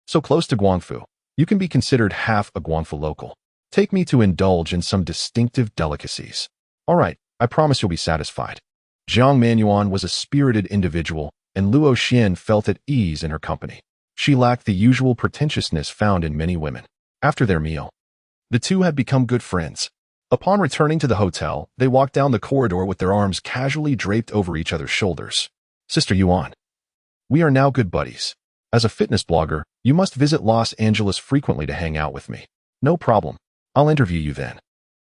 Speaker 1: So close to Guangfu, you can be considered half a Guangfu local. Take me to indulge in some distinctive delicacies. All right, I promise you'll be satisfied. Jiang Manuan was a spirited individual, and Luo Xian felt at ease in her company. She lacked the usual pretentiousness found in many women. After their meal, the two had become good friends. Upon returning to the hotel, they walked down the corridor with their arms casually draped over each other's shoulders. Sister Yuan, we are now good buddies. As a fitness blogger, you must visit Los Angeles frequently to hang out with me. No problem. I'll interview you then.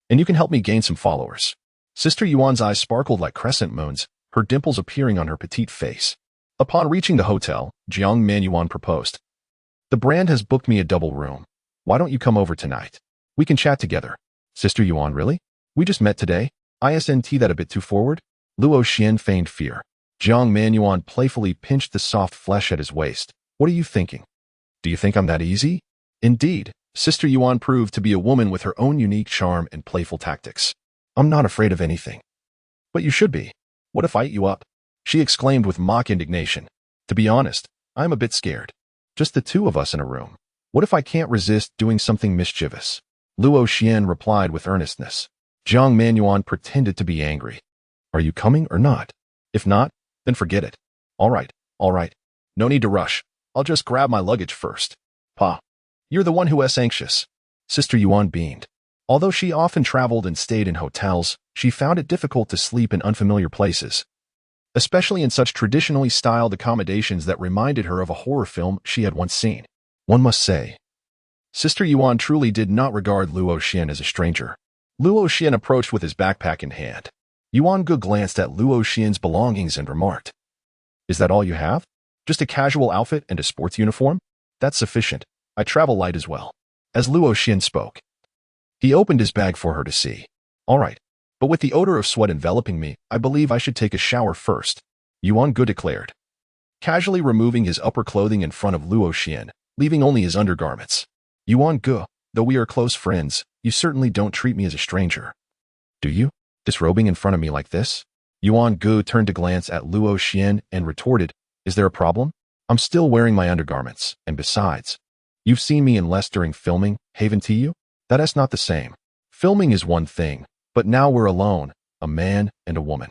Speaker 1: And you can help me gain some followers. Sister Yuan's eyes sparkled like crescent moons, her dimples appearing on her petite face. Upon reaching the hotel, Jiang Manuan proposed. The brand has booked me a double room. Why don't you come over tonight? We can chat together. Sister Yuan, really? We just met today? Isn't that a bit too forward? Luo Xian feigned fear. Jiang Manuan playfully pinched the soft flesh at his waist. What are you thinking? Do you think I'm that easy? Indeed, Sister Yuan proved to be a woman with her own unique charm and playful tactics. I'm not afraid of anything. But you should be. What if I eat you up? She exclaimed with mock indignation. To be honest, I'm a bit scared. Just the two of us in a room. What if I can't resist doing something mischievous? Luo Xian replied with earnestness. Jiang Manuan pretended to be angry. Are you coming or not? If not, then forget it. All right. No need to rush. I'll just grab my luggage first. Pa, you're the one who is anxious. Sister Yuan beamed. Although she often traveled and stayed in hotels, she found it difficult to sleep in unfamiliar places, especially in such traditionally styled accommodations that reminded her of a horror film she had once seen. One must say, Sister Yuan truly did not regard Luo Xian as a stranger. Luo Xian approached with his backpack in hand. Yuan Gu glanced at Luo Xian's belongings and remarked, Is that all you have? Just a casual outfit and a sports uniform? That's sufficient. I travel light as well. As Luo Xian spoke, he opened his bag for her to see. All right, but with the odor of sweat enveloping me, I believe I should take a shower first, Yuan Gu declared, casually removing his upper clothing in front of Luo Xian, leaving only his undergarments. Yuan Gu, though we are close friends, you certainly don't treat me as a stranger. Do you? Disrobing in front of me like this? Yuan Gu turned to glance at Luo Xian and retorted, Is there a problem? I'm still wearing my undergarments, and besides, you've seen me in less during filming, haven't you? That is not the same. Filming is one thing, but now we're alone, a man and a woman.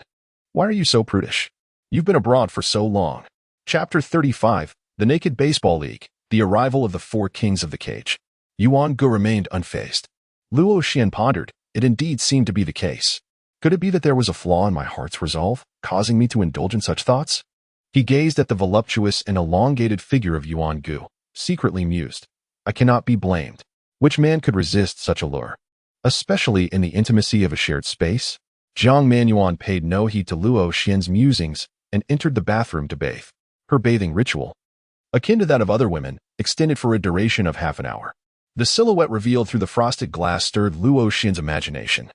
Speaker 1: Why are you so prudish? You've been abroad for so long. Chapter 35, The Naked Baseball League, The Arrival of the Four Kings of the Cage. Yuan Gu remained unfazed. Luo Xian pondered. It indeed seemed to be the case. Could it be that there was a flaw in my heart's resolve, causing me to indulge in such thoughts? He gazed at the voluptuous and elongated figure of Yuan Gu, secretly mused. I cannot be blamed. Which man could resist such a lure? Especially in the intimacy of a shared space? Jiang Manuan paid no heed to Luo Xian's musings and entered the bathroom to bathe. Her bathing ritual, akin to that of other women, extended for a duration of half an hour. The silhouette revealed through the frosted glass stirred Luo Xian's imagination.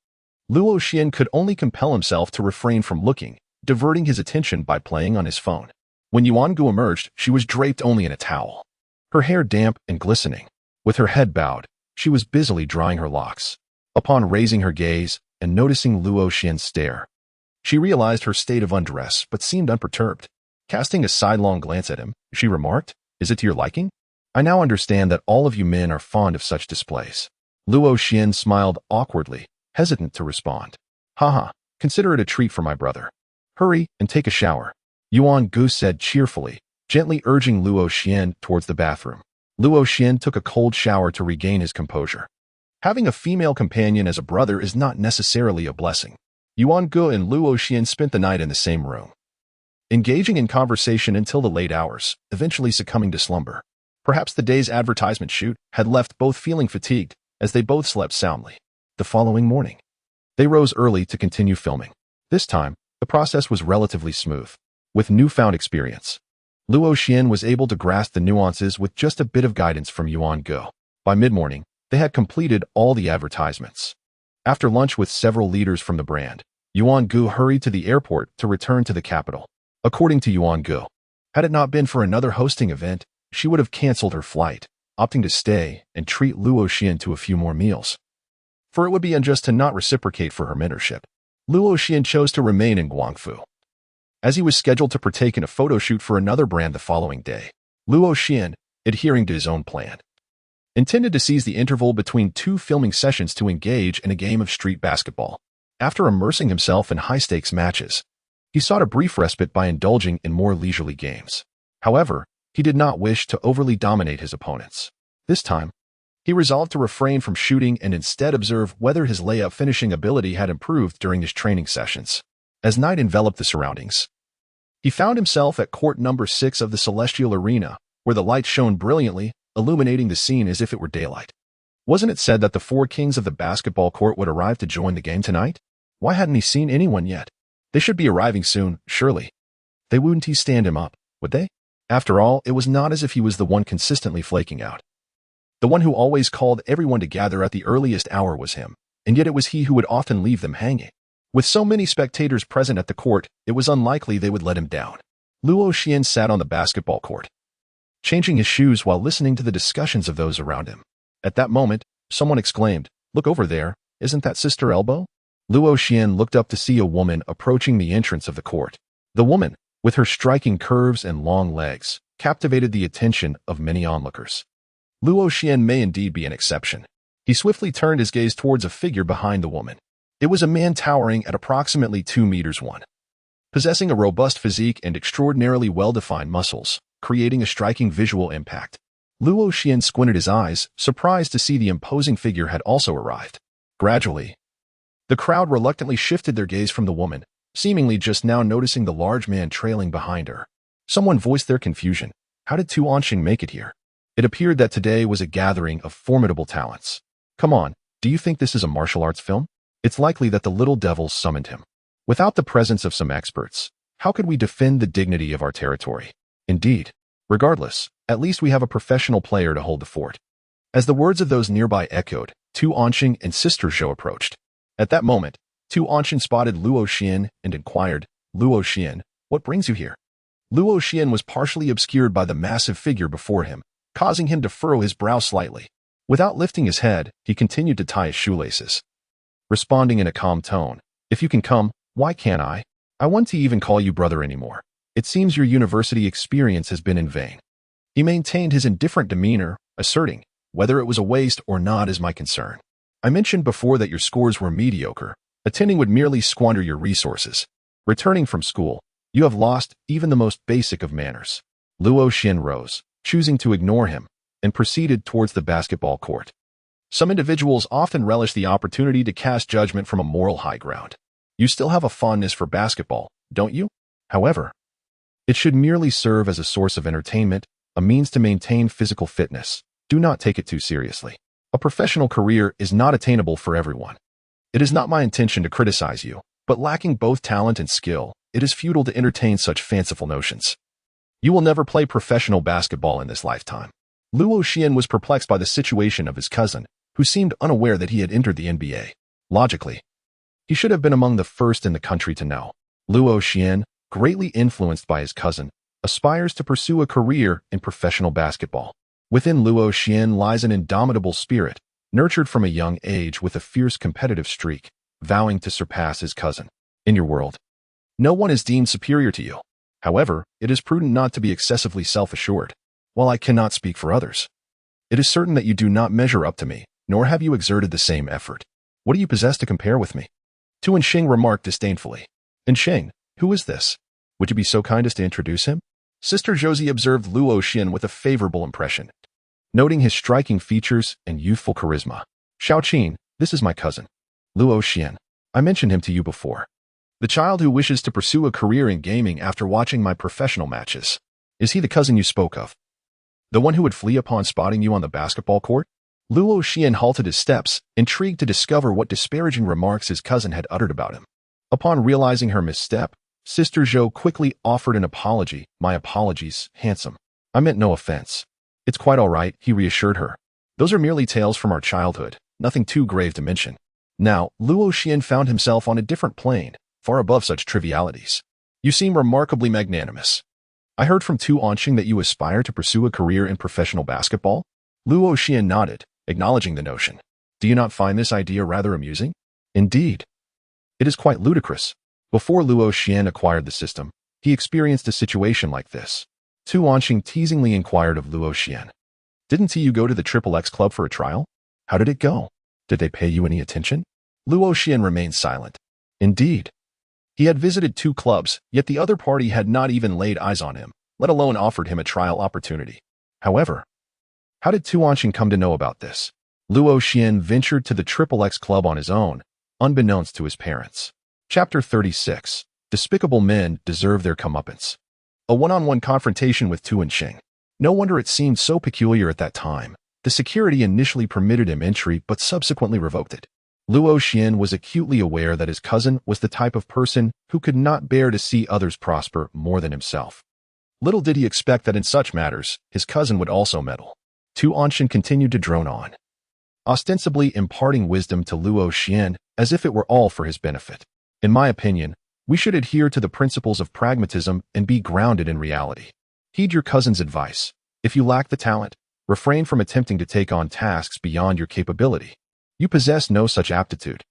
Speaker 1: Luo Xian could only compel himself to refrain from looking, diverting his attention by playing on his phone. When Yuan Gu emerged, she was draped only in a towel. Her hair damp and glistening. With her head bowed, she was busily drying her locks. Upon raising her gaze and noticing Luo Xian's stare, she realized her state of undress but seemed unperturbed. Casting a sidelong glance at him, she remarked, "Is it to your liking? I now understand that all of you men are fond of such displays." Luo Xian smiled awkwardly, hesitant to respond. "Haha, consider it a treat for my brother. Hurry and take a shower," Yuan Gu said cheerfully, gently urging Luo Xian towards the bathroom. Luo Xian took a cold shower to regain his composure. Having a female companion as a brother is not necessarily a blessing. Yuan Gu and Luo Xian spent the night in the same room, engaging in conversation until the late hours, eventually succumbing to slumber. Perhaps the day's advertisement shoot had left both feeling fatigued, as they both slept soundly. The following morning, they rose early to continue filming. This time, the process was relatively smooth. With newfound experience, Luo Xian was able to grasp the nuances with just a bit of guidance from Yuan Gu. By mid-morning, they had completed all the advertisements. After lunch with several leaders from the brand, Yuan Gu hurried to the airport to return to the capital. According to Yuan Gu, had it not been for another hosting event, she would have canceled her flight, opting to stay and treat Luo Xian to a few more meals. For it would be unjust to not reciprocate for her mentorship. Luo Xian chose to remain in Guangfu, as he was scheduled to partake in a photo shoot for another brand the following day. Luo Xian, adhering to his own plan, intended to seize the interval between two filming sessions to engage in a game of street basketball. After immersing himself in high-stakes matches, he sought a brief respite by indulging in more leisurely games. However, he did not wish to overly dominate his opponents. This time, he resolved to refrain from shooting and instead observe whether his layup finishing ability had improved during his training sessions. As night enveloped the surroundings, he found himself at court number 6 of the Celestial Arena, where the lights shone brilliantly, illuminating the scene as if it were daylight. Wasn't it said that the 4 kings of the basketball court would arrive to join the game tonight? Why hadn't he seen anyone yet? They should be arriving soon, surely. They wouldn't he stand him up, would they? After all, it was not as if he was the one consistently flaking out. The one who always called everyone to gather at the earliest hour was him, and yet it was he who would often leave them hanging. With so many spectators present at the court, it was unlikely they would let him down. Luo Xian sat on the basketball court, changing his shoes while listening to the discussions of those around him. At that moment, someone exclaimed, "Look over there, isn't that Sister Elbow?" Luo Xian looked up to see a woman approaching the entrance of the court. The woman, with her striking curves and long legs, captivated the attention of many onlookers. Luo Xian may indeed be an exception. He swiftly turned his gaze towards a figure behind the woman. It was a man towering at approximately 2 meters 1, possessing a robust physique and extraordinarily well-defined muscles, creating a striking visual impact. Luo Xian squinted his eyes, surprised to see the imposing figure had also arrived. Gradually, the crowd reluctantly shifted their gaze from the woman, seemingly just now noticing the large man trailing behind her. Someone voiced their confusion. How did Tu Anqing make it here? It appeared that today was a gathering of formidable talents. Come on, do you think this is a martial arts film? It's likely that the little devils summoned him. Without the presence of some experts, how could we defend the dignity of our territory? Indeed. Regardless, at least we have a professional player to hold the fort. As the words of those nearby echoed, Tu Anqing and Sister Zhou approached. At that moment, Tu Anqing spotted Luo Xian and inquired, "Luo Xian, what brings you here?" Luo Xian was partially obscured by the massive figure before him, causing him to furrow his brow slightly. Without lifting his head, he continued to tie his shoelaces, responding in a calm tone, "If you can come, why can't I? I want to even call you brother anymore. It seems your university experience has been in vain." He maintained his indifferent demeanor, asserting, "Whether it was a waste or not is my concern. I mentioned before that your scores were mediocre. Attending would merely squander your resources. Returning from school, you have lost even the most basic of manners." Luo Xian rose, choosing to ignore him, and proceeded towards the basketball court. Some individuals often relish the opportunity to cast judgment from a moral high ground. You still have a fondness for basketball, don't you? However, it should merely serve as a source of entertainment, a means to maintain physical fitness. Do not take it too seriously. A professional career is not attainable for everyone. It is not my intention to criticize you, but lacking both talent and skill, it is futile to entertain such fanciful notions. You will never play professional basketball in this lifetime. Luo Xian was perplexed by the situation of his cousin, who seemed unaware that he had entered the NBA. Logically, he should have been among the first in the country to know. Luo Xian, greatly influenced by his cousin, aspires to pursue a career in professional basketball. Within Luo Xian lies an indomitable spirit, nurtured from a young age with a fierce competitive streak, vowing to surpass his cousin. In your world, no one is deemed superior to you. However, it is prudent not to be excessively self-assured. While I cannot speak for others, it is certain that you do not measure up to me, nor have you exerted the same effort. What do you possess to compare with me? Tu Ansheng remarked disdainfully. Ansheng, who is this? Would you be so kind as to introduce him? Sister Josie observed Luo Xian with a favorable impression, noting his striking features and youthful charisma. Xiaoqin, this is my cousin, Luo Xian. I mentioned him to you before. The child who wishes to pursue a career in gaming after watching my professional matches. Is he the cousin you spoke of? The one who would flee upon spotting you on the basketball court? Luo Xian halted his steps, intrigued to discover what disparaging remarks his cousin had uttered about him. Upon realizing her misstep, Sister Zhou quickly offered an apology. My apologies, handsome. I meant no offense. It's quite all right, he reassured her. Those are merely tales from our childhood, nothing too grave to mention. Now, Luo Xian found himself on a different plane, far above such trivialities. You seem remarkably magnanimous. I heard from Tu Ansheng that you aspire to pursue a career in professional basketball? Luo Xian nodded, acknowledging the notion. Do you not find this idea rather amusing? Indeed. It is quite ludicrous. Before Luo Xian acquired the system, he experienced a situation like this. Tu Ansheng teasingly inquired of Luo Xian. Didn't you go to the XXX Club for a trial? How did it go? Did they pay you any attention? Luo Xian remained silent. Indeed. He had visited 2 clubs, yet the other party had not even laid eyes on him, let alone offered him a trial opportunity. However, how did Tu Ansheng come to know about this? Luo Xian ventured to the XXX Club on his own, unbeknownst to his parents. Chapter 36. Despicable men deserve their comeuppance. A one-on-one confrontation with Tu Ansheng. No wonder it seemed so peculiar at that time. The security initially permitted him entry but subsequently revoked it. Luo Xian was acutely aware that his cousin was the type of person who could not bear to see others prosper more than himself. Little did he expect that in such matters, his cousin would also meddle. Tu Ansheng continued to drone on, ostensibly imparting wisdom to Luo Xian as if it were all for his benefit. In my opinion, we should adhere to the principles of pragmatism and be grounded in reality. Heed your cousin's advice. If you lack the talent, refrain from attempting to take on tasks beyond your capability. You possess no such aptitude.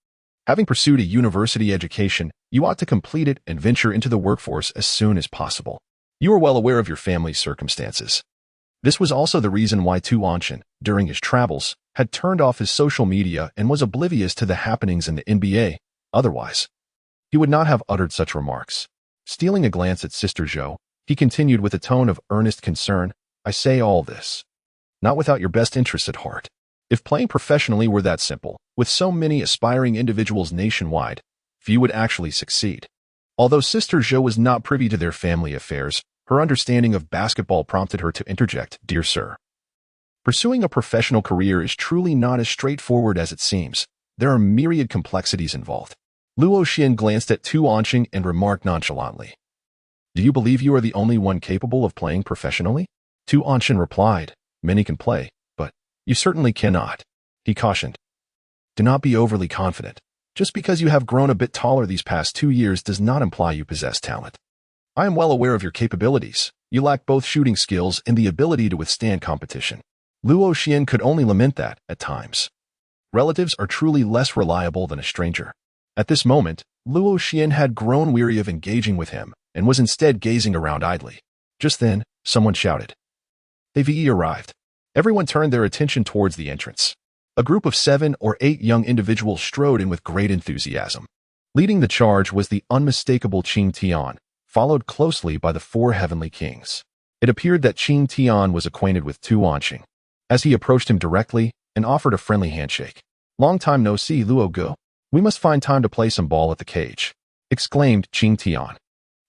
Speaker 1: Having pursued a university education, you ought to complete it and venture into the workforce as soon as possible. You are well aware of your family's circumstances. This was also the reason why Tu Ansheng, during his travels, had turned off his social media and was oblivious to the happenings in the NBA. Otherwise, he would not have uttered such remarks. Stealing a glance at Sister Zhou, he continued with a tone of earnest concern, I say all this, not without your best interests at heart. If playing professionally were that simple, with so many aspiring individuals nationwide, few would actually succeed. Although Sister Zhou was not privy to their family affairs, her understanding of basketball prompted her to interject, Dear sir, pursuing a professional career is truly not as straightforward as it seems. There are myriad complexities involved. Luo Xian glanced at Tu Ansheng and remarked nonchalantly, Do you believe you are the only one capable of playing professionally? Tu Ansheng replied, Many can play, but you certainly cannot. He cautioned, Do not be overly confident. Just because you have grown a bit taller these past 2 years does not imply you possess talent. I am well aware of your capabilities. You lack both shooting skills and the ability to withstand competition. Luo Xian could only lament that, at times, relatives are truly less reliable than a stranger. At this moment, Luo Xian had grown weary of engaging with him and was instead gazing around idly. Just then, someone shouted. AVE arrived. Everyone turned their attention towards the entrance. A group of 7 or 8 young individuals strode in with great enthusiasm. Leading the charge was the unmistakable Qing Tian, followed closely by the 4 heavenly kings. It appeared that Qing Tian was acquainted with Tu Ansheng, as he approached him directly and offered a friendly handshake. Long time no see, Luo Ge. We must find time to play some ball at the cage, exclaimed Qing Tian.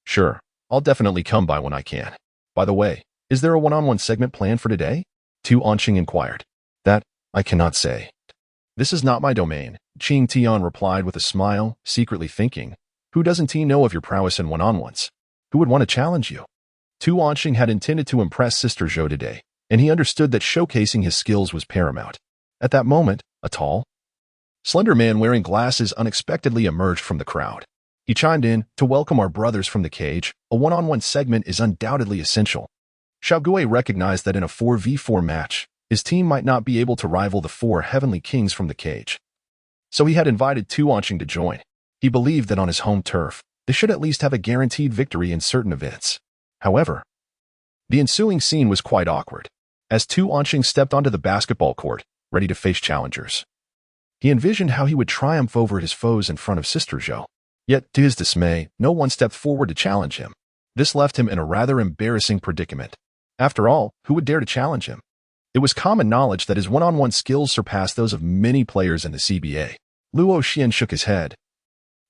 Speaker 1: Sure, I'll definitely come by when I can. By the way, is there a one-on-one segment planned for today? Tu Ansheng inquired. I cannot say. This is not my domain, Qing Tian replied with a smile, secretly thinking, who doesn't he know of your prowess in one-on-ones? Who would want to challenge you? Tu Anqing had intended to impress Sister Zhou today, and he understood that showcasing his skills was paramount. At that moment, a tall, slender man wearing glasses unexpectedly emerged from the crowd. He chimed in, to welcome our brothers from the cage, a one-on-one segment is undoubtedly essential. Xiaogui recognized that in a 4v4 match, his team might not be able to rival the 4 heavenly kings from the cage. So he had invited Tu Anqing to join. He believed that on his home turf, they should at least have a guaranteed victory in certain events. However, the ensuing scene was quite awkward. As Tu Anqing stepped onto the basketball court, ready to face challengers, he envisioned how he would triumph over his foes in front of Sister Zhou. Yet, to his dismay, no one stepped forward to challenge him. This left him in a rather embarrassing predicament. After all, who would dare to challenge him? It was common knowledge that his one-on-one skills surpassed those of many players in the CBA. Luo Xian shook his head,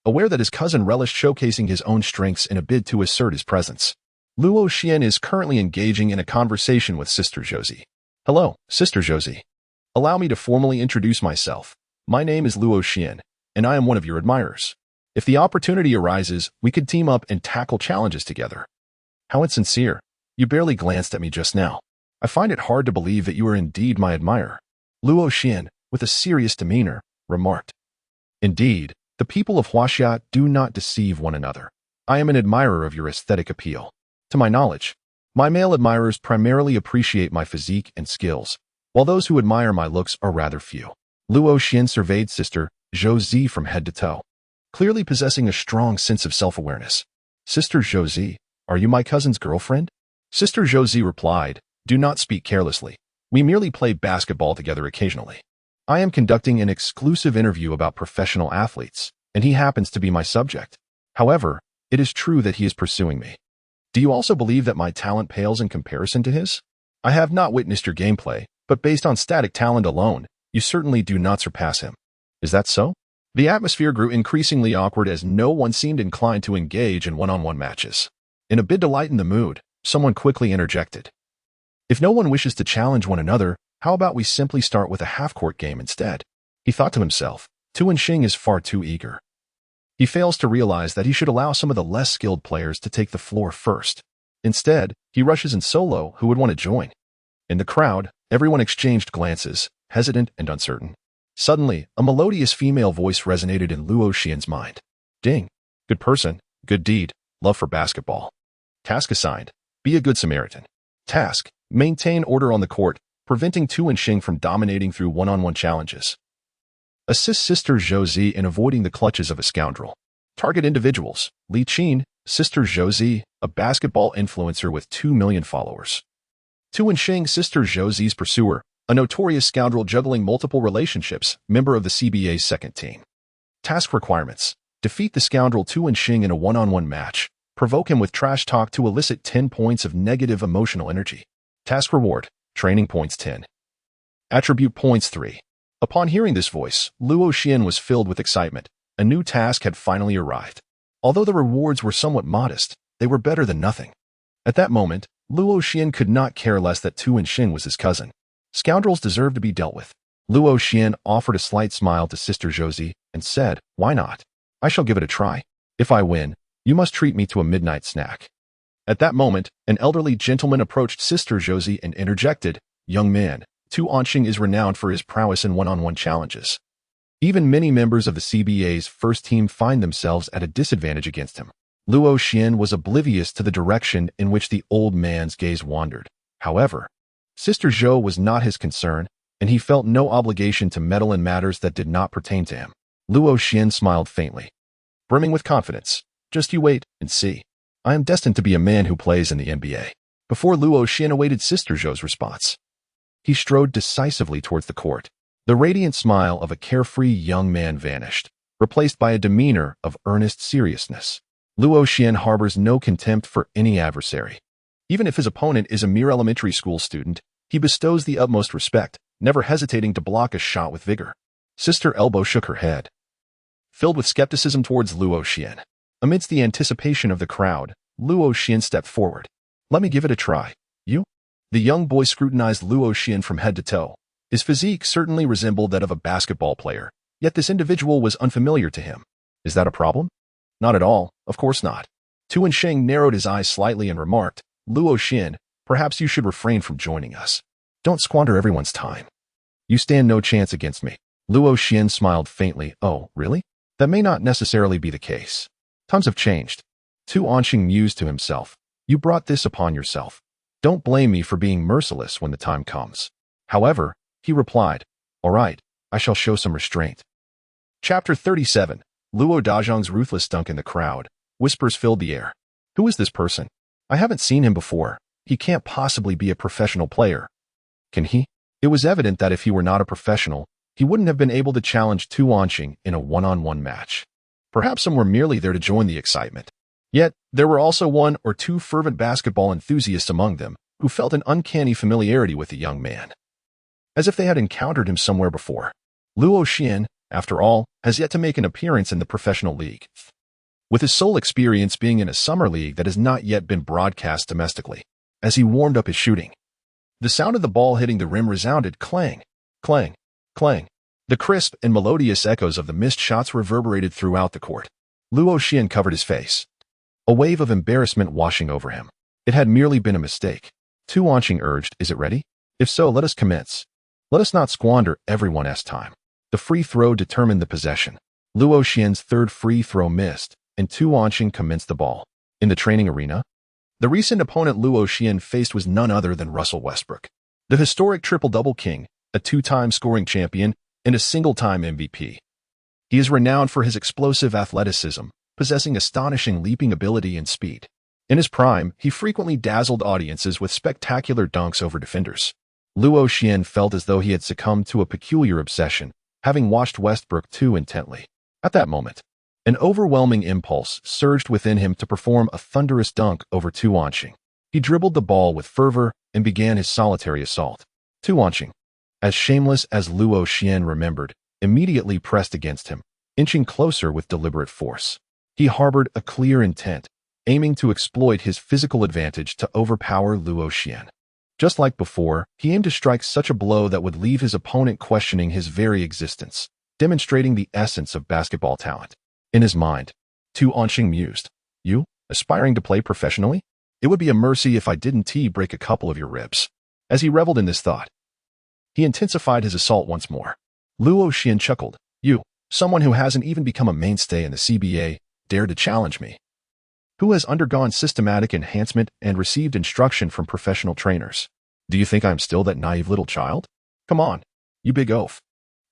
Speaker 1: aware that his cousin relished showcasing his own strengths in a bid to assert his presence. Luo Xian is currently engaging in a conversation with Sister Josie. Hello, Sister Josie. Allow me to formally introduce myself. My name is Luo Xian, and I am one of your admirers. If the opportunity arises, we could team up and tackle challenges together. How insincere. You barely glanced at me just now. I find it hard to believe that you are indeed my admirer. Luo Xian, with a serious demeanor, remarked. Indeed, the people of Huaxia do not deceive one another. I am an admirer of your aesthetic appeal. To my knowledge, my male admirers primarily appreciate my physique and skills, while those who admire my looks are rather few. Luo Xian surveyed Sister Josie from head to toe, clearly possessing a strong sense of self-awareness. Sister Josie, are you my cousin's girlfriend? Sister Josie replied, do not speak carelessly. We merely play basketball together occasionally. I am conducting an exclusive interview about professional athletes, and he happens to be my subject. However, it is true that he is pursuing me. Do you also believe that my talent pales in comparison to his? I have not witnessed your gameplay, but based on static talent alone, you certainly do not surpass him. Is that so? The atmosphere grew increasingly awkward as no one seemed inclined to engage in one-on-one matches. In a bid to lighten the mood, someone quickly interjected. If no one wishes to challenge one another, how about we simply start with a half-court game instead? He thought to himself, Tu Anqing is far too eager. He fails to realize that he should allow some of the less skilled players to take the floor first. Instead, he rushes in solo who would want to join. In the crowd, everyone exchanged glances, hesitant and uncertain. Suddenly, a melodious female voice resonated in Luo Xian's mind. Ding. Good person, good deed, love for basketball. Task assigned. Be a good Samaritan. Task. Maintain order on the court, preventing Tu Anqing from dominating through one-on-one challenges. Assist Sister Josie in avoiding the clutches of a scoundrel. Target individuals. Li Qin, Sister Josie, a basketball influencer with 2 million followers. Tu Anqing, Sister Josie's pursuer, a notorious scoundrel juggling multiple relationships, member of the CBA's second team. Task requirements. Defeat the scoundrel Tu Anqing in a one-on-one match. Provoke him with trash talk to elicit 10 points of negative emotional energy. Task reward. Training points 10. Attribute points 3. Upon hearing this voice, Luo Xian was filled with excitement. A new task had finally arrived. Although the rewards were somewhat modest, they were better than nothing. At that moment, Luo Xian could not care less that Tu Anqing was his cousin. Scoundrels deserve to be dealt with. Luo Xian offered a slight smile to Sister Josie and said, why not? I shall give it a try. If I win, you must treat me to a midnight snack. At that moment, an elderly gentleman approached Sister Josie and interjected, young man, Tu Anqing is renowned for his prowess in one-on-one challenges. Even many members of the CBA's first team find themselves at a disadvantage against him. Luo Xian was oblivious to the direction in which the old man's gaze wandered. However, Sister Zhou was not his concern, and he felt no obligation to meddle in matters that did not pertain to him. Luo Xian smiled faintly, brimming with confidence. Just you wait and see. I am destined to be a man who plays in the NBA. Before Luo Xian awaited Sister Zhou's response, he strode decisively towards the court. The radiant smile of a carefree young man vanished, replaced by a demeanor of earnest seriousness. Luo Xian harbors no contempt for any adversary. Even if his opponent is a mere elementary school student, he bestows the utmost respect, never hesitating to block a shot with vigor. Sister Elbow shook her head, filled with skepticism towards Luo Xian. Amidst the anticipation of the crowd, Luo Xian stepped forward. Let me give it a try. You? The young boy scrutinized Luo Xian from head to toe, His physique certainly resembled that of a basketball player, yet this individual was unfamiliar to him. Is that a problem? Not at all, of course not. Tu Wenxing narrowed his eyes slightly and remarked, Luo Xian, perhaps you should refrain from joining us. Don't squander everyone's time. You stand no chance against me. Luo Xian smiled faintly. Oh, really? That may not necessarily be the case. Times have changed. Tu Wenxing mused to himself. You brought this upon yourself. Don't blame me for being merciless when the time comes. However, he replied, all right, I shall show some restraint. Chapter 37. Luo Dazhang's ruthless dunk in the crowd. Whispers filled the air. Who is this person? I haven't seen him before. He can't possibly be a professional player. Can he? It was evident that if he were not a professional, he wouldn't have been able to challenge Tu Wenxing in a one-on-one match. Perhaps some were merely there to join the excitement. Yet, there were also one or two fervent basketball enthusiasts among them who felt an uncanny familiarity with the young man, as if they had encountered him somewhere before. Luo Xian, after all, has yet to make an appearance in the professional league, with his sole experience being in a summer league that has not yet been broadcast domestically. As he warmed up his shooting, the sound of the ball hitting the rim resounded clang, clang, clang. The crisp and melodious echoes of the missed shots reverberated throughout the court. Luo Xian covered his face, a wave of embarrassment washing over him. It had merely been a mistake. Tu Wenxing urged, is it ready? If so, let us commence. Let us not squander everyone's time. The free throw determined the possession. Luo Xian's third free throw missed, and Tu Wenxing commenced the ball. In the training arena, the recent opponent Luo Xian faced was none other than Russell Westbrook, the historic triple-double king, a two-time scoring champion, and a single-time MVP. He is renowned for his explosive athleticism, possessing astonishing leaping ability and speed. In his prime, he frequently dazzled audiences with spectacular dunks over defenders. Luo Xian felt as though he had succumbed to a peculiar obsession, having watched Westbrook too intently. At that moment, an overwhelming impulse surged within him to perform a thunderous dunk over Tu Wenxing. He dribbled the ball with fervor and began his solitary assault. Tu Wenxing, as shameless as Luo Xian remembered, immediately pressed against him, inching closer with deliberate force. He harbored a clear intent, aiming to exploit his physical advantage to overpower Luo Xian. Just like before, he aimed to strike such a blow that would leave his opponent questioning his very existence, demonstrating the essence of basketball talent. In his mind, Tu Wenxing mused, you, aspiring to play professionally? It would be a mercy if I didn't break a couple of your ribs. As he reveled in this thought, he intensified his assault once more. Luo Xian chuckled, you, someone who hasn't even become a mainstay in the CBA, dared to challenge me. Who has undergone systematic enhancement and received instruction from professional trainers. Do you think I'm still that naive little child? Come on, you big oaf.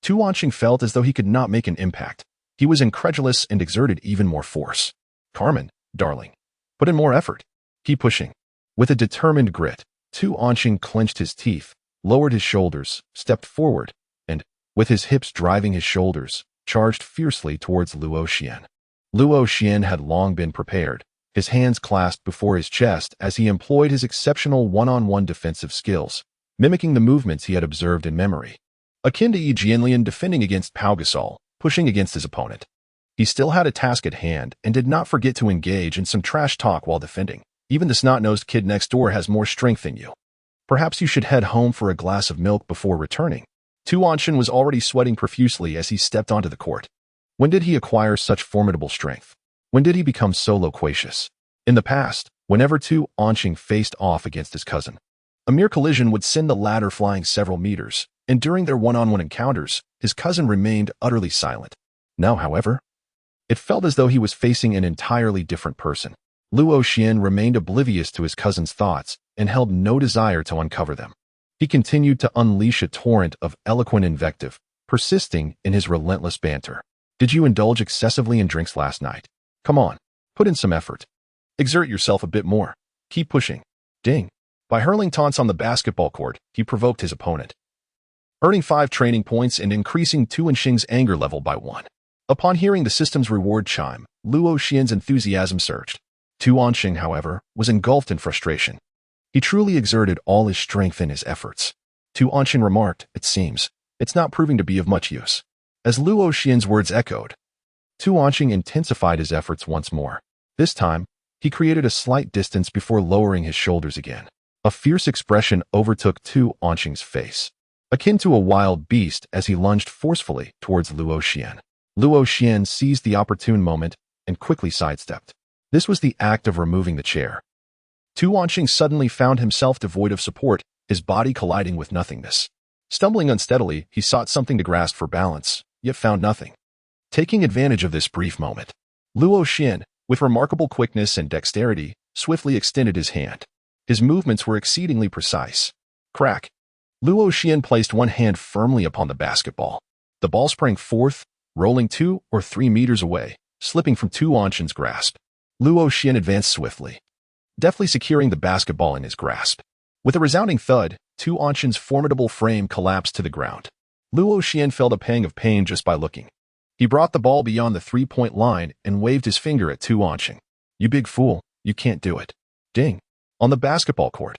Speaker 1: Tu Wenxing felt as though he could not make an impact. He was incredulous and exerted even more force. Carmen, darling, put in more effort. Keep pushing. With a determined grit, Tu Wenxing clenched his teeth, lowered his shoulders, stepped forward, and, with his hips driving his shoulders, charged fiercely towards Luo Xian. Luo Xian had long been prepared, his hands clasped before his chest as he employed his exceptional one-on-one defensive skills, mimicking the movements he had observed in memory. Akin to Yi Jianlian defending against Pau Gasol, pushing against his opponent. He still had a task at hand and did not forget to engage in some trash talk while defending. Even the snot-nosed kid next door has more strength than you. Perhaps you should head home for a glass of milk before returning. Tu Wenxing was already sweating profusely as he stepped onto the court. When did he acquire such formidable strength? When did he become so loquacious? In the past, whenever Tu Wenxing faced off against his cousin, a mere collision would send the latter flying several meters, and during their one-on-one encounters, his cousin remained utterly silent. Now, however, it felt as though he was facing an entirely different person. Luo Xian remained oblivious to his cousin's thoughts and held no desire to uncover them. He continued to unleash a torrent of eloquent invective, persisting in his relentless banter. Did you indulge excessively in drinks last night? Come on, put in some effort. Exert yourself a bit more. Keep pushing. Ding. By hurling taunts on the basketball court, he provoked his opponent, earning 5 training points and increasing Tu Wenxing's anger level by 1. Upon hearing the system's reward chime, Luo Xian's enthusiasm surged. Tu Wenxing, however, was engulfed in frustration. He truly exerted all his strength in his efforts. Tu Wenxing remarked, it seems, it's not proving to be of much use. As Luo Xian's words echoed, Tu Wenxing intensified his efforts once more. This time, he created a slight distance before lowering his shoulders again. A fierce expression overtook Tu Wenxing's face. akin to a wild beast as he lunged forcefully towards Luo Xian. Luo Xian seized the opportune moment and quickly sidestepped. This was the act of removing the chair. Tu Wanqing suddenly found himself devoid of support, his body colliding with nothingness. Stumbling unsteadily, he sought something to grasp for balance, yet found nothing. Taking advantage of this brief moment, Luo Xian, with remarkable quickness and dexterity, swiftly extended his hand. His movements were exceedingly precise. Crack! Luo Xian placed one hand firmly upon the basketball. The ball sprang forth, rolling 2 or 3 meters away, slipping from Tu Wanqing's grasp. Luo Xian advanced swiftly, deftly securing the basketball in his grasp. With a resounding thud, Tu Wanqing's formidable frame collapsed to the ground. Luo Xian felt a pang of pain just by looking. He brought the ball beyond the 3-point line and waved his finger at Tu Wanqing. "You big fool, you can't do it." Ding. On the basketball court.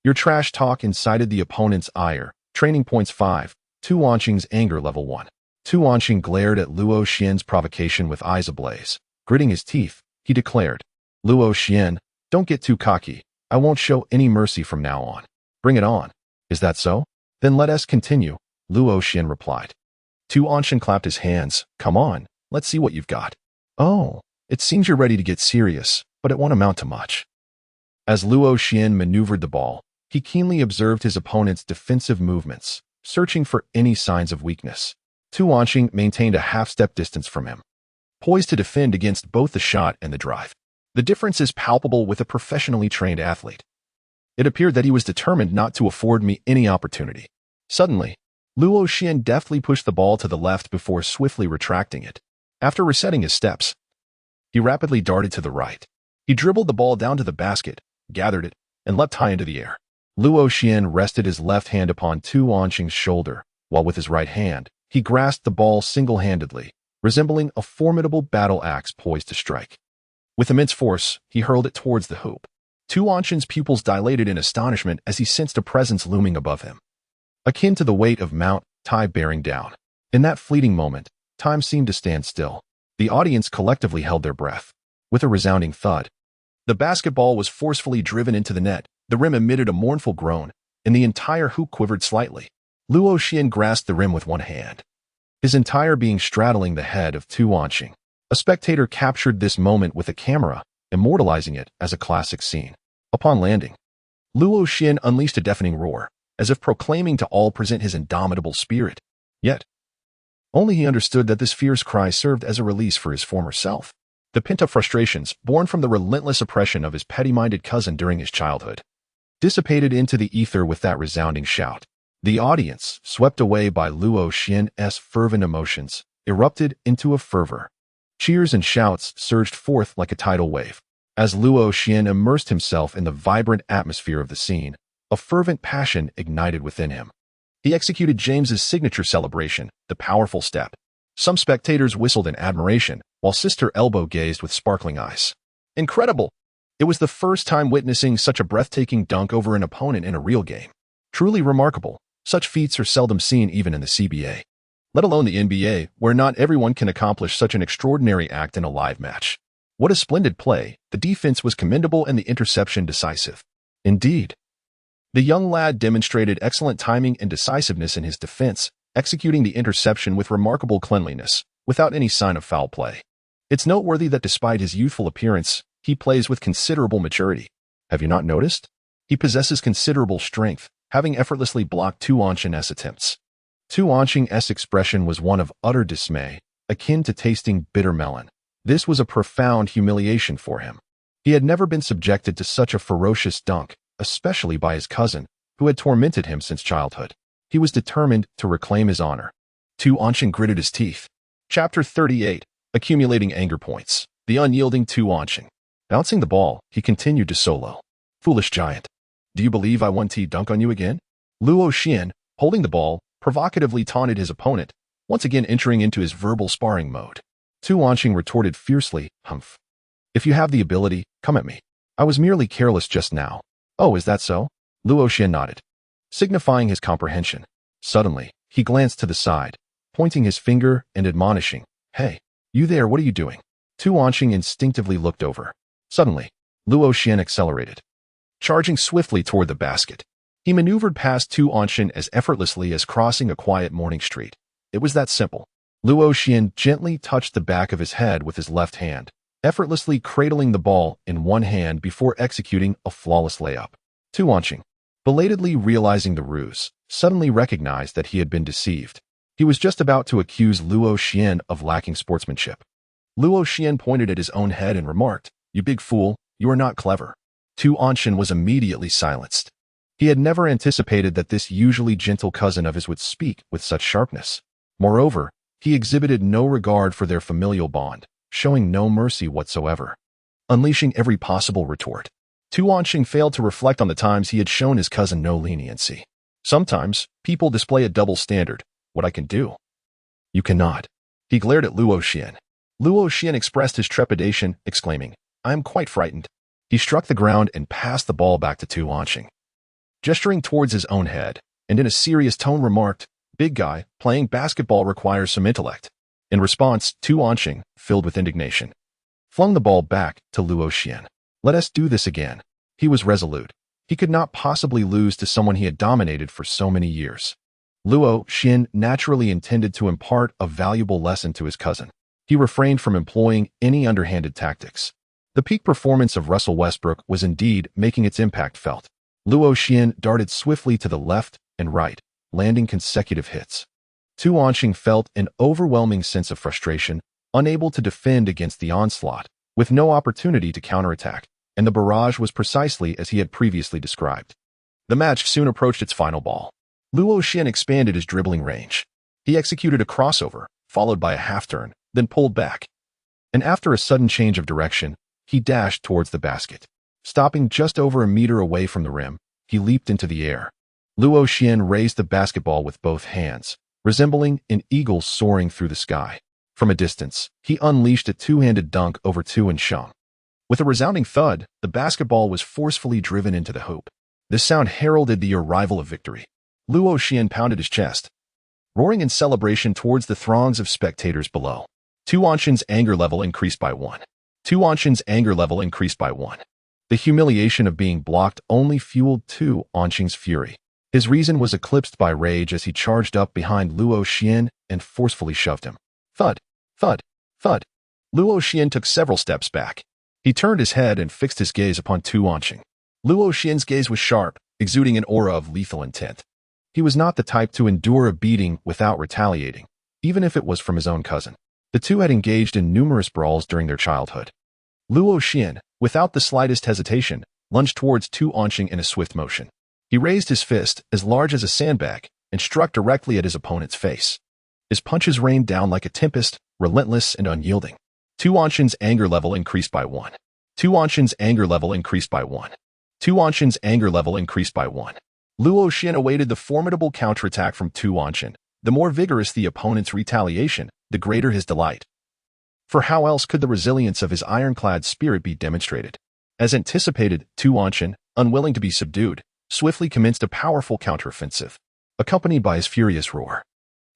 Speaker 1: Your trash talk incited the opponent's ire. Training points 5. Tu Wanqing's anger level 1. Tu Wanqing glared at Luo Xian's provocation with eyes ablaze. Gritting his teeth, he declared, "Luo Xian, don't get too cocky. I won't show any mercy from now on. Bring it on. Is that so? Then let us continue," Luo Xian replied. Tu Wanqing clapped his hands. "Come on, let's see what you've got." "Oh, it seems you're ready to get serious, but it won't amount to much." As Luo Xian maneuvered the ball, he keenly observed his opponent's defensive movements, searching for any signs of weakness. Tu Wanqing maintained a half-step distance from him, poised to defend against both the shot and the drive. The difference is palpable with a professionally trained athlete. It appeared that he was determined not to afford me any opportunity. Suddenly, Luo Xian deftly pushed the ball to the left before swiftly retracting it. After resetting his steps, he rapidly darted to the right. He dribbled the ball down to the basket, gathered it, and leapt high into the air. Luo Xian rested his left hand upon Tu Wanqing's shoulder, while with his right hand, he grasped the ball single-handedly, resembling a formidable battle axe poised to strike. With immense force, he hurled it towards the hoop. Tu Wanqing's pupils dilated in astonishment as he sensed a presence looming above him, akin to the weight of Mount Tai bearing down. In that fleeting moment, time seemed to stand still. The audience collectively held their breath. With a resounding thud, the basketball was forcefully driven into the net. The rim emitted a mournful groan, and the entire hoop quivered slightly. Luo Xian grasped the rim with one hand, his entire being straddling the head of Tu Wanqing. A spectator captured this moment with a camera, immortalizing it as a classic scene. Upon landing, Luo Xian unleashed a deafening roar, as if proclaiming to all present his indomitable spirit. Yet, only he understood that this fierce cry served as a release for his former self. The pent-up frustrations, born from the relentless oppression of his petty-minded cousin during his childhood, dissipated into the ether with that resounding shout. The audience, swept away by Luo Xian's fervent emotions, erupted into a fervor. Cheers and shouts surged forth like a tidal wave. As Luo Xian immersed himself in the vibrant atmosphere of the scene, a fervent passion ignited within him. He executed James's signature celebration, the powerful step. Some spectators whistled in admiration, while Sister Elbow gazed with sparkling eyes. Incredible! It was the first time witnessing such a breathtaking dunk over an opponent in a real game. Truly remarkable. Such feats are seldom seen even in the CBA, let alone the NBA, where not everyone can accomplish such an extraordinary act in a live match. What a splendid play. The defense was commendable and the interception decisive. Indeed, the young lad demonstrated excellent timing and decisiveness in his defense, executing the interception with remarkable cleanliness, without any sign of foul play. It's noteworthy that despite his youthful appearance, he plays with considerable maturity. Have you not noticed? He possesses considerable strength, having effortlessly blocked Tu Wanqing's attempts. Tu Wanqing's expression was one of utter dismay, akin to tasting bitter melon. This was a profound humiliation for him. He had never been subjected to such a ferocious dunk, especially by his cousin, who had tormented him since childhood. He was determined to reclaim his honor. Tu Wanqing gritted his teeth. Chapter 38. Accumulating Anger Points. The unyielding Tu Wanqing. Bouncing the ball, he continued to solo. "Foolish giant. Do you believe I want to dunk on you again?" Luo Xian, holding the ball, provocatively taunted his opponent, once again entering into his verbal sparring mode. Tu Wanqing retorted fiercely, "Humph. If you have the ability, come at me. I was merely careless just now." "Oh, is that so?" Luo Xian nodded, signifying his comprehension. Suddenly, he glanced to the side, pointing his finger and admonishing, "Hey, you there, what are you doing?" Tu Wanqing instinctively looked over. Suddenly, Luo Xian accelerated, charging swiftly toward the basket. He maneuvered past Tu Anshin as effortlessly as crossing a quiet morning street. It was that simple. Luo Xian gently touched the back of his head with his left hand, effortlessly cradling the ball in one hand before executing a flawless layup. Tu Anshin, belatedly realizing the ruse, suddenly recognized that he had been deceived. He was just about to accuse Luo Xian of lacking sportsmanship. Luo Xian pointed at his own head and remarked, "You big fool, you are not clever." Tu Anshin was immediately silenced. He had never anticipated that this usually gentle cousin of his would speak with such sharpness. Moreover, he exhibited no regard for their familial bond, showing no mercy whatsoever, unleashing every possible retort. Tu Anshin failed to reflect on the times he had shown his cousin no leniency. Sometimes, people display a double standard. What I can do? You cannot. He glared at Luo Xian. Luo Xian expressed his trepidation, exclaiming, "I am quite frightened." He struck the ground and passed the ball back to Tu Anshin. Gesturing towards his own head, and in a serious tone remarked, "Big guy, playing basketball requires some intellect." In response, Tu Anshin, filled with indignation, flung the ball back to Luo Xian. "Let us do this again." He was resolute. He could not possibly lose to someone he had dominated for so many years. Luo Xian naturally intended to impart a valuable lesson to his cousin. He refrained from employing any underhanded tactics. The peak performance of Russell Westbrook was indeed making its impact felt. Luo Xian darted swiftly to the left and right, landing consecutive hits. Tu Anshin felt an overwhelming sense of frustration, unable to defend against the onslaught, with no opportunity to counterattack, and the barrage was precisely as he had previously described. The match soon approached its final ball. Luo Xian expanded his dribbling range. He executed a crossover, followed by a half-turn, then pulled back. And after a sudden change of direction, he dashed towards the basket. Stopping just over a meter away from the rim, he leaped into the air. Luo Xian raised the basketball with both hands, resembling an eagle soaring through the sky. From a distance, he unleashed a two-handed dunk over Tu Anshin. With a resounding thud, the basketball was forcefully driven into the hoop. This sound heralded the arrival of victory. Luo Xian pounded his chest, roaring in celebration towards the throngs of spectators below. Tu Anshin's anger level increased by 1. Tu Anshin's anger level increased by 1. The humiliation of being blocked only fueled Tu Anshin's fury. His reason was eclipsed by rage as he charged up behind Luo Xian and forcefully shoved him. Thud, thud, thud. Luo Xian took several steps back. He turned his head and fixed his gaze upon Tu Anshin. Luo Xian's gaze was sharp, exuding an aura of lethal intent. He was not the type to endure a beating without retaliating, even if it was from his own cousin. The two had engaged in numerous brawls during their childhood. Luo Xian, without the slightest hesitation, lunged towards Tu Anshin in a swift motion. He raised his fist, as large as a sandbag, and struck directly at his opponent's face. His punches rained down like a tempest, relentless and unyielding. Tu Anshin's anger level increased by 1. Tu Anshin's anger level increased by 1. Tu Anshin's anger level increased by 1. Luo Xian awaited the formidable counterattack from Tu Anshin. The more vigorous the opponent's retaliation, the greater his delight. For how else could the resilience of his ironclad spirit be demonstrated? As anticipated, Tu Anshin, unwilling to be subdued, swiftly commenced a powerful counteroffensive, accompanied by his furious roar.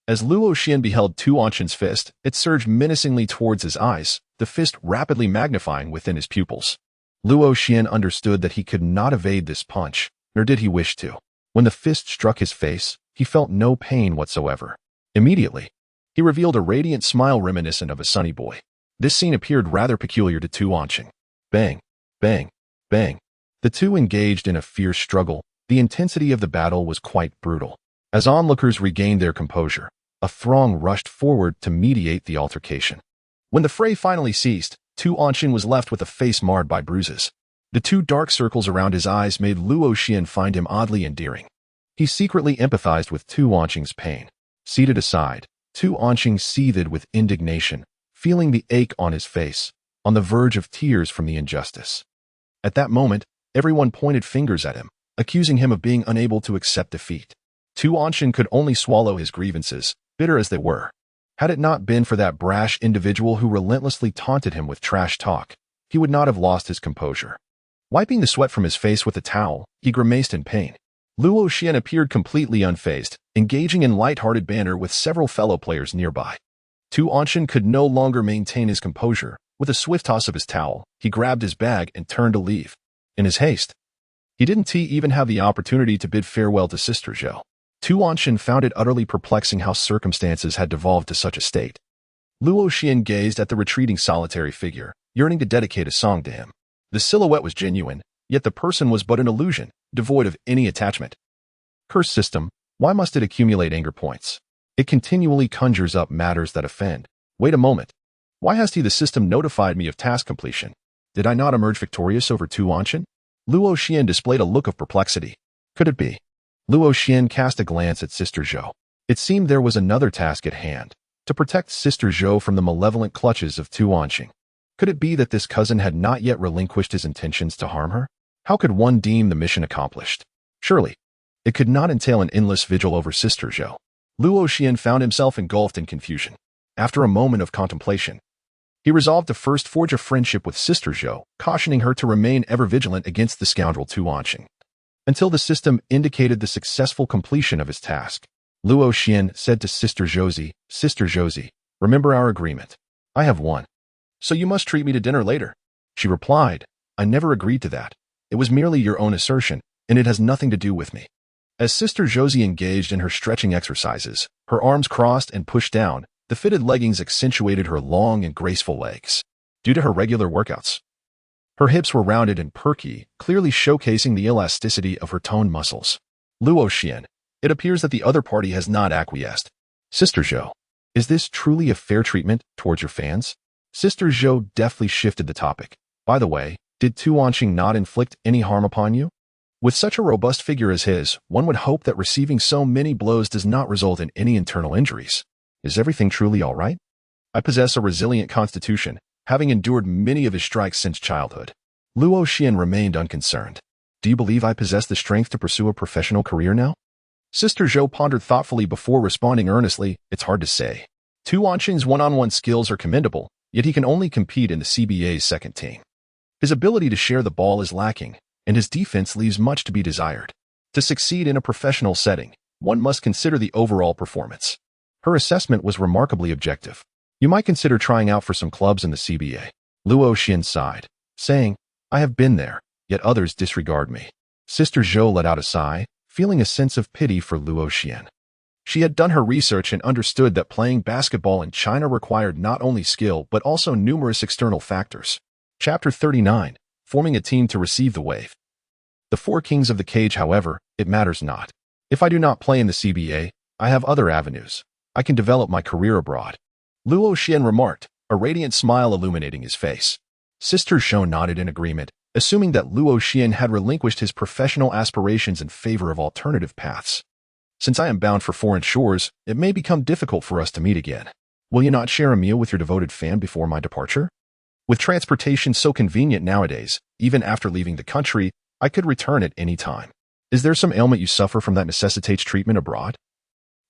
Speaker 1: As Luo Xian beheld Tu Anshin's fist, it surged menacingly towards his eyes, the fist rapidly magnifying within his pupils. Luo Xian understood that he could not evade this punch, nor did he wish to. When the fist struck his face, he felt no pain whatsoever. Immediately, he revealed a radiant smile reminiscent of a sunny boy. This scene appeared rather peculiar to Tu Anshin. Bang, bang, bang. The two engaged in a fierce struggle. The intensity of the battle was quite brutal. As onlookers regained their composure, a throng rushed forward to mediate the altercation. When the fray finally ceased, Tu Anshin was left with a face marred by bruises. The two dark circles around his eyes made Luo Xian find him oddly endearing. He secretly empathized with Tu Anshin's pain. Seated aside, Tu Anshin seethed with indignation, feeling the ache on his face, on the verge of tears from the injustice. At that moment, everyone pointed fingers at him, accusing him of being unable to accept defeat. Tu Anshin could only swallow his grievances, bitter as they were. Had it not been for that brash individual who relentlessly taunted him with trash talk, he would not have lost his composure. Wiping the sweat from his face with a towel, he grimaced in pain. Luo Xian appeared completely unfazed, engaging in light-hearted banter with several fellow players nearby. Tu Anshin could no longer maintain his composure. With a swift toss of his towel, he grabbed his bag and turned to leave. In his haste, He didn't even have the opportunity to bid farewell to Sister Zhou. Tu Wanxian found it utterly perplexing how circumstances had devolved to such a state. Luo Xian gazed at the retreating solitary figure, yearning to dedicate a song to him. The silhouette was genuine, yet the person was but an illusion, devoid of any attachment. Curse system, why must it accumulate anger points? It continually conjures up matters that offend. Wait a moment. Why has the system notified me of task completion? Did I not emerge victorious over Tu Wanxian? Luo Xian displayed a look of perplexity. Could it be? Luo Xian cast a glance at Sister Zhou. It seemed there was another task at hand, to protect Sister Zhou from the malevolent clutches of Tu Wanxian. Could it be that this cousin had not yet relinquished his intentions to harm her? How could one deem the mission accomplished? Surely, it could not entail an endless vigil over Sister Zhou. Luo Xian found himself engulfed in confusion. After a moment of contemplation, he resolved to first forge a friendship with Sister Zhou, cautioning her to remain ever vigilant against the scoundrel Tu Wanxian, until the system indicated the successful completion of his task. Luo Xian said to Sister Zhou, remember our agreement. I have won. So you must treat me to dinner later. She replied, I never agreed to that. It was merely your own assertion, and it has nothing to do with me. As Sister Zhou engaged in her stretching exercises, her arms crossed and pushed down, the fitted leggings accentuated her long and graceful legs. Due to her regular workouts, her hips were rounded and perky, clearly showcasing the elasticity of her toned muscles. Luo Xian, it appears that the other party has not acquiesced. Sister Zhou, is this truly a fair treatment towards your fans? Sister Zhou deftly shifted the topic. By the way, did Tu Wanxian not inflict any harm upon you? With such a robust figure as his, one would hope that receiving so many blows does not result in any internal injuries. Is everything truly all right? I possess a resilient constitution, having endured many of his strikes since childhood. Luo Xian remained unconcerned. Do you believe I possess the strength to pursue a professional career now? Sister Zhou pondered thoughtfully before responding earnestly, it's hard to say. Tu Wanxian's one-on-one skills are commendable, yet he can only compete in the CBA's second team. His ability to share the ball is lacking, and his defense leaves much to be desired. To succeed in a professional setting, one must consider the overall performance. Her assessment was remarkably objective. You might consider trying out for some clubs in the CBA. Luo Xian sighed, saying, I have been there, yet others disregard me. Sister Zhou let out a sigh, feeling a sense of pity for Luo Xian. She had done her research and understood that playing basketball in China required not only skill but also numerous external factors. Chapter 39, Forming a Team to Receive the Wave. The four kings of the cage, however, it matters not. If I do not play in the CBA, I have other avenues. I can develop my career abroad. Luo Xian remarked, a radiant smile illuminating his face. Sister Zhou nodded in agreement, assuming that Luo Xian had relinquished his professional aspirations in favor of alternative paths. Since I am bound for foreign shores, it may become difficult for us to meet again. Will you not share a meal with your devoted fan before my departure? With transportation so convenient nowadays, even after leaving the country, I could return at any time. Is there some ailment you suffer from that necessitates treatment abroad,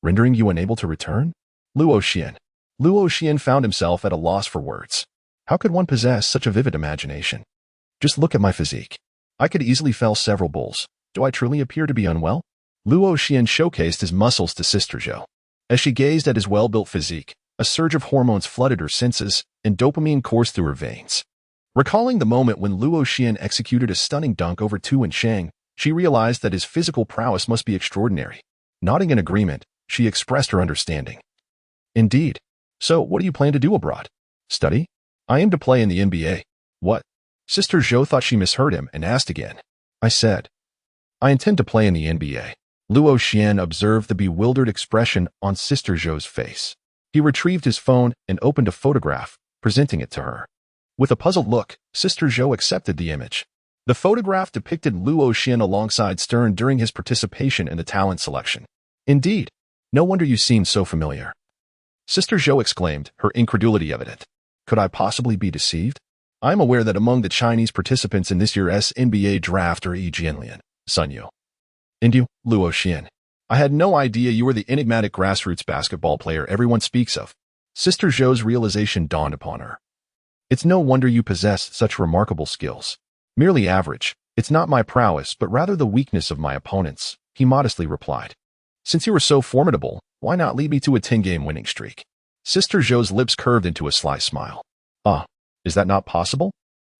Speaker 1: rendering you unable to return? Luo Xian found himself at a loss for words. How could one possess such a vivid imagination? Just look at my physique. I could easily fell several bulls. Do I truly appear to be unwell? Luo Xian showcased his muscles to Sister Zhou. As she gazed at his well-built physique, a surge of hormones flooded her senses, and dopamine coursed through her veins. Recalling the moment when Luo Xian executed a stunning dunk over Tu Wanxian, she realized that his physical prowess must be extraordinary. Nodding in agreement, she expressed her understanding. Indeed. So, what do you plan to do abroad? Study? I aim to play in the NBA. What? Sister Zhou thought she misheard him and asked again. I said, I intend to play in the NBA. Luo Xian observed the bewildered expression on Sister Zhou's face. He retrieved his phone and opened a photograph, presenting it to her. With a puzzled look, Sister Zhou accepted the image. The photograph depicted Luo Xian alongside Stern during his participation in the talent selection. Indeed. No wonder you seem so familiar. Sister Zhou exclaimed, her incredulity evident. Could I possibly be deceived? I am aware that among the Chinese participants in this year's NBA draft are Yi Jianlian, Sun Yu. And you, Luo Xian. I had no idea you were the enigmatic grassroots basketball player everyone speaks of. Sister Zhou's realization dawned upon her. It's no wonder you possess such remarkable skills. Merely average, it's not my prowess but rather the weakness of my opponents, he modestly replied. Since you were so formidable, why not lead me to a 10-game winning streak? Sister Zhou's lips curved into a sly smile. Ah, is that not possible?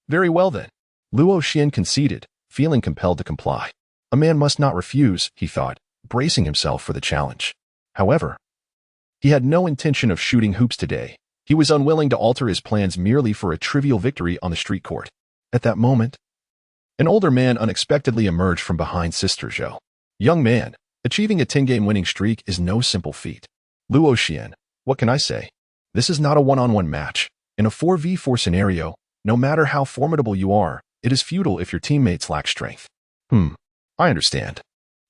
Speaker 1: Very well then. Luo Xian conceded, feeling compelled to comply. A man must not refuse, he thought, bracing himself for the challenge. However, he had no intention of shooting hoops today. He was unwilling to alter his plans merely for a trivial victory on the street court. At that moment, an older man unexpectedly emerged from behind Sister Zhou. Young man, achieving a 10-game winning streak is no simple feat. Luo Xian, what can I say? This is not a one-on-one match. In a 4v4 scenario, no matter how formidable you are, it is futile if your teammates lack strength. I understand.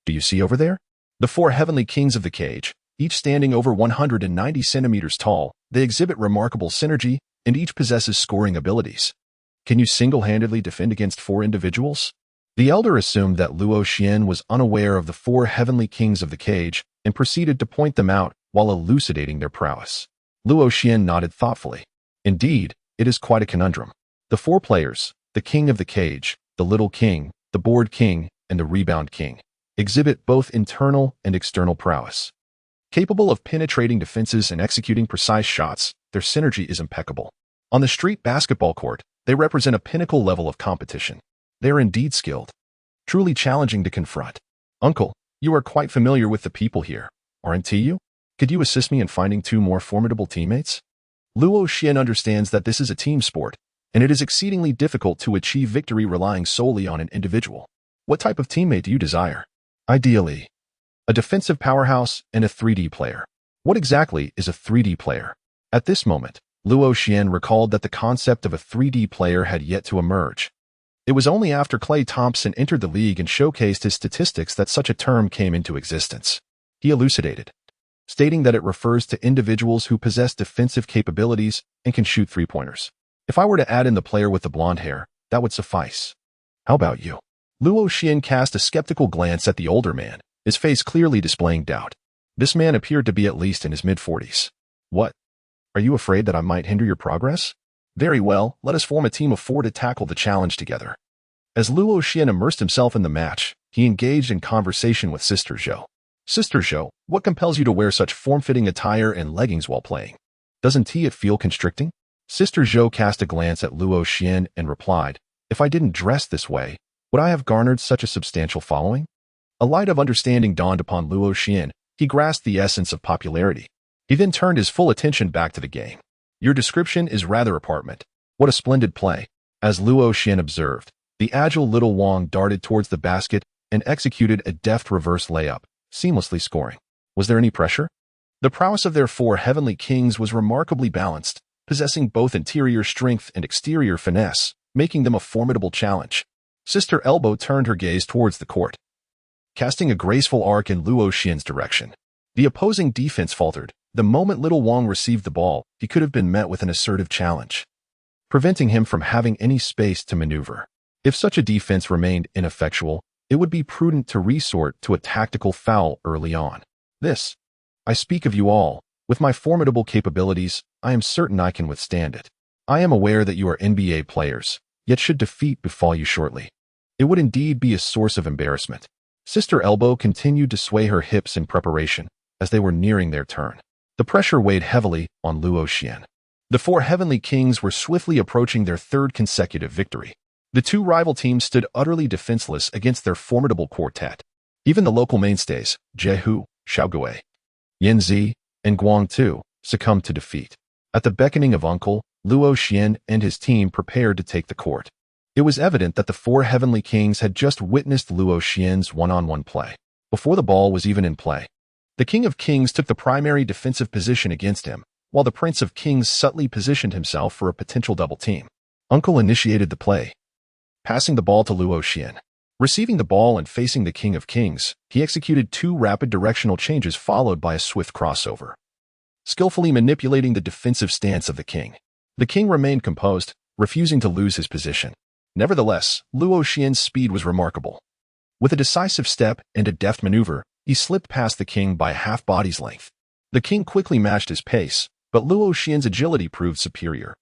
Speaker 1: Do you see over there? The four heavenly kings of the cage, each standing over 190 centimeters tall, they exhibit remarkable synergy, and each possesses scoring abilities. Can you single-handedly defend against four individuals? The elder assumed that Luo Xian was unaware of the four heavenly kings of the cage and proceeded to point them out while elucidating their prowess. Luo Xian nodded thoughtfully. Indeed, it is quite a conundrum. The four players, the king of the cage, the little king, the board king, and the rebound king, exhibit both internal and external prowess. Capable of penetrating defenses and executing precise shots, their synergy is impeccable. On the street basketball court, they represent a pinnacle level of competition. They are indeed skilled, truly challenging to confront. Uncle, you are quite familiar with the people here, aren't you? Could you assist me in finding two more formidable teammates? Luo Xian understands that this is a team sport, and it is exceedingly difficult to achieve victory relying solely on an individual. What type of teammate do you desire? Ideally, a defensive powerhouse and a 3D player. What exactly is a 3D player? At this moment, Luo Xian recalled that the concept of a 3D player had yet to emerge. It was only after Klay Thompson entered the league and showcased his statistics that such a term came into existence. He elucidated, stating that it refers to individuals who possess defensive capabilities and can shoot three-pointers. If I were to add in the player with the blonde hair, that would suffice. How about you? Luo Xian cast a skeptical glance at the older man, his face clearly displaying doubt. This man appeared to be at least in his mid-40s. What? Are you afraid that I might hinder your progress? Very well, let us form a team of four to tackle the challenge together. As Luo Xian immersed himself in the match, he engaged in conversation with Sister Zhou. Sister Zhou, what compels you to wear such form-fitting attire and leggings while playing? Doesn't it feel constricting? Sister Zhou cast a glance at Luo Xian and replied, if I didn't dress this way, would I have garnered such a substantial following? A light of understanding dawned upon Luo Xian. He grasped the essence of popularity. He then turned his full attention back to the game. Your description is rather apartment. What a splendid play. As Luo Xian observed, the agile little Wang darted towards the basket and executed a deft reverse layup, seamlessly scoring. Was there any pressure? The prowess of their four heavenly kings was remarkably balanced, possessing both interior strength and exterior finesse, making them a formidable challenge. Sister Elbow turned her gaze towards the court, casting a graceful arc in Luo Xian's direction. The opposing defense faltered. The moment little Wang received the ball, he could have been met with an assertive challenge, preventing him from having any space to maneuver. If such a defense remained ineffectual, it would be prudent to resort to a tactical foul early on. This, I speak of you all. With my formidable capabilities, I am certain I can withstand it. I am aware that you are NBA players, yet should defeat befall you shortly, it would indeed be a source of embarrassment. Sister Elbow continued to sway her hips in preparation as they were nearing their turn. The pressure weighed heavily on Luo Xian. The four heavenly kings were swiftly approaching their third consecutive victory. The two rival teams stood utterly defenseless against their formidable quartet. Even the local mainstays, Jehu, Xiaogui, Yanzi, and Guang Tu, succumbed to defeat. At the beckoning of Uncle, Luo Xian and his team prepared to take the court. It was evident that the four heavenly kings had just witnessed Luo Xian's one-on-one play. Before the ball was even in play, the King of Kings took the primary defensive position against him, while the Prince of Kings subtly positioned himself for a potential double team. Uncle initiated the play, passing the ball to Luo Xian. Receiving the ball and facing the King of Kings, he executed two rapid directional changes followed by a swift crossover, skillfully manipulating the defensive stance of the king. The king remained composed, refusing to lose his position. Nevertheless, Luo Xian's speed was remarkable. With a decisive step and a deft maneuver, he slipped past the king by a half-body's length. The king quickly matched his pace, but Luo Xian's agility proved superior.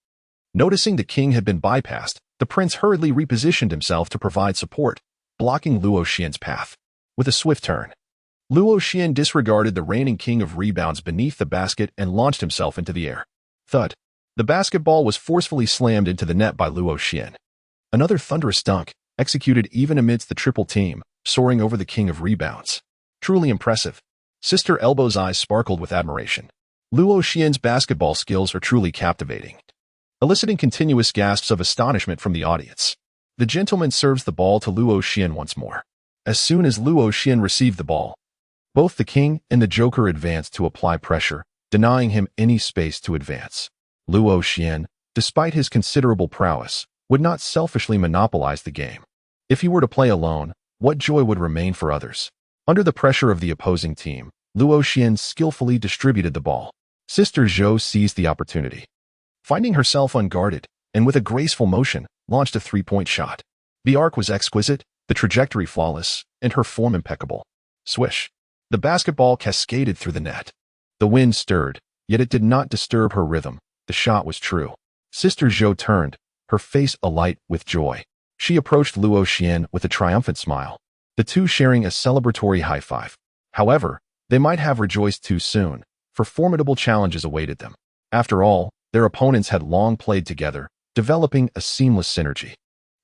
Speaker 1: Noticing the king had been bypassed, the prince hurriedly repositioned himself to provide support, blocking Luo Xian's path. With a swift turn, Luo Xian disregarded the reigning king of rebounds beneath the basket and launched himself into the air. Thud. The basketball was forcefully slammed into the net by Luo Xian. Another thunderous dunk, executed even amidst the triple team, soaring over the king of rebounds. Truly impressive. Sister Elbow's eyes sparkled with admiration. Luo Xian's basketball skills are truly captivating, eliciting continuous gasps of astonishment from the audience. The gentleman serves the ball to Luo Xian once more. As soon as Luo Xian received the ball, both the king and the joker advanced to apply pressure, denying him any space to advance. Luo Xian, despite his considerable prowess, would not selfishly monopolize the game. If he were to play alone, what joy would remain for others? Under the pressure of the opposing team, Luo Xian skillfully distributed the ball. Sister Zhou seized the opportunity. Finding herself unguarded, and with a graceful motion, launched a three-point shot. The arc was exquisite, the trajectory flawless, and her form impeccable. Swish. The basketball cascaded through the net. The wind stirred, yet it did not disturb her rhythm. The shot was true. Sister Zhou turned, her face alight with joy. She approached Luo Xian with a triumphant smile, the two sharing a celebratory high-five. However, they might have rejoiced too soon, for formidable challenges awaited them. After all, their opponents had long played together, developing a seamless synergy.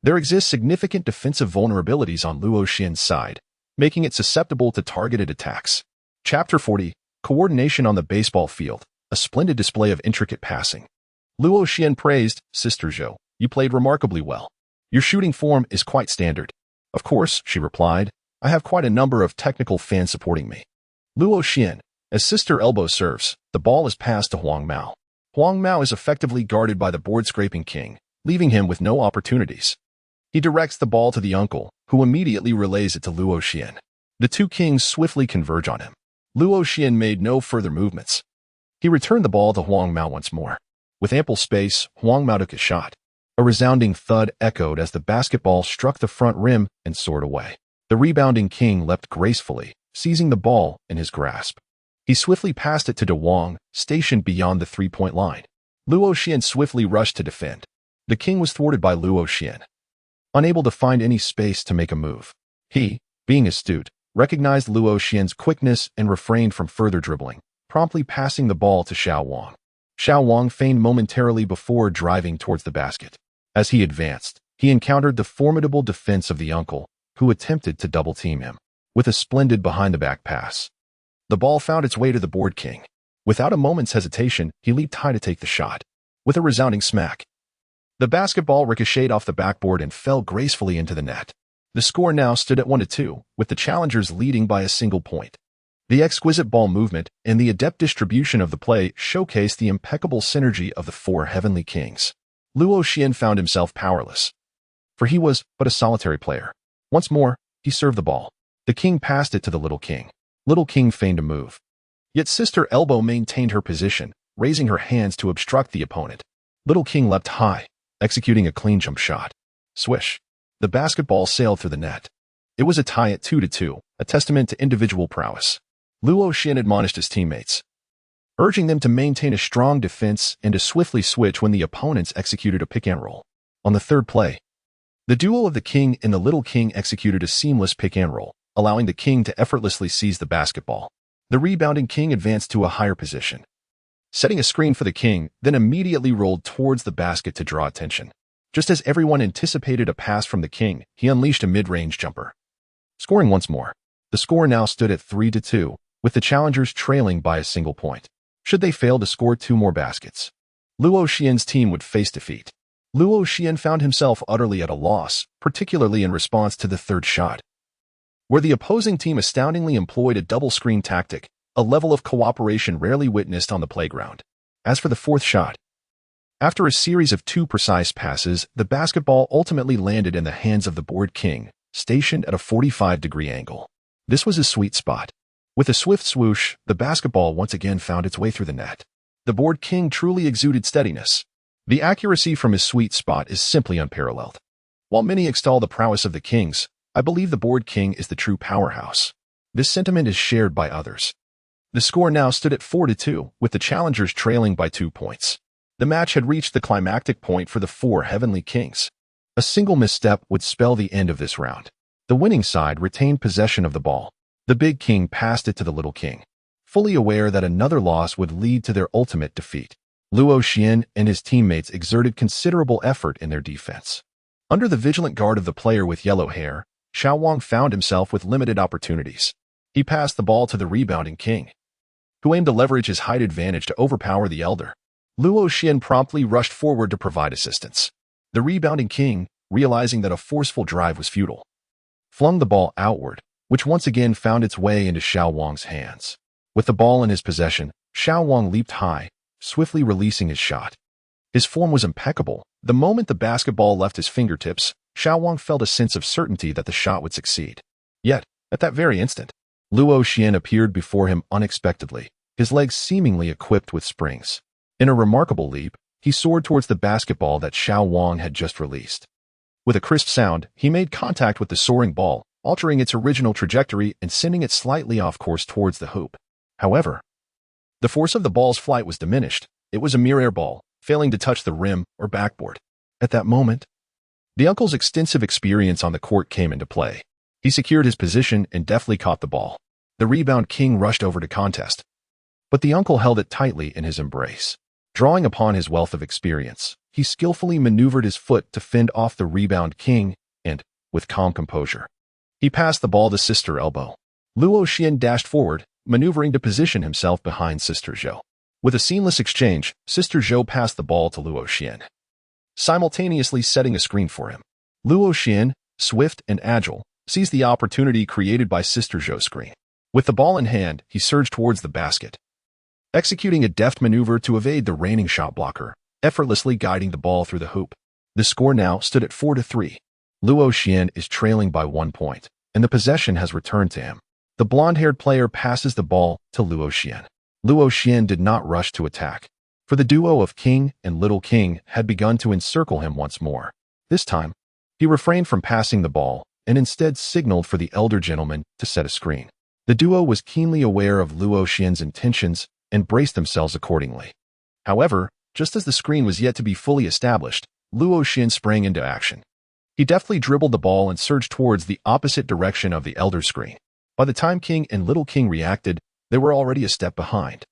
Speaker 1: There exist significant defensive vulnerabilities on Luo Xian's side, making it susceptible to targeted attacks. Chapter 40, Coordination on the Baseball Field, a splendid display of intricate passing. Luo Xian praised, Sister Zhou, you played remarkably well. Your shooting form is quite standard. Of course, she replied, I have quite a number of technical fans supporting me. Luo Xian, as Sister Elbow serves, the ball is passed to Huang Mao. Huang Mao is effectively guarded by the board-scraping king, leaving him with no opportunities. He directs the ball to the uncle, who immediately relays it to Luo Xian. The two kings swiftly converge on him. Luo Xian made no further movements. He returned the ball to Huang Mao once more. With ample space, Huang Mao took a shot. A resounding thud echoed as the basketball struck the front rim and soared away. The rebounding king leapt gracefully, seizing the ball in his grasp. He swiftly passed it to De Wang, stationed beyond the three-point line. Luo Xian swiftly rushed to defend. The king was thwarted by Luo Xian, unable to find any space to make a move. He, being astute, recognized Luo Xian's quickness and refrained from further dribbling, promptly passing the ball to Xiao Wang. Xiao Wang feigned momentarily before driving towards the basket. As he advanced, he encountered the formidable defense of the uncle, who attempted to double-team him. With a splendid behind-the-back pass, the ball found its way to the board king. Without a moment's hesitation, he leaped high to take the shot. With a resounding smack, the basketball ricocheted off the backboard and fell gracefully into the net. The score now stood at 1-2, with the challengers leading by a single point. The exquisite ball movement and the adept distribution of the play showcased the impeccable synergy of the four heavenly kings. Luo Xian found himself powerless, for he was but a solitary player. Once more, he served the ball. The king passed it to the little king. Little king feigned a move. Yet Sister Elbow maintained her position, raising her hands to obstruct the opponent. Little king leapt high, executing a clean jump shot. Swish. The basketball sailed through the net. It was a tie at 2-2, a testament to individual prowess. Luo Xian admonished his teammates, urging them to maintain a strong defense and to swiftly switch when the opponents executed a pick-and-roll. On the third play, the duo of the king and the little king executed a seamless pick-and-roll, allowing the king to effortlessly seize the basketball. The rebounding king advanced to a higher position, setting a screen for the king, then immediately rolled towards the basket to draw attention. Just as everyone anticipated a pass from the king, he unleashed a mid-range jumper, scoring once more. The score now stood at 3-2, with the challengers trailing by a single point. Should they fail to score two more baskets, Luo Xian's team would face defeat. Luo Xian found himself utterly at a loss, particularly in response to the third shot, where the opposing team astoundingly employed a double-screen tactic, a level of cooperation rarely witnessed on the playground. As for the fourth shot, after a series of two precise passes, the basketball ultimately landed in the hands of the board king, stationed at a 45-degree angle. This was his sweet spot. With a swift swoosh, the basketball once again found its way through the net. The board king truly exuded steadiness. The accuracy from his sweet spot is simply unparalleled. While many extol the prowess of the kings, I believe the board king is the true powerhouse. This sentiment is shared by others. The score now stood at 4-2, with the challengers trailing by 2 points. The match had reached the climactic point for the four heavenly kings. A single misstep would spell the end of this round. The winning side retained possession of the ball. The big king passed it to the little king, fully aware that another loss would lead to their ultimate defeat. Luo Xian and his teammates exerted considerable effort in their defense. Under the vigilant guard of the player with yellow hair, Xiaowang found himself with limited opportunities. He passed the ball to the rebounding king, who aimed to leverage his height advantage to overpower the elder. Luo Xian promptly rushed forward to provide assistance. The rebounding king, realizing that a forceful drive was futile, flung the ball outward, which once again found its way into Xiaowang's hands. With the ball in his possession, Xiaowang leaped high, swiftly releasing his shot. His form was impeccable. The moment the basketball left his fingertips, Xiaowang felt a sense of certainty that the shot would succeed. Yet, at that very instant, Luo Xian appeared before him unexpectedly, his legs seemingly equipped with springs. In a remarkable leap, he soared towards the basketball that Xiaowang had just released. With a crisp sound, he made contact with the soaring ball, altering its original trajectory and sending it slightly off course towards the hoop. However, the force of the ball's flight was diminished. It was a mere air ball, failing to touch the rim or backboard. At that moment, the uncle's extensive experience on the court came into play. He secured his position and deftly caught the ball. The rebound king rushed over to contest, but the uncle held it tightly in his embrace. Drawing upon his wealth of experience, he skillfully maneuvered his foot to fend off the rebound king and, with calm composure, he passed the ball to Sister Elbow. Luo Xian dashed forward, maneuvering to position himself behind Sister Zhou. With a seamless exchange, Sister Zhou passed the ball to Luo Xian, simultaneously setting a screen for him. Luo Xian, swift and agile, seized the opportunity created by Sister Zhou's screen. With the ball in hand, he surged towards the basket, executing a deft maneuver to evade the reigning shot blocker, effortlessly guiding the ball through the hoop. The score now stood at 4-3. Luo Xian is trailing by 1 point, and the possession has returned to him. The blonde-haired player passes the ball to Luo Xian. Luo Xian did not rush to attack, for the duo of King and Little King had begun to encircle him once more. This time, he refrained from passing the ball and instead signaled for the elder gentleman to set a screen. The duo was keenly aware of Luo Xian's intentions and braced themselves accordingly. However, just as the screen was yet to be fully established, Luo Xian sprang into action. He deftly dribbled the ball and surged towards the opposite direction of the elder screen. By the time King and Little King reacted, they were already a step behind.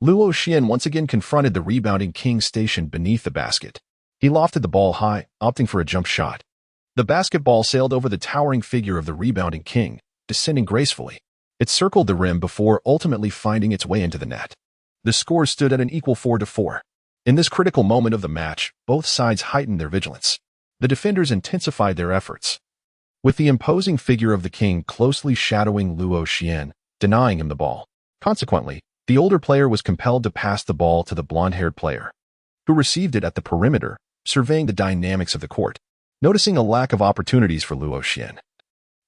Speaker 1: Luo Xian once again confronted the rebounding king stationed beneath the basket. He lofted the ball high, opting for a jump shot. The basketball sailed over the towering figure of the rebounding king, descending gracefully. It circled the rim before ultimately finding its way into the net. The score stood at an equal 4-4. In this critical moment of the match, both sides heightened their vigilance. The defenders intensified their efforts, with the imposing figure of the king closely shadowing Luo Xian, denying him the ball. Consequently, the older player was compelled to pass the ball to the blonde-haired player, who received it at the perimeter, surveying the dynamics of the court. Noticing a lack of opportunities for Luo Xian,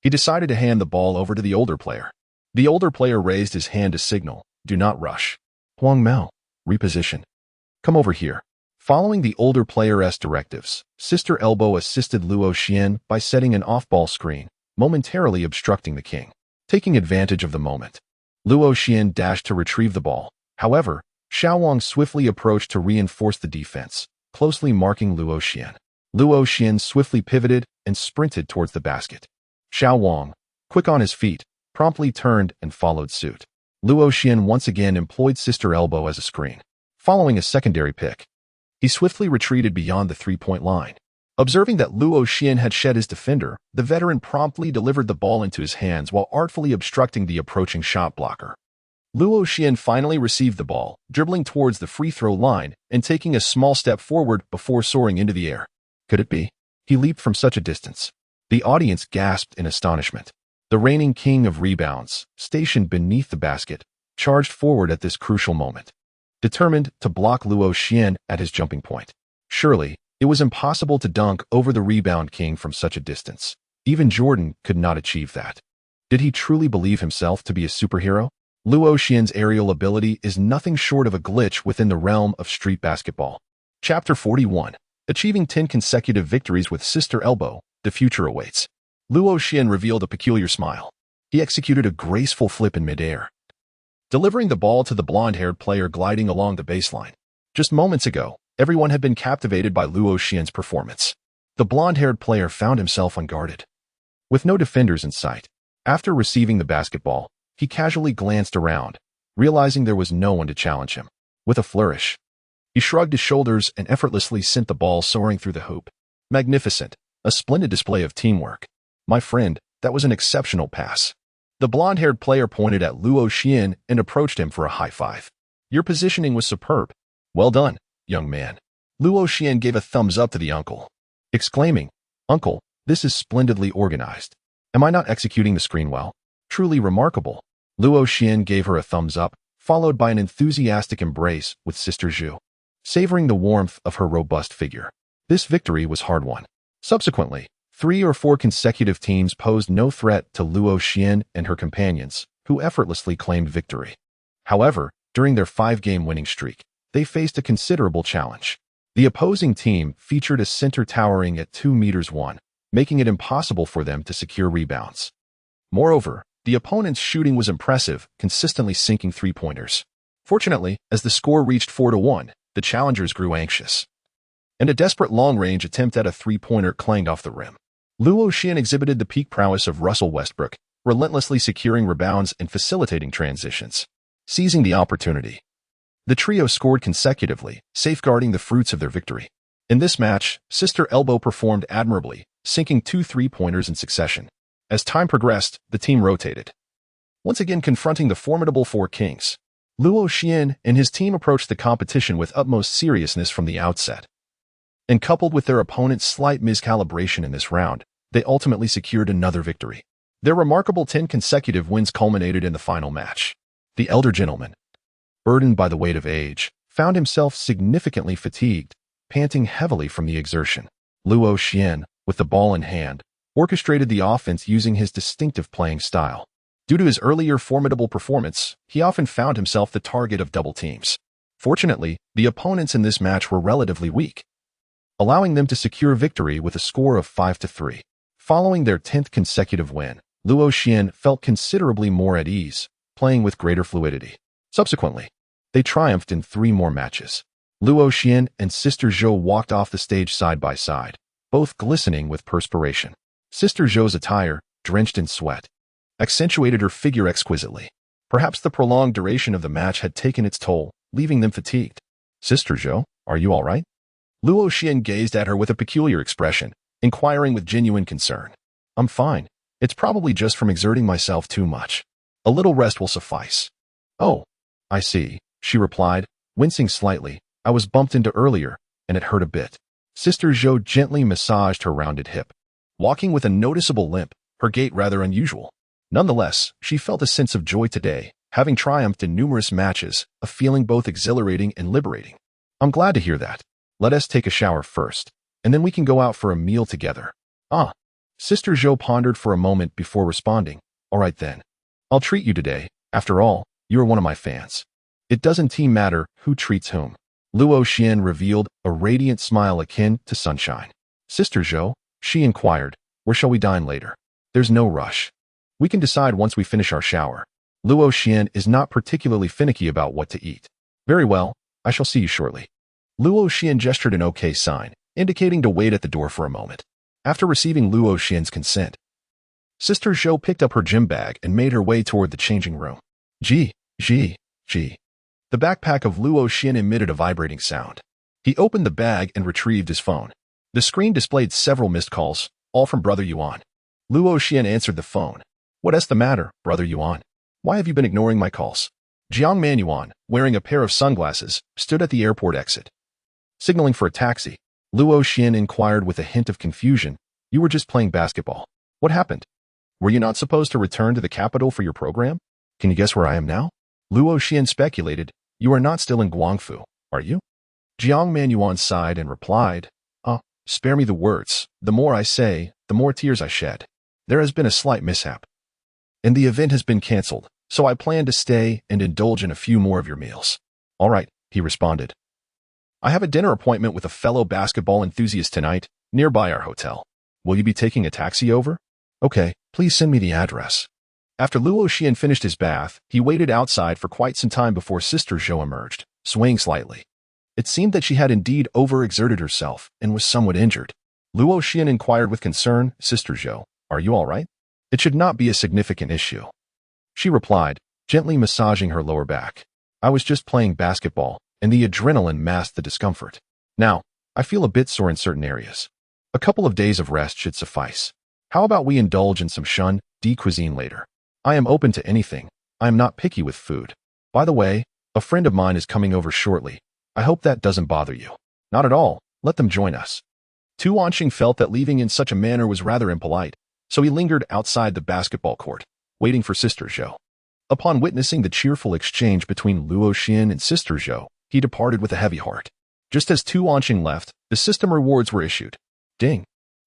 Speaker 1: he decided to hand the ball over to the older player. The older player raised his hand to signal, "Do not rush. Huang Mao, reposition. Come over here." Following the older player's directives, Sister Elbow assisted Luo Xian by setting an off-ball screen, momentarily obstructing the king. Taking advantage of the moment, Luo Xian dashed to retrieve the ball. However, Xiaowang swiftly approached to reinforce the defense, closely marking Luo Xian. Luo Xian swiftly pivoted and sprinted towards the basket. Xiaowang, quick on his feet, promptly turned and followed suit. Luo Xian once again employed Sister Elbow as a screen. Following a secondary pick, he swiftly retreated beyond the three-point line. Observing that Luo Xian had shed his defender, the veteran promptly delivered the ball into his hands while artfully obstructing the approaching shot blocker. Luo Xian finally received the ball, dribbling towards the free throw line and taking a small step forward before soaring into the air. Could it be? He leaped from such a distance. The audience gasped in astonishment. The reigning king of rebounds, stationed beneath the basket, charged forward at this crucial moment, determined to block Luo Xian at his jumping point. Surely, it was impossible to dunk over the rebound king from such a distance. Even Jordan could not achieve that. Did he truly believe himself to be a superhero? Luo Xian's aerial ability is nothing short of a glitch within the realm of street basketball. Chapter 41. Achieving 10 consecutive victories with Sister Elbow, the future awaits. Luo Xian revealed a peculiar smile. He executed a graceful flip in midair, delivering the ball to the blonde-haired player gliding along the baseline. Just moments ago, everyone had been captivated by Luo Xian's performance. The blonde-haired player found himself unguarded, with no defenders in sight. After receiving the basketball, he casually glanced around, realizing there was no one to challenge him. With a flourish, he shrugged his shoulders and effortlessly sent the ball soaring through the hoop. Magnificent! A splendid display of teamwork. My friend, that was an exceptional pass. The blonde-haired player pointed at Luo Xian and approached him for a high five. Your positioning was superb. Well done, young man. Luo Xian gave a thumbs up to the uncle, exclaiming, Uncle, this is splendidly organized. Am I not executing the screen well? Truly remarkable. Luo Xian gave her a thumbs up, followed by an enthusiastic embrace with Sister Zhu, savoring the warmth of her robust figure. This victory was hard-won. Subsequently, 3 or 4 consecutive teams posed no threat to Luo Xian and her companions, who effortlessly claimed victory. However, during their 5-game winning streak, they faced a considerable challenge. The opposing team featured a center towering at 2 meters 1, making it impossible for them to secure rebounds. Moreover, the opponent's shooting was impressive, consistently sinking 3-pointers. Fortunately, as the score reached 4-1, the challengers grew anxious, and a desperate long-range attempt at a 3-pointer clanged off the rim. Luo Xian exhibited the peak prowess of Russell Westbrook, relentlessly securing rebounds and facilitating transitions. Seizing the opportunity, the trio scored consecutively, safeguarding the fruits of their victory. In this match, Sister Elbow performed admirably, sinking 2 3-pointers in succession. As time progressed, the team rotated, once again confronting the formidable 4 Kings. Luo Xian and his team approached the competition with utmost seriousness from the outset. And coupled with their opponent's slight miscalibration in this round, they ultimately secured another victory. Their remarkable 10 consecutive wins culminated in the final match. The elder gentleman, burdened by the weight of age, found himself significantly fatigued, panting heavily from the exertion. Luo Xian, with the ball in hand, orchestrated the offense using his distinctive playing style. Due to his earlier formidable performance, he often found himself the target of double teams. Fortunately, the opponents in this match were relatively weak, allowing them to secure victory with a score of 5-3. Following their 10th consecutive win, Luo Xian felt considerably more at ease, playing with greater fluidity. Subsequently, they triumphed in 3 more matches. Luo Xian and Sister Zhou walked off the stage side by side, both glistening with perspiration. Sister Zhou's attire, drenched in sweat, accentuated her figure exquisitely. Perhaps the prolonged duration of the match had taken its toll, leaving them fatigued. Sister Zhou, are you all right? Luo Xian gazed at her with a peculiar expression, inquiring with genuine concern. I'm fine. It's probably just from exerting myself too much. A little rest will suffice. Oh, I see, she replied, wincing slightly. I was bumped into earlier, and it hurt a bit. Sister Zhou gently massaged her rounded hip, walking with a noticeable limp, her gait rather unusual. Nonetheless, she felt a sense of joy today, having triumphed in numerous matches, a feeling both exhilarating and liberating. I'm glad to hear that. Let us take a shower first, and then we can go out for a meal together. Ah. Sister Zhou pondered for a moment before responding. All right then. I'll treat you today. After all, you are one of my fans. It doesn't matter who treats whom. Luo Xian revealed a radiant smile akin to sunshine. Sister Zhou, she inquired, where shall we dine later? There's no rush. We can decide once we finish our shower. Luo Xian is not particularly finicky about what to eat. Very well, I shall see you shortly. Luo Xian gestured an okay sign, indicating to wait at the door for a moment. After receiving Luo Xian's consent, Sister Zhou picked up her gym bag and made her way toward the changing room. Gee. The backpack of Luo Xian emitted a vibrating sound. He opened the bag and retrieved his phone. The screen displayed several missed calls, all from Brother Yuan. Luo Xian answered the phone. What's the matter, Brother Yuan? Why have you been ignoring my calls? Jiang Man Yuan, wearing a pair of sunglasses, stood at the airport exit, signaling for a taxi. Luo Xian inquired with a hint of confusion. You were just playing basketball. What happened? Were you not supposed to return to the capital for your program? Can you guess where I am now? Luo Xian speculated. You are not still in Guangfu, are you? Jiang Man Yuan sighed and replied, spare me the words. The more I say, the more tears I shed. There has been a slight mishap, and the event has been cancelled, so I plan to stay and indulge in a few more of your meals. All right, he responded. I have a dinner appointment with a fellow basketball enthusiast tonight, nearby our hotel. Will you be taking a taxi over? Okay, please send me the address. After Luo Xian finished his bath, he waited outside for quite some time before Sister Zhou emerged, swaying slightly. It seemed that she had indeed overexerted herself and was somewhat injured. Luo Xian inquired with concern, Sister Zhou, are you all right? It should not be a significant issue. She replied, gently massaging her lower back. I was just playing basketball, and the adrenaline masked the discomfort. Now, I feel a bit sore in certain areas. A couple of days of rest should suffice. How about we indulge in some Shun Di cuisine later? I am open to anything. I am not picky with food. By the way, a friend of mine is coming over shortly. I hope that doesn't bother you. Not at all. Let them join us. Tu Wanqing felt that leaving in such a manner was rather impolite, so he lingered outside the basketball court, waiting for Sister Zhou. Upon witnessing the cheerful exchange between Luo Xian and Sister Zhou, he departed with a heavy heart. Just as Tu Wanqing left, the system rewards were issued. Ding.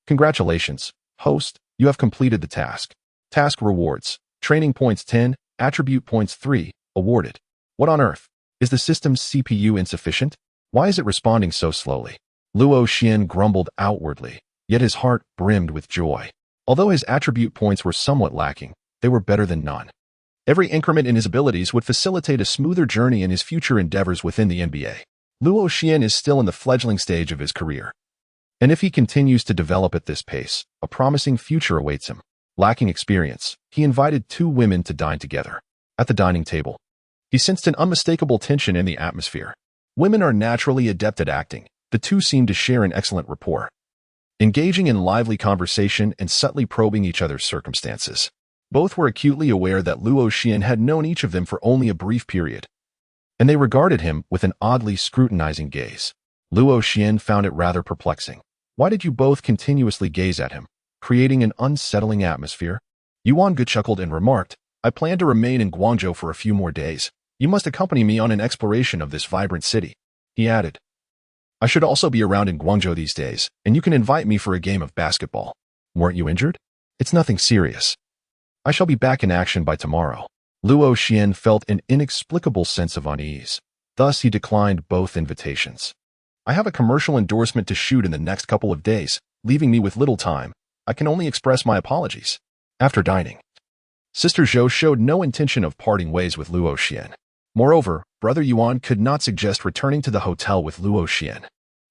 Speaker 1: Congratulations, host, you have completed the task. Task rewards. Training points 10, attribute points 3, awarded. What on earth? Is the system's CPU insufficient? Why is it responding so slowly? Luo Xian grumbled outwardly, yet his heart brimmed with joy. Although his attribute points were somewhat lacking, they were better than none. Every increment in his abilities would facilitate a smoother journey in his future endeavors within the NBA. Luo Xian is still in the fledgling stage of his career. And if he continues to develop at this pace, a promising future awaits him. Lacking experience, he invited two women to dine together. At the dining table, he sensed an unmistakable tension in the atmosphere. Women are naturally adept at acting. The two seemed to share an excellent rapport, engaging in lively conversation and subtly probing each other's circumstances. Both were acutely aware that Luo Xian had known each of them for only a brief period, and they regarded him with an oddly scrutinizing gaze. Luo Xian found it rather perplexing. Why did you both continuously gaze at him, creating an unsettling atmosphere? Yuan Ge chuckled and remarked, I plan to remain in Guangzhou for a few more days. You must accompany me on an exploration of this vibrant city. He added, I should also be around in Guangzhou these days, and you can invite me for a game of basketball. Weren't you injured? It's nothing serious. I shall be back in action by tomorrow. Luo Xian felt an inexplicable sense of unease. Thus, he declined both invitations. I have a commercial endorsement to shoot in the next couple of days, leaving me with little time. I can only express my apologies. After dining, Sister Zhou showed no intention of parting ways with Luo Xian. Moreover, Brother Yuan could not suggest returning to the hotel with Luo Xian.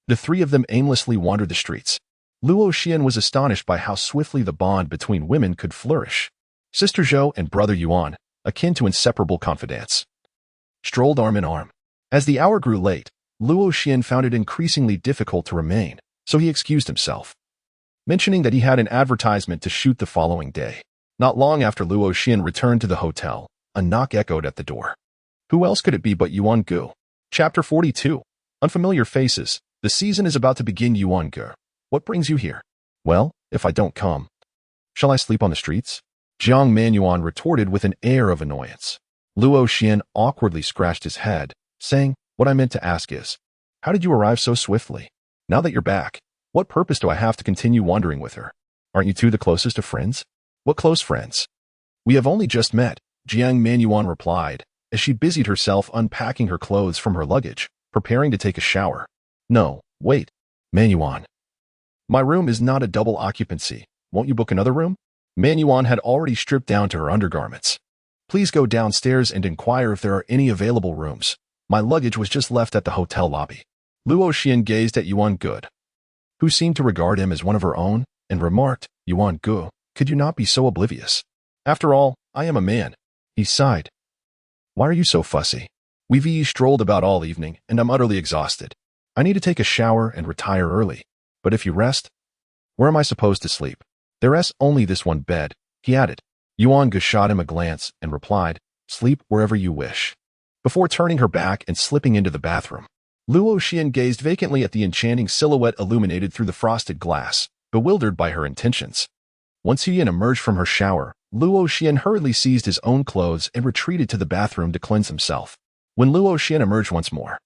Speaker 1: The three of them aimlessly wandered the streets. Luo Xian was astonished by how swiftly the bond between women could flourish. Sister Zhou and Brother Yuan, akin to inseparable confidants, strolled arm in arm. As the hour grew late, Luo Xian found it increasingly difficult to remain, so he excused himself, mentioning that he had an advertisement to shoot the following day. Not long after Luo Xian returned to the hotel, a knock echoed at the door. Who else could it be but Yuan Ge? Chapter 42. Unfamiliar faces. The season is about to begin. Yuan Ge. What brings you here? Well, if I don't come, shall I sleep on the streets? Jiang Manuan retorted with an air of annoyance. Luo Xian awkwardly scratched his head, saying, What I meant to ask is, how did you arrive so swiftly? Now that you're back, what purpose do I have to continue wandering with her? Aren't you two the closest of friends? What close friends? We have only just met, Jiang Manuan replied, as she busied herself unpacking her clothes from her luggage, preparing to take a shower. No, wait, Manuan. My room is not a double occupancy. Won't you book another room? Manuan had already stripped down to her undergarments. Please go downstairs and inquire if there are any available rooms. My luggage was just left at the hotel lobby. Luo Xian gazed at Yuan Ge, who seemed to regard him as one of her own, and remarked, Yuan Ge, could you not be so oblivious? After all, I am a man. He sighed. Why are you so fussy? We've strolled about all evening, and I'm utterly exhausted. I need to take a shower and retire early. But if you rest, where am I supposed to sleep? There's only this one bed, he added. Yuan Ge shot him a glance and replied, Sleep wherever you wish. Before turning her back and slipping into the bathroom, Luo Xian gazed vacantly at the enchanting silhouette illuminated through the frosted glass, bewildered by her intentions. Once he had emerged from her shower, Luo Xian hurriedly seized his own clothes and retreated to the bathroom to cleanse himself. When Luo Xian emerged once more,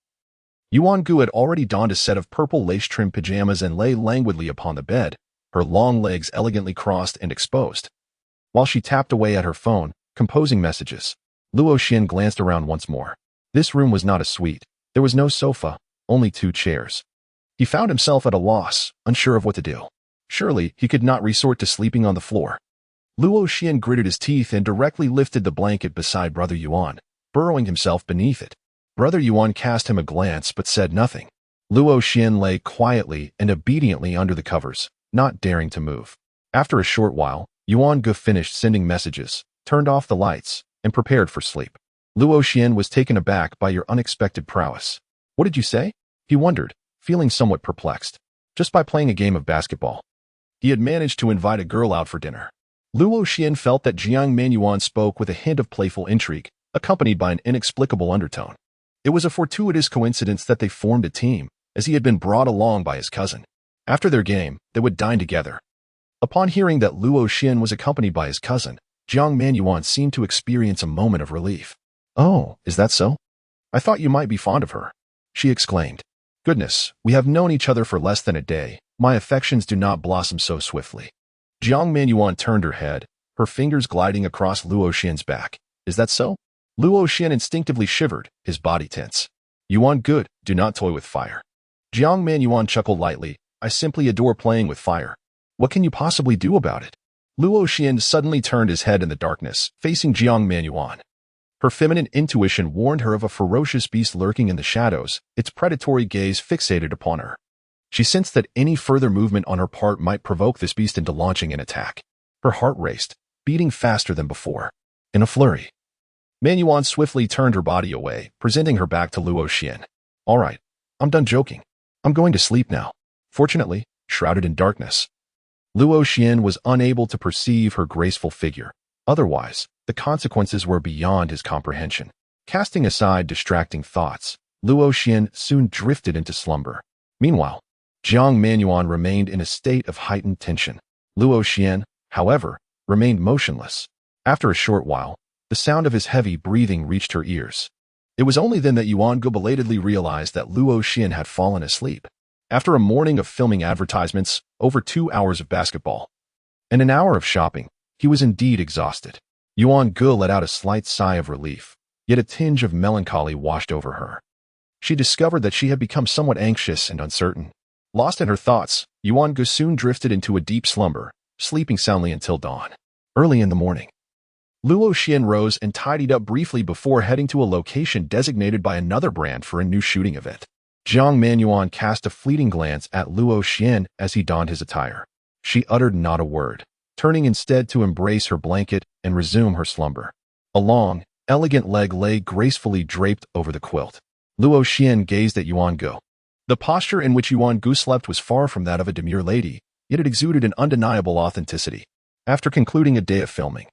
Speaker 1: Yuan Ge had already donned a set of purple lace-trimmed pajamas and lay languidly upon the bed, her long legs elegantly crossed and exposed. While she tapped away at her phone, composing messages, Luo Xian glanced around once more. This room was not a suite. There was no sofa, only two chairs. He found himself at a loss, unsure of what to do. Surely, he could not resort to sleeping on the floor. Luo Xian gritted his teeth and directly lifted the blanket beside Brother Yuan, burrowing himself beneath it. Brother Yuan cast him a glance but said nothing. Luo Xian lay quietly and obediently under the covers, not daring to move. After a short while, Yuan Ge finished sending messages, turned off the lights, and prepared for sleep. Luo Xian was taken aback by your unexpected prowess. What did you say? He wondered, feeling somewhat perplexed. just by playing a game of basketball. He had managed to invite a girl out for dinner. Luo Xian felt that Jiang Manuan spoke with a hint of playful intrigue, accompanied by an inexplicable undertone. It was a fortuitous coincidence that they formed a team, as he had been brought along by his cousin. After their game, they would dine together. Upon hearing that Luo Xian was accompanied by his cousin, Jiang Manuan seemed to experience a moment of relief. "Oh, is that so? I thought you might be fond of her," she exclaimed. "Goodness, we have known each other for less than a day. My affections do not blossom so swiftly." Jiang Manuan turned her head, her fingers gliding across Luo Xian's back. "Is that so?" Luo Xian instinctively shivered, his body tense. "Yuan good, do not toy with fire." Jiang Manuan chuckled lightly. "I simply adore playing with fire. What can you possibly do about it?" Luo Xian suddenly turned his head in the darkness, facing Jiang Manuan. Her feminine intuition warned her of a ferocious beast lurking in the shadows, its predatory gaze fixated upon her. She sensed that any further movement on her part might provoke this beast into launching an attack. Her heart raced, beating faster than before. In a flurry, Manuan swiftly turned her body away, presenting her back to Luo Xian. "All right, I'm done joking. I'm going to sleep now." Fortunately, shrouded in darkness, Luo Xian was unable to perceive her graceful figure. Otherwise, the consequences were beyond his comprehension. Casting aside distracting thoughts, Luo Xian soon drifted into slumber. Meanwhile, Jiang Manuan remained in a state of heightened tension. Luo Xian, however, remained motionless. After a short while, the sound of his heavy breathing reached her ears. It was only then that Yuan Gu belatedly realized that Luo Xian had fallen asleep. After a morning of filming advertisements, over 2 hours of basketball, and an hour of shopping, he was indeed exhausted. Yuan Gu let out a slight sigh of relief, yet a tinge of melancholy washed over her. She discovered that she had become somewhat anxious and uncertain. Lost in her thoughts, Yuan Gu soon drifted into a deep slumber, sleeping soundly until dawn. Early in the morning, Luo Xian rose and tidied up briefly before heading to a location designated by another brand for a new shooting event. Jiang Manuan cast a fleeting glance at Luo Xian as he donned his attire. She uttered not a word, turning instead to embrace her blanket and resume her slumber. A long, elegant leg lay gracefully draped over the quilt. Luo Xian gazed at Yuan Gu. The posture in which Yuan Gu slept was far from that of a demure lady, yet it exuded an undeniable authenticity. After concluding a day of filming,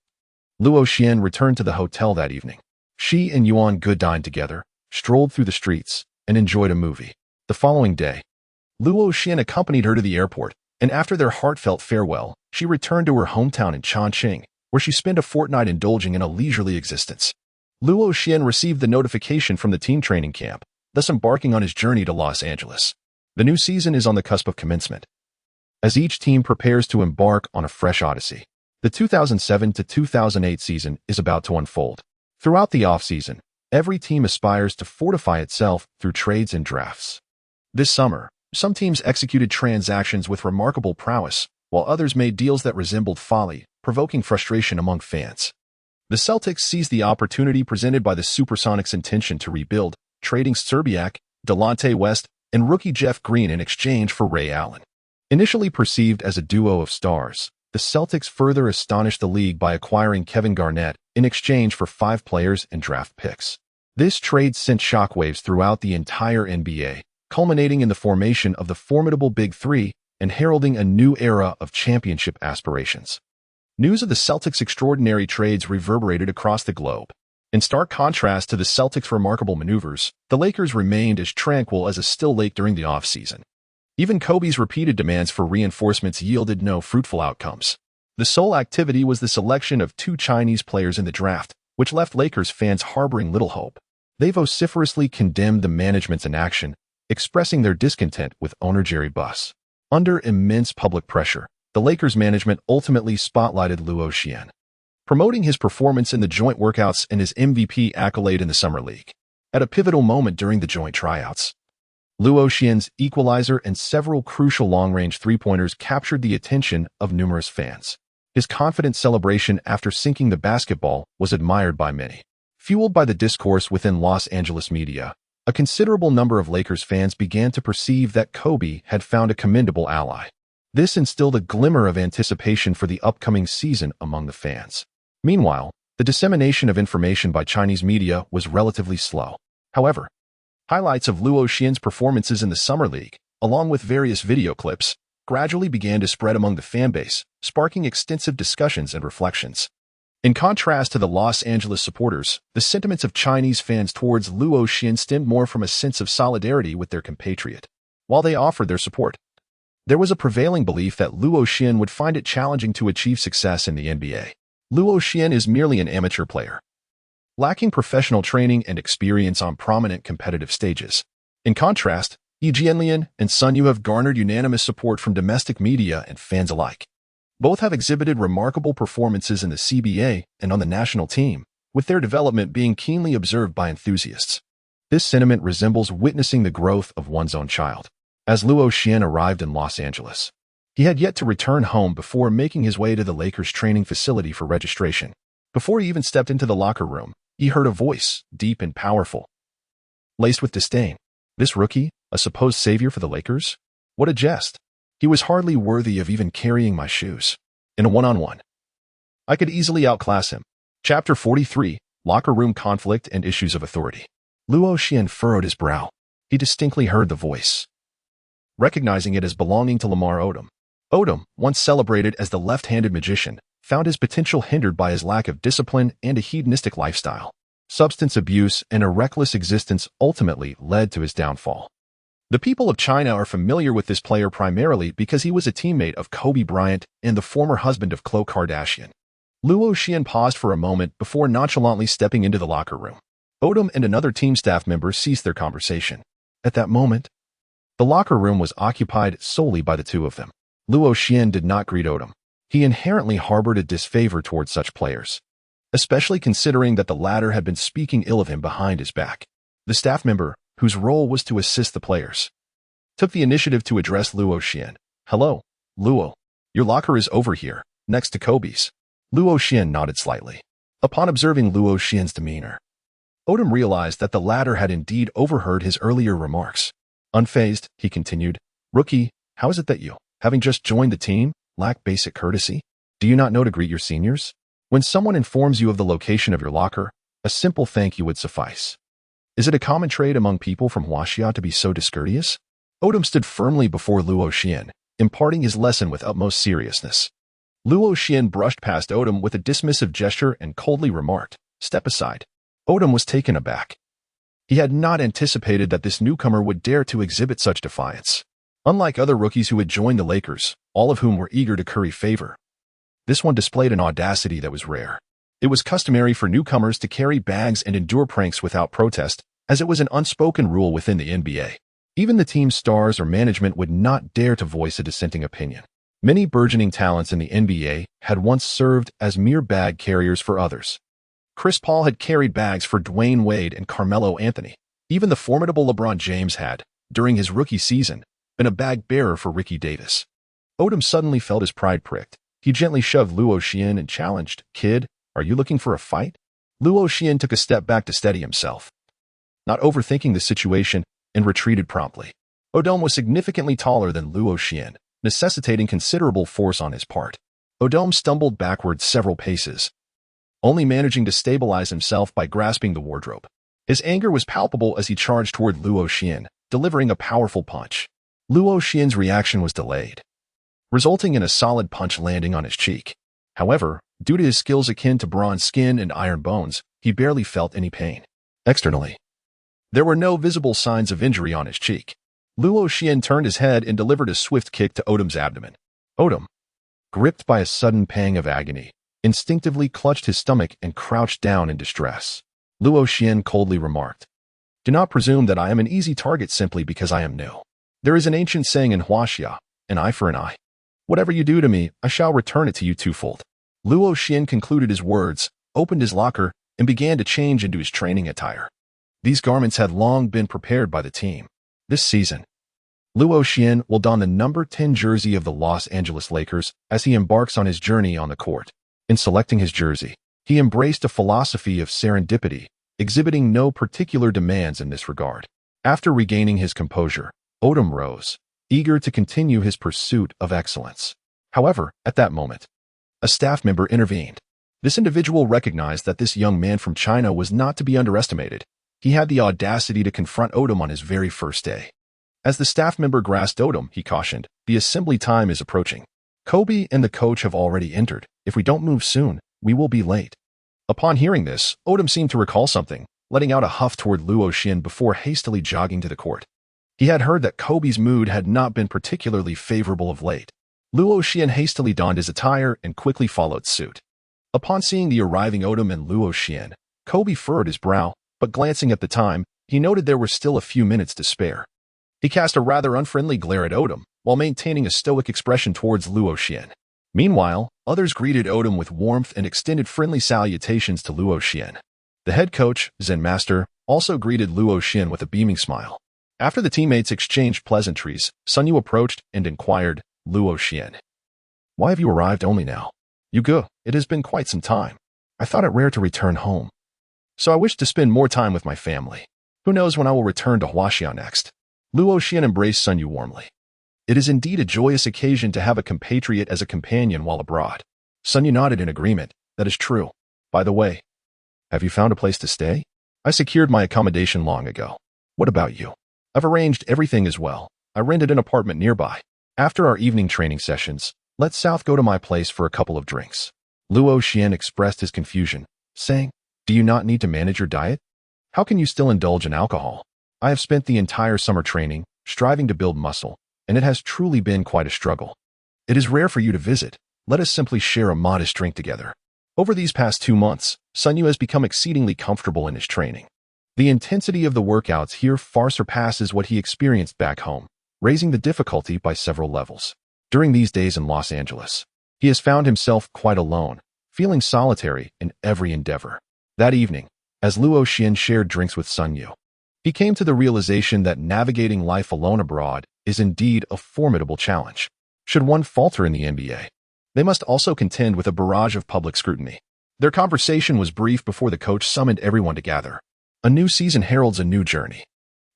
Speaker 1: Luo Xian returned to the hotel that evening. She and Yuan Gu dined together, strolled through the streets, and enjoyed a movie. The following day, Luo Xian accompanied her to the airport, and after their heartfelt farewell, she returned to her hometown in Chongqing, where she spent a fortnight indulging in a leisurely existence. Luo Xian received the notification from the team training camp, thus embarking on his journey to Los Angeles. The new season is on the cusp of commencement, as each team prepares to embark on a fresh odyssey. The 2007 to 2008 season is about to unfold. Throughout the off-season, every team aspires to fortify itself through trades and drafts. This summer, some teams executed transactions with remarkable prowess, while others made deals that resembled folly, provoking frustration among fans. The Celtics seized the opportunity presented by the Supersonics' intention to rebuild, trading Szczerbiak, Delonte West, and rookie Jeff Green in exchange for Ray Allen. Initially perceived as a duo of stars, the Celtics further astonished the league by acquiring Kevin Garnett in exchange for 5 players and draft picks. This trade sent shockwaves throughout the entire NBA, culminating in the formation of the formidable Big Three and heralding a new era of championship aspirations. News of the Celtics' extraordinary trades reverberated across the globe. In stark contrast to the Celtics' remarkable maneuvers, the Lakers remained as tranquil as a still lake during the offseason. Even Kobe's repeated demands for reinforcements yielded no fruitful outcomes. The sole activity was the selection of 2 Chinese players in the draft, which left Lakers fans harboring little hope. They vociferously condemned the management's inaction, expressing their discontent with owner Jerry Buss. Under immense public pressure, the Lakers management ultimately spotlighted Luo Xian, promoting his performance in the joint workouts and his MVP accolade in the Summer League. At a pivotal moment during the joint tryouts, Luo Xian's equalizer and several crucial long-range three-pointers captured the attention of numerous fans. His confident celebration after sinking the basketball was admired by many. Fueled by the discourse within Los Angeles media, a considerable number of Lakers fans began to perceive that Kobe had found a commendable ally. This instilled a glimmer of anticipation for the upcoming season among the fans. Meanwhile, the dissemination of information by Chinese media was relatively slow. However, highlights of Luo Xian's performances in the Summer League, along with various video clips, gradually began to spread among the fanbase, sparking extensive discussions and reflections. In contrast to the Los Angeles supporters, the sentiments of Chinese fans towards Luo Xian stemmed more from a sense of solidarity with their compatriot. While they offered their support, there was a prevailing belief that Luo Xian would find it challenging to achieve success in the NBA. Luo Xian is merely an amateur player, lacking professional training and experience on prominent competitive stages. In contrast, Yi Jianlian and Sun Yu have garnered unanimous support from domestic media and fans alike. Both have exhibited remarkable performances in the CBA and on the national team, with their development being keenly observed by enthusiasts. This sentiment resembles witnessing the growth of one's own child. As Luo Xian arrived in Los Angeles, he had yet to return home before making his way to the Lakers training facility for registration. Before he even stepped into the locker room, he heard a voice, deep and powerful, laced with disdain. This rookie, a supposed savior for the Lakers? What a jest. He was hardly worthy of even carrying my shoes. In a one-on-one, I could easily outclass him. Chapter 43, Locker Room Conflict and Issues of Authority. Luo Xian furrowed his brow. He distinctly heard the voice, recognizing it as belonging to Lamar Odom. Odom, once celebrated as the left-handed magician, found his potential hindered by his lack of discipline and a hedonistic lifestyle. Substance abuse and a reckless existence ultimately led to his downfall. The people of China are familiar with this player primarily because he was a teammate of Kobe Bryant and the former husband of Khloe Kardashian. Luo Xian paused for a moment before nonchalantly stepping into the locker room. Odom and another team staff member ceased their conversation. At that moment, the locker room was occupied solely by the two of them. Luo Xian did not greet Odom. He inherently harbored a disfavor towards such players, especially considering that the latter had been speaking ill of him behind his back. The staff member, whose role was to assist the players, took the initiative to address Luo Xian. "Hello, Luo. Your locker is over here, next to Kobe's." Luo Xian nodded slightly. Upon observing Luo Xian's demeanor, Odom realized that the latter had indeed overheard his earlier remarks. Unfazed, he continued, "Rookie, how is it that you, having just joined the team, lack basic courtesy? Do you not know to greet your seniors? When someone informs you of the location of your locker, a simple thank you would suffice. Is it a common trait among people from Huaxia to be so discourteous?" Odom stood firmly before Luo Xian, imparting his lesson with utmost seriousness. Luo Xian brushed past Odom with a dismissive gesture and coldly remarked, "Step aside." Odom was taken aback. He had not anticipated that this newcomer would dare to exhibit such defiance. Unlike other rookies who had joined the Lakers, all of whom were eager to curry favor, this one displayed an audacity that was rare. It was customary for newcomers to carry bags and endure pranks without protest, as it was an unspoken rule within the NBA. Even the team's stars or management would not dare to voice a dissenting opinion. Many burgeoning talents in the NBA had once served as mere bag carriers for others. Chris Paul had carried bags for Dwayne Wade and Carmelo Anthony. Even the formidable LeBron James had, during his rookie season, been a bag bearer for Ricky Davis. Odom suddenly felt his pride pricked. He gently shoved Luo Xian and challenged, "Kid, are you looking for a fight?" Luo Xian took a step back to steady himself, not overthinking the situation, and retreated promptly. Odom was significantly taller than Luo Xian, necessitating considerable force on his part. Odom stumbled backward several paces, only managing to stabilize himself by grasping the wardrobe. His anger was palpable as he charged toward Luo Xian, delivering a powerful punch. Luo Xian's reaction was delayed, resulting in a solid punch landing on his cheek. However, due to his skills akin to bronze skin and iron bones, he barely felt any pain. Externally, there were no visible signs of injury on his cheek. Luo Xian turned his head and delivered a swift kick to Odom's abdomen. Odom, gripped by a sudden pang of agony, instinctively clutched his stomach and crouched down in distress. Luo Xian coldly remarked, "Do not presume that I am an easy target simply because I am new. There is an ancient saying in Huaxia, an eye for an eye. Whatever you do to me, I shall return it to you twofold." Luo Xian concluded his words, opened his locker, and began to change into his training attire. These garments had long been prepared by the team. This season, Luo Xian will don the number 10 jersey of the Los Angeles Lakers as he embarks on his journey on the court. In selecting his jersey, he embraced a philosophy of serendipity, exhibiting no particular demands in this regard. After regaining his composure, Odom rose, eager to continue his pursuit of excellence. However, at that moment, a staff member intervened. This individual recognized that this young man from China was not to be underestimated. He had the audacity to confront Odom on his very first day. As the staff member grasped Odom, he cautioned, "The assembly time is approaching. Kobe and the coach have already entered. If we don't move soon, we will be late." Upon hearing this, Odom seemed to recall something, letting out a huff toward Luo Xian before hastily jogging to the court. He had heard that Kobe's mood had not been particularly favorable of late. Luo Xian hastily donned his attire and quickly followed suit. Upon seeing the arriving Odom and Luo Xian, Kobe furrowed his brow, but glancing at the time, he noted there were still a few minutes to spare. He cast a rather unfriendly glare at Odom, while maintaining a stoic expression towards Luo Xian. Meanwhile, others greeted Odom with warmth and extended friendly salutations to Luo Xian. The head coach, Zen Master, also greeted Luo Xian with a beaming smile. After the teammates exchanged pleasantries, Sun Yu approached and inquired, "Luo Xian, why have you arrived only now?" "You go. It has been quite some time. I thought it rare to return home. So I wish to spend more time with my family. Who knows when I will return to Huaxiao next?" Luo Xian embraced Sun Yu warmly. It is indeed a joyous occasion to have a compatriot as a companion while abroad. Sun Yu nodded in agreement. "That is true. By the way, have you found a place to stay?" "I secured my accommodation long ago. What about you?" "I've arranged everything as well. I rented an apartment nearby. After our evening training sessions, let South go to my place for a couple of drinks." Luo Xian expressed his confusion, saying, "Do you not need to manage your diet? How can you still indulge in alcohol?" "I have spent the entire summer training, striving to build muscle, and it has truly been quite a struggle. It is rare for you to visit. Let us simply share a modest drink together." Over these past 2 months, Sun Yu has become exceedingly comfortable in his training. The intensity of the workouts here far surpasses what he experienced back home, raising the difficulty by several levels. During these days in Los Angeles, he has found himself quite alone, feeling solitary in every endeavor. That evening, as Luo Xian shared drinks with Sun Yu, he came to the realization that navigating life alone abroad is indeed a formidable challenge. Should one falter in the NBA, they must also contend with a barrage of public scrutiny. Their conversation was brief before the coach summoned everyone to gather. A new season heralds a new journey.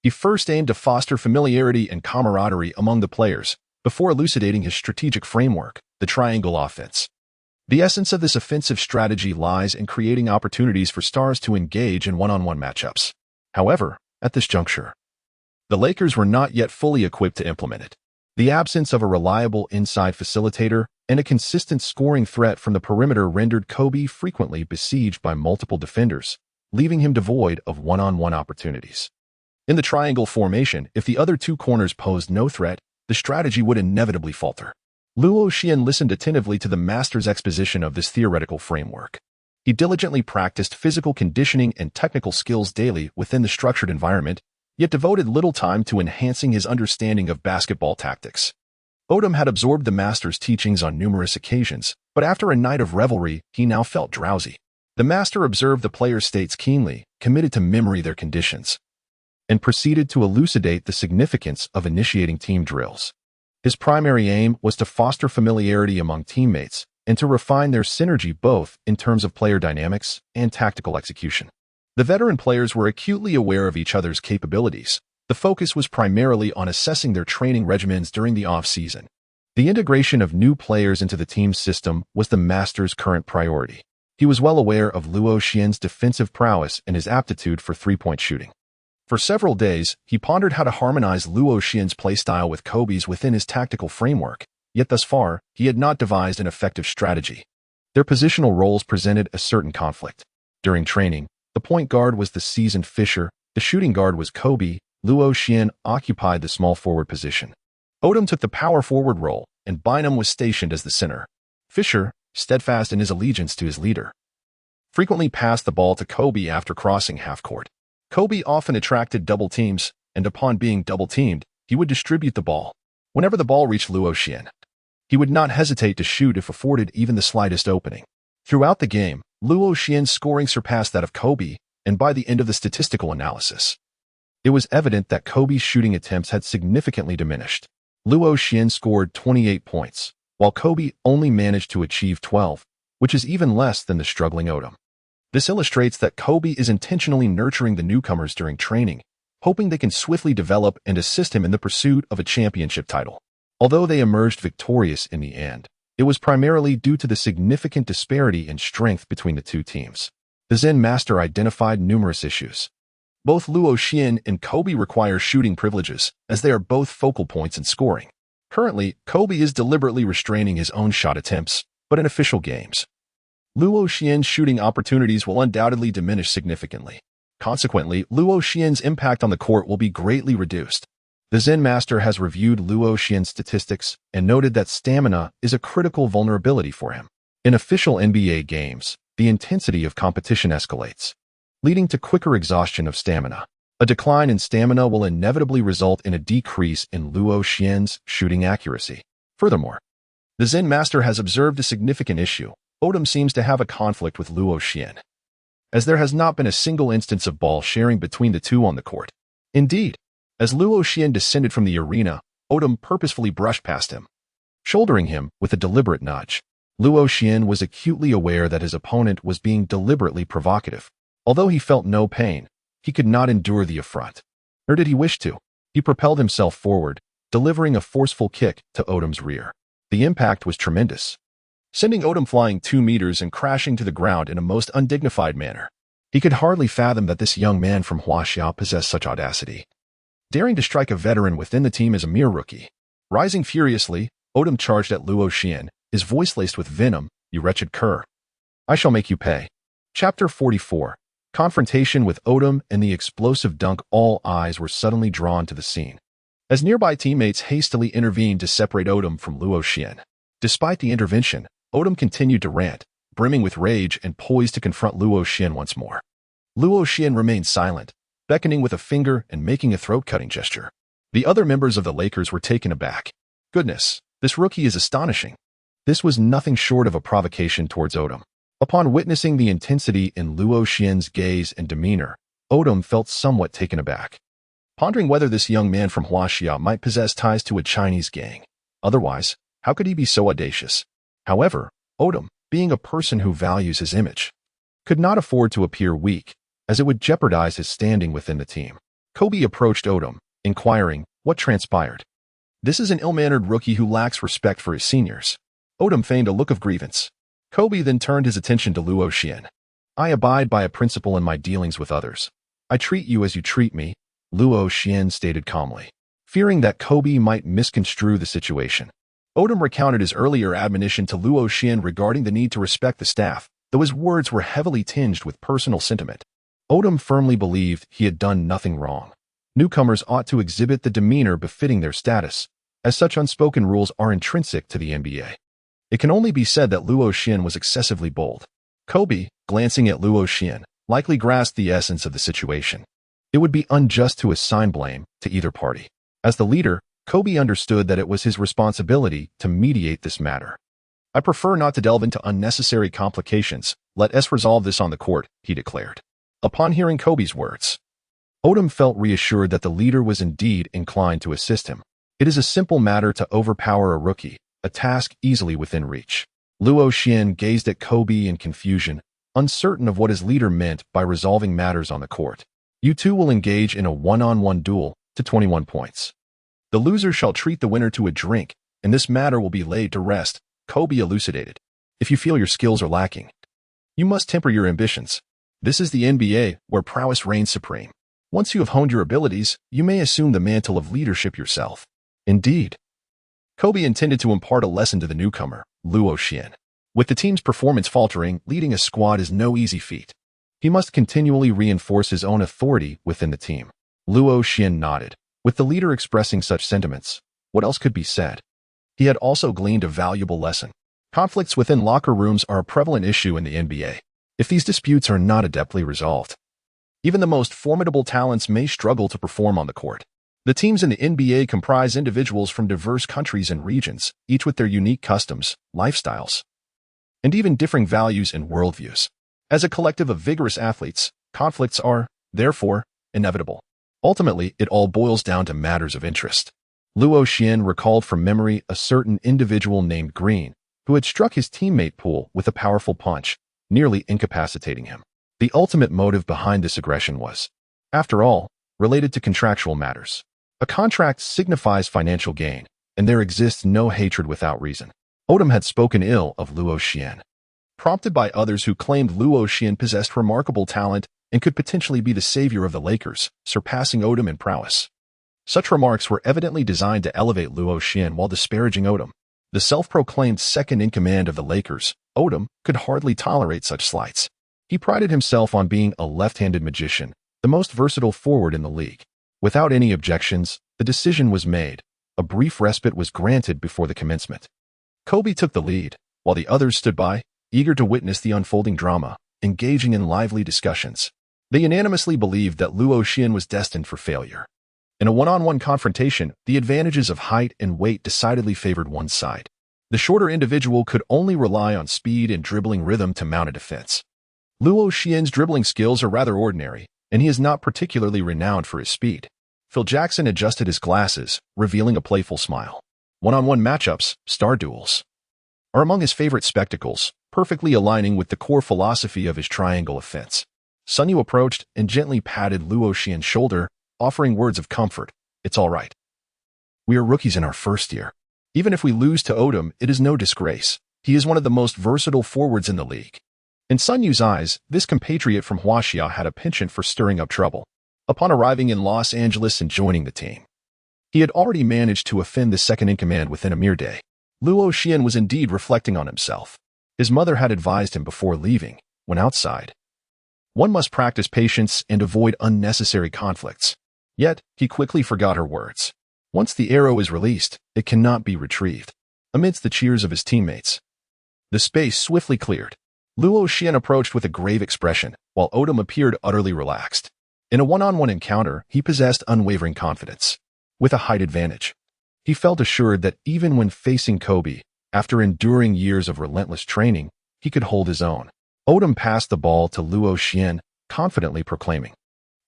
Speaker 1: He first aimed to foster familiarity and camaraderie among the players, before elucidating his strategic framework, the triangle offense. The essence of this offensive strategy lies in creating opportunities for stars to engage in one-on-one matchups. However, at this juncture, the Lakers were not yet fully equipped to implement it. The absence of a reliable inside facilitator and a consistent scoring threat from the perimeter rendered Kobe frequently besieged by multiple defenders, leaving him devoid of one-on-one opportunities. In the triangle formation, if the other two corners posed no threat, the strategy would inevitably falter. Luo Xian listened attentively to the master's exposition of this theoretical framework. He diligently practiced physical conditioning and technical skills daily within the structured environment, yet devoted little time to enhancing his understanding of basketball tactics. Odom had absorbed the master's teachings on numerous occasions, but after a night of revelry, he now felt drowsy. The master observed the players' states keenly, committed to memory their conditions, and proceeded to elucidate the significance of initiating team drills. His primary aim was to foster familiarity among teammates and to refine their synergy both in terms of player dynamics and tactical execution. The veteran players were acutely aware of each other's capabilities. The focus was primarily on assessing their training regimens during the off-season. The integration of new players into the team's system was the master's current priority. He was well aware of Luo Xian's defensive prowess and his aptitude for three-point shooting. For several days, he pondered how to harmonize Luo Xian's playstyle with Kobe's within his tactical framework, yet thus far, he had not devised an effective strategy. Their positional roles presented a certain conflict. During training, the point guard was the seasoned Fisher, the shooting guard was Kobe. Luo Xian occupied the small forward position. Odom took the power forward role, and Bynum was stationed as the center. Fisher, steadfast in his allegiance to his leader, frequently passed the ball to Kobe after crossing half-court. Kobe often attracted double teams, and upon being double-teamed, he would distribute the ball. Whenever the ball reached Luo Xian, he would not hesitate to shoot if afforded even the slightest opening. Throughout the game, Luo Xian's scoring surpassed that of Kobe, and by the end of the statistical analysis, it was evident that Kobe's shooting attempts had significantly diminished. Luo Xian scored 28 points, while Kobe only managed to achieve 12, which is even less than the struggling Odom. This illustrates that Kobe is intentionally nurturing the newcomers during training, hoping they can swiftly develop and assist him in the pursuit of a championship title. Although they emerged victorious in the end, it was primarily due to the significant disparity in strength between the two teams. The Zen master identified numerous issues. Both Luo Xian and Kobe require shooting privileges, as they are both focal points in scoring. Currently, Kobe is deliberately restraining his own shot attempts, but in official games, Luo Xian's shooting opportunities will undoubtedly diminish significantly. Consequently, Luo Xian's impact on the court will be greatly reduced. The Zen Master has reviewed Luo Xian's statistics and noted that stamina is a critical vulnerability for him. In official NBA games, the intensity of competition escalates, leading to quicker exhaustion of stamina. A decline in stamina will inevitably result in a decrease in Luo Xian's shooting accuracy. Furthermore, the Zen Master has observed a significant issue. Odom seems to have a conflict with Luo Xian, as there has not been a single instance of ball sharing between the two on the court. Indeed, as Luo Xian descended from the arena, Odom purposefully brushed past him, shouldering him with a deliberate nudge. Luo Xian was acutely aware that his opponent was being deliberately provocative. Although he felt no pain, he could not endure the affront. Nor did he wish to. He propelled himself forward, delivering a forceful kick to Odom's rear. The impact was tremendous, sending Odom flying 2 meters and crashing to the ground in a most undignified manner. He could hardly fathom that this young man from Huaxia possessed such audacity, daring to strike a veteran within the team as a mere rookie. Rising furiously, Odom charged at Luo Xian, his voice laced with venom. "You wretched cur. I shall make you pay." Chapter 44. Confrontation with Odom and the explosive dunk. All eyes were suddenly drawn to the scene, as nearby teammates hastily intervened to separate Odom from Luo Xian. Despite the intervention, Odom continued to rant, brimming with rage and poised to confront Luo Xian once more. Luo Xian remained silent, beckoning with a finger and making a throat-cutting gesture. The other members of the Lakers were taken aback. Goodness, this rookie is astonishing. This was nothing short of a provocation towards Odom. Upon witnessing the intensity in Luo Xian's gaze and demeanor, Odom felt somewhat taken aback, pondering whether this young man from Huaxia might possess ties to a Chinese gang. Otherwise, how could he be so audacious? However, Odom, being a person who values his image, could not afford to appear weak, as it would jeopardize his standing within the team. Kobe approached Odom, inquiring what transpired. "This is an ill-mannered rookie who lacks respect for his seniors." Odom feigned a look of grievance. Kobe then turned his attention to Luo Xian. "I abide by a principle in my dealings with others. I treat you as you treat me," Luo Xian stated calmly. Fearing that Kobe might misconstrue the situation, Odom recounted his earlier admonition to Luo Xian regarding the need to respect the staff, though his words were heavily tinged with personal sentiment. Odom firmly believed he had done nothing wrong. Newcomers ought to exhibit the demeanor befitting their status, as such unspoken rules are intrinsic to the NBA. It can only be said that Luo Xian was excessively bold. Kobe, glancing at Luo Xian, likely grasped the essence of the situation. It would be unjust to assign blame to either party. As the leader, Kobe understood that it was his responsibility to mediate this matter. "I prefer not to delve into unnecessary complications. Let us resolve this on the court," he declared. Upon hearing Kobe's words, Odom felt reassured that the leader was indeed inclined to assist him. It is a simple matter to overpower a rookie, a task easily within reach. Luo Xian gazed at Kobe in confusion, uncertain of what his leader meant by resolving matters on the court. "You two will engage in a one-on-one duel to 21 points. The loser shall treat the winner to a drink, and this matter will be laid to rest," Kobe elucidated. "If you feel your skills are lacking, you must temper your ambitions. This is the NBA, where prowess reigns supreme. Once you have honed your abilities, you may assume the mantle of leadership yourself." Indeed, Kobe intended to impart a lesson to the newcomer, Luo Xian. With the team's performance faltering, leading a squad is no easy feat. He must continually reinforce his own authority within the team. Luo Xian nodded. With the leader expressing such sentiments, what else could be said? He had also gleaned a valuable lesson. Conflicts within locker rooms are a prevalent issue in the NBA. If these disputes are not adeptly resolved, even the most formidable talents may struggle to perform on the court. The teams in the NBA comprise individuals from diverse countries and regions, each with their unique customs, lifestyles, and even differing values and worldviews. As a collective of vigorous athletes, conflicts are, therefore, inevitable. Ultimately, it all boils down to matters of interest. Luo Xian recalled from memory a certain individual named Green, who had struck his teammate Poole with a powerful punch, nearly incapacitating him. The ultimate motive behind this aggression was, after all, related to contractual matters. A contract signifies financial gain, and there exists no hatred without reason. Odom had spoken ill of Luo Xian, prompted by others who claimed Luo Xian possessed remarkable talent and could potentially be the savior of the Lakers, surpassing Odom in prowess. Such remarks were evidently designed to elevate Luo Xian while disparaging Odom. The self-proclaimed second-in-command of the Lakers, Odom, could hardly tolerate such slights. He prided himself on being a left-handed magician, the most versatile forward in the league. Without any objections, the decision was made. A brief respite was granted before the commencement. Kobe took the lead, while the others stood by, eager to witness the unfolding drama, engaging in lively discussions. They unanimously believed that Luo Xian was destined for failure. In a one-on-one confrontation, the advantages of height and weight decidedly favored one side. The shorter individual could only rely on speed and dribbling rhythm to mount a defense. Luo Xian's dribbling skills are rather ordinary, and he is not particularly renowned for his speed. Phil Jackson adjusted his glasses, revealing a playful smile. One-on-one matchups, star duels, are among his favorite spectacles, perfectly aligning with the core philosophy of his triangle offense. Sun Yu approached and gently patted Luo Xian's shoulder, offering words of comfort. It's all right. We are rookies in our first year. Even if we lose to Odom, it is no disgrace. He is one of the most versatile forwards in the league. In Sun Yu's eyes, this compatriot from Huaxia had a penchant for stirring up trouble. Upon arriving in Los Angeles and joining the team, he had already managed to offend the second-in-command within a mere day. Luo Xian was indeed reflecting on himself. His mother had advised him before leaving, when outside, one must practice patience and avoid unnecessary conflicts. Yet, he quickly forgot her words. Once the arrow is released, it cannot be retrieved. Amidst the cheers of his teammates, the space swiftly cleared. Luo Xian approached with a grave expression, while Odom appeared utterly relaxed. In a one-on-one encounter, he possessed unwavering confidence. With a height advantage, he felt assured that even when facing Kobe, after enduring years of relentless training, he could hold his own. Odom passed the ball to Luo Xian, confidently proclaiming,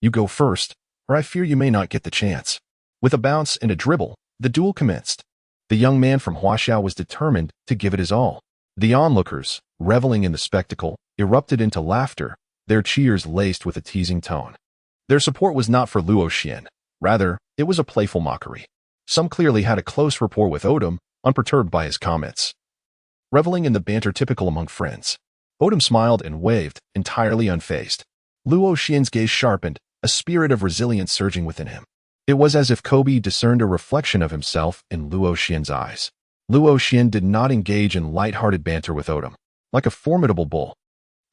Speaker 1: "You go first, or I fear you may not get the chance." With a bounce and a dribble, the duel commenced. The young man from Huaxia was determined to give it his all. The onlookers, reveling in the spectacle, erupted into laughter, their cheers laced with a teasing tone. Their support was not for Luo Xian. Rather, it was a playful mockery. Some clearly had a close rapport with Odom, unperturbed by his comments. Reveling in the banter typical among friends, Odom smiled and waved, entirely unfazed. Luo Xian's gaze sharpened, a spirit of resilience surging within him. It was as if Kobe discerned a reflection of himself in Luo Xian's eyes. Luo Xian did not engage in light-hearted banter with Odom. Like a formidable bull,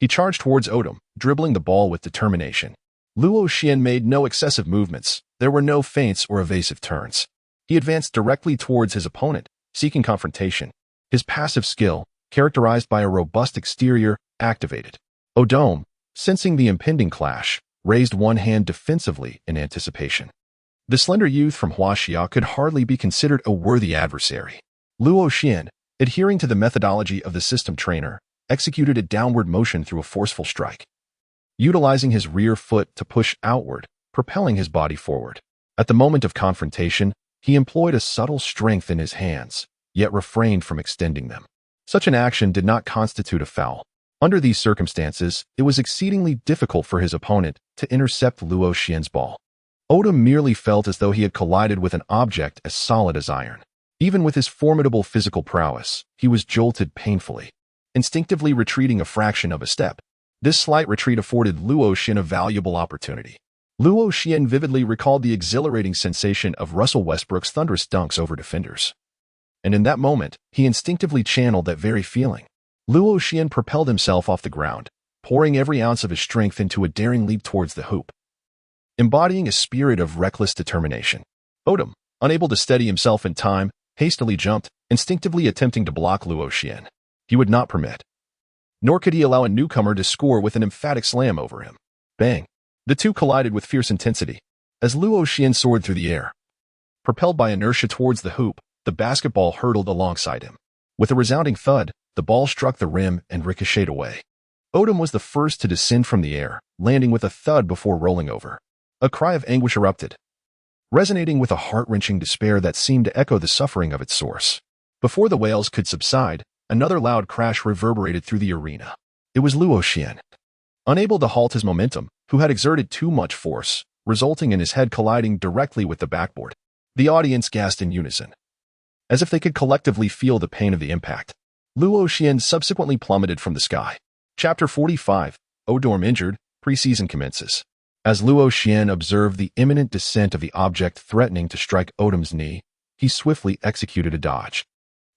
Speaker 1: he charged towards Odom, dribbling the ball with determination. Luo Xian made no excessive movements. There were no feints or evasive turns. He advanced directly towards his opponent, seeking confrontation. His passive skill, characterized by a robust exterior, activated. Odom, sensing the impending clash, raised one hand defensively in anticipation. The slender youth from Huaxia could hardly be considered a worthy adversary. Luo Xian, adhering to the methodology of the system trainer, executed a downward motion through a forceful strike, utilizing his rear foot to push outward, propelling his body forward. At the moment of confrontation, he employed a subtle strength in his hands, yet refrained from extending them. Such an action did not constitute a foul. Under these circumstances, it was exceedingly difficult for his opponent to intercept Luo Xian's ball. Odom merely felt as though he had collided with an object as solid as iron. Even with his formidable physical prowess, he was jolted painfully, instinctively retreating a fraction of a step. This slight retreat afforded Luo Xian a valuable opportunity. Luo Xian vividly recalled the exhilarating sensation of Russell Westbrook's thunderous dunks over defenders. And in that moment, he instinctively channeled that very feeling. Luo Xian propelled himself off the ground, pouring every ounce of his strength into a daring leap towards the hoop, embodying a spirit of reckless determination. Odom, unable to steady himself in time, hastily jumped, instinctively attempting to block Luo Xian. He would not permit, nor could he allow a newcomer to score with an emphatic slam over him. Bang! The two collided with fierce intensity. As Luo Xian soared through the air, propelled by inertia towards the hoop, the basketball hurtled alongside him. With a resounding thud, the ball struck the rim and ricocheted away. Odom was the first to descend from the air, landing with a thud before rolling over. A cry of anguish erupted, resonating with a heart-wrenching despair that seemed to echo the suffering of its source. Before the wails could subside, another loud crash reverberated through the arena. It was Luo Xian, unable to halt his momentum, who had exerted too much force, resulting in his head colliding directly with the backboard. The audience gasped in unison, as if they could collectively feel the pain of the impact. Luo Xian subsequently plummeted from the sky. Chapter 45, Odom injured, Preseason commences. As Luo Xian observed the imminent descent of the object threatening to strike Odom's knee, he swiftly executed a dodge.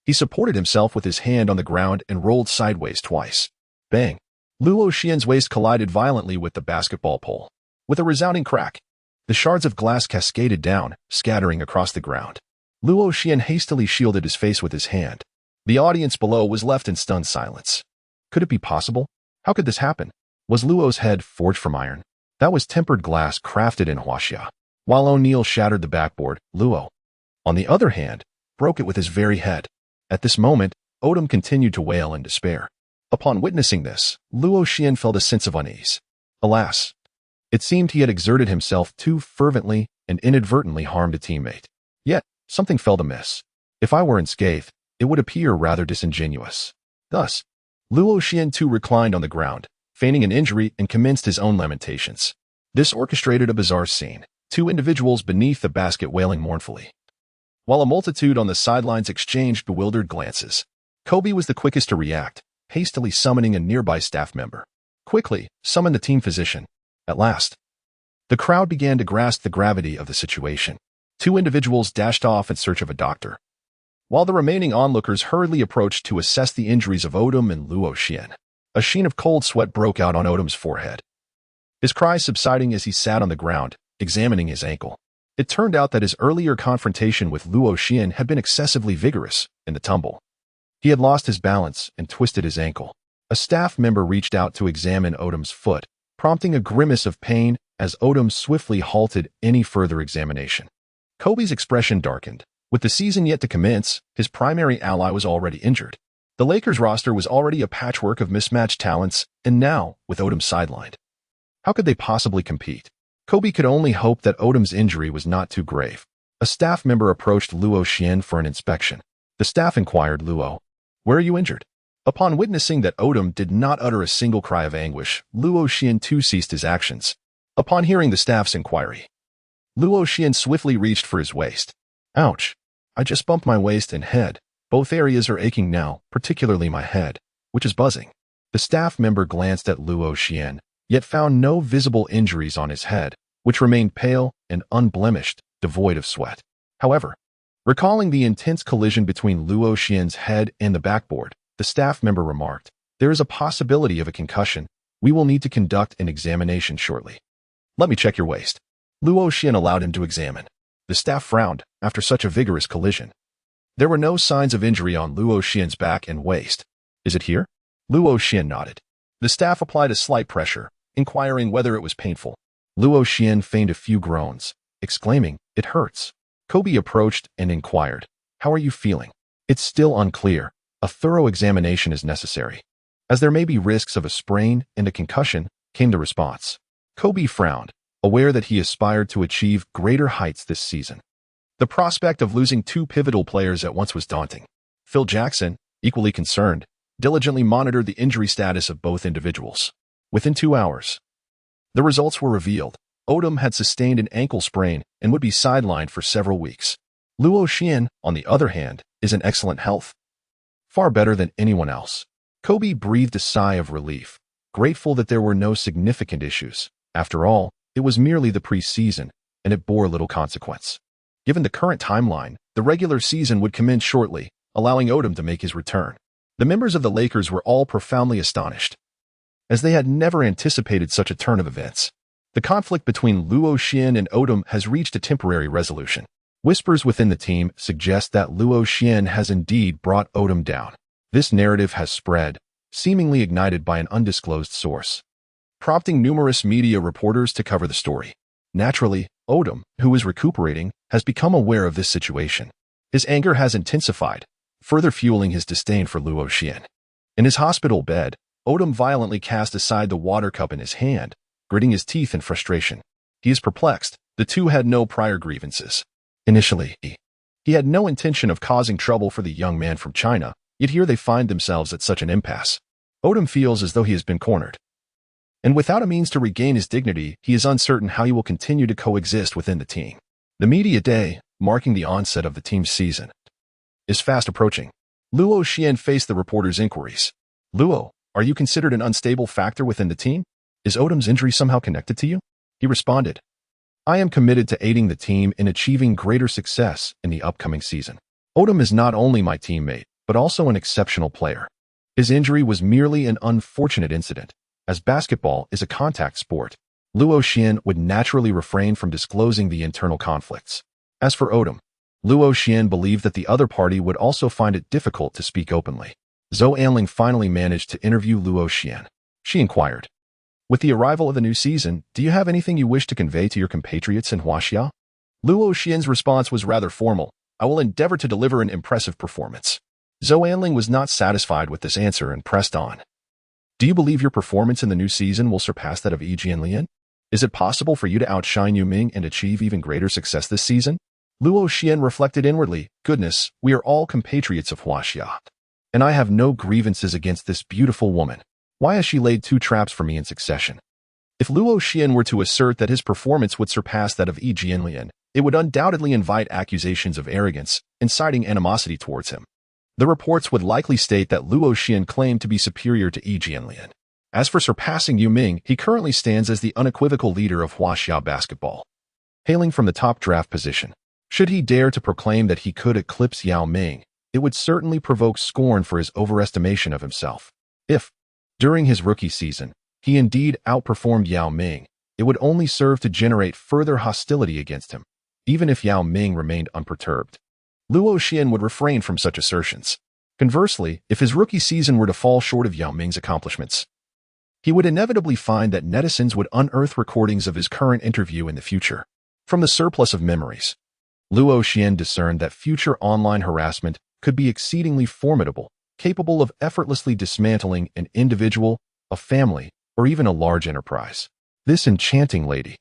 Speaker 1: He supported himself with his hand on the ground and rolled sideways twice. Bang! Luo Xian's waist collided violently with the basketball pole. With a resounding crack, the shards of glass cascaded down, scattering across the ground. Luo Xian hastily shielded his face with his hand. The audience below was left in stunned silence. Could it be possible? How could this happen? Was Luo's head forged from iron? That was tempered glass crafted in Huaxia. While O'Neill shattered the backboard, Luo, on the other hand, broke it with his very head. At this moment, Odom continued to wail in despair. Upon witnessing this, Luo Xian felt a sense of unease. Alas, it seemed he had exerted himself too fervently and inadvertently harmed a teammate. Yet, something felt amiss. If I were unscathed, it would appear rather disingenuous. Thus, Luo Xian too reclined on the ground, feigning an injury, and commenced his own lamentations. This orchestrated a bizarre scene, two individuals beneath the basket wailing mournfully, while a multitude on the sidelines exchanged bewildered glances. Kobe was the quickest to react, hastily summoning a nearby staff member. Quickly, summon the team physician. At last, the crowd began to grasp the gravity of the situation. Two individuals dashed off in search of a doctor, while the remaining onlookers hurriedly approached to assess the injuries of Odom and Luo Xian. A sheen of cold sweat broke out on Odom's forehead, his cries subsiding as he sat on the ground, examining his ankle. It turned out that his earlier confrontation with Luo Xian had been excessively vigorous in the tumble. He had lost his balance and twisted his ankle. A staff member reached out to examine Odom's foot, prompting a grimace of pain as Odom swiftly halted any further examination. Kobe's expression darkened. With the season yet to commence, his primary ally was already injured. The Lakers roster was already a patchwork of mismatched talents, and now, with Odom sidelined, how could they possibly compete? Kobe could only hope that Odom's injury was not too grave. A staff member approached Luo Xian for an inspection. The staff inquired Luo, "Where are you injured?" Upon witnessing that Odom did not utter a single cry of anguish, Luo Xian too ceased his actions. Upon hearing the staff's inquiry, Luo Xian swiftly reached for his waist. "Ouch. I just bumped my waist and head. Both areas are aching now, particularly my head, which is buzzing." The staff member glanced at Luo Xian, yet found no visible injuries on his head, which remained pale and unblemished, devoid of sweat. However, recalling the intense collision between Luo Xian's head and the backboard, the staff member remarked, "There is a possibility of a concussion. We will need to conduct an examination shortly. Let me check your waist." Luo Xian allowed him to examine. The staff frowned after such a vigorous collision. There were no signs of injury on Luo Xian's back and waist. "Is it here?" Luo Xian nodded. The staff applied a slight pressure, inquiring whether it was painful. Luo Xian feigned a few groans, exclaiming, "It hurts." Kobe approached and inquired, "How are you feeling?" "It's still unclear. A thorough examination is necessary, as there may be risks of a sprain and a concussion," came the response. Kobe frowned, aware that he aspired to achieve greater heights this season. The prospect of losing two pivotal players at once was daunting. Phil Jackson, equally concerned, diligently monitored the injury status of both individuals. Within 2 hours, the results were revealed. Odom had sustained an ankle sprain and would be sidelined for several weeks. Luo Xian, on the other hand, is in excellent health, far better than anyone else. Kobe breathed a sigh of relief, grateful that there were no significant issues. After all, it was merely the preseason, and it bore little consequence. Given the current timeline, the regular season would commence shortly, allowing Odom to make his return. The members of the Lakers were all profoundly astonished, as they had never anticipated such a turn of events. The conflict between Luo Xian and Odom has reached a temporary resolution. Whispers within the team suggest that Luo Xian has indeed brought Odom down. This narrative has spread, seemingly ignited by an undisclosed source, prompting numerous media reporters to cover the story. Naturally, Odom, who is recuperating, has become aware of this situation. His anger has intensified, further fueling his disdain for Luo Xian. In his hospital bed, Odom violently cast aside the water cup in his hand, gritting his teeth in frustration. He is perplexed. The two had no prior grievances. Initially, he had no intention of causing trouble for the young man from China, yet here they find themselves at such an impasse. Odom feels as though he has been cornered, and without a means to regain his dignity, he is uncertain how he will continue to coexist within the team. The media day, marking the onset of the team's season, is fast approaching. Luo Xian faced the reporters' inquiries. "Luo, are you considered an unstable factor within the team? Is Odom's injury somehow connected to you? He responded, I am committed to aiding the team in achieving greater success in the upcoming season. Odom is not only my teammate, but also an exceptional player. His injury was merely an unfortunate incident, as basketball is a contact sport. Luo Xian would naturally refrain from disclosing the internal conflicts. As for Odom, Luo Xian believed that the other party would also find it difficult to speak openly. Zhou Anling finally managed to interview Luo Xian. She inquired, with the arrival of the new season, do you have anything you wish to convey to your compatriots in Huaxia? Luo Xian's response was rather formal. I will endeavor to deliver an impressive performance. Zhou Anling was not satisfied with this answer and pressed on. Do you believe your performance in the new season will surpass that of Yi Jianlian? Is it possible for you to outshine Yu Ming and achieve even greater success this season? Luo Xian reflected inwardly, goodness, we are all compatriots of Huaxia. And I have no grievances against this beautiful woman. Why has she laid 2 traps for me in succession? If Luo Xian were to assert that his performance would surpass that of Yi Jianlian, it would undoubtedly invite accusations of arrogance, inciting animosity towards him. The reports would likely state that Luo Xian claimed to be superior to Yi Jianlian. As for surpassing Yu Ming, he currently stands as the unequivocal leader of Huaxia basketball. Hailing from the top draft position, should he dare to proclaim that he could eclipse Yao Ming, it would certainly provoke scorn for his overestimation of himself. If, during his rookie season, he indeed outperformed Yao Ming, it would only serve to generate further hostility against him, even if Yao Ming remained unperturbed. Luo Xian would refrain from such assertions. Conversely, if his rookie season were to fall short of Yao Ming's accomplishments, he would inevitably find that netizens would unearth recordings of his current interview in the future. From the surplus of memories, Luo Xian discerned that future online harassment could be exceedingly formidable, capable of effortlessly dismantling an individual, a family, or even a large enterprise. This enchanting lady,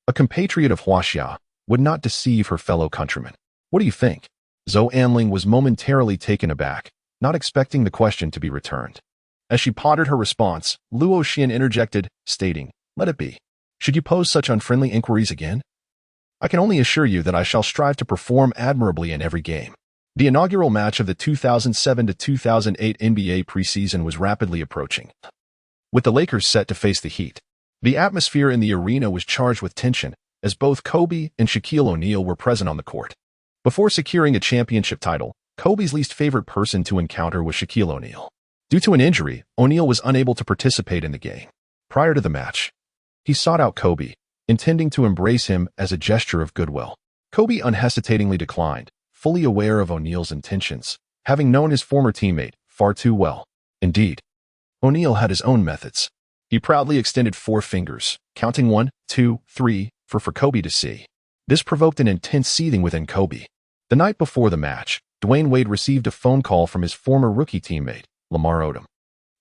Speaker 1: a compatriot of Huaxia, would not deceive her fellow countrymen. What do you think? Zhou Anling was momentarily taken aback, not expecting the question to be returned. As she pondered her response, Luo Xian interjected, stating, let it be. Should you pose such unfriendly inquiries again? I can only assure you that I shall strive to perform admirably in every game. The inaugural match of the 2007 to 2008 NBA preseason was rapidly approaching. With the Lakers set to face the Heat, the atmosphere in the arena was charged with tension, as both Kobe and Shaquille O'Neal were present on the court. Before securing a championship title, Kobe's least favorite person to encounter was Shaquille O'Neal. Due to an injury, O'Neal was unable to participate in the game. Prior to the match, he sought out Kobe, intending to embrace him as a gesture of goodwill. Kobe unhesitatingly declined, fully aware of O'Neal's intentions, having known his former teammate far too well. Indeed, O'Neal had his own methods. He proudly extended 4 fingers, counting 1, 2, 3, for Kobe to see. This provoked an intense seething within Kobe. The night before the match, Dwayne Wade received a phone call from his former rookie teammate, Lamar Odom.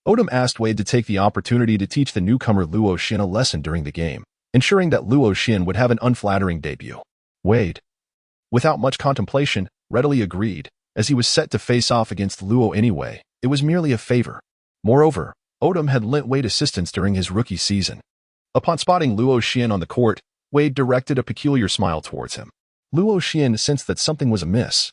Speaker 1: Odom asked Wade to take the opportunity to teach the newcomer Luo Xian a lesson during the game, ensuring that Luo Xian would have an unflattering debut. Wade, without much contemplation, readily agreed, as he was set to face off against Luo anyway. It was merely a favor. Moreover, Odom had lent Wade assistance during his rookie season. Upon spotting Luo Xian on the court, Wade directed a peculiar smile towards him. Luo Xian sensed that something was amiss.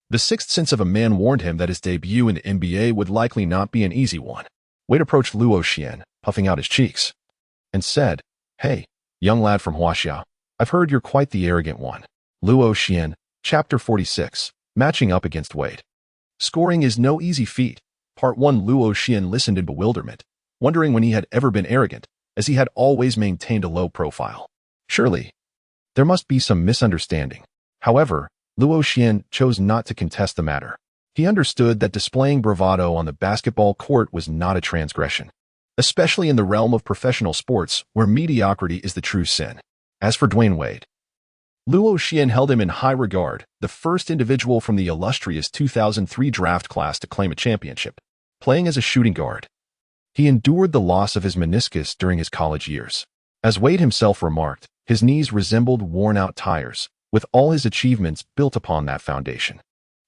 Speaker 1: The sixth sense of a man warned him that his debut in the NBA would likely not be an easy one. Wade approached Luo Xian, puffing out his cheeks, and said, Hey, young lad from Huaxia, I've heard you're quite the arrogant one. Luo Xian, Chapter 46, Matching Up Against Wade. Scoring is no easy feat. Part 1. Luo Xian listened in bewilderment, wondering when he had ever been arrogant, as he had always maintained a low profile. Surely, there must be some misunderstanding. However, Luo Xian chose not to contest the matter. He understood that displaying bravado on the basketball court was not a transgression, especially in the realm of professional sports where mediocrity is the true sin. As for Dwayne Wade, Luo Xian held him in high regard, the first individual from the illustrious 2003 draft class to claim a championship. Playing as a shooting guard, he endured the loss of his meniscus during his college years. As Wade himself remarked, his knees resembled worn-out tires, with all his achievements built upon that foundation.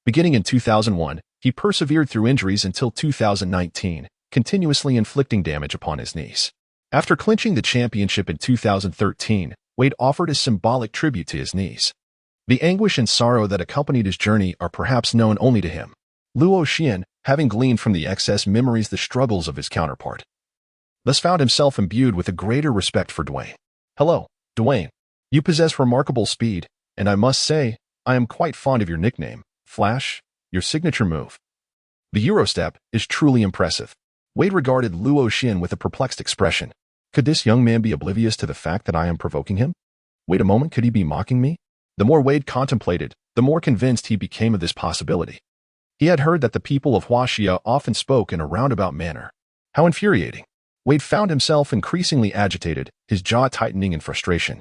Speaker 1: Beginning in 2001, he persevered through injuries until 2019, continuously inflicting damage upon his knees. After clinching the championship in 2013, Wade offered a symbolic tribute to his knees. The anguish and sorrow that accompanied his journey are perhaps known only to him. Luo Xian, having gleaned from the excess memories the struggles of his counterpart, thus found himself imbued with a greater respect for Dwayne. Hello, Dwayne. You possess remarkable speed, and I must say, I am quite fond of your nickname, Flash, your signature move. The Eurostep is truly impressive. Wade regarded Luo Xian with a perplexed expression. Could this young man be oblivious to the fact that I am provoking him? Wait a moment, could he be mocking me? The more Wade contemplated, the more convinced he became of this possibility. He had heard that the people of Huaxia often spoke in a roundabout manner. How infuriating. Wade found himself increasingly agitated, his jaw tightening in frustration.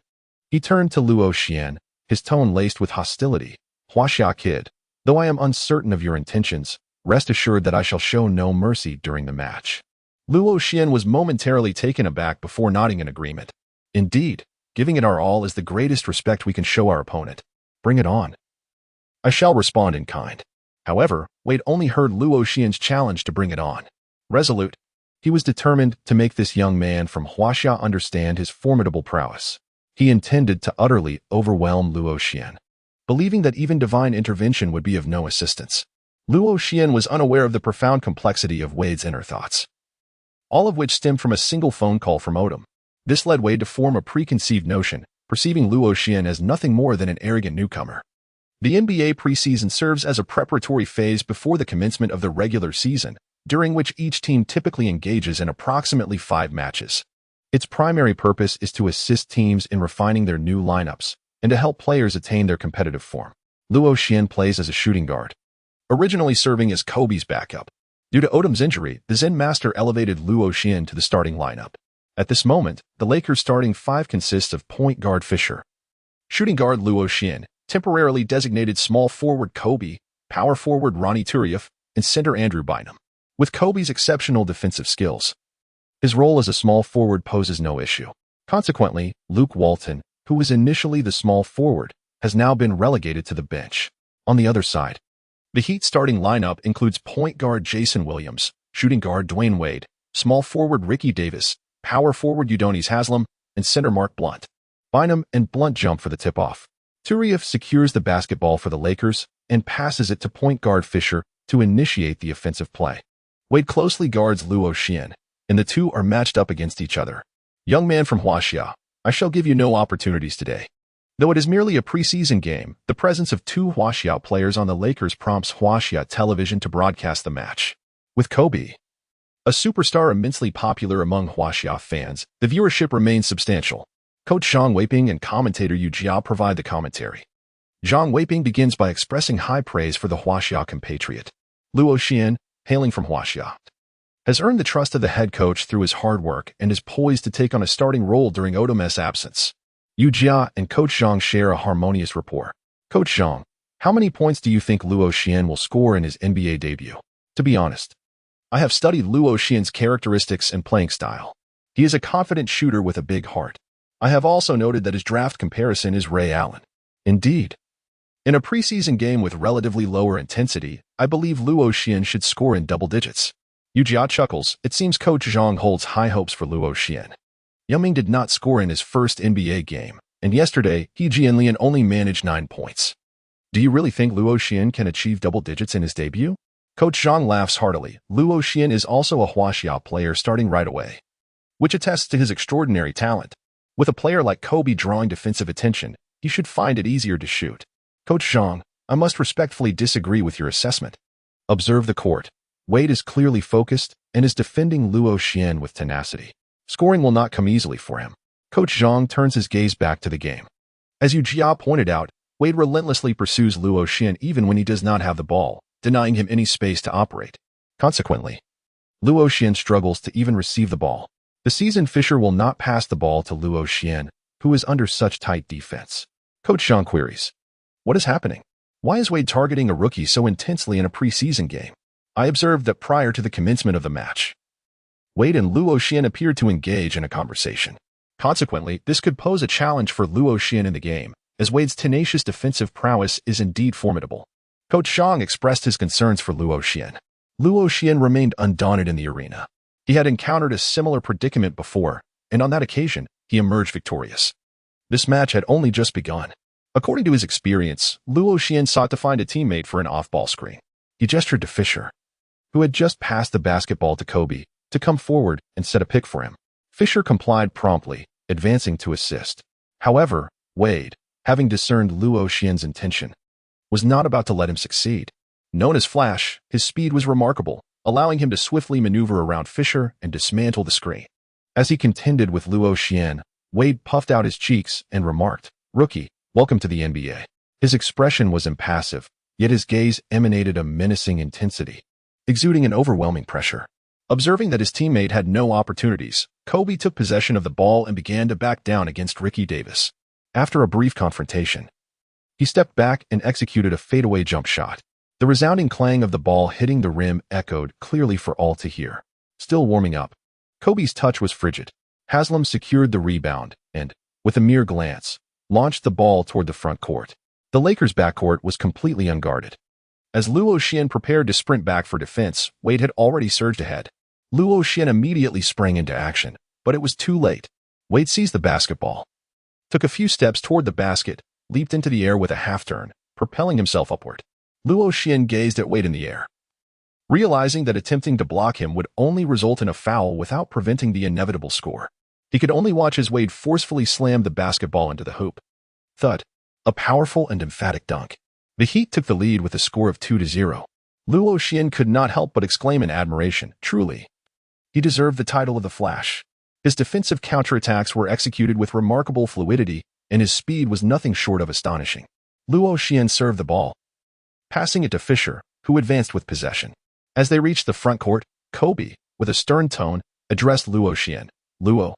Speaker 1: He turned to Luo Xian, his tone laced with hostility. Huaxia kid, though I am uncertain of your intentions, rest assured that I shall show no mercy during the match. Luo Xian was momentarily taken aback before nodding in agreement. Indeed, giving it our all is the greatest respect we can show our opponent. Bring it on. I shall respond in kind. However, Wade only heard Luo Xian's challenge to bring it on. Resolute, he was determined to make this young man from Huaxia understand his formidable prowess. He intended to utterly overwhelm Luo Xian, believing that even divine intervention would be of no assistance. Luo Xian was unaware of the profound complexity of Wade's inner thoughts, all of which stemmed from a single phone call from Odom. This led Wade to form a preconceived notion, perceiving Luo Xian as nothing more than an arrogant newcomer. The NBA preseason serves as a preparatory phase before the commencement of the regular season, during which each team typically engages in approximately 5 matches. Its primary purpose is to assist teams in refining their new lineups and to help players attain their competitive form. Luo Xian plays as a shooting guard, originally serving as Kobe's backup. Due to Odom's injury, the Zen Master elevated Luo Xian to the starting lineup. At this moment, the Lakers' starting 5 consists of point guard Fisher, shooting guard Luo Xian, temporarily designated small forward Kobe, power forward Ronnie Turieff, and center Andrew Bynum. With Kobe's exceptional defensive skills, his role as a small forward poses no issue. Consequently, Luke Walton, who was initially the small forward, has now been relegated to the bench. On the other side, the Heat starting lineup includes point guard Jason Williams, shooting guard Dwayne Wade, small forward Ricky Davis, power forward Udonis Haslem, and center Mark Blunt. Bynum and Blunt jump for the tip-off. Turieff secures the basketball for the Lakers and passes it to point guard Fisher to initiate the offensive play. Wade closely guards Luo Xian, and the two are matched up against each other. Young man from Huaxia, I shall give you no opportunities today. Though it is merely a preseason game, the presence of 2 Huaxia players on the Lakers prompts Huaxia Television to broadcast the match. With Kobe, a superstar immensely popular among Huaxia fans, the viewership remains substantial. Coach Zhang Weiping and commentator Yu Jia provide the commentary. Zhang Weiping begins by expressing high praise for the Huaxia compatriot. Luo Xian, hailing from Huaxia, has earned the trust of the head coach through his hard work and is poised to take on a starting role during Odom's absence. Yu Jia and Coach Zhang share a harmonious rapport. Coach Zhang, how many points do you think Luo Xian will score in his NBA debut? To be honest, I have studied Luo Xian's characteristics and playing style. He is a confident shooter with a big heart. I have also noted that his draft comparison is Ray Allen. Indeed, in a preseason game with relatively lower intensity, I believe Luo Xian should score in double digits. Yu Jia chuckles. It seems Coach Zhang holds high hopes for Luo Xian. Yuming did not score in his first NBA game, and yesterday, He Jianlian only managed 9 points. Do you really think Luo Xian can achieve double digits in his debut? Coach Zhang laughs heartily. Luo Xian is also a Huaxia player starting right away, which attests to his extraordinary talent. With a player like Kobe drawing defensive attention, he should find it easier to shoot. Coach Zhang, I must respectfully disagree with your assessment. Observe the court. Wade is clearly focused and is defending Luo Xian with tenacity. Scoring will not come easily for him. Coach Zhang turns his gaze back to the game. As Yu Jia pointed out, Wade relentlessly pursues Luo Xian even when he does not have the ball, denying him any space to operate. Consequently, Luo Xian struggles to even receive the ball. The seasoned Fisher will not pass the ball to Luo Xian, who is under such tight defense. Coach Zhang queries, what is happening? Why is Wade targeting a rookie so intensely in a preseason game? I observed that prior to the commencement of the match, Wade and Luo Xian appeared to engage in a conversation. Consequently, this could pose a challenge for Luo Xian in the game, as Wade's tenacious defensive prowess is indeed formidable. Coach Zhang expressed his concerns for Luo Xian. Luo Xian remained undaunted in the arena. He had encountered a similar predicament before, and on that occasion, he emerged victorious. This match had only just begun. According to his experience, Luo Xian sought to find a teammate for an off-ball screen. He gestured to Fisher, who had just passed the basketball to Kobe, to come forward and set a pick for him. Fischer complied promptly, advancing to assist. However, Wade, having discerned Luo Xian's intention, was not about to let him succeed. Known as Flash, his speed was remarkable, allowing him to swiftly maneuver around Fischer and dismantle the screen. As he contended with Luo Xian, Wade puffed out his cheeks and remarked, "Rookie, welcome to the NBA." His expression was impassive, yet his gaze emanated a menacing intensity, exuding an overwhelming pressure. Observing that his teammate had no opportunities, Kobe took possession of the ball and began to back down against Ricky Davis. After a brief confrontation, he stepped back and executed a fadeaway jump shot. The resounding clang of the ball hitting the rim echoed clearly for all to hear. Still warming up, Kobe's touch was frigid. Haslam secured the rebound and, with a mere glance, launched the ball toward the front court. The Lakers' backcourt was completely unguarded. As Luo Xian prepared to sprint back for defense, Wade had already surged ahead. Luo Xian immediately sprang into action, but it was too late. Wade seized the basketball, took a few steps toward the basket, leaped into the air with a half-turn, propelling himself upward. Luo Xian gazed at Wade in the air, realizing that attempting to block him would only result in a foul without preventing the inevitable score. He could only watch as Wade forcefully slammed the basketball into the hoop. Thud. A powerful and emphatic dunk. The Heat took the lead with a score of 2-0. Luo Xian could not help but exclaim in admiration, "Truly, he deserved the title of the Flash." His defensive counterattacks were executed with remarkable fluidity, and his speed was nothing short of astonishing. Luo Xian served the ball, passing it to Fischer, who advanced with possession. As they reached the front court, Kobe, with a stern tone, addressed Luo Xian. "Luo,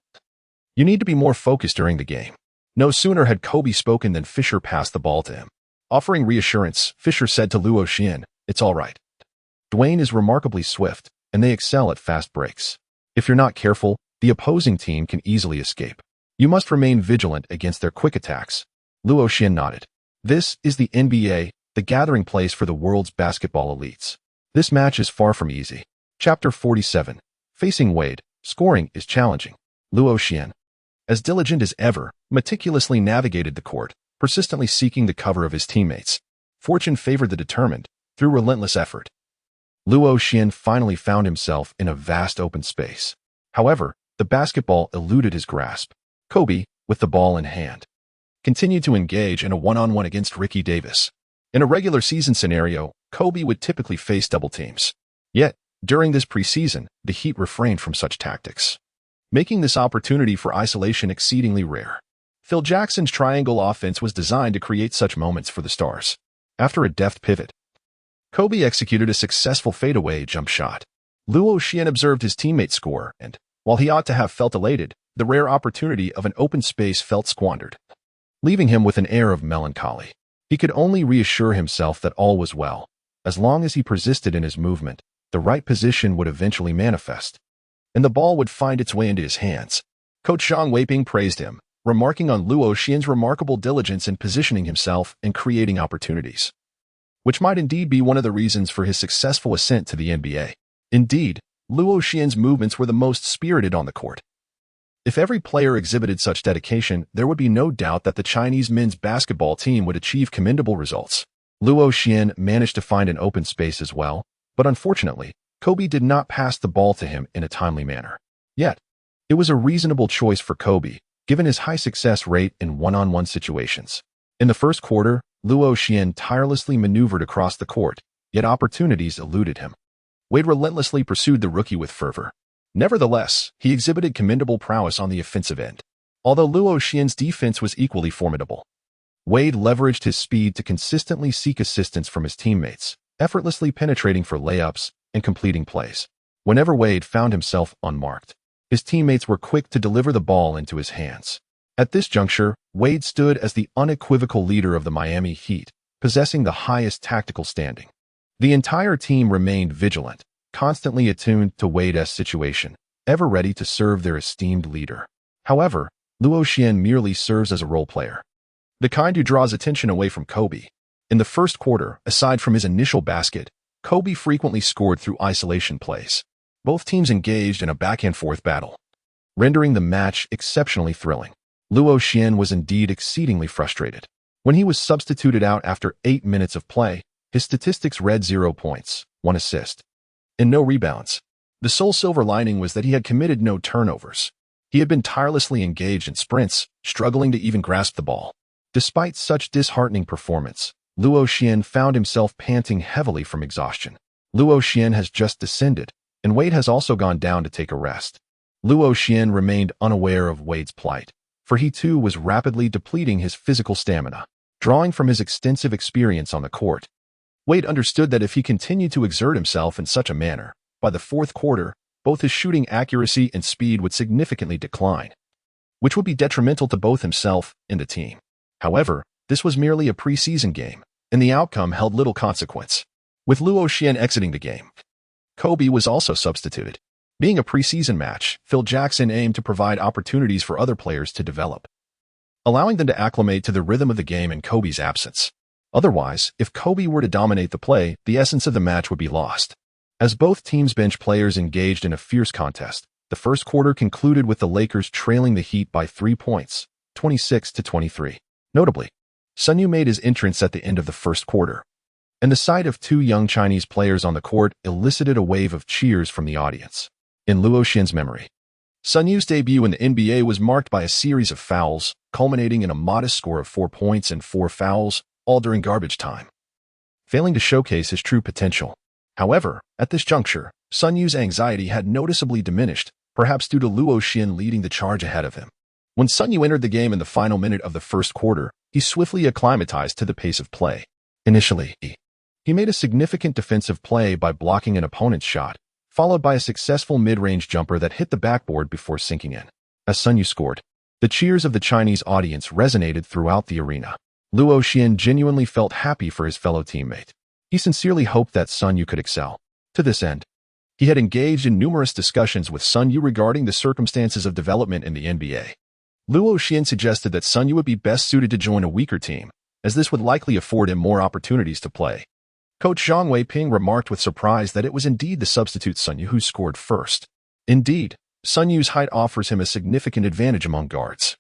Speaker 1: you need to be more focused during the game." No sooner had Kobe spoken than Fischer passed the ball to him. Offering reassurance, Fischer said to Luo Xian, "It's all right. Dwayne is remarkably swift, and they excel at fast breaks. If you're not careful, the opposing team can easily escape. You must remain vigilant against their quick attacks." Luo Xian nodded. This is the NBA, the gathering place for the world's basketball elites. This match is far from easy. Chapter 47. Facing Wade, scoring is challenging. Luo Xian, as diligent as ever, meticulously navigated the court, persistently seeking the cover of his teammates. Fortune favored the determined, through relentless effort. Luo Xian finally found himself in a vast open space. However, the basketball eluded his grasp. Kobe, with the ball in hand, continued to engage in a one-on-one against Ricky Davis. In a regular season scenario, Kobe would typically face double teams. Yet, during this preseason, the Heat refrained from such tactics, making this opportunity for isolation exceedingly rare. Phil Jackson's triangle offense was designed to create such moments for the Stars. After a deft pivot, Kobe executed a successful fadeaway jump shot. Luo Xian observed his teammate's score, and, while he ought to have felt elated, the rare opportunity of an open space felt squandered, leaving him with an air of melancholy. He could only reassure himself that all was well. As long as he persisted in his movement, the right position would eventually manifest, and the ball would find its way into his hands. Coach Zhang Weiping praised him, remarking on Luo Xian's remarkable diligence in positioning himself and creating opportunities, which might indeed be one of the reasons for his successful ascent to the NBA. Indeed, Luo Xian's movements were the most spirited on the court. If every player exhibited such dedication, there would be no doubt that the Chinese men's basketball team would achieve commendable results. Luo Xian managed to find an open space as well, but unfortunately, Kobe did not pass the ball to him in a timely manner. Yet, it was a reasonable choice for Kobe, given his high success rate in one-on-one situations. In the first quarter, Luo Xian tirelessly maneuvered across the court, yet opportunities eluded him. Wade relentlessly pursued the rookie with fervor. Nevertheless, he exhibited commendable prowess on the offensive end. Although Luo Xian's defense was equally formidable, Wade leveraged his speed to consistently seek assistance from his teammates, effortlessly penetrating for layups and completing plays. Whenever Wade found himself unmarked, his teammates were quick to deliver the ball into his hands. At this juncture, Wade stood as the unequivocal leader of the Miami Heat, possessing the highest tactical standing. The entire team remained vigilant, constantly attuned to Wade's situation, ever ready to serve their esteemed leader. However, Luo Xian merely serves as a role player, the kind who draws attention away from Kobe. In the first quarter, aside from his initial basket, Kobe frequently scored through isolation plays. Both teams engaged in a back-and-forth battle, rendering the match exceptionally thrilling. Luo Xian was indeed exceedingly frustrated. When he was substituted out after 8 minutes of play, his statistics read 0 points, 1 assist, and no rebounds. The sole silver lining was that he had committed no turnovers. He had been tirelessly engaged in sprints, struggling to even grasp the ball. Despite such disheartening performance, Luo Xian found himself panting heavily from exhaustion. Luo Xian has just descended, and Wade has also gone down to take a rest. Luo Xian remained unaware of Wade's plight, for he too was rapidly depleting his physical stamina. Drawing from his extensive experience on the court, Wade understood that if he continued to exert himself in such a manner, by the fourth quarter, both his shooting accuracy and speed would significantly decline, which would be detrimental to both himself and the team. However, this was merely a preseason game, and the outcome held little consequence. With Luo Xian exiting the game, Kobe was also substituted. Being a preseason match, Phil Jackson aimed to provide opportunities for other players to develop, allowing them to acclimate to the rhythm of the game in Kobe's absence. Otherwise, if Kobe were to dominate the play, the essence of the match would be lost. As both teams' bench players engaged in a fierce contest, the first quarter concluded with the Lakers trailing the Heat by 3 points, 26-23. Notably, Sun Yu made his entrance at the end of the first quarter, and the sight of two young Chinese players on the court elicited a wave of cheers from the audience. In Luo Xian's memory, Sun Yu's debut in the NBA was marked by a series of fouls, culminating in a modest score of 4 points and 4 fouls, all during garbage time, failing to showcase his true potential. However, at this juncture, Sun Yu's anxiety had noticeably diminished, perhaps due to Luo Xian leading the charge ahead of him. When Sun Yu entered the game in the final minute of the first quarter, he swiftly acclimatized to the pace of play. Initially, he made a significant defensive play by blocking an opponent's shot, followed by a successful mid-range jumper that hit the backboard before sinking in. As Sun Yu scored, the cheers of the Chinese audience resonated throughout the arena. Luo Xian genuinely felt happy for his fellow teammate. He sincerely hoped that Sun Yu could excel. To this end, he had engaged in numerous discussions with Sun Yu regarding the circumstances of development in the NBA. Luo Xian suggested that Sun Yu would be best suited to join a weaker team, as this would likely afford him more opportunities to play. Coach Zhang Weiping remarked with surprise that it was indeed the substitute Sun Yu who scored first. Indeed, Sun Yu's height offers him a significant advantage among guards,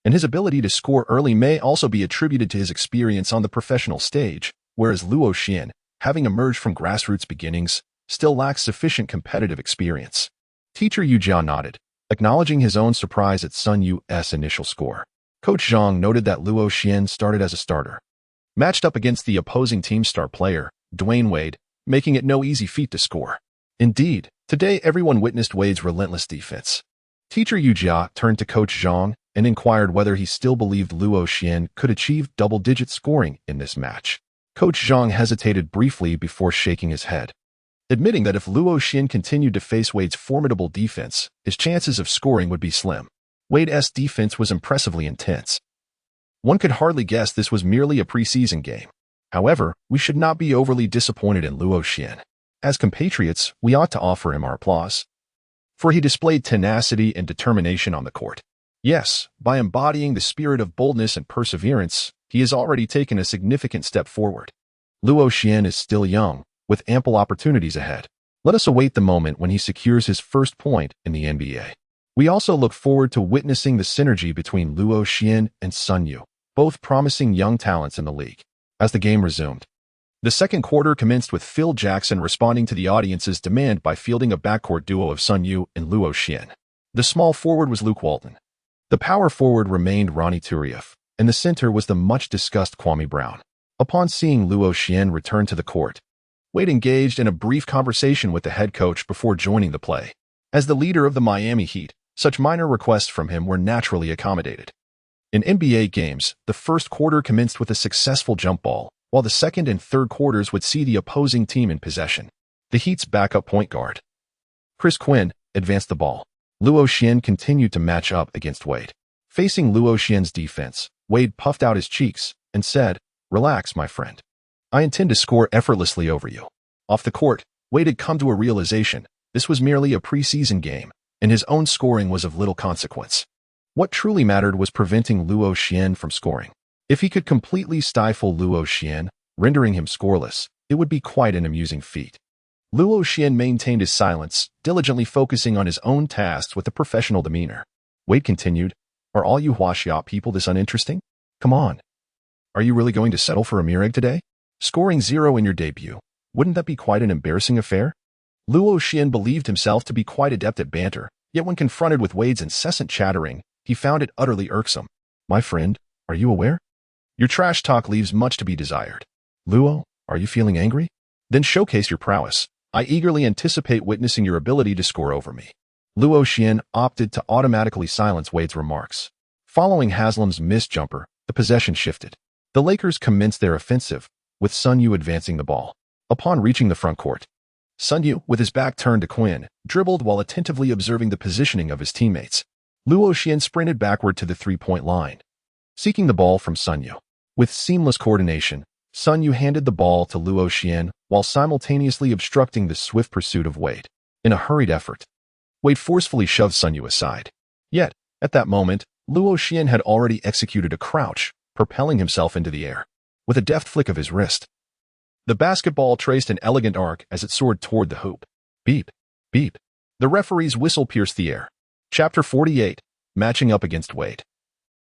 Speaker 1: and his ability to score early may also be attributed to his experience on the professional stage, whereas Luo Xian, having emerged from grassroots beginnings, still lacks sufficient competitive experience. Teacher Yu Jia nodded, acknowledging his own surprise at Sun Yu's initial score. Coach Zhang noted that Luo Xian started as a starter, matched up against the opposing team's star player, Dwayne Wade, making it no easy feat to score. Indeed, today everyone witnessed Wade's relentless defense. Teacher Yu Jia turned to Coach Zhang and inquired whether he still believed Luo Xian could achieve double-digit scoring in this match. Coach Zhang hesitated briefly before shaking his head, admitting that if Luo Xian continued to face Wade's formidable defense, his chances of scoring would be slim. Wade's defense was impressively intense. One could hardly guess this was merely a preseason game. However, we should not be overly disappointed in Luo Xian. As compatriots, we ought to offer him our applause, for he displayed tenacity and determination on the court. Yes, by embodying the spirit of boldness and perseverance, he has already taken a significant step forward. Luo Xian is still young, with ample opportunities ahead. Let us await the moment when he secures his first point in the NBA. We also look forward to witnessing the synergy between Luo Xian and Sun Yu, both promising young talents in the league. As the game resumed, the second quarter commenced with Phil Jackson responding to the audience's demand by fielding a backcourt duo of Sun Yu and Luo Xian. The small forward was Luke Walton. The power forward remained Ronnie Turieff, and the center was the much-discussed Kwame Brown. Upon seeing Luo Xian return to the court, Wade engaged in a brief conversation with the head coach before joining the play. As the leader of the Miami Heat, such minor requests from him were naturally accommodated. In NBA games, the first quarter commenced with a successful jump ball, while the second and third quarters would see the opposing team in possession. The Heat's backup point guard, Chris Quinn, advanced the ball. Luo Xian continued to match up against Wade. Facing Luo Xian's defense, Wade puffed out his cheeks and said, "Relax, my friend. I intend to score effortlessly over you." Off the court, Wade had come to a realization. This was merely a preseason game, and his own scoring was of little consequence. What truly mattered was preventing Luo Xian from scoring. If he could completely stifle Luo Xian, rendering him scoreless, it would be quite an amusing feat. Luo Xian maintained his silence, diligently focusing on his own tasks with a professional demeanor. Wade continued, "Are all you Huaxia people this uninteresting? Come on. Are you really going to settle for a mere egg today? Scoring 0 in your debut, wouldn't that be quite an embarrassing affair?" Luo Xian believed himself to be quite adept at banter, yet when confronted with Wade's incessant chattering, he found it utterly irksome. My friend, are you aware? Your trash talk leaves much to be desired. Luo, are you feeling angry? Then showcase your prowess. I eagerly anticipate witnessing your ability to score over me. Luo Xian opted to automatically silence Wade's remarks. Following Haslam's missed jumper, the possession shifted. The Lakers commenced their offensive, with Sun Yu advancing the ball. Upon reaching the front court, Sun Yu, with his back turned to Quinn, dribbled while attentively observing the positioning of his teammates. Luo Xian sprinted backward to the three-point line, seeking the ball from Sun Yu. With seamless coordination, Sun Yu handed the ball to Luo Xian while simultaneously obstructing the swift pursuit of Wade. In a hurried effort, Wade forcefully shoved Sun Yu aside. Yet, at that moment, Luo Xian had already executed a crouch, propelling himself into the air. With a deft flick of his wrist, the basketball traced an elegant arc as it soared toward the hoop. Beep, beep. The referee's whistle pierced the air. Chapter 48, Matching Up Against Wade.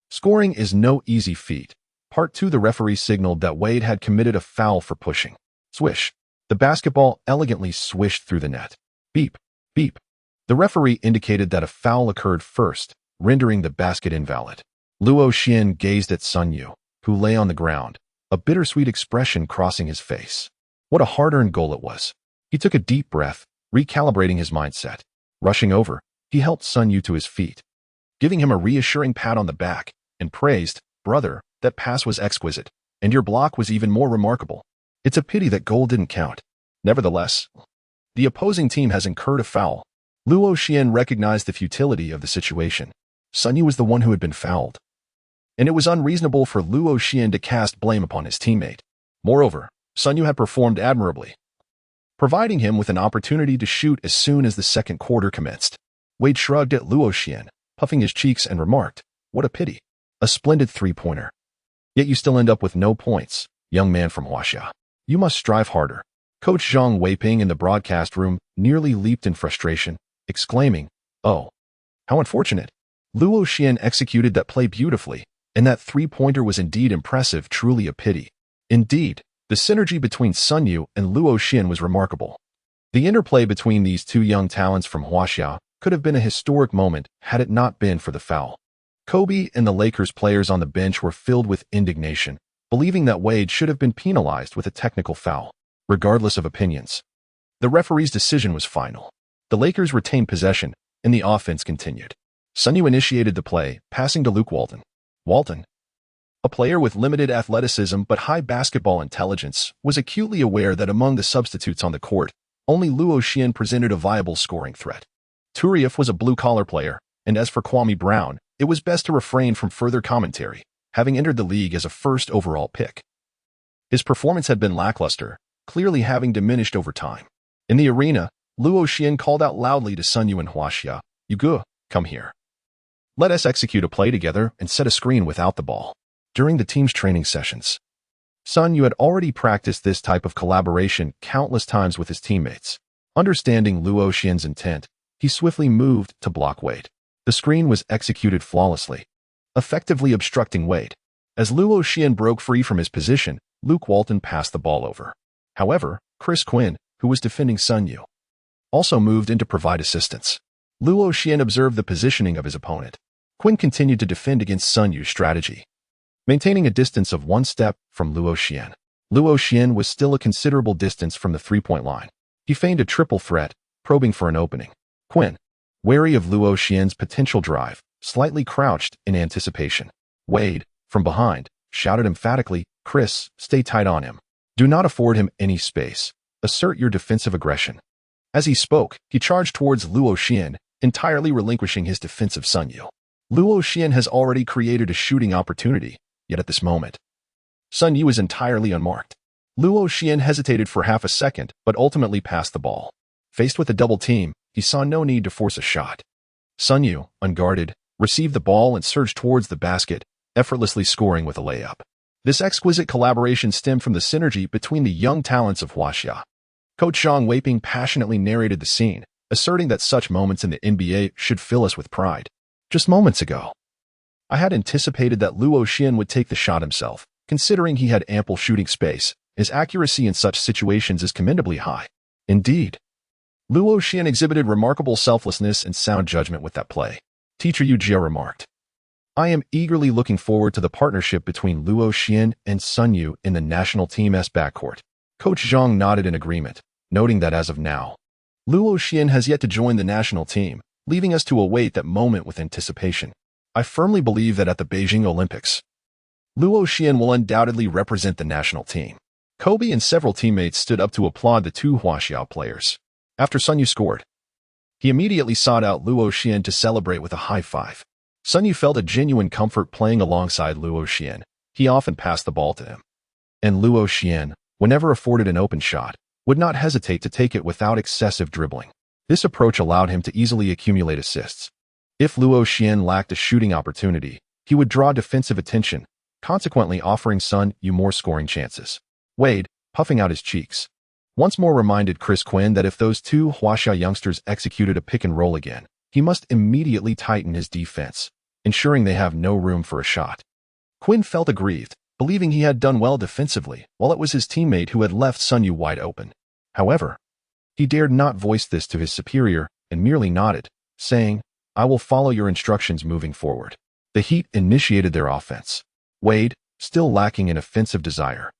Speaker 1: Scoring is no easy feat. Part 2. The referee signaled that Wade had committed a foul for pushing. Swish. The basketball elegantly swished through the net. Beep, beep. The referee indicated that a foul occurred first, rendering the basket invalid. Luo Xian gazed at Sun Yu, who lay on the ground, a bittersweet expression crossing his face. What a hard-earned goal it was. He took a deep breath, recalibrating his mindset. Rushing over, he helped Sun Yu to his feet, giving him a reassuring pat on the back, and praised, "Brother, that pass was exquisite, and your block was even more remarkable. It's a pity that goal didn't count. Nevertheless, the opposing team has incurred a foul." Luo Xian recognized the futility of the situation. Sun Yu was the one who had been fouled, and it was unreasonable for Luo Xian to cast blame upon his teammate. Moreover, Sun Yu had performed admirably, providing him with an opportunity to shoot as soon as the second quarter commenced. Wade shrugged at Luo Xian, puffing his cheeks, and remarked, "What a pity. A splendid three-pointer. Yet you still end up with no points, young man from Huaxia. You must strive harder." Coach Zhang Weiping in the broadcast room nearly leaped in frustration, exclaiming, "Oh, how unfortunate. Luo Xian executed that play beautifully, and that three-pointer was indeed impressive, truly a pity." Indeed, the synergy between Sun Yu and Luo Xian was remarkable. The interplay between these two young talents from Huaxia could have been a historic moment had it not been for the foul. Kobe and the Lakers players on the bench were filled with indignation, believing that Wade should have been penalized with a technical foul. Regardless of opinions, the referee's decision was final. The Lakers retained possession, and the offense continued. Sun Yu initiated the play, passing to Luke Walton. Walton, a player with limited athleticism but high basketball intelligence, was acutely aware that among the substitutes on the court, only Luo Xian presented a viable scoring threat. Turiaf was a blue-collar player, and as for Kwame Brown, it was best to refrain from further commentary, having entered the league as a first overall pick. His performance had been lackluster, clearly having diminished over time. In the arena, Luo Xian called out loudly to Sun Yu and Huaxia, "Yugu, come here. Let us execute a play together and set a screen without the ball." During the team's training sessions, Sun Yu had already practiced this type of collaboration countless times with his teammates. Understanding Luo Xian's intent, he swiftly moved to block Wade. The screen was executed flawlessly, effectively obstructing Wade. As Luo Xian broke free from his position, Luke Walton passed the ball over. However, Chris Quinn, who was defending Sun Yu, also moved in to provide assistance. Luo Xian observed the positioning of his opponent. Quinn continued to defend against Sun Yu's strategy, maintaining a distance of one step from Luo Xian. Luo Xian was still a considerable distance from the three-point line. He feigned a triple threat, probing for an opening. Quinn, wary of Luo Xian's potential drive, slightly crouched in anticipation. Wade, from behind, shouted emphatically, "Chris, stay tight on him. Do not afford him any space. Assert your defensive aggression." As he spoke, he charged towards Luo Xian, entirely relinquishing his defense of Sun Yu. Luo Xian has already created a shooting opportunity, yet at this moment, Sun Yu is entirely unmarked. Luo Xian hesitated for half a second, but ultimately passed the ball. Faced with a double team, he saw no need to force a shot. Sun Yu, unguarded, received the ball and surged towards the basket, effortlessly scoring with a layup. This exquisite collaboration stemmed from the synergy between the young talents of Huaxia. Coach Zhang Weiping passionately narrated the scene, asserting that such moments in the NBA should fill us with pride. Just moments ago, I had anticipated that Luo Xian would take the shot himself. Considering he had ample shooting space, his accuracy in such situations is commendably high. Indeed, Luo Xian exhibited remarkable selflessness and sound judgment with that play. Teacher Yu Jia remarked. I am eagerly looking forward to the partnership between Luo Xian and Sun Yu in the national team's backcourt. Coach Zhang nodded in agreement, noting that as of now, Luo Xian has yet to join the national team, leaving us to await that moment with anticipation. I firmly believe that at the Beijing Olympics, Luo Xian will undoubtedly represent the national team. Kobe and several teammates stood up to applaud the two Huaxiao players. After Sun Yu scored, he immediately sought out Luo Xian to celebrate with a high five. Sun Yu felt a genuine comfort playing alongside Luo Xian. He often passed the ball to him. And Luo Xian, whenever afforded an open shot, would not hesitate to take it without excessive dribbling. This approach allowed him to easily accumulate assists. If Luo Xian lacked a shooting opportunity, he would draw defensive attention, consequently offering Sun Yu more scoring chances. Wade, puffing out his cheeks, once more reminded Chris Quinn that if those two Huaxia youngsters executed a pick and roll again, he must immediately tighten his defense, ensuring they have no room for a shot. Quinn felt aggrieved, believing he had done well defensively, while it was his teammate who had left Sun Yu wide open. However, he dared not voice this to his superior and merely nodded, saying, I will follow your instructions moving forward. The Heat initiated their offense. Wade, still lacking in offensive desire,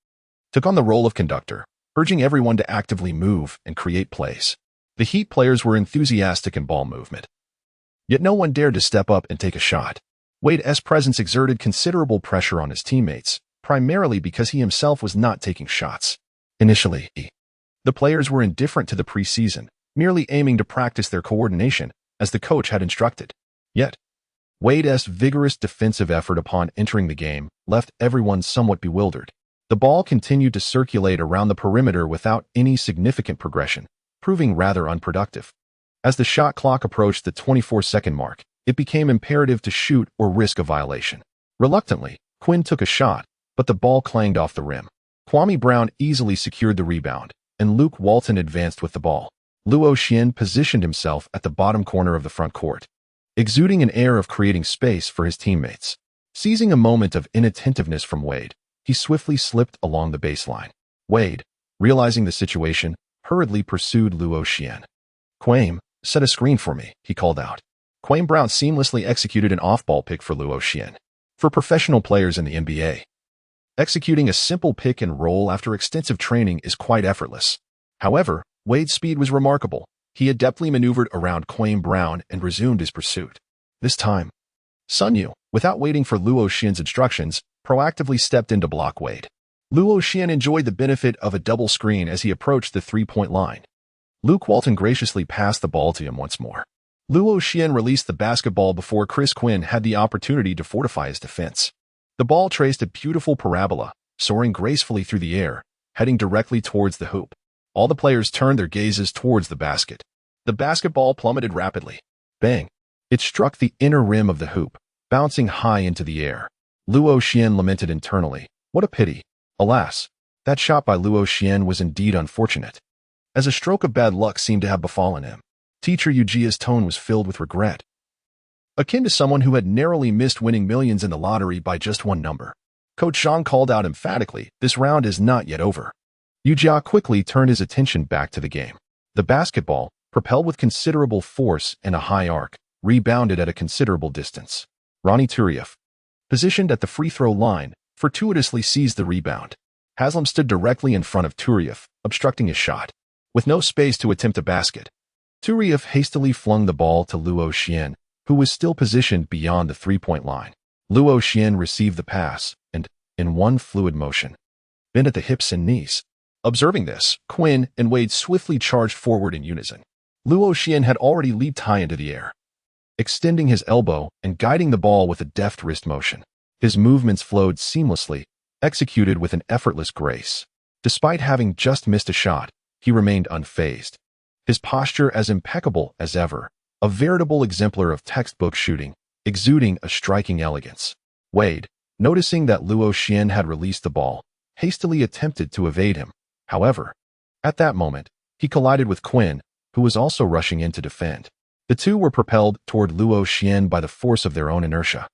Speaker 1: took on the role of conductor, urging everyone to actively move and create plays. The Heat players were enthusiastic in ball movement, yet no one dared to step up and take a shot. Wade's presence exerted considerable pressure on his teammates, primarily because he himself was not taking shots. Initially, the players were indifferent to the preseason, merely aiming to practice their coordination, as the coach had instructed. Yet, Wade's vigorous defensive effort upon entering the game left everyone somewhat bewildered. The ball continued to circulate around the perimeter without any significant progression, proving rather unproductive. As the shot clock approached the 24-second mark, it became imperative to shoot or risk a violation. Reluctantly, Quinn took a shot, but the ball clanged off the rim. Kwame Brown easily secured the rebound, and Luke Walton advanced with the ball. Luo Xian positioned himself at the bottom corner of the front court, exuding an air of creating space for his teammates. Seizing a moment of inattentiveness from Wade, he swiftly slipped along the baseline. Wade, realizing the situation, hurriedly pursued Luo Xian. Kwame, set a screen for me, he called out. Kwame Brown seamlessly executed an off-ball pick for Luo Xian. For professional players in the NBA, executing a simple pick and roll after extensive training is quite effortless. However, Wade's speed was remarkable. He adeptly maneuvered around Kwame Brown and resumed his pursuit. This time, Sun Yu, without waiting for Luo Xian's instructions, proactively stepped in to block Wade. Luo Xian enjoyed the benefit of a double screen as he approached the three-point line. Luke Walton graciously passed the ball to him once more. Luo Xian released the basketball before Chris Quinn had the opportunity to fortify his defense. The ball traced a beautiful parabola, soaring gracefully through the air, heading directly towards the hoop. All the players turned their gazes towards the basket. The basketball plummeted rapidly. Bang! It struck the inner rim of the hoop, bouncing high into the air. Luo Xian lamented internally. What a pity. Alas, that shot by Luo Xian was indeed unfortunate, as a stroke of bad luck seemed to have befallen him. Teacher Yu Jia's tone was filled with regret, akin to someone who had narrowly missed winning millions in the lottery by just one number. Coach Zhang called out emphatically, this round is not yet over. Yu Jia quickly turned his attention back to the game. The basketball, propelled with considerable force and a high arc, rebounded at a considerable distance. Ronnie Turieff, positioned at the free throw line, fortuitously seized the rebound. Haslam stood directly in front of Turieff, obstructing his shot. With no space to attempt a basket, Turieff hastily flung the ball to Luo Xian, who was still positioned beyond the three-point line. Luo Xian received the pass and, in one fluid motion, bent at the hips and knees. Observing this, Quinn and Wade swiftly charged forward in unison. Luo Xian had already leaped high into the air, extending his elbow and guiding the ball with a deft wrist motion. His movements flowed seamlessly, executed with an effortless grace. Despite having just missed a shot, he remained unfazed, his posture as impeccable as ever, a veritable exemplar of textbook shooting, exuding a striking elegance. Wade, noticing that Luo Xian had released the ball, hastily attempted to evade him. However, at that moment, he collided with Quinn, who was also rushing in to defend. The two were propelled toward Luo Xian by the force of their own inertia.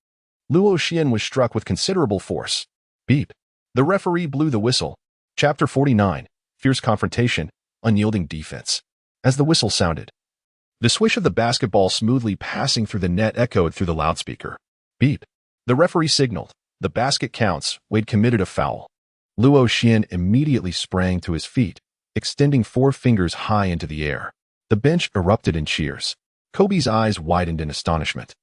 Speaker 1: Luo Xian was struck with considerable force. Beep. The referee blew the whistle. Chapter 49, Fierce Confrontation, Unyielding Defense. As the whistle sounded, the swish of the basketball smoothly passing through the net echoed through the loudspeaker. Beep. The referee signaled. The basket counts. Wade committed a foul. Luo Xian immediately sprang to his feet, extending 4 fingers high into the air. The bench erupted in cheers. Kobe's eyes widened in astonishment,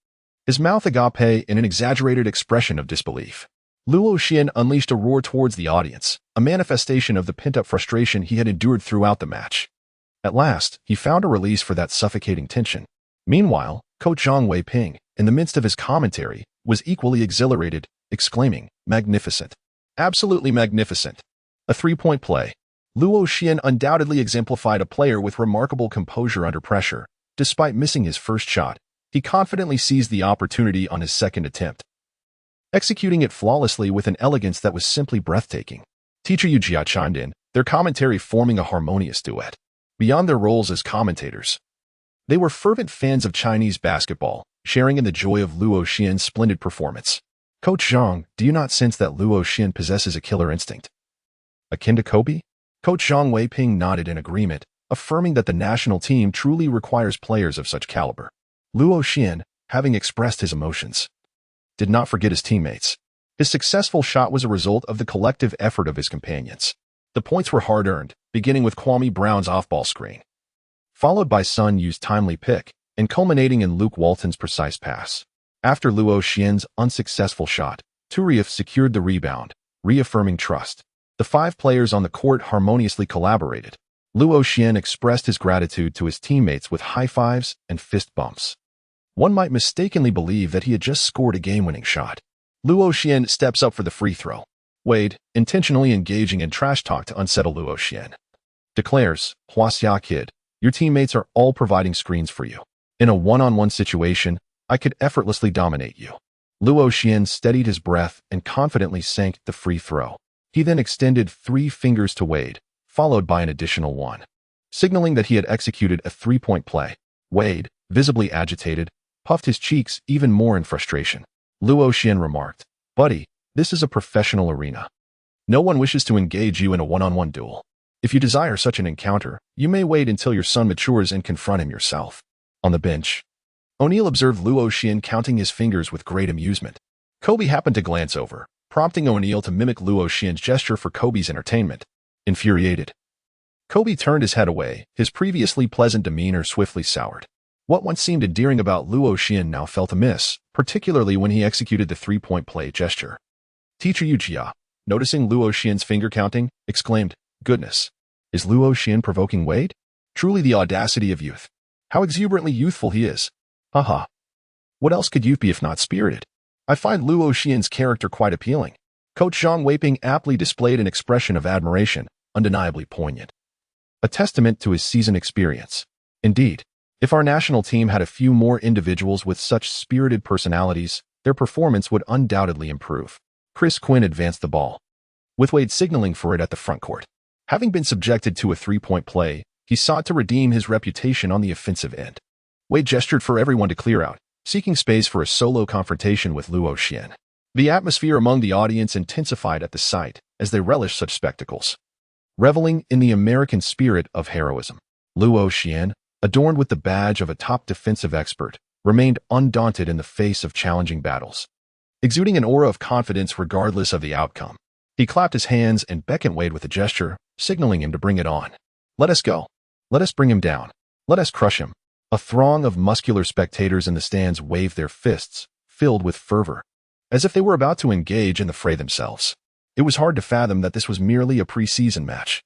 Speaker 1: his mouth agape in an exaggerated expression of disbelief. Luo Xian unleashed a roar towards the audience, a manifestation of the pent-up frustration he had endured throughout the match. At last, he found a release for that suffocating tension. Meanwhile, Coach Zhang Weiping, in the midst of his commentary, was equally exhilarated, exclaiming, "Magnificent. Absolutely magnificent. A 3-point play." Luo Xian undoubtedly exemplified a player with remarkable composure under pressure. Despite missing his first shot, he confidently seized the opportunity on his second attempt, executing it flawlessly with an elegance that was simply breathtaking. Teacher Yu Jia chimed in, their commentary forming a harmonious duet. Beyond their roles as commentators, they were fervent fans of Chinese basketball, sharing in the joy of Luo Xian's splendid performance. Coach Zhang, do you not sense that Luo Xian possesses a killer instinct akin to Kobe? Coach Zhang Weiping nodded in agreement, affirming that the national team truly requires players of such caliber. Luo Xian, having expressed his emotions, did not forget his teammates. His successful shot was a result of the collective effort of his companions. The points were hard-earned, beginning with Kwame Brown's off-ball screen, followed by Sun Yu's timely pick, and culminating in Luke Walton's precise pass. After Luo Xian's unsuccessful shot, Turieff secured the rebound, reaffirming trust. The 5 players on the court harmoniously collaborated. Luo Xian expressed his gratitude to his teammates with high fives and fist bumps. One might mistakenly believe that he had just scored a game-winning shot. Luo Xian steps up for the free throw. Wade, intentionally engaging in trash talk to unsettle Luo Xian, declares, "Huaxia kid, your teammates are all providing screens for you. In a one-on-one situation, I could effortlessly dominate you." Luo Xian steadied his breath and confidently sank the free throw. He then extended 3 fingers to Wade, followed by an additional 1, signaling that he had executed a 3-point play. Wade, visibly agitated, puffed his cheeks even more in frustration. Luo Xian remarked, "Buddy, this is a professional arena. No one wishes to engage you in a one-on-one duel. If you desire such an encounter, you may wait until your son matures and confront him yourself." On the bench, O'Neal observed Luo Xian counting his fingers with great amusement. Kobe happened to glance over, prompting O'Neal to mimic Luo Xian's gesture for Kobe's entertainment. Infuriated, Kobe turned his head away, his previously pleasant demeanor swiftly soured. What once seemed endearing about Luo Xian now felt amiss, particularly when he executed the 3-point play gesture. Teacher Yu Jia, noticing Luo Xian's finger counting, exclaimed, "Goodness, is Luo Xian provoking Wade? Truly the audacity of youth. How exuberantly youthful he is. Haha. What else could youth be if not spirited? I find Luo Xian's character quite appealing." Coach Zhang Weiping aptly displayed an expression of admiration, undeniably poignant, a testament to his seasoned experience. Indeed, if our national team had a few more individuals with such spirited personalities, their performance would undoubtedly improve. Chris Quinn advanced the ball, with Wade signaling for it at the front court. Having been subjected to a 3-point play, he sought to redeem his reputation on the offensive end. Wade gestured for everyone to clear out, seeking space for a solo confrontation with Luo Xian. The atmosphere among the audience intensified at the sight, as they relished such spectacles. Reveling in the American spirit of heroism, Luo Xian, adorned with the badge of a top defensive expert, remained undaunted in the face of challenging battles. Exuding an aura of confidence regardless of the outcome, he clapped his hands and beckoned Wade with a gesture, signaling him to bring it on. "Let us go. Let us bring him down. Let us crush him." A throng of muscular spectators in the stands waved their fists, filled with fervor, as if they were about to engage in the fray themselves. It was hard to fathom that this was merely a preseason match.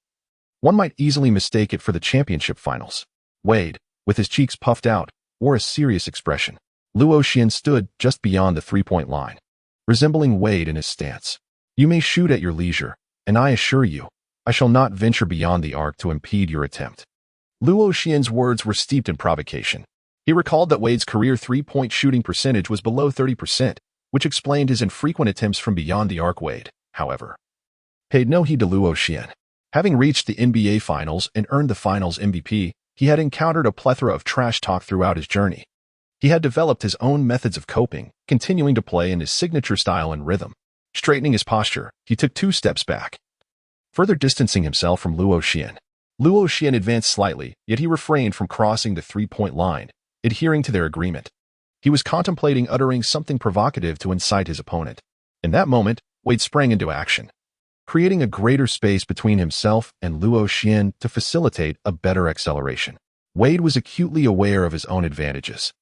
Speaker 1: One might easily mistake it for the championship finals. Wade, with his cheeks puffed out, wore a serious expression. Luo Xian stood just beyond the 3-point line, resembling Wade in his stance. "You may shoot at your leisure, and I assure you, I shall not venture beyond the arc to impede your attempt." Luo Xian's words were steeped in provocation. He recalled that Wade's career 3-point shooting percentage was below 30%, which explained his infrequent attempts from beyond the arc. Wade, however, paid no heed to Luo Xian. Having reached the NBA Finals and earned the Finals MVP, he had encountered a plethora of trash talk throughout his journey. He had developed his own methods of coping, continuing to play in his signature style and rhythm. Straightening his posture, he took 2 steps back, further distancing himself from Luo Xian. Luo Xian advanced slightly, yet he refrained from crossing the three-point line, adhering to their agreement. He was contemplating uttering something provocative to incite his opponent. In that moment, Wade sprang into action, creating a greater space between himself and Luo Xian to facilitate a better acceleration. Wade was acutely aware of his own advantages.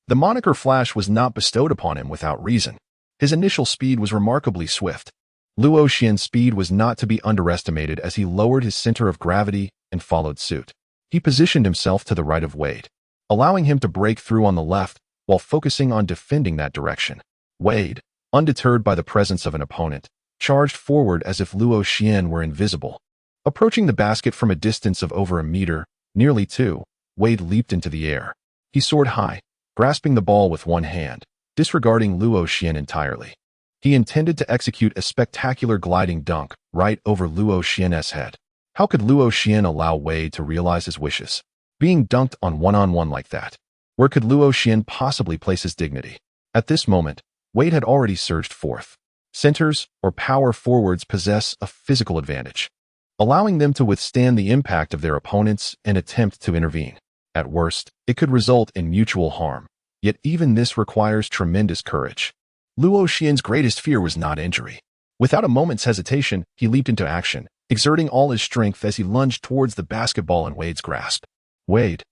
Speaker 1: The moniker Flash was not bestowed upon him without reason. His initial speed was remarkably swift. Luo Xian's speed was not to be underestimated as he lowered his center of gravity and followed suit. He positioned himself to the right of Wade, allowing him to break through on the left while focusing on defending that direction. Wade, undeterred by the presence of an opponent, charged forward as if Luo Xian were invisible. Approaching the basket from a distance of over a meter, nearly 2, Wade leaped into the air. He soared high, grasping the ball with one hand, disregarding Luo Xian entirely. He intended to execute a spectacular gliding dunk right over Luo Xian's head. How could Luo Xian allow Wade to realize his wishes? Being dunked on one-on-one like that. Where could Luo Xian possibly place his dignity? At this moment, Wade had already surged forth. Centers or power forwards possess a physical advantage, allowing them to withstand the impact of their opponents and attempt to intervene. At worst, it could result in mutual harm. Yet even this requires tremendous courage. Luo Xian's greatest fear was not injury. Without a moment's hesitation, he leaped into action, exerting all his strength as he lunged towards the basketball in Wade's grasp. Wade,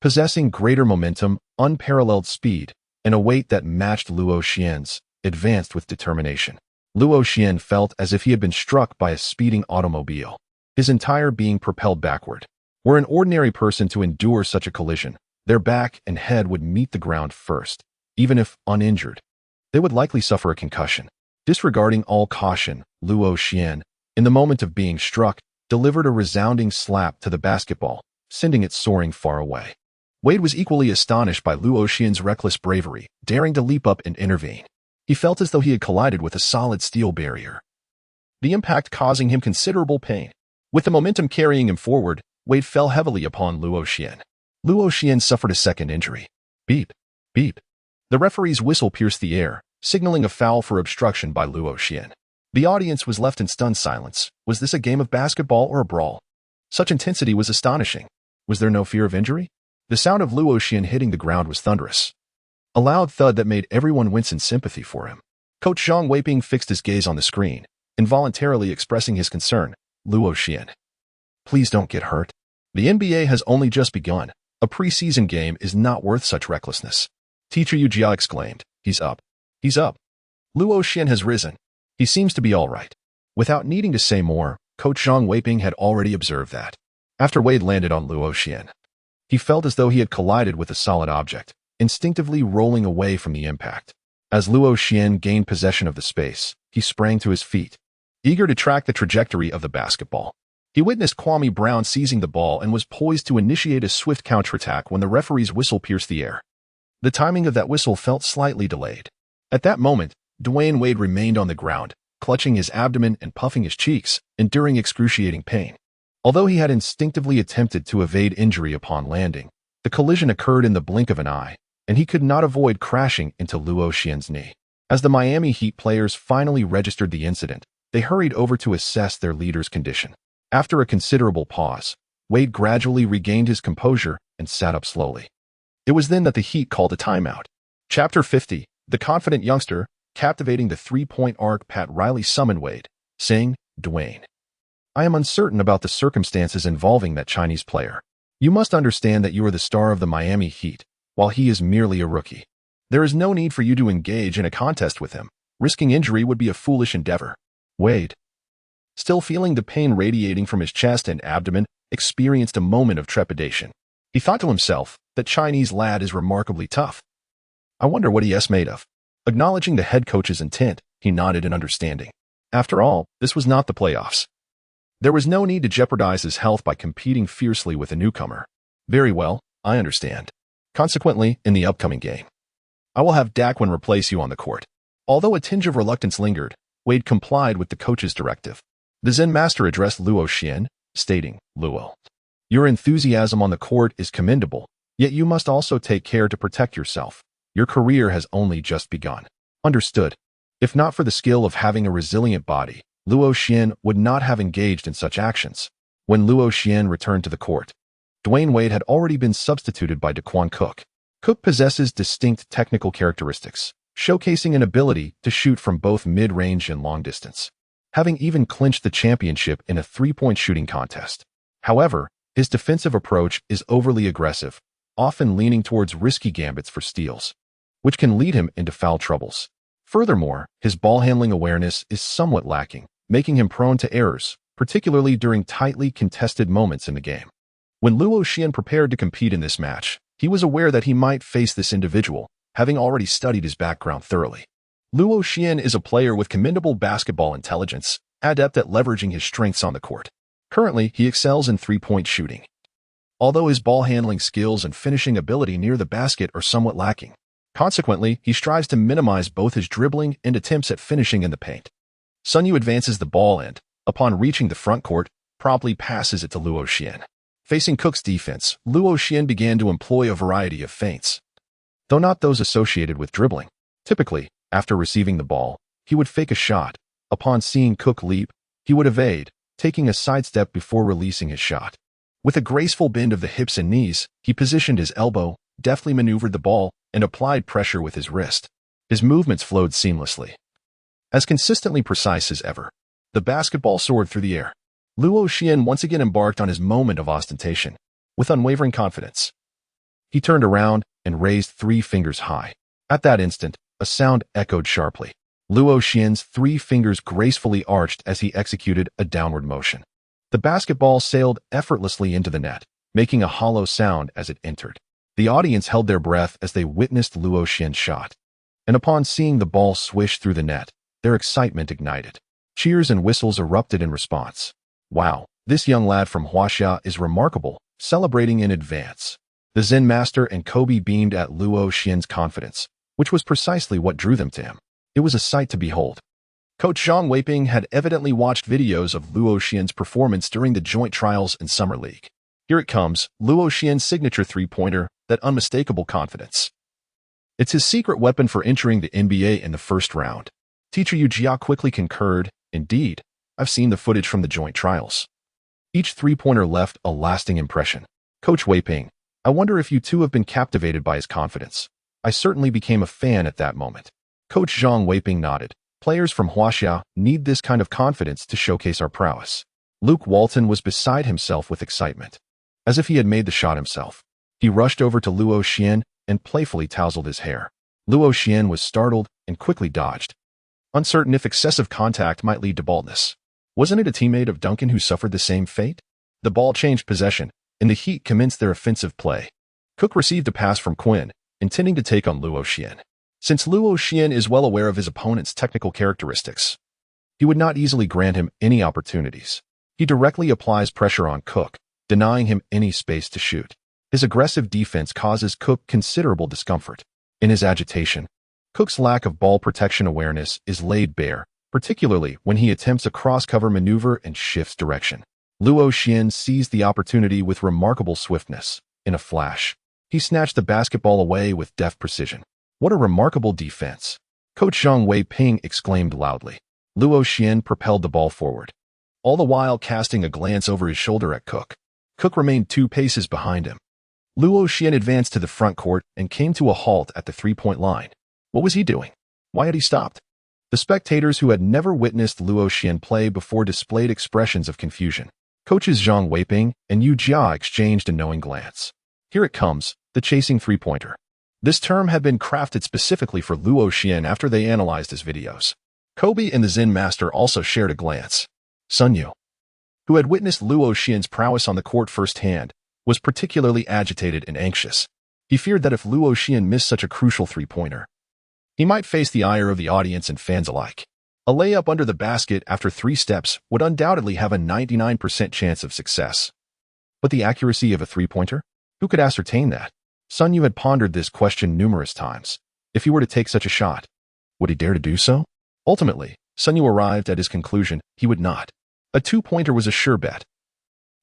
Speaker 1: possessing greater momentum, unparalleled speed, and a weight that matched Luo Xian's, advanced with determination. Luo Xian felt as if he had been struck by a speeding automobile, his entire being propelled backward. Were an ordinary person to endure such a collision, their back and head would meet the ground first. Even if uninjured, they would likely suffer a concussion. Disregarding all caution, Luo Xian, in the moment of being struck, delivered a resounding slap to the basketball, sending it soaring far away. Wade was equally astonished by Luo Xian's reckless bravery, daring to leap up and intervene. He felt as though he had collided with a solid steel barrier, the impact causing him considerable pain. With the momentum carrying him forward, Wade fell heavily upon Luo Xian. Luo Xian suffered a second injury. Beep, beep. The referee's whistle pierced the air, signaling a foul for obstruction by Luo Xian. The audience was left in stunned silence. Was this a game of basketball or a brawl? Such intensity was astonishing. Was there no fear of injury? The sound of Luo Xian hitting the ground was thunderous, a loud thud that made everyone wince in sympathy for him. Coach Zhang Weiping fixed his gaze on the screen, involuntarily expressing his concern. Luo Xian, please don't get hurt. The NBA has only just begun. A preseason game is not worth such recklessness. Teacher Yu Jia exclaimed. He's up. He's up. Luo Xian has risen. He seems to be all right. Without needing to say more, Coach Zhang Weiping had already observed that. After Wade landed on Luo Xian, he felt as though he had collided with a solid object, instinctively rolling away from the impact. As Luo Xian gained possession of the space, he sprang to his feet, eager to track the trajectory of the basketball. He witnessed Kwame Brown seizing the ball and was poised to initiate a swift counterattack when the referee's whistle pierced the air. The timing of that whistle felt slightly delayed. At that moment, Dwayne Wade remained on the ground, clutching his abdomen and puffing his cheeks, enduring excruciating pain. Although he had instinctively attempted to evade injury upon landing, the collision occurred in the blink of an eye, and he could not avoid crashing into Luo Xian's knee. As the Miami Heat players finally registered the incident, they hurried over to assess their leader's condition. After a considerable pause, Wade gradually regained his composure and sat up slowly. It was then that the Heat called a timeout. Chapter 50, The Confident Youngster, captivating the three-point arc. Pat Riley summoned Wade, saying, Dwayne, I am uncertain about the circumstances involving that Chinese player. You must understand that you are the star of the Miami Heat, while he is merely a rookie. There is no need for you to engage in a contest with him. Risking injury would be a foolish endeavor. Wade, still feeling the pain radiating from his chest and abdomen, experienced a moment of trepidation. He thought to himself, that Chinese lad is remarkably tough. I wonder what he is made of. Acknowledging the head coach's intent, he nodded in understanding. After all, this was not the playoffs. There was no need to jeopardize his health by competing fiercely with a newcomer. Very well, I understand. Consequently, in the upcoming game, I will have Daquan replace you on the court. Although a tinge of reluctance lingered, Wade complied with the coach's directive. The Zen master addressed Luo Xian, stating, Luo, your enthusiasm on the court is commendable, yet you must also take care to protect yourself. Your career has only just begun. Understood. If not for the skill of having a resilient body, Luo Xian would not have engaged in such actions. When Luo Xian returned to the court, Dwayne Wade had already been substituted by Daquan Cook. Cook possesses distinct technical characteristics, showcasing an ability to shoot from both mid-range and long distance, having even clinched the championship in a three-point shooting contest. However, his defensive approach is overly aggressive, often leaning towards risky gambits for steals, which can lead him into foul troubles. Furthermore, his ball-handling awareness is somewhat lacking, making him prone to errors, particularly during tightly contested moments in the game. When Luo Xian prepared to compete in this match, he was aware that he might face this individual, having already studied his background thoroughly. Luo Xian is a player with commendable basketball intelligence, adept at leveraging his strengths on the court. Currently, he excels in three-point shooting, although his ball-handling skills and finishing ability near the basket are somewhat lacking. Consequently, he strives to minimize both his dribbling and attempts at finishing in the paint. Sun Yu advances the ball and, upon reaching the front court, promptly passes it to Luo Xian. Facing Cook's defense, Luo Xian began to employ a variety of feints, though not those associated with dribbling. Typically, after receiving the ball, he would fake a shot. Upon seeing Cook leap, he would evade, taking a sidestep before releasing his shot. With a graceful bend of the hips and knees, he positioned his elbow, deftly maneuvered the ball, and applied pressure with his wrist. His movements flowed seamlessly, as consistently precise as ever. The basketball soared through the air. Luo Xian once again embarked on his moment of ostentation, with unwavering confidence. He turned around and raised 3 fingers high. At that instant, a sound echoed sharply. Luo Xian's 3 fingers gracefully arched as he executed a downward motion. The basketball sailed effortlessly into the net, making a hollow sound as it entered. The audience held their breath as they witnessed Luo Xian's shot, and upon seeing the ball swish through the net, their excitement ignited. Cheers and whistles erupted in response. Wow, this young lad from Huaxia is remarkable, celebrating in advance. The Zen master and Kobe beamed at Luo Xian's confidence, which was precisely what drew them to him. It was a sight to behold. Coach Zhang Weiping had evidently watched videos of Luo Xian's performance during the joint trials and summer league. Here it comes, Luo Xian's signature three-pointer, that unmistakable confidence. It's his secret weapon for entering the NBA in the first round. Teacher Yu Jia quickly concurred. Indeed, I've seen the footage from the joint trials. Each three-pointer left a lasting impression. Coach Weiping, I wonder if you too have been captivated by his confidence. I certainly became a fan at that moment. Coach Zhang Weiping nodded. Players from Huaxia need this kind of confidence to showcase our prowess. Luke Walton was beside himself with excitement, as if he had made the shot himself. He rushed over to Luo Xian and playfully tousled his hair. Luo Xian was startled and quickly dodged, uncertain if excessive contact might lead to baldness. Wasn't it a teammate of Duncan who suffered the same fate? The ball changed possession, and the Heat commenced their offensive play. Cook received a pass from Quinn, intending to take on Luo Xian. Since Luo Xian is well aware of his opponent's technical characteristics, he would not easily grant him any opportunities. He directly applies pressure on Cook, denying him any space to shoot. His aggressive defense causes Cook considerable discomfort. In his agitation, Cook's lack of ball protection awareness is laid bare, particularly when he attempts a cross-cover maneuver and shifts direction. Luo Xian seized the opportunity with remarkable swiftness. In a flash, he snatched the basketball away with deft precision. What a remarkable defense! Coach Zhang Weiping exclaimed loudly. Luo Xian propelled the ball forward, all the while casting a glance over his shoulder at Cook. Cook remained 2 paces behind him. Luo Xian advanced to the front court and came to a halt at the three-point line. What was he doing? Why had he stopped? The spectators who had never witnessed Luo Xian play before displayed expressions of confusion. Coaches Zhang Weiping and Yu Jia exchanged a knowing glance. Here it comes, the chasing three-pointer. This term had been crafted specifically for Luo Xian after they analyzed his videos. Kobe and the Zen master also shared a glance. Sun Yu, who had witnessed Luo Xian's prowess on the court firsthand, was particularly agitated and anxious. He feared that if Luo Xian missed such a crucial three-pointer, he might face the ire of the audience and fans alike. A layup under the basket after 3 steps would undoubtedly have a 99% chance of success. But the accuracy of a three-pointer? Who could ascertain that? Sun Yu had pondered this question numerous times. If he were to take such a shot, would he dare to do so? Ultimately, Sun Yu arrived at his conclusion he would not. A 2-pointer was a sure bet.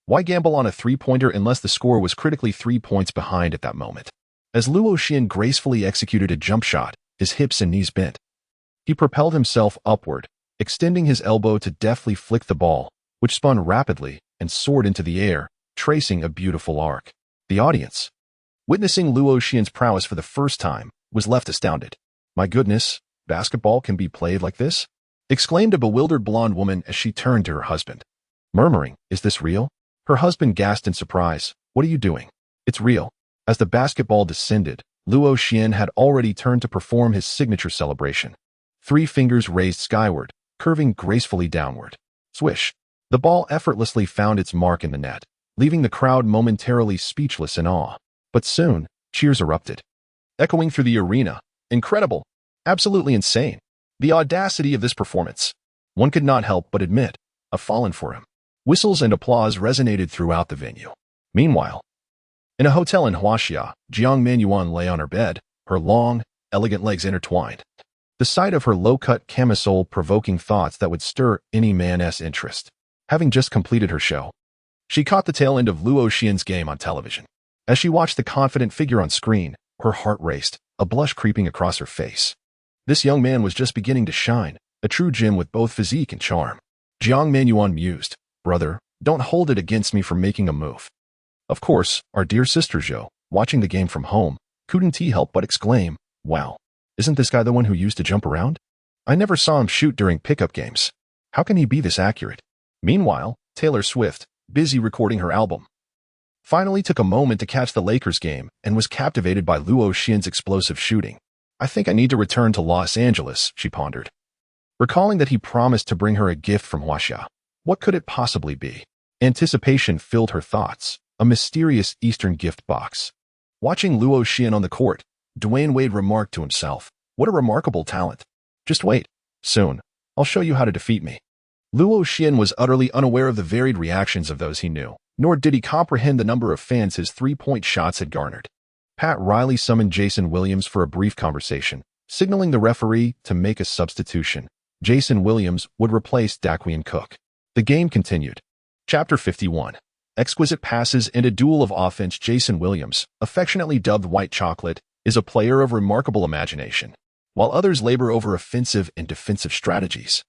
Speaker 1: Why gamble on a 3-pointer unless the score was critically 3 points behind at that moment? As Luo Xian gracefully executed a jump shot, his hips and knees bent, he propelled himself upward, extending his elbow to deftly flick the ball, which spun rapidly and soared into the air, tracing a beautiful arc. The audience, witnessing Luo Xian's prowess for the first time, was left astounded. "My goodness, basketball can be played like this?" exclaimed a bewildered blonde woman as she turned to her husband, murmuring, "Is this real?" Her husband gasped in surprise. "What are you doing?" "It's real." As the basketball descended, Luo Xian had already turned to perform his signature celebration. 3 fingers raised skyward, curving gracefully downward. Swish! The ball effortlessly found its mark in the net, leaving the crowd momentarily speechless in awe. But soon, cheers erupted, echoing through the arena. Incredible! Absolutely insane! The audacity of this performance. One could not help but admit, a fallen for him. Whistles and applause resonated throughout the venue. Meanwhile, in a hotel in Huaxia, Jiang Manuan lay on her bed, her long, elegant legs intertwined. The sight of her low-cut camisole provoking thoughts that would stir any man's interest. Having just completed her show, she caught the tail end of Luo Xian's game on television. As she watched the confident figure on screen, her heart raced, a blush creeping across her face. This young man was just beginning to shine, a true gem with both physique and charm. Jiang Manuan mused, "Brother, don't hold it against me for making a move." Of course, our dear sister Zhou, watching the game from home, couldn't help but exclaim, "Wow, isn't this guy the one who used to jump around? I never saw him shoot during pickup games. How can he be this accurate?" Meanwhile, Taylor Swift, busy recording her album, finally took a moment to catch the Lakers game and was captivated by Luo Xian's explosive shooting. "I think I need to return to Los Angeles," she pondered, recalling that he promised to bring her a gift from Huaxia. What could it possibly be? Anticipation filled her thoughts. A mysterious Eastern gift box. Watching Luo Xian on the court, Dwayne Wade remarked to himself, "What a remarkable talent. Just wait. Soon, I'll show you how to defeat me." Luo Xian was utterly unaware of the varied reactions of those he knew, nor did he comprehend the number of fans his 3-point shots had garnered. Pat Riley summoned Jason Williams for a brief conversation, signaling the referee to make a substitution. Jason Williams would replace Daquan Cook. The game continued. Chapter 51. Exquisite passes and a duel of offense. Jason Williams, affectionately dubbed White Chocolate, is a player of remarkable imagination. While others labor over offensive and defensive strategies,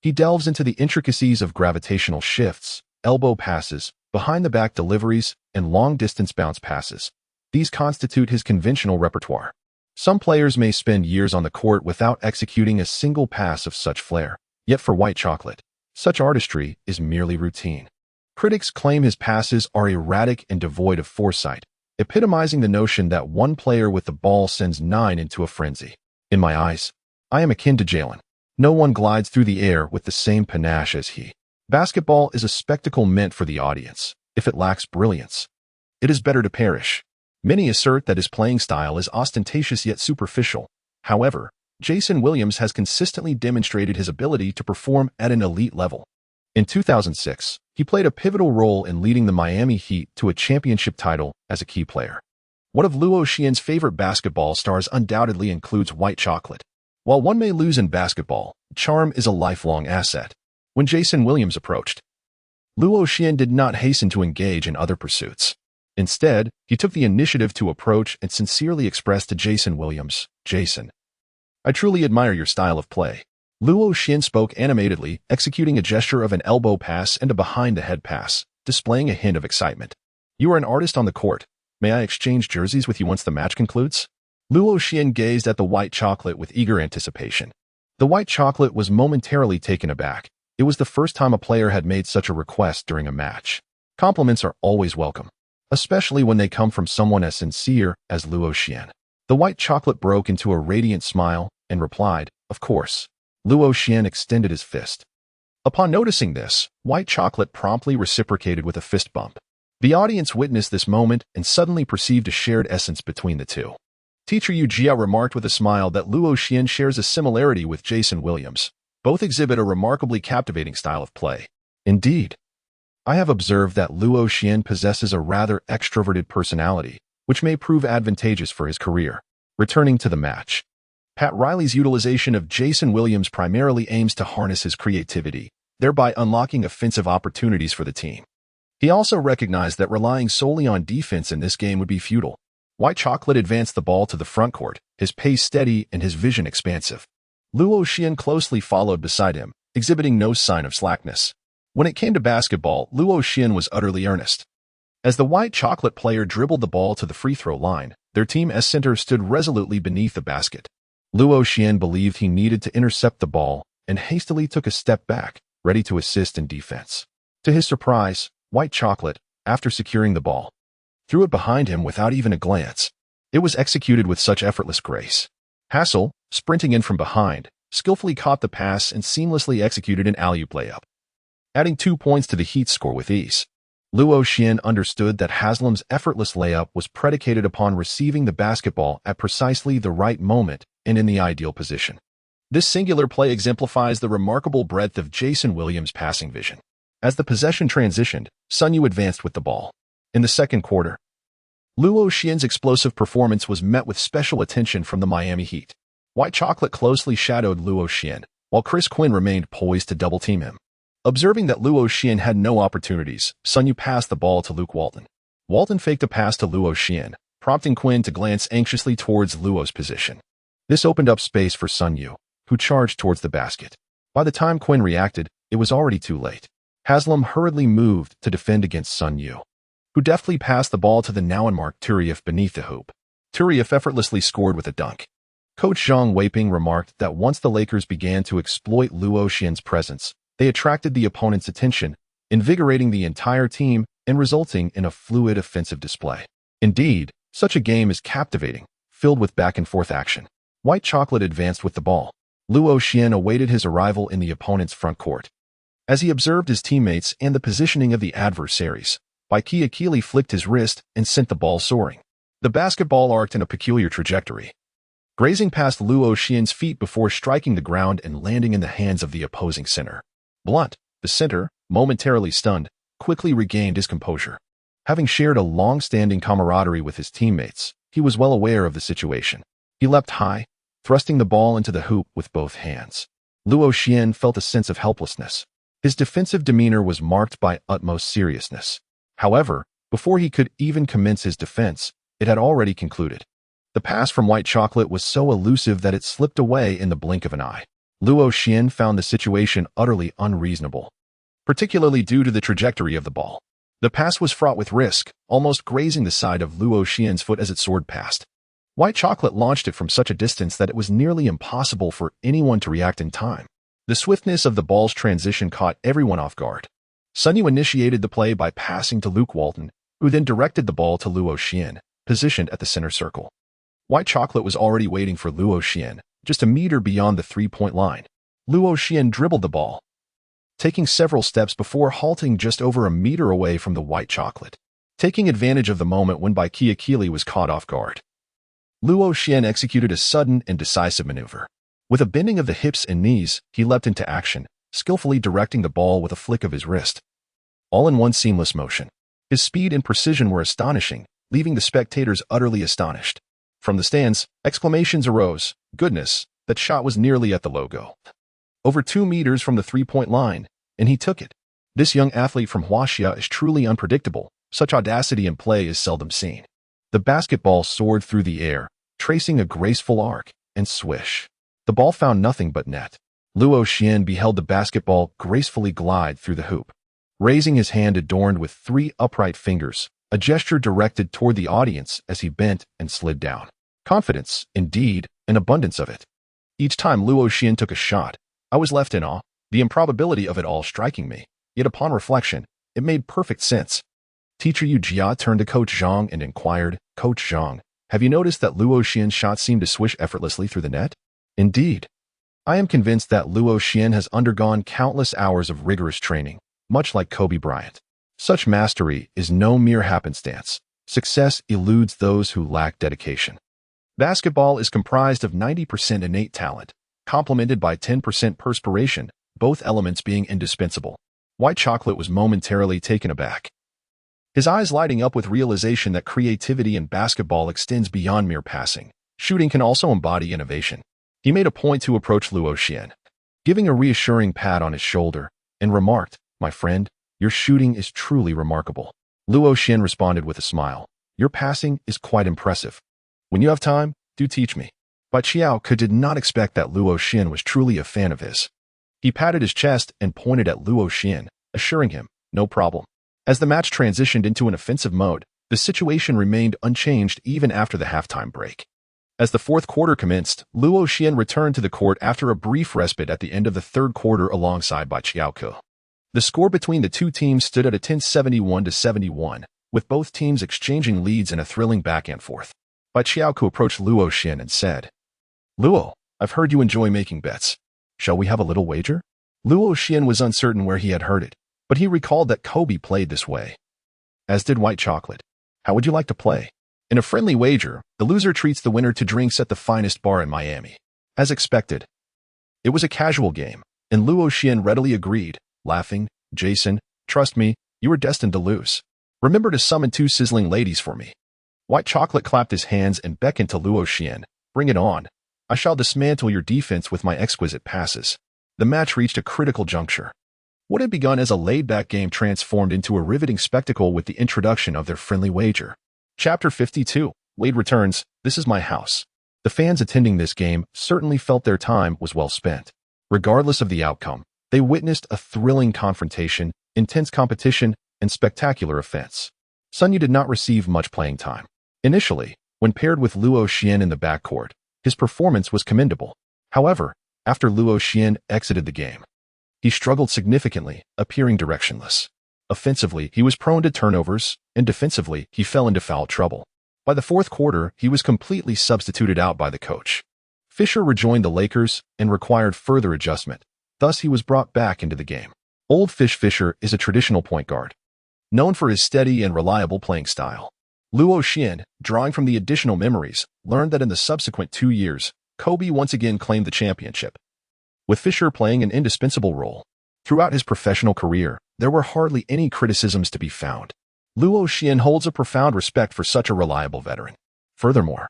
Speaker 1: he delves into the intricacies of gravitational shifts, elbow passes, behind-the-back deliveries, and long-distance bounce passes. These constitute his conventional repertoire. Some players may spend years on the court without executing a single pass of such flair. Yet for White Chocolate, such artistry is merely routine. Critics claim his passes are erratic and devoid of foresight, epitomizing the notion that one player with the ball sends 9 into a frenzy. In my eyes, I am akin to Jalen. No one glides through the air with the same panache as he. Basketball is a spectacle meant for the audience. If it lacks brilliance, it is better to perish. Many assert that his playing style is ostentatious yet superficial. However, Jason Williams has consistently demonstrated his ability to perform at an elite level. In 2006, he played a pivotal role in leading the Miami Heat to a championship title as a key player. One of Luo Xian's favorite basketball stars undoubtedly includes White Chocolate. While one may lose in basketball, charm is a lifelong asset. When Jason Williams approached, Luo Xian did not hasten to engage in other pursuits. Instead, he took the initiative to approach and sincerely express to Jason Williams, "Jason, I truly admire your style of play." Luo Xian spoke animatedly, executing a gesture of an elbow pass and a behind-the-head pass, displaying a hint of excitement. "You are an artist on the court. May I exchange jerseys with you once the match concludes?" Luo Xian gazed at the White Chocolate with eager anticipation. The White Chocolate was momentarily taken aback. It was the first time a player had made such a request during a match. Compliments are always welcome, especially when they come from someone as sincere as Luo Xian. The White Chocolate broke into a radiant smile and replied, "Of course." Luo Xian extended his fist. Upon noticing this, White Chocolate promptly reciprocated with a fist bump. The audience witnessed this moment and suddenly perceived a shared essence between the two. Teacher Yu Jia remarked with a smile that Luo Xian shares a similarity with Jason Williams. Both exhibit a remarkably captivating style of play. Indeed, I have observed that Luo Xian possesses a rather extroverted personality, which may prove advantageous for his career. Returning to the match, Pat Riley's utilization of Jason Williams primarily aims to harness his creativity, thereby unlocking offensive opportunities for the team. He also recognized that relying solely on defense in this game would be futile. White Chocolate advanced the ball to the front court, his pace steady and his vision expansive. Luo Xian closely followed beside him, exhibiting no sign of slackness. When it came to basketball, Luo Xian was utterly earnest. As the white chocolate player dribbled the ball to the free throw line, their team center stood resolutely beneath the basket. Luo Xian believed he needed to intercept the ball and hastily took a step back, ready to assist in defense. To his surprise, white chocolate, after securing the ball, threw it behind him without even a glance. It was executed with such effortless grace. Hassel, sprinting in from behind, skillfully caught the pass and seamlessly executed an alley-oop layup, adding 2 points to the Heat's score with ease. Luo Xian understood that Haslam's effortless layup was predicated upon receiving the basketball at precisely the right moment and in the ideal position. This singular play exemplifies the remarkable breadth of Jason Williams' passing vision. As the possession transitioned, Sun Yu advanced with the ball. In the second quarter, Luo Xian's explosive performance was met with special attention from the Miami Heat. White chocolate closely shadowed Luo Xian, while Chris Quinn remained poised to double-team him. Observing that Luo Xian had no opportunities, Sun Yu passed the ball to Luke Walton. Walton faked a pass to Luo Xian, prompting Quinn to glance anxiously towards Luo's position. This opened up space for Sun Yu, who charged towards the basket. By the time Quinn reacted, it was already too late. Haslam hurriedly moved to defend against Sun Yu, who deftly passed the ball to the now unmarked Turieff beneath the hoop. Turieff effortlessly scored with a dunk. Coach Zhang Weiping remarked that once the Lakers began to exploit Luo Xian's presence, they attracted the opponent's attention, invigorating the entire team and resulting in a fluid offensive display. Indeed, such a game is captivating, filled with back-and-forth action. White chocolate advanced with the ball. Luo Xian awaited his arrival in the opponent's front court. As he observed his teammates and the positioning of the adversaries, Baikia Keeley flicked his wrist and sent the ball soaring. The basketball arced in a peculiar trajectory, grazing past Luo Xian's feet before striking the ground and landing in the hands of the opposing center. Blunt, the center, momentarily stunned, quickly regained his composure. Having shared a long-standing camaraderie with his teammates, he was well aware of the situation. He leapt high, thrusting the ball into the hoop with both hands. Luo Xian felt a sense of helplessness. His defensive demeanor was marked by utmost seriousness. However, before he could even commence his defense, it had already concluded. The pass from white chocolate was so elusive that it slipped away in the blink of an eye. Luo Xian found the situation utterly unreasonable, particularly due to the trajectory of the ball. The pass was fraught with risk, almost grazing the side of Luo Xian's foot as it soared past. White chocolate launched it from such a distance that it was nearly impossible for anyone to react in time. The swiftness of the ball's transition caught everyone off guard. Sun Yu initiated the play by passing to Luke Walton, who then directed the ball to Luo Xian, positioned at the center circle. White chocolate was already waiting for Luo Xian, just a meter beyond the three-point line. Luo Xian dribbled the ball, taking several steps before halting just over a meter away from the white chocolate, taking advantage of the moment when Baikia Keeley was caught off guard. Luo Xian executed a sudden and decisive maneuver. With a bending of the hips and knees, he leapt into action, skillfully directing the ball with a flick of his wrist, all in one seamless motion. His speed and precision were astonishing, leaving the spectators utterly astonished. From the stands, exclamations arose. Goodness, that shot was nearly at the logo. Over 2 meters from the three-point line, and he took it. This young athlete from Huaxia is truly unpredictable. Such audacity in play is seldom seen. The basketball soared through the air, tracing a graceful arc, and swish. The ball found nothing but net. Luo Xian beheld the basketball gracefully glide through the hoop, raising his hand adorned with 3 upright fingers, a gesture directed toward the audience as he bent and slid down. Confidence, indeed, an abundance of it. Each time Luo Xian took a shot, I was left in awe, the improbability of it all striking me. Yet upon reflection, it made perfect sense. Teacher Yu Jia turned to Coach Zhang and inquired, Coach Zhang, have you noticed that Luo Xian's shots seem to swish effortlessly through the net? Indeed. I am convinced that Luo Xian has undergone countless hours of rigorous training, much like Kobe Bryant. Such mastery is no mere happenstance. Success eludes those who lack dedication. Basketball is comprised of 90% innate talent, complemented by 10% perspiration, both elements being indispensable. White chocolate was momentarily taken aback, his eyes lighting up with realization that creativity in basketball extends beyond mere passing. Shooting can also embody innovation. He made a point to approach Luo Xian, giving a reassuring pat on his shoulder, and remarked, my friend, your shooting is truly remarkable. Luo Xian responded with a smile. Your passing is quite impressive. When you have time, do teach me. But Xiao Ke did not expect that Luo Xian was truly a fan of his. He patted his chest and pointed at Luo Xian, assuring him, "No problem." As the match transitioned into an offensive mode, the situation remained unchanged even after the halftime break. As the fourth quarter commenced, Luo Xian returned to the court after a brief respite at the end of the third quarter alongside Bai Qiaoke. The score between the two teams stood at a tense 71-71, with both teams exchanging leads in a thrilling back-and-forth. Bai Qiaoke approached Luo Xian and said, "Luo, I've heard you enjoy making bets. Shall we have a little wager?" Luo Xian was uncertain where he had heard it, but he recalled that Kobe played this way. As did White Chocolate. "How would you like to play?" In a friendly wager, the loser treats the winner to drinks at the finest bar in Miami. As expected, it was a casual game, and Luo Xian readily agreed, laughing, "Jason, trust me, you are destined to lose. Remember to summon 2 sizzling ladies for me." White Chocolate clapped his hands and beckoned to Luo Xian. "Bring it on. I shall dismantle your defense with my exquisite passes." The match reached a critical juncture. What had begun as a laid-back game transformed into a riveting spectacle with the introduction of their friendly wager. Chapter 52, Wade returns, "This is my house." The fans attending this game certainly felt their time was well spent. Regardless of the outcome, they witnessed a thrilling confrontation, intense competition, and spectacular offense. Sun Yu did not receive much playing time. Initially, when paired with Luo Xian in the backcourt, his performance was commendable. However, after Luo Xian exited the game, he struggled significantly, appearing directionless. Offensively, he was prone to turnovers, and defensively, he fell into foul trouble. By the fourth quarter, he was completely substituted out by the coach. Fisher rejoined the Lakers and required further adjustment. Thus, he was brought back into the game. Old Fish Fisher is a traditional point guard, known for his steady and reliable playing style. Luo Xian, drawing from the additional memories, learned that in the subsequent 2 years, Kobe once again claimed the championship, with Fisher playing an indispensable role. Throughout his professional career, there were hardly any criticisms to be found. Luo Xian holds a profound respect for such a reliable veteran. Furthermore,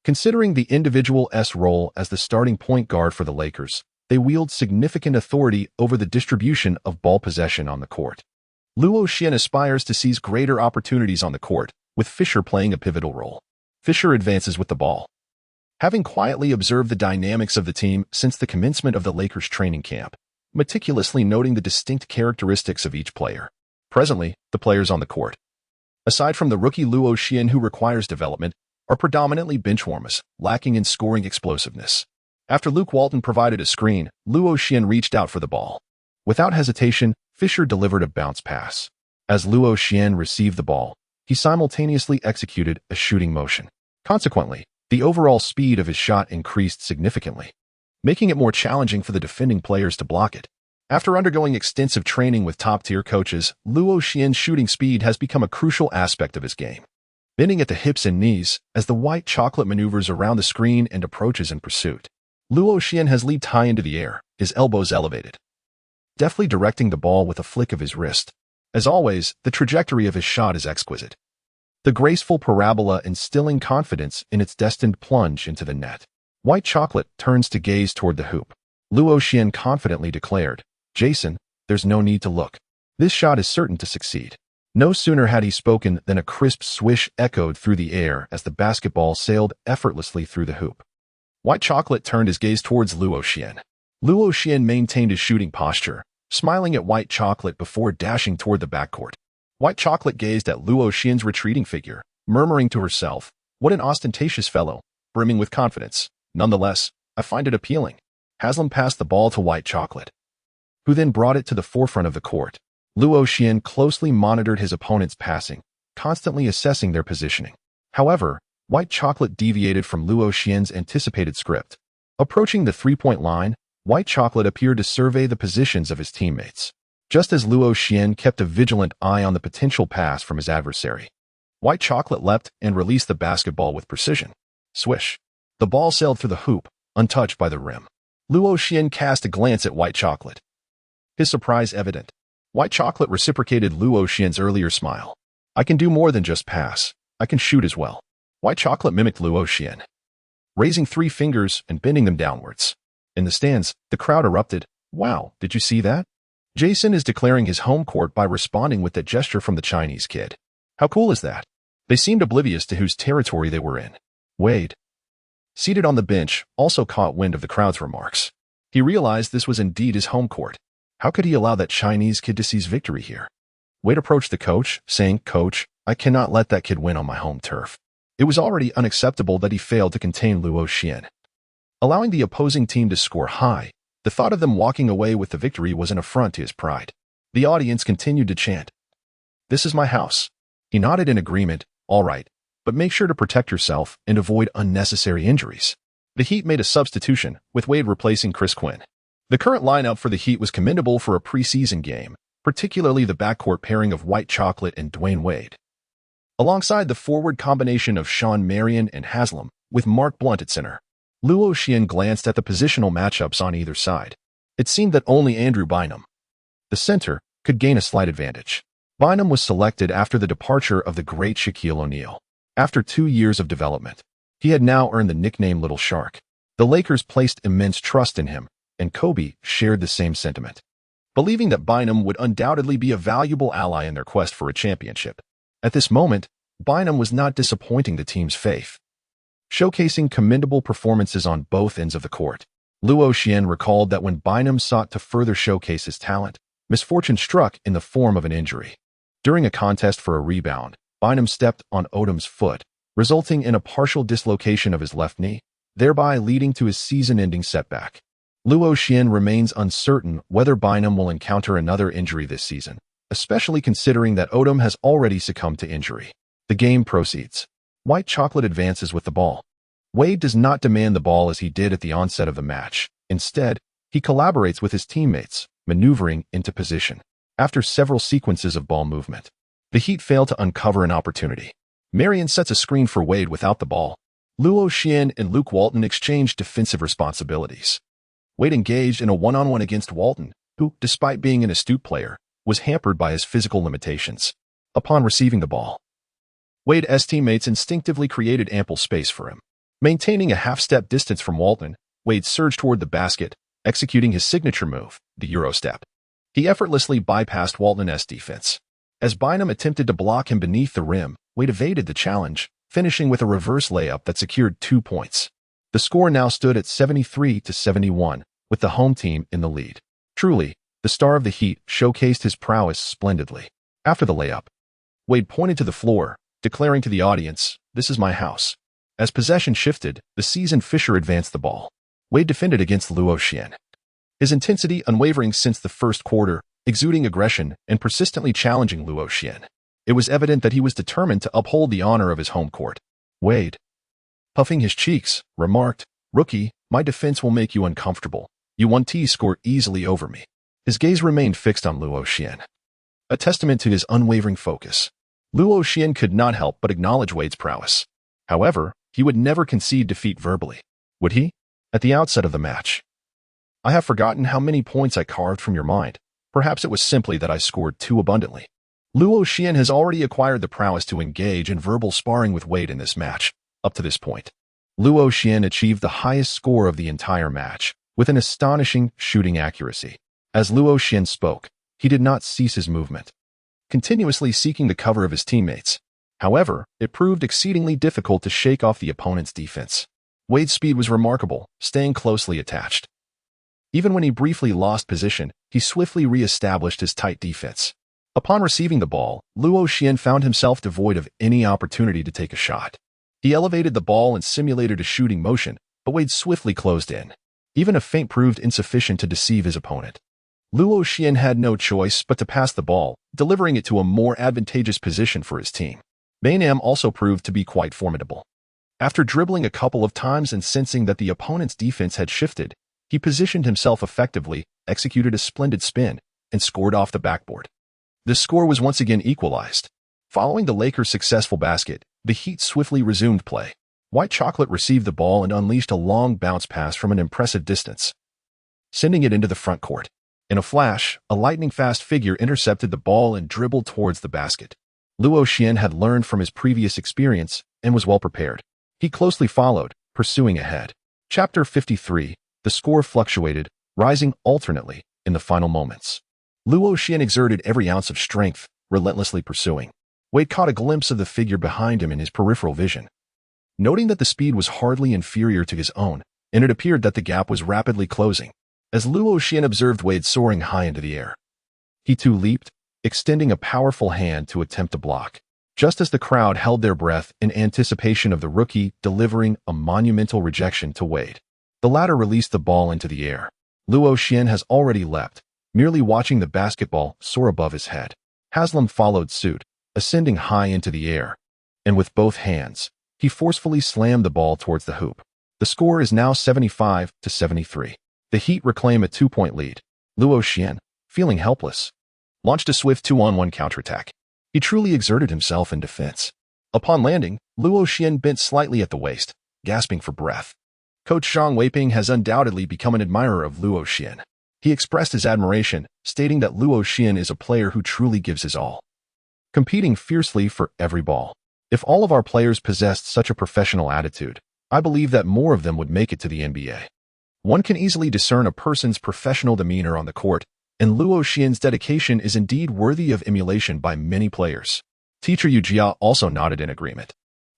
Speaker 1: considering the individual's role as the starting point guard for the Lakers, they wield significant authority over the distribution of ball possession on the court. Luo Xian aspires to seize greater opportunities on the court, with Fisher playing a pivotal role. Fisher advances with the ball. Having quietly observed the dynamics of the team since the commencement of the Lakers training camp, meticulously noting the distinct characteristics of each player. Presently, the players on the court, aside from the rookie Luo Xian who requires development, are predominantly benchwarmers, lacking in scoring explosiveness. After Luke Walton provided a screen, Luo Xian reached out for the ball. Without hesitation, Fisher delivered a bounce pass. As Luo Xian received the ball, he simultaneously executed a shooting motion. Consequently, the overall speed of his shot increased significantly, making it more challenging for the defending players to block it. After undergoing extensive training with top-tier coaches, Luo Xian's shooting speed has become a crucial aspect of his game. Bending at the hips and knees, as the White Chocolate maneuvers around the screen and approaches in pursuit, Luo Xian has leaped high into the air, his elbows elevated, deftly directing the ball with a flick of his wrist. As always, the trajectory of his shot is exquisite, the graceful parabola instilling confidence in its destined plunge into the net. White Chocolate turns to gaze toward the hoop. Luo Xian confidently declared, "Jason, there's no need to look. This shot is certain to succeed." No sooner had he spoken than a crisp swish echoed through the air as the basketball sailed effortlessly through the hoop. White Chocolate turned his gaze towards Luo Xian. Luo Xian maintained his shooting posture, smiling at White Chocolate before dashing toward the backcourt. White Chocolate gazed at Luo Xian's retreating figure, murmuring to herself, "What an ostentatious fellow," brimming with confidence. "Nonetheless, I find it appealing." Haslam passed the ball to White Chocolate, who then brought it to the forefront of the court. Luo Xian closely monitored his opponent's passing, constantly assessing their positioning. However, White Chocolate deviated from Luo Xian's anticipated script. Approaching the three-point line, White Chocolate appeared to survey the positions of his teammates, just as Luo Xian kept a vigilant eye on the potential pass from his adversary. White Chocolate leapt and released the basketball with precision. Swish. The ball sailed through the hoop, untouched by the rim. Luo Xian cast a glance at White Chocolate, his surprise evident. White Chocolate reciprocated Luo Xian's earlier smile. "I can do more than just pass. I can shoot as well." White Chocolate mimicked Luo Xian, raising 3 fingers and bending them downwards. In the stands, the crowd erupted. "Wow, did you see that? Jason is declaring his home court by responding with that gesture from the Chinese kid. How cool is that?" They seemed oblivious to whose territory they were in. Wade, seated on the bench, also caught wind of the crowd's remarks. He realized this was indeed his home court. How could he allow that Chinese kid to seize victory here? Wade approached the coach, saying, "Coach, I cannot let that kid win on my home turf." It was already unacceptable that he failed to contain Luo Xian. Allowing the opposing team to score high, the thought of them walking away with the victory was an affront to his pride. The audience continued to chant, "This is my house." He nodded in agreement, "All right, but make sure to protect yourself and avoid unnecessary injuries." The Heat made a substitution, with Wade replacing Chris Quinn. The current lineup for the Heat was commendable for a preseason game, particularly the backcourt pairing of White Chocolate and Dwayne Wade. Alongside the forward combination of Shawn Marion and Haslam, with Mark Blount at center, Luo Xian glanced at the positional matchups on either side. It seemed that only Andrew Bynum, the center, could gain a slight advantage. Bynum was selected after the departure of the great Shaquille O'Neal. After 2 years of development, he had now earned the nickname Little Shark. The Lakers placed immense trust in him, and Kobe shared the same sentiment, believing that Bynum would undoubtedly be a valuable ally in their quest for a championship. At this moment, Bynum was not disappointing the team's faith, showcasing commendable performances on both ends of the court. Luo Xian recalled that when Bynum sought to further showcase his talent, misfortune struck in the form of an injury. During a contest for a rebound, Bynum stepped on Odom's foot, resulting in a partial dislocation of his left knee, thereby leading to his season-ending setback. Luo Xian remains uncertain whether Bynum will encounter another injury this season, especially considering that Odom has already succumbed to injury. The game proceeds. White Chocolate advances with the ball. Wade does not demand the ball as he did at the onset of the match. Instead, he collaborates with his teammates, maneuvering into position. After several sequences of ball movement, the Heat fail to uncover an opportunity. Marion sets a screen for Wade without the ball. Luo Xian and Luke Walton exchange defensive responsibilities. Wade engaged in a one-on-one against Walton, who, despite being an astute player, was hampered by his physical limitations. Upon receiving the ball, Wade's teammates instinctively created ample space for him. Maintaining a half-step distance from Walton, Wade surged toward the basket, executing his signature move, the Eurostep. He effortlessly bypassed Walton's defense. As Bynum attempted to block him beneath the rim, Wade evaded the challenge, finishing with a reverse layup that secured 2 points. The score now stood at 73-71, with the home team in the lead. Truly, the star of the Heat showcased his prowess splendidly. After the layup, Wade pointed to the floor, declaring to the audience, "This is my house." As possession shifted, the seasoned Fisher advanced the ball. Wade defended against Luo Xian, his intensity unwavering since the first quarter, exuding aggression and persistently challenging Luo Xian. It was evident that he was determined to uphold the honor of his home court. Wade, puffing his cheeks, remarked, "Rookie, my defense will make you uncomfortable. You won't score easily over me." His gaze remained fixed on Luo Xian, a testament to his unwavering focus. Luo Xian could not help but acknowledge Wade's prowess. However, he would never concede defeat verbally. Would he? At the outset of the match, "I have forgotten how many points I carved from your mind. Perhaps it was simply that I scored too abundantly." Luo Xian has already acquired the prowess to engage in verbal sparring with Wade in this match. Up to this point, Luo Xian achieved the highest score of the entire match, with an astonishing shooting accuracy. As Luo Xian spoke, he did not cease his movement, continuously seeking the cover of his teammates. However, it proved exceedingly difficult to shake off the opponent's defense. Wade's speed was remarkable, staying closely attached. Even when he briefly lost position, he swiftly re-established his tight defense. Upon receiving the ball, Luo Xian found himself devoid of any opportunity to take a shot. He elevated the ball and simulated a shooting motion, but Wade swiftly closed in. Even a feint proved insufficient to deceive his opponent. Luo Xian had no choice but to pass the ball, delivering it to a more advantageous position for his team. Bainam also proved to be quite formidable. After dribbling a couple of times and sensing that the opponent's defense had shifted, he positioned himself effectively, executed a splendid spin, and scored off the backboard. The score was once again equalized. Following the Lakers' successful basket, the Heat swiftly resumed play. White Chocolate received the ball and unleashed a long bounce pass from an impressive distance, sending it into the front court. In a flash, a lightning-fast figure intercepted the ball and dribbled towards the basket. Luo Xian had learned from his previous experience and was well prepared. He closely followed, pursuing ahead. Chapter 53. The score fluctuated, rising alternately in the final moments. Luo Xian exerted every ounce of strength, relentlessly pursuing. Wade caught a glimpse of the figure behind him in his peripheral vision. Noting that the speed was hardly inferior to his own, and it appeared that the gap was rapidly closing, as Luo Xian observed Wade soaring high into the air. He too leaped, extending a powerful hand to attempt to block, just as the crowd held their breath in anticipation of the rookie delivering a monumental rejection to Wade. The latter released the ball into the air. Luo Xian has already leapt, merely watching the basketball soar above his head. Haslam followed suit, ascending high into the air, and with both hands, he forcefully slammed the ball towards the hoop. The score is now 75-73. The Heat reclaim a 2-point lead. Luo Xian, feeling helpless, launched a swift 2-on-1 counterattack. He truly exerted himself in defense. Upon landing, Luo Xian bent slightly at the waist, gasping for breath. Coach Zhang Weiping has undoubtedly become an admirer of Luo Xian. He expressed his admiration, stating that Luo Xian is a player who truly gives his all, competing fiercely for every ball. If all of our players possessed such a professional attitude, I believe that more of them would make it to the NBA. One can easily discern a person's professional demeanor on the court, and Luo Xian's dedication is indeed worthy of emulation by many players. Teacher Yu Jia also nodded in agreement.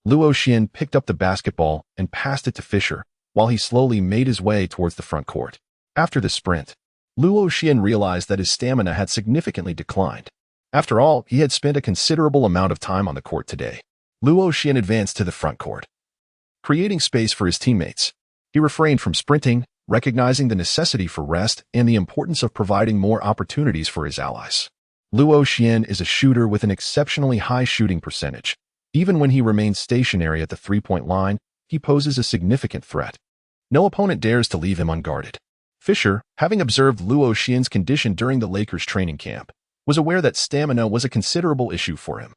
Speaker 1: Luo Xian picked up the basketball and passed it to Fisher, while he slowly made his way towards the front court. After the sprint, Luo Xian realized that his stamina had significantly declined. After all, he had spent a considerable amount of time on the court today. Luo Xian advanced to the front court, creating space for his teammates. He refrained from sprinting, recognizing the necessity for rest and the importance of providing more opportunities for his allies. Luo Xian is a shooter with an exceptionally high shooting percentage. Even when he remains stationary at the three-point line, he poses a significant threat. No opponent dares to leave him unguarded. Fisher, having observed Luo Xian's condition during the Lakers training camp, was aware that stamina was a considerable issue for him.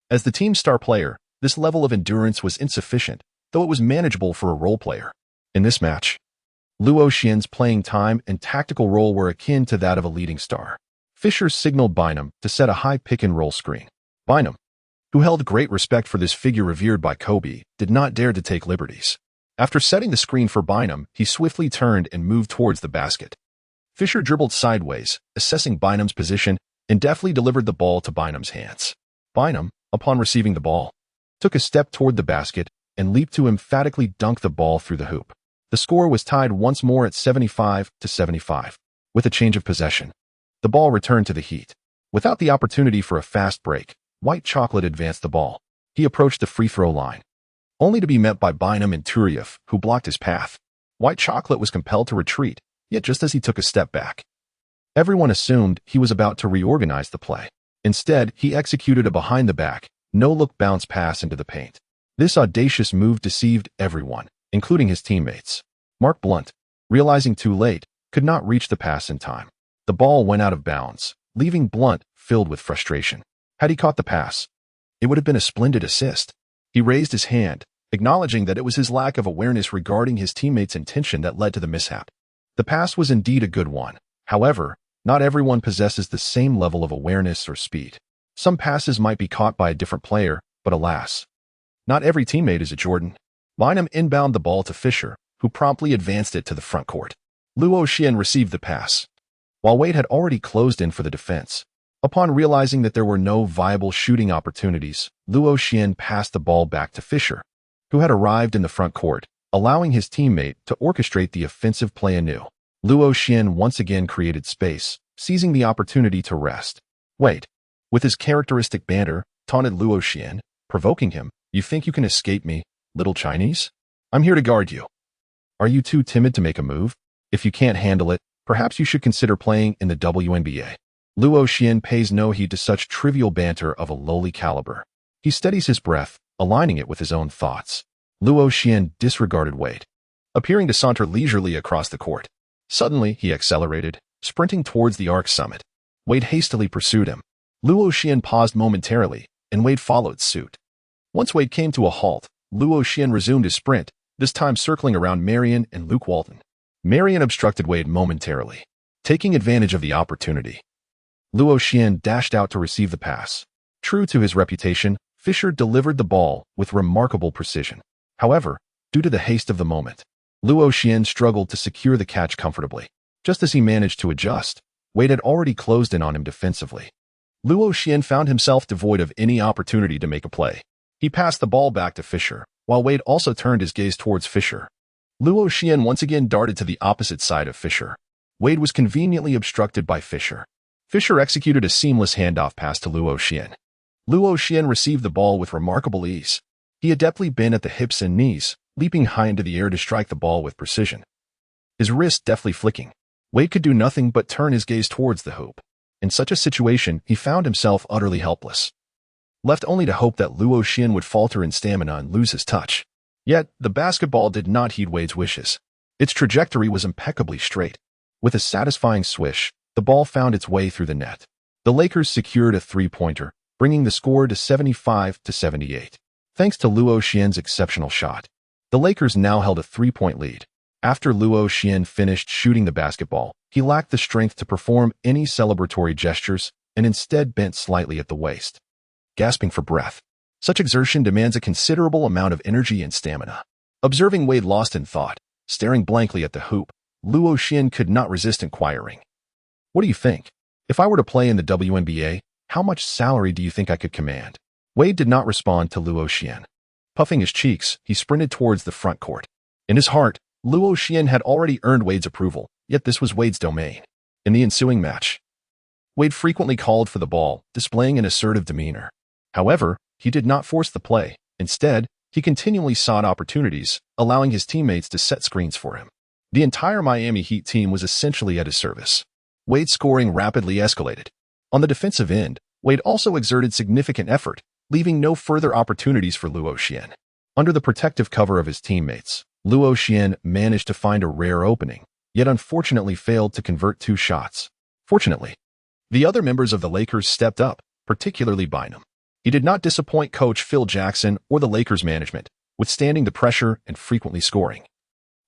Speaker 1: As the team's star player, this level of endurance was insufficient, though it was manageable for a role player. In this match, Luo Xian's playing time and tactical role were akin to that of a leading star. Fisher signaled Bynum to set a high pick-and-roll screen. Bynum, who held great respect for this figure revered by Kobe, did not dare to take liberties. After setting the screen for Bynum, he swiftly turned and moved towards the basket. Fisher dribbled sideways, assessing Bynum's position, and deftly delivered the ball to Bynum's hands. Bynum, upon receiving the ball, took a step toward the basket and leaped to emphatically dunk the ball through the hoop. The score was tied once more at 75-75. With a change of possession, the ball returned to the Heat. Without the opportunity for a fast break, White Chocolate advanced the ball. He approached the free throw line, only to be met by Bynum and Turiev, who blocked his path. White Chocolate was compelled to retreat, yet just as he took a step back, everyone assumed he was about to reorganize the play. Instead, he executed a behind-the-back, no-look bounce pass into the paint. This audacious move deceived everyone, including his teammates. Mark Blunt, realizing too late, could not reach the pass in time. The ball went out of bounds, leaving Blunt filled with frustration. Had he caught the pass, it would have been a splendid assist. He raised his hand, acknowledging that it was his lack of awareness regarding his teammates' intention that led to the mishap. The pass was indeed a good one. However, not everyone possesses the same level of awareness or speed. Some passes might be caught by a different player, but alas, not every teammate is a Jordan. Bynum inbound the ball to Fisher, who promptly advanced it to the front court. Luo Xian received the pass, while Wade had already closed in for the defense. Upon realizing that there were no viable shooting opportunities, Luo Xian passed the ball back to Fisher, who had arrived in the front court, allowing his teammate to orchestrate the offensive play anew. Luo Xian once again created space, seizing the opportunity to rest. Wade, with his characteristic banter, taunted Luo Xian, provoking him. "You think you can escape me, little Chinese? I'm here to guard you. Are you too timid to make a move? If you can't handle it, perhaps you should consider playing in the WNBA." Luo Xian pays no heed to such trivial banter of a lowly caliber. He steadies his breath, aligning it with his own thoughts. Luo Xian disregarded Wade, appearing to saunter leisurely across the court. Suddenly, he accelerated, sprinting towards the arc summit. Wade hastily pursued him. Luo Xian paused momentarily, and Wade followed suit. Once Wade came to a halt, Luo Xian resumed his sprint, this time circling around Marion and Luke Walton. Marion obstructed Wade momentarily, taking advantage of the opportunity. Luo Xian dashed out to receive the pass. True to his reputation, Fisher delivered the ball with remarkable precision. However, due to the haste of the moment, Luo Xian struggled to secure the catch comfortably. Just as he managed to adjust, Wade had already closed in on him defensively. Luo Xian found himself devoid of any opportunity to make a play. He passed the ball back to Fisher, while Wade also turned his gaze towards Fisher. Luo Xian once again darted to the opposite side of Fisher. Wade was conveniently obstructed by Fisher. Fisher executed a seamless handoff pass to Luo Xian. Luo Xian received the ball with remarkable ease. He adeptly bent at the hips and knees, leaping high into the air to strike the ball with precision. His wrist deftly flicking, Wade could do nothing but turn his gaze towards the hoop. In such a situation, he found himself utterly helpless, left only to hope that Luo Xian would falter in stamina and lose his touch. Yet, the basketball did not heed Wade's wishes. Its trajectory was impeccably straight. With a satisfying swish, the ball found its way through the net. The Lakers secured a three-pointer, bringing the score to 75-78. Thanks to Luo Xian's exceptional shot, the Lakers now held a 3-point lead. After Luo Xian finished shooting the basketball, he lacked the strength to perform any celebratory gestures and instead bent slightly at the waist, gasping for breath. Such exertion demands a considerable amount of energy and stamina. Observing Wade lost in thought, staring blankly at the hoop, Luo Xian could not resist inquiring, "What do you think? If I were to play in the WNBA, how much salary do you think I could command?" Wade did not respond to Luo Xian. Puffing his cheeks, he sprinted towards the front court. In his heart, Luo Xian had already earned Wade's approval, yet this was Wade's domain. In the ensuing match, Wade frequently called for the ball, displaying an assertive demeanor. However, he did not force the play. Instead, he continually sought opportunities, allowing his teammates to set screens for him. The entire Miami Heat team was essentially at his service. Wade's scoring rapidly escalated. On the defensive end, Wade also exerted significant effort, leaving no further opportunities for Luo Xian. Under the protective cover of his teammates, Luo Xian managed to find a rare opening, yet unfortunately failed to convert 2 shots. Fortunately, the other members of the Lakers stepped up, particularly Bynum. He did not disappoint coach Phil Jackson or the Lakers management, withstanding the pressure and frequently scoring,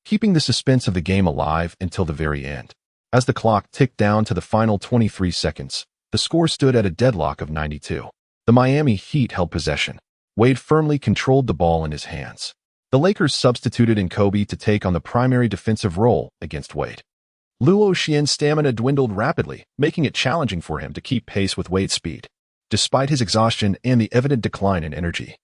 Speaker 1: keeping the suspense of the game alive until the very end. As the clock ticked down to the final 23 seconds, the score stood at a deadlock of 92. The Miami Heat held possession. Wade firmly controlled the ball in his hands. The Lakers substituted in Kobe to take on the primary defensive role against Wade. Luo Xian's stamina dwindled rapidly, making it challenging for him to keep pace with Wade's speed. Despite his exhaustion and the evident decline in energy,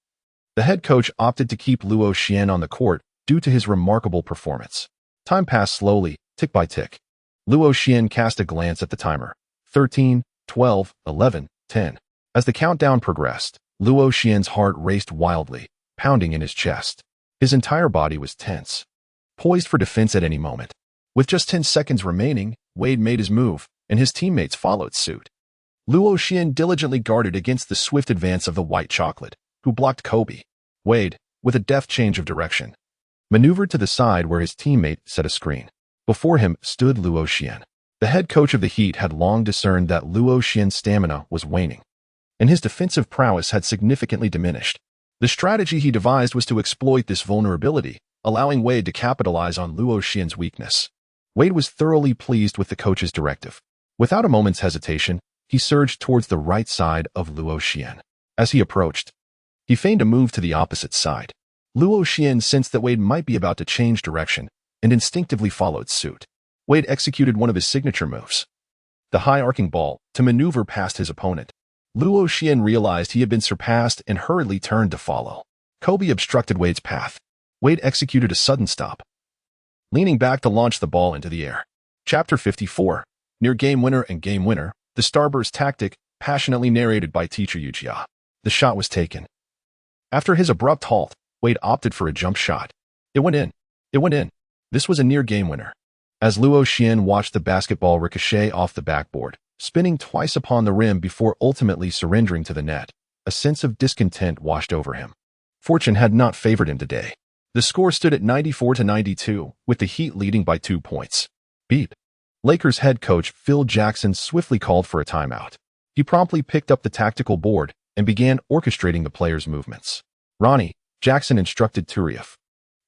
Speaker 1: the head coach opted to keep Luo Xian on the court due to his remarkable performance. Time passed slowly, tick by tick. Luo Xian cast a glance at the timer. 13, 12, 11, 10. As the countdown progressed, Luo Xian's heart raced wildly, pounding in his chest. His entire body was tense, poised for defense at any moment. With just 10 seconds remaining, Wade made his move, and his teammates followed suit. Luo Xian diligently guarded against the swift advance of the white chocolate, who blocked Kobe. Wade, with a deft change of direction, maneuvered to the side where his teammate set a screen. Before him stood Luo Xian. The head coach of the Heat had long discerned that Luo Xian's stamina was waning, and his defensive prowess had significantly diminished. The strategy he devised was to exploit this vulnerability, allowing Wade to capitalize on Luo Xian's weakness. Wade was thoroughly pleased with the coach's directive. Without a moment's hesitation, he surged towards the right side of Luo Xian. As he approached, he feigned a move to the opposite side. Luo Xian sensed that Wade might be about to change direction and instinctively followed suit. Wade executed one of his signature moves, the high arcing ball, to maneuver past his opponent. Luo Xian realized he had been surpassed and hurriedly turned to follow. Kobe obstructed Wade's path. Wade executed a sudden stop, leaning back to launch the ball into the air. Chapter 54. Near Game Winner and Game Winner, the Starburst tactic, passionately narrated by Teacher Uchiha. The shot was taken. After his abrupt halt, Wade opted for a jump shot. It went in. It went in. This was a near game winner. As Luo Xian watched the basketball ricochet off the backboard, spinning twice upon the rim before ultimately surrendering to the net, a sense of discontent washed over him. Fortune had not favored him today. The score stood at 94-92, with the Heat leading by 2 points. Beep. Lakers head coach Phil Jackson swiftly called for a timeout. He promptly picked up the tactical board and began orchestrating the players' movements. Ronnie, Jackson instructed Turieff,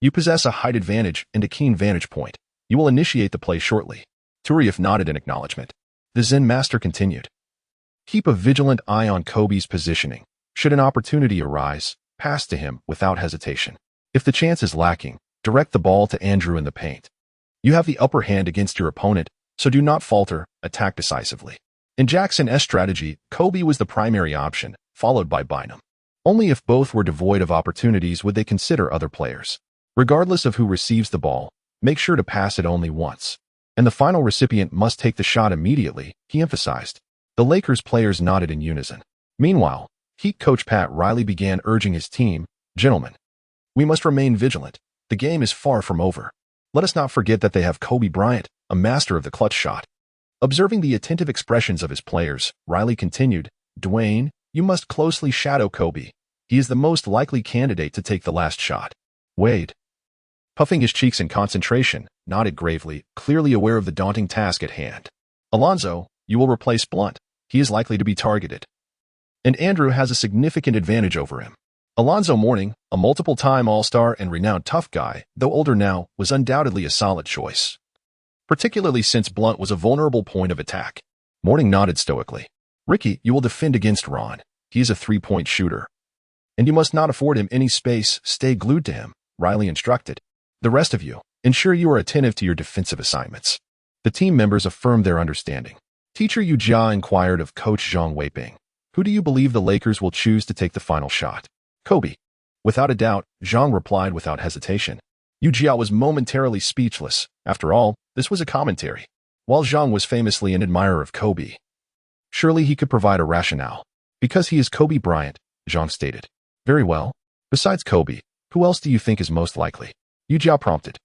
Speaker 1: "You possess a height advantage and a keen vantage point. You will initiate the play shortly." Turieff nodded in acknowledgement. The Zen master continued, "Keep a vigilant eye on Kobe's positioning. Should an opportunity arise, pass to him without hesitation. If the chance is lacking, direct the ball to Andrew in the paint. You have the upper hand against your opponent, so do not falter, attack decisively." In Jackson's strategy, Kobe was the primary option, followed by Bynum. Only if both were devoid of opportunities would they consider other players. Regardless of who receives the ball, make sure to pass it only once. and the final recipient must take the shot immediately, he emphasized. The Lakers players nodded in unison. Meanwhile, Heat coach Pat Riley began urging his team, "Gentlemen, we must remain vigilant. The game is far from over. Let us not forget that they have Kobe Bryant, a master of the clutch shot." Observing the attentive expressions of his players, Riley continued, "Dwayne, you must closely shadow Kobe. He is the most likely candidate to take the last shot." Wade, puffing his cheeks in concentration, nodded gravely, clearly aware of the daunting task at hand. "Alonzo, you will replace Blunt. He is likely to be targeted. And Andrew has a significant advantage over him." Alonzo Mourning, a multiple-time All-Star and renowned tough guy, though older now, was undoubtedly a solid choice, particularly since Blunt was a vulnerable point of attack. Mourning nodded stoically. "Ricky, you will defend against Ron. He is a three-point shooter. And you must not afford him any space. Stay glued to him," Riley instructed. "The rest of you, ensure you are attentive to your defensive assignments." The team members affirmed their understanding. Teacher Yu Jia inquired of Coach Zhang Weiping, "Who do you believe the Lakers will choose to take the final shot?" "Kobe." Without a doubt, Zhang replied without hesitation. Yu Jia was momentarily speechless. After all, this was a commentary. While Zhang was famously an admirer of Kobe, surely he could provide a rationale. "Because he is Kobe Bryant," Zhang stated. "Very well. Besides Kobe, who else do you think is most likely?" Yu Jia prompted.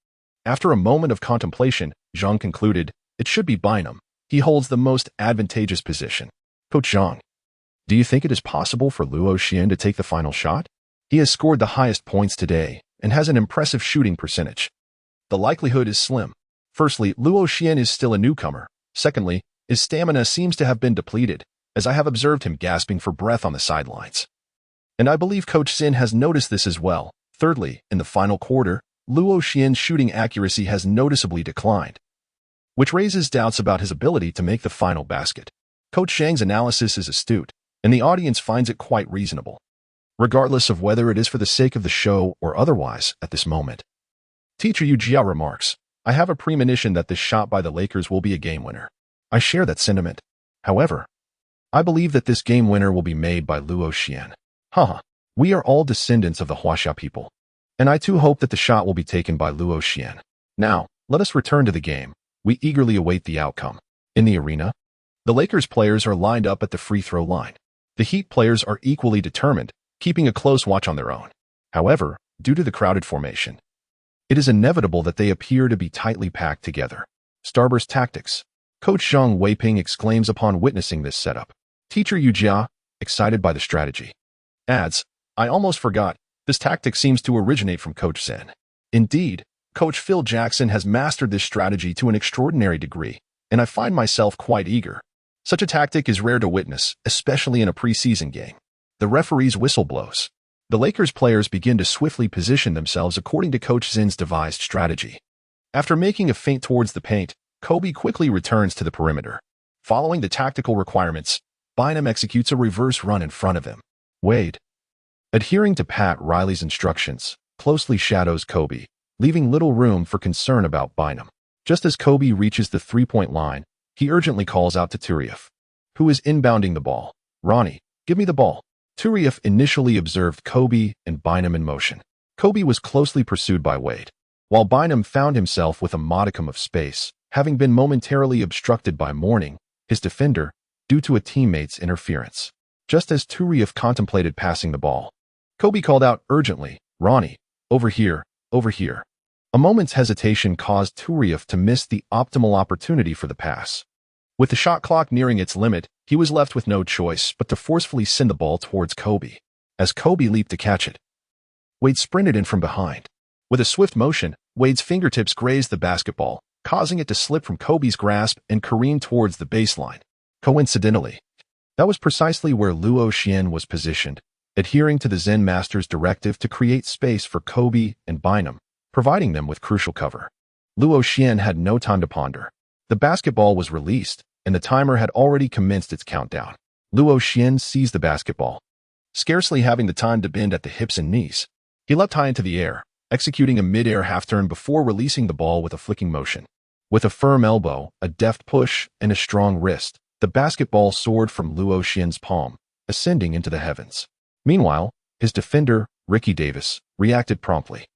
Speaker 1: After a moment of contemplation, Zhang concluded, "It should be Bynum. He holds the most advantageous position." "Coach Zhang, do you think it is possible for Luo Xian to take the final shot? He has scored the highest points today and has an impressive shooting percentage." "The likelihood is slim. Firstly, Luo Xian is still a newcomer. Secondly, his stamina seems to have been depleted, as I have observed him gasping for breath on the sidelines. And I believe Coach Sin has noticed this as well. Thirdly, in the final quarter, Luo Xian's shooting accuracy has noticeably declined, which raises doubts about his ability to make the final basket." Coach Zhang's analysis is astute, and the audience finds it quite reasonable, regardless of whether it is for the sake of the show or otherwise at this moment. Teacher Yu Jia remarks, "I have a premonition that this shot by the Lakers will be a game winner. I share that sentiment. However, I believe that this game winner will be made by Luo Xian. Haha, we are all descendants of the Huaxia people, and I too hope that the shot will be taken by Luo Xian. Now, let us return to the game. We eagerly await the outcome." In the arena, the Lakers players are lined up at the free throw line. The Heat players are equally determined, keeping a close watch on their own. However, due to the crowded formation, it is inevitable that they appear to be tightly packed together. "Starburst tactics," Coach Zhang Weiping exclaims upon witnessing this setup. Teacher Yu Jia, excited by the strategy, adds, "I almost forgot, this tactic seems to originate from Coach Sin." Indeed, Coach Phil Jackson has mastered this strategy to an extraordinary degree, and I find myself quite eager. Such a tactic is rare to witness, especially in a preseason game. The referee's whistle blows. The Lakers players begin to swiftly position themselves according to Coach Zin's devised strategy. After making a feint towards the paint, Kobe quickly returns to the perimeter. Following the tactical requirements, Bynum executes a reverse run in front of him. Wade, adhering to Pat Riley's instructions, closely shadows Kobe, leaving little room for concern about Bynum. Just as Kobe reaches the three-point line, he urgently calls out to Turieff, who is inbounding the ball. "Ronnie, give me the ball." Turieff initially observed Kobe and Bynum in motion. Kobe was closely pursued by Wade, while Bynum found himself with a modicum of space, having been momentarily obstructed by Mourning, his defender, due to a teammate's interference. Just as Turieff contemplated passing the ball, Kobe called out urgently, "Ronnie, over here, over here." A moment's hesitation caused Turieff to miss the optimal opportunity for the pass. With the shot clock nearing its limit, he was left with no choice but to forcefully send the ball towards Kobe. As Kobe leaped to catch it, Wade sprinted in from behind. With a swift motion, Wade's fingertips grazed the basketball, causing it to slip from Kobe's grasp and careen towards the baseline. Coincidentally, that was precisely where Luo Xian was positioned, adhering to the Zen Master's directive to create space for Kobe and Bynum, providing them with crucial cover. Luo Xian had no time to ponder. The basketball was released, and the timer had already commenced its countdown. Luo Xian seized the basketball, scarcely having the time to bend at the hips and knees. He leapt high into the air, executing a mid-air half-turn before releasing the ball with a flicking motion. With a firm elbow, a deft push, and a strong wrist, the basketball soared from Luo Xian's palm, ascending into the heavens. Meanwhile, his defender, Ricky Davis, reacted promptly.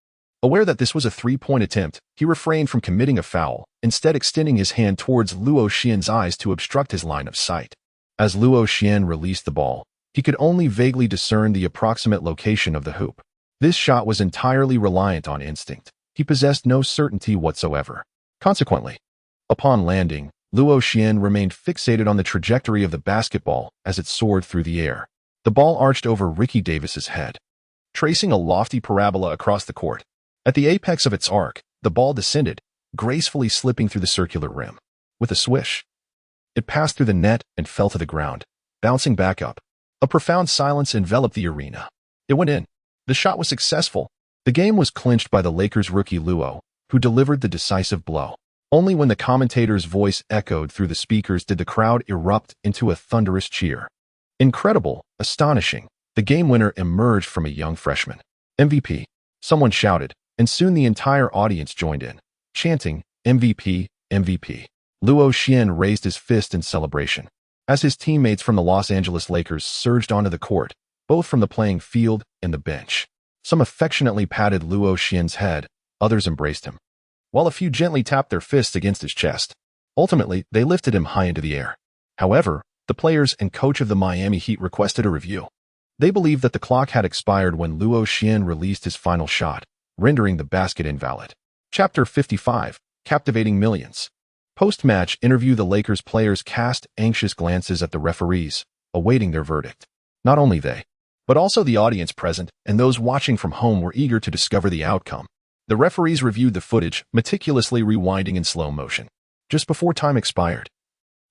Speaker 1: Aware that this was a three-point attempt, he refrained from committing a foul, instead extending his hand towards Luo Xian's eyes to obstruct his line of sight. As Luo Xian released the ball, he could only vaguely discern the approximate location of the hoop. This shot was entirely reliant on instinct. He possessed no certainty whatsoever. Consequently, upon landing, Luo Xian remained fixated on the trajectory of the basketball as it soared through the air. The ball arched over Ricky Davis's head, tracing a lofty parabola across the court. At the apex of its arc, the ball descended, gracefully slipping through the circular rim. With a swish, it passed through the net and fell to the ground, bouncing back up. A profound silence enveloped the arena. It went in. The shot was successful. The game was clinched by the Lakers' rookie Luo, who delivered the decisive blow. Only when the commentator's voice echoed through the speakers did the crowd erupt into a thunderous cheer. Incredible, astonishing, the game winner emerged from a young freshman. MVP, someone shouted, and soon the entire audience joined in, chanting, MVP, MVP. Luo Xian raised his fist in celebration. As his teammates from the Los Angeles Lakers surged onto the court, both from the playing field and the bench. Some affectionately patted Luo Xian's head, others embraced him, while a few gently tapped their fists against his chest. Ultimately, they lifted him high into the air. However, the players and coach of the Miami Heat requested a review. They believed that the clock had expired when Luo Xian released his final shot, rendering the basket invalid. Chapter 55, Captivating Millions. Post-match interview, the Lakers players cast anxious glances at the referees, awaiting their verdict. Not only they, but also the audience present and those watching from home were eager to discover the outcome. The referees reviewed the footage, meticulously rewinding in slow motion. Just before time expired,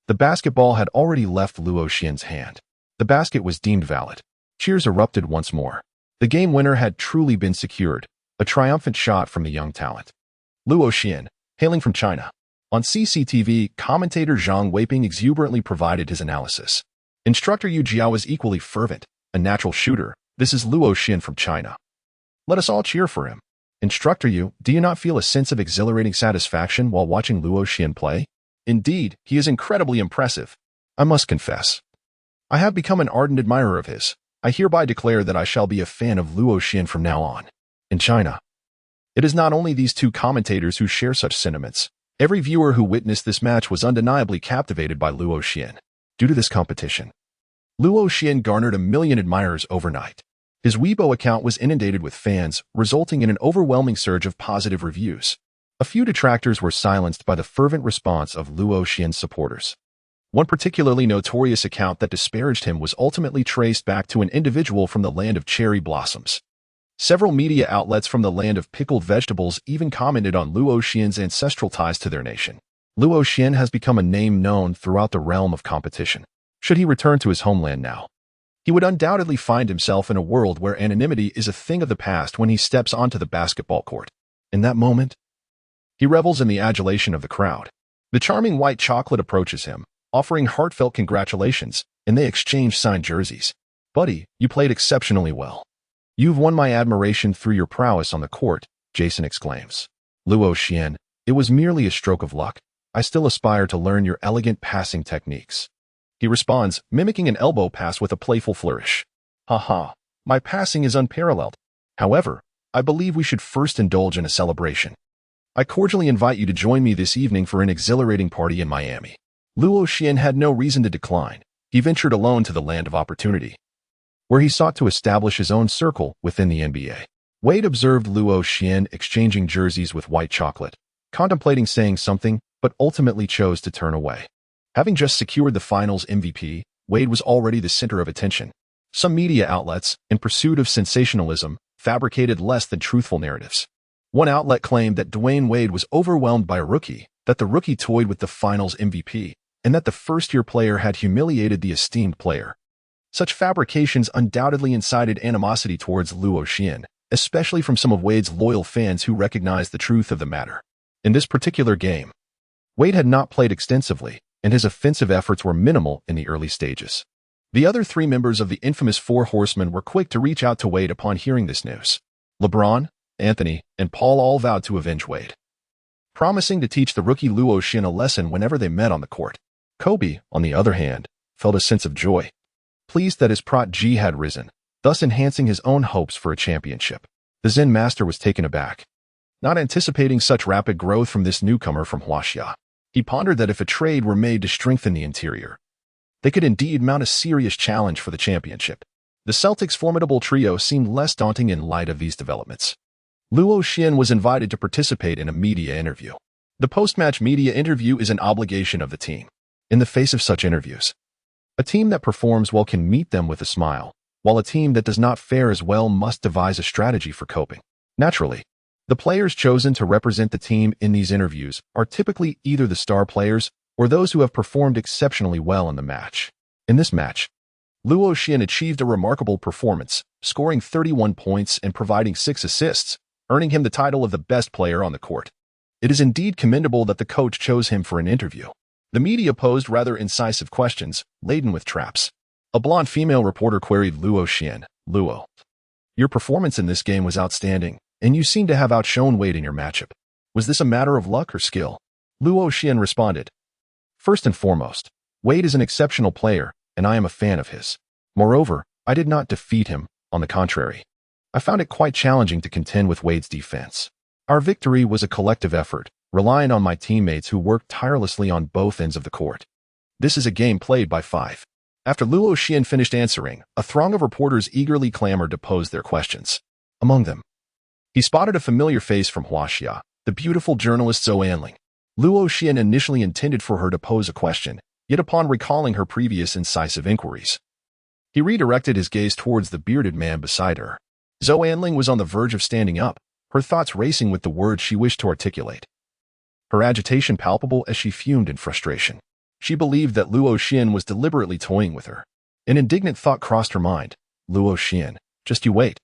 Speaker 1: the basketball had already left Luo Xian's hand. The basket was deemed valid. Cheers erupted once more. The game winner had truly been secured, a triumphant shot from the young talent. Luo Xian, hailing from China. On CCTV, commentator Zhang Weiping exuberantly provided his analysis. Instructor Yu Jiao is equally fervent, a natural shooter. This is Luo Xian from China. Let us all cheer for him. Instructor Yu, do you not feel a sense of exhilarating satisfaction while watching Luo Xian play? Indeed, he is incredibly impressive. I must confess, I have become an ardent admirer of his. I hereby declare that I shall be a fan of Luo Xian from now on. In China, it is not only these two commentators who share such sentiments. Every viewer who witnessed this match was undeniably captivated by Luo Xian. Due to this competition, Luo Xian garnered 1 million admirers overnight. His Weibo account was inundated with fans, resulting in an overwhelming surge of positive reviews. A few detractors were silenced by the fervent response of Luo Xian's supporters. One particularly notorious account that disparaged him was ultimately traced back to an individual from the land of cherry blossoms. Several media outlets from the land of pickled vegetables even commented on Luo Xian's ancestral ties to their nation. Luo Xian has become a name known throughout the realm of competition. Should he return to his homeland now, he would undoubtedly find himself in a world where anonymity is a thing of the past when he steps onto the basketball court. In that moment, he revels in the adulation of the crowd. The charming White Chocolate approaches him, offering heartfelt congratulations, and they exchange signed jerseys. Buddy, you played exceptionally well. You've won my admiration through your prowess on the court, Jason exclaims. Luo Xian, it was merely a stroke of luck. I still aspire to learn your elegant passing techniques. He responds, mimicking an elbow pass with a playful flourish. Haha, my passing is unparalleled. However, I believe we should first indulge in a celebration. I cordially invite you to join me this evening for an exhilarating party in Miami. Luo Xian had no reason to decline. He ventured alone to the land of opportunity, where he sought to establish his own circle within the NBA. Wade observed Luo Xian exchanging jerseys with White Chocolate, contemplating saying something, but ultimately chose to turn away. Having just secured the finals MVP, Wade was already the center of attention. Some media outlets, in pursuit of sensationalism, fabricated less than truthful narratives. One outlet claimed that Dwayne Wade was overwhelmed by a rookie, that the rookie toyed with the finals MVP, and that the first-year player had humiliated the esteemed player. Such fabrications undoubtedly incited animosity towards Luo Xian, especially from some of Wade's loyal fans who recognized the truth of the matter. In this particular game, Wade had not played extensively, and his offensive efforts were minimal in the early stages. The other three members of the infamous Four Horsemen were quick to reach out to Wade upon hearing this news. LeBron, Anthony, and Paul all vowed to avenge Wade, promising to teach the rookie Luo Xian a lesson whenever they met on the court. Kobe, on the other hand, felt a sense of joy, pleased that his prot-G had risen, thus enhancing his own hopes for a championship. The Zen master was taken aback. Not anticipating such rapid growth from this newcomer from Huaxia, he pondered that if a trade were made to strengthen the interior, they could indeed mount a serious challenge for the championship. The Celtics' formidable trio seemed less daunting in light of these developments. Luo Xian was invited to participate in a media interview. The post-match media interview is an obligation of the team. In the face of such interviews, a team that performs well can meet them with a smile, while a team that does not fare as well must devise a strategy for coping. Naturally, the players chosen to represent the team in these interviews are typically either the star players or those who have performed exceptionally well in the match. In this match, Luo Xian achieved a remarkable performance, scoring 31 points and providing 6 assists, earning him the title of the best player on the court. It is indeed commendable that the coach chose him for an interview. The media posed rather incisive questions, laden with traps. A blonde female reporter queried Luo Xian, "Luo, your performance in this game was outstanding, and you seem to have outshone Wade in your matchup. Was this a matter of luck or skill?" Luo Xian responded, "First and foremost, Wade is an exceptional player, and I am a fan of his. Moreover, I did not defeat him. On the contrary, I found it quite challenging to contend with Wade's defense. Our victory was a collective effort, relying on my teammates who worked tirelessly on both ends of the court. This is a game played by 5. After Luo Xian finished answering, a throng of reporters eagerly clamored to pose their questions. Among them, he spotted a familiar face from Huaxia, the beautiful journalist Zhou Anling. Luo Xian initially intended for her to pose a question, yet upon recalling her previous incisive inquiries, he redirected his gaze towards the bearded man beside her. Zhou Anling was on the verge of standing up, her thoughts racing with the words she wished to articulate. Her agitation palpable as she fumed in frustration. She believed that Luo Xian was deliberately toying with her. An indignant thought crossed her mind. "Luo Xian, just you wait.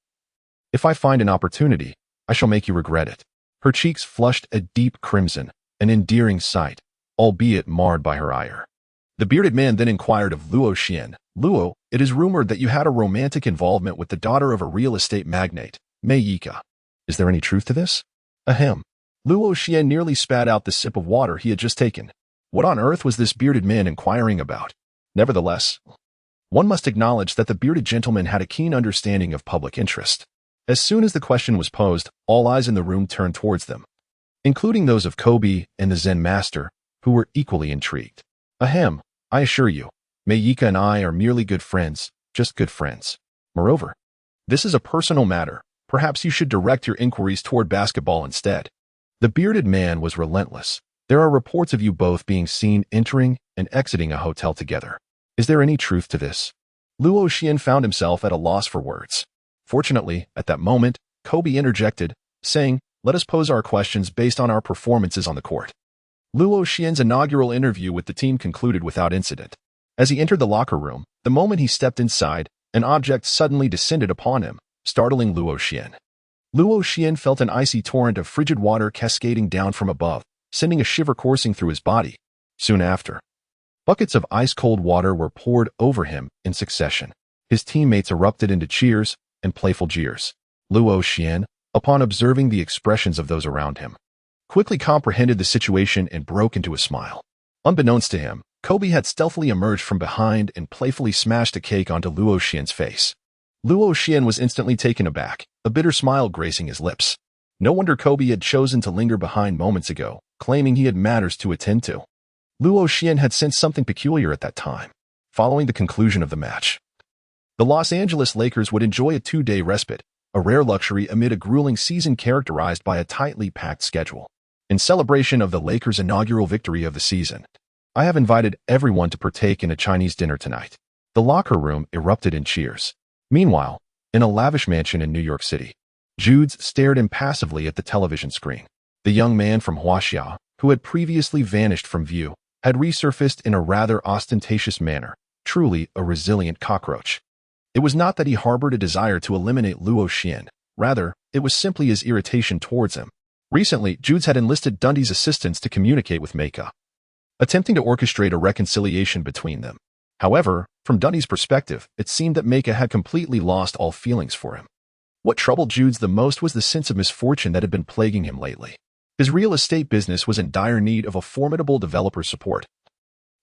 Speaker 1: If I find an opportunity, I shall make you regret it." Her cheeks flushed a deep crimson, an endearing sight, albeit marred by her ire. The bearded man then inquired of Luo Xian, "Luo, it is rumored that you had a romantic involvement with the daughter of a real estate magnate, Mei Yika. Is there any truth to this?" Ahem. Luo Xian nearly spat out the sip of water he had just taken. What on earth was this bearded man inquiring about? Nevertheless, one must acknowledge that the bearded gentleman had a keen understanding of public interest. As soon as the question was posed, all eyes in the room turned towards them, including those of Kobe and the Zen master, who were equally intrigued. "Ahem, I assure you, Mei Yika and I are merely good friends, just good friends. Moreover, this is a personal matter. Perhaps you should direct your inquiries toward basketball instead." The bearded man was relentless. "There are reports of you both being seen entering and exiting a hotel together. Is there any truth to this?" Luo Xian found himself at a loss for words. Fortunately, at that moment, Kobe interjected, saying, "Let us pose our questions based on our performances on the court." Luo Xian's inaugural interview with the team concluded without incident. As he entered the locker room, the moment he stepped inside, an object suddenly descended upon him, startling Luo Xian. Luo Xian felt an icy torrent of frigid water cascading down from above, sending a shiver coursing through his body. Soon after, buckets of ice-cold water were poured over him in succession. His teammates erupted into cheers and playful jeers. Luo Xian, upon observing the expressions of those around him, quickly comprehended the situation and broke into a smile. Unbeknownst to him, Kobe had stealthily emerged from behind and playfully smashed a cake onto Luo Xian's face. Luo Xian was instantly taken aback, a bitter smile gracing his lips. No wonder Kobe had chosen to linger behind moments ago, claiming he had matters to attend to. Luo Xian had sensed something peculiar at that time. Following the conclusion of the match, the Los Angeles Lakers would enjoy a 2-day respite, a rare luxury amid a grueling season characterized by a tightly packed schedule. In celebration of the Lakers' inaugural victory of the season, I have invited everyone to partake in a Chinese dinner tonight. The locker room erupted in cheers. Meanwhile, in a lavish mansion in New York City, Judes stared impassively at the television screen. The young man from Huaxia, who had previously vanished from view, had resurfaced in a rather ostentatious manner, truly a resilient cockroach. It was not that he harbored a desire to eliminate Luo Xian. Rather, it was simply his irritation towards him. Recently, Judes had enlisted Dundee's assistance to communicate with Meika, attempting to orchestrate a reconciliation between them. However, from Dundee's perspective, it seemed that Meika had completely lost all feelings for him. What troubled Judes the most was the sense of misfortune that had been plaguing him lately. His real estate business was in dire need of a formidable developer support,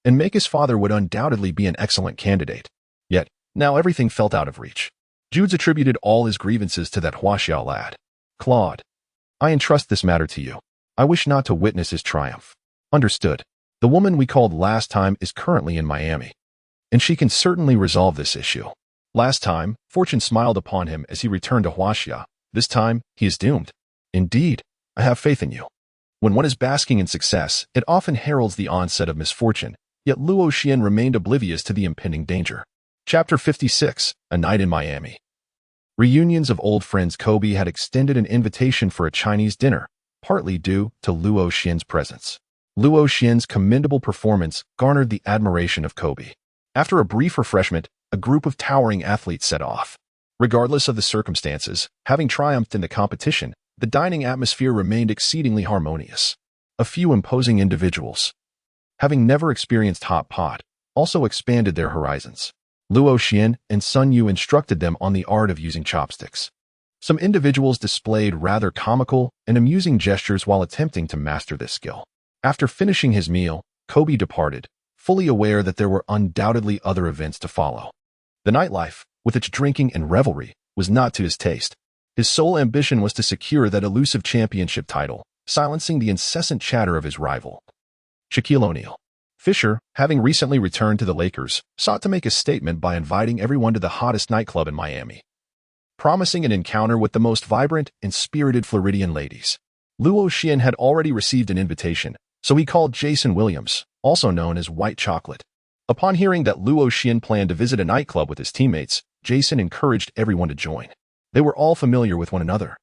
Speaker 1: and Meika's father would undoubtedly be an excellent candidate. Yet, now everything felt out of reach. Judes attributed all his grievances to that Huaxia lad, Claude. I entrust this matter to you. I wish not to witness his triumph. Understood. The woman we called last time is currently in Miami, and she can certainly resolve this issue. Last time, fortune smiled upon him as he returned to Huaxia. This time, he is doomed. Indeed, I have faith in you. When one is basking in success, it often heralds the onset of misfortune, yet Luo Xian remained oblivious to the impending danger. Chapter 56, A Night in Miami. Reunions of old friends. Kobe had extended an invitation for a Chinese dinner, partly due to Luo Xian's presence. Luo Xian's commendable performance garnered the admiration of Kobe. After a brief refreshment, a group of towering athletes set off. Regardless of the circumstances, having triumphed in the competition, the dining atmosphere remained exceedingly harmonious. A few imposing individuals, having never experienced hot pot, also expanded their horizons. Luo Xian and Sun Yu instructed them on the art of using chopsticks. Some individuals displayed rather comical and amusing gestures while attempting to master this skill. After finishing his meal, Kobe departed, fully aware that there were undoubtedly other events to follow. The nightlife, with its drinking and revelry, was not to his taste. His sole ambition was to secure that elusive championship title, silencing the incessant chatter of his rival, Shaquille O'Neal. Fisher, having recently returned to the Lakers, sought to make a statement by inviting everyone to the hottest nightclub in Miami, promising an encounter with the most vibrant and spirited Floridian ladies. Luo Xian had already received an invitation, so he called Jason Williams, also known as White Chocolate. Upon hearing that Luo Xian planned to visit a nightclub with his teammates, Jason encouraged everyone to join. They were all familiar with one another,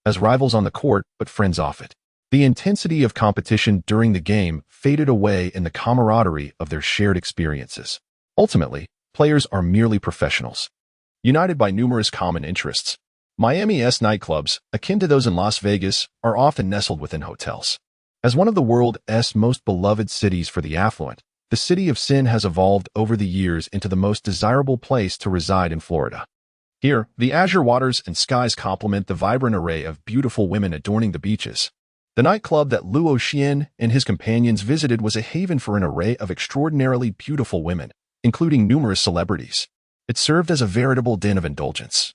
Speaker 1: as rivals on the court but friends off it. The intensity of competition during the game faded away in the camaraderie of their shared experiences. Ultimately, players are merely professionals, united by numerous common interests. Miami's nightclubs, akin to those in Las Vegas, are often nestled within hotels. As one of the world's most beloved cities for the affluent, the city of Sin has evolved over the years into the most desirable place to reside in Florida. Here, the azure waters and skies complement the vibrant array of beautiful women adorning the beaches. The nightclub that Luo Xian and his companions visited was a haven for an array of extraordinarily beautiful women, including numerous celebrities. It served as a veritable den of indulgence,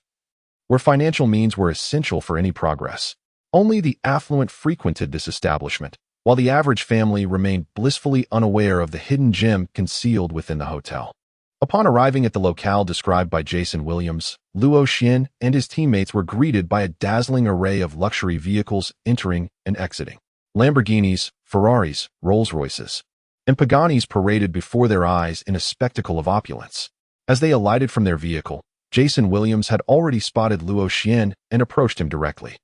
Speaker 1: where financial means were essential for any progress. Only the affluent frequented this establishment, while the average family remained blissfully unaware of the hidden gem concealed within the hotel. Upon arriving at the locale described by Jason Williams, Luo Xian and his teammates were greeted by a dazzling array of luxury vehicles entering and exiting. Lamborghinis, Ferraris, Rolls-Royces, and Paganis paraded before their eyes in a spectacle of opulence. As they alighted from their vehicle, Jason Williams had already spotted Luo Xian and approached him directly.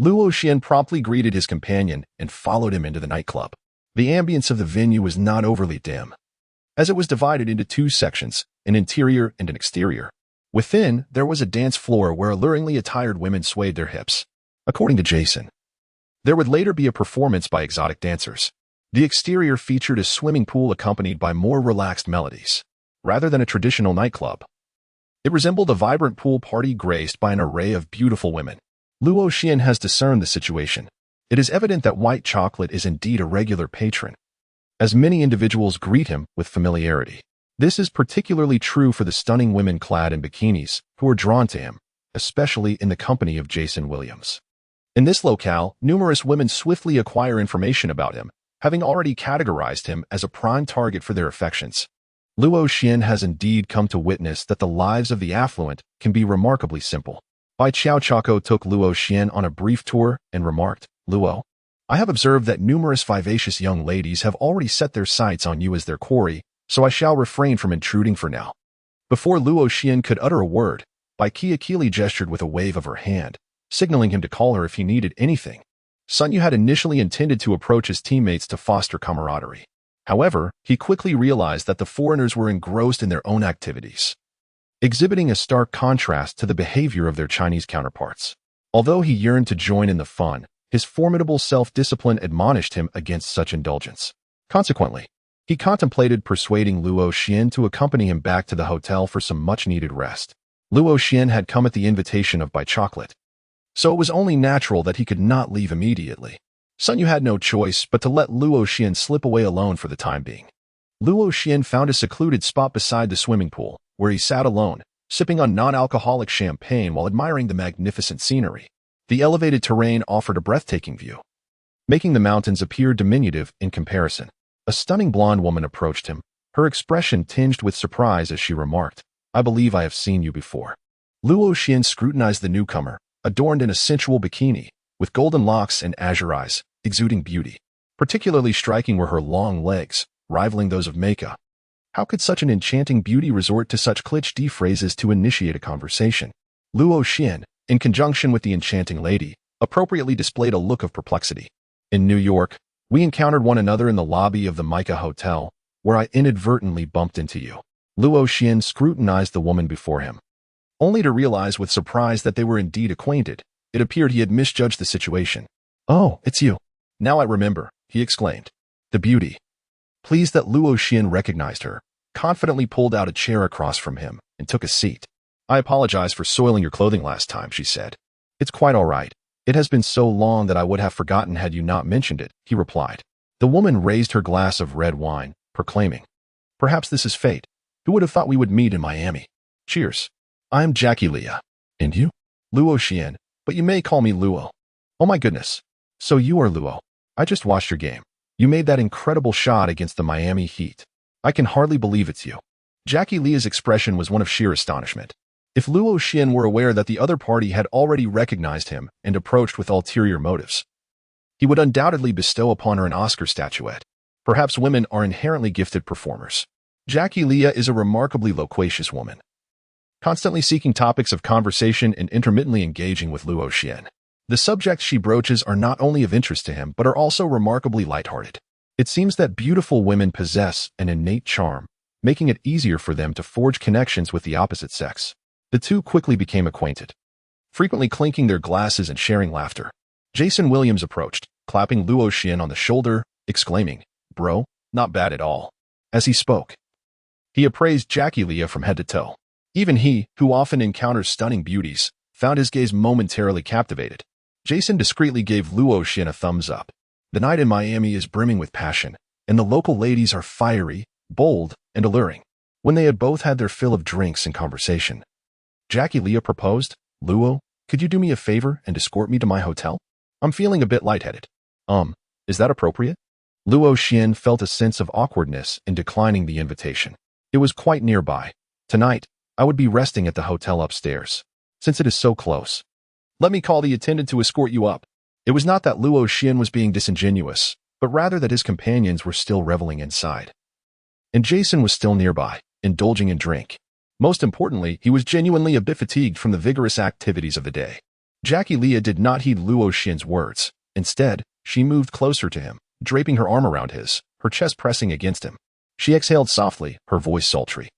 Speaker 1: Luo Xian promptly greeted his companion and followed him into the nightclub. The ambience of the venue was not overly dim, as it was divided into two sections, an interior and an exterior. Within, there was a dance floor where alluringly attired women swayed their hips. According to Jason, there would later be a performance by exotic dancers. The exterior featured a swimming pool accompanied by more relaxed melodies. Rather than a traditional nightclub, it resembled a vibrant pool party graced by an array of beautiful women. Luo Xian has discerned the situation. It is evident that White Chocolate is indeed a regular patron, as many individuals greet him with familiarity. This is particularly true for the stunning women clad in bikinis who are drawn to him, especially in the company of Jason Williams. In this locale, numerous women swiftly acquire information about him, having already categorized him as a prime target for their affections. Luo Xian has indeed come to witness that the lives of the affluent can be remarkably simple. Bai Chaco took Luo Xian on a brief tour and remarked, "Luo, I have observed that numerous vivacious young ladies have already set their sights on you as their quarry, so I shall refrain from intruding for now." Before Luo Xian could utter a word, Bai Qiaqili gestured with a wave of her hand, signaling him to call her if he needed anything. Sun Yu had initially intended to approach his teammates to foster camaraderie. However, he quickly realized that the foreigners were engrossed in their own activities, exhibiting a stark contrast to the behavior of their Chinese counterparts. Although he yearned to join in the fun, his formidable self-discipline admonished him against such indulgence. Consequently, he contemplated persuading Luo Xian to accompany him back to the hotel for some much-needed rest. Luo Xian had come at the invitation of Bai Chocolate, so it was only natural that he could not leave immediately. Sun Yu had no choice but to let Luo Xian slip away alone for the time being. Luo Xian found a secluded spot beside the swimming pool, where he sat alone, sipping on non-alcoholic champagne while admiring the magnificent scenery. The elevated terrain offered a breathtaking view, making the mountains appear diminutive in comparison. A stunning blonde woman approached him, her expression tinged with surprise as she remarked, "I believe I have seen you before." Luo Xian scrutinized the newcomer, adorned in a sensual bikini, with golden locks and azure eyes, exuding beauty. Particularly striking were her long legs, rivaling those of Meika. How could such an enchanting beauty resort to such cliché phrases to initiate a conversation? Luo Xian, in conjunction with the enchanting lady, appropriately displayed a look of perplexity. In New York, we encountered one another in the lobby of the Mica Hotel, where I inadvertently bumped into you. Luo Xian scrutinized the woman before him, only to realize with surprise that they were indeed acquainted. It appeared he had misjudged the situation. "Oh, it's you. Now I remember," he exclaimed. The beauty, pleased that Luo Xian recognized her, confidently pulled out a chair across from him and took a seat. "I apologize for soiling your clothing last time," she said. "It's quite all right. It has been so long that I would have forgotten had you not mentioned it," he replied. The woman raised her glass of red wine, proclaiming, "Perhaps this is fate. Who would have thought we would meet in Miami? Cheers. I'm Jackie Leah. And you?" "Luo Xian, but you may call me Luo." "Oh my goodness. So you are Luo. I just watched your game. You made that incredible shot against the Miami Heat. I can hardly believe it's you." Jackie Leah's expression was one of sheer astonishment. If Luo Xian were aware that the other party had already recognized him and approached with ulterior motives, he would undoubtedly bestow upon her an Oscar statuette. Perhaps women are inherently gifted performers. Jackie Leah is a remarkably loquacious woman, constantly seeking topics of conversation and intermittently engaging with Luo Xian. The subjects she broaches are not only of interest to him but are also remarkably lighthearted. It seems that beautiful women possess an innate charm, making it easier for them to forge connections with the opposite sex. The two quickly became acquainted, frequently clinking their glasses and sharing laughter. Jason Williams approached, clapping Luo Xian on the shoulder, exclaiming, "Bro, not bad at all." As he spoke, he appraised Jackie Leah from head to toe. Even he, who often encounters stunning beauties, found his gaze momentarily captivated. Jason discreetly gave Luo Xian a thumbs up. The night in Miami is brimming with passion, and the local ladies are fiery, bold, and alluring. When they had both had their fill of drinks and conversation, Jackie Leah proposed, "Luo, could you do me a favor and escort me to my hotel? I'm feeling a bit lightheaded." Is that appropriate?" Luo Xian felt a sense of awkwardness in declining the invitation. It was quite nearby. "Tonight, I would be resting at the hotel upstairs, since it is so close. Let me call the attendant to escort you up." It was not that Luo Xian was being disingenuous, but rather that his companions were still reveling inside. And Jason was still nearby, indulging in drink. Most importantly, he was genuinely a bit fatigued from the vigorous activities of the day. Jackie Leah did not heed Luo Xian's words. Instead, she moved closer to him, draping her arm around his, her chest pressing against him. She exhaled softly, her voice sultry.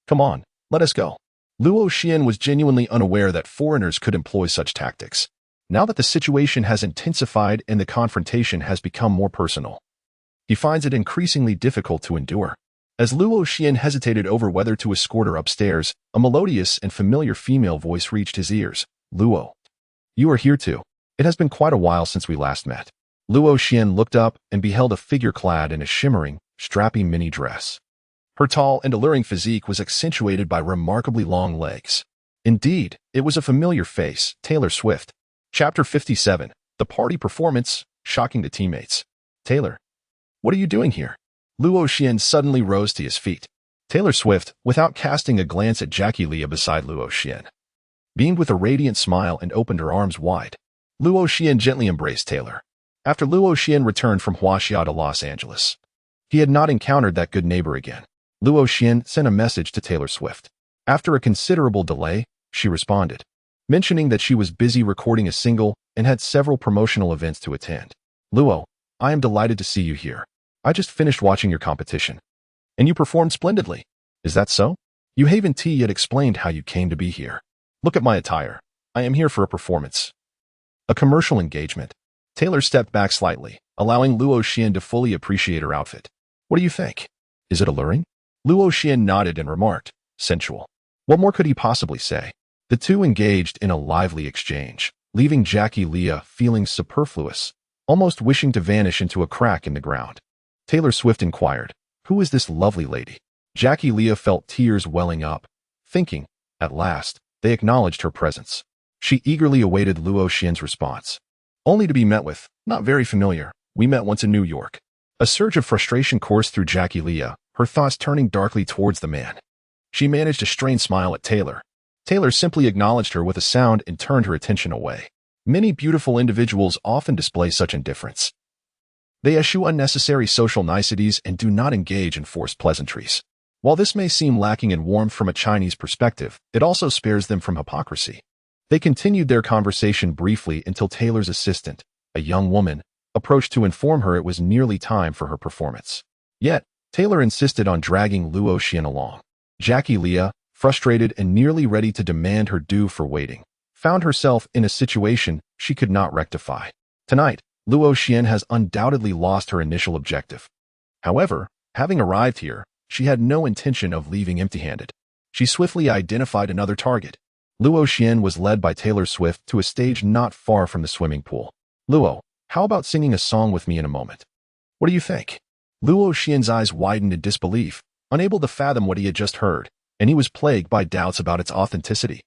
Speaker 1: "Come on, let us go." Luo Xian was genuinely unaware that foreigners could employ such tactics. Now that the situation has intensified and the confrontation has become more personal, he finds it increasingly difficult to endure. As Luo Xian hesitated over whether to escort her upstairs, a melodious and familiar female voice reached his ears. "Luo, you are here too. It has been quite a while since we last met." Luo Xian looked up and beheld a figure clad in a shimmering, strappy mini dress. Her tall and alluring physique was accentuated by remarkably long legs. Indeed, it was a familiar face, Taylor Swift. Chapter 57, The Party Performance, Shocking the Teammates. "Taylor, what are you doing here?" Luo Xian suddenly rose to his feet. Taylor Swift, without casting a glance at Jackie Leah beside Luo Xian, beamed with a radiant smile and opened her arms wide. Luo Xian gently embraced Taylor. After Luo Xian returned from Huaxia to Los Angeles, he had not encountered that good neighbor again. Luo Xian sent a message to Taylor Swift. After a considerable delay, she responded, mentioning that she was busy recording a single and had several promotional events to attend. "Luo, I am delighted to see you here. I just finished watching your competition, and you performed splendidly. Is that so? You haven't yet explained how you came to be here." "Look at my attire. I am here for a performance. A commercial engagement." Taylor stepped back slightly, allowing Luo Xian to fully appreciate her outfit. "What do you think? Is it alluring?" Luo Xian nodded and remarked, "Sensual." What more could he possibly say? The two engaged in a lively exchange, leaving Jackie Leah feeling superfluous, almost wishing to vanish into a crack in the ground. Taylor Swift inquired, "Who is this lovely lady?" Jackie Leah felt tears welling up, thinking, at last, they acknowledged her presence. She eagerly awaited Luo Xian's response, only to be met with, "Not very familiar. We met once in New York." A surge of frustration coursed through Jackie Leah, her thoughts turning darkly towards the man. She managed a strained smile at Taylor. Taylor simply acknowledged her with a sound and turned her attention away. Many beautiful individuals often display such indifference. They eschew unnecessary social niceties and do not engage in forced pleasantries. While this may seem lacking in warmth from a Chinese perspective, it also spares them from hypocrisy. They continued their conversation briefly until Taylor's assistant, a young woman, approached to inform her it was nearly time for her performance. Yet, Taylor insisted on dragging Luo Xian along. Jackie Leah, frustrated and nearly ready to demand her due for waiting, found herself in a situation she could not rectify. Tonight, Luo Xian has undoubtedly lost her initial objective. However, having arrived here, she had no intention of leaving empty-handed. She swiftly identified another target. Luo Xian was led by Taylor Swift to a stage not far from the swimming pool. "Luo, how about singing a song with me in a moment? What do you think?" Luo Xian's eyes widened in disbelief, unable to fathom what he had just heard, and he was plagued by doubts about its authenticity.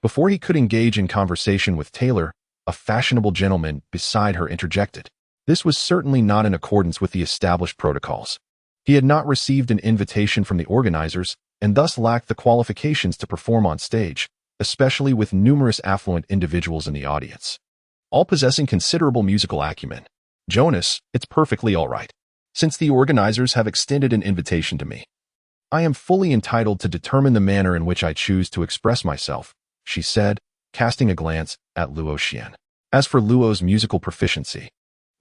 Speaker 1: Before he could engage in conversation with Taylor, a fashionable gentleman beside her interjected. This was certainly not in accordance with the established protocols. He had not received an invitation from the organizers and thus lacked the qualifications to perform on stage, especially with numerous affluent individuals in the audience, all possessing considerable musical acumen. "Jonas, it's perfectly all right. Since the organizers have extended an invitation to me, I am fully entitled to determine the manner in which I choose to express myself," she said, casting a glance at Luo Xian. As for Luo's musical proficiency,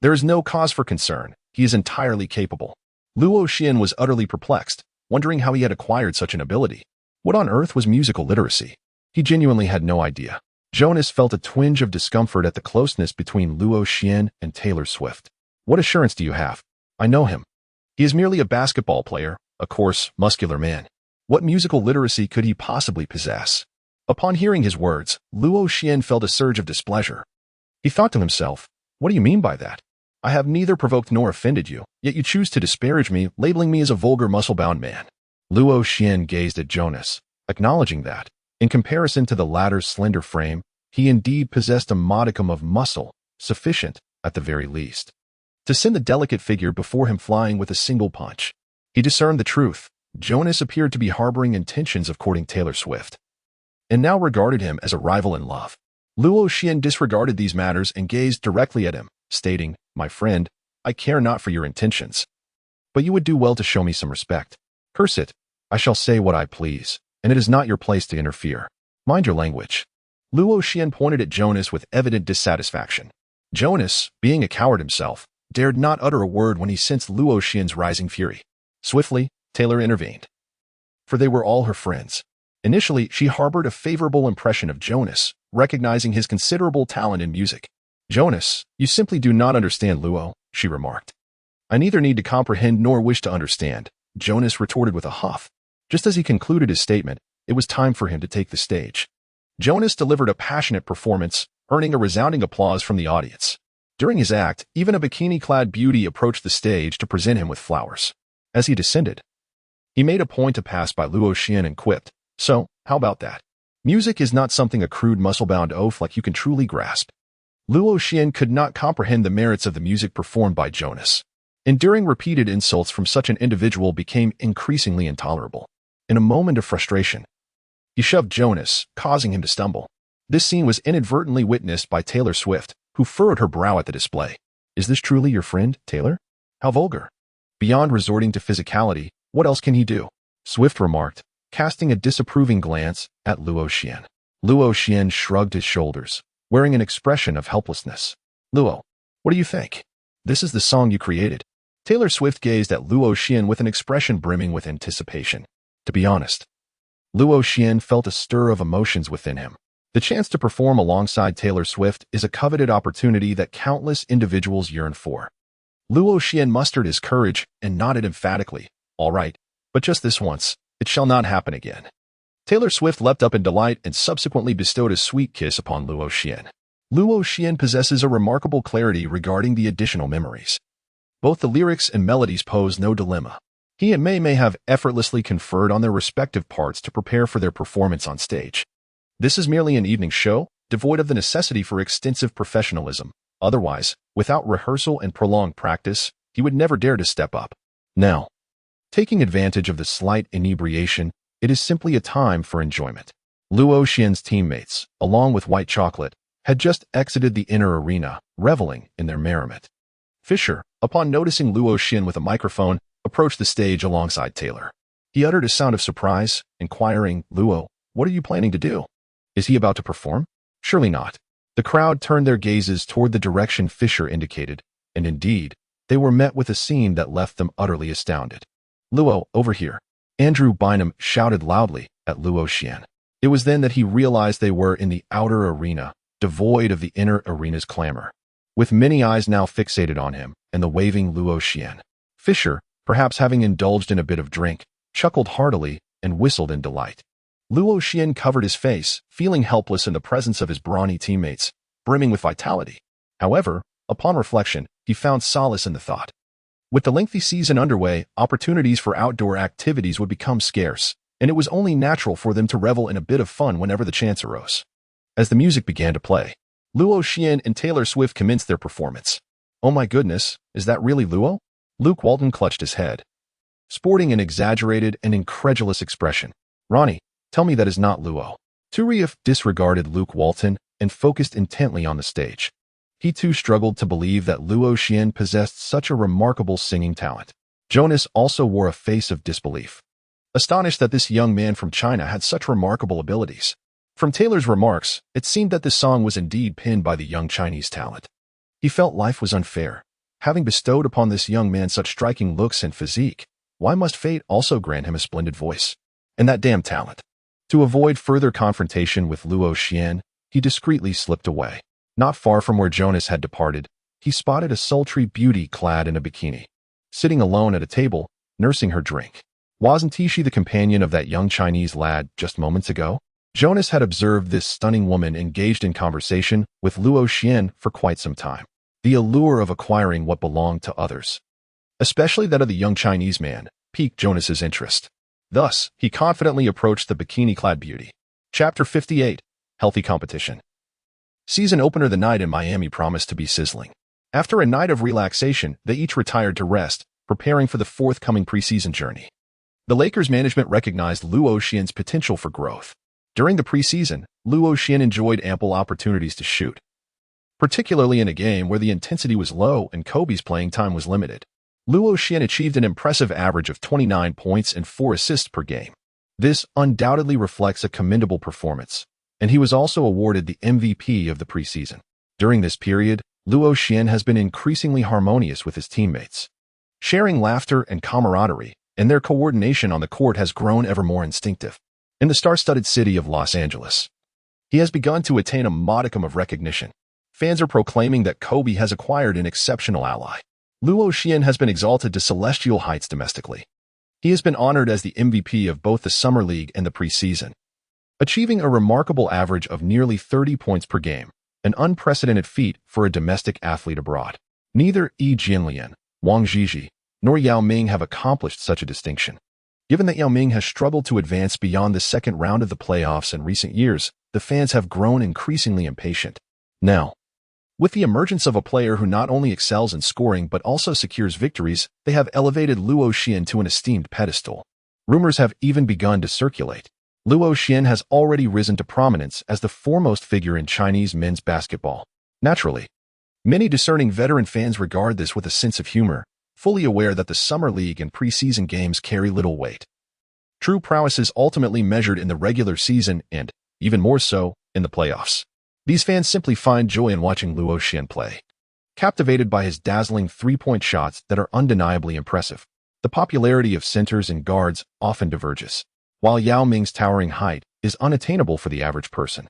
Speaker 1: there is no cause for concern. He is entirely capable. Luo Xian was utterly perplexed, wondering how he had acquired such an ability. What on earth was musical literacy? He genuinely had no idea. Jonas felt a twinge of discomfort at the closeness between Luo Xian and Taylor Swift. "What assurance do you have? I know him. He is merely a basketball player, a coarse, muscular man. What musical literacy could he possibly possess?" Upon hearing his words, Luo Xian felt a surge of displeasure. He thought to himself, "What do you mean by that? I have neither provoked nor offended you, yet you choose to disparage me, labeling me as a vulgar muscle-bound man." Luo Xian gazed at Jonas, acknowledging that, in comparison to the latter's slender frame, he indeed possessed a modicum of muscle, sufficient, at the very least, to send the delicate figure before him flying with a single punch. He discerned the truth. Jonas appeared to be harboring intentions of courting Taylor Swift, and now regarded him as a rival in love. Luo Xian disregarded these matters and gazed directly at him, stating, "My friend, I care not for your intentions, but you would do well to show me some respect. Curse it, I shall say what I please, and it is not your place to interfere. Mind your language." Luo Xian pointed at Jonas with evident dissatisfaction. Jonas, being a coward himself, dared not utter a word when he sensed Luo Xian's rising fury. Swiftly, Taylor intervened, for they were all her friends. Initially, she harbored a favorable impression of Jonas, recognizing his considerable talent in music. "Jonas, you simply do not understand Luo," she remarked. "I neither need to comprehend nor wish to understand," Jonas retorted with a huff. Just as he concluded his statement, it was time for him to take the stage. Jonas delivered a passionate performance, earning a resounding applause from the audience. During his act, even a bikini-clad beauty approached the stage to present him with flowers. As he descended, he made a point to pass by Luo Xian and quipped, "So, how about that? Music is not something a crude muscle-bound oaf like you can truly grasp." Luo Xian could not comprehend the merits of the music performed by Jonas. Enduring repeated insults from such an individual became increasingly intolerable. In a moment of frustration, he shoved Jonas, causing him to stumble. This scene was inadvertently witnessed by Taylor Swift, who furrowed her brow at the display. "Is this truly your friend, Taylor? How vulgar. Beyond resorting to physicality, what else can he do?" Swift remarked, casting a disapproving glance at Luo Xian. Luo Xian shrugged his shoulders, wearing an expression of helplessness. "Luo, what do you think? This is the song you created." Taylor Swift gazed at Luo Xian with an expression brimming with anticipation. To be honest, Luo Xian felt a stir of emotions within him. The chance to perform alongside Taylor Swift is a coveted opportunity that countless individuals yearn for. Luo Xian mustered his courage and nodded emphatically. "All right, but just this once. It shall not happen again." Taylor Swift leapt up in delight and subsequently bestowed a sweet kiss upon Luo Xian. Luo Xian possesses a remarkable clarity regarding the additional memories. Both the lyrics and melodies pose no dilemma. He and Mei have effortlessly conferred on their respective parts to prepare for their performance on stage. "This is merely an evening show," devoid of the necessity for extensive professionalism. Otherwise, without rehearsal and prolonged practice, he would never dare to step up. Now, taking advantage of the slight inebriation, it is simply a time for enjoyment. Luo Xian's teammates, along with White Chocolate, had just exited the inner arena, reveling in their merriment. Fisher, upon noticing Luo Xian with a microphone, approached the stage alongside Taylor. He uttered a sound of surprise, inquiring, "Luo, what are you planning to do? Is he about to perform?" "Surely not." The crowd turned their gazes toward the direction Fisher indicated, and indeed, they were met with a scene that left them utterly astounded. "Luo, over here!" Andrew Bynum shouted loudly at Luo Xian. It was then that he realized they were in the outer arena, devoid of the inner arena's clamor. With many eyes now fixated on him and the waving Luo Xian, Fisher, perhaps having indulged in a bit of drink, chuckled heartily and whistled in delight. Luo Xian covered his face, feeling helpless in the presence of his brawny teammates, brimming with vitality. However, upon reflection, he found solace in the thought. With the lengthy season underway, opportunities for outdoor activities would become scarce, and it was only natural for them to revel in a bit of fun whenever the chance arose. As the music began to play, Luo Xian and Taylor Swift commenced their performance. "Oh my goodness, is that really Luo?" Luke Walton clutched his head, sporting an exaggerated and incredulous expression. "Ronnie, tell me that is not Luo." Turiaf disregarded Luke Walton and focused intently on the stage. He too struggled to believe that Luo Xian possessed such a remarkable singing talent. Jonas also wore a face of disbelief, astonished that this young man from China had such remarkable abilities. From Taylor's remarks, it seemed that this song was indeed pinned by the young Chinese talent. He felt life was unfair. Having bestowed upon this young man such striking looks and physique, why must fate also grant him a splendid voice? And that damn talent. To avoid further confrontation with Luo Xian, he discreetly slipped away. Not far from where Jonas had departed, he spotted a sultry beauty clad in a bikini, sitting alone at a table, nursing her drink. Wasn't she the companion of that young Chinese lad just moments ago? Jonas had observed this stunning woman engaged in conversation with Luo Xian for quite some time. The allure of acquiring what belonged to others, especially that of the young Chinese man, piqued Jonas's interest. Thus, he confidently approached the bikini-clad beauty. Chapter 58, Healthy Competition. Season opener. The night in Miami promised to be sizzling. After a night of relaxation, they each retired to rest, preparing for the forthcoming preseason journey. The Lakers management recognized Luo Xian's potential for growth. During the preseason, Luo Xian enjoyed ample opportunities to shoot, particularly in a game where the intensity was low and Kobe's playing time was limited. Luo Xian achieved an impressive average of 29 points and 4 assists per game. This undoubtedly reflects a commendable performance, and he was also awarded the MVP of the preseason. During this period, Luo Xian has been increasingly harmonious with his teammates, sharing laughter and camaraderie, and their coordination on the court has grown ever more instinctive. In the star-studded city of Los Angeles, he has begun to attain a modicum of recognition. Fans are proclaiming that Kobe has acquired an exceptional ally. Luo Xian has been exalted to celestial heights domestically. He has been honored as the MVP of both the Summer League and the preseason, achieving a remarkable average of nearly 30 points per game, an unprecedented feat for a domestic athlete abroad. Neither Yi Jianlian, Wang Zhizhi, nor Yao Ming have accomplished such a distinction. Given that Yao Ming has struggled to advance beyond the second round of the playoffs in recent years, the fans have grown increasingly impatient. Now, with the emergence of a player who not only excels in scoring but also secures victories, they have elevated Luo Xian to an esteemed pedestal. Rumors have even begun to circulate. Luo Xian has already risen to prominence as the foremost figure in Chinese men's basketball. Naturally, many discerning veteran fans regard this with a sense of humor, fully aware that the Summer League and preseason games carry little weight. True prowess is ultimately measured in the regular season and, even more so, in the playoffs. These fans simply find joy in watching Luo Xian play, captivated by his dazzling three-point shots that are undeniably impressive. The popularity of centers and guards often diverges, while Yao Ming's towering height is unattainable for the average person.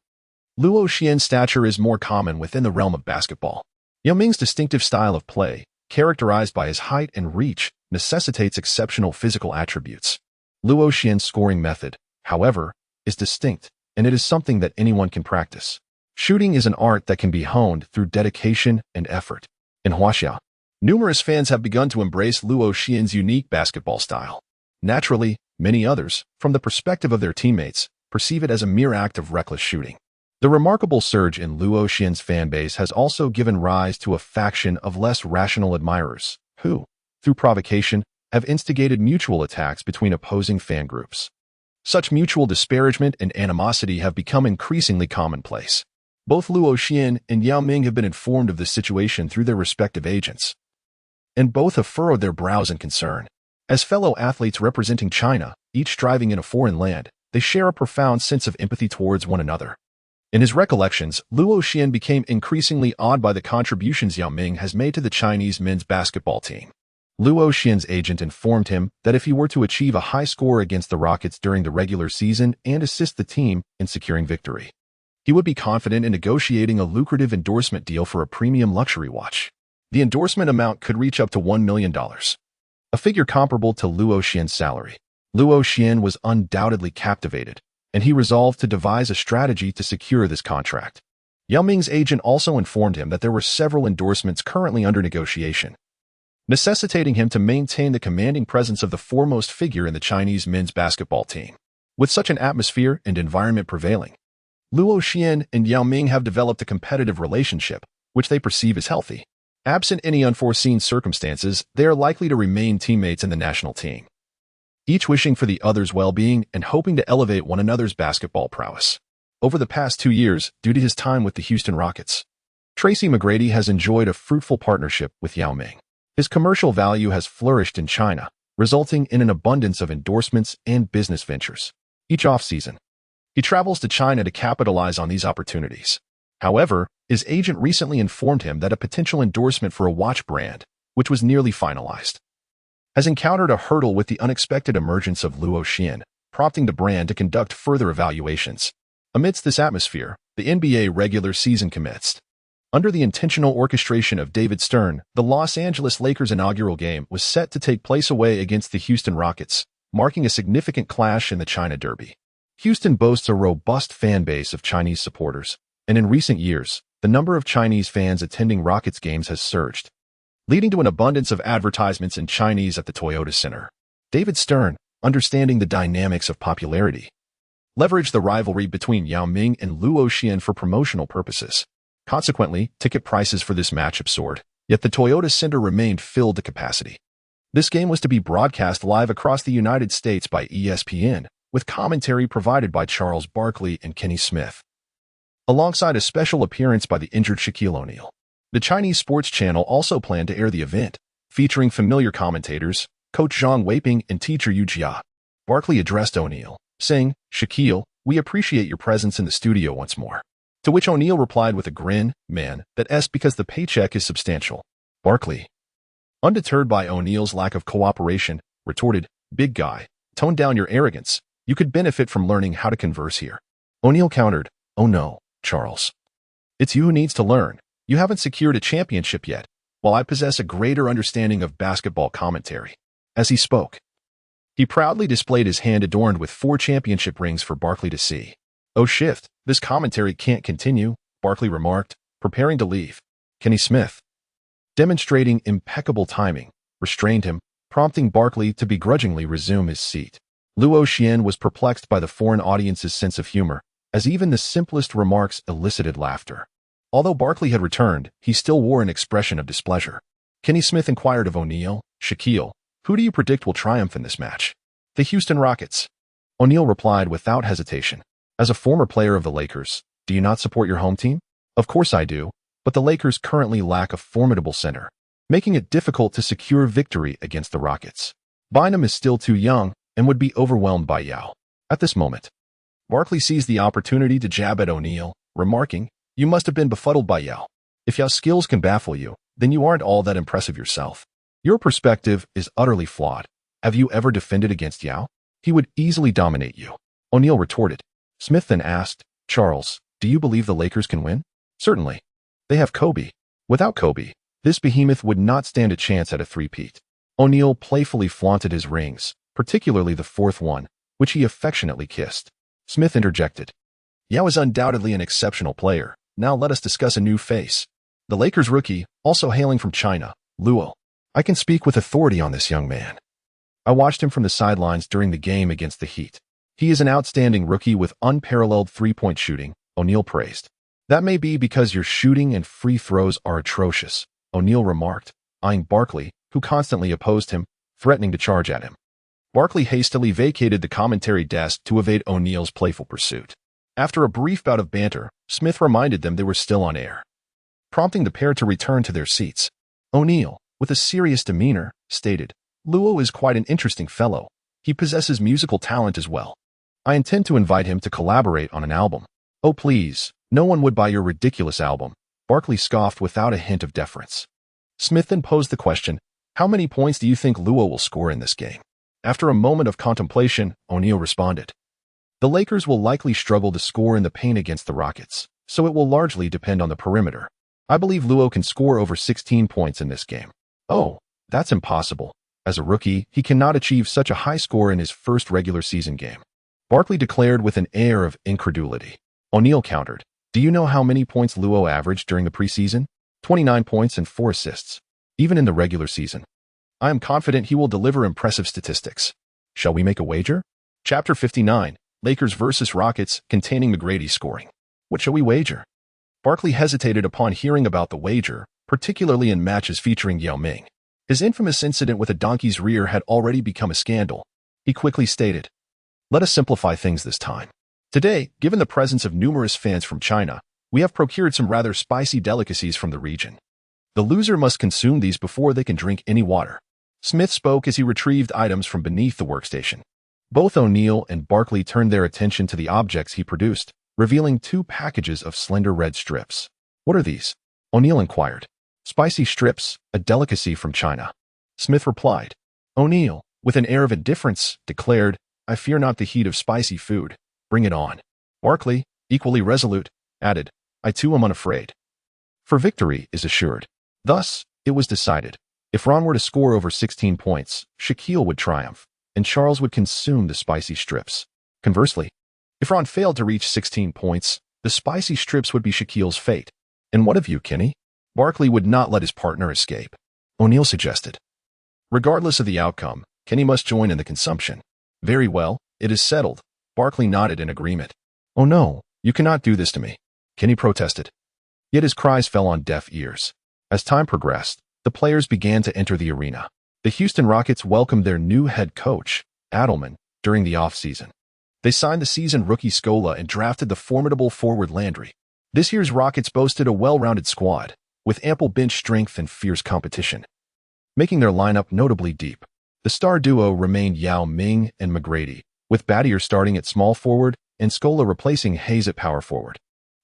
Speaker 1: Luo Xian's stature is more common within the realm of basketball. Yao Ming's distinctive style of play, characterized by his height and reach, necessitates exceptional physical attributes. Luo Xian's scoring method, however, is distinct, and it is something that anyone can practice. Shooting is an art that can be honed through dedication and effort. In Huaxia, numerous fans have begun to embrace Luo Xian's unique basketball style. Naturally, many others, from the perspective of their teammates, perceive it as a mere act of reckless shooting. The remarkable surge in Luo Xian's fanbase has also given rise to a faction of less rational admirers, who, through provocation, have instigated mutual attacks between opposing fan groups. Such mutual disparagement and animosity have become increasingly commonplace. Both Luo Xian and Yao Ming have been informed of this situation through their respective agents, and both have furrowed their brows in concern. As fellow athletes representing China, each striving in a foreign land, they share a profound sense of empathy towards one another. In his recollections, Luo Xian became increasingly awed by the contributions Yao Ming has made to the Chinese men's basketball team. Luo Xian's agent informed him that if he were to achieve a high score against the Rockets during the regular season and assist the team in securing victory, he would be confident in negotiating a lucrative endorsement deal for a premium luxury watch. The endorsement amount could reach up to $1 million, a figure comparable to Luo Xian's salary. Luo Xian was undoubtedly captivated, and he resolved to devise a strategy to secure this contract. Yao Ming's agent also informed him that there were several endorsements currently under negotiation, necessitating him to maintain the commanding presence of the foremost figure in the Chinese men's basketball team. With such an atmosphere and environment prevailing, Luo Xian and Yao Ming have developed a competitive relationship, which they perceive as healthy. Absent any unforeseen circumstances, they are likely to remain teammates in the national team, each wishing for the other's well-being and hoping to elevate one another's basketball prowess. Over the past 2 years, due to his time with the Houston Rockets, Tracy McGrady has enjoyed a fruitful partnership with Yao Ming. His commercial value has flourished in China, resulting in an abundance of endorsements and business ventures. Each off-season, he travels to China to capitalize on these opportunities. However, his agent recently informed him that a potential endorsement for a watch brand, which was nearly finalized, has encountered a hurdle with the unexpected emergence of Luo Xian, prompting the brand to conduct further evaluations. Amidst this atmosphere, the NBA regular season commenced. Under the intentional orchestration of David Stern, the Los Angeles Lakers' inaugural game was set to take place away against the Houston Rockets, marking a significant clash in the China Derby. Houston boasts a robust fan base of Chinese supporters, and in recent years, the number of Chinese fans attending Rockets games has surged, leading to an abundance of advertisements in Chinese at the Toyota Center. David Stern, understanding the dynamics of popularity, leveraged the rivalry between Yao Ming and Luo Xian for promotional purposes. Consequently, ticket prices for this matchup soared, yet the Toyota Center remained filled to capacity. This game was to be broadcast live across the United States by ESPN, with commentary provided by Charles Barkley and Kenny Smith, alongside a special appearance by the injured Shaquille O'Neal. The Chinese sports channel also planned to air the event, featuring familiar commentators, Coach Zhang Weiping and teacher Yu Jia. Barkley addressed O'Neal, saying, "Shaquille, we appreciate your presence in the studio once more." To which O'Neal replied with a grin, "Man, that's because the paycheck is substantial." Barkley, undeterred by O'Neal's lack of cooperation, retorted, "Big guy, tone down your arrogance. You could benefit from learning how to converse here." O'Neal countered, "Oh no, Charles. It's you who needs to learn. You haven't secured a championship yet, while I possess a greater understanding of basketball commentary." As he spoke, he proudly displayed his hand adorned with 4 championship rings for Barkley to see. "Oh shit, this commentary can't continue," Barkley remarked, preparing to leave. Kenny Smith, demonstrating impeccable timing, restrained him, prompting Barkley to begrudgingly resume his seat. Luo Xian was perplexed by the foreign audience's sense of humor, as even the simplest remarks elicited laughter. Although Barkley had returned, he still wore an expression of displeasure. Kenny Smith inquired of O'Neal, "Shaquille, who do you predict will triumph in this match?" "The Houston Rockets." O'Neal replied without hesitation, "As a former player of the Lakers, do you not support your home team?" "Of course I do, but the Lakers currently lack a formidable center, making it difficult to secure victory against the Rockets. Bynum is still too young and would be overwhelmed by Yao." At this moment, Barkley seized the opportunity to jab at O'Neal, remarking, "You must have been befuddled by Yao. If Yao's skills can baffle you, then you aren't all that impressive yourself. Your perspective is utterly flawed. Have you ever defended against Yao? He would easily dominate you." O'Neal retorted. Smith then asked, "Charles, do you believe the Lakers can win?" "Certainly. They have Kobe. Without Kobe, this behemoth would not stand a chance at a three-peat." O'Neal playfully flaunted his rings, particularly the 4th one, which he affectionately kissed. Smith interjected, "Yao is undoubtedly an exceptional player. Now let us discuss a new face. The Lakers rookie, also hailing from China, Luo. I can speak with authority on this young man. I watched him from the sidelines during the game against the Heat. He is an outstanding rookie with unparalleled three-point shooting, O'Neal praised. That may be because your shooting and free throws are atrocious, O'Neal remarked, eyeing Barkley, who constantly opposed him, threatening to charge at him. Barkley hastily vacated the commentary desk to evade O'Neal's playful pursuit. After a brief bout of banter, Smith reminded them they were still on air, prompting the pair to return to their seats. O'Neal, with a serious demeanor, stated, "Luo is quite an interesting fellow. He possesses musical talent as well. I intend to invite him to collaborate on an album." "Oh please, no one would buy your ridiculous album," Barkley scoffed without a hint of deference. Smith then posed the question, "How many points do you think Luo will score in this game?" After a moment of contemplation, O'Neal responded, "The Lakers will likely struggle to score in the paint against the Rockets, so it will largely depend on the perimeter. I believe Luo can score over 16 points in this game." "Oh, that's impossible. As a rookie, he cannot achieve such a high score in his first regular season game," Barkley declared with an air of incredulity. O'Neal countered, "Do you know how many points Luo averaged during the preseason? 29 points and 4 assists. Even in the regular season. I am confident he will deliver impressive statistics. Shall we make a wager?" Chapter 59, Lakers vs. Rockets, containing McGrady scoring. "What shall we wager?" Barkley hesitated upon hearing about the wager, particularly in matches featuring Yao Ming. His infamous incident with a donkey's rear had already become a scandal. He quickly stated, "Let us simplify things this time. Today, given the presence of numerous fans from China, we have procured some rather spicy delicacies from the region. The loser must consume these before they can drink any water." Smith spoke as he retrieved items from beneath the workstation. Both O'Neal and Barkley turned their attention to the objects he produced, revealing 2 packages of slender red strips. "What are these?" O'Neal inquired. "Spicy strips, a delicacy from China," Smith replied. O'Neal, with an air of indifference, declared, "I fear not the heat of spicy food. Bring it on." Barkley, equally resolute, added, "I too am unafraid." For victory is assured. Thus, it was decided. If Ron were to score over 16 points, Shaquille would triumph, and Charles would consume the spicy strips. Conversely, if Ron failed to reach 16 points, the spicy strips would be Shaquille's fate. "And what of you, Kenny?" Barkley would not let his partner escape. O'Neal suggested. "Regardless of the outcome, Kenny must join in the consumption." "Very well, it is settled." Barkley nodded in agreement. "Oh no, you cannot do this to me," Kenny protested. Yet his cries fell on deaf ears. As time progressed, the players began to enter the arena. The Houston Rockets welcomed their new head coach, Adelman, during the offseason. They signed the seasoned rookie Scola and drafted the formidable forward Landry. This year's Rockets boasted a well-rounded squad, with ample bench strength and fierce competition, making their lineup notably deep. The star duo remained Yao Ming and McGrady, with Battier starting at small forward and Scola replacing Hayes at power forward.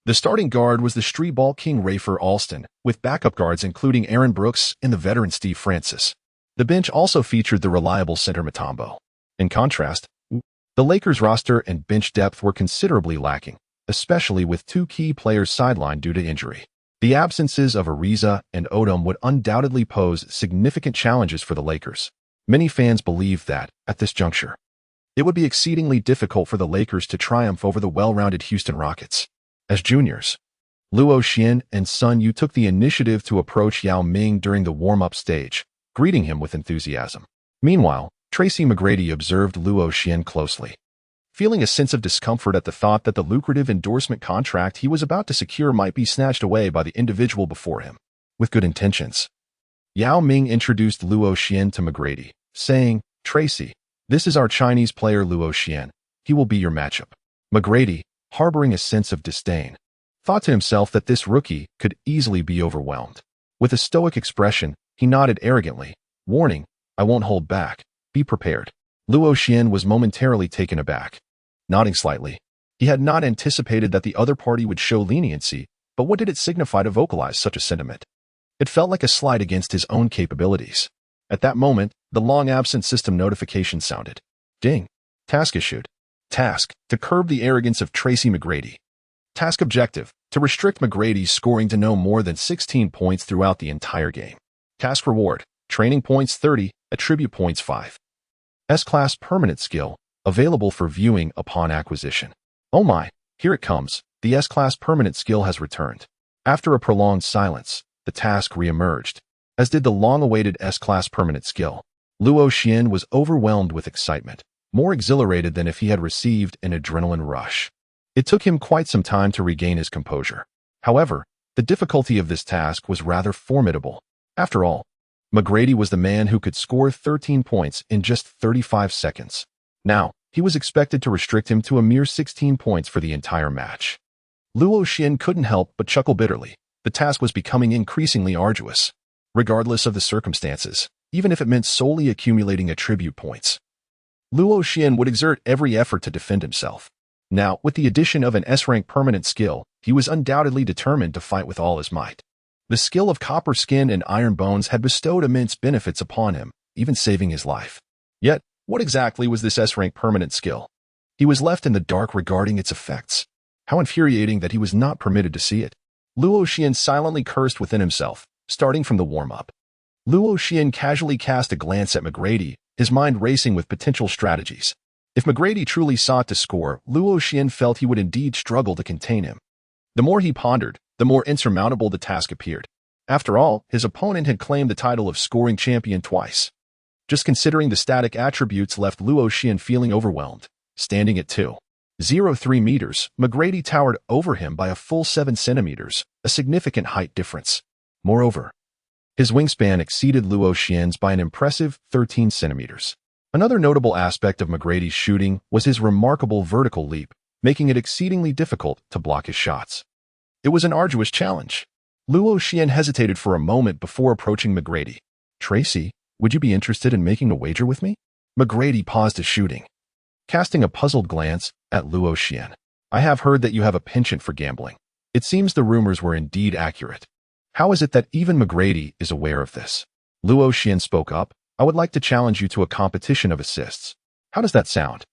Speaker 1: The starting guard was the streetball king Rafer Alston, with backup guards including Aaron Brooks and the veteran Steve Francis. The bench also featured the reliable center Mutombo. In contrast, the Lakers' roster and bench depth were considerably lacking, especially with 2 key players sidelined due to injury. The absences of Ariza and Odom would undoubtedly pose significant challenges for the Lakers. Many fans believed that, at this juncture, it would be exceedingly difficult for the Lakers to triumph over the well-rounded Houston Rockets. As juniors, Luo Xian and Sun Yu took the initiative to approach Yao Ming during the warm-up stage, greeting him with enthusiasm. Meanwhile, Tracy McGrady observed Luo Xian closely, feeling a sense of discomfort at the thought that the lucrative endorsement contract he was about to secure might be snatched away by the individual before him. With good intentions, Yao Ming introduced Luo Xian to McGrady, saying, "Tracy, this is our Chinese player Luo Xian. He will be your matchup." McGrady, harboring a sense of disdain, thought to himself that this rookie could easily be overwhelmed. With a stoic expression, he nodded arrogantly, warning, "I won't hold back. Be prepared." Luo Xian was momentarily taken aback. Nodding slightly, he had not anticipated that the other party would show leniency, but what did it signify to vocalize such a sentiment? It felt like a slight against his own capabilities. At that moment, the long-absent system notification sounded. Ding. Task issued. Task: to curb the arrogance of Tracy McGrady. Task objective: to restrict McGrady's scoring to no more than 16 points throughout the entire game. Task reward: training points 30, attribute points 5. S-Class permanent skill, available for viewing upon acquisition. Oh my, here it comes. The S-Class permanent skill has returned. After a prolonged silence, the task re-emerged, as did the long-awaited S-Class permanent skill. Luo Xian was overwhelmed with excitement, more exhilarated than if he had received an adrenaline rush. It took him quite some time to regain his composure. However, the difficulty of this task was rather formidable. After all, McGrady was the man who could score 13 points in just 35 seconds. Now, he was expected to restrict him to a mere 16 points for the entire match. Luo Xian couldn't help but chuckle bitterly. The task was becoming increasingly arduous, regardless of the circumstances, even if it meant solely accumulating attribute points. Luo Xian would exert every effort to defend himself. Now, with the addition of an S-rank permanent skill, he was undoubtedly determined to fight with all his might. The skill of Copper Skin and Iron Bones had bestowed immense benefits upon him, even saving his life. Yet, what exactly was this S-rank permanent skill? He was left in the dark regarding its effects. How infuriating that he was not permitted to see it. Luo Xian silently cursed within himself, starting from the warm-up. Luo Xian casually cast a glance at McGrady, his mind racing with potential strategies. If McGrady truly sought to score, Luo Xian felt he would indeed struggle to contain him. The more he pondered, the more insurmountable the task appeared. After all, his opponent had claimed the title of scoring champion twice. Just considering the static attributes left Luo Xian feeling overwhelmed. Standing at 2.03 meters, McGrady towered over him by a full 7 centimeters, a significant height difference. Moreover, his wingspan exceeded Luo Xian's by an impressive 13 centimeters. Another notable aspect of McGrady's shooting was his remarkable vertical leap, making it exceedingly difficult to block his shots. It was an arduous challenge. Luo Xian hesitated for a moment before approaching McGrady. "Tracy, would you be interested in making a wager with me?" McGrady paused his shooting, casting a puzzled glance at Luo Xian. "I have heard that you have a penchant for gambling. It seems the rumors were indeed accurate. How is it that even McGrady is aware of this?" Luo Xian spoke up. "I would like to challenge you to a competition of assists. How does that sound?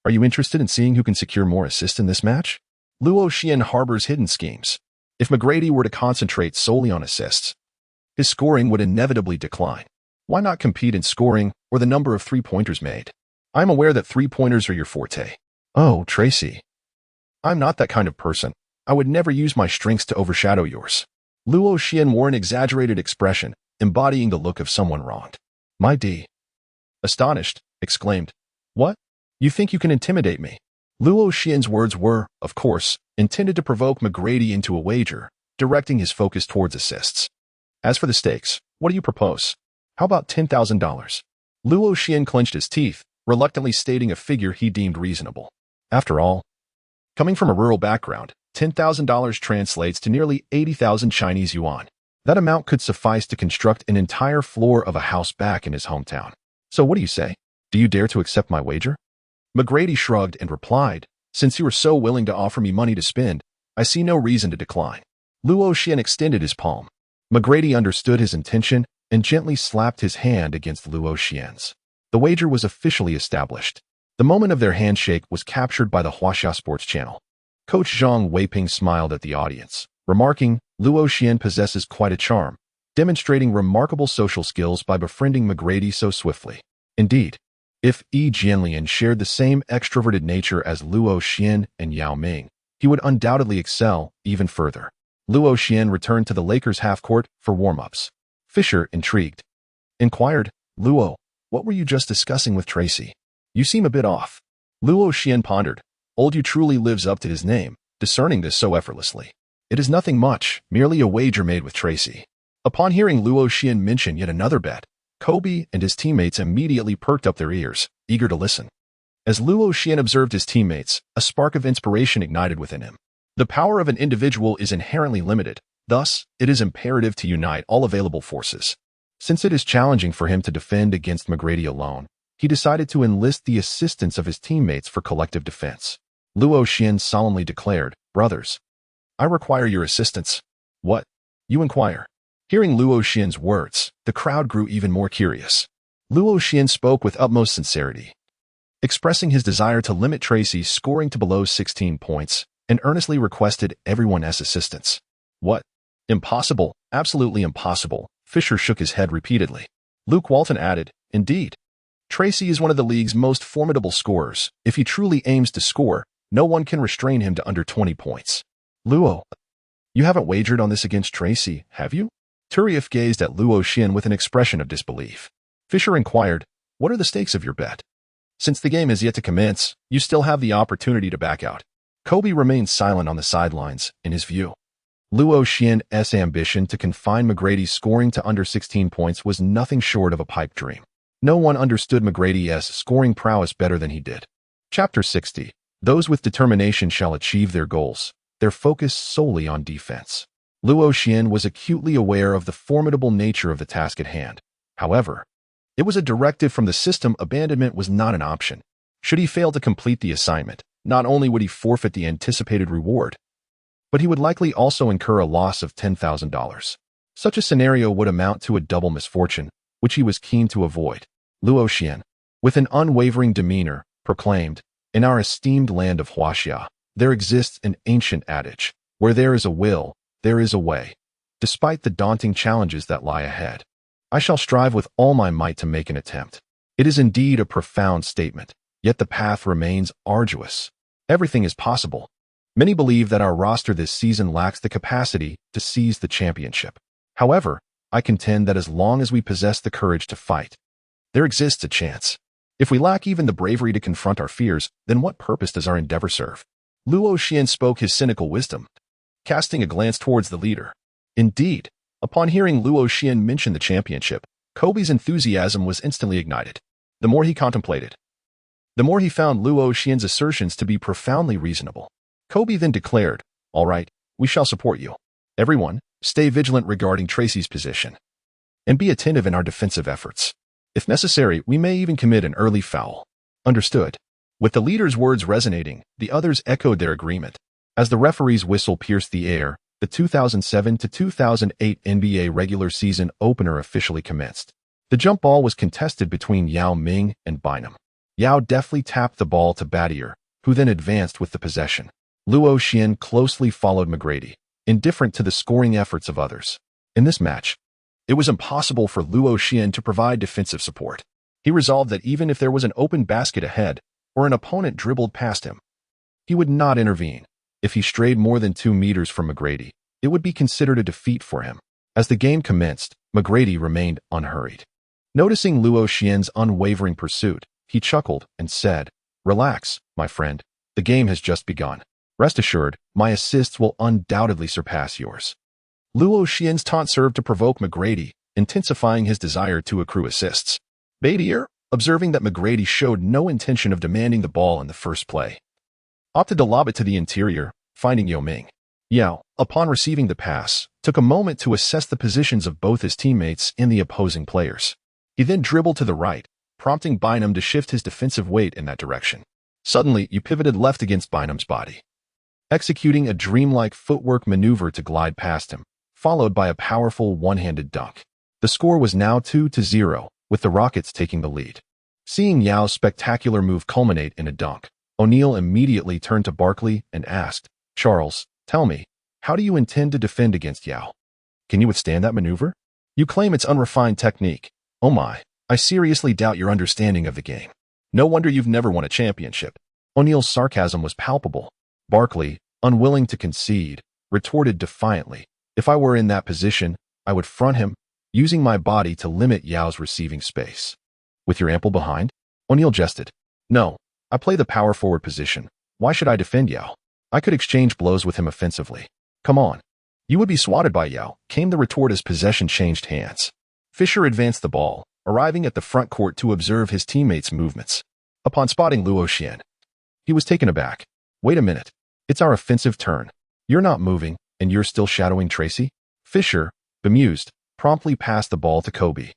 Speaker 1: Are you interested in seeing who can secure more assists in this match?" Luo Xian harbors hidden schemes. If McGrady were to concentrate solely on assists, his scoring would inevitably decline. Why not compete in scoring or the number of three-pointers made? I'm aware that three-pointers are your forte. "Oh, Tracy. I'm not that kind of person. I would never use my strengths to overshadow yours." Luo Xian wore an exaggerated expression, embodying the look of someone wronged. "My D." Astonished, exclaimed, "What? You think you can intimidate me?" Luo Xian's words were, of course, intended to provoke McGrady into a wager, directing his focus towards assists. "As for the stakes, what do you propose? How about $10,000? Luo Xian clenched his teeth, reluctantly stating a figure he deemed reasonable. After all, coming from a rural background, $10,000 translates to nearly 80,000 Chinese yuan. That amount could suffice to construct an entire floor of a house back in his hometown. So what do you say? Do you dare to accept my wager?" McGrady shrugged and replied, "Since you are so willing to offer me money to spend, I see no reason to decline." Luo Xian extended his palm. McGrady understood his intention and gently slapped his hand against Luo Xian's. The wager was officially established. The moment of their handshake was captured by the Huaxia Sports Channel. Coach Zhang Weiping smiled at the audience, remarking, "Luo Xian possesses quite a charm, demonstrating remarkable social skills by befriending McGrady so swiftly." Indeed, if Yi Jianlian shared the same extroverted nature as Luo Xian and Yao Ming, he would undoubtedly excel even further. Luo Xian returned to the Lakers' half-court for warm-ups. Fisher, intrigued, inquired, "Luo, what were you just discussing with Tracy? You seem a bit off." Luo Xian pondered. Old Yu truly lives up to his name, discerning this so effortlessly. "It is nothing much, merely a wager made with Tracy." Upon hearing Luo Xian mention yet another bet, Kobe and his teammates immediately perked up their ears, eager to listen. As Luo Xian observed his teammates, a spark of inspiration ignited within him. The power of an individual is inherently limited, thus, it is imperative to unite all available forces. Since it is challenging for him to defend against McGrady alone, he decided to enlist the assistance of his teammates for collective defense. Luo Xian solemnly declared, "Brothers, I require your assistance." "What?" you inquire. Hearing Luo Xian's words, the crowd grew even more curious. Luo Xian spoke with utmost sincerity, expressing his desire to limit Tracy's scoring to below 16 points, and earnestly requested everyone's assistance. "What? Impossible, absolutely impossible." Fisher shook his head repeatedly. Luke Walton added, "Indeed. Tracy is one of the league's most formidable scorers. If he truly aims to score, no one can restrain him to under 20 points. "Luo, you haven't wagered on this against Tracy, have you?" Turieff gazed at Luo Xian with an expression of disbelief. Fisher inquired, "What are the stakes of your bet? Since the game has yet to commence, you still have the opportunity to back out." Kobe remained silent on the sidelines, in his view. Luo Xian's ambition to confine McGrady's scoring to under 16 points was nothing short of a pipe dream. No one understood McGrady's scoring prowess better than he did. Chapter 60. Those with determination shall achieve their goals, their focus solely on defense. Luo Xian was acutely aware of the formidable nature of the task at hand. However, it was a directive from the system. Abandonment was not an option. Should he fail to complete the assignment, not only would he forfeit the anticipated reward, but he would likely also incur a loss of $10,000. Such a scenario would amount to a double misfortune, which he was keen to avoid. Luo Xian, with an unwavering demeanor, proclaimed, "In our esteemed land of Huaxia, there exists an ancient adage, where there is a will, there is a way. Despite the daunting challenges that lie ahead, I shall strive with all my might to make an attempt." It is indeed a profound statement, yet the path remains arduous. Everything is possible. Many believe that our roster this season lacks the capacity to seize the championship. However, I contend that as long as we possess the courage to fight, there exists a chance. If we lack even the bravery to confront our fears, then what purpose does our endeavor serve? Luo Xian spoke his cynical wisdom, casting a glance towards the leader. Indeed, upon hearing Luo Xian mention the championship, Kobe's enthusiasm was instantly ignited. The more he contemplated, the more he found Luo Xian's assertions to be profoundly reasonable. Kobe then declared, "All right, we shall support you. Everyone, stay vigilant regarding Tracy's position, and be attentive in our defensive efforts. If necessary, we may even commit an early foul." Understood. With the leader's words resonating, the others echoed their agreement. As the referee's whistle pierced the air, the 2007 to 2008 NBA regular season opener officially commenced. The jump ball was contested between Yao Ming and Bynum. Yao deftly tapped the ball to Battier, who then advanced with the possession. Luo Xian closely followed McGrady, indifferent to the scoring efforts of others. In this match, it was impossible for Luo Xian to provide defensive support. He resolved that even if there was an open basket ahead, or an opponent dribbled past him, he would not intervene. If he strayed more than 2 meters from McGrady, it would be considered a defeat for him. As the game commenced, McGrady remained unhurried. Noticing Luo Xian's unwavering pursuit, he chuckled and said, "Relax, my friend. The game has just begun. Rest assured, my assists will undoubtedly surpass yours." Luo Xian's taunt served to provoke McGrady, intensifying his desire to accrue assists. Battier, observing that McGrady showed no intention of demanding the ball in the first play, opted to lob it to the interior, finding Yao Ming. Yao, upon receiving the pass, took a moment to assess the positions of both his teammates and the opposing players. He then dribbled to the right, prompting Bynum to shift his defensive weight in that direction. Suddenly, you pivoted left against Bynum's body, executing a dreamlike footwork maneuver to glide past him, followed by a powerful one-handed dunk. The score was now 2-0, with the Rockets taking the lead. Seeing Yao's spectacular move culminate in a dunk, O'Neal immediately turned to Barkley and asked, "Charles, tell me, how do you intend to defend against Yao? Can you withstand that maneuver? You claim it's unrefined technique. Oh my, I seriously doubt your understanding of the game. No wonder you've never won a championship." O'Neal's sarcasm was palpable. Barkley, unwilling to concede, retorted defiantly, "If I were in that position, I would front him, using my body to limit Yao's receiving space." "With your ample behind?" O'Neal jested. "No, I play the power forward position. Why should I defend Yao? I could exchange blows with him offensively." "Come on. You would be swatted by Yao," came the retort as possession changed hands. Fisher advanced the ball, arriving at the front court to observe his teammates' movements. Upon spotting Luo Xian, he was taken aback. "Wait a minute. It's our offensive turn. You're not moving, and you're still shadowing Tracy?" Fisher, bemused, promptly passed the ball to Kobe,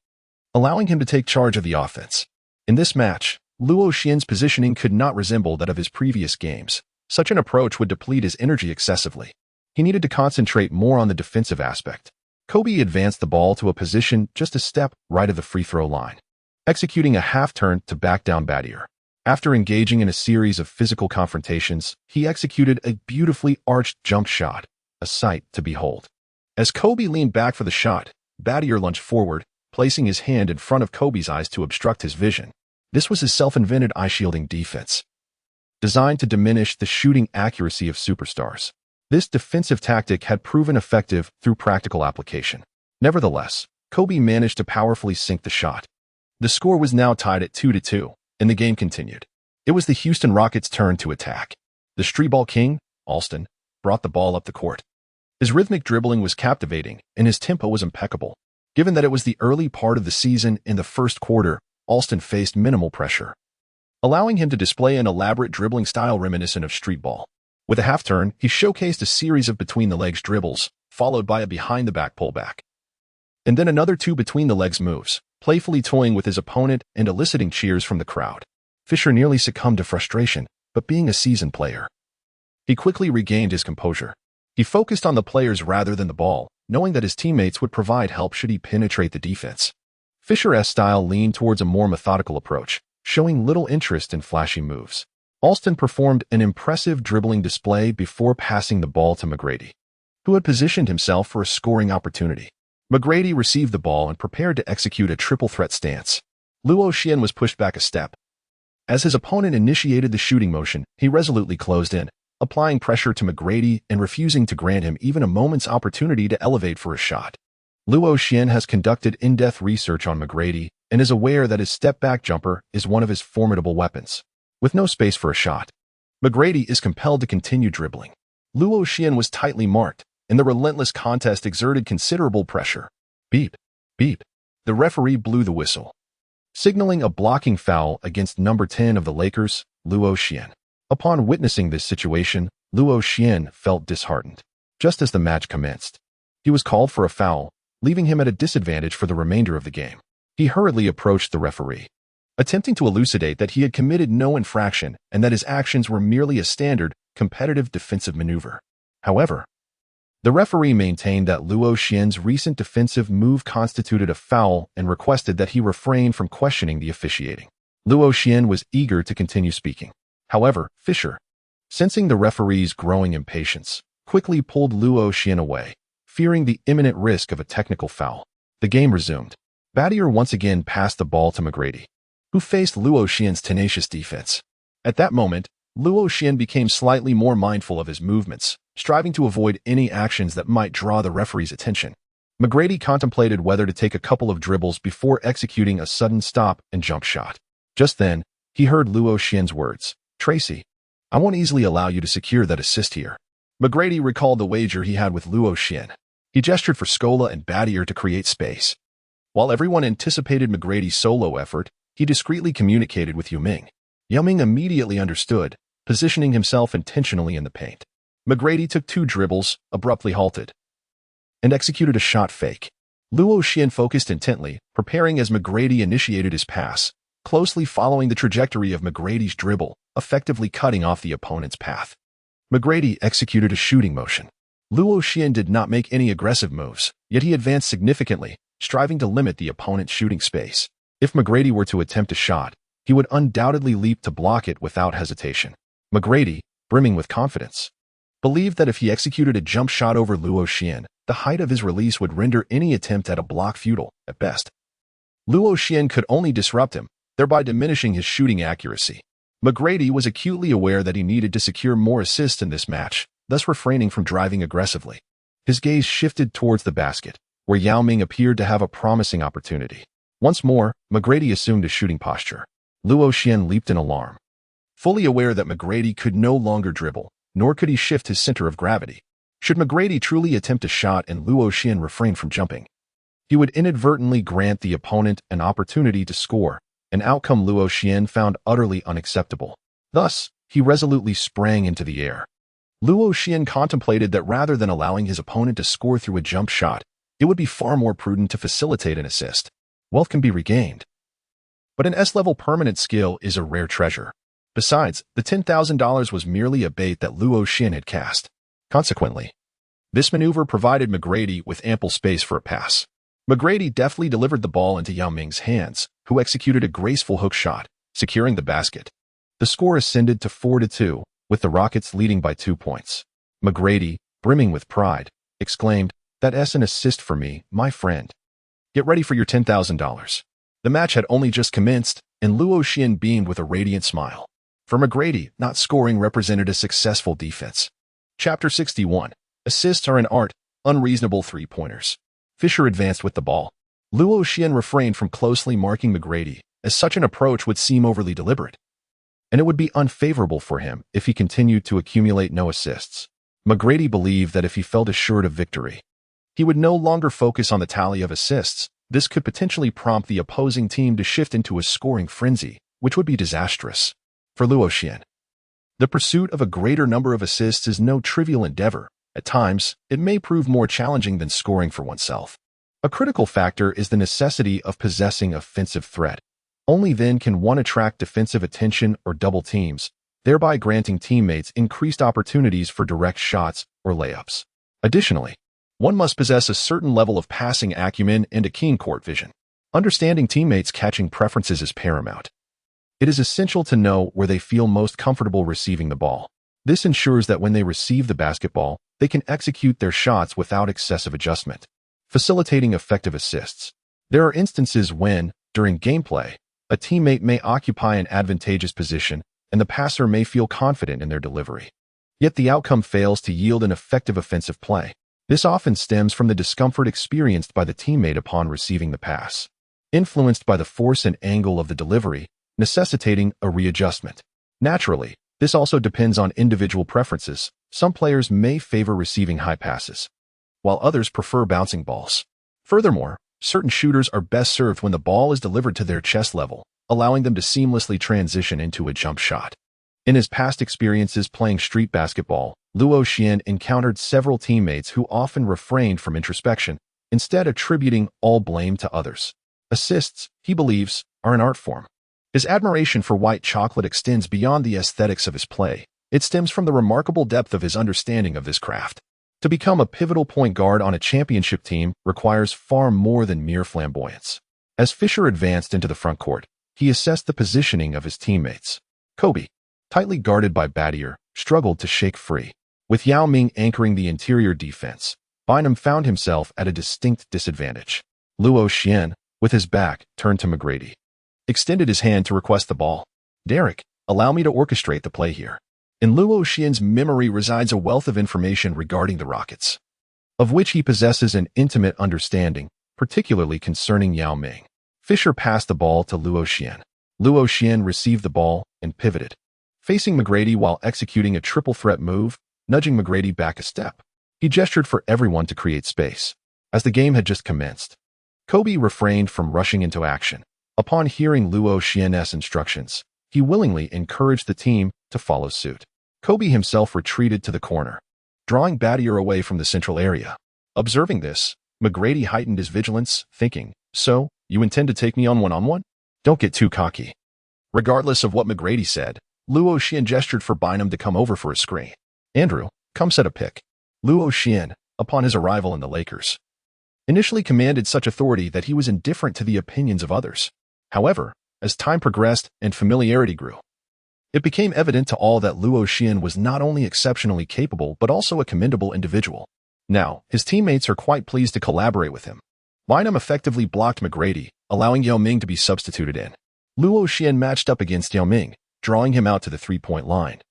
Speaker 1: allowing him to take charge of the offense. In this match, Luo Xian's positioning could not resemble that of his previous games. Such an approach would deplete his energy excessively. He needed to concentrate more on the defensive aspect. Kobe advanced the ball to a position just a step right of the free throw line, executing a half-turn to back down Battier. After engaging in a series of physical confrontations, he executed a beautifully arched jump shot, a sight to behold. As Kobe leaned back for the shot, Battier lunged forward, placing his hand in front of Kobe's eyes to obstruct his vision. This was his self-invented eye-shielding defense, designed to diminish the shooting accuracy of superstars. This defensive tactic had proven effective through practical application. Nevertheless, Kobe managed to powerfully sink the shot. The score was now tied at 2-2, and the game continued. It was the Houston Rockets' turn to attack. The street ball king, Alston, brought the ball up the court. His rhythmic dribbling was captivating, and his tempo was impeccable. Given that it was the early part of the season in the first quarter, Alston faced minimal pressure, allowing him to display an elaborate dribbling style reminiscent of street ball. With a half-turn, he showcased a series of between-the-legs dribbles, followed by a behind-the-back pullback. And then another two between-the-legs moves, playfully toying with his opponent and eliciting cheers from the crowd. Fisher nearly succumbed to frustration, but being a seasoned player, he quickly regained his composure. He focused on the players rather than the ball, knowing that his teammates would provide help should he penetrate the defense. Fisher's style leaned towards a more methodical approach, showing little interest in flashy moves. Alston performed an impressive dribbling display before passing the ball to McGrady, who had positioned himself for a scoring opportunity. McGrady received the ball and prepared to execute a triple threat stance. Luo Xian was pushed back a step. As his opponent initiated the shooting motion, he resolutely closed in, applying pressure to McGrady and refusing to grant him even a moment's opportunity to elevate for a shot. Luo Xian has conducted in-depth research on McGrady and is aware that his step-back jumper is one of his formidable weapons. With no space for a shot, McGrady is compelled to continue dribbling. Luo Xian was tightly marked, and the relentless contest exerted considerable pressure. Beep, beep. The referee blew the whistle, signaling a blocking foul against number 10 of the Lakers, Luo Xian. Upon witnessing this situation, Luo Xian felt disheartened. Just as the match commenced, he was called for a foul, leaving him at a disadvantage for the remainder of the game. He hurriedly approached the referee, attempting to elucidate that he had committed no infraction and that his actions were merely a standard, competitive defensive maneuver. However, the referee maintained that Luo Xian's recent defensive move constituted a foul and requested that he refrain from questioning the officiating. Luo Xian was eager to continue speaking. However, Fisher, sensing the referee's growing impatience, quickly pulled Luo Xian away, fearing the imminent risk of a technical foul. The game resumed. Battier once again passed the ball to McGrady, who faced Luo Xian's tenacious defense. At that moment, Luo Xian became slightly more mindful of his movements, striving to avoid any actions that might draw the referee's attention. McGrady contemplated whether to take a couple of dribbles before executing a sudden stop and jump shot. Just then, he heard Luo Xian's words, "Tracy, I won't easily allow you to secure that assist here." McGrady recalled the wager he had with Luo Xian. He gestured for Scola and Battier to create space. While everyone anticipated McGrady's solo effort, he discreetly communicated with Yao Ming. Yao Ming immediately understood, positioning himself intentionally in the paint. McGrady took two dribbles, abruptly halted, and executed a shot fake. Luo Xian focused intently, preparing as McGrady initiated his pass, closely following the trajectory of McGrady's dribble, effectively cutting off the opponent's path. McGrady executed a shooting motion. Luo Xian did not make any aggressive moves, yet he advanced significantly, striving to limit the opponent's shooting space. If McGrady were to attempt a shot, he would undoubtedly leap to block it without hesitation. McGrady, brimming with confidence, believed that if he executed a jump shot over Luo Xian, the height of his release would render any attempt at a block futile, at best. Luo Xian could only disrupt him, thereby diminishing his shooting accuracy. McGrady was acutely aware that he needed to secure more assists in this match, thus refraining from driving aggressively. His gaze shifted towards the basket, where Yao Ming appeared to have a promising opportunity. Once more, McGrady assumed a shooting posture. Luo Xian leaped in alarm, fully aware that McGrady could no longer dribble, nor could he shift his center of gravity. Should McGrady truly attempt a shot and Luo Xian refrain from jumping, he would inadvertently grant the opponent an opportunity to score, an outcome Luo Xian found utterly unacceptable. Thus, he resolutely sprang into the air. Luo Xian contemplated that rather than allowing his opponent to score through a jump shot, it would be far more prudent to facilitate an assist. Wealth can be regained, but an S-level permanent skill is a rare treasure. Besides, the $10,000 was merely a bait that Luo Xian had cast. Consequently, this maneuver provided McGrady with ample space for a pass. McGrady deftly delivered the ball into Yao Ming's hands, who executed a graceful hook shot, securing the basket. The score ascended to 4-2, with the Rockets leading by 2 points. McGrady, brimming with pride, exclaimed, "That's an assist for me, my friend. Get ready for your $10,000. The match had only just commenced, and Luo Xian beamed with a radiant smile. For McGrady, not scoring represented a successful defense. Chapter 61. Assists are an art, unreasonable three-pointers. Fisher advanced with the ball. Luo Xian refrained from closely marking McGrady, as such an approach would seem overly deliberate. and it would be unfavorable for him if he continued to accumulate no assists. McGrady believed that if he felt assured of victory, he would no longer focus on the tally of assists. This could potentially prompt the opposing team to shift into a scoring frenzy, which would be disastrous. For Luo Xian, the pursuit of a greater number of assists is no trivial endeavor. At times, it may prove more challenging than scoring for oneself. A critical factor is the necessity of possessing offensive threat. Only then can one attract defensive attention or double teams, thereby granting teammates increased opportunities for direct shots or layups. Additionally, one must possess a certain level of passing acumen and a keen court vision. Understanding teammates' catching preferences is paramount. It is essential to know where they feel most comfortable receiving the ball. This ensures that when they receive the basketball, they can execute their shots without excessive adjustment, facilitating effective assists. There are instances when, during gameplay, a teammate may occupy an advantageous position and the passer may feel confident in their delivery. Yet the outcome fails to yield an effective offensive play. This often stems from the discomfort experienced by the teammate upon receiving the pass, influenced by the force and angle of the delivery, necessitating a readjustment. Naturally, this also depends on individual preferences. Some players may favor receiving high passes, while others prefer bouncing balls. Furthermore, certain shooters are best served when the ball is delivered to their chest level, allowing them to seamlessly transition into a jump shot. In his past experiences playing street basketball, Luo Xian encountered several teammates who often refrained from introspection, instead attributing all blame to others. Assists, he believes, are an art form. His admiration for white chocolate extends beyond the aesthetics of his play. It stems from the remarkable depth of his understanding of this craft. To become a pivotal point guard on a championship team requires far more than mere flamboyance. As Fisher advanced into the front court, he assessed the positioning of his teammates. Kobe, tightly guarded by Battier, struggled to shake free. With Yao Ming anchoring the interior defense, Bynum found himself at a distinct disadvantage. Luo Xian, with his back turned to McGrady, extended his hand to request the ball. "Derek, allow me to orchestrate the play here." In Luo Xian's memory resides a wealth of information regarding the Rockets, of which he possesses an intimate understanding, particularly concerning Yao Ming. Fisher passed the ball to Luo Xian. Luo Xian received the ball and pivoted, facing McGrady while executing a triple threat move, nudging McGrady back a step. He gestured for everyone to create space. As the game had just commenced, Kobe refrained from rushing into action. Upon hearing Luo Xian's instructions, he willingly encouraged the team to follow suit. Kobe himself retreated to the corner, drawing Battier away from the central area. Observing this, McGrady heightened his vigilance, thinking, "So, you intend to take me on one-on-one? Don't get too cocky." Regardless of what McGrady said, Luo Xian gestured for Bynum to come over for a screen. "Andrew, come set a pick." Luo Xian, upon his arrival in the Lakers, initially commanded such authority that he was indifferent to the opinions of others. However, as time progressed and familiarity grew, it became evident to all that Luo Xian was not only exceptionally capable but also a commendable individual. Now, his teammates are quite pleased to collaborate with him. Bynum effectively blocked McGrady, allowing Yao Ming to be substituted in. Luo Xian matched up against Yao Ming, drawing him out to the three-point line,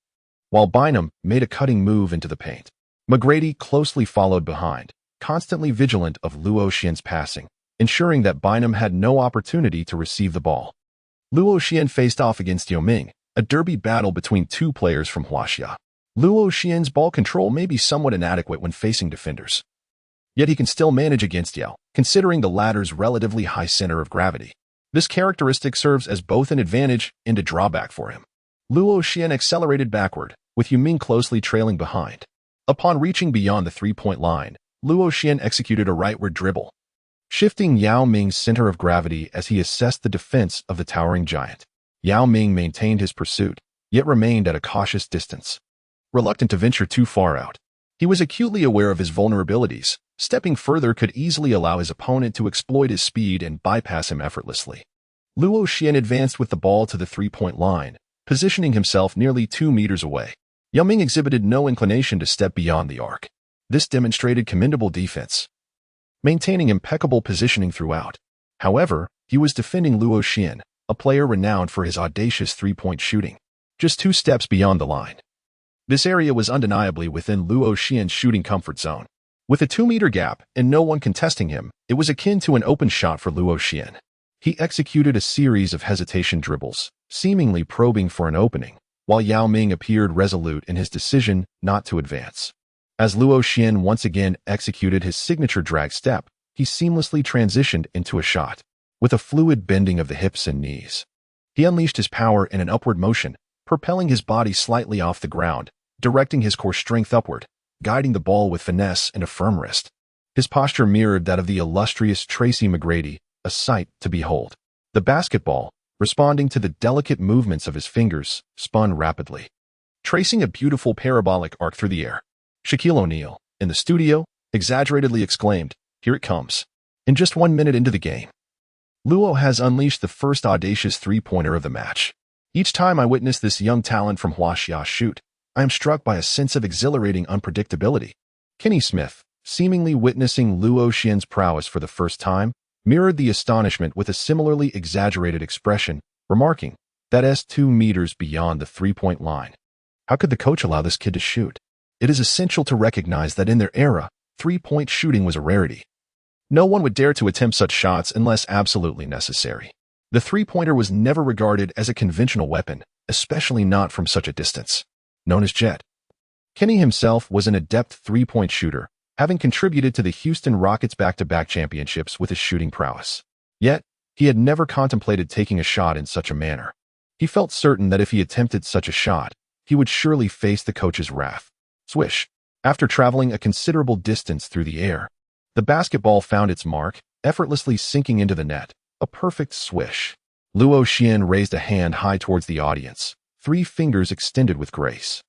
Speaker 1: while Bynum made a cutting move into the paint. McGrady closely followed behind, constantly vigilant of Luo Xian's passing, ensuring that Bynum had no opportunity to receive the ball. Luo Xian faced off against Yao Ming, a derby battle between two players from Huaxia. Luo Xian's ball control may be somewhat inadequate when facing defenders, yet he can still manage against Yao, considering the latter's relatively high center of gravity. This characteristic serves as both an advantage and a drawback for him. Luo Xian accelerated backward, with Yao Ming closely trailing behind. Upon reaching beyond the three-point line, Luo Xian executed a rightward dribble, shifting Yao Ming's center of gravity as he assessed the defense of the towering giant. Yao Ming maintained his pursuit, yet remained at a cautious distance, reluctant to venture too far out. He was acutely aware of his vulnerabilities. Stepping further could easily allow his opponent to exploit his speed and bypass him effortlessly. Luo Xian advanced with the ball to the three-point line, positioning himself nearly 2 meters away. Yao Ming exhibited no inclination to step beyond the arc. This demonstrated commendable defense, maintaining impeccable positioning throughout. However, he was defending Luo Xian, a player renowned for his audacious three-point shooting, just 2 steps beyond the line. This area was undeniably within Luo Xian's shooting comfort zone. With a 2-meter gap and no one contesting him, it was akin to an open shot for Luo Xian. He executed a series of hesitation dribbles, seemingly probing for an opening, while Yao Ming appeared resolute in his decision not to advance. As Luo Xian once again executed his signature drag step, he seamlessly transitioned into a shot, with a fluid bending of the hips and knees. He unleashed his power in an upward motion, propelling his body slightly off the ground, directing his core strength upward, guiding the ball with finesse and a firm wrist. His posture mirrored that of the illustrious Tracy McGrady, a sight to behold. The basketball, responding to the delicate movements of his fingers, spun rapidly, tracing a beautiful parabolic arc through the air. Shaquille O'Neal, in the studio, exaggeratedly exclaimed, "Here it comes." In just 1 minute into the game, Luo has unleashed the first audacious three-pointer of the match. Each time I witness this young talent from Huaxia shoot, I am struck by a sense of exhilarating unpredictability. Kenny Smith, seemingly witnessing Luo Xian's prowess for the first time, mirrored the astonishment with a similarly exaggerated expression, remarking, "That's 2 meters beyond the three-point line. How could the coach allow this kid to shoot?" It is essential to recognize that in their era, three-point shooting was a rarity. No one would dare to attempt such shots unless absolutely necessary. The three-pointer was never regarded as a conventional weapon, especially not from such a distance. Known as Jet, Kenny himself was an adept three-point shooter, having contributed to the Houston Rockets' back-to-back championships with his shooting prowess. Yet, he had never contemplated taking a shot in such a manner. He felt certain that if he attempted such a shot, he would surely face the coach's wrath. Swish. After traveling a considerable distance through the air, the basketball found its mark, effortlessly sinking into the net. A perfect swish. Luo Xian raised a hand high towards the audience, 3 fingers extended with grace.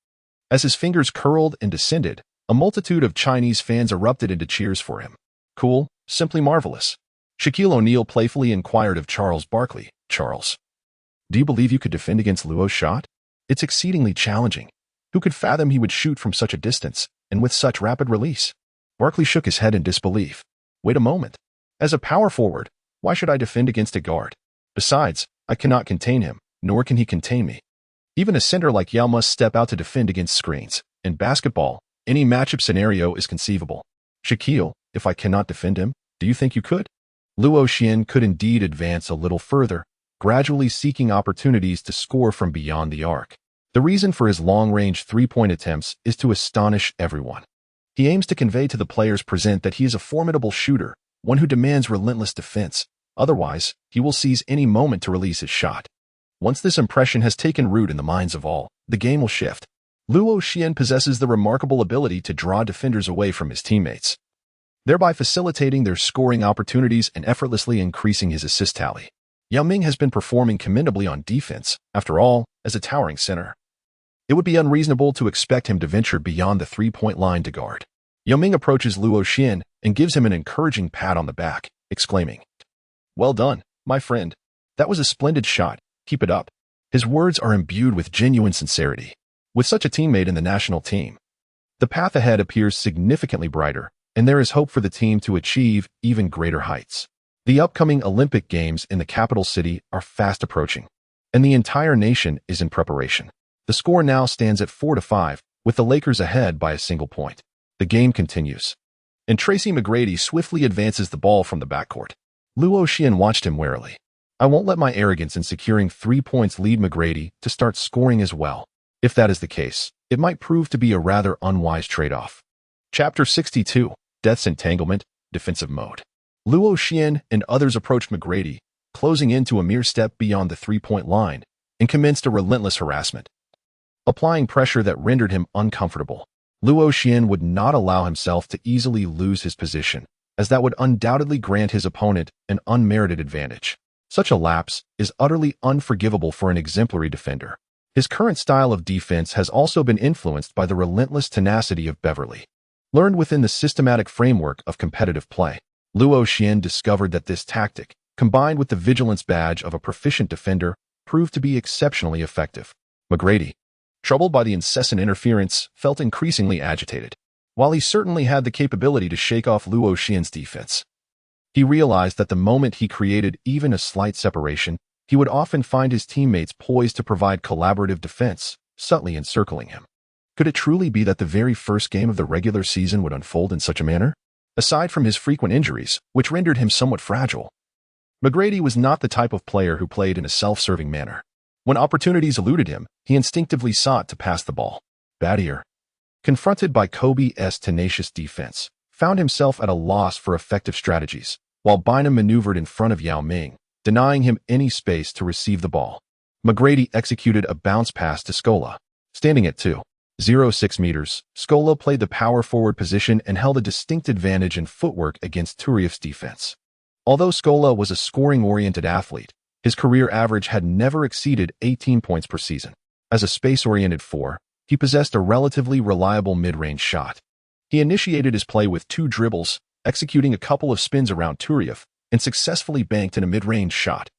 Speaker 1: As his fingers curled and descended, a multitude of Chinese fans erupted into cheers for him. Cool, simply marvelous. Shaquille O'Neal playfully inquired of Charles Barkley, "Charles, do you believe you could defend against Luo's shot? It's exceedingly challenging. Who could fathom he would shoot from such a distance, and with such rapid release?" Barkley shook his head in disbelief. "Wait a moment. As a power forward, why should I defend against a guard? Besides, I cannot contain him, nor can he contain me. Even a center like Yao must step out to defend against screens. In basketball, any matchup scenario is conceivable. Shaquille, if I cannot defend him, do you think you could?" Luo Xian could indeed advance a little further, gradually seeking opportunities to score from beyond the arc. The reason for his long-range three-point attempts is to astonish everyone. He aims to convey to the players present that he is a formidable shooter, one who demands relentless defense. Otherwise, he will seize any moment to release his shot. Once this impression has taken root in the minds of all, the game will shift. Luo Xian possesses the remarkable ability to draw defenders away from his teammates, thereby facilitating their scoring opportunities and effortlessly increasing his assist tally. Yao Ming has been performing commendably on defense, after all, as a towering center. It would be unreasonable to expect him to venture beyond the three-point line to guard. Yao Ming approaches Luo Xian and gives him an encouraging pat on the back, exclaiming, "Well done, my friend. That was a splendid shot. Keep it up." His words are imbued with genuine sincerity. With such a teammate in the national team, the path ahead appears significantly brighter, and there is hope for the team to achieve even greater heights. The upcoming Olympic Games in the capital city are fast approaching, and the entire nation is in preparation. The score now stands at 4-5, with the Lakers ahead by a single point. The game continues, and Tracy McGrady swiftly advances the ball from the backcourt. Luo Xian watched him warily. "I won't let my arrogance in securing 3 points lead McGrady to start scoring as well. If that is the case, it might prove to be a rather unwise trade-off." Chapter 62, Death's Entanglement, Defensive Mode. Luo Xian and others approached McGrady, closing in to a mere step beyond the three-point line, and commenced a relentless harassment. Applying pressure that rendered him uncomfortable, Luo Xian would not allow himself to easily lose his position, as that would undoubtedly grant his opponent an unmerited advantage. Such a lapse is utterly unforgivable for an exemplary defender. His current style of defense has also been influenced by the relentless tenacity of Beverly, learned within the systematic framework of competitive play. Luo Xian discovered that this tactic, combined with the vigilance badge of a proficient defender, proved to be exceptionally effective. McGrady, troubled by the incessant interference, felt increasingly agitated. While he certainly had the capability to shake off Luo Xian's defense, he realized that the moment he created even a slight separation, he would often find his teammates poised to provide collaborative defense, subtly encircling him. Could it truly be that the very first game of the regular season would unfold in such a manner? Aside from his frequent injuries, which rendered him somewhat fragile, McGrady was not the type of player who played in a self-serving manner. When opportunities eluded him, he instinctively sought to pass the ball. Battier, confronted by Kobe's tenacious defense, found himself at a loss for effective strategies, while Bynum maneuvered in front of Yao Ming, denying him any space to receive the ball. McGrady executed a bounce pass to Scola. Standing at 2.06 meters, Scola played the power forward position and held a distinct advantage in footwork against Turiaf's defense. Although Scola was a scoring-oriented athlete, his career average had never exceeded 18 points per season. As a space-oriented four, he possessed a relatively reliable mid-range shot. He initiated his play with 2 dribbles, executing a couple of spins around Turiaf, and successfully banked in a mid-range shot.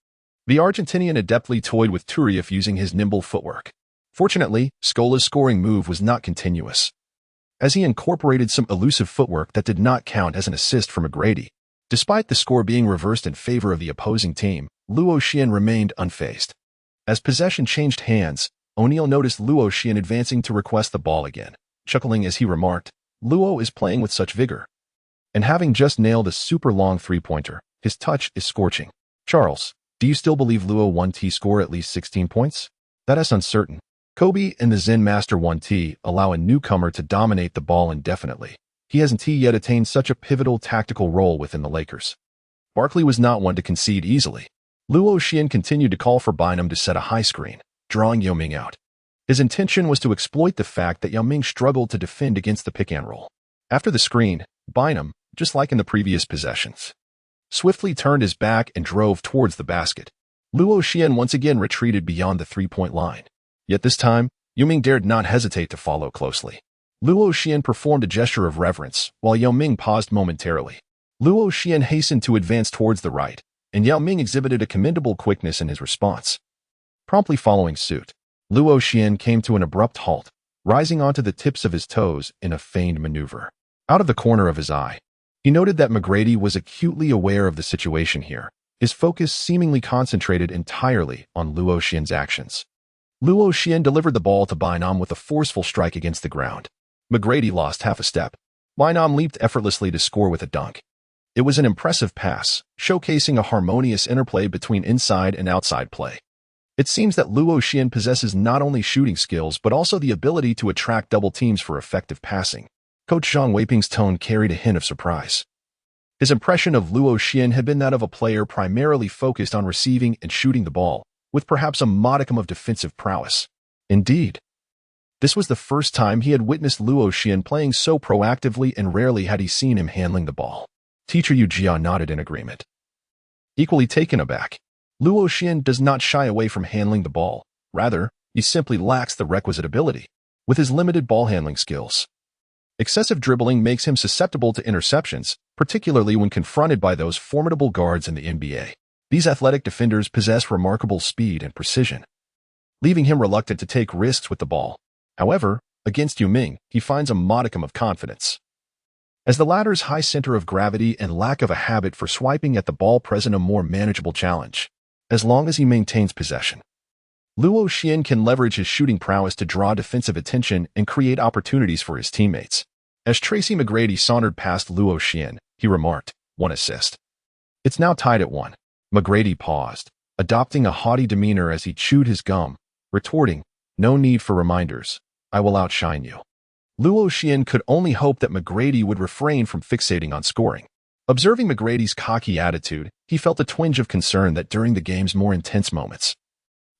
Speaker 1: The Argentinian adeptly toyed with Turiaf using his nimble footwork. Fortunately, Scola's scoring move was not continuous, as he incorporated some elusive footwork that did not count as an assist for McGrady. Despite the score being reversed in favor of the opposing team, Luo Xian remained unfazed. As possession changed hands, O'Neal noticed Luo Xian advancing to request the ball again, chuckling as he remarked, "Luo is playing with such vigor. And having just nailed a super long three-pointer, his touch is scorching. Charles, do you still believe Luo 1T score at least 16 points? That is uncertain. Kobe and the Zen Master 1T allow a newcomer to dominate the ball indefinitely. He hasn't yet attained such a pivotal tactical role within the Lakers." Barkley was not one to concede easily. Luo Xian continued to call for Bynum to set a high screen, drawing Yao Ming out. His intention was to exploit the fact that Yao Ming struggled to defend against the pick-and-roll. After the screen, Bynum, just like in the previous possessions, swiftly turned his back and drove towards the basket. Luo Xian once again retreated beyond the three-point line. Yet this time, Yao Ming dared not hesitate to follow closely. Luo Xian performed a gesture of reverence, while Yao Ming paused momentarily. Luo Xian hastened to advance towards the right, and Yao Ming exhibited a commendable quickness in his response. Promptly following suit, Luo Xian came to an abrupt halt, rising onto the tips of his toes in a feigned maneuver. Out of the corner of his eye, he noted that McGrady was acutely aware of the situation here, his focus seemingly concentrated entirely on Luo Xian's actions. Luo Xian delivered the ball to Bynum with a forceful strike against the ground. McGrady lost half a step. Bynum leaped effortlessly to score with a dunk. It was an impressive pass, showcasing a harmonious interplay between inside and outside play. It seems that Luo Xian possesses not only shooting skills but also the ability to attract double teams for effective passing. Coach Zhang Weiping's tone carried a hint of surprise. His impression of Luo Xian had been that of a player primarily focused on receiving and shooting the ball, with perhaps a modicum of defensive prowess. Indeed, this was the first time he had witnessed Luo Xian playing so proactively, and rarely had he seen him handling the ball. Teacher Yu Jia nodded in agreement. Equally taken aback, Luo Xian does not shy away from handling the ball. Rather, he simply lacks the requisite ability. With his limited ball handling skills, excessive dribbling makes him susceptible to interceptions, particularly when confronted by those formidable guards in the NBA. These athletic defenders possess remarkable speed and precision, leaving him reluctant to take risks with the ball. However, against Yao Ming, he finds a modicum of confidence, as the latter's high center of gravity and lack of a habit for swiping at the ball present a more manageable challenge. As long as he maintains possession, Luo Xian can leverage his shooting prowess to draw defensive attention and create opportunities for his teammates. As Tracy McGrady sauntered past Luo Xian, he remarked, "One assist. It's now tied at 1. McGrady paused, adopting a haughty demeanor as he chewed his gum, retorting, "No need for reminders. I will outshine you." Luo Xian could only hope that McGrady would refrain from fixating on scoring. Observing McGrady's cocky attitude, he felt a twinge of concern that during the game's more intense moments,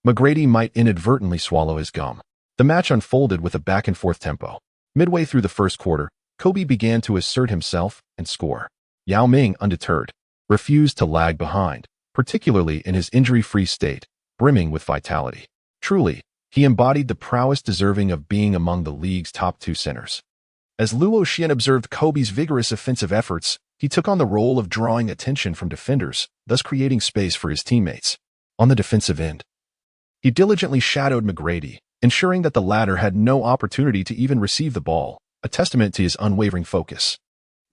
Speaker 1: McGrady might inadvertently swallow his gum. The match unfolded with a back-and-forth tempo. Midway through the first quarter, Kobe began to assert himself and score. Yao Ming, undeterred, refused to lag behind, particularly in his injury-free state, brimming with vitality. Truly, he embodied the prowess deserving of being among the league's top 2 centers. As Luo Xian observed Kobe's vigorous offensive efforts, he took on the role of drawing attention from defenders, thus creating space for his teammates. On the defensive end, he diligently shadowed McGrady, ensuring that the latter had no opportunity to even receive the ball, a testament to his unwavering focus.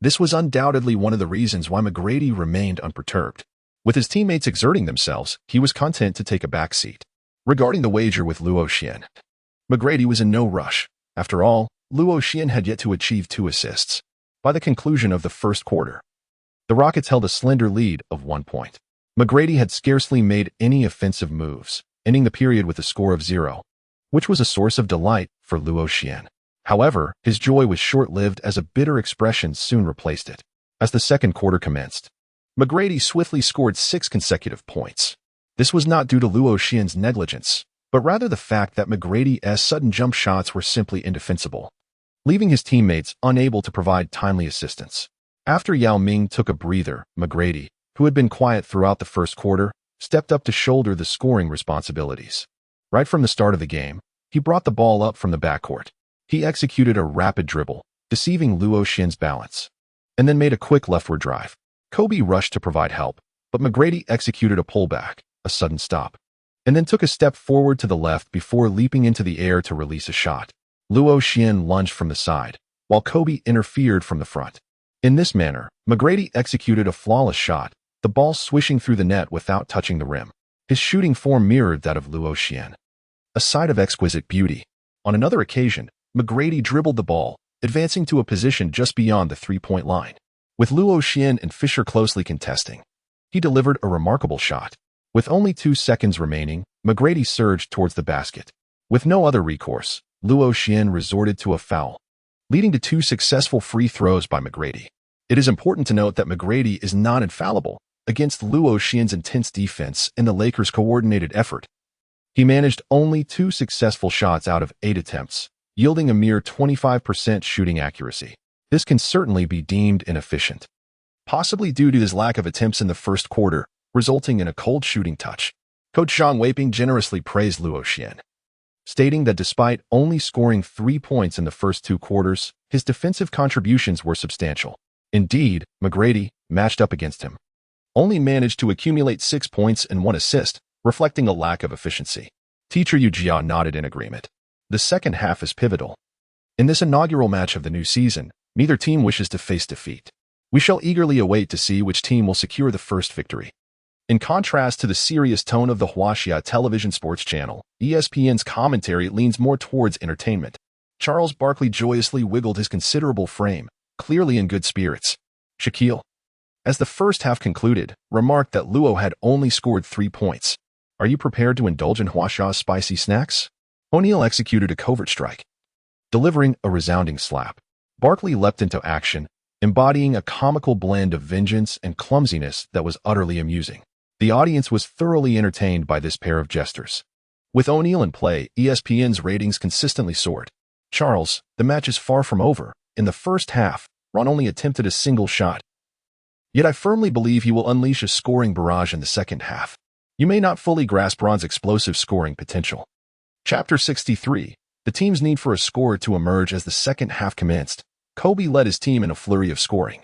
Speaker 1: This was undoubtedly one of the reasons why McGrady remained unperturbed. With his teammates exerting themselves, he was content to take a back seat. Regarding the wager with Luo Xian, McGrady was in no rush. After all, Luo Xian had yet to achieve 2 assists. By the conclusion of the first quarter, the Rockets held a slender lead of 1 point. McGrady had scarcely made any offensive moves, ending the period with a score of 0, which was a source of delight for Luo Xian. However, his joy was short-lived as a bitter expression soon replaced it. As the second quarter commenced, McGrady swiftly scored 6 consecutive points. This was not due to Luo Xian's negligence, but rather the fact that McGrady's sudden jump shots were simply indefensible, leaving his teammates unable to provide timely assistance. After Yao Ming took a breather, McGrady, who had been quiet throughout the first quarter, stepped up to shoulder the scoring responsibilities. Right from the start of the game, he brought the ball up from the backcourt. He executed a rapid dribble, deceiving Luo Xian's balance, and then made a quick leftward drive. Kobe rushed to provide help, but McGrady executed a pullback, a sudden stop, and then took a step forward to the left before leaping into the air to release a shot. Luo Xian lunged from the side, while Kobe interfered from the front. In this manner, McGrady executed a flawless shot, the ball swishing through the net without touching the rim. His shooting form mirrored that of Luo Xian, a sight of exquisite beauty. On another occasion, McGrady dribbled the ball, advancing to a position just beyond the three-point line. With Luo Xian and Fisher closely contesting, he delivered a remarkable shot. With only 2 seconds remaining, McGrady surged towards the basket. With no other recourse, Luo Xian resorted to a foul, leading to 2 successful free throws by McGrady. It is important to note that McGrady is not infallible against Luo Xian's intense defense and the Lakers' coordinated effort. He managed only 2 successful shots out of 8 attempts, yielding a mere 25% shooting accuracy. This can certainly be deemed inefficient, possibly due to his lack of attempts in the first quarter, resulting in a cold shooting touch. Coach Zhang Weiping generously praised Luo Xian, stating that despite only scoring 3 points in the first 2 quarters, his defensive contributions were substantial. Indeed, McGrady, matched up against him, only managed to accumulate 6 points and 1 assist, reflecting a lack of efficiency. Teacher Yu Jia nodded in agreement. The second half is pivotal. In this inaugural match of the new season, neither team wishes to face defeat. We shall eagerly await to see which team will secure the first victory. In contrast to the serious tone of the Huaxia television sports channel, ESPN's commentary leans more towards entertainment. Charles Barkley joyously wiggled his considerable frame, clearly in good spirits. Shaquille, as the first half concluded, remarked that Luo had only scored 3 points. Are you prepared to indulge in Huaxia's spicy snacks? O'Neal executed a covert strike, delivering a resounding slap. Barkley leapt into action, embodying a comical blend of vengeance and clumsiness that was utterly amusing. The audience was thoroughly entertained by this pair of jesters. With O'Neal in play, ESPN's ratings consistently soared. Charles, the match is far from over. In the first half, Ron only attempted a single shot. Yet I firmly believe he will unleash a scoring barrage in the second half. You may not fully grasp Ron's explosive scoring potential. Chapter 63. The team's need for a scorer to emerge as the second half commenced. Kobe led his team in a flurry of scoring,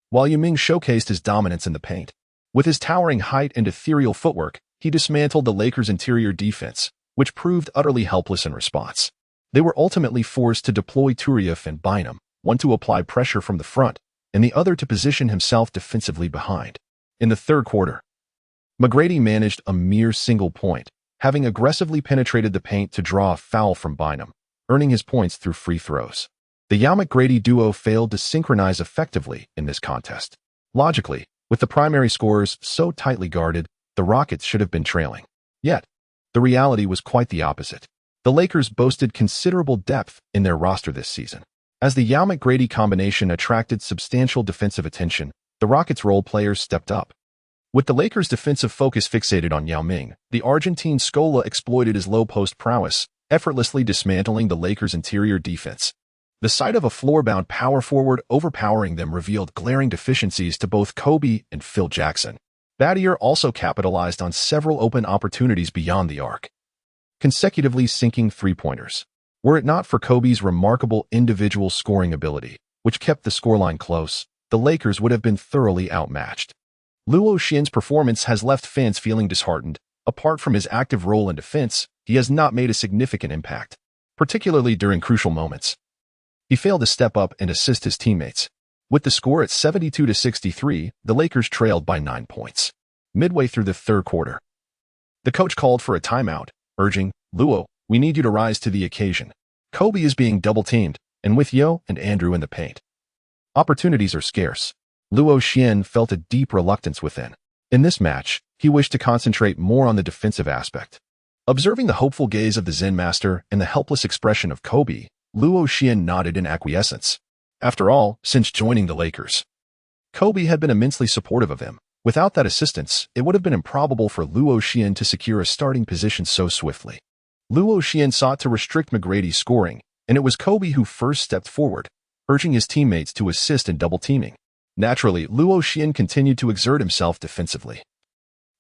Speaker 1: while Yao Ming showcased his dominance in the paint. With his towering height and ethereal footwork, he dismantled the Lakers' interior defense, which proved utterly helpless in response. They were ultimately forced to deploy Turieff and Bynum, one to apply pressure from the front, and the other to position himself defensively behind. In the third quarter, McGrady managed a mere single point, having aggressively penetrated the paint to draw a foul from Bynum, earning his points through free throws. The Yao-McGrady duo failed to synchronize effectively in this contest. Logically, with the primary scorers so tightly guarded, the Rockets should have been trailing. Yet, the reality was quite the opposite. The Lakers boasted considerable depth in their roster this season. As the Yao-McGrady combination attracted substantial defensive attention, the Rockets' role players stepped up. With the Lakers' defensive focus fixated on Yao Ming, the Argentine Scola exploited his low-post prowess, effortlessly dismantling the Lakers' interior defense. The sight of a floor-bound power forward overpowering them revealed glaring deficiencies to both Kobe and Phil Jackson. Battier also capitalized on several open opportunities beyond the arc, consecutively sinking three-pointers. Were it not for Kobe's remarkable individual scoring ability, which kept the scoreline close, the Lakers would have been thoroughly outmatched. Luo Xian's performance has left fans feeling disheartened. Apart from his active role in defense, he has not made a significant impact, particularly during crucial moments. He failed to step up and assist his teammates. With the score at 72-63, the Lakers trailed by 9 points. Midway through the third quarter, the coach called for a timeout, urging, "Luo, we need you to rise to the occasion. Kobe is being double-teamed, and with Yo and Andrew in the paint, opportunities are scarce." Luo Xian felt a deep reluctance within. In this match, he wished to concentrate more on the defensive aspect. Observing the hopeful gaze of the Zen master and the helpless expression of Kobe, Luo Xian nodded in acquiescence. After all, since joining the Lakers, Kobe had been immensely supportive of him. Without that assistance, it would have been improbable for Luo Xian to secure a starting position so swiftly. Luo Xian sought to restrict McGrady's scoring, and it was Kobe who first stepped forward, urging his teammates to assist in double-teaming. Naturally, Luo Xian continued to exert himself defensively.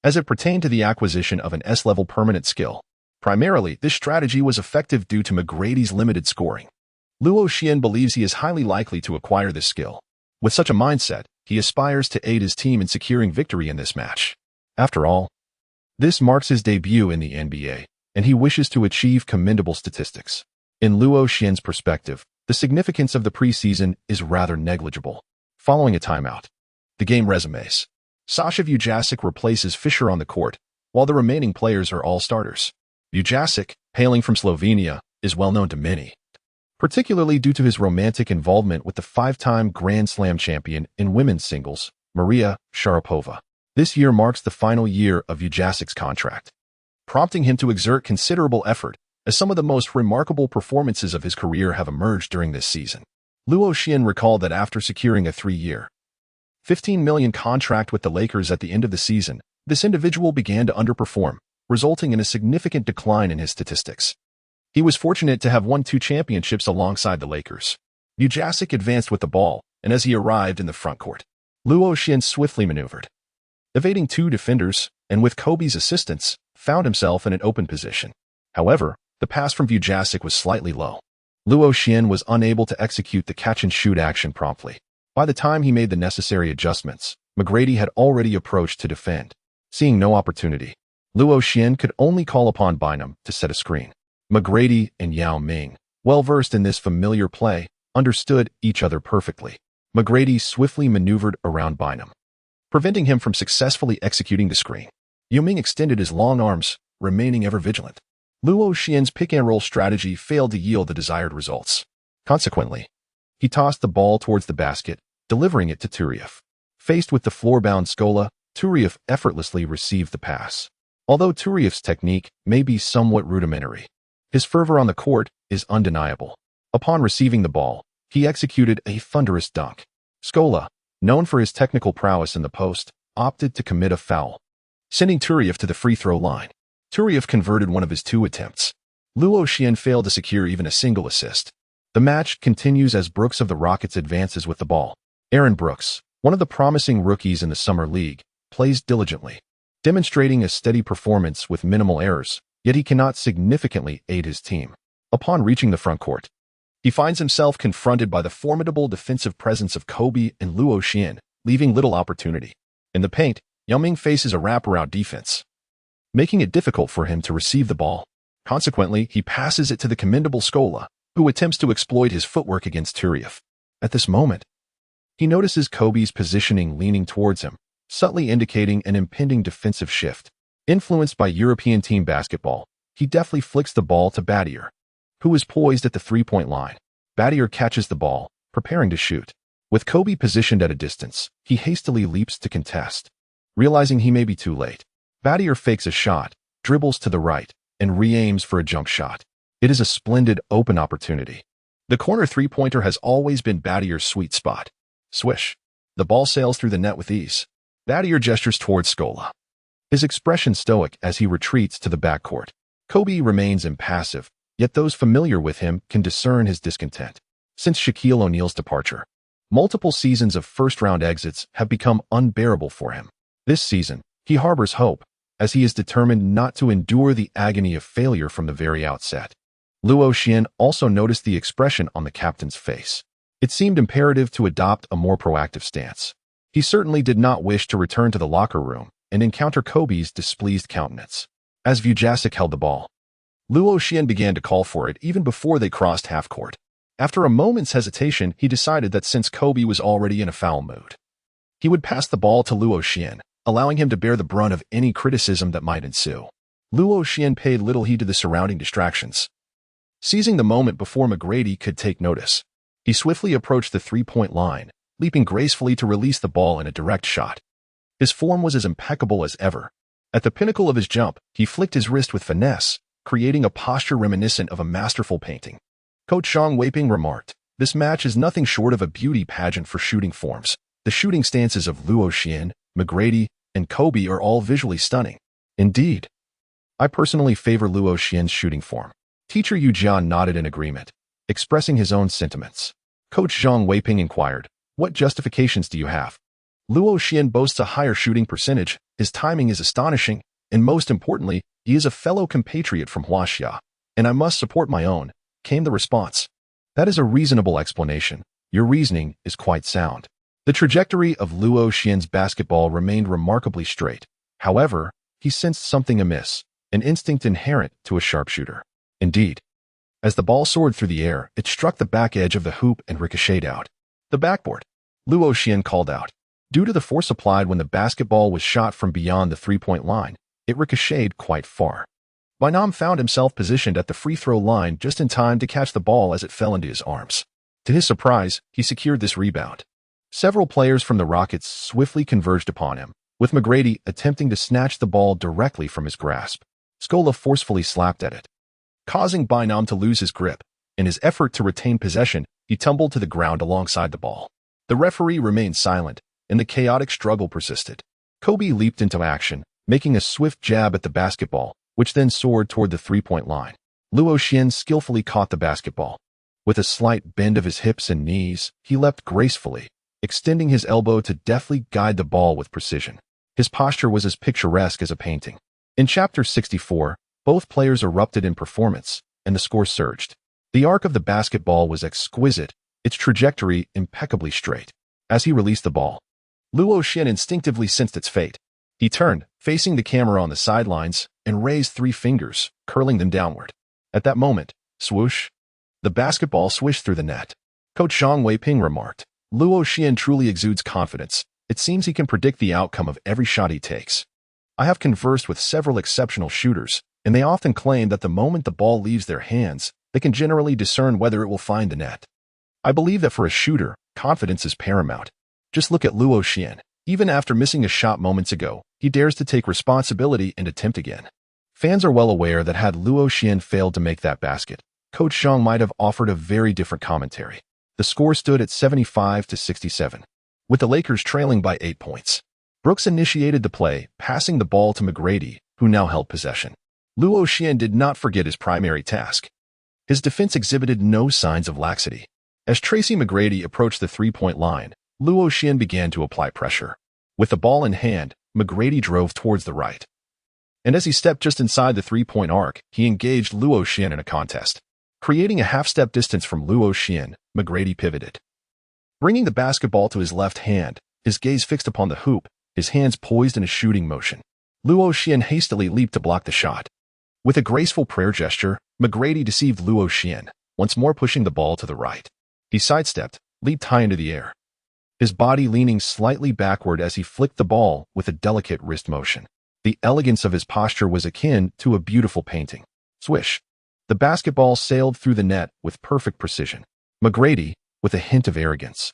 Speaker 1: As it pertained to the acquisition of an S-level permanent skill, primarily, this strategy was effective due to McGrady's limited scoring. Luo Xian believes he is highly likely to acquire this skill. With such a mindset, he aspires to aid his team in securing victory in this match. After all, this marks his debut in the NBA, and he wishes to achieve commendable statistics. In Luo Xian's perspective, the significance of the preseason is rather negligible. Following a timeout, the game resumes. Sasha Vujacic replaces Fisher on the court, while the remaining players are all starters. Vujacic, hailing from Slovenia, is well known to many, particularly due to his romantic involvement with the five-time Grand Slam champion in women's singles, Maria Sharapova. This year marks the final year of Vujacic's contract, prompting him to exert considerable effort, as some of the most remarkable performances of his career have emerged during this season. Luo Xian recalled that after securing a 3-year, $15 million contract with the Lakers at the end of the season, this individual began to underperform, resulting in a significant decline in his statistics. He was fortunate to have won 2 championships alongside the Lakers. Vujacic advanced with the ball, and as he arrived in the front court, Luo Xian swiftly maneuvered, evading 2 defenders, and with Kobe's assistance, found himself in an open position. However, the pass from Vujacic was slightly low. Luo Xian was unable to execute the catch-and-shoot action promptly. By the time he made the necessary adjustments, McGrady had already approached to defend. Seeing no opportunity, Luo Xian could only call upon Bynum to set a screen. McGrady and Yao Ming, well-versed in this familiar play, understood each other perfectly. McGrady swiftly maneuvered around Bynum, preventing him from successfully executing the screen. Yao Ming extended his long arms, remaining ever vigilant. Luo Xian's pick-and-roll strategy failed to yield the desired results. Consequently, he tossed the ball towards the basket, delivering it to Turiev. Faced with the floor-bound Scola, Turiev effortlessly received the pass. Although Turiev's technique may be somewhat rudimentary, his fervor on the court is undeniable. Upon receiving the ball, he executed a thunderous dunk. Scola, known for his technical prowess in the post, opted to commit a foul, sending Turiev to the free-throw line. Turiev converted one of his 2 attempts. Luo Xian failed to secure even a single assist. The match continues as Brooks of the Rockets advances with the ball. Aaron Brooks, one of the promising rookies in the Summer League, plays diligently, demonstrating a steady performance with minimal errors, yet he cannot significantly aid his team. Upon reaching the front court, he finds himself confronted by the formidable defensive presence of Kobe and Luo Xian, leaving little opportunity. In the paint, Yao Ming faces a wraparound defense, making it difficult for him to receive the ball. Consequently, he passes it to the commendable Scola, who attempts to exploit his footwork against Turiev. At this moment, he notices Kobe's positioning leaning towards him, subtly indicating an impending defensive shift. Influenced by European team basketball, he deftly flicks the ball to Battier, who is poised at the 3-point line. Battier catches the ball, preparing to shoot. With Kobe positioned at a distance, he hastily leaps to contest. Realizing he may be too late, Battier fakes a shot, dribbles to the right, and re-aims for a jump shot. It is a splendid open opportunity. The corner 3-pointer has always been Battier's sweet spot. Swish. The ball sails through the net with ease. Battier gestures towards Scola, his expression stoic as he retreats to the backcourt. Kobe remains impassive, yet those familiar with him can discern his discontent. Since Shaquille O'Neal's departure, multiple seasons of first-round exits have become unbearable for him. This season, he harbors hope, as he is determined not to endure the agony of failure from the very outset. Luo Xian also noticed the expression on the captain's face. It seemed imperative to adopt a more proactive stance. He certainly did not wish to return to the locker room and encounter Kobe's displeased countenance. As Vujacic held the ball, Luo Xian began to call for it even before they crossed half-court. After a moment's hesitation, he decided that since Kobe was already in a foul mood, he would pass the ball to Luo Xian, allowing him to bear the brunt of any criticism that might ensue. Luo Xian paid little heed to the surrounding distractions. Seizing the moment before McGrady could take notice, he swiftly approached the 3-point line, leaping gracefully to release the ball in a direct shot. His form was as impeccable as ever, At the pinnacle of his jump, he flicked his wrist with finesse, creating a posture reminiscent of a masterful painting. Coach Zhang Weiping remarked, "This match is nothing short of a beauty pageant for shooting forms. The shooting stances of Luo Xian, McGrady, and Kobe are all visually stunning." Indeed. I personally favor Luo Xian's shooting form. Teacher Yu Jian nodded in agreement, expressing his own sentiments. Coach Zhang Weiping inquired, "What justifications do you have?" Luo Xian boasts a higher shooting percentage, his timing is astonishing, and most importantly, he is a fellow compatriot from Huaxia, and I must support my own, came the response. That is a reasonable explanation. Your reasoning is quite sound. The trajectory of Luo Xian's basketball remained remarkably straight. However, he sensed something amiss, an instinct inherent to a sharpshooter. Indeed, as the ball soared through the air, it struck the back edge of the hoop and ricocheted out. The backboard, Luo Xian called out. Due to the force applied when the basketball was shot from beyond the three-point line, it ricocheted quite far. Bainam found himself positioned at the free throw line just in time to catch the ball as it fell into his arms. To his surprise, he secured this rebound. Several players from the Rockets swiftly converged upon him, with McGrady attempting to snatch the ball directly from his grasp. Scola forcefully slapped at it, causing Bainam to lose his grip. In his effort to retain possession, he tumbled to the ground alongside the ball. The referee remained silent, and the chaotic struggle persisted. Kobe leaped into action, making a swift jab at the basketball, which then soared toward the three-point line. Luo Xian skillfully caught the basketball. With a slight bend of his hips and knees, he leapt gracefully, extending his elbow to deftly guide the ball with precision. His posture was as picturesque as a painting. In Chapter 64, both players erupted in performance, and the score surged. The arc of the basketball was exquisite, its trajectory impeccably straight. As he released the ball, Luo Xian instinctively sensed its fate. He turned, facing the camera on the sidelines, and raised 3 fingers, curling them downward. At that moment, swoosh, the basketball swished through the net. Coach Zhang Weiping remarked, "Luo Xian truly exudes confidence. It seems he can predict the outcome of every shot he takes." I have conversed with several exceptional shooters, and they often claim that the moment the ball leaves their hands, they can generally discern whether it will find the net. I believe that for a shooter, confidence is paramount. Just look at Luo Xian. Even after missing a shot moments ago, he dares to take responsibility and attempt again. Fans are well aware that had Luo Xian failed to make that basket, Coach Zhang might have offered a very different commentary. The score stood at 75-67, with the Lakers trailing by 8 points. Brooks initiated the play, passing the ball to McGrady, who now held possession. Luo Xian did not forget his primary task. His defense exhibited no signs of laxity. As Tracy McGrady approached the three-point line, Luo Xian began to apply pressure. With the ball in hand, McGrady drove towards the right. And as he stepped just inside the three-point arc, he engaged Luo Xian in a contest. Creating a half-step distance from Luo Xian, McGrady pivoted. Bringing the basketball to his left hand, his gaze fixed upon the hoop, his hands poised in a shooting motion. Luo Xian hastily leaped to block the shot. With a graceful prayer gesture, McGrady deceived Luo Xian, once more pushing the ball to the right. He sidestepped, leaped high into the air, his body leaning slightly backward as he flicked the ball with a delicate wrist motion. The elegance of his posture was akin to a beautiful painting. Swish. The basketball sailed through the net with perfect precision. McGrady, with a hint of arrogance,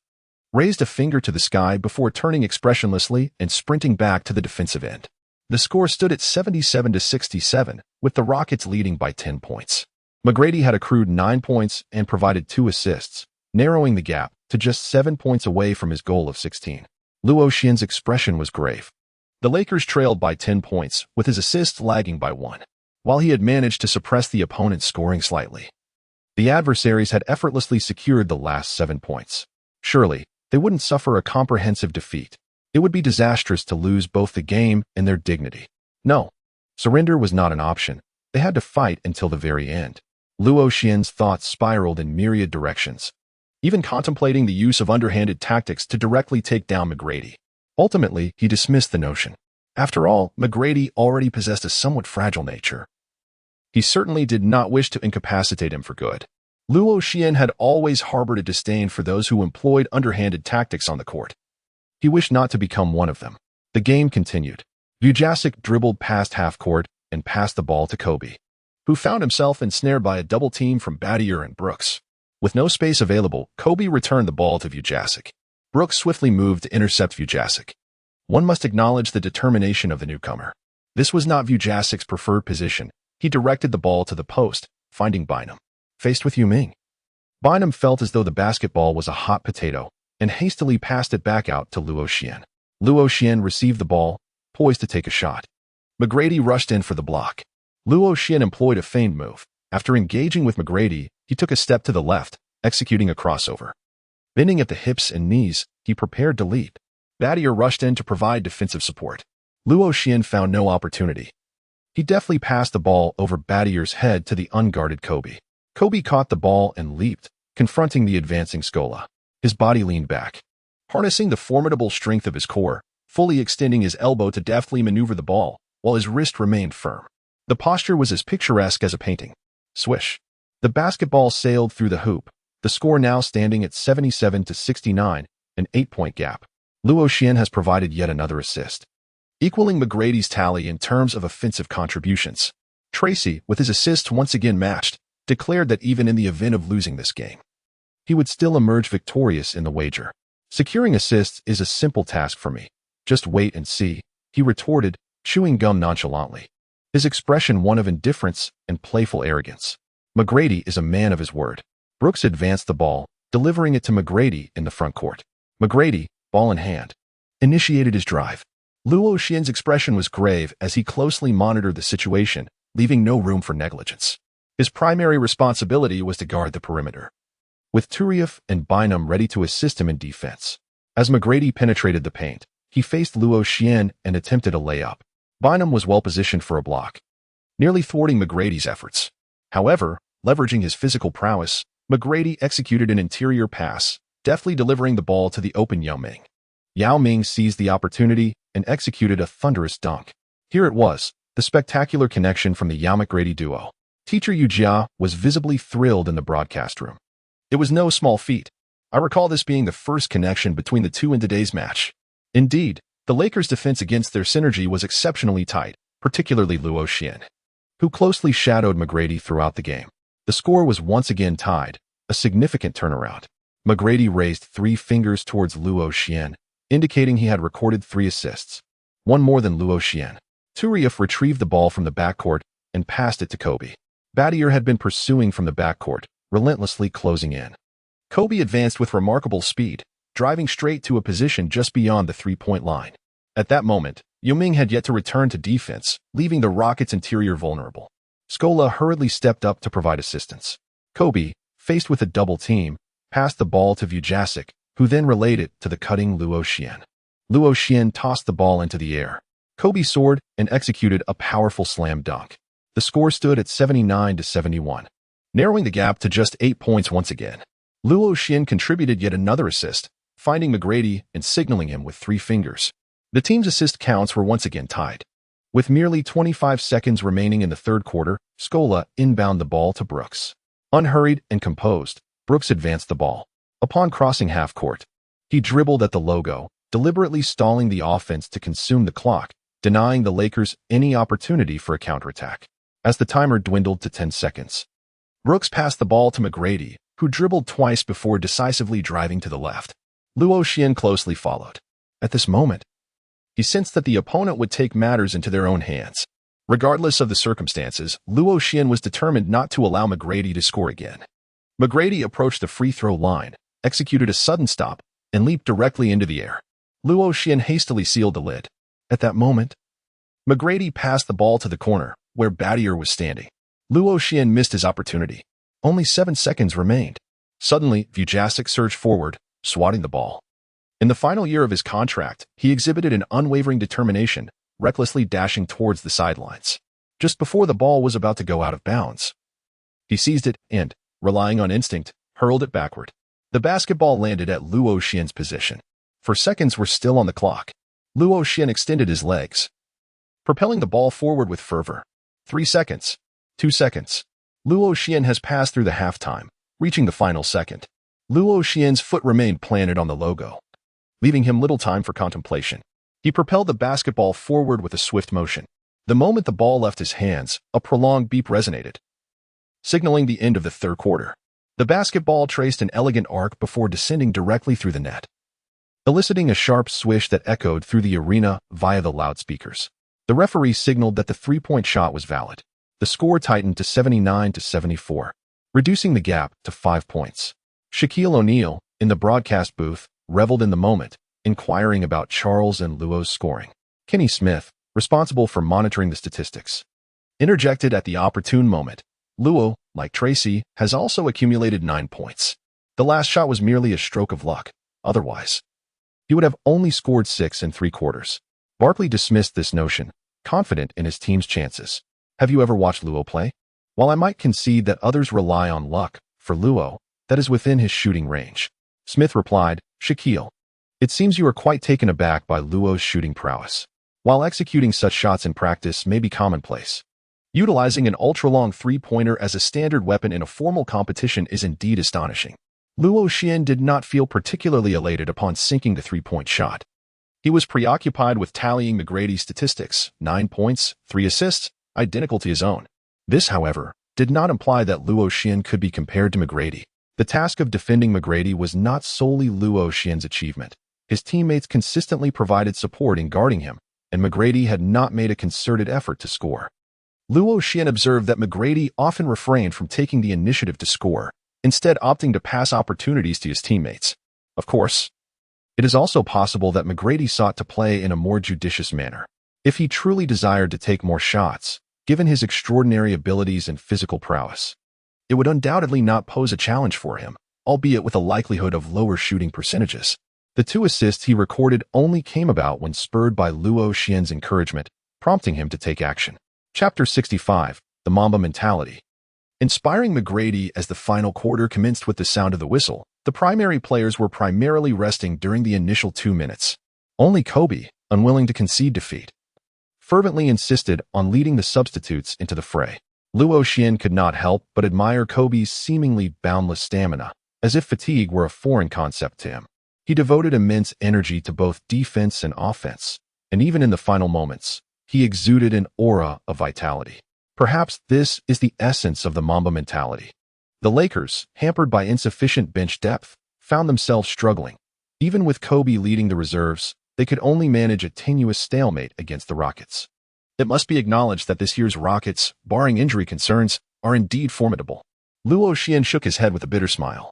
Speaker 1: raised a finger to the sky before turning expressionlessly and sprinting back to the defensive end. The score stood at 77-67, with the Rockets leading by 10 points. McGrady had accrued 9 points and provided 2 assists, narrowing the gap to just 7 points away from his goal of 16. Luo Xian's expression was grave. The Lakers trailed by 10 points, with his assists lagging by 1. While he had managed to suppress the opponent's scoring slightly, the adversaries had effortlessly secured the last 7 points. Surely, they wouldn't suffer a comprehensive defeat. It would be disastrous to lose both the game and their dignity. No, surrender was not an option. They had to fight until the very end. Luo Xian's thoughts spiraled in myriad directions, even contemplating the use of underhanded tactics to directly take down McGrady. Ultimately, he dismissed the notion. After all, McGrady already possessed a somewhat fragile nature. He certainly did not wish to incapacitate him for good. Luo Xian had always harbored a disdain for those who employed underhanded tactics on the court. He wished not to become one of them. The game continued. Vujasic dribbled past half-court and passed the ball to Kobe, who found himself ensnared by a double team from Battier and Brooks. With no space available, Kobe returned the ball to Vujasic. Brooks swiftly moved to intercept Vujasic. One must acknowledge the determination of the newcomer. This was not Vujasik's preferred position. He directed the ball to the post, finding Bynum. Faced with Yuming, Bynum felt as though the basketball was a hot potato and hastily passed it back out to Luo Xian. Luo Xian received the ball, poised to take a shot. McGrady rushed in for the block. Luo Xian employed a feigned move. After engaging with McGrady, he took a step to the left, executing a crossover. Bending at the hips and knees, he prepared to leap. Battier rushed in to provide defensive support. Luo Xian found no opportunity. He deftly passed the ball over Battier's head to the unguarded Kobe. Kobe caught the ball and leaped, confronting the advancing Scola. His body leaned back, harnessing the formidable strength of his core, fully extending his elbow to deftly maneuver the ball, while his wrist remained firm. The posture was as picturesque as a painting. Swish. The basketball sailed through the hoop, the score now standing at 77-69, an 8-point gap. Luo Xian has provided yet another assist, equaling McGrady's tally in terms of offensive contributions. Tracy, with his assists once again matched, declared that even in the event of losing this game, he would still emerge victorious in the wager. Securing assists is a simple task for me. Just wait and see, he retorted, chewing gum nonchalantly, his expression one of indifference and playful arrogance. McGrady is a man of his word. Brooks advanced the ball, delivering it to McGrady in the front court. McGrady, ball in hand, initiated his drive. Luo Xian's expression was grave as he closely monitored the situation, leaving no room for negligence. His primary responsibility was to guard the perimeter, with Turieff and Bynum ready to assist him in defense. As McGrady penetrated the paint, he faced Luo Xian and attempted a layup. Bynum was well positioned for a block, nearly thwarting McGrady's efforts. However, leveraging his physical prowess, McGrady executed an interior pass, deftly delivering the ball to the open Yao Ming. Yao Ming seized the opportunity and executed a thunderous dunk. Here it was, the spectacular connection from the Yao-McGrady duo. Teacher Yu Jia was visibly thrilled in the broadcast room. It was no small feat. I recall this being the first connection between the two in today's match. Indeed, the Lakers' defense against their synergy was exceptionally tight, particularly Luo Xian, who closely shadowed McGrady throughout the game. The score was once again tied, a significant turnaround. McGrady raised 3 fingers towards Luo Xian, indicating he had recorded 3 assists, one more than Luo Xian. Turieff retrieved the ball from the backcourt and passed it to Kobe. Battier had been pursuing from the backcourt, relentlessly closing in. Kobe advanced with remarkable speed, driving straight to a position just beyond the 3-point line. At that moment, Yuming had yet to return to defense, leaving the Rockets' interior vulnerable. Scola hurriedly stepped up to provide assistance. Kobe, faced with a double team, passed the ball to Vujasic, who then relayed it to the cutting Luo Xian. Luo Xian tossed the ball into the air. Kobe soared and executed a powerful slam dunk. The score stood at 79-71, narrowing the gap to just 8 points once again. Luo Xian contributed yet another assist, finding McGrady and signaling him with 3 fingers. The team's assist counts were once again tied. With merely 25 seconds remaining in the third quarter, Scola inbound the ball to Brooks. Unhurried and composed, Brooks advanced the ball. Upon crossing half court, he dribbled at the logo, deliberately stalling the offense to consume the clock, denying the Lakers any opportunity for a counterattack. As the timer dwindled to 10 seconds, Brooks passed the ball to McGrady, who dribbled twice before decisively driving to the left. Luo Xian closely followed. At this moment, he sensed that the opponent would take matters into their own hands. Regardless of the circumstances, Luo Xian was determined not to allow McGrady to score again. McGrady approached the free throw line, executed a sudden stop, and leaped directly into the air. Luo Xian hastily sealed the lid. At that moment, McGrady passed the ball to the corner, where Battier was standing. Luo Xian missed his opportunity. Only 7 seconds remained. Suddenly, Vujasic surged forward, swatting the ball. In the final year of his contract, he exhibited an unwavering determination, recklessly dashing towards the sidelines. Just before the ball was about to go out of bounds, he seized it and, relying on instinct, hurled it backward. The basketball landed at Luo Xian's position. For seconds were still on the clock. Luo Xian extended his legs, propelling the ball forward with fervor. 3 seconds. 2 seconds. Luo Xian has passed through the halftime, reaching the final second. Luo Xian's foot remained planted on the logo, leaving him little time for contemplation. He propelled the basketball forward with a swift motion. The moment the ball left his hands, a prolonged beep resonated, signaling the end of the third quarter. The basketball traced an elegant arc before descending directly through the net, eliciting a sharp swish that echoed through the arena via the loudspeakers. The referee signaled that the three-point shot was valid. The score tightened to 79-74, reducing the gap to 5 points. Shaquille O'Neal, in the broadcast booth, reveled in the moment, inquiring about Charles and Luo's scoring. Kenny Smith, responsible for monitoring the statistics, interjected at the opportune moment. Luo, like Tracy, has also accumulated 9 points. The last shot was merely a stroke of luck. Otherwise, he would have only scored 6 in 3/4. Barkley dismissed this notion, confident in his team's chances. Have you ever watched Luo play? While I might concede that others rely on luck, for Luo, that is within his shooting range. Smith replied, Shaquille, it seems you are quite taken aback by Luo's shooting prowess. While executing such shots in practice may be commonplace, utilizing an ultra-long three-pointer as a standard weapon in a formal competition is indeed astonishing. Luo Xian did not feel particularly elated upon sinking the three-point shot. He was preoccupied with tallying McGrady's statistics, 9 points, 3 assists, identical to his own. This, however, did not imply that Luo Xian could be compared to McGrady. The task of defending McGrady was not solely Luo Xian's achievement. His teammates consistently provided support in guarding him, and McGrady had not made a concerted effort to score. Luo Xian observed that McGrady often refrained from taking the initiative to score, instead opting to pass opportunities to his teammates. Of course, it is also possible that McGrady sought to play in a more judicious manner. If he truly desired to take more shots, given his extraordinary abilities and physical prowess, it would undoubtedly not pose a challenge for him, albeit with a likelihood of lower shooting percentages. The 2 assists he recorded only came about when spurred by Luo Xian's encouragement, prompting him to take action. Chapter 65, The Mamba Mentality. Inspiring McGrady as the final quarter commenced with the sound of the whistle, the primary players were primarily resting during the initial 2 minutes. Only Kobe, unwilling to concede defeat, fervently insisted on leading the substitutes into the fray. Luo Xian could not help but admire Kobe's seemingly boundless stamina, as if fatigue were a foreign concept to him. He devoted immense energy to both defense and offense, and even in the final moments, he exuded an aura of vitality. Perhaps this is the essence of the Mamba mentality. The Lakers, hampered by insufficient bench depth, found themselves struggling. Even with Kobe leading the reserves, they could only manage a tenuous stalemate against the Rockets. It must be acknowledged that this year's Rockets, barring injury concerns, are indeed formidable. Luo Xian shook his head with a bitter smile,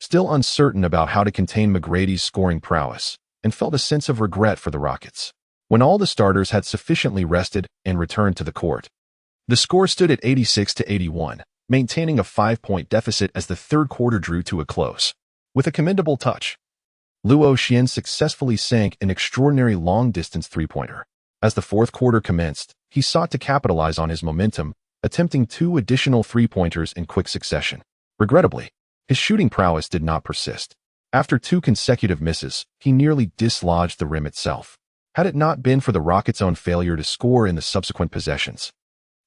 Speaker 1: still uncertain about how to contain McGrady's scoring prowess, and felt a sense of regret for the Rockets. When all the starters had sufficiently rested and returned to the court, the score stood at 86-81, maintaining a 5-point deficit as the third quarter drew to a close. With a commendable touch, Luo Xian successfully sank an extraordinary long-distance three-pointer. As the fourth quarter commenced, he sought to capitalize on his momentum, attempting 2 additional three-pointers in quick succession. Regrettably, his shooting prowess did not persist. After 2 consecutive misses, he nearly dislodged the rim itself. Had it not been for the Rockets' own failure to score in the subsequent possessions,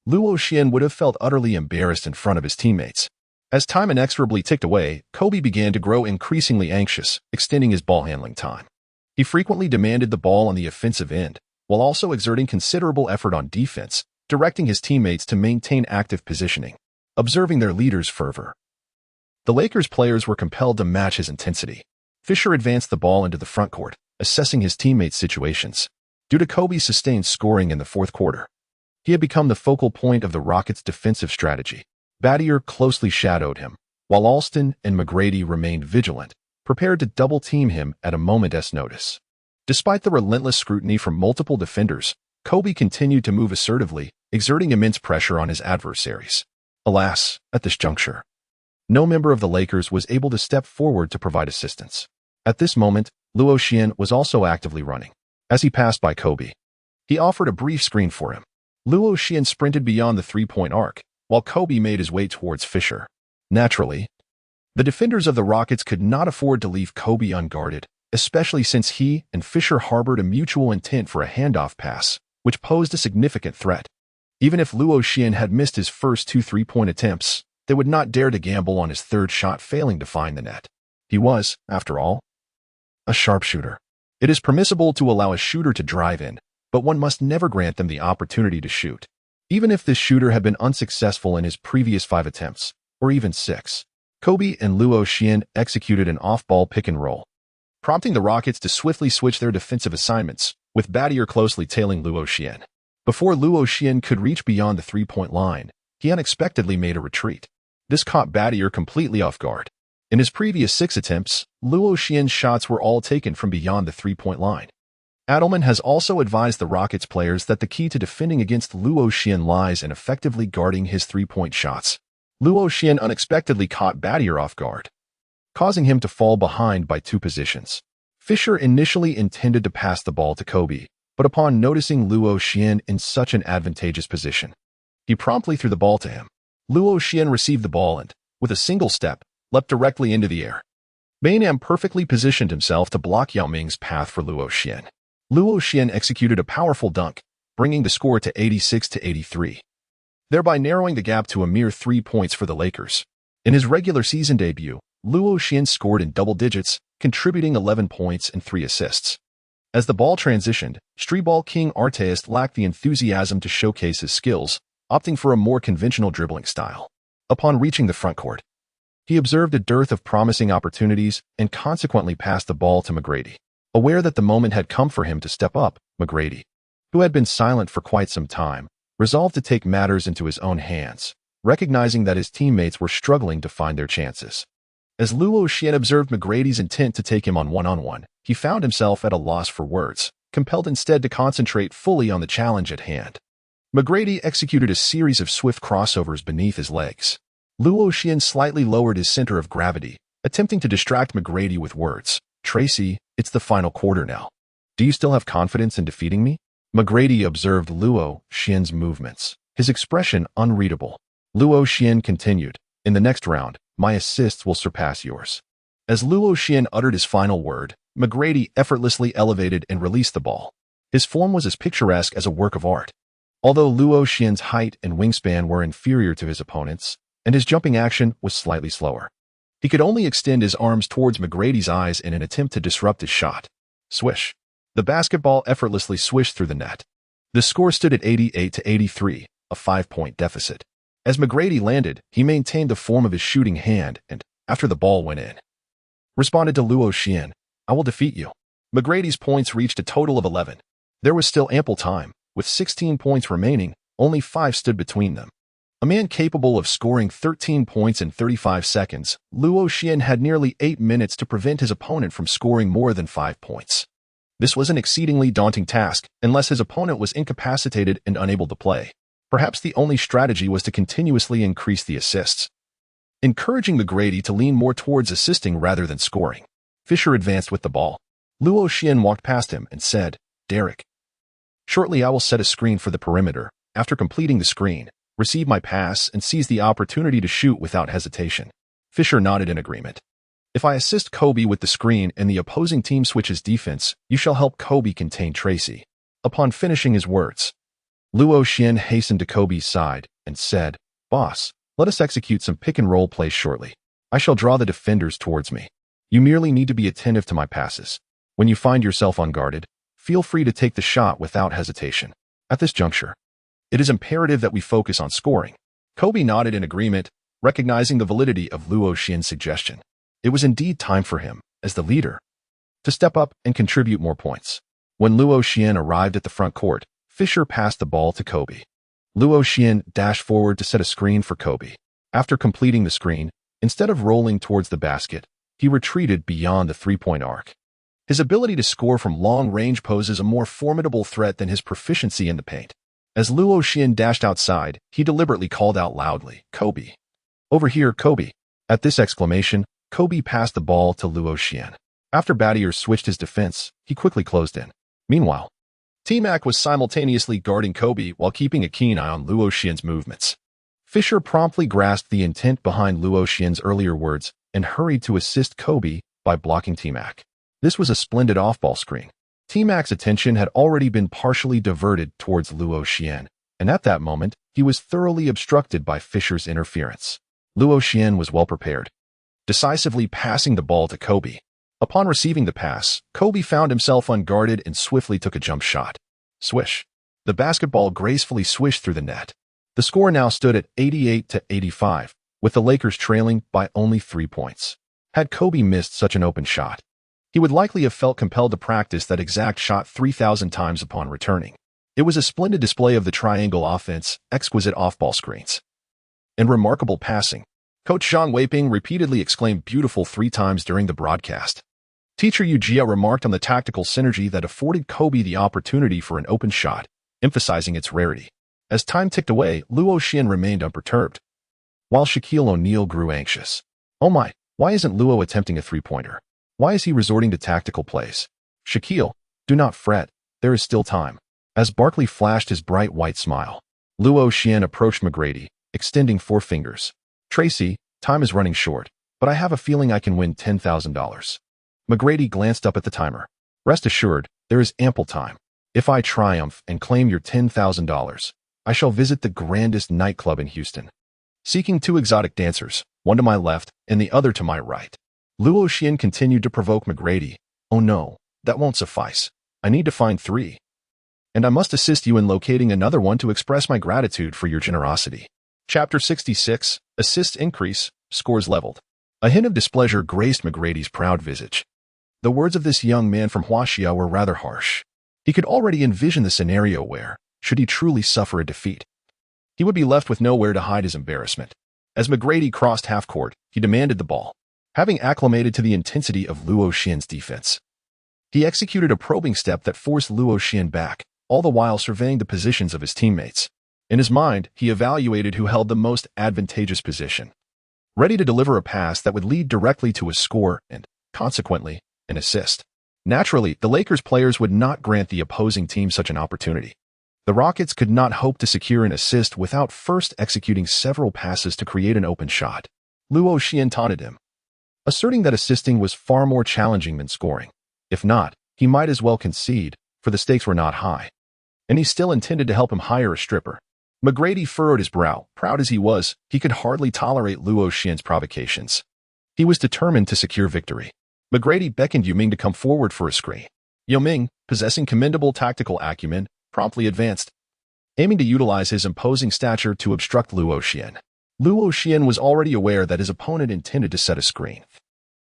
Speaker 1: Luo Xian would have felt utterly embarrassed in front of his teammates. As time inexorably ticked away, Kobe began to grow increasingly anxious, extending his ball handling time. He frequently demanded the ball on the offensive end, while also exerting considerable effort on defense, directing his teammates to maintain active positioning, observing their leader's fervor. The Lakers players were compelled to match his intensity. Fisher advanced the ball into the front court, assessing his teammates' situations. Due to Kobe's sustained scoring in the fourth quarter, he had become the focal point of the Rockets' defensive strategy. Battier closely shadowed him, while Alston and McGrady remained vigilant, prepared to double-team him at a moment's notice. Despite the relentless scrutiny from multiple defenders, Kobe continued to move assertively, exerting immense pressure on his adversaries. Alas, at this juncture, no member of the Lakers was able to step forward to provide assistance. At this moment, Luo Xian was also actively running. As he passed by Kobe, he offered a brief screen for him. Luo Xian sprinted beyond the three-point arc, while Kobe made his way towards Fisher. Naturally, the defenders of the Rockets could not afford to leave Kobe unguarded, especially since he and Fisher harbored a mutual intent for a handoff pass, which posed a significant threat. Even if Luo Xian had missed his first 2 three-point attempts, they would not dare to gamble on his third shot failing to find the net. He was, after all, a sharpshooter. It is permissible to allow a shooter to drive in, but one must never grant them the opportunity to shoot. Even if this shooter had been unsuccessful in his previous 5 attempts, or even 6, Kobe and Luo Xian executed an off-ball pick and roll, prompting the Rockets to swiftly switch their defensive assignments, with Battier closely tailing Luo Xian. Before Luo Xian could reach beyond the three-point line, he unexpectedly made a retreat. This caught Battier completely off guard. In his previous 6 attempts, Luo Xian's shots were all taken from beyond the three-point line. Adelman has also advised the Rockets players that the key to defending against Luo Xian lies in effectively guarding his three-point shots. Luo Xian unexpectedly caught Battier off guard, causing him to fall behind by 2 positions. Fisher initially intended to pass the ball to Kobe, but upon noticing Luo Xian in such an advantageous position, he promptly threw the ball to him. Luo Xian received the ball and, with a single step, leapt directly into the air. Bainam perfectly positioned himself to block Yao Ming's path for Luo Xian. Luo Xian executed a powerful dunk, bringing the score to 86-83, thereby narrowing the gap to a mere 3 points for the Lakers. In his regular season debut, Luo Xian scored in double digits, contributing 11 points and 3 assists. As the ball transitioned, Streetball King Artest lacked the enthusiasm to showcase his skills, opting for a more conventional dribbling style. Upon reaching the front court, he observed a dearth of promising opportunities and consequently passed the ball to McGrady. Aware that the moment had come for him to step up, McGrady, who had been silent for quite some time, resolved to take matters into his own hands, recognizing that his teammates were struggling to find their chances. As Luo Xian observed McGrady's intent to take him on one-on-one, he found himself at a loss for words, compelled instead to concentrate fully on the challenge at hand. McGrady executed a series of swift crossovers beneath his legs. Luo Xian slightly lowered his center of gravity, attempting to distract McGrady with words. "Tracy, it's the final quarter now. Do you still have confidence in defeating me?" McGrady observed Luo Xian's movements, his expression unreadable. Luo Xian continued, "In the next round, my assists will surpass yours." As Luo Xian uttered his final word, McGrady effortlessly elevated and released the ball. His form was as picturesque as a work of art. Although Luo Xian's height and wingspan were inferior to his opponents, and his jumping action was slightly slower, he could only extend his arms towards McGrady's eyes in an attempt to disrupt his shot. Swish. The basketball effortlessly swished through the net. The score stood at 88-83, a 5-point deficit. As McGrady landed, he maintained the form of his shooting hand and, after the ball went in, responded to Luo Xian, "I will defeat you." McGrady's points reached a total of 11. There was still ample time. With 16 points remaining, only 5 stood between them. A man capable of scoring 13 points in 35 seconds, Luo Xian had nearly 8 minutes to prevent his opponent from scoring more than 5 points. This was an exceedingly daunting task, unless his opponent was incapacitated and unable to play. Perhaps the only strategy was to continuously increase the assists, encouraging McGrady to lean more towards assisting rather than scoring. Fisher advanced with the ball. Luo Xian walked past him and said, "Derek, shortly I will set a screen for the perimeter. After completing the screen, receive my pass and seize the opportunity to shoot without hesitation." Fisher nodded in agreement. "If I assist Kobe with the screen and the opposing team switches defense, you shall help Kobe contain Tracy." Upon finishing his words, Luo Xian hastened to Kobe's side and said, "Boss, let us execute some pick-and-roll plays shortly. I shall draw the defenders towards me. You merely need to be attentive to my passes. When you find yourself unguarded, feel free to take the shot without hesitation. At this juncture, it is imperative that we focus on scoring." Kobe nodded in agreement, recognizing the validity of Luo Xian's suggestion. It was indeed time for him, as the leader, to step up and contribute more points. When Luo Xian arrived at the front court, Fisher passed the ball to Kobe. Luo Xian dashed forward to set a screen for Kobe. After completing the screen, instead of rolling towards the basket, he retreated beyond the three-point arc. His ability to score from long range poses a more formidable threat than his proficiency in the paint. As Luo Xian dashed outside, he deliberately called out loudly, "Kobe! Over here, Kobe!" At this exclamation, Kobe passed the ball to Luo Xian. After Battier switched his defense, he quickly closed in. Meanwhile, T-Mac was simultaneously guarding Kobe while keeping a keen eye on Luo Xian's movements. Fisher promptly grasped the intent behind Luo Xian's earlier words and hurried to assist Kobe by blocking T-Mac. This was a splendid off-ball screen. T-Mac's attention had already been partially diverted towards Luo Xian, and at that moment, he was thoroughly obstructed by Fisher's interference. Luo Xian was well prepared, decisively passing the ball to Kobe. Upon receiving the pass, Kobe found himself unguarded and swiftly took a jump shot. Swish. The basketball gracefully swished through the net. The score now stood at 88-85, with the Lakers trailing by only 3 points. Had Kobe missed such an open shot, he would likely have felt compelled to practice that exact shot 3,000 times upon returning. It was a splendid display of the triangle offense, exquisite off-ball screens, and remarkable passing. Coach Zhang Weiping repeatedly exclaimed beautiful 3 times during the broadcast. Teacher Yu Jia remarked on the tactical synergy that afforded Kobe the opportunity for an open shot, emphasizing its rarity. As time ticked away, Luo Xian remained unperturbed, while Shaquille O'Neal grew anxious. Oh my, why isn't Luo attempting a three-pointer? Why is he resorting to tactical plays? Shaquille, do not fret, there is still time. As Barkley flashed his bright white smile, Luo Xian approached McGrady, extending 4 fingers. Tracy, time is running short, but I have a feeling I can win $10,000. McGrady glanced up at the timer. Rest assured, there is ample time. If I triumph and claim your $10,000, I shall visit the grandest nightclub in Houston, seeking 2 exotic dancers, one to my left and the other to my right. Luo Xian continued to provoke McGrady. Oh no, that won't suffice. I need to find 3. And I must assist you in locating another one to express my gratitude for your generosity. Chapter 66, Assists Increase, Scores Leveled. A hint of displeasure graced McGrady's proud visage. The words of this young man from Huaxia were rather harsh. He could already envision the scenario where, should he truly suffer a defeat, he would be left with nowhere to hide his embarrassment. As McGrady crossed half-court, he demanded the ball. Having acclimated to the intensity of Luo Xian's defense, he executed a probing step that forced Luo Xian back, all the while surveying the positions of his teammates. In his mind, he evaluated who held the most advantageous position, ready to deliver a pass that would lead directly to a score and, consequently, an assist. Naturally, the Lakers players would not grant the opposing team such an opportunity. The Rockets could not hope to secure an assist without first executing several passes to create an open shot. Luo Xian taunted him, asserting that assisting was far more challenging than scoring. If not, he might as well concede, for the stakes were not high. And he still intended to help him hire a stripper. McGrady furrowed his brow. Proud as he was, he could hardly tolerate Luo Xian's provocations. He was determined to secure victory. McGrady beckoned Yao Ming to come forward for a screen. Yao Ming, possessing commendable tactical acumen, promptly advanced, aiming to utilize his imposing stature to obstruct Luo Xian. Luo Xian was already aware that his opponent intended to set a screen.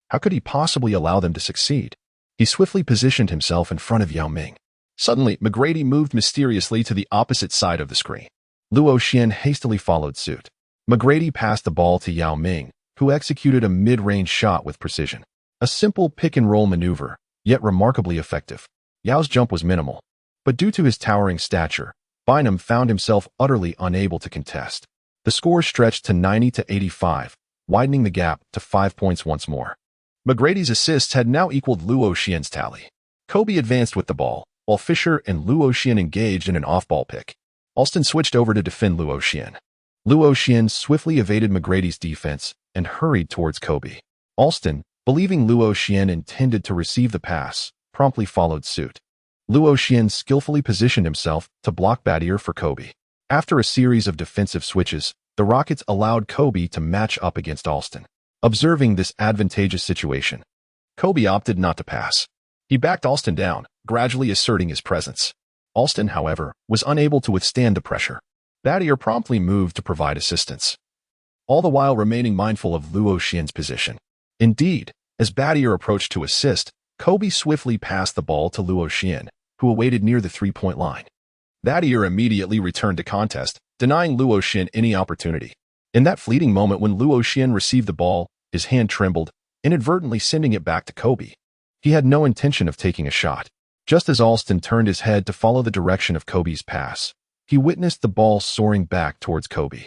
Speaker 1: How could he possibly allow them to succeed? He swiftly positioned himself in front of Yao Ming. Suddenly, McGrady moved mysteriously to the opposite side of the screen. Luo Xian hastily followed suit. McGrady passed the ball to Yao Ming, who executed a mid-range shot with precision. A simple pick-and-roll maneuver, yet remarkably effective. Yao's jump was minimal, but due to his towering stature, Bynum found himself utterly unable to contest. The score stretched to 90-85, widening the gap to 5 points once more. McGrady's assists had now equaled Luo Xian's tally. Kobe advanced with the ball, while Fisher and Luo Xian engaged in an off-ball pick. Alston switched over to defend Luo Xian. Luo Xian swiftly evaded McGrady's defense and hurried towards Kobe. Alston, believing Luo Xian intended to receive the pass, promptly followed suit. Luo Xian skillfully positioned himself to block Badier for Kobe. After a series of defensive switches, the Rockets allowed Kobe to match up against Alston. Observing this advantageous situation, Kobe opted not to pass. He backed Alston down, gradually asserting his presence. Alston, however, was unable to withstand the pressure. Badier promptly moved to provide assistance, all the while remaining mindful of Luo Xian's position. Indeed, as Badier approached to assist, Kobe swiftly passed the ball to Luo Xian, who awaited near the three-point line. Badier immediately returned to contest, denying Luo Xian any opportunity. In that fleeting moment when Luo Xian received the ball, his hand trembled, inadvertently sending it back to Kobe. He had no intention of taking a shot. Just as Alston turned his head to follow the direction of Kobe's pass, he witnessed the ball soaring back towards Kobe.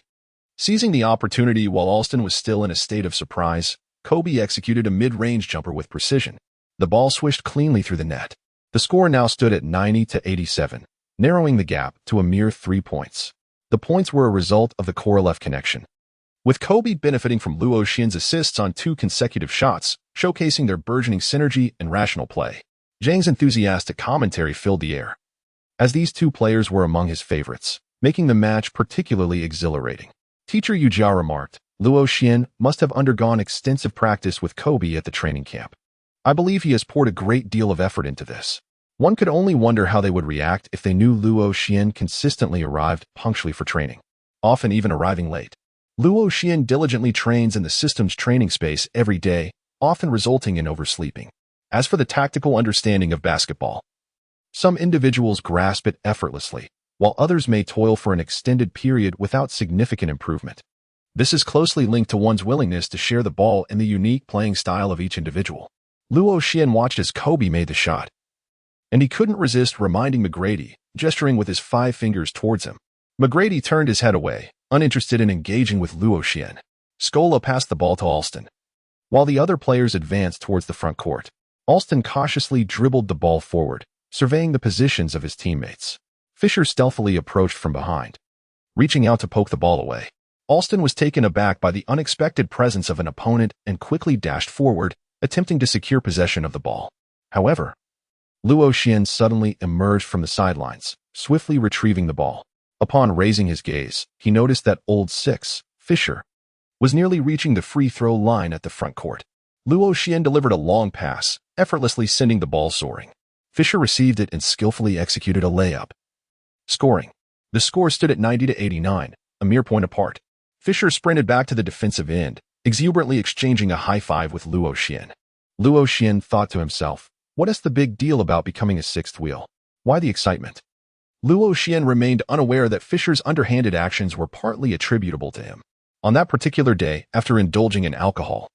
Speaker 1: Seizing the opportunity while Alston was still in a state of surprise, Kobe executed a mid-range jumper with precision. The ball swished cleanly through the net. The score now stood at 90-87, narrowing the gap to a mere 3 points. The points were a result of the Korolev connection, with Kobe benefiting from Luo Xian's assists on 2 consecutive shots, showcasing their burgeoning synergy and rational play. Zhang's enthusiastic commentary filled the air, as these 2 players were among his favorites, making the match particularly exhilarating. Teacher Yu Jia remarked, Luo Xian must have undergone extensive practice with Kobe at the training camp. I believe he has poured a great deal of effort into this. One could only wonder how they would react if they knew Luo Xian consistently arrived punctually for training, often even arriving late. Luo Xian diligently trains in the system's training space every day, often resulting in oversleeping. As for the tactical understanding of basketball, Some individuals grasp it effortlessly, while others may toil for an extended period without significant improvement. This is closely linked to one's willingness to share the ball and the unique playing style of each individual. Luo Xian watched as Kobe made the shot, and he couldn't resist reminding McGrady, gesturing with his 5 fingers towards him. McGrady turned his head away, uninterested in engaging with Luo Xian. Scola passed the ball to Alston. While the other players advanced towards the front court, Alston cautiously dribbled the ball forward, surveying the positions of his teammates. Fisher stealthily approached from behind, reaching out to poke the ball away. Alston was taken aback by the unexpected presence of an opponent and quickly dashed forward, attempting to secure possession of the ball. However, Luo Xian suddenly emerged from the sidelines, swiftly retrieving the ball. Upon raising his gaze, he noticed that old 6, Fisher, was nearly reaching the free throw line at the front court. Luo Xian delivered a long pass, effortlessly sending the ball soaring. Fisher received it and skillfully executed a layup. Scoring. The score stood at 90-89, a mere point apart. Fisher sprinted back to the defensive end, exuberantly exchanging a high five with Luo Xian. Luo Xian thought to himself, what is the big deal about becoming a sixth wheel? Why the excitement? Luo Xian remained unaware that Fisher's underhanded actions were partly attributable to him. On that particular day, after indulging in alcohol,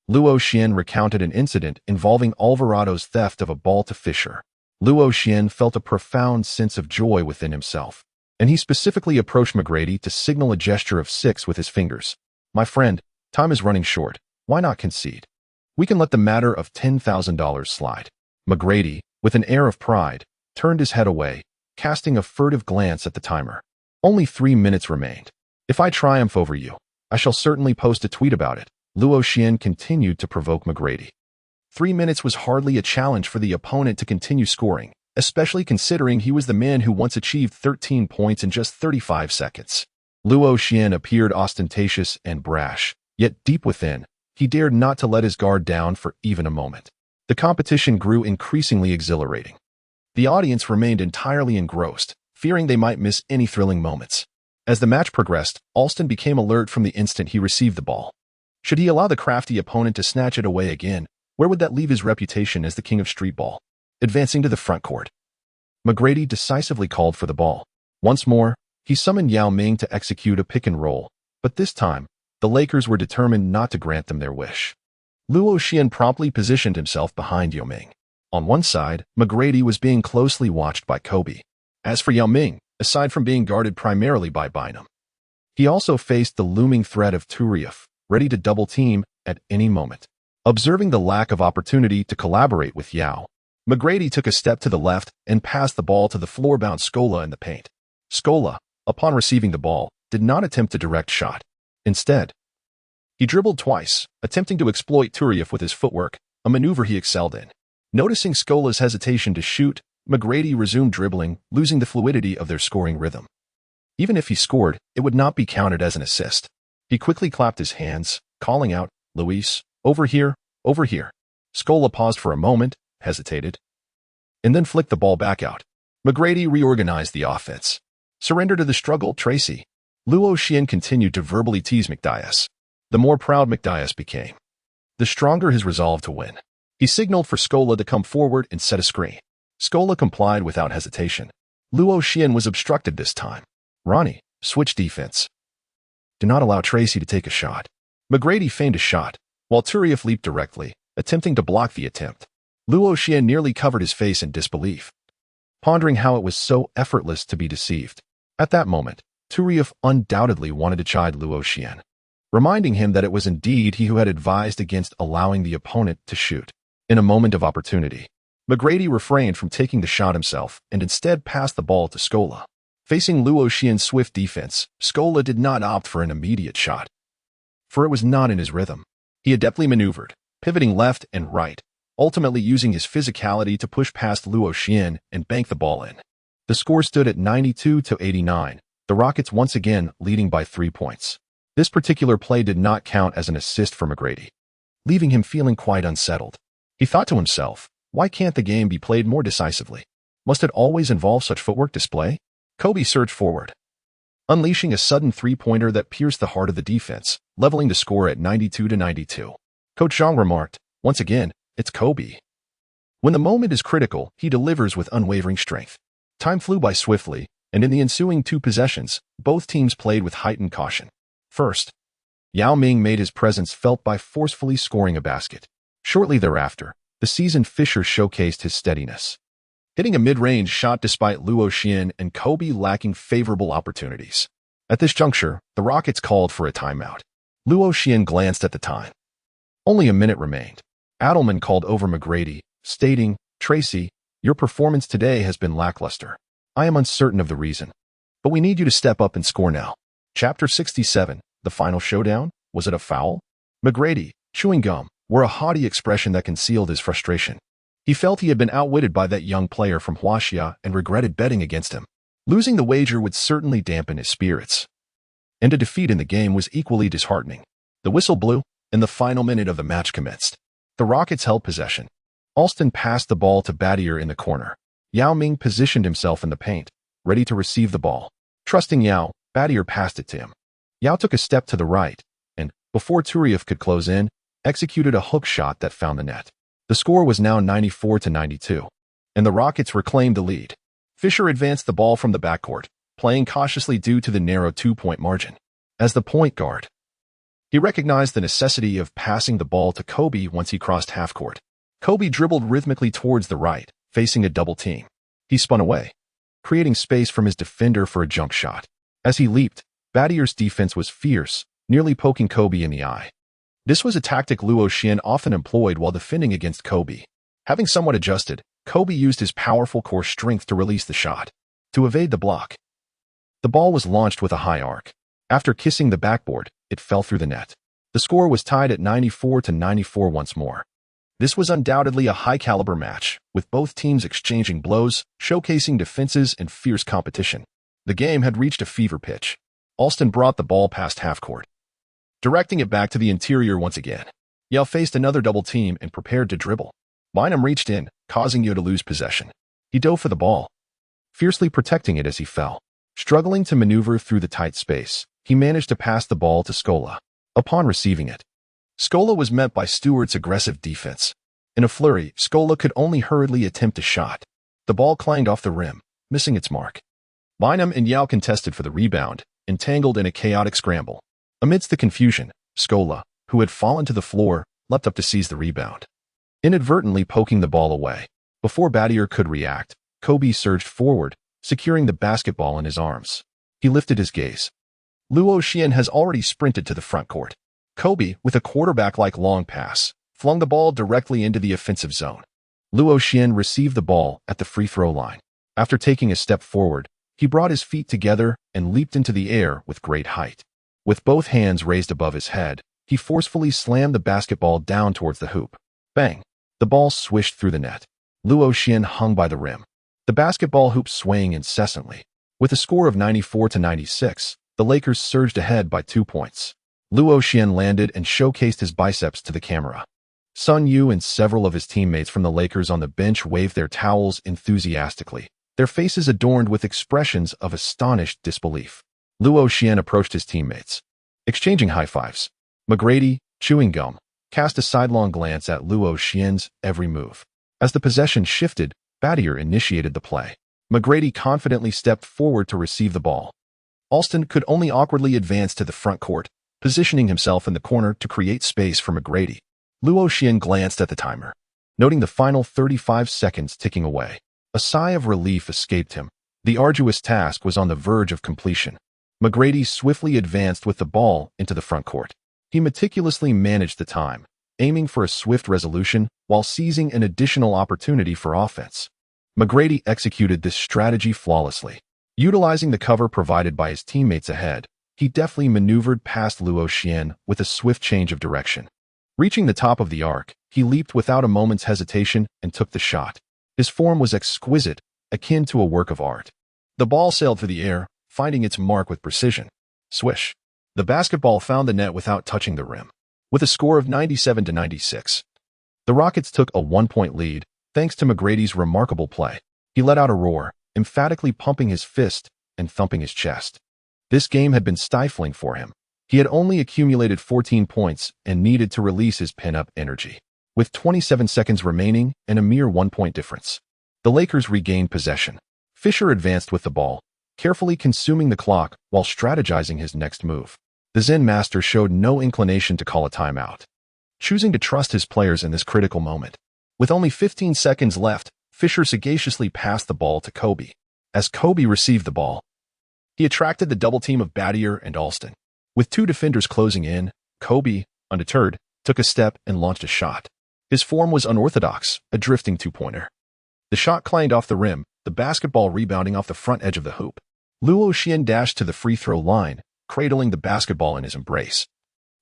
Speaker 1: Luo Xian recounted an incident involving Alvarado's theft of a ball to Fisher. Luo Xian felt a profound sense of joy within himself, and he specifically approached McGrady to signal a gesture of 6 with his fingers. My friend, time is running short. Why not concede? We can let the matter of $10,000 slide. McGrady, with an air of pride, turned his head away, casting a furtive glance at the timer. Only 3 minutes remained. If I triumph over you, I shall certainly post a tweet about it. Luo Xian continued to provoke McGrady. 3 minutes was hardly a challenge for the opponent to continue scoring, especially considering he was the man who once achieved 13 points in just 35 seconds. Luo Xian appeared ostentatious and brash, yet deep within, he dared not to let his guard down for even a moment. The competition grew increasingly exhilarating. The audience remained entirely engrossed, fearing they might miss any thrilling moments. As the match progressed, Alston became alert from the instant he received the ball. Should he allow the crafty opponent to snatch it away again, where would that leave his reputation as the king of street ball? Advancing to the front court, McGrady decisively called for the ball. Once more, he summoned Yao Ming to execute a pick and roll, but this time, the Lakers were determined not to grant them their wish. Luo Xian promptly positioned himself behind Yao Ming. On one side, McGrady was being closely watched by Kobe. As for Yao Ming, aside from being guarded primarily by Bynum, he also faced the looming threat of Turieff, ready to double-team at any moment. Observing the lack of opportunity to collaborate with Yao, McGrady took a step to the left and passed the ball to the floor-bound Scola in the paint. Scola, upon receiving the ball, did not attempt a direct shot. Instead, he dribbled twice, attempting to exploit Turieff with his footwork, a maneuver he excelled in. Noticing Scola's hesitation to shoot, McGrady resumed dribbling, losing the fluidity of their scoring rhythm. Even if he scored, it would not be counted as an assist. He quickly clapped his hands, calling out, Luis, over here, over here. Scola paused for a moment, hesitated, and then flicked the ball back out. McGrady reorganized the offense. Surrender to the struggle, Tracy. Luo Xian continued to verbally tease McDyess. The more proud McDyess became, the stronger his resolve to win. He signaled for Scola to come forward and set a screen. Scola complied without hesitation. Luo Xian was obstructed this time. Ronnie, switch defense. Do not allow Tracy to take a shot. McGrady feigned a shot, while Turieff leaped directly, attempting to block the attempt. Luo Xian nearly covered his face in disbelief, pondering how it was so effortless to be deceived. At that moment, Turieff undoubtedly wanted to chide Luo Xian, reminding him that it was indeed he who had advised against allowing the opponent to shoot. In a moment of opportunity, McGrady refrained from taking the shot himself and instead passed the ball to Scola. Facing Luo Xian's swift defense, Scola did not opt for an immediate shot, for it was not in his rhythm. He adeptly maneuvered, pivoting left and right, ultimately using his physicality to push past Luo Xian and bank the ball in. The score stood at 92-89, the Rockets once again leading by 3 points. This particular play did not count as an assist for McGrady, leaving him feeling quite unsettled. He thought to himself, why can't the game be played more decisively? Must it always involve such footwork display? Kobe surged forward, unleashing a sudden three-pointer that pierced the heart of the defense, leveling the score at 92-92. Coach Zhang remarked, once again, it's Kobe. When the moment is critical, he delivers with unwavering strength. Time flew by swiftly, and in the ensuing 2 possessions, both teams played with heightened caution. First, Yao Ming made his presence felt by forcefully scoring a basket. Shortly thereafter, the seasoned Fisher showcased his steadiness, hitting a mid-range shot despite Luo Xian and Kobe lacking favorable opportunities. At this juncture, the Rockets called for a timeout. Luo Xian glanced at the time. Only a minute remained. Adelman called over McGrady, stating, "Tracy, your performance today has been lackluster. I am uncertain of the reason, but we need you to step up and score now." Chapter 67, The Final Showdown? Was it a foul? McGrady, chewing gum, wore a haughty expression that concealed his frustration. He felt he had been outwitted by that young player from Huaxia and regretted betting against him. Losing the wager would certainly dampen his spirits. And a defeat in the game was equally disheartening. The whistle blew, and the final minute of the match commenced. The Rockets held possession. Alston passed the ball to Battier in the corner. Yao Ming positioned himself in the paint, ready to receive the ball. Trusting Yao, Battier passed it to him. Yao took a step to the right, and, before Turiev could close in, executed a hook shot that found the net. The score was now 94-92, and the Rockets reclaimed the lead. Fisher advanced the ball from the backcourt, playing cautiously due to the narrow 2-point margin. As the point guard, he recognized the necessity of passing the ball to Kobe once he crossed half-court. Kobe dribbled rhythmically towards the right, facing a double team. He spun away, creating space from his defender for a junk shot. As he leaped, Battier's defense was fierce, nearly poking Kobe in the eye. This was a tactic Luo Xian often employed while defending against Kobe. Having somewhat adjusted, Kobe used his powerful core strength to release the shot. To evade the block, the ball was launched with a high arc. After kissing the backboard, it fell through the net. The score was tied at 94-94 once more. This was undoubtedly a high-caliber match, with both teams exchanging blows, showcasing defenses and fierce competition. The game had reached a fever pitch. Alston brought the ball past half-court, directing it back to the interior once again. Yao faced another double team and prepared to dribble. Bynum reached in, causing Yao to lose possession. He dove for the ball, fiercely protecting it as he fell. Struggling to maneuver through the tight space, he managed to pass the ball to Scola. Upon receiving it, Scola was met by Stewart's aggressive defense. In a flurry, Scola could only hurriedly attempt a shot. The ball clanged off the rim, missing its mark. Bynum and Yao contested for the rebound, entangled in a chaotic scramble. Amidst the confusion, Scola, who had fallen to the floor, leapt up to seize the rebound, inadvertently poking the ball away. Before Battier could react, Kobe surged forward, securing the basketball in his arms. He lifted his gaze. Luo Xian has already sprinted to the front court. Kobe, with a quarterback-like long pass, flung the ball directly into the offensive zone. Luo Xian received the ball at the free throw line. After taking a step forward, he brought his feet together and leaped into the air with great height. With both hands raised above his head, he forcefully slammed the basketball down towards the hoop. Bang! The ball swished through the net. Luo Xian hung by the rim, the basketball hoop swaying incessantly. With a score of 94-96, the Lakers surged ahead by 2 points. Luo Xian landed and showcased his biceps to the camera. Sun Yu and several of his teammates from the Lakers on the bench waved their towels enthusiastically, their faces adorned with expressions of astonished disbelief. Luo Xian approached his teammates, exchanging high fives. McGrady, chewing gum, cast a sidelong glance at Luo Xian's every move. As the possession shifted, Battier initiated the play. McGrady confidently stepped forward to receive the ball. Alston could only awkwardly advance to the front court, positioning himself in the corner to create space for McGrady. Luo Xian glanced at the timer, noting the final 35 seconds ticking away. A sigh of relief escaped him. The arduous task was on the verge of completion. McGrady swiftly advanced with the ball into the front court. He meticulously managed the time, aiming for a swift resolution while seizing an additional opportunity for offense. McGrady executed this strategy flawlessly. Utilizing the cover provided by his teammates ahead, he deftly maneuvered past Luo Xian with a swift change of direction. Reaching the top of the arc, he leaped without a moment's hesitation and took the shot. His form was exquisite, akin to a work of art. The ball sailed through the air, finding its mark with precision. Swish! The basketball found the net without touching the rim. With a score of 97-96, the Rockets took a 1-point lead, thanks to McGrady's remarkable play. He let out a roar, emphatically pumping his fist and thumping his chest. This game had been stifling for him. He had only accumulated 14 points and needed to release his pent-up energy. With 27 seconds remaining and a mere 1-point difference, the Lakers regained possession. Fisher advanced with the ball, carefully consuming the clock while strategizing his next move. The Zen master showed no inclination to call a timeout, choosing to trust his players in this critical moment. With only 15 seconds left, Fisher sagaciously passed the ball to Kobe. As Kobe received the ball, he attracted the double team of Battier and Alston. With two defenders closing in, Kobe, undeterred, took a step and launched a shot. His form was unorthodox, a drifting two-pointer. The shot clanged off the rim, the basketball rebounding off the front edge of the hoop. Luo Xian dashed to the free throw line, cradling the basketball in his embrace.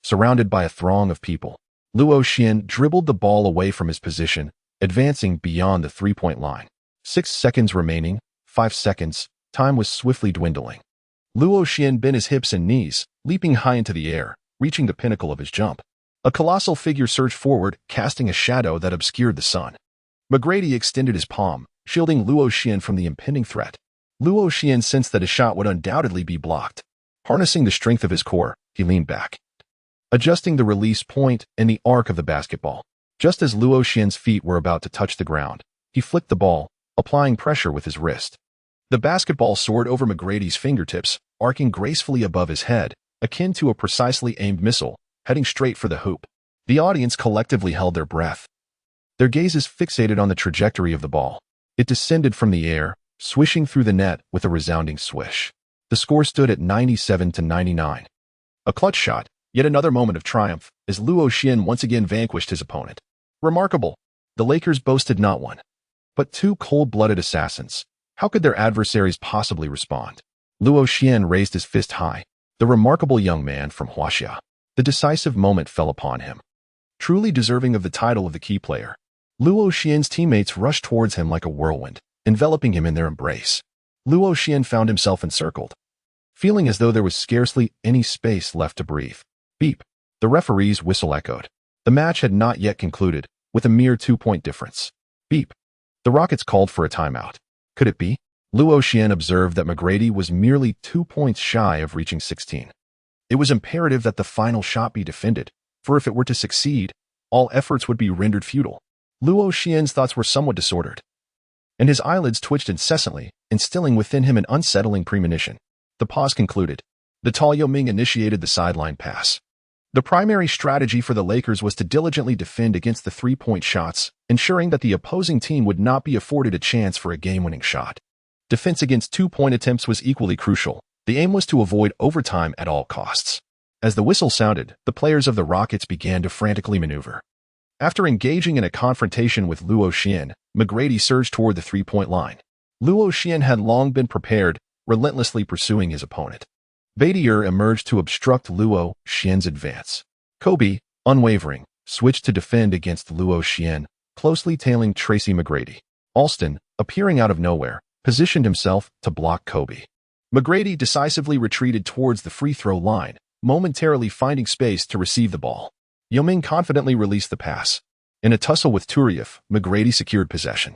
Speaker 1: Surrounded by a throng of people, Luo Xian dribbled the ball away from his position, advancing beyond the three-point line. 6 seconds remaining, 5 seconds, time was swiftly dwindling. Luo Xian bent his hips and knees, leaping high into the air, reaching the pinnacle of his jump. A colossal figure surged forward, casting a shadow that obscured the sun. McGrady extended his palm, shielding Luo Xian from the impending threat. Luo Xian sensed that his shot would undoubtedly be blocked. Harnessing the strength of his core, he leaned back, adjusting the release point and the arc of the basketball. Just as Luo Xian's feet were about to touch the ground, he flicked the ball, applying pressure with his wrist. The basketball soared over McGrady's fingertips, arcing gracefully above his head, akin to a precisely aimed missile, heading straight for the hoop. The audience collectively held their breath, their gazes fixated on the trajectory of the ball. It descended from the air, swishing through the net with a resounding swish. The score stood at 97-99. A clutch shot, yet another moment of triumph, as Luo Xian once again vanquished his opponent. Remarkable. The Lakers boasted not one, but two cold-blooded assassins. How could their adversaries possibly respond? Luo Xian raised his fist high. The remarkable young man from Huaxia. The decisive moment fell upon him. Truly deserving of the title of the key player, Luo Xian's teammates rushed towards him like a whirlwind, enveloping him in their embrace. Luo Xian found himself encircled, feeling as though there was scarcely any space left to breathe. Beep. The referee's whistle echoed. The match had not yet concluded, with a mere 2-point difference. Beep. The Rockets called for a timeout. Could it be? Luo Xian observed that McGrady was merely 2 points shy of reaching 16. It was imperative that the final shot be defended, for if it were to succeed, all efforts would be rendered futile. Luo Xian's thoughts were somewhat disordered, and his eyelids twitched incessantly, instilling within him an unsettling premonition. The pause concluded. The tall Yao Ming initiated the sideline pass. The primary strategy for the Lakers was to diligently defend against the 3-point shots, ensuring that the opposing team would not be afforded a chance for a game-winning shot. Defense against 2-point attempts was equally crucial. The aim was to avoid overtime at all costs. As the whistle sounded, the players of the Rockets began to frantically maneuver. After engaging in a confrontation with Luo Xian, McGrady surged toward the 3-point line. Luo Xian had long been prepared, relentlessly pursuing his opponent. Battier emerged to obstruct Luo Xian's advance. Kobe, unwavering, switched to defend against Luo Xian, closely tailing Tracy McGrady. Alston, appearing out of nowhere, positioned himself to block Kobe. McGrady decisively retreated towards the free throw line, momentarily finding space to receive the ball. Yao Ming confidently released the pass. In a tussle with Turieff, McGrady secured possession.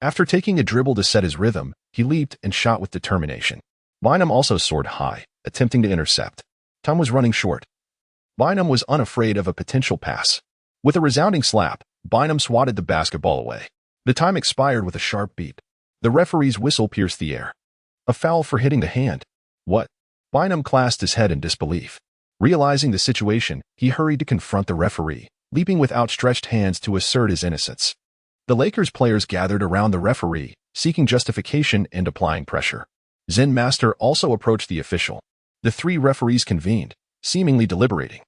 Speaker 1: After taking a dribble to set his rhythm, he leaped and shot with determination. Bynum also soared high, attempting to intercept. Time was running short. Bynum was unafraid of a potential pass. With a resounding slap, Bynum swatted the basketball away. The time expired with a sharp beep. The referee's whistle pierced the air. A foul for hitting the hand. What? Bynum clasped his head in disbelief. Realizing the situation, he hurried to confront the referee, leaping with outstretched hands to assert his innocence. The Lakers players gathered around the referee, seeking justification and applying pressure. Zen Master also approached the official. The three referees convened, seemingly deliberating.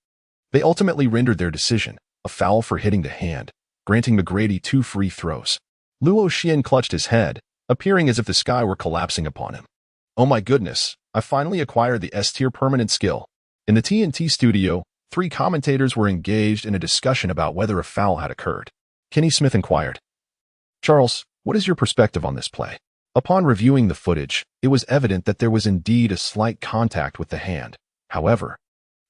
Speaker 1: They ultimately rendered their decision, a foul for hitting the hand, granting McGrady 2 free throws. Luo Xian clutched his head, appearing as if the sky were collapsing upon him. Oh my goodness, I finally acquired the S-tier permanent skill. In the TNT studio, 3 commentators were engaged in a discussion about whether a foul had occurred. Kenny Smith inquired, "Charles, what is your perspective on this play?" Upon reviewing the footage, it was evident that there was indeed a slight contact with the hand. However,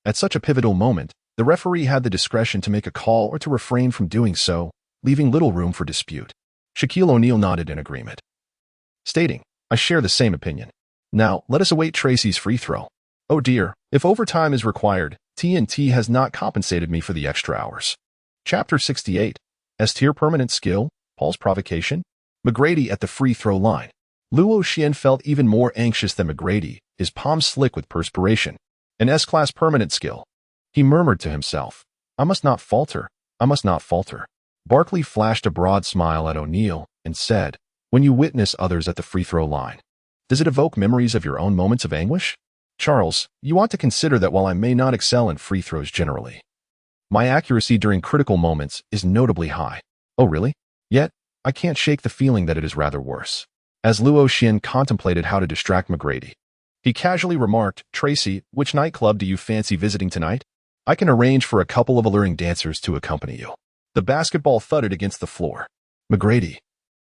Speaker 1: at such a pivotal moment, the referee had the discretion to make a call or to refrain from doing so, leaving little room for dispute. Shaquille O'Neal nodded in agreement, stating, "I share the same opinion. Now, let us await Tracy's free throw. Oh dear, if overtime is required, TNT has not compensated me for the extra hours." Chapter 68. S-tier permanent skill, Paul's provocation. McGrady at the free throw line. Luo Xian felt even more anxious than McGrady, his palms slick with perspiration. An S-class permanent skill. He murmured to himself, I must not falter. I must not falter. Barkley flashed a broad smile at O'Neal and said, when you witness others at the free throw line, does it evoke memories of your own moments of anguish? Charles, you ought to consider that while I may not excel in free throws generally, my accuracy during critical moments is notably high. Oh, really? Yet, I can't shake the feeling that it is rather worse. As Luo Xian contemplated how to distract McGrady, he casually remarked, Tracy, which nightclub do you fancy visiting tonight? I can arrange for a couple of alluring dancers to accompany you. The basketball thudded against the floor. McGrady,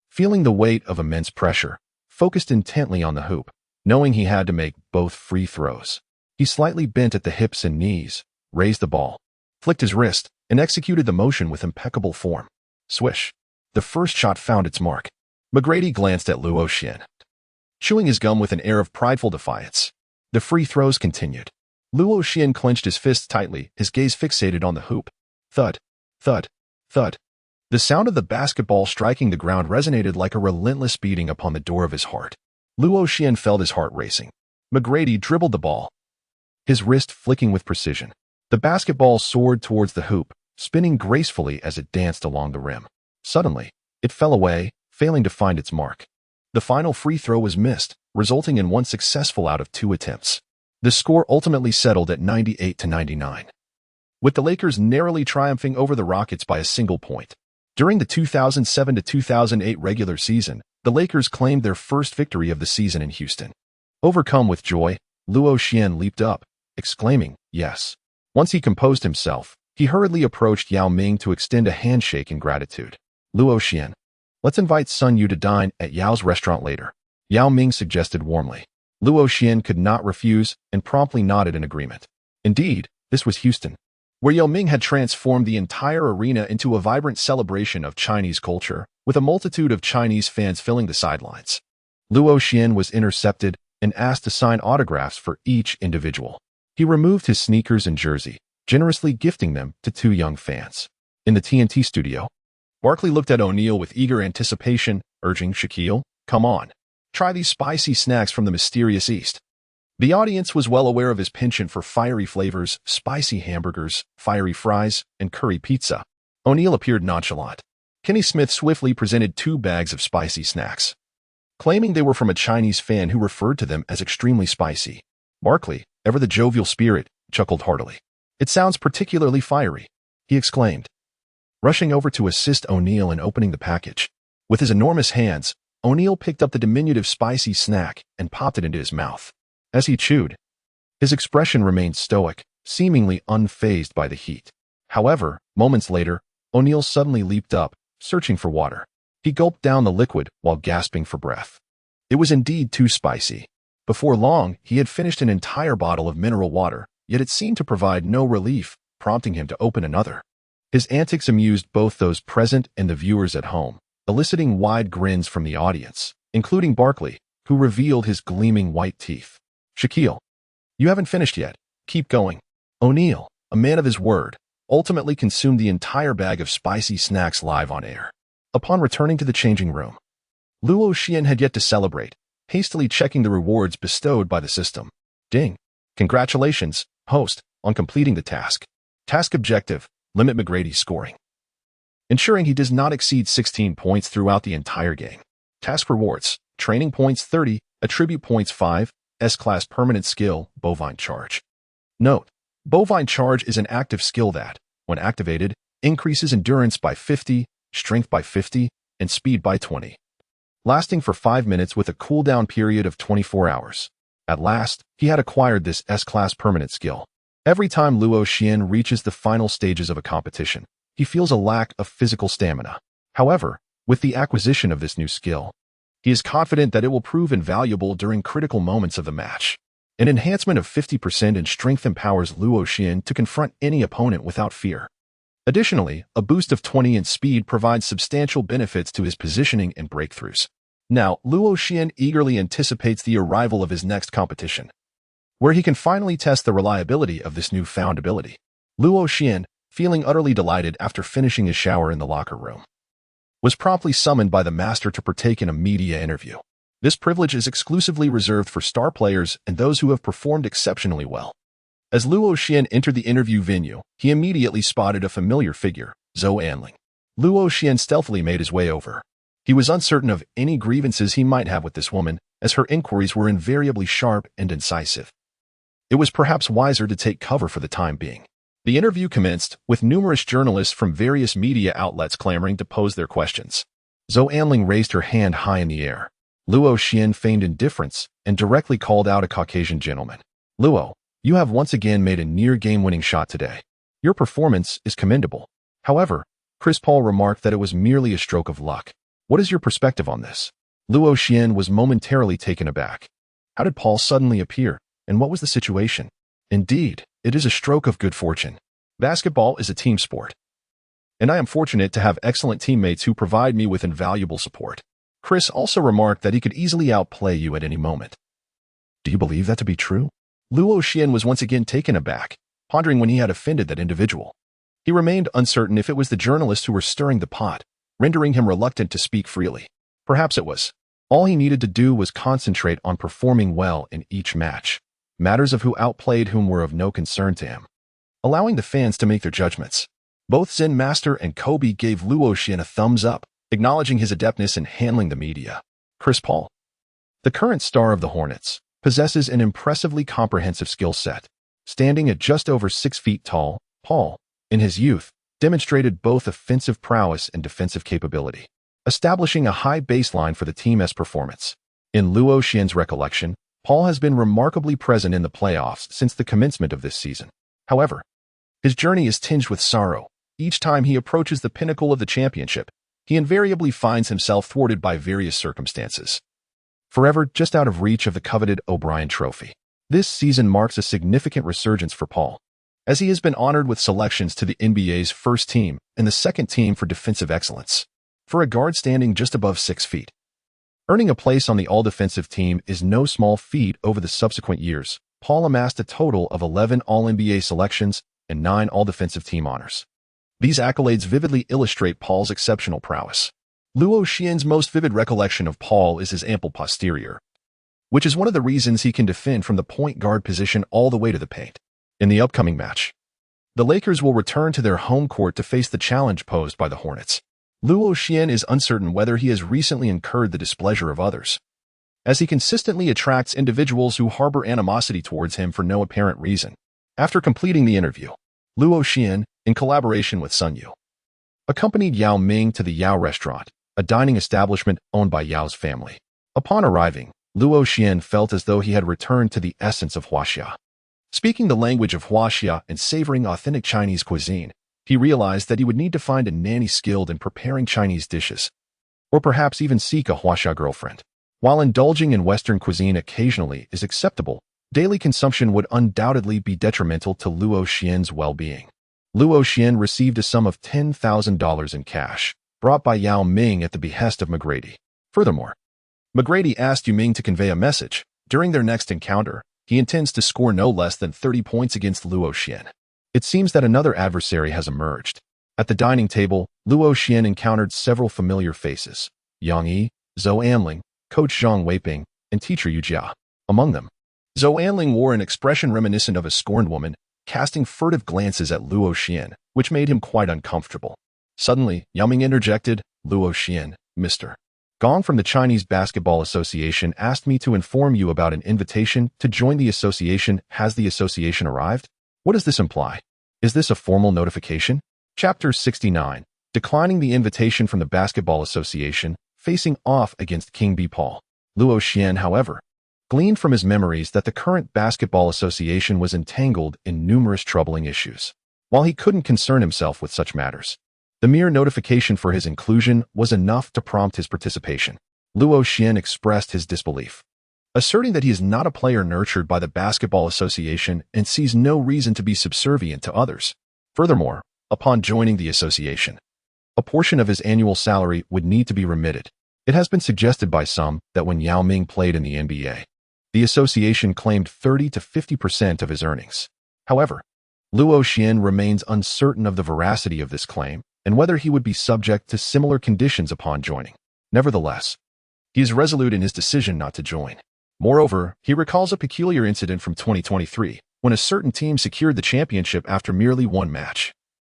Speaker 1: feeling the weight of immense pressure, focused intently on the hoop, knowing he had to make both free throws. He slightly bent at the hips and knees, raised the ball, flicked his wrist, and executed the motion with impeccable form. Swish. The first shot found its mark. McGrady glanced at Luo Xian, chewing his gum with an air of prideful defiance. The free throws continued. Luo Xian clenched his fists tightly, his gaze fixated on the hoop. Thud, thud, thud. The sound of the basketball striking the ground resonated like a relentless beating upon the door of his heart. Luo Xian felt his heart racing. McGrady dribbled the ball, his wrist flicking with precision. The basketball soared towards the hoop, spinning gracefully as it danced along the rim. Suddenly, it fell away, failing to find its mark. The final free throw was missed, resulting in one successful out of 2 attempts. The score ultimately settled at 98-99, with the Lakers narrowly triumphing over the Rockets by a single point. During the 2007-2008 regular season, the Lakers claimed their first victory of the season in Houston. Overcome with joy, Luo Xian leaped up, exclaiming, yes. Once he composed himself, he hurriedly approached Yao Ming to extend a handshake in gratitude. Luo Xian, let's invite Sun Yu to dine at Yao's restaurant later, Yao Ming suggested warmly. Luo Xian could not refuse and promptly nodded in agreement. Indeed, this was Houston, where Yao Ming had transformed the entire arena into a vibrant celebration of Chinese culture, with a multitude of Chinese fans filling the sidelines. Luo Xian was intercepted and asked to sign autographs for each individual. He removed his sneakers and jersey, generously gifting them to 2 young fans. In the TNT studio, Barkley looked at O'Neal with eager anticipation, urging Shaquille, come on, try these spicy snacks from the mysterious East. The audience was well aware of his penchant for fiery flavors, spicy hamburgers, fiery fries, and curry pizza. O'Neal appeared nonchalant. Kenny Smith swiftly presented 2 bags of spicy snacks, claiming they were from a Chinese fan who referred to them as extremely spicy. Barkley, ever the jovial spirit, chuckled heartily. It sounds particularly fiery, he exclaimed, rushing over to assist O'Neal in opening the package. With his enormous hands, O'Neal picked up the diminutive spicy snack and popped it into his mouth. As he chewed, his expression remained stoic, seemingly unfazed by the heat. However, moments later, O'Neal suddenly leaped up, searching for water. He gulped down the liquid while gasping for breath. It was indeed too spicy. Before long, he had finished an entire bottle of mineral water, yet it seemed to provide no relief, prompting him to open another. His antics amused both those present and the viewers at home, eliciting wide grins from the audience, including Barkley, who revealed his gleaming white teeth. Shaquille, you haven't finished yet. Keep going. O'Neal, a man of his word, ultimately consumed the entire bag of spicy snacks live on air. Upon returning to the changing room, Luo Xian had yet to celebrate, hastily checking the rewards bestowed by the system. Ding. Congratulations, host, on completing the task. Task objective, limit McGrady's scoring, ensuring he does not exceed 16 points throughout the entire game. Task rewards, training points 30, attribute points 5, S-class permanent skill, bovine charge. Note, bovine charge is an active skill that, when activated, increases endurance by 50, strength by 50, and speed by 20, lasting for 5 minutes with a cooldown period of 24 hours. At last, he had acquired this S-class permanent skill. Every time Luo Xian reaches the final stages of a competition, he feels a lack of physical stamina. However, with the acquisition of this new skill, he is confident that it will prove invaluable during critical moments of the match. An enhancement of 50% in strength empowers Luo Xian to confront any opponent without fear. Additionally, a boost of 20 in speed provides substantial benefits to his positioning and breakthroughs. Now, Luo Xian eagerly anticipates the arrival of his next competition, where he can finally test the reliability of this newfound ability. Luo Xian, feeling utterly delighted after finishing his shower in the locker room, was promptly summoned by the master to partake in a media interview. This privilege is exclusively reserved for star players and those who have performed exceptionally well. As Luo Xian entered the interview venue, he immediately spotted a familiar figure, Zhou Anling. Luo Xian stealthily made his way over. He was uncertain of any grievances he might have with this woman, as her inquiries were invariably sharp and incisive. It was perhaps wiser to take cover for the time being. The interview commenced, with numerous journalists from various media outlets clamoring to pose their questions. Zhou Anling raised her hand high in the air. Luo Xian feigned indifference and directly called out a Caucasian gentleman. Luo, you have once again made a near game-winning shot today. Your performance is commendable. However, Chris Paul remarked that it was merely a stroke of luck. What is your perspective on this? Luo Xian was momentarily taken aback. How did Paul suddenly appear, and what was the situation? Indeed, it is a stroke of good fortune. Basketball is a team sport, and I am fortunate to have excellent teammates who provide me with invaluable support. Chris also remarked that he could easily outplay you at any moment. Do you believe that to be true? Luo Xian was once again taken aback, pondering when he had offended that individual. He remained uncertain if it was the journalists who were stirring the pot, rendering him reluctant to speak freely. Perhaps it was. All he needed to do was concentrate on performing well in each match. Matters of who outplayed whom were of no concern to him, allowing the fans to make their judgments. Both Zen Master and Kobe gave Luo Xian a thumbs up, acknowledging his adeptness in handling the media. Chris Paul, the current star of the Hornets, possesses an impressively comprehensive skill set. Standing at just over 6 feet tall, Paul, in his youth, demonstrated both offensive prowess and defensive capability, establishing a high baseline for the team's performance. In Luo Xian's recollection, Paul has been remarkably present in the playoffs since the commencement of this season. However, his journey is tinged with sorrow. Each time he approaches the pinnacle of the championship, he invariably finds himself thwarted by various circumstances, forever just out of reach of the coveted O'Brien Trophy. This season marks a significant resurgence for Paul, as he has been honored with selections to the NBA's first team and the second team for defensive excellence, for a guard standing just above 6 feet. Earning a place on the all-defensive team is no small feat. Over the subsequent years, Paul amassed a total of 11 All-NBA selections and 9 All-Defensive Team honors. These accolades vividly illustrate Paul's exceptional prowess. Luo Xian's most vivid recollection of Paul is his ample posterior, which is one of the reasons he can defend from the point guard position all the way to the paint. In the upcoming match, the Lakers will return to their home court to face the challenge posed by the Hornets. Luo Xian is uncertain whether he has recently incurred the displeasure of others, as he consistently attracts individuals who harbor animosity towards him for no apparent reason. After completing the interview, Luo Xian, in collaboration with Sun Yu, accompanied Yao Ming to the Yao restaurant, a dining establishment owned by Yao's family. Upon arriving, Luo Xian felt as though he had returned to the essence of Huaxia. Speaking the language of Huaxia and savoring authentic Chinese cuisine, he realized that he would need to find a nanny skilled in preparing Chinese dishes, or perhaps even seek a Huaxia girlfriend. While indulging in Western cuisine occasionally is acceptable, daily consumption would undoubtedly be detrimental to Luo Xian's well-being. Luo Xian received a sum of $10,000 in cash, brought by Yao Ming at the behest of McGrady. Furthermore, McGrady asked Yao Ming to convey a message. During their next encounter, he intends to score no less than 30 points against Luo Xian. It seems that another adversary has emerged. At the dining table, Luo Xian encountered several familiar faces: Yang Yi, Zhou Anling, Coach Zhang Weiping, and teacher Yu Jia. Among them, Zhou Anling wore an expression reminiscent of a scorned woman, casting furtive glances at Luo Xian, which made him quite uncomfortable. Suddenly, Yao Ming interjected, "Luo Xian, Mr. Gong from the Chinese Basketball Association asked me to inform you about an invitation to join the association. Has the association arrived? What does this imply? Is this a formal notification?" Chapter 69. Declining the invitation from the Basketball Association, facing off against King B. Paul. Luo Xian, however, gleaned from his memories that the current Basketball Association was entangled in numerous troubling issues. While he couldn't concern himself with such matters, the mere notification for his inclusion was enough to prompt his participation. Luo Xian expressed his disbelief, asserting that he is not a player nurtured by the Basketball Association and sees no reason to be subservient to others. Furthermore, upon joining the association, a portion of his annual salary would need to be remitted. It has been suggested by some that when Yao Ming played in the NBA, the association claimed 30 to 50% of his earnings. However, Luo Xian remains uncertain of the veracity of this claim and whether he would be subject to similar conditions upon joining. Nevertheless, he is resolute in his decision not to join. Moreover, he recalls a peculiar incident from 2023, when a certain team secured the championship after merely one match,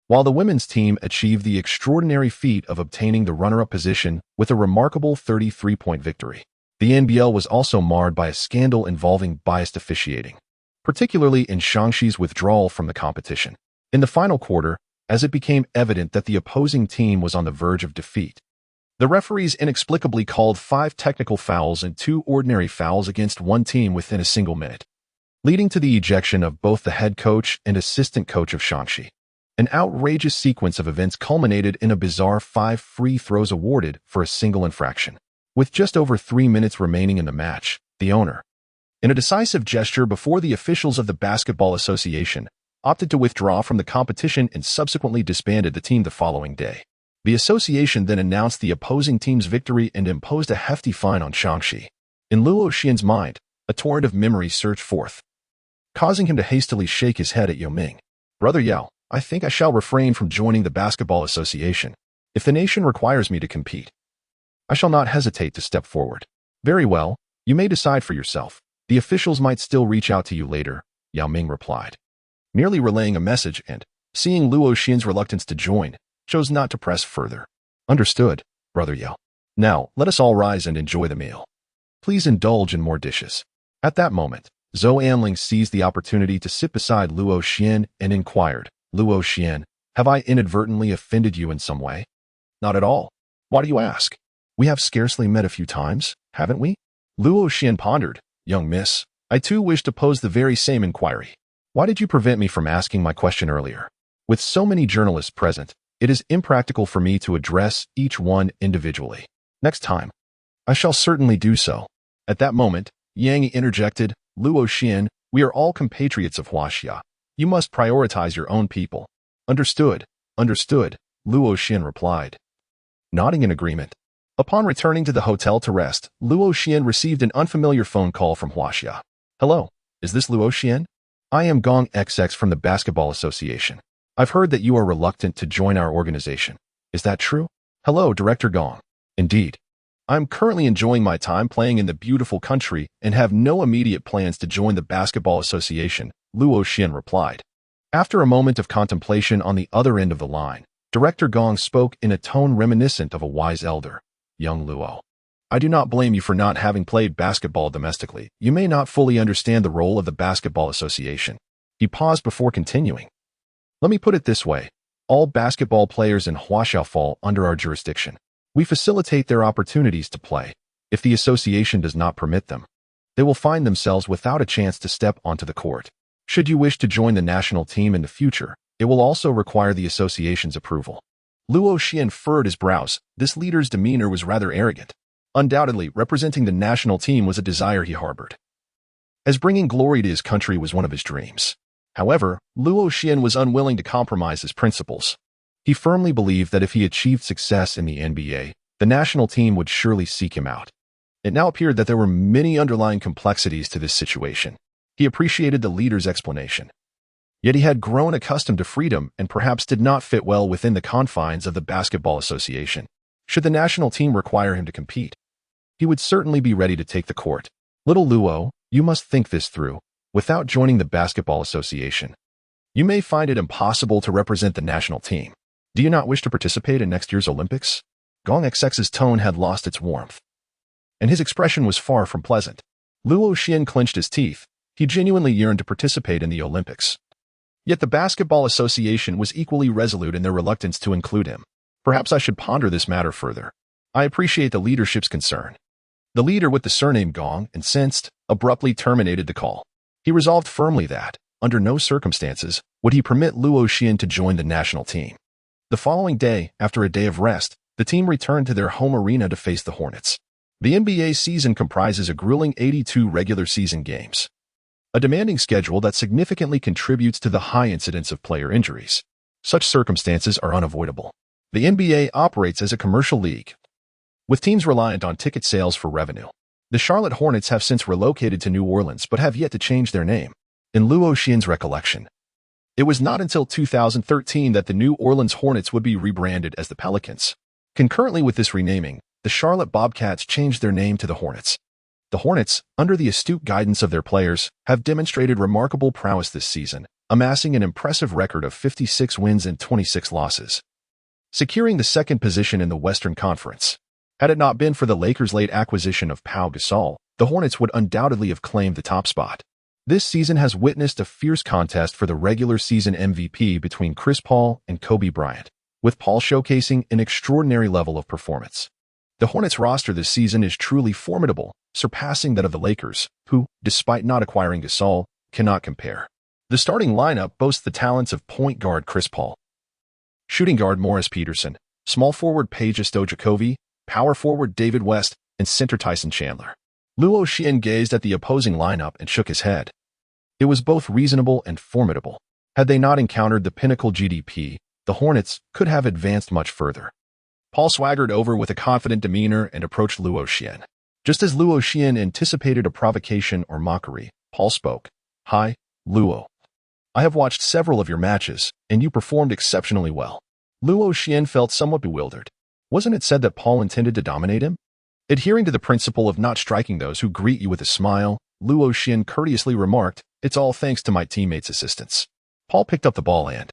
Speaker 1: while the women's team achieved the extraordinary feat of obtaining the runner-up position with a remarkable 33-point victory. The NBL was also marred by a scandal involving biased officiating, particularly in Shaanxi's withdrawal from the competition. In the final quarter, as it became evident that the opposing team was on the verge of defeat, the referees inexplicably called 5 technical fouls and 2 ordinary fouls against one team within a single minute, leading to the ejection of both the head coach and assistant coach of Shaanxi. An outrageous sequence of events culminated in a bizarre 5 free throws awarded for a single infraction. With just over 3 minutes remaining in the match, the owner, in a decisive gesture before the officials of the Basketball Association, opted to withdraw from the competition and subsequently disbanded the team the following day. The association then announced the opposing team's victory and imposed a hefty fine on Shaanxi. In Luo Xian's mind, a torrent of memories surged forth, causing him to hastily shake his head at Yao Ming. "Brother Yao, I think I shall refrain from joining the Basketball Association. If the nation requires me to compete, I shall not hesitate to step forward." "Very well, you may decide for yourself. The officials might still reach out to you later," Yao Ming replied, merely relaying a message and, seeing Luo Xian's reluctance to join, chose not to press further. "Understood, Brother Yao. Now, let us all rise and enjoy the meal. Please indulge in more dishes." At that moment, Zhou Anling seized the opportunity to sit beside Luo Xian and inquired, "Luo Xian, have I inadvertently offended you in some way?" "Not at all. Why do you ask? We have scarcely met a few times, haven't we?" Luo Xian pondered. "Young miss, I too wish to pose the very same inquiry. Why did you prevent me from asking my question earlier? With so many journalists present, it is impractical for me to address each one individually. Next time, I shall certainly do so." At that moment, Yang interjected, "Luo Xian, we are all compatriots of Huaxia. You must prioritize your own people." "Understood, understood," Luo Xian replied, nodding in agreement. Upon returning to the hotel to rest, Luo Xian received an unfamiliar phone call from Huaxia. "Hello, is this Luo Xian? I am Gong XX from the Basketball Association. I've heard that you are reluctant to join our organization. Is that true?" "Hello, Director Gong. Indeed. I'm currently enjoying my time playing in the beautiful country and have no immediate plans to join the Basketball Association," Luo Xian replied. After a moment of contemplation on the other end of the line, Director Gong spoke in a tone reminiscent of a wise elder. "Young Luo, I do not blame you for not having played basketball domestically. You may not fully understand the role of the Basketball Association." He paused before continuing. "Let me put it this way. All basketball players in Huaxia fall under our jurisdiction. We facilitate their opportunities to play. If the association does not permit them, they will find themselves without a chance to step onto the court. Should you wish to join the national team in the future, it will also require the association's approval." Luo Xian furrowed his brows. This leader's demeanor was rather arrogant. Undoubtedly, representing the national team was a desire he harbored, as bringing glory to his country was one of his dreams. However, Luo Xian was unwilling to compromise his principles. He firmly believed that if he achieved success in the NBA, the national team would surely seek him out. It now appeared that there were many underlying complexities to this situation. He appreciated the leader's explanation. Yet he had grown accustomed to freedom and perhaps did not fit well within the confines of the Basketball Association. Should the national team require him to compete, he would certainly be ready to take the court. "Little Luo, you must think this through. Without joining the Basketball Association, you may find it impossible to represent the national team. Do you not wish to participate in next year's Olympics?" Gong XX's tone had lost its warmth, and his expression was far from pleasant. Luo Xian clenched his teeth. He genuinely yearned to participate in the Olympics. Yet the Basketball Association was equally resolute in their reluctance to include him. "Perhaps I should ponder this matter further. I appreciate the leadership's concern." The leader with the surname Gong, incensed, abruptly terminated the call. He resolved firmly that, under no circumstances, would he permit Luo Xian to join the national team. The following day, after a day of rest, the team returned to their home arena to face the Hornets. The NBA season comprises a grueling 82 regular season games, a demanding schedule that significantly contributes to the high incidence of player injuries. Such circumstances are unavoidable. The NBA operates as a commercial league, with teams reliant on ticket sales for revenue. The Charlotte Hornets have since relocated to New Orleans but have yet to change their name. In Luo Xian's recollection, It was not until 2013 that the New Orleans Hornets would be rebranded as the Pelicans. Concurrently with this renaming, the Charlotte Bobcats changed their name to the Hornets. The Hornets, under the astute guidance of their players, have demonstrated remarkable prowess this season, amassing an impressive record of 56 wins and 26 losses, securing the second position in the Western Conference. Had it not been for the Lakers' late acquisition of Pau Gasol, the Hornets would undoubtedly have claimed the top spot. This season has witnessed a fierce contest for the regular season MVP between Chris Paul and Kobe Bryant, with Paul showcasing an extraordinary level of performance. The Hornets roster this season is truly formidable, surpassing that of the Lakers, who, despite not acquiring Gasol, cannot compare. The starting lineup boasts the talents of point guard Chris Paul, shooting guard Morris Peterson, small forward Peja Stojakovic, power forward David West, and center Tyson Chandler. Luo Xian gazed at the opposing lineup and shook his head. It was both reasonable and formidable. Had they not encountered the pinnacle GDP, the Hornets could have advanced much further. Paul swaggered over with a confident demeanor and approached Luo Xian. Just as Luo Xian anticipated a provocation or mockery, Paul spoke. "Hi, Luo. I have watched several of your matches, and you performed exceptionally well." Luo Xian felt somewhat bewildered. Wasn't it said that Paul intended to dominate him? Adhering to the principle of not striking those who greet you with a smile, Luo Xian courteously remarked, "It's all thanks to my teammates' assistance." Paul picked up the ball and,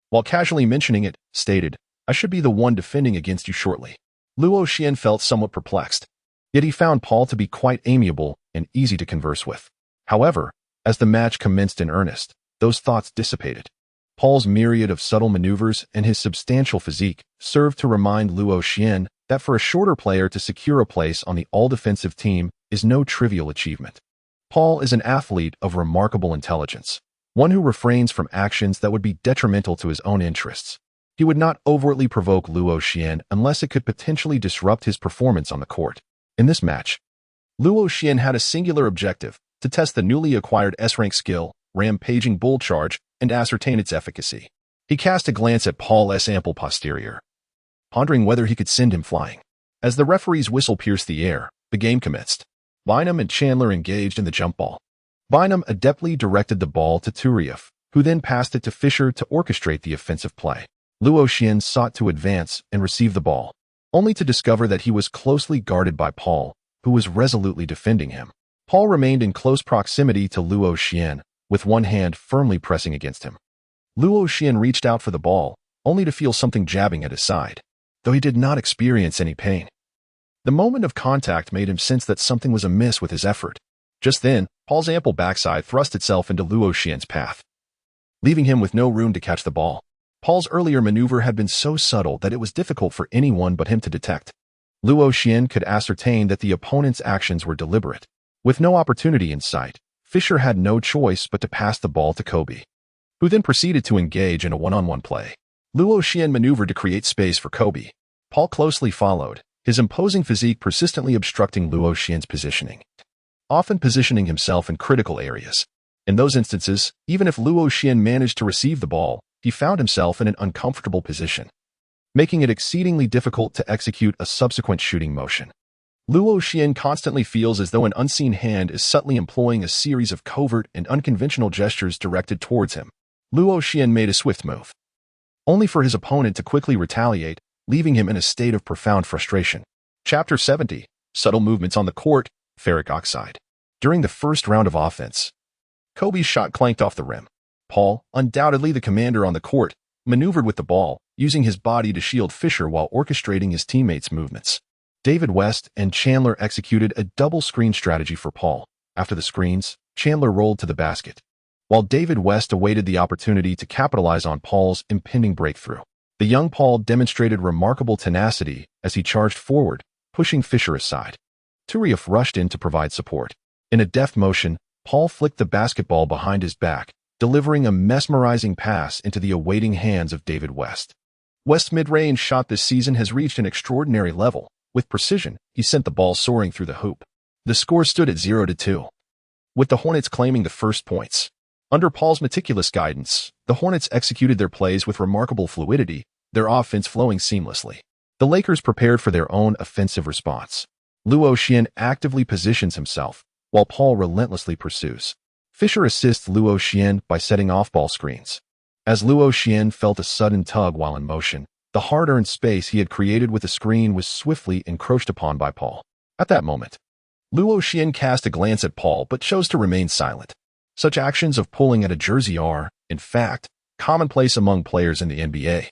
Speaker 1: while casually mentioning it, stated, "I should be the one defending against you shortly." Luo Xian felt somewhat perplexed, yet he found Paul to be quite amiable and easy to converse with. However, as the match commenced in earnest, those thoughts dissipated. Paul's myriad of subtle maneuvers and his substantial physique served to remind Luo Xian that for a shorter player to secure a place on the all-defensive team is no trivial achievement. Paul is an athlete of remarkable intelligence, one who refrains from actions that would be detrimental to his own interests. He would not overtly provoke Luo Xian unless it could potentially disrupt his performance on the court. In this match, Luo Xian had a singular objective: to test the newly acquired S-rank skill, Rampaging Bull Charge, and ascertain its efficacy. He cast a glance at Paul's ample posterior, pondering whether he could send him flying. As the referee's whistle pierced the air, the game commenced. Bynum and Chandler engaged in the jump ball. Bynum adeptly directed the ball to Turieff, who then passed it to Fisher to orchestrate the offensive play. Luo Xian sought to advance and receive the ball, only to discover that he was closely guarded by Paul, who was resolutely defending him. Paul remained in close proximity to Luo Xian, with one hand firmly pressing against him. Luo Xian reached out for the ball, only to feel something jabbing at his side, though he did not experience any pain. The moment of contact made him sense that something was amiss with his effort. Just then, Paul's ample backside thrust itself into Luo Xian's path, leaving him with no room to catch the ball. Paul's earlier maneuver had been so subtle that it was difficult for anyone but him to detect. Luo Xian could ascertain that the opponent's actions were deliberate. With no opportunity in sight, Fisher had no choice but to pass the ball to Kobe, who then proceeded to engage in a one-on-one play. Luo Xian maneuvered to create space for Kobe. Paul closely followed, his imposing physique persistently obstructing Luo Xian's positioning, often positioning himself in critical areas. In those instances, even if Luo Xian managed to receive the ball, he found himself in an uncomfortable position, making it exceedingly difficult to execute a subsequent shooting motion. Luo Xian constantly feels as though an unseen hand is subtly employing a series of covert and unconventional gestures directed towards him. Luo Xian made a swift move, only for his opponent to quickly retaliate, leaving him in a state of profound frustration. Chapter 70. Subtle Movements on the Court, Ferric Oxide. During the first round of offense, Kobe's shot clanked off the rim. Paul, undoubtedly the commander on the court, maneuvered with the ball, using his body to shield Fisher while orchestrating his teammates' movements. David West and Chandler executed a double screen strategy for Paul. After the screens, Chandler rolled to the basket, while David West awaited the opportunity to capitalize on Paul's impending breakthrough. The young Paul demonstrated remarkable tenacity as he charged forward, pushing Fisher aside. Turieff rushed in to provide support. In a deft motion, Paul flicked the basketball behind his back, delivering a mesmerizing pass into the awaiting hands of David West. West's mid-range shot this season has reached an extraordinary level. With precision, he sent the ball soaring through the hoop. The score stood at 0-2, with the Hornets claiming the first points. Under Paul's meticulous guidance, the Hornets executed their plays with remarkable fluidity, their offense flowing seamlessly. The Lakers prepared for their own offensive response. Luo Xian actively positions himself, while Paul relentlessly pursues. Fischer assists Luo Xian by setting off-ball screens. As Luo Xian felt a sudden tug while in motion, the hard-earned space he had created with the screen was swiftly encroached upon by Paul. At that moment, Luo Xian cast a glance at Paul but chose to remain silent. Such actions of pulling at a jersey are, in fact, commonplace among players in the NBA.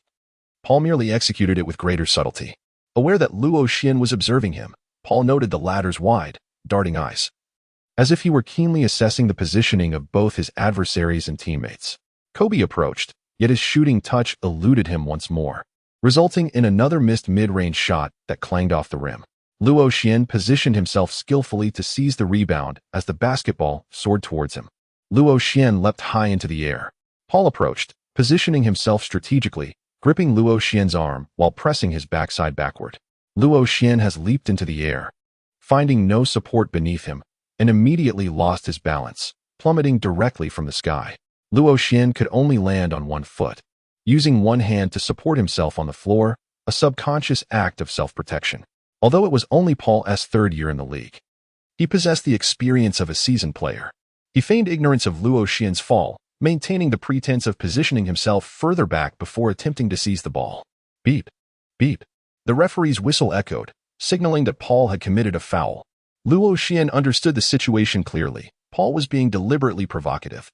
Speaker 1: Paul merely executed it with greater subtlety. Aware that Luo Xian was observing him, Paul noted the latter's wide, darting eyes, as if he were keenly assessing the positioning of both his adversaries and teammates. Kobe approached, yet his shooting touch eluded him once more, resulting in another missed mid-range shot that clanged off the rim. Luo Xian positioned himself skillfully to seize the rebound as the basketball soared towards him. Luo Xian leapt high into the air. Paul approached, positioning himself strategically, gripping Luo Xian's arm while pressing his backside backward. Luo Xian has leaped into the air, finding no support beneath him, and immediately lost his balance, plummeting directly from the sky. Luo Xian could only land on one foot, using one hand to support himself on the floor, a subconscious act of self-protection. Although it was only Paul's third year in the league, he possessed the experience of a seasoned player. He feigned ignorance of Luo Xian's fall, maintaining the pretense of positioning himself further back before attempting to seize the ball. Beep, beep. The referee's whistle echoed, signaling that Paul had committed a foul. Luo Xian understood the situation clearly. Paul was being deliberately provocative.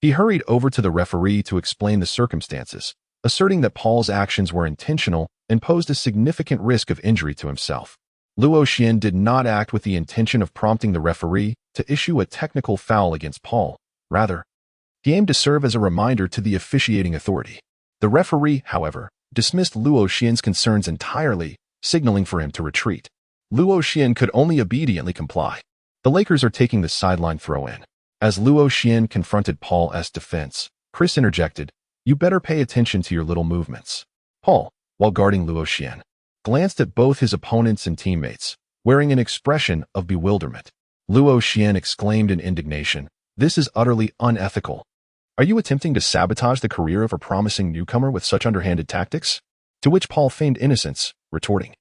Speaker 1: He hurried over to the referee to explain the circumstances, asserting that Paul's actions were intentional and posed a significant risk of injury to himself. Luo Xian did not act with the intention of prompting the referee to issue a technical foul against Paul. Rather, he aimed to serve as a reminder to the officiating authority. The referee, however, dismissed Luo Xian's concerns entirely, signaling for him to retreat. Luo Xian could only obediently comply. The Lakers are taking the sideline throw-in. As Luo Xian confronted Paul's defense, Chris interjected, "You better pay attention to your little movements." Paul, while guarding Luo Xian, glanced at both his opponents and teammates, wearing an expression of bewilderment. Luo Xian exclaimed in indignation, "This is utterly unethical. Are you attempting to sabotage the career of a promising newcomer with such underhanded tactics?" To which Paul feigned innocence, retorting,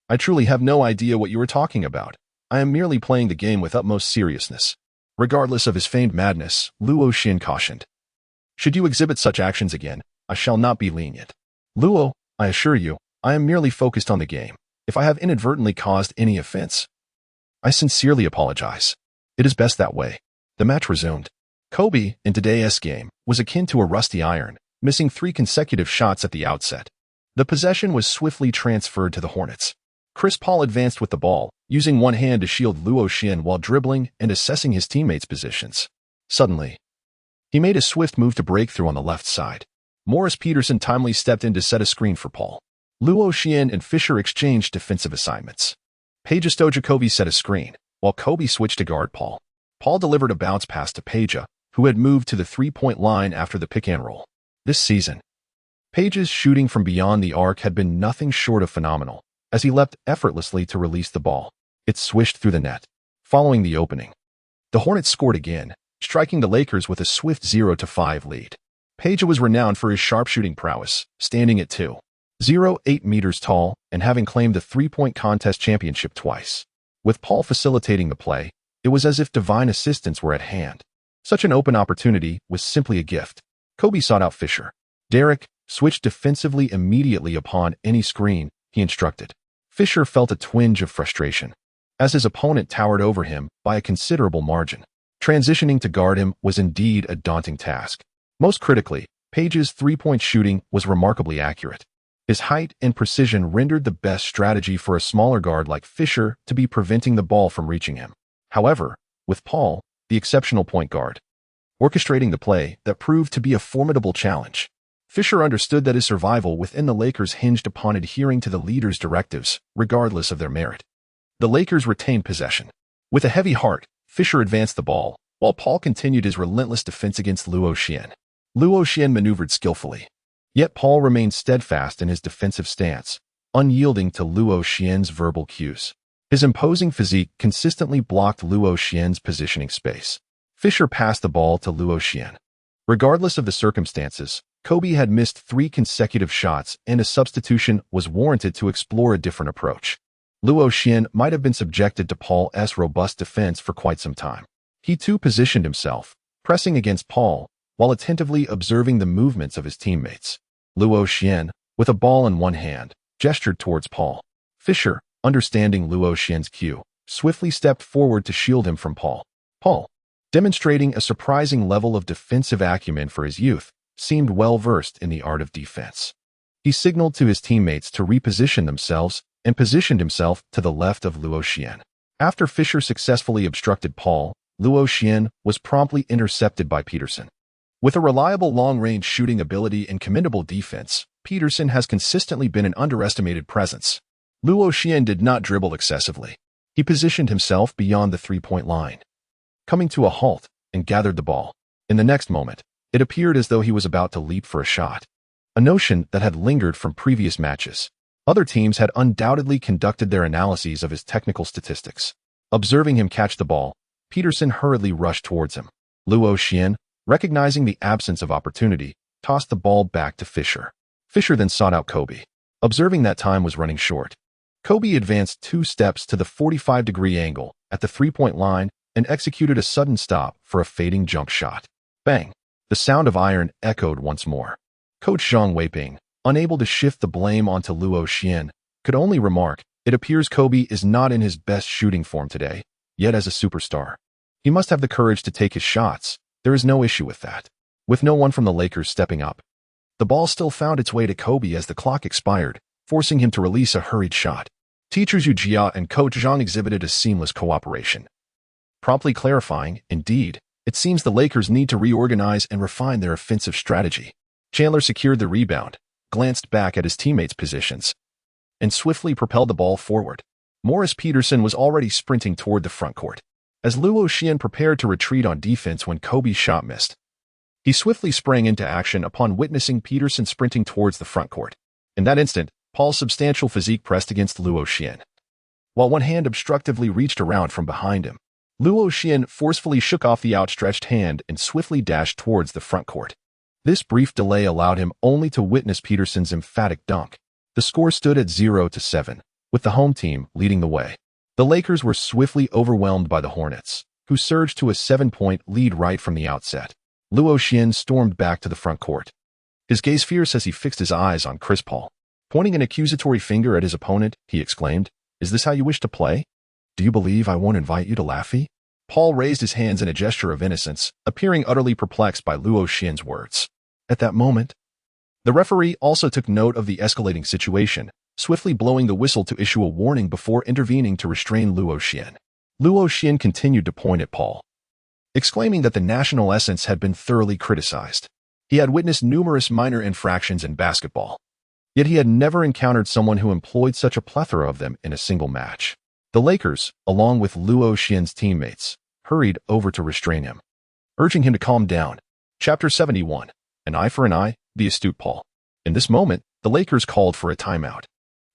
Speaker 1: "I truly have no idea what you are talking about. I am merely playing the game with utmost seriousness." Regardless of his feigned madness, Luo Xian cautioned, "Should you exhibit such actions again, I shall not be lenient. Luo, I assure you, I am merely focused on the game. If I have inadvertently caused any offense, I sincerely apologize. It is best that way." The match resumed. Kobe, in today's game, was akin to a rusty iron, missing 3 consecutive shots at the outset. The possession was swiftly transferred to the Hornets. Chris Paul advanced with the ball, using one hand to shield Luo Xian while dribbling and assessing his teammates' positions. Suddenly, he made a swift move to break through on the left side. Morris Peterson timely stepped in to set a screen for Paul. Luo Xian and Fischer exchanged defensive assignments. Peja Stojakovic set a screen, while Kobe switched to guard Paul. Paul delivered a bounce pass to Peja, who had moved to the three-point line after the pick-and-roll. This season, Peja's shooting from beyond the arc had been nothing short of phenomenal, as he leapt effortlessly to release the ball. It swished through the net, following the opening. The Hornets scored again, striking the Lakers with a swift 0-5 lead. Peja was renowned for his sharpshooting prowess, standing at 2.08 meters tall and having claimed the three-point contest championship twice. With Paul facilitating the play, it was as if divine assistance were at hand. Such an open opportunity was simply a gift. Kobe sought out Fischer. Derek switched defensively immediately upon any screen, he instructed. Fischer felt a twinge of frustration, as his opponent towered over him by a considerable margin. Transitioning to guard him was indeed a daunting task. Most critically, Peja's three-point shooting was remarkably accurate. His height and precision rendered the best strategy for a smaller guard like Fischer to be preventing the ball from reaching him. However, with Paul, the exceptional point guard, orchestrating the play that proved to be a formidable challenge. Fischer understood that his survival within the Lakers hinged upon adhering to the leader's directives, regardless of their merit. The Lakers retained possession. With a heavy heart, Fischer advanced the ball, while Paul continued his relentless defense against Luo Xian. Luo Xian maneuvered skillfully, yet Paul remained steadfast in his defensive stance, unyielding to Luo Xian's verbal cues. His imposing physique consistently blocked Luo Xian's positioning space. Fischer passed the ball to Luo Xian. Regardless of the circumstances, Kobe had missed 3 consecutive shots and a substitution was warranted to explore a different approach. Luo Xian might have been subjected to Paul's robust defense for quite some time. He too positioned himself, pressing against Paul while attentively observing the movements of his teammates. Luo Xian, with a ball in one hand, gestured towards Paul. Fischer, understanding Luo Xian's cue, swiftly stepped forward to shield him from Paul. Paul, demonstrating a surprising level of defensive acumen for his youth, seemed well-versed in the art of defense. He signaled to his teammates to reposition themselves and positioned himself to the left of Luo Xian. After Fischer successfully obstructed Paul, Luo Xian was promptly intercepted by Peterson. With a reliable long-range shooting ability and commendable defense, Peterson has consistently been an underestimated presence. Luo Xian did not dribble excessively. He positioned himself beyond the three-point line, coming to a halt, and gathered the ball. In the next moment, it appeared as though he was about to leap for a shot, a notion that had lingered from previous matches. Other teams had undoubtedly conducted their analyses of his technical statistics. Observing him catch the ball, Peterson hurriedly rushed towards him. Luo Xian, recognizing the absence of opportunity, tossed the ball back to Fischer. Fischer then sought out Kobe. Observing that time was running short, Kobe advanced 2 steps to the 45-degree angle at the three-point line and executed a sudden stop for a fading jump shot. Bang! The sound of iron echoed once more. Coach Zhang Weiping, unable to shift the blame onto Luo Xian, could only remark, "It appears Kobe is not in his best shooting form today, yet as a superstar. He must have the courage to take his shots. There is no issue with that." With no one from the Lakers stepping up, the ball still found its way to Kobe as the clock expired, forcing him to release a hurried shot. Teachers Yu Jia and Coach Zhang exhibited a seamless cooperation, promptly clarifying, "Indeed, it seems the Lakers need to reorganize and refine their offensive strategy." Chandler secured the rebound, glanced back at his teammates' positions, and swiftly propelled the ball forward. Morris Peterson was already sprinting toward the front court. As Luo Xian prepared to retreat on defense when Kobe's shot missed, he swiftly sprang into action upon witnessing Peterson sprinting towards the front court. In that instant, Paul's substantial physique pressed against Luo Xian, while one hand obstructively reached around from behind him. Luo Xian forcefully shook off the outstretched hand and swiftly dashed towards the front court. This brief delay allowed him only to witness Peterson's emphatic dunk. The score stood at 0-7, with the home team leading the way. The Lakers were swiftly overwhelmed by the Hornets, who surged to a 7-point lead right from the outset. Luo Xian stormed back to the front court, his gaze fierce as he fixed his eyes on Chris Paul. Pointing an accusatory finger at his opponent, he exclaimed, "Is this how you wish to play? Do you believe I won't invite you to Laffy?" Paul raised his hands in a gesture of innocence, appearing utterly perplexed by Luo Xian's words. At that moment, the referee also took note of the escalating situation, swiftly blowing the whistle to issue a warning before intervening to restrain Luo Xian. Luo Xian continued to point at Paul, exclaiming that the national essence had been thoroughly criticized. He had witnessed numerous minor infractions in basketball, yet he had never encountered someone who employed such a plethora of them in a single match. The Lakers, along with Luo Xian's teammates, hurried over to restrain him, urging him to calm down. Chapter 71. An eye for an eye, the astute Paul. In this moment, the Lakers called for a timeout.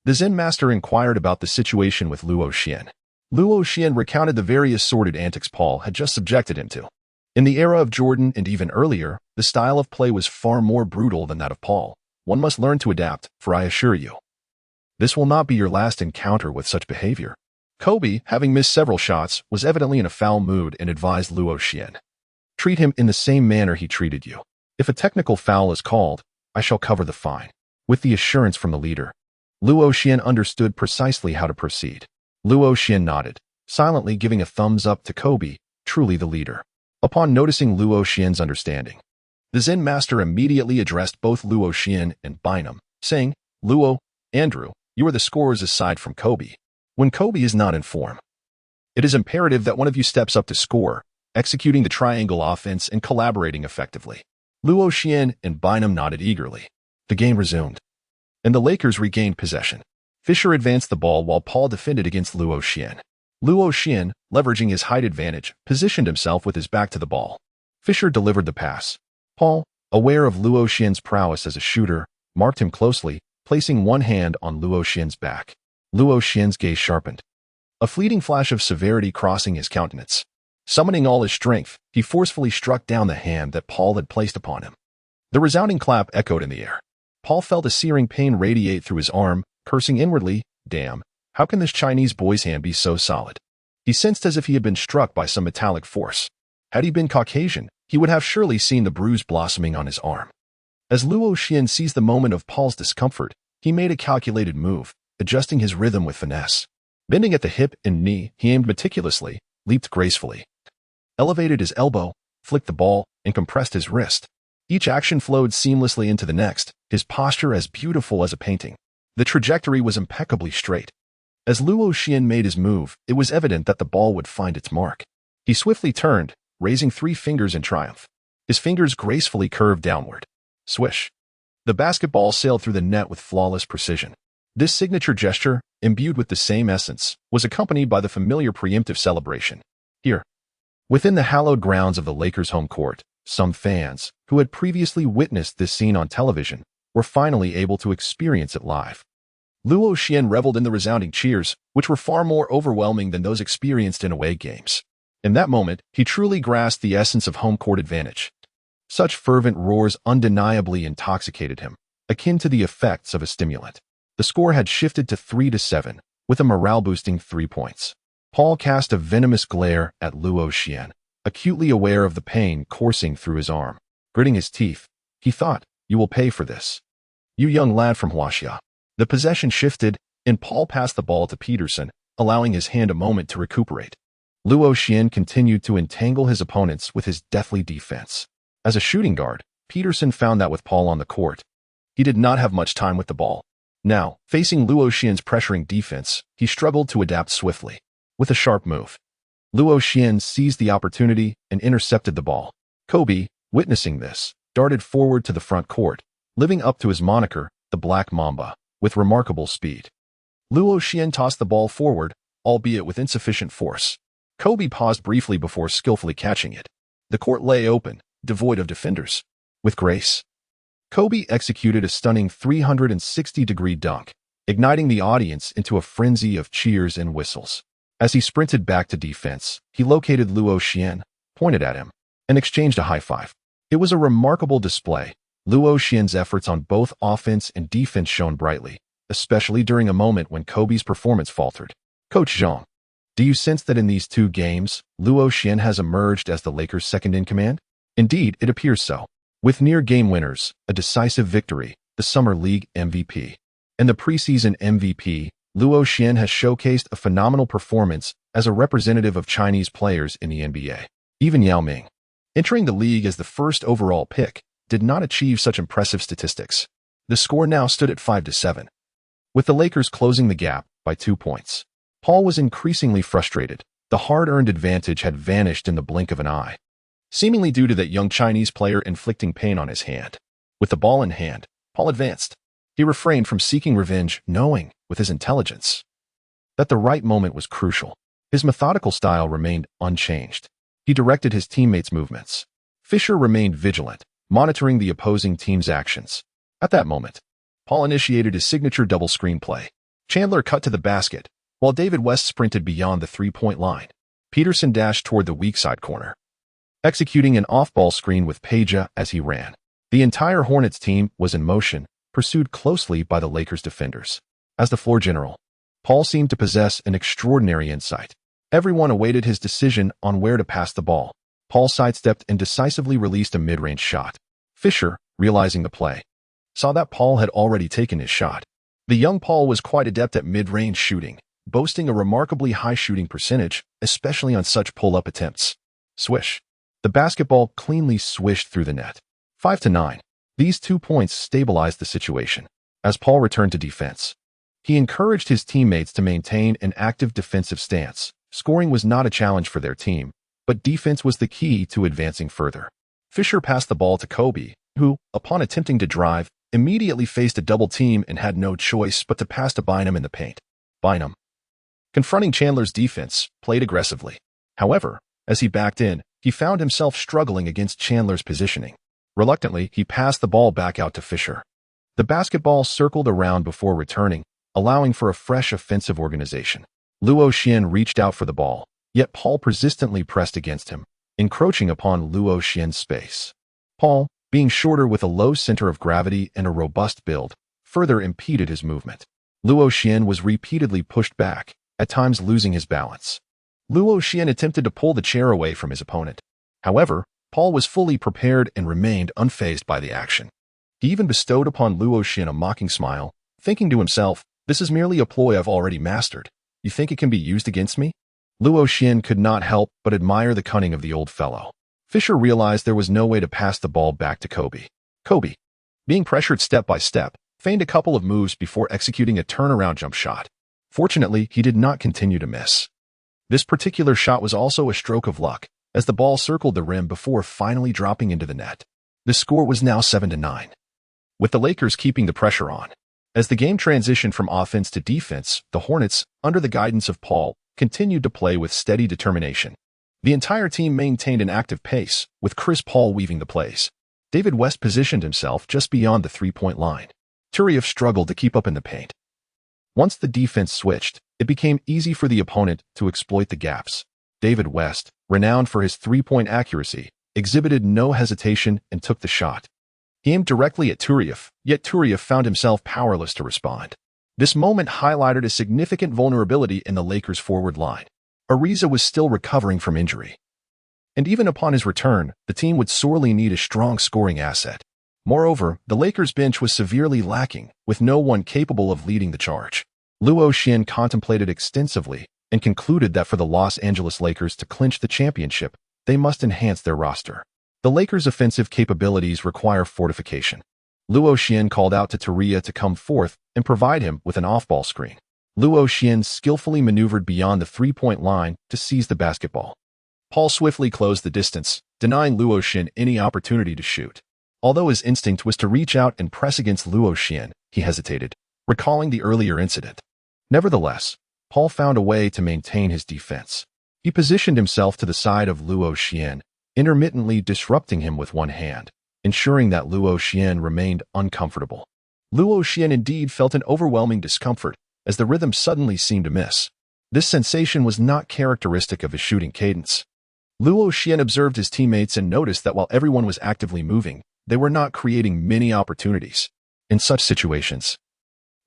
Speaker 1: The Zen master inquired about the situation with Luo Xian. Luo Xian recounted the various sordid antics Paul had just subjected him to. In the era of Jordan and even earlier, the style of play was far more brutal than that of Paul. One must learn to adapt, for I assure you, this will not be your last encounter with such behavior. Kobe, having missed several shots, was evidently in a foul mood and advised Luo Xian, "Treat him in the same manner he treated you. If a technical foul is called, I shall cover the fine." With the assurance from the leader, Luo Xian understood precisely how to proceed. Luo Xian nodded, silently giving a thumbs up to Kobe, truly the leader. Upon noticing Luo Xian's understanding, the Zen master immediately addressed both Luo Xian and Bynum, saying, "Luo, Andrew, you are the scorers aside from Kobe. When Kobe is not in form, it is imperative that one of you steps up to score, executing the triangle offense and collaborating effectively." Luo Xian and Bynum nodded eagerly. The game resumed, and the Lakers regained possession. Fischer advanced the ball while Paul defended against Luo Xian. Luo Xian, leveraging his height advantage, positioned himself with his back to the ball. Fischer delivered the pass. Paul, aware of Luo Xian's prowess as a shooter, marked him closely, placing one hand on Luo Xian's back. Luo Xian's gaze sharpened, a fleeting flash of severity crossing his countenance. Summoning all his strength, he forcefully struck down the hand that Paul had placed upon him. The resounding clap echoed in the air. Paul felt a searing pain radiate through his arm, cursing inwardly, "Damn, how can this Chinese boy's hand be so solid?" He sensed as if he had been struck by some metallic force. Had he been Caucasian, he would have surely seen the bruise blossoming on his arm. As Luo Xian seized the moment of Paul's discomfort, he made a calculated move, adjusting his rhythm with finesse. Bending at the hip and knee, he aimed meticulously, leaped gracefully, elevated his elbow, flicked the ball, and compressed his wrist. Each action flowed seamlessly into the next, his posture as beautiful as a painting. The trajectory was impeccably straight. As Luo Xian made his move, it was evident that the ball would find its mark. He swiftly turned, raising 3 fingers in triumph. His fingers gracefully curved downward. Swish. The basketball sailed through the net with flawless precision. This signature gesture, imbued with the same essence, was accompanied by the familiar preemptive celebration. Here, within the hallowed grounds of the Lakers' home court, some fans, who had previously witnessed this scene on television, were finally able to experience it live. Luo Xian reveled in the resounding cheers, which were far more overwhelming than those experienced in away games. In that moment, he truly grasped the essence of home court advantage. Such fervent roars undeniably intoxicated him, akin to the effects of a stimulant. The score had shifted to 3-7, with a morale-boosting 3 points. Paul cast a venomous glare at Luo Xian, acutely aware of the pain coursing through his arm. Gritting his teeth, he thought, "You will pay for this, you young lad from Huaxia." The possession shifted, and Paul passed the ball to Peterson, allowing his hand a moment to recuperate. Luo Xian continued to entangle his opponents with his deathly defense. As a shooting guard, Peterson found that with Paul on the court, he did not have much time with the ball. Now, facing Luo Xian's pressuring defense, he struggled to adapt swiftly. With a sharp move, Luo Xian seized the opportunity and intercepted the ball. Kobe, witnessing this, darted forward to the front court, living up to his moniker, the Black Mamba, with remarkable speed. Luo Xian tossed the ball forward, albeit with insufficient force. Kobe paused briefly before skillfully catching it. The court lay open, devoid of defenders. With grace, Kobe executed a stunning 360-degree dunk, igniting the audience into a frenzy of cheers and whistles. As he sprinted back to defense, he located Luo Xian, pointed at him, and exchanged a high five. It was a remarkable display. Luo Xian's efforts on both offense and defense shone brightly, especially during a moment when Kobe's performance faltered. Coach Zhang, do you sense that in these 2 games, Luo Xian has emerged as the Lakers' second-in-command? Indeed, it appears so. With near-game winners, a decisive victory, the Summer League MVP, and the preseason MVP, Luo Xian has showcased a phenomenal performance as a representative of Chinese players in the NBA. Even Yao Ming, entering the league as the first overall pick, did not achieve such impressive statistics. The score now stood at 5-7, with the Lakers closing the gap by 2 points. Paul was increasingly frustrated. The hard-earned advantage had vanished in the blink of an eye, seemingly due to that young Chinese player inflicting pain on his hand. With the ball in hand, Paul advanced. He refrained from seeking revenge, knowing, with his intelligence, that the right moment was crucial. His methodical style remained unchanged. He directed his teammates' movements. Fisher remained vigilant, monitoring the opposing team's actions. At that moment, Paul initiated his signature double screen play. Chandler cut to the basket, while David West sprinted beyond the 3-point line. Peterson dashed toward the weak side corner, executing an off-ball screen with Peja as he ran. The entire Hornets team was in motion, pursued closely by the Lakers defenders. As the floor general, Paul seemed to possess an extraordinary insight. Everyone awaited his decision on where to pass the ball. Paul sidestepped and decisively released a mid-range shot. Fisher, realizing the play, saw that Paul had already taken his shot. The young Paul was quite adept at mid-range shooting, boasting a remarkably high shooting percentage, especially on such pull-up attempts. Swish. The basketball cleanly swished through the net. 5-9. These 2 points stabilized the situation. As Paul returned to defense, he encouraged his teammates to maintain an active defensive stance. Scoring was not a challenge for their team, but defense was the key to advancing further. Fisher passed the ball to Kobe, who, upon attempting to drive, immediately faced a double team and had no choice but to pass to Bynum in the paint. Bynum, confronting Chandler's defense, played aggressively. However, as he backed in, he found himself struggling against Chandler's positioning. Reluctantly, he passed the ball back out to Fisher. The basketball circled around before returning, allowing for a fresh offensive organization. Luo Xian reached out for the ball, yet Paul persistently pressed against him, encroaching upon Luo Xian's space. Paul, being shorter with a low center of gravity and a robust build, further impeded his movement. Luo Xian was repeatedly pushed back, at times losing his balance. Luo Xian attempted to pull the chair away from his opponent. However, Paul was fully prepared and remained unfazed by the action. He even bestowed upon Luo Xin a mocking smile, thinking to himself, "This is merely a ploy I've already mastered. You think it can be used against me?" Luo Xin could not help but admire the cunning of the old fellow. Fisher realized there was no way to pass the ball back to Kobe. Kobe, being pressured step by step, feigned a couple of moves before executing a turnaround jump shot. Fortunately, he did not continue to miss. This particular shot was also a stroke of luck, as the ball circled the rim before finally dropping into the net. The score was now 7-9, with the Lakers keeping the pressure on. As the game transitioned from offense to defense, the Hornets, under the guidance of Paul, continued to play with steady determination. The entire team maintained an active pace, with Chris Paul weaving the plays. David West positioned himself just beyond the three-point line. Turiev struggled to keep up in the paint. Once the defense switched, it became easy for the opponent to exploit the gaps. David West, renowned for his three-point accuracy, exhibited no hesitation and took the shot. He aimed directly at Turiev, yet Turiev found himself powerless to respond. This moment highlighted a significant vulnerability in the Lakers' forward line. Ariza was still recovering from injury. And even upon his return, the team would sorely need a strong scoring asset. Moreover, the Lakers' bench was severely lacking, with no one capable of leading the charge. Luo Xin contemplated extensively and concluded that for the Los Angeles Lakers to clinch the championship, they must enhance their roster. The Lakers' offensive capabilities require fortification. Luo Xin called out to Turia to come forth and provide him with an off-ball screen. Luo Xin skillfully maneuvered beyond the three-point line to seize the basketball. Paul swiftly closed the distance, denying Luo Xin any opportunity to shoot. Although his instinct was to reach out and press against Luo Xin, he hesitated, recalling the earlier incident. Nevertheless, Paul found a way to maintain his defense. He positioned himself to the side of Luo Xin, intermittently disrupting him with one hand, ensuring that Luo Xin remained uncomfortable. Luo Xin indeed felt an overwhelming discomfort as the rhythm suddenly seemed to miss. This sensation was not characteristic of his shooting cadence. Luo Xin observed his teammates and noticed that while everyone was actively moving, they were not creating many opportunities. In such situations,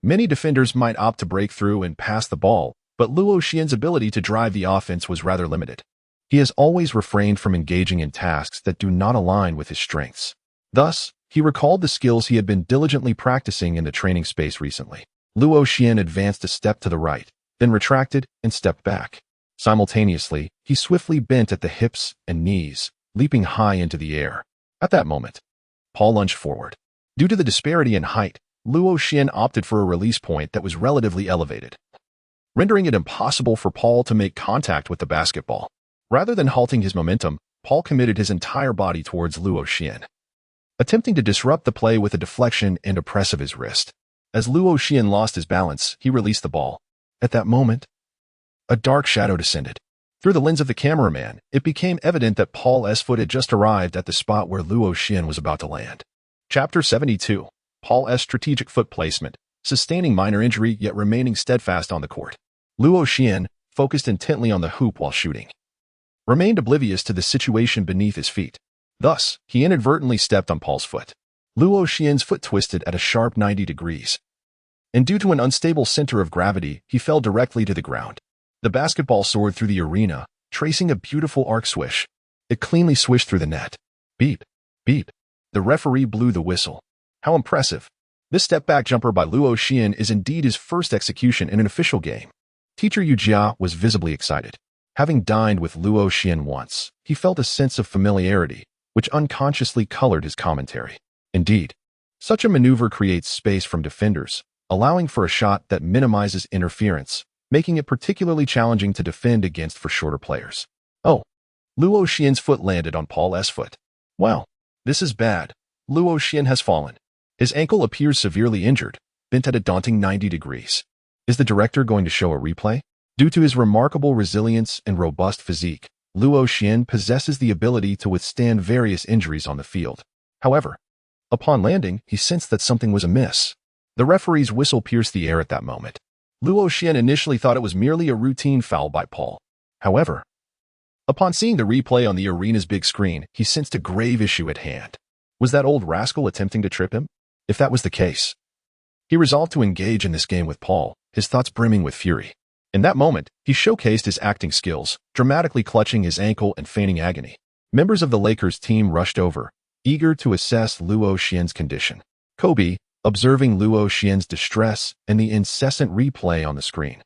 Speaker 1: many defenders might opt to break through and pass the ball, but Luo Xian's ability to drive the offense was rather limited. He has always refrained from engaging in tasks that do not align with his strengths. Thus, he recalled the skills he had been diligently practicing in the training space recently. Luo Xian advanced a step to the right, then retracted and stepped back. Simultaneously, he swiftly bent at the hips and knees, leaping high into the air. At that moment, Paul lunged forward. Due to the disparity in height, Luo Xian opted for a release point that was relatively elevated, rendering it impossible for Paul to make contact with the basketball. Rather than halting his momentum, Paul committed his entire body towards Luo Xian, attempting to disrupt the play with a deflection and a press of his wrist. As Luo Xian lost his balance, he released the ball. At that moment, a dark shadow descended. Through the lens of the cameraman, it became evident that Paul's foot had just arrived at the spot where Luo Xian was about to land. Chapter 72. Paul's strategic foot placement, sustaining minor injury yet remaining steadfast on the court. Luo Xian, focused intently on the hoop while shooting, remained oblivious to the situation beneath his feet. Thus, he inadvertently stepped on Paul's foot. Luo Xian's foot twisted at a sharp 90 degrees, and due to an unstable center of gravity, he fell directly to the ground. The basketball soared through the arena, tracing a beautiful arc swish. It cleanly swished through the net. Beep, beep. The referee blew the whistle. How impressive. This step-back jumper by Luo Xian is indeed his first execution in an official game. Teacher Yu Jia was visibly excited. Having dined with Luo Xian once, he felt a sense of familiarity, which unconsciously colored his commentary. Indeed, such a maneuver creates space from defenders, allowing for a shot that minimizes interference, making it particularly challenging to defend against for shorter players. Oh, Luo Xian's foot landed on Paul's foot. Wow, this is bad. Luo Xian has fallen. His ankle appears severely injured, bent at a daunting 90 degrees. Is the director going to show a replay? Due to his remarkable resilience and robust physique, Luo Xian possesses the ability to withstand various injuries on the field. However, upon landing, he sensed that something was amiss. The referee's whistle pierced the air at that moment. Luo Xian initially thought it was merely a routine foul by Paul. However, upon seeing the replay on the arena's big screen, he sensed a grave issue at hand. Was that old rascal attempting to trip him? If that was the case, he resolved to engage in this game with Paul, his thoughts brimming with fury. In that moment, he showcased his acting skills, dramatically clutching his ankle and feigning agony. Members of the Lakers team rushed over, eager to assess Luo Xian's condition. Kobe, observing Luo Xian's distress and the incessant replay on the screen,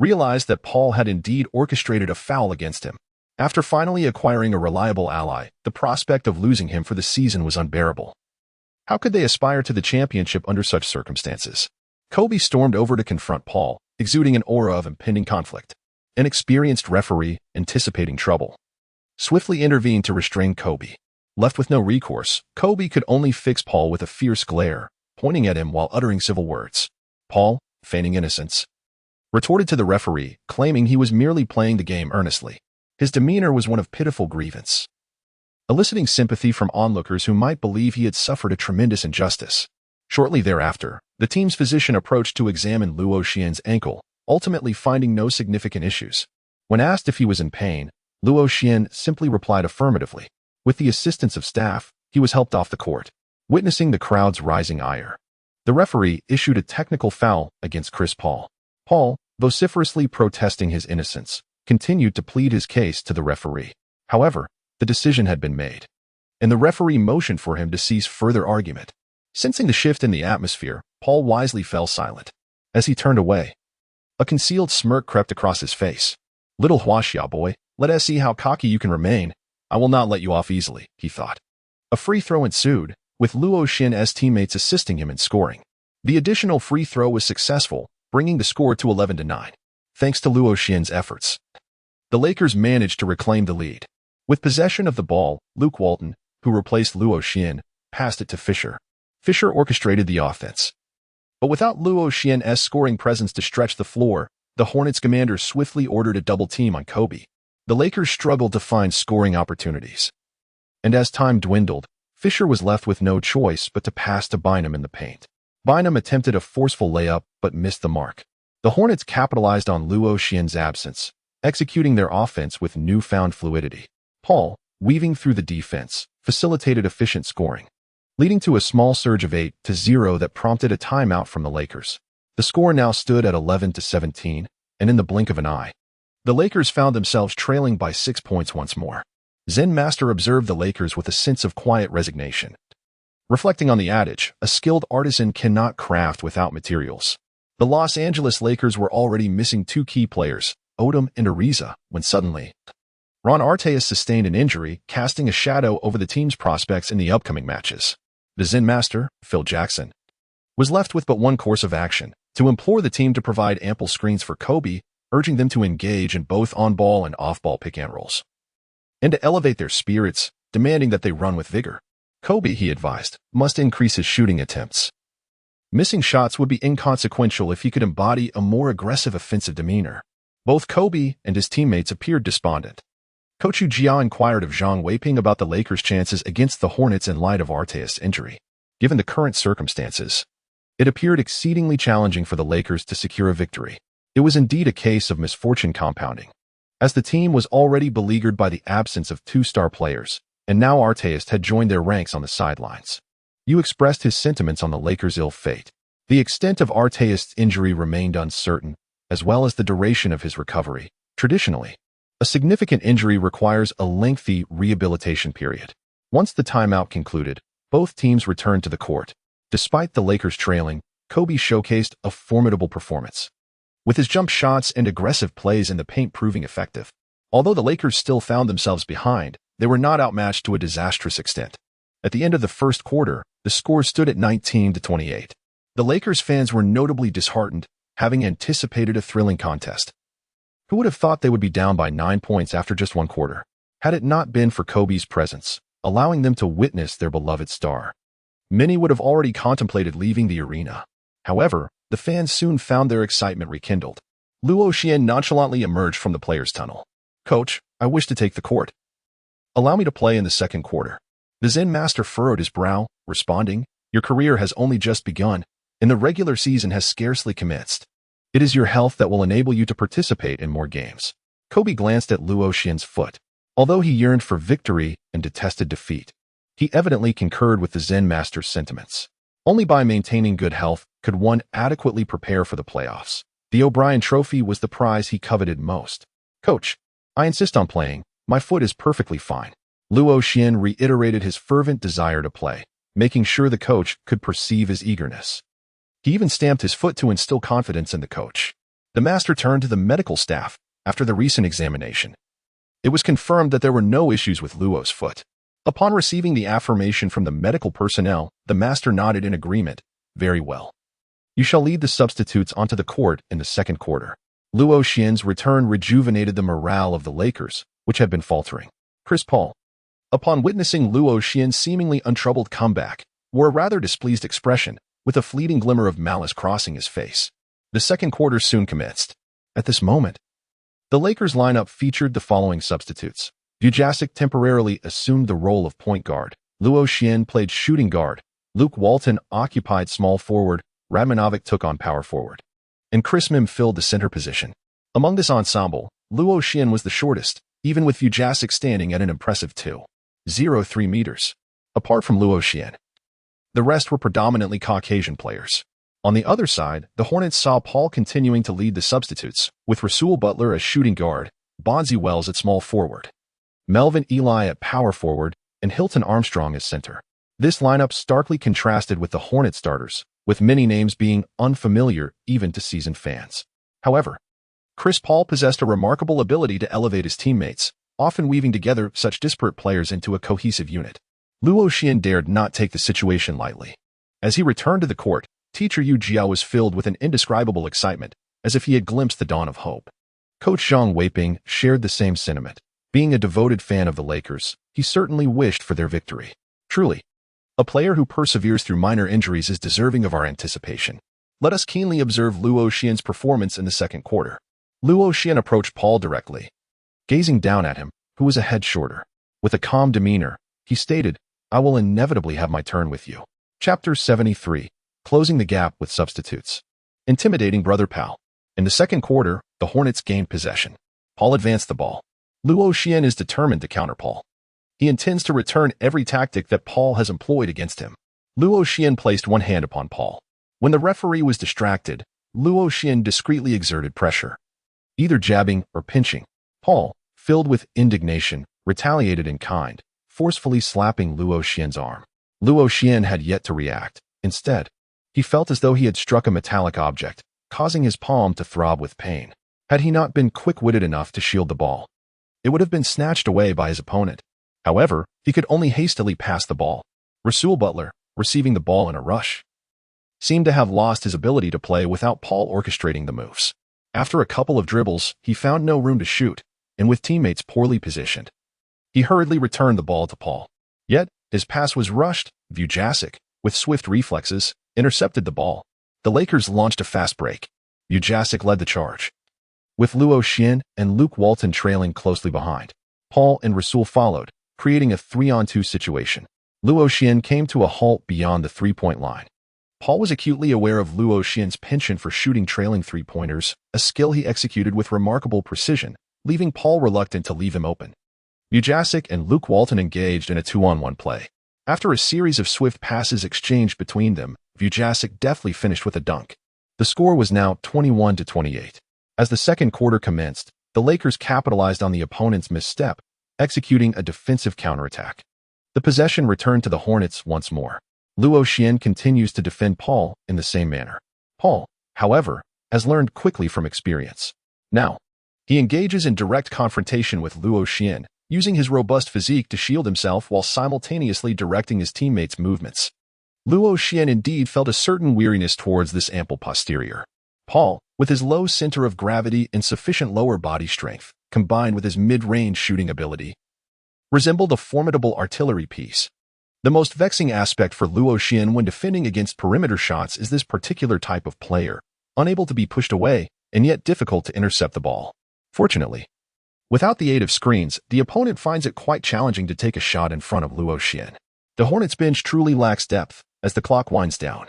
Speaker 1: realized that Paul had indeed orchestrated a foul against him. After finally acquiring a reliable ally, the prospect of losing him for the season was unbearable. How could they aspire to the championship under such circumstances? Kobe stormed over to confront Paul, exuding an aura of impending conflict. An experienced referee, anticipating trouble, swiftly intervened to restrain Kobe. Left with no recourse, Kobe could only fix Paul with a fierce glare, pointing at him while uttering civil words. Paul, feigning innocence, retorted to the referee, claiming he was merely playing the game earnestly. His demeanor was one of pitiful grievance, eliciting sympathy from onlookers who might believe he had suffered a tremendous injustice. Shortly thereafter, the team's physician approached to examine Luo Xian's ankle, ultimately finding no significant issues. When asked if he was in pain, Luo Xian simply replied affirmatively. With the assistance of staff, he was helped off the court. Witnessing the crowd's rising ire, the referee issued a technical foul against Chris Paul. Paul, vociferously protesting his innocence, continued to plead his case to the referee. However, the decision had been made, and the referee motioned for him to cease further argument. Sensing the shift in the atmosphere, Paul wisely fell silent. As he turned away, a concealed smirk crept across his face. "Little Huaxia boy, let us see how cocky you can remain. I will not let you off easily," he thought. A free throw ensued, with Luo Xian's teammates assisting him in scoring. The additional free throw was successful, bringing the score to 11-9. Thanks to Luo Xian's efforts, the Lakers managed to reclaim the lead. With possession of the ball, Luke Walton, who replaced Luo Xian, passed it to Fisher. Fisher orchestrated the offense. But without Luo Xian's scoring presence to stretch the floor, the Hornets commander swiftly ordered a double team on Kobe. The Lakers struggled to find scoring opportunities. And as time dwindled, Fisher was left with no choice but to pass to Bynum in the paint. Bynum attempted a forceful layup but missed the mark. The Hornets capitalized on Luo Xian's absence, executing their offense with newfound fluidity. Paul, weaving through the defense, facilitated efficient scoring, leading to a small surge of 8-0 that prompted a timeout from the Lakers. The score now stood at 11-17, and in the blink of an eye, the Lakers found themselves trailing by 6 points once more. Zen Master observed the Lakers with a sense of quiet resignation, reflecting on the adage, a skilled artisan cannot craft without materials. The Los Angeles Lakers were already missing two key players, Odom and Ariza, when suddenly, Ron Artest sustained an injury, casting a shadow over the team's prospects in the upcoming matches. The Zen Master, Phil Jackson, was left with but one course of action, to implore the team to provide ample screens for Kobe, urging them to engage in both on-ball and off-ball pick-and-rolls, and to elevate their spirits, demanding that they run with vigor. Kobe, he advised, must increase his shooting attempts. Missing shots would be inconsequential if he could embody a more aggressive offensive demeanor. Both Kobe and his teammates appeared despondent. Coach Yu Jia inquired of Zhang Weiping about the Lakers' chances against the Hornets in light of Artest's injury. Given the current circumstances, it appeared exceedingly challenging for the Lakers to secure a victory. It was indeed a case of misfortune compounding, as the team was already beleaguered by the absence of two star players, and now Artest had joined their ranks on the sidelines. Yu expressed his sentiments on the Lakers' ill fate. The extent of Artest's injury remained uncertain, as well as the duration of his recovery. Traditionally, a significant injury requires a lengthy rehabilitation period. Once the timeout concluded, both teams returned to the court. Despite the Lakers trailing, Kobe showcased a formidable performance, with his jump shots and aggressive plays in the paint proving effective. Although the Lakers still found themselves behind, they were not outmatched to a disastrous extent. At the end of the first quarter, the score stood at 19-28. The Lakers fans were notably disheartened, having anticipated a thrilling contest. Who would have thought they would be down by 9 points after just one quarter, had it not been for Kobe's presence, allowing them to witness their beloved star? Many would have already contemplated leaving the arena. However, the fans soon found their excitement rekindled. Luo Xian nonchalantly emerged from the players' tunnel. "Coach, I wish to take the court. Allow me to play in the second quarter." The Zen Master furrowed his brow, responding, "Your career has only just begun, and the regular season has scarcely commenced. It is your health that will enable you to participate in more games." Kobe glanced at Luo Xian's foot. Although he yearned for victory and detested defeat, he evidently concurred with the Zen Master's sentiments. Only by maintaining good health could one adequately prepare for the playoffs. The O'Brien Trophy was the prize he coveted most. "Coach, I insist on playing. My foot is perfectly fine." Luo Xian reiterated his fervent desire to play, making sure the coach could perceive his eagerness. He even stamped his foot to instill confidence in the coach. The master turned to the medical staff after the recent examination. It was confirmed that there were no issues with Luo's foot. Upon receiving the affirmation from the medical personnel, the master nodded in agreement. Very well. You shall lead the substitutes onto the court in the second quarter. Luo Xian's return rejuvenated the morale of the Lakers, which had been faltering. Chris Paul, upon witnessing Luo Xian's seemingly untroubled comeback, wore a rather displeased expression, with a fleeting glimmer of malice crossing his face. The second quarter soon commenced. At this moment, the Lakers lineup featured the following substitutes. Vujasic temporarily assumed the role of point guard. Luo Xian played shooting guard. Luke Walton occupied small forward. Radmanovic took on power forward. And Chris Mim filled the center position. Among this ensemble, Luo Xian was the shortest, even with Vujasic standing at an impressive 2.03 meters. Apart from Luo Xian, the rest were predominantly Caucasian players. On the other side, the Hornets saw Paul continuing to lead the substitutes, with Rasul Butler as shooting guard, Bonzi Wells at small forward, Melvin Ely at power forward, and Hilton Armstrong as center. This lineup starkly contrasted with the Hornet starters, with many names being unfamiliar even to seasoned fans. However, Chris Paul possessed a remarkable ability to elevate his teammates, often weaving together such disparate players into a cohesive unit. Luo Xian dared not take the situation lightly. As he returned to the court, teacher Yu Jiao was filled with an indescribable excitement, as if he had glimpsed the dawn of hope. Coach Zhang Weiping shared the same sentiment. Being a devoted fan of the Lakers, he certainly wished for their victory. Truly, a player who perseveres through minor injuries is deserving of our anticipation. Let us keenly observe Luo Xian's performance in the second quarter. Luo Xian approached Paul directly. Gazing down at him, who was a head shorter, with a calm demeanor, he stated, "I will inevitably have my turn with you." Chapter 73. Closing the gap with substitutes. Intimidating Brother Pal. In the second quarter, the Hornets gained possession. Paul advanced the ball. Luo Xian is determined to counter Paul. He intends to return every tactic that Paul has employed against him. Luo Xian placed one hand upon Paul. When the referee was distracted, Luo Xian discreetly exerted pressure, either jabbing or pinching. Paul, filled with indignation, retaliated in kind, forcefully slapping Luo Xian's arm. Luo Xian had yet to react. Instead, he felt as though he had struck a metallic object, causing his palm to throb with pain. Had he not been quick-witted enough to shield the ball, it would have been snatched away by his opponent. However, he could only hastily pass the ball. Rasul Butler, receiving the ball in a rush, seemed to have lost his ability to play without Paul orchestrating the moves. After a couple of dribbles, he found no room to shoot, and with teammates poorly positioned, he hurriedly returned the ball to Paul. Yet, his pass was rushed. Vujasic, with swift reflexes, intercepted the ball. The Lakers launched a fast break. Vujasic led the charge, with Luo Xian and Luke Walton trailing closely behind. Paul and Rasul followed, creating a 3-on-2 situation. Luo Xian came to a halt beyond the three-point line. Paul was acutely aware of Luo Xian's penchant for shooting trailing three-pointers, a skill he executed with remarkable precision, leaving Paul reluctant to leave him open. Vujasic and Luke Walton engaged in a 2-on-1 play. After a series of swift passes exchanged between them, Vujasic deftly finished with a dunk. The score was now 21-28. As the second quarter commenced, the Lakers capitalized on the opponent's misstep, executing a defensive counterattack. The possession returned to the Hornets once more. Luo Xian continues to defend Paul in the same manner. Paul, however, has learned quickly from experience. Now, he engages in direct confrontation with Luo Xian, using his robust physique to shield himself while simultaneously directing his teammates' movements. Luo Xian indeed felt a certain weariness towards this ample posterior. Paul, with his low center of gravity and sufficient lower body strength, combined with his mid-range shooting ability, resembled a formidable artillery piece. The most vexing aspect for Luo Xian when defending against perimeter shots is this particular type of player, unable to be pushed away and yet difficult to intercept the ball. Fortunately, without the aid of screens, the opponent finds it quite challenging to take a shot in front of Luo Xian. The Hornets bench truly lacks depth as the clock winds down.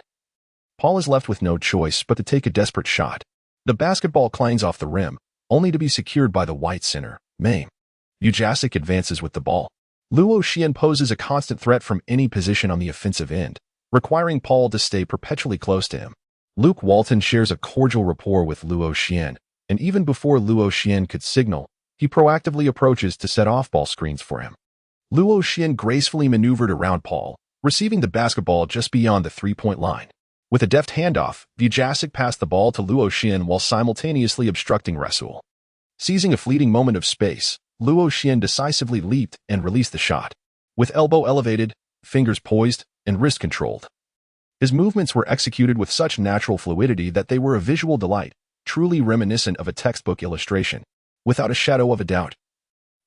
Speaker 1: Paul is left with no choice but to take a desperate shot. The basketball clangs off the rim, only to be secured by the white center, Mame. Vujasic advances with the ball. Luo Xian poses a constant threat from any position on the offensive end, requiring Paul to stay perpetually close to him. Luke Walton shares a cordial rapport with Luo Xian, and even before Luo Xian could signal, he proactively approaches to set off ball screens for him. Luo Xian gracefully maneuvered around Paul, receiving the basketball just beyond the three-point line. With a deft handoff, Vujasic passed the ball to Luo Xian while simultaneously obstructing Rasul. Seizing a fleeting moment of space, Luo Xian decisively leaped and released the shot. With elbow elevated, fingers poised, and wrist controlled. His movements were executed with such natural fluidity that they were a visual delight, truly reminiscent of a textbook illustration, without a shadow of a doubt.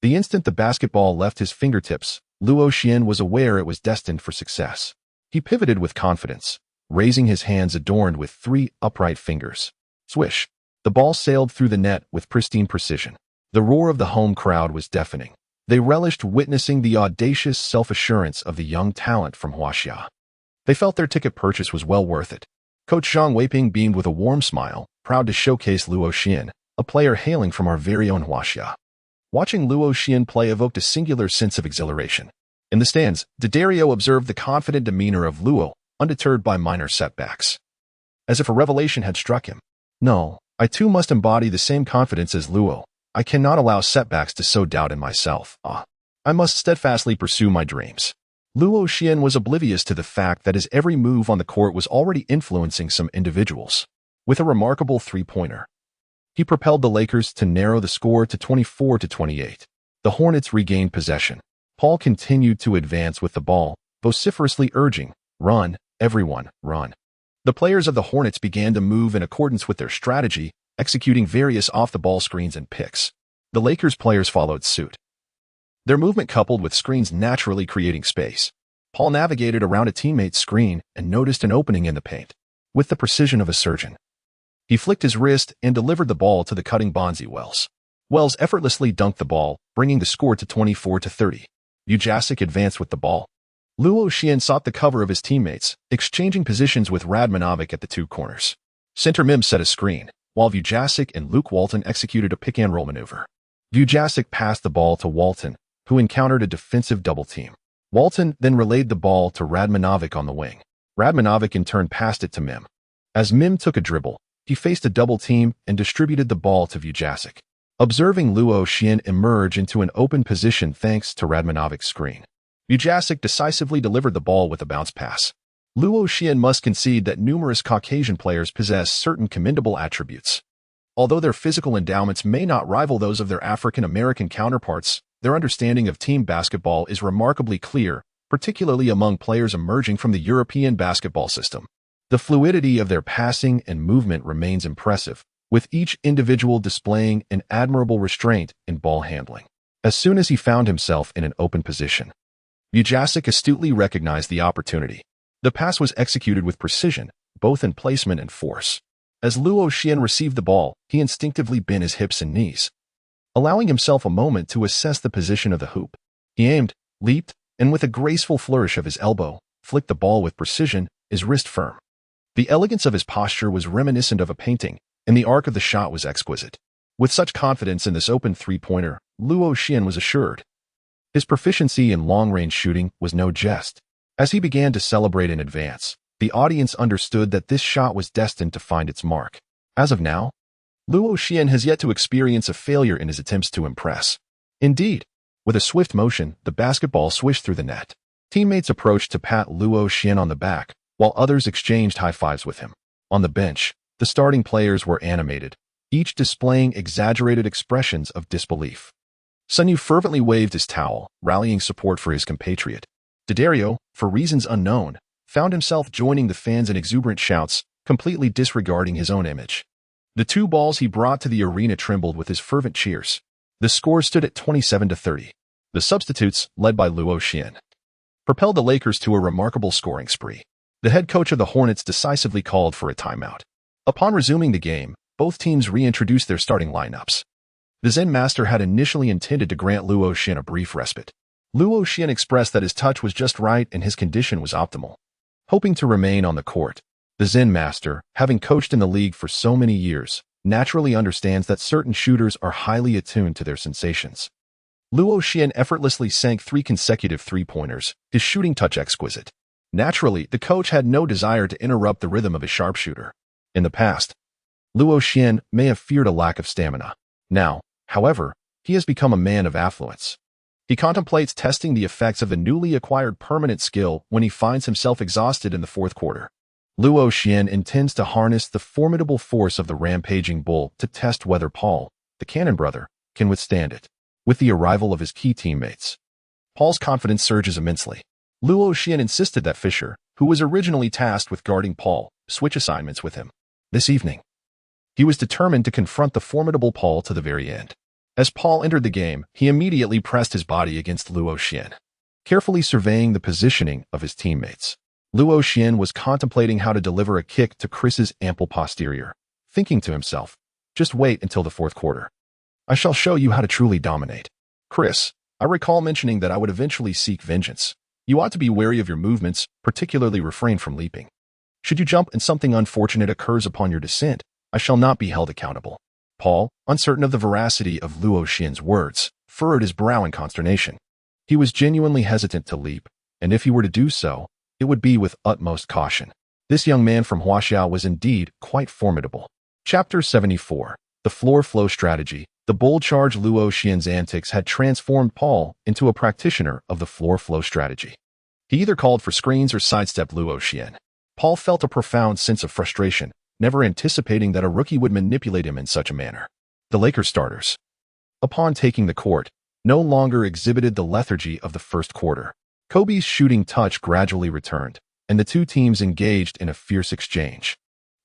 Speaker 1: The instant the basketball left his fingertips, Luo Xian was aware it was destined for success. He pivoted with confidence, raising his hands adorned with 3 upright fingers. Swish! The ball sailed through the net with pristine precision. The roar of the home crowd was deafening. They relished witnessing the audacious self-assurance of the young talent from Huaxia. They felt their ticket purchase was well worth it. Coach Zhang Weiping beamed with a warm smile, proud to showcase Luo Xian, a player hailing from our very own Huaxia. Watching Luo Xian play evoked a singular sense of exhilaration. In the stands, Daddario observed the confident demeanor of Luo, undeterred by minor setbacks. As if a revelation had struck him. No, I too must embody the same confidence as Luo. I cannot allow setbacks to sow doubt in myself. I must steadfastly pursue my dreams. Luo Xian was oblivious to the fact that his every move on the court was already influencing some individuals. With a remarkable three-pointer, he propelled the Lakers to narrow the score to 24-28. The Hornets regained possession. Paul continued to advance with the ball, vociferously urging, "Run, everyone, run." The players of the Hornets began to move in accordance with their strategy, executing various off-the-ball screens and picks. The Lakers players followed suit. Their movement coupled with screens naturally creating space. Paul navigated around a teammate's screen and noticed an opening in the paint. With the precision of a surgeon, he flicked his wrist and delivered the ball to the cutting Bonzi Wells. Wells effortlessly dunked the ball, bringing the score to 24-30. Vujasic advanced with the ball. Luo Xian sought the cover of his teammates, exchanging positions with Radmanovic at the 2 corners. Center Mim set a screen, while Vujasic and Luke Walton executed a pick-and-roll maneuver. Vujasic passed the ball to Walton, who encountered a defensive double team. Walton then relayed the ball to Radmanovic on the wing. Radmanovic in turn passed it to Mim. As Mim took a dribble, he faced a double team and distributed the ball to Vujasic. Observing Luo Xian emerge into an open position thanks to Radmanovic's screen, Vujasic decisively delivered the ball with a bounce pass. Luo Xian must concede that numerous Caucasian players possess certain commendable attributes. Although their physical endowments may not rival those of their African-American counterparts, their understanding of team basketball is remarkably clear, particularly among players emerging from the European basketball system. The fluidity of their passing and movement remains impressive, with each individual displaying an admirable restraint in ball handling. As soon as he found himself in an open position, Vujasic astutely recognized the opportunity. The pass was executed with precision, both in placement and force. As Luo Xian received the ball, he instinctively bent his hips and knees, allowing himself a moment to assess the position of the hoop. He aimed, leaped, and with a graceful flourish of his elbow, flicked the ball with precision, his wrist firm. The elegance of his posture was reminiscent of a painting, and the arc of the shot was exquisite. With such confidence in this open three-pointer, Luo Xian was assured. His proficiency in long-range shooting was no jest. As he began to celebrate in advance, the audience understood that this shot was destined to find its mark. As of now, Luo Xian has yet to experience a failure in his attempts to impress. Indeed, with a swift motion, the basketball swished through the net. Teammates approached to pat Luo Xian on the back, while others exchanged high-fives with him. On the bench, the starting players were animated, each displaying exaggerated expressions of disbelief. Sun Yu fervently waved his towel, rallying support for his compatriot. Daddario, for reasons unknown, found himself joining the fans in exuberant shouts, completely disregarding his own image. The 2 balls he brought to the arena trembled with his fervent cheers. The score stood at 27-30. The substitutes, led by Luo Xian, propelled the Lakers to a remarkable scoring spree. The head coach of the Hornets decisively called for a timeout. Upon resuming the game, both teams reintroduced their starting lineups. The Zen master had initially intended to grant Luo Xian a brief respite. Luo Xian expressed that his touch was just right and his condition was optimal. Hoping to remain on the court, the Zen master, having coached in the league for so many years, naturally understands that certain shooters are highly attuned to their sensations. Luo Xian effortlessly sank 3 consecutive three-pointers, his shooting touch exquisite. Naturally, the coach had no desire to interrupt the rhythm of a sharpshooter. In the past, Luo Xian may have feared a lack of stamina. Now, however, he has become a man of affluence. He contemplates testing the effects of the newly acquired permanent skill when he finds himself exhausted in the fourth quarter. Luo Xian intends to harness the formidable force of the rampaging bull to test whether Paul, the Cannon brother, can withstand it. With the arrival of his key teammates, Paul's confidence surges immensely. Luo Xian insisted that Fisher, who was originally tasked with guarding Paul, switch assignments with him. This evening, he was determined to confront the formidable Paul to the very end. As Paul entered the game, he immediately pressed his body against Luo Xian, carefully surveying the positioning of his teammates. Luo Xian was contemplating how to deliver a kick to Chris's ample posterior, thinking to himself, just wait until the fourth quarter. I shall show you how to truly dominate. Chris, I recall mentioning that I would eventually seek vengeance. You ought to be wary of your movements, particularly refrain from leaping. Should you jump and something unfortunate occurs upon your descent, I shall not be held accountable. Paul, uncertain of the veracity of Luo Xian's words, furrowed his brow in consternation. He was genuinely hesitant to leap, and if he were to do so, it would be with utmost caution. This young man from Huaxiao was indeed quite formidable. Chapter 74. The Floor Flow Strategy. The bold charge Luo Xian's antics had transformed Paul into a practitioner of the floor flow strategy. He either called for screens or sidestepped Luo Xian. Paul felt a profound sense of frustration, never anticipating that a rookie would manipulate him in such a manner. The Lakers starters, upon taking the court, no longer exhibited the lethargy of the first quarter. Kobe's shooting touch gradually returned, and the two teams engaged in a fierce exchange.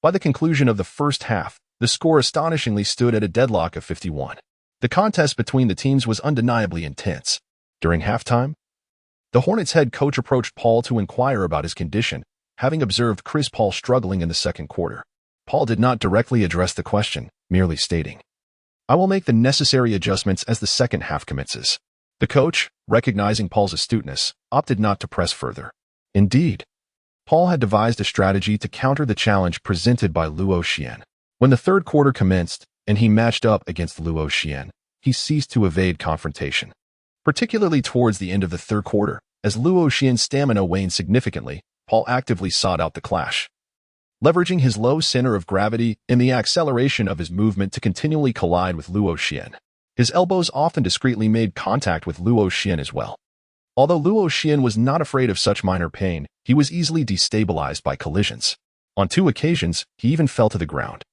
Speaker 1: By the conclusion of the first half, the score astonishingly stood at a deadlock of 51. The contest between the teams was undeniably intense. During halftime, the Hornets head coach approached Paul to inquire about his condition, having observed Chris Paul struggling in the second quarter. Paul did not directly address the question, merely stating, I will make the necessary adjustments as the second half commences. The coach, recognizing Paul's astuteness, opted not to press further. Indeed, Paul had devised a strategy to counter the challenge presented by Luo Xian. When the third quarter commenced and he matched up against Luo Xian, he ceased to evade confrontation. Particularly towards the end of the third quarter, as Luo Xian's stamina waned significantly, Paul actively sought out the clash. Leveraging his low center of gravity and the acceleration of his movement to continually collide with Luo Xian, his elbows often discreetly made contact with Luo Xian as well. Although Luo Xian was not afraid of such minor pain, he was easily destabilized by collisions. On 2 occasions, he even fell to the ground.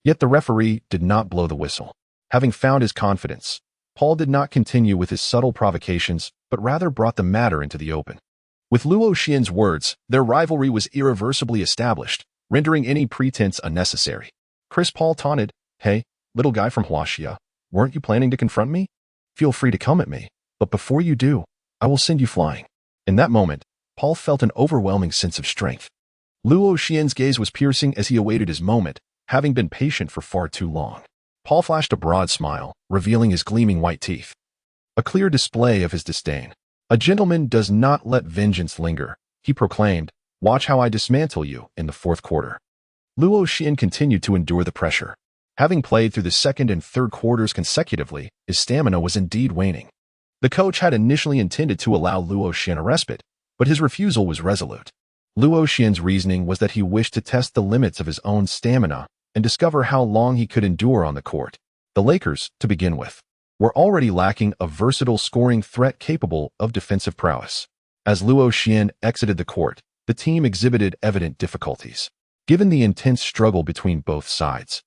Speaker 1: Yet the referee did not blow the whistle. Having found his confidence, Paul did not continue with his subtle provocations, but rather brought the matter into the open. With Luo Xian's words, their rivalry was irreversibly established, rendering any pretense unnecessary. Chris Paul taunted, Hey, little guy from Huaxia, weren't you planning to confront me? Feel free to come at me, but before you do, I will send you flying. In that moment, Paul felt an overwhelming sense of strength. Luo Xian's gaze was piercing as he awaited his moment, having been patient for far too long. Paul flashed a broad smile, revealing his gleaming white teeth. A clear display of his disdain. A gentleman does not let vengeance linger, he proclaimed. Watch how I dismantle you in the fourth quarter. Luo Xian continued to endure the pressure. Having played through the second and third quarters consecutively, his stamina was indeed waning. The coach had initially intended to allow Luo Xian a respite, but his refusal was resolute. Luo Xian's reasoning was that he wished to test the limits of his own stamina and discover how long he could endure on the court. The Lakers, to begin with, were already lacking a versatile scoring threat capable of defensive prowess. As Luo Xian exited the court, the team exhibited evident difficulties. Given the intense struggle between both sides,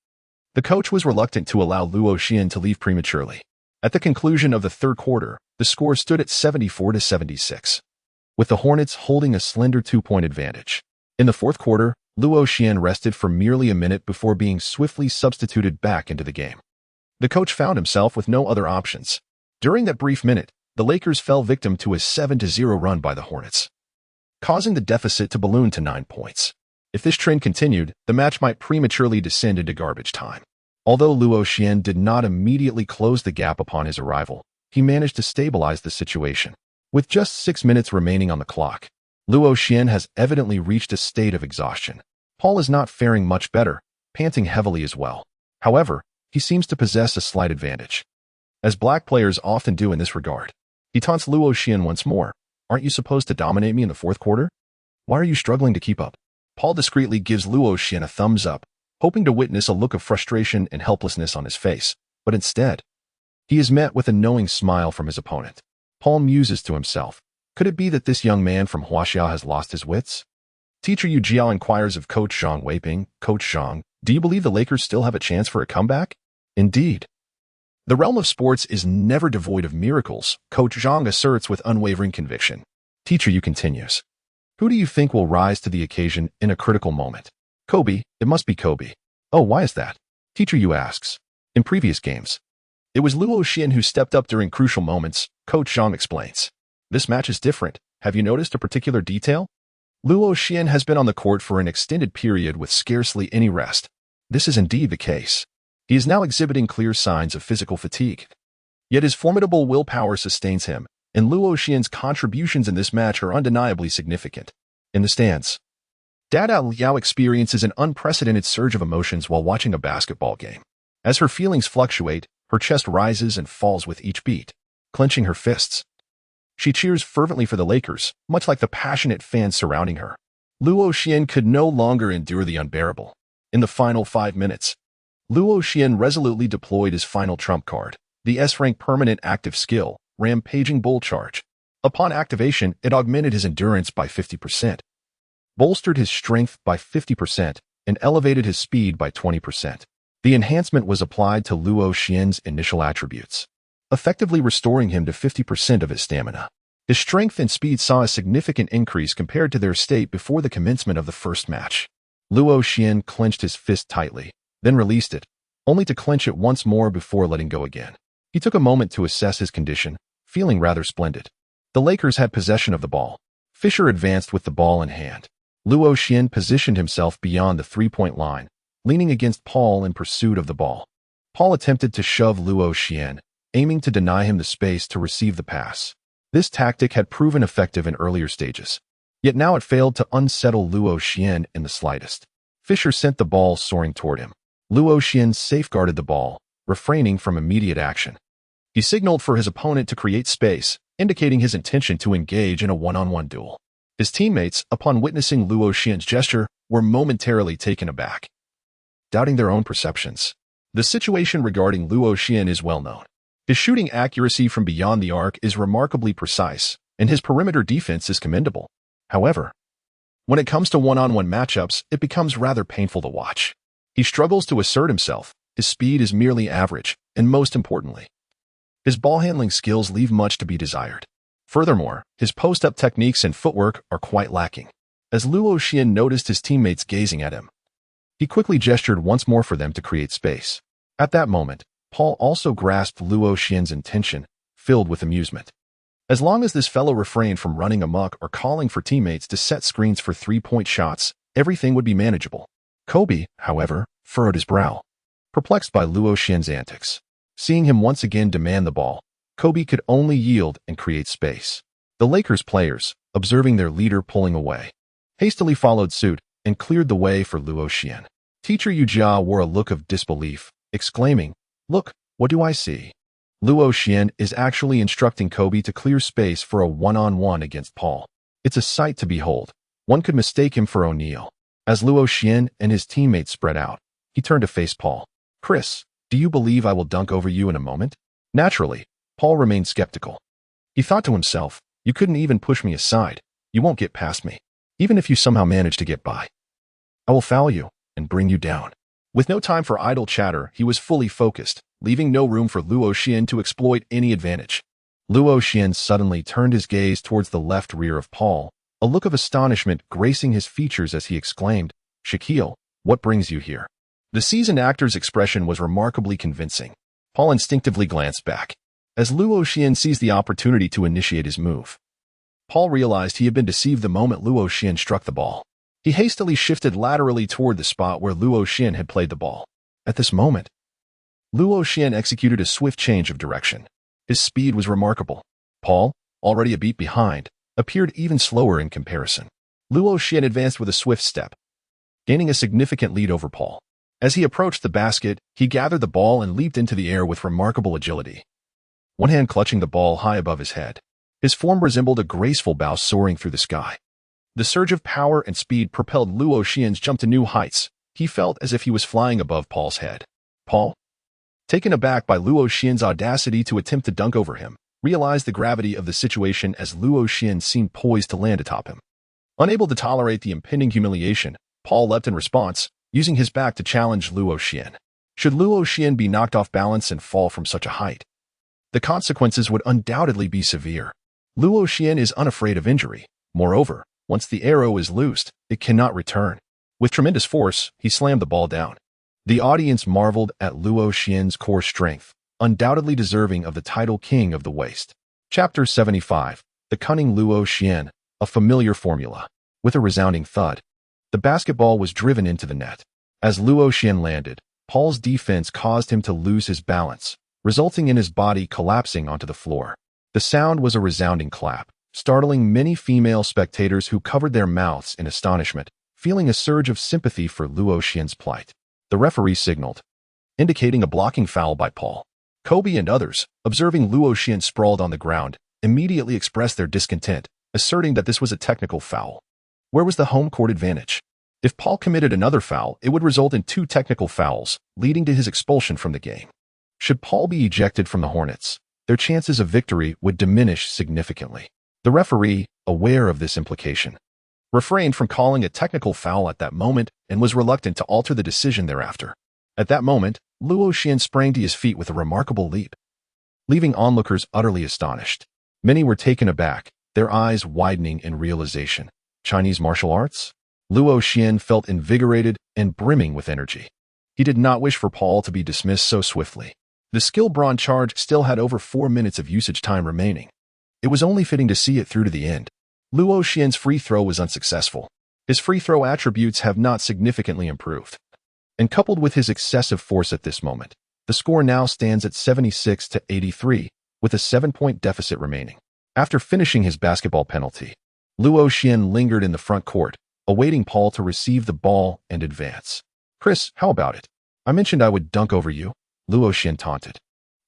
Speaker 1: the coach was reluctant to allow Luo Xian to leave prematurely. At the conclusion of the third quarter, the score stood at 74-76, with the Hornets holding a slender 2-point advantage. In the fourth quarter, Luo Xian rested for merely a minute before being swiftly substituted back into the game. The coach found himself with no other options. During that brief minute, the Lakers fell victim to a 7-0 run by the Hornets, causing the deficit to balloon to 9 points. If this trend continued, the match might prematurely descend into garbage time. Although Luo Xian did not immediately close the gap upon his arrival, he managed to stabilize the situation. With just 6 minutes remaining on the clock, Luo Xian has evidently reached a state of exhaustion. Paul is not faring much better, panting heavily as well. However, he seems to possess a slight advantage, as black players often do in this regard. He taunts Luo Xian once more. Aren't you supposed to dominate me in the fourth quarter? Why are you struggling to keep up? Paul discreetly gives Luo Xian a thumbs up, hoping to witness a look of frustration and helplessness on his face, but instead, he is met with a knowing smile from his opponent. Paul muses to himself. Could it be that this young man from Huaxia has lost his wits? Teacher Yu Jiao inquires of Coach Zhang Weiping. Coach Zhang, do you believe the Lakers still have a chance for a comeback? Indeed. The realm of sports is never devoid of miracles, Coach Zhang asserts with unwavering conviction. Teacher Yu continues. Who do you think will rise to the occasion in a critical moment? Kobe. It must be Kobe. Oh, why is that? Teacher Yu asks. In previous games, it was Luo Xian who stepped up during crucial moments, Coach Zhang explains. This match is different. Have you noticed a particular detail? Luo Xian has been on the court for an extended period with scarcely any rest. This is indeed the case. He is now exhibiting clear signs of physical fatigue. Yet his formidable willpower sustains him, and Luo Xian's contributions in this match are undeniably significant. In the stands, Dada Liao experiences an unprecedented surge of emotions while watching a basketball game. As her feelings fluctuate, her chest rises and falls with each beat, clenching her fists. She cheers fervently for the Lakers, much like the passionate fans surrounding her. Luo Xian could no longer endure the unbearable. In the final 5 minutes, Luo Xian resolutely deployed his final trump card, the S-rank permanent active skill, Rampaging Bull Charge. Upon activation, it augmented his endurance by 50%, bolstered his strength by 50%, and elevated his speed by 20%. The enhancement was applied to Luo Xian's initial attributes, effectively restoring him to 50% of his stamina. His strength and speed saw a significant increase compared to their state before the commencement of the first match. Luo Xian clenched his fist tightly, then released it, only to clench it once more before letting go again. He took a moment to assess his condition, feeling rather splendid. The Lakers had possession of the ball. Fisher advanced with the ball in hand. Luo Xian positioned himself beyond the three-point line, leaning against Paul in pursuit of the ball. Paul attempted to shove Luo Xian, aiming to deny him the space to receive the pass. This tactic had proven effective in earlier stages, yet now it failed to unsettle Luo Xian in the slightest. Fisher sent the ball soaring toward him. Luo Xian safeguarded the ball, refraining from immediate action. He signaled for his opponent to create space, indicating his intention to engage in a one-on-one duel. His teammates, upon witnessing Luo Xian's gesture, were momentarily taken aback, doubting their own perceptions. The situation regarding Luo Xian is well known. His shooting accuracy from beyond the arc is remarkably precise, and his perimeter defense is commendable. However, when it comes to one-on-one matchups, it becomes rather painful to watch. He struggles to assert himself, his speed is merely average, and most importantly, his ball-handling skills leave much to be desired. Furthermore, his post-up techniques and footwork are quite lacking. As Luo Xian noticed his teammates gazing at him, he quickly gestured once more for them to create space. At that moment, Paul also grasped Luo Xian's intention, filled with amusement. As long as this fellow refrained from running amok or calling for teammates to set screens for three-point shots, everything would be manageable. Kobe, however, furrowed his brow, perplexed by Luo Xian's antics. Seeing him once again demand the ball, Kobe could only yield and create space. The Lakers players, observing their leader pulling away, hastily followed suit and cleared the way for Luo Xian. Teacher Yu Jia wore a look of disbelief, exclaiming, "Look, what do I see?" Luo Xian is actually instructing Kobe to clear space for a one-on-one against Paul. It's a sight to behold. One could mistake him for O'Neal. As Luo Xian and his teammates spread out, he turned to face Paul. "Chris, do you believe I will dunk over you in a moment?" Naturally, Paul remained skeptical. He thought to himself, "You couldn't even push me aside. You won't get past me. Even if you somehow manage to get by, I will foul you and bring you down." With no time for idle chatter, he was fully focused, leaving no room for Luo Xian to exploit any advantage. Luo Xian suddenly turned his gaze towards the left rear of Paul, a look of astonishment gracing his features as he exclaimed, "Shaquille, what brings you here?" The seasoned actor's expression was remarkably convincing. Paul instinctively glanced back. As Luo Xian seized the opportunity to initiate his move, Paul realized he had been deceived the moment Luo Xian struck the ball. He hastily shifted laterally toward the spot where Luo Xian had played the ball. At this moment, Luo Xian executed a swift change of direction. His speed was remarkable. Paul, already a beat behind, appeared even slower in comparison. Luo Xian advanced with a swift step, gaining a significant lead over Paul. As he approached the basket, he gathered the ball and leaped into the air with remarkable agility, one hand clutching the ball high above his head. His form resembled a graceful bow soaring through the sky. The surge of power and speed propelled Luo Xian's jump to new heights. He felt as if he was flying above Paul's head. Paul, taken aback by Luo Xian's audacity to attempt to dunk over him, realized the gravity of the situation as Luo Xian seemed poised to land atop him. Unable to tolerate the impending humiliation, Paul leapt in response, using his back to challenge Luo Xian. Should Luo Xian be knocked off balance and fall from such a height, the consequences would undoubtedly be severe. Luo Xian is unafraid of injury. Moreover, once the arrow is loosed, it cannot return. With tremendous force, he slammed the ball down. The audience marveled at Luo Xian's core strength, undoubtedly deserving of the title King of the Waste. Chapter 75. The Cunning Luo Xian, a familiar formula. With a resounding thud, the basketball was driven into the net. As Luo Xian landed, Paul's defense caused him to lose his balance, resulting in his body collapsing onto the floor. The sound was a resounding clap, startling many female spectators who covered their mouths in astonishment, feeling a surge of sympathy for Luo Xian's plight. The referee signaled, indicating a blocking foul by Paul. Kobe and others, observing Luo Xian sprawled on the ground, immediately expressed their discontent, asserting that this was a technical foul. Where was the home court advantage? If Paul committed another foul, it would result in 2 technical fouls, leading to his expulsion from the game. Should Paul be ejected from the Hornets, their chances of victory would diminish significantly. The referee, aware of this implication, refrained from calling a technical foul at that moment and was reluctant to alter the decision thereafter. At that moment, Luo Xian sprang to his feet with a remarkable leap, leaving onlookers utterly astonished. Many were taken aback, their eyes widening in realization. Chinese martial arts? Luo Xian felt invigorated and brimming with energy. He did not wish for Paul to be dismissed so swiftly. The skill bronze charge still had over 4 minutes of usage time remaining. It was only fitting to see it through to the end. Luo Xian's free throw was unsuccessful. His free throw attributes have not significantly improved. And coupled with his excessive force at this moment, the score now stands at 76-83, with a 7-point deficit remaining. After finishing his basketball penalty, Luo Xian lingered in the front court, awaiting Paul to receive the ball and advance. "Chris, how about it? I mentioned I would dunk over you," Luo Xian taunted.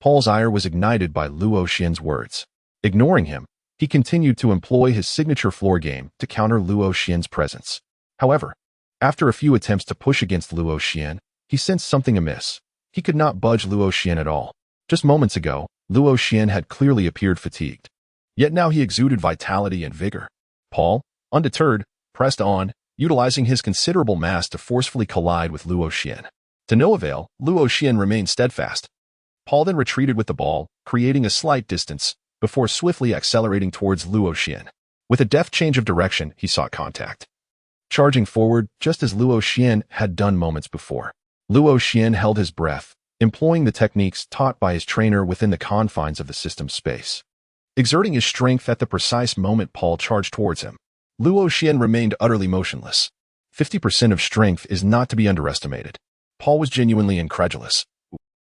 Speaker 1: Paul's ire was ignited by Luo Xian's words. Ignoring him, he continued to employ his signature floor game to counter Luo Xian's presence. However, after a few attempts to push against Luo Xian, he sensed something amiss. He could not budge Luo Xian at all. Just moments ago, Luo Xian had clearly appeared fatigued. Yet now he exuded vitality and vigor. Paul, undeterred, pressed on, utilizing his considerable mass to forcefully collide with Luo Xian. To no avail, Luo Xian remained steadfast. Paul then retreated with the ball, creating a slight distance, before swiftly accelerating towards Luo Xian. With a deft change of direction, he sought contact, charging forward just as Luo Xian had done moments before. Luo Xian held his breath, employing the techniques taught by his trainer within the confines of the system's space. Exerting his strength at the precise moment Paul charged towards him, Luo Xian remained utterly motionless. 50% of strength is not to be underestimated. Paul was genuinely incredulous.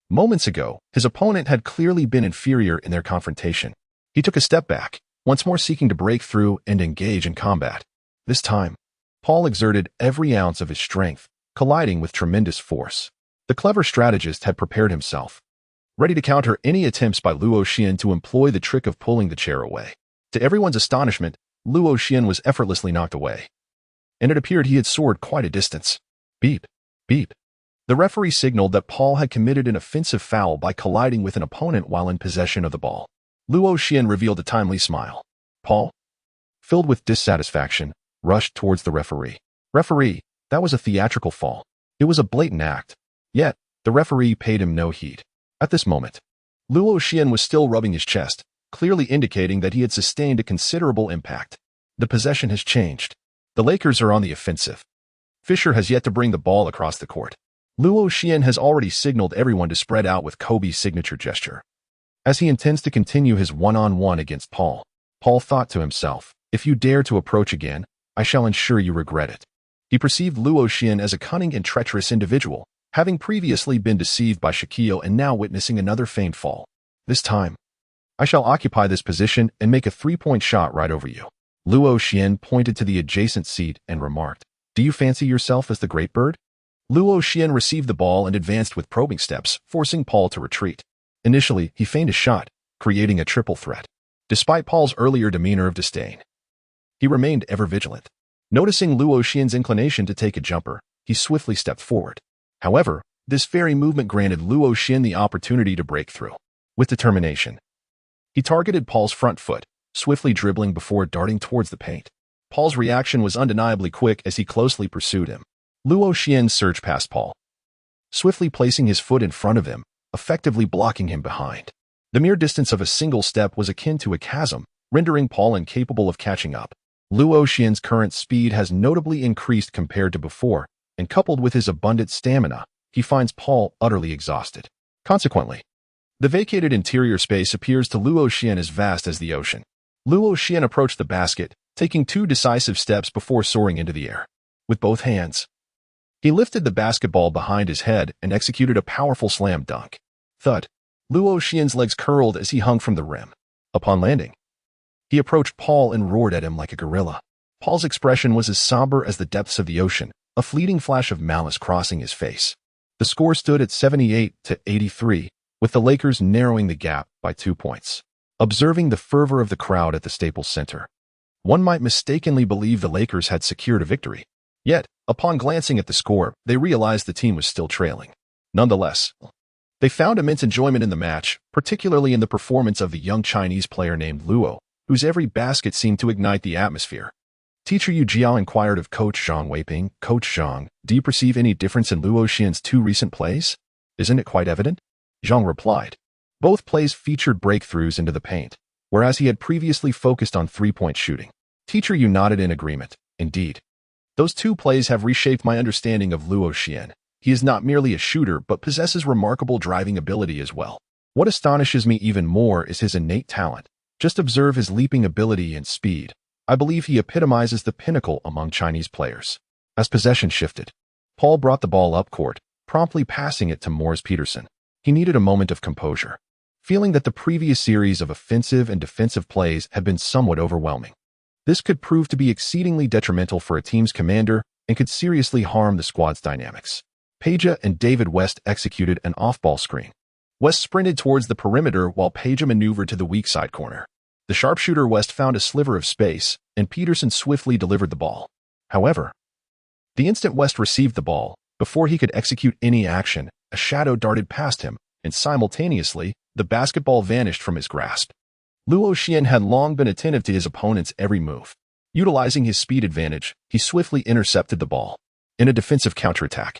Speaker 1: Moments ago, his opponent had clearly been inferior in their confrontation. He took a step back, once more seeking to break through and engage in combat. This time, Paul exerted every ounce of his strength, colliding with tremendous force. The clever strategist had prepared himself, ready to counter any attempts by Luo Xian to employ the trick of pulling the chair away. To everyone's astonishment, Luo Xian was effortlessly knocked away, and it appeared he had soared quite a distance. Beep, beep. The referee signaled that Paul had committed an offensive foul by colliding with an opponent while in possession of the ball. Luo Xian revealed a timely smile. Paul, filled with dissatisfaction, rushed towards the referee. "Referee, that was a theatrical fall. It was a blatant act." Yet, the referee paid him no heed. At this moment, Luo Xian was still rubbing his chest, clearly indicating that he had sustained a considerable impact. The possession has changed. The Lakers are on the offensive. Fisher has yet to bring the ball across the court. Luo Xian has already signaled everyone to spread out with Kobe's signature gesture, as he intends to continue his one-on-one against Paul. Paul thought to himself, "If you dare to approach again, I shall ensure you regret it." He perceived Luo Xian as a cunning and treacherous individual, having previously been deceived by Shaquille and now witnessing another feigned fall. "This time, I shall occupy this position and make a 3-point shot right over you." Luo Xian pointed to the adjacent seat and remarked, "Do you fancy yourself as the Great Bird?" Luo Xian received the ball and advanced with probing steps, forcing Paul to retreat. Initially, he feigned a shot, creating a triple threat. Despite Paul's earlier demeanor of disdain, he remained ever vigilant. Noticing Luo Xian's inclination to take a jumper, he swiftly stepped forward. However, this very movement granted Luo Xian the opportunity to break through. With determination, He targeted Paul's front foot, swiftly dribbling before darting towards the paint. Paul's reaction was undeniably quick as he closely pursued him. Luo Xian surged past Paul, swiftly placing his foot in front of him, effectively blocking him behind. The mere distance of a single step was akin to a chasm, rendering Paul incapable of catching up. Luo Xian's current speed has notably increased compared to before, and coupled with his abundant stamina, he finds Paul utterly exhausted. Consequently, the vacated interior space appears to Luo Xian as vast as the ocean. Luo Xian approached the basket, taking 2 decisive steps before soaring into the air. With both hands, he lifted the basketball behind his head and executed a powerful slam dunk. Thud. Luo Xian's legs curled as he hung from the rim. Upon landing, he approached Paul and roared at him like a gorilla. Paul's expression was as somber as the depths of the ocean, a fleeting flash of malice crossing his face. The score stood at 78-83, with the Lakers narrowing the gap by 2 points. Observing the fervor of the crowd at the Staples Center, one might mistakenly believe the Lakers had secured a victory. Yet, upon glancing at the score, they realized the team was still trailing. Nonetheless, they found immense enjoyment in the match, particularly in the performance of the young Chinese player named Luo, whose every basket seemed to ignite the atmosphere. Teacher Yu Jiao inquired of Coach Zhang Weiping. Coach Zhang, do you perceive any difference in Luo Xian's 2 recent plays? Isn't it quite evident? Zhang replied. Both plays featured breakthroughs into the paint, whereas he had previously focused on 3-point shooting. Teacher Yu nodded in agreement. Indeed, those 2 plays have reshaped my understanding of Luo Xian. He is not merely a shooter, but possesses remarkable driving ability as well. What astonishes me even more is his innate talent. Just observe his leaping ability and speed. I believe he epitomizes the pinnacle among Chinese players. As possession shifted, Paul brought the ball up court, promptly passing it to Morris Peterson. He needed a moment of composure, feeling that the previous series of offensive and defensive plays had been somewhat overwhelming. This could prove to be exceedingly detrimental for a team's commander and could seriously harm the squad's dynamics. Peja and David West executed an off-ball screen. West sprinted towards the perimeter while Peja maneuvered to the weak side corner. The sharpshooter West found a sliver of space, and Peterson swiftly delivered the ball. However, the instant West received the ball, before he could execute any action, a shadow darted past him, and simultaneously, the basketball vanished from his grasp. Luo Xian had long been attentive to his opponent's every move. Utilizing his speed advantage, he swiftly intercepted the ball. In a defensive counterattack,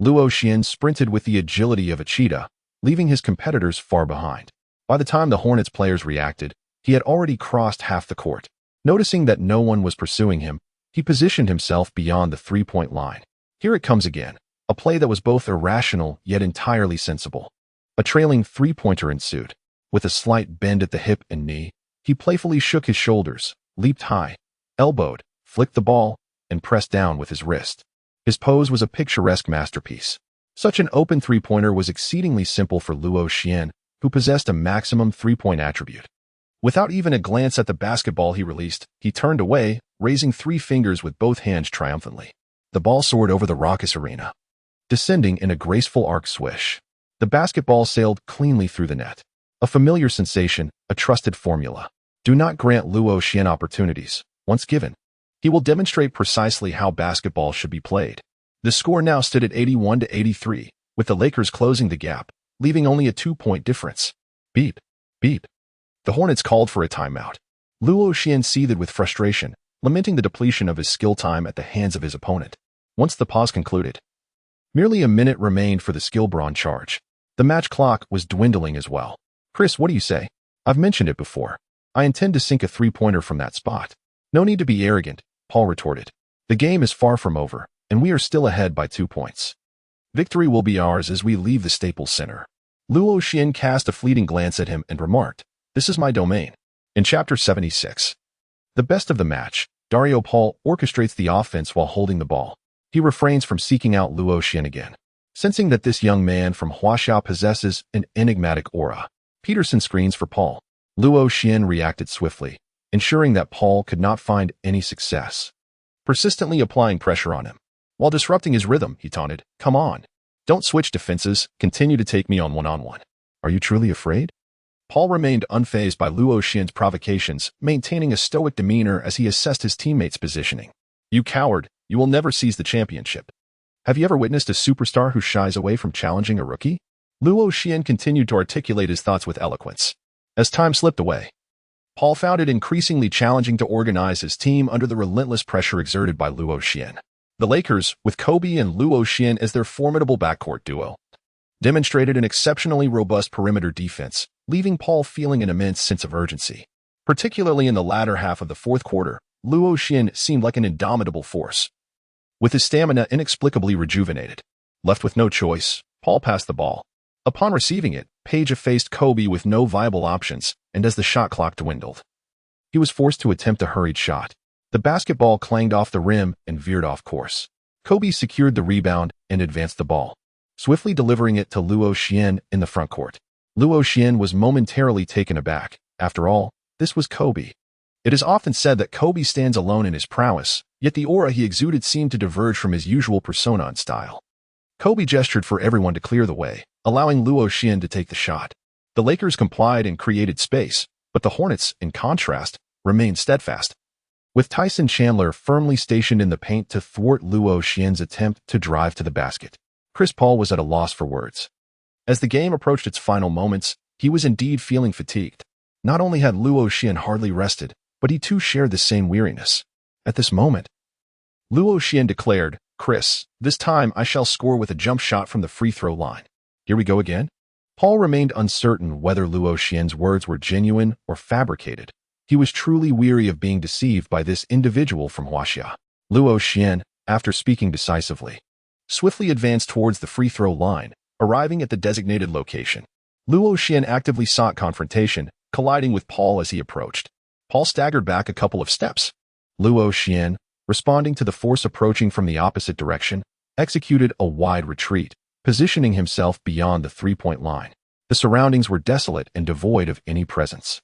Speaker 1: Luo Xian sprinted with the agility of a cheetah, leaving his competitors far behind. By the time the Hornets players reacted, he had already crossed half the court. Noticing that no one was pursuing him, he positioned himself beyond the 3-point line. Here it comes again, a play that was both irrational yet entirely sensible. A trailing 3-pointer ensued. With a slight bend at the hip and knee, he playfully shook his shoulders, leaped high, elbowed, flicked the ball, and pressed down with his wrist. His pose was a picturesque masterpiece. Such an open 3-pointer was exceedingly simple for Luo Xian, who possessed a maximum 3-point attribute. Without even a glance at the basketball he released, he turned away, raising 3 fingers with both hands triumphantly. The ball soared over the raucous arena, descending in a graceful arc swish. The basketball sailed cleanly through the net. A familiar sensation, a trusted formula. Do not grant Luo Xian opportunities. Once given, he will demonstrate precisely how basketball should be played. The score now stood at 81-83, with the Lakers closing the gap, leaving only a 2-point difference. Beep, beep. The Hornets called for a timeout. Luo Xian seethed with frustration, lamenting the depletion of his skill time at the hands of his opponent. Once the pause concluded, merely a minute remained for the skill-brawn charge. The match clock was dwindling as well. Chris, what do you say? I've mentioned it before. I intend to sink a 3-pointer from that spot. No need to be arrogant, Paul retorted. The game is far from over, and we are still ahead by 2 points. Victory will be ours as we leave the Staples Center. Luo Xian cast a fleeting glance at him and remarked, "This is my domain." In Chapter 76, the best of the match, Dario Paul orchestrates the offense while holding the ball. He refrains from seeking out Luo Xian again. Sensing that this young man from Huaxia possesses an enigmatic aura, Peterson screens for Paul. Luo Xian reacted swiftly, ensuring that Paul could not find any success. Persistently applying pressure on him. While disrupting his rhythm, he taunted, "Come on. Don't switch defenses, continue to take me on one-on-one. Are you truly afraid?" Paul remained unfazed by Luo Xian's provocations, maintaining a stoic demeanor as he assessed his teammates' positioning. "You coward, you will never seize the championship. Have you ever witnessed a superstar who shies away from challenging a rookie?" Luo Xian continued to articulate his thoughts with eloquence. As time slipped away, Paul found it increasingly challenging to organize his team under the relentless pressure exerted by Luo Xian. The Lakers, with Kobe and Luo Xian as their formidable backcourt duo, demonstrated an exceptionally robust perimeter defense, leaving Paul feeling an immense sense of urgency. Particularly in the latter half of the fourth quarter, Luo Xian seemed like an indomitable force. With his stamina inexplicably rejuvenated, left with no choice, Paul passed the ball. Upon receiving it, Page faced Kobe with no viable options, and as the shot clock dwindled, he was forced to attempt a hurried shot. The basketball clanged off the rim and veered off course. Kobe secured the rebound and advanced the ball, swiftly delivering it to Luo Xian in the front court. Luo Xian was momentarily taken aback. After all, this was Kobe. It is often said that Kobe stands alone in his prowess, yet the aura he exuded seemed to diverge from his usual persona and style. Kobe gestured for everyone to clear the way, allowing Luo Xian to take the shot. The Lakers complied and created space, but the Hornets, in contrast, remained steadfast. With Tyson Chandler firmly stationed in the paint to thwart Luo Xian's attempt to drive to the basket, Chris Paul was at a loss for words. As the game approached its final moments, he was indeed feeling fatigued. Not only had Luo Xian hardly rested, but he too shared the same weariness. At this moment, Luo Xian declared, "Chris, this time I shall score with a jump shot from the free throw line." Here we go again? Paul remained uncertain whether Luo Xian's words were genuine or fabricated. He was truly weary of being deceived by this individual from Huaxia. Luo Xian, after speaking decisively, swiftly advanced towards the free throw line, arriving at the designated location. Luo Xian actively sought confrontation, colliding with Paul as he approached. Paul staggered back a couple of steps. Luo Xian, responding to the force approaching from the opposite direction, executed a wide retreat, positioning himself beyond the three-point line. The surroundings were desolate and devoid of any presence.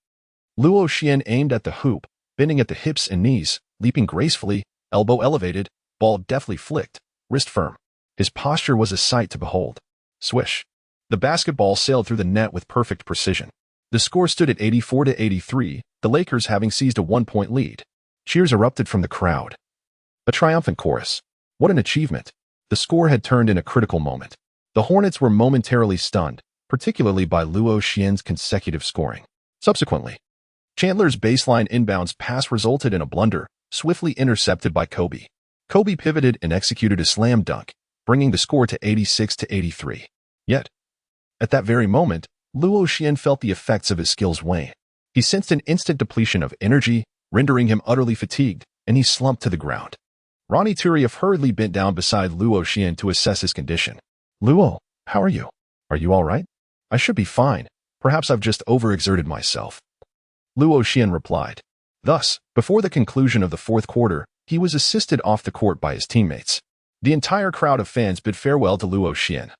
Speaker 1: Luo Xian aimed at the hoop, bending at the hips and knees, leaping gracefully, elbow elevated, ball deftly flicked, wrist firm. His posture was a sight to behold. Swish. The basketball sailed through the net with perfect precision. The score stood at 84-83, the Lakers having seized a one-point lead. Cheers erupted from the crowd. A triumphant chorus. What an achievement. The score had turned in a critical moment. The Hornets were momentarily stunned, particularly by Luo Xian's consecutive scoring. Subsequently, Chandler's baseline inbounds pass resulted in a blunder, swiftly intercepted by Kobe. Kobe pivoted and executed a slam dunk, bringing the score to 86-83. Yet, at that very moment, Luo Xian felt the effects of his skills wane. He sensed an instant depletion of energy, rendering him utterly fatigued, and he slumped to the ground. Ronnie Turieff hurriedly bent down beside Luo Xian to assess his condition. "Luo, how are you? Are you all right?" "I should be fine. Perhaps I've just overexerted myself," Luo Xian replied. Thus, before the conclusion of the fourth quarter, he was assisted off the court by his teammates. The entire crowd of fans bid farewell to Luo Xian,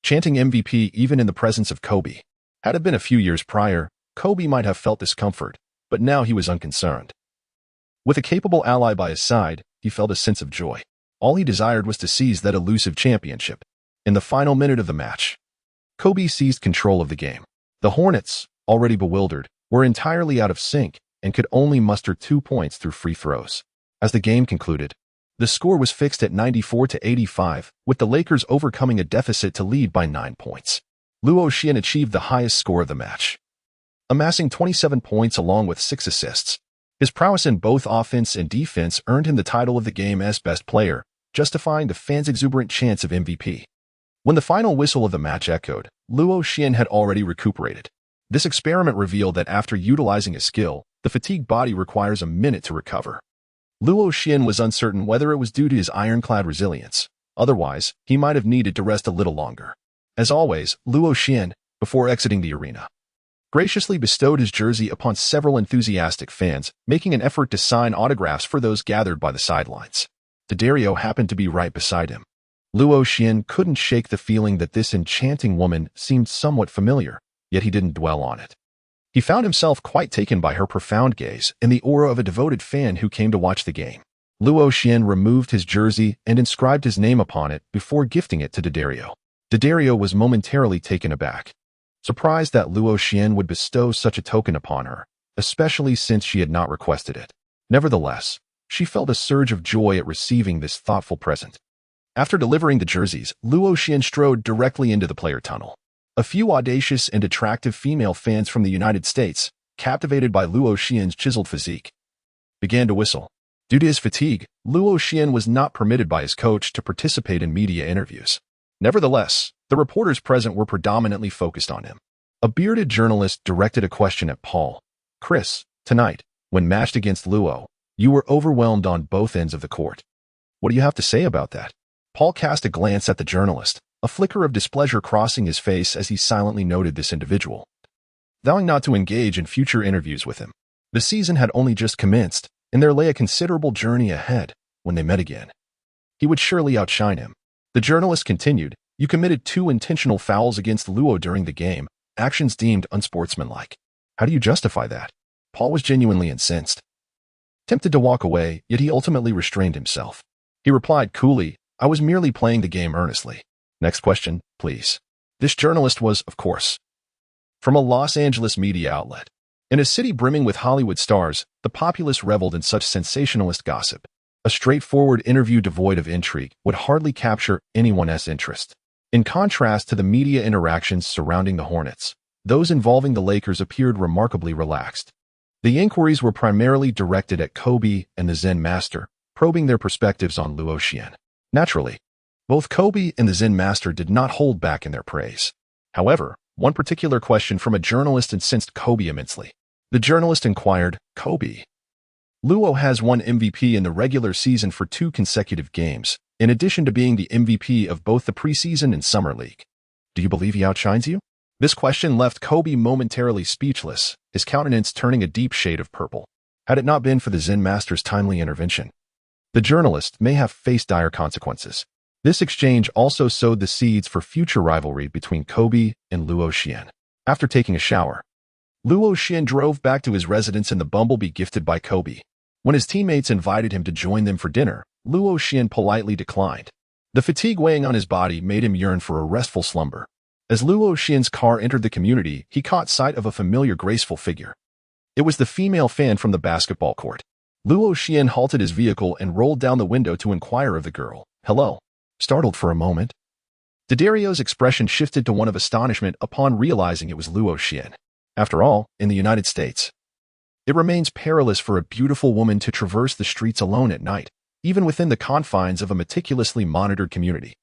Speaker 1: chanting MVP even in the presence of Kobe. Had it been a few years prior, Kobe might have felt discomfort, but now he was unconcerned. With a capable ally by his side, he felt a sense of joy. All he desired was to seize that elusive championship. In the final minute of the match, Kobe seized control of the game. The Hornets, already bewildered, were entirely out of sync and could only muster 2 points through free throws. As the game concluded, the score was fixed at 94-85, with the Lakers overcoming a deficit to lead by 9 points. Luo Xian achieved the highest score of the match, amassing 27 points along with 6 assists. His prowess in both offense and defense earned him the title of the game as best player, justifying the fans' exuberant chants of MVP. When the final whistle of the match echoed, Luo Xian had already recuperated. This experiment revealed that after utilizing his skill, the fatigued body requires a minute to recover. Luo Xian was uncertain whether it was due to his ironclad resilience. Otherwise, he might have needed to rest a little longer. As always, Luo Xian, before exiting the arena, graciously bestowed his jersey upon several enthusiastic fans, making an effort to sign autographs for those gathered by the sidelines. Daddario happened to be right beside him. Luo Xian couldn't shake the feeling that this enchanting woman seemed somewhat familiar, yet he didn't dwell on it. He found himself quite taken by her profound gaze and the aura of a devoted fan who came to watch the game. Luo Xian removed his jersey and inscribed his name upon it before gifting it to Daddario. Daddario was momentarily taken aback, surprised that Luo Xian would bestow such a token upon her, especially since she had not requested it. Nevertheless, she felt a surge of joy at receiving this thoughtful present. After delivering the jerseys, Luo Xian strode directly into the player tunnel. A few audacious and attractive female fans from the United States, captivated by Luo Xian's chiseled physique, began to whistle. Due to his fatigue, Luo Xian was not permitted by his coach to participate in media interviews. Nevertheless, the reporters present were predominantly focused on him. A bearded journalist directed a question at Paul. Chris, tonight, when matched against Luo, you were overwhelmed on both ends of the court. What do you have to say about that? Paul cast a glance at the journalist, a flicker of displeasure crossing his face as he silently noted this individual, vowing not to engage in future interviews with him. The season had only just commenced, and there lay a considerable journey ahead when they met again. He would surely outshine him. The journalist continued, you committed 2 intentional fouls against Luo during the game, actions deemed unsportsmanlike. How do you justify that? Paul was genuinely incensed. Tempted to walk away, yet he ultimately restrained himself. He replied coolly, I was merely playing the game earnestly. Next question, please. This journalist was, of course, from a Los Angeles media outlet. In a city brimming with Hollywood stars, the populace reveled in such sensationalist gossip. A straightforward interview devoid of intrigue would hardly capture anyone's interest. In contrast to the media interactions surrounding the Hornets, those involving the Lakers appeared remarkably relaxed. The inquiries were primarily directed at Kobe and the Zen Master, probing their perspectives on Luo Xian. Naturally, both Kobe and the Zen Master did not hold back in their praise. However, one particular question from a journalist incensed Kobe immensely. The journalist inquired, Kobe, Luo has won MVP in the regular season for 2 consecutive games, in addition to being the MVP of both the preseason and summer league. Do you believe he outshines you? This question left Kobe momentarily speechless, his countenance turning a deep shade of purple. Had it not been for the Zen Master's timely intervention, the journalist may have faced dire consequences. This exchange also sowed the seeds for future rivalry between Kobe and Luo Xian. After taking a shower, Luo Xian drove back to his residence in the bumblebee gifted by Kobe. When his teammates invited him to join them for dinner, Luo Xian politely declined. The fatigue weighing on his body made him yearn for a restful slumber. As Luo Xian's car entered the community, he caught sight of a familiar graceful figure. It was the female fan from the basketball court. Luo Xian halted his vehicle and rolled down the window to inquire of the girl. Hello. Startled for a moment, D'Addario's expression shifted to one of astonishment upon realizing it was Luo Xian. After all, in the United States, it remains perilous for a beautiful woman to traverse the streets alone at night, even within the confines of a meticulously monitored community.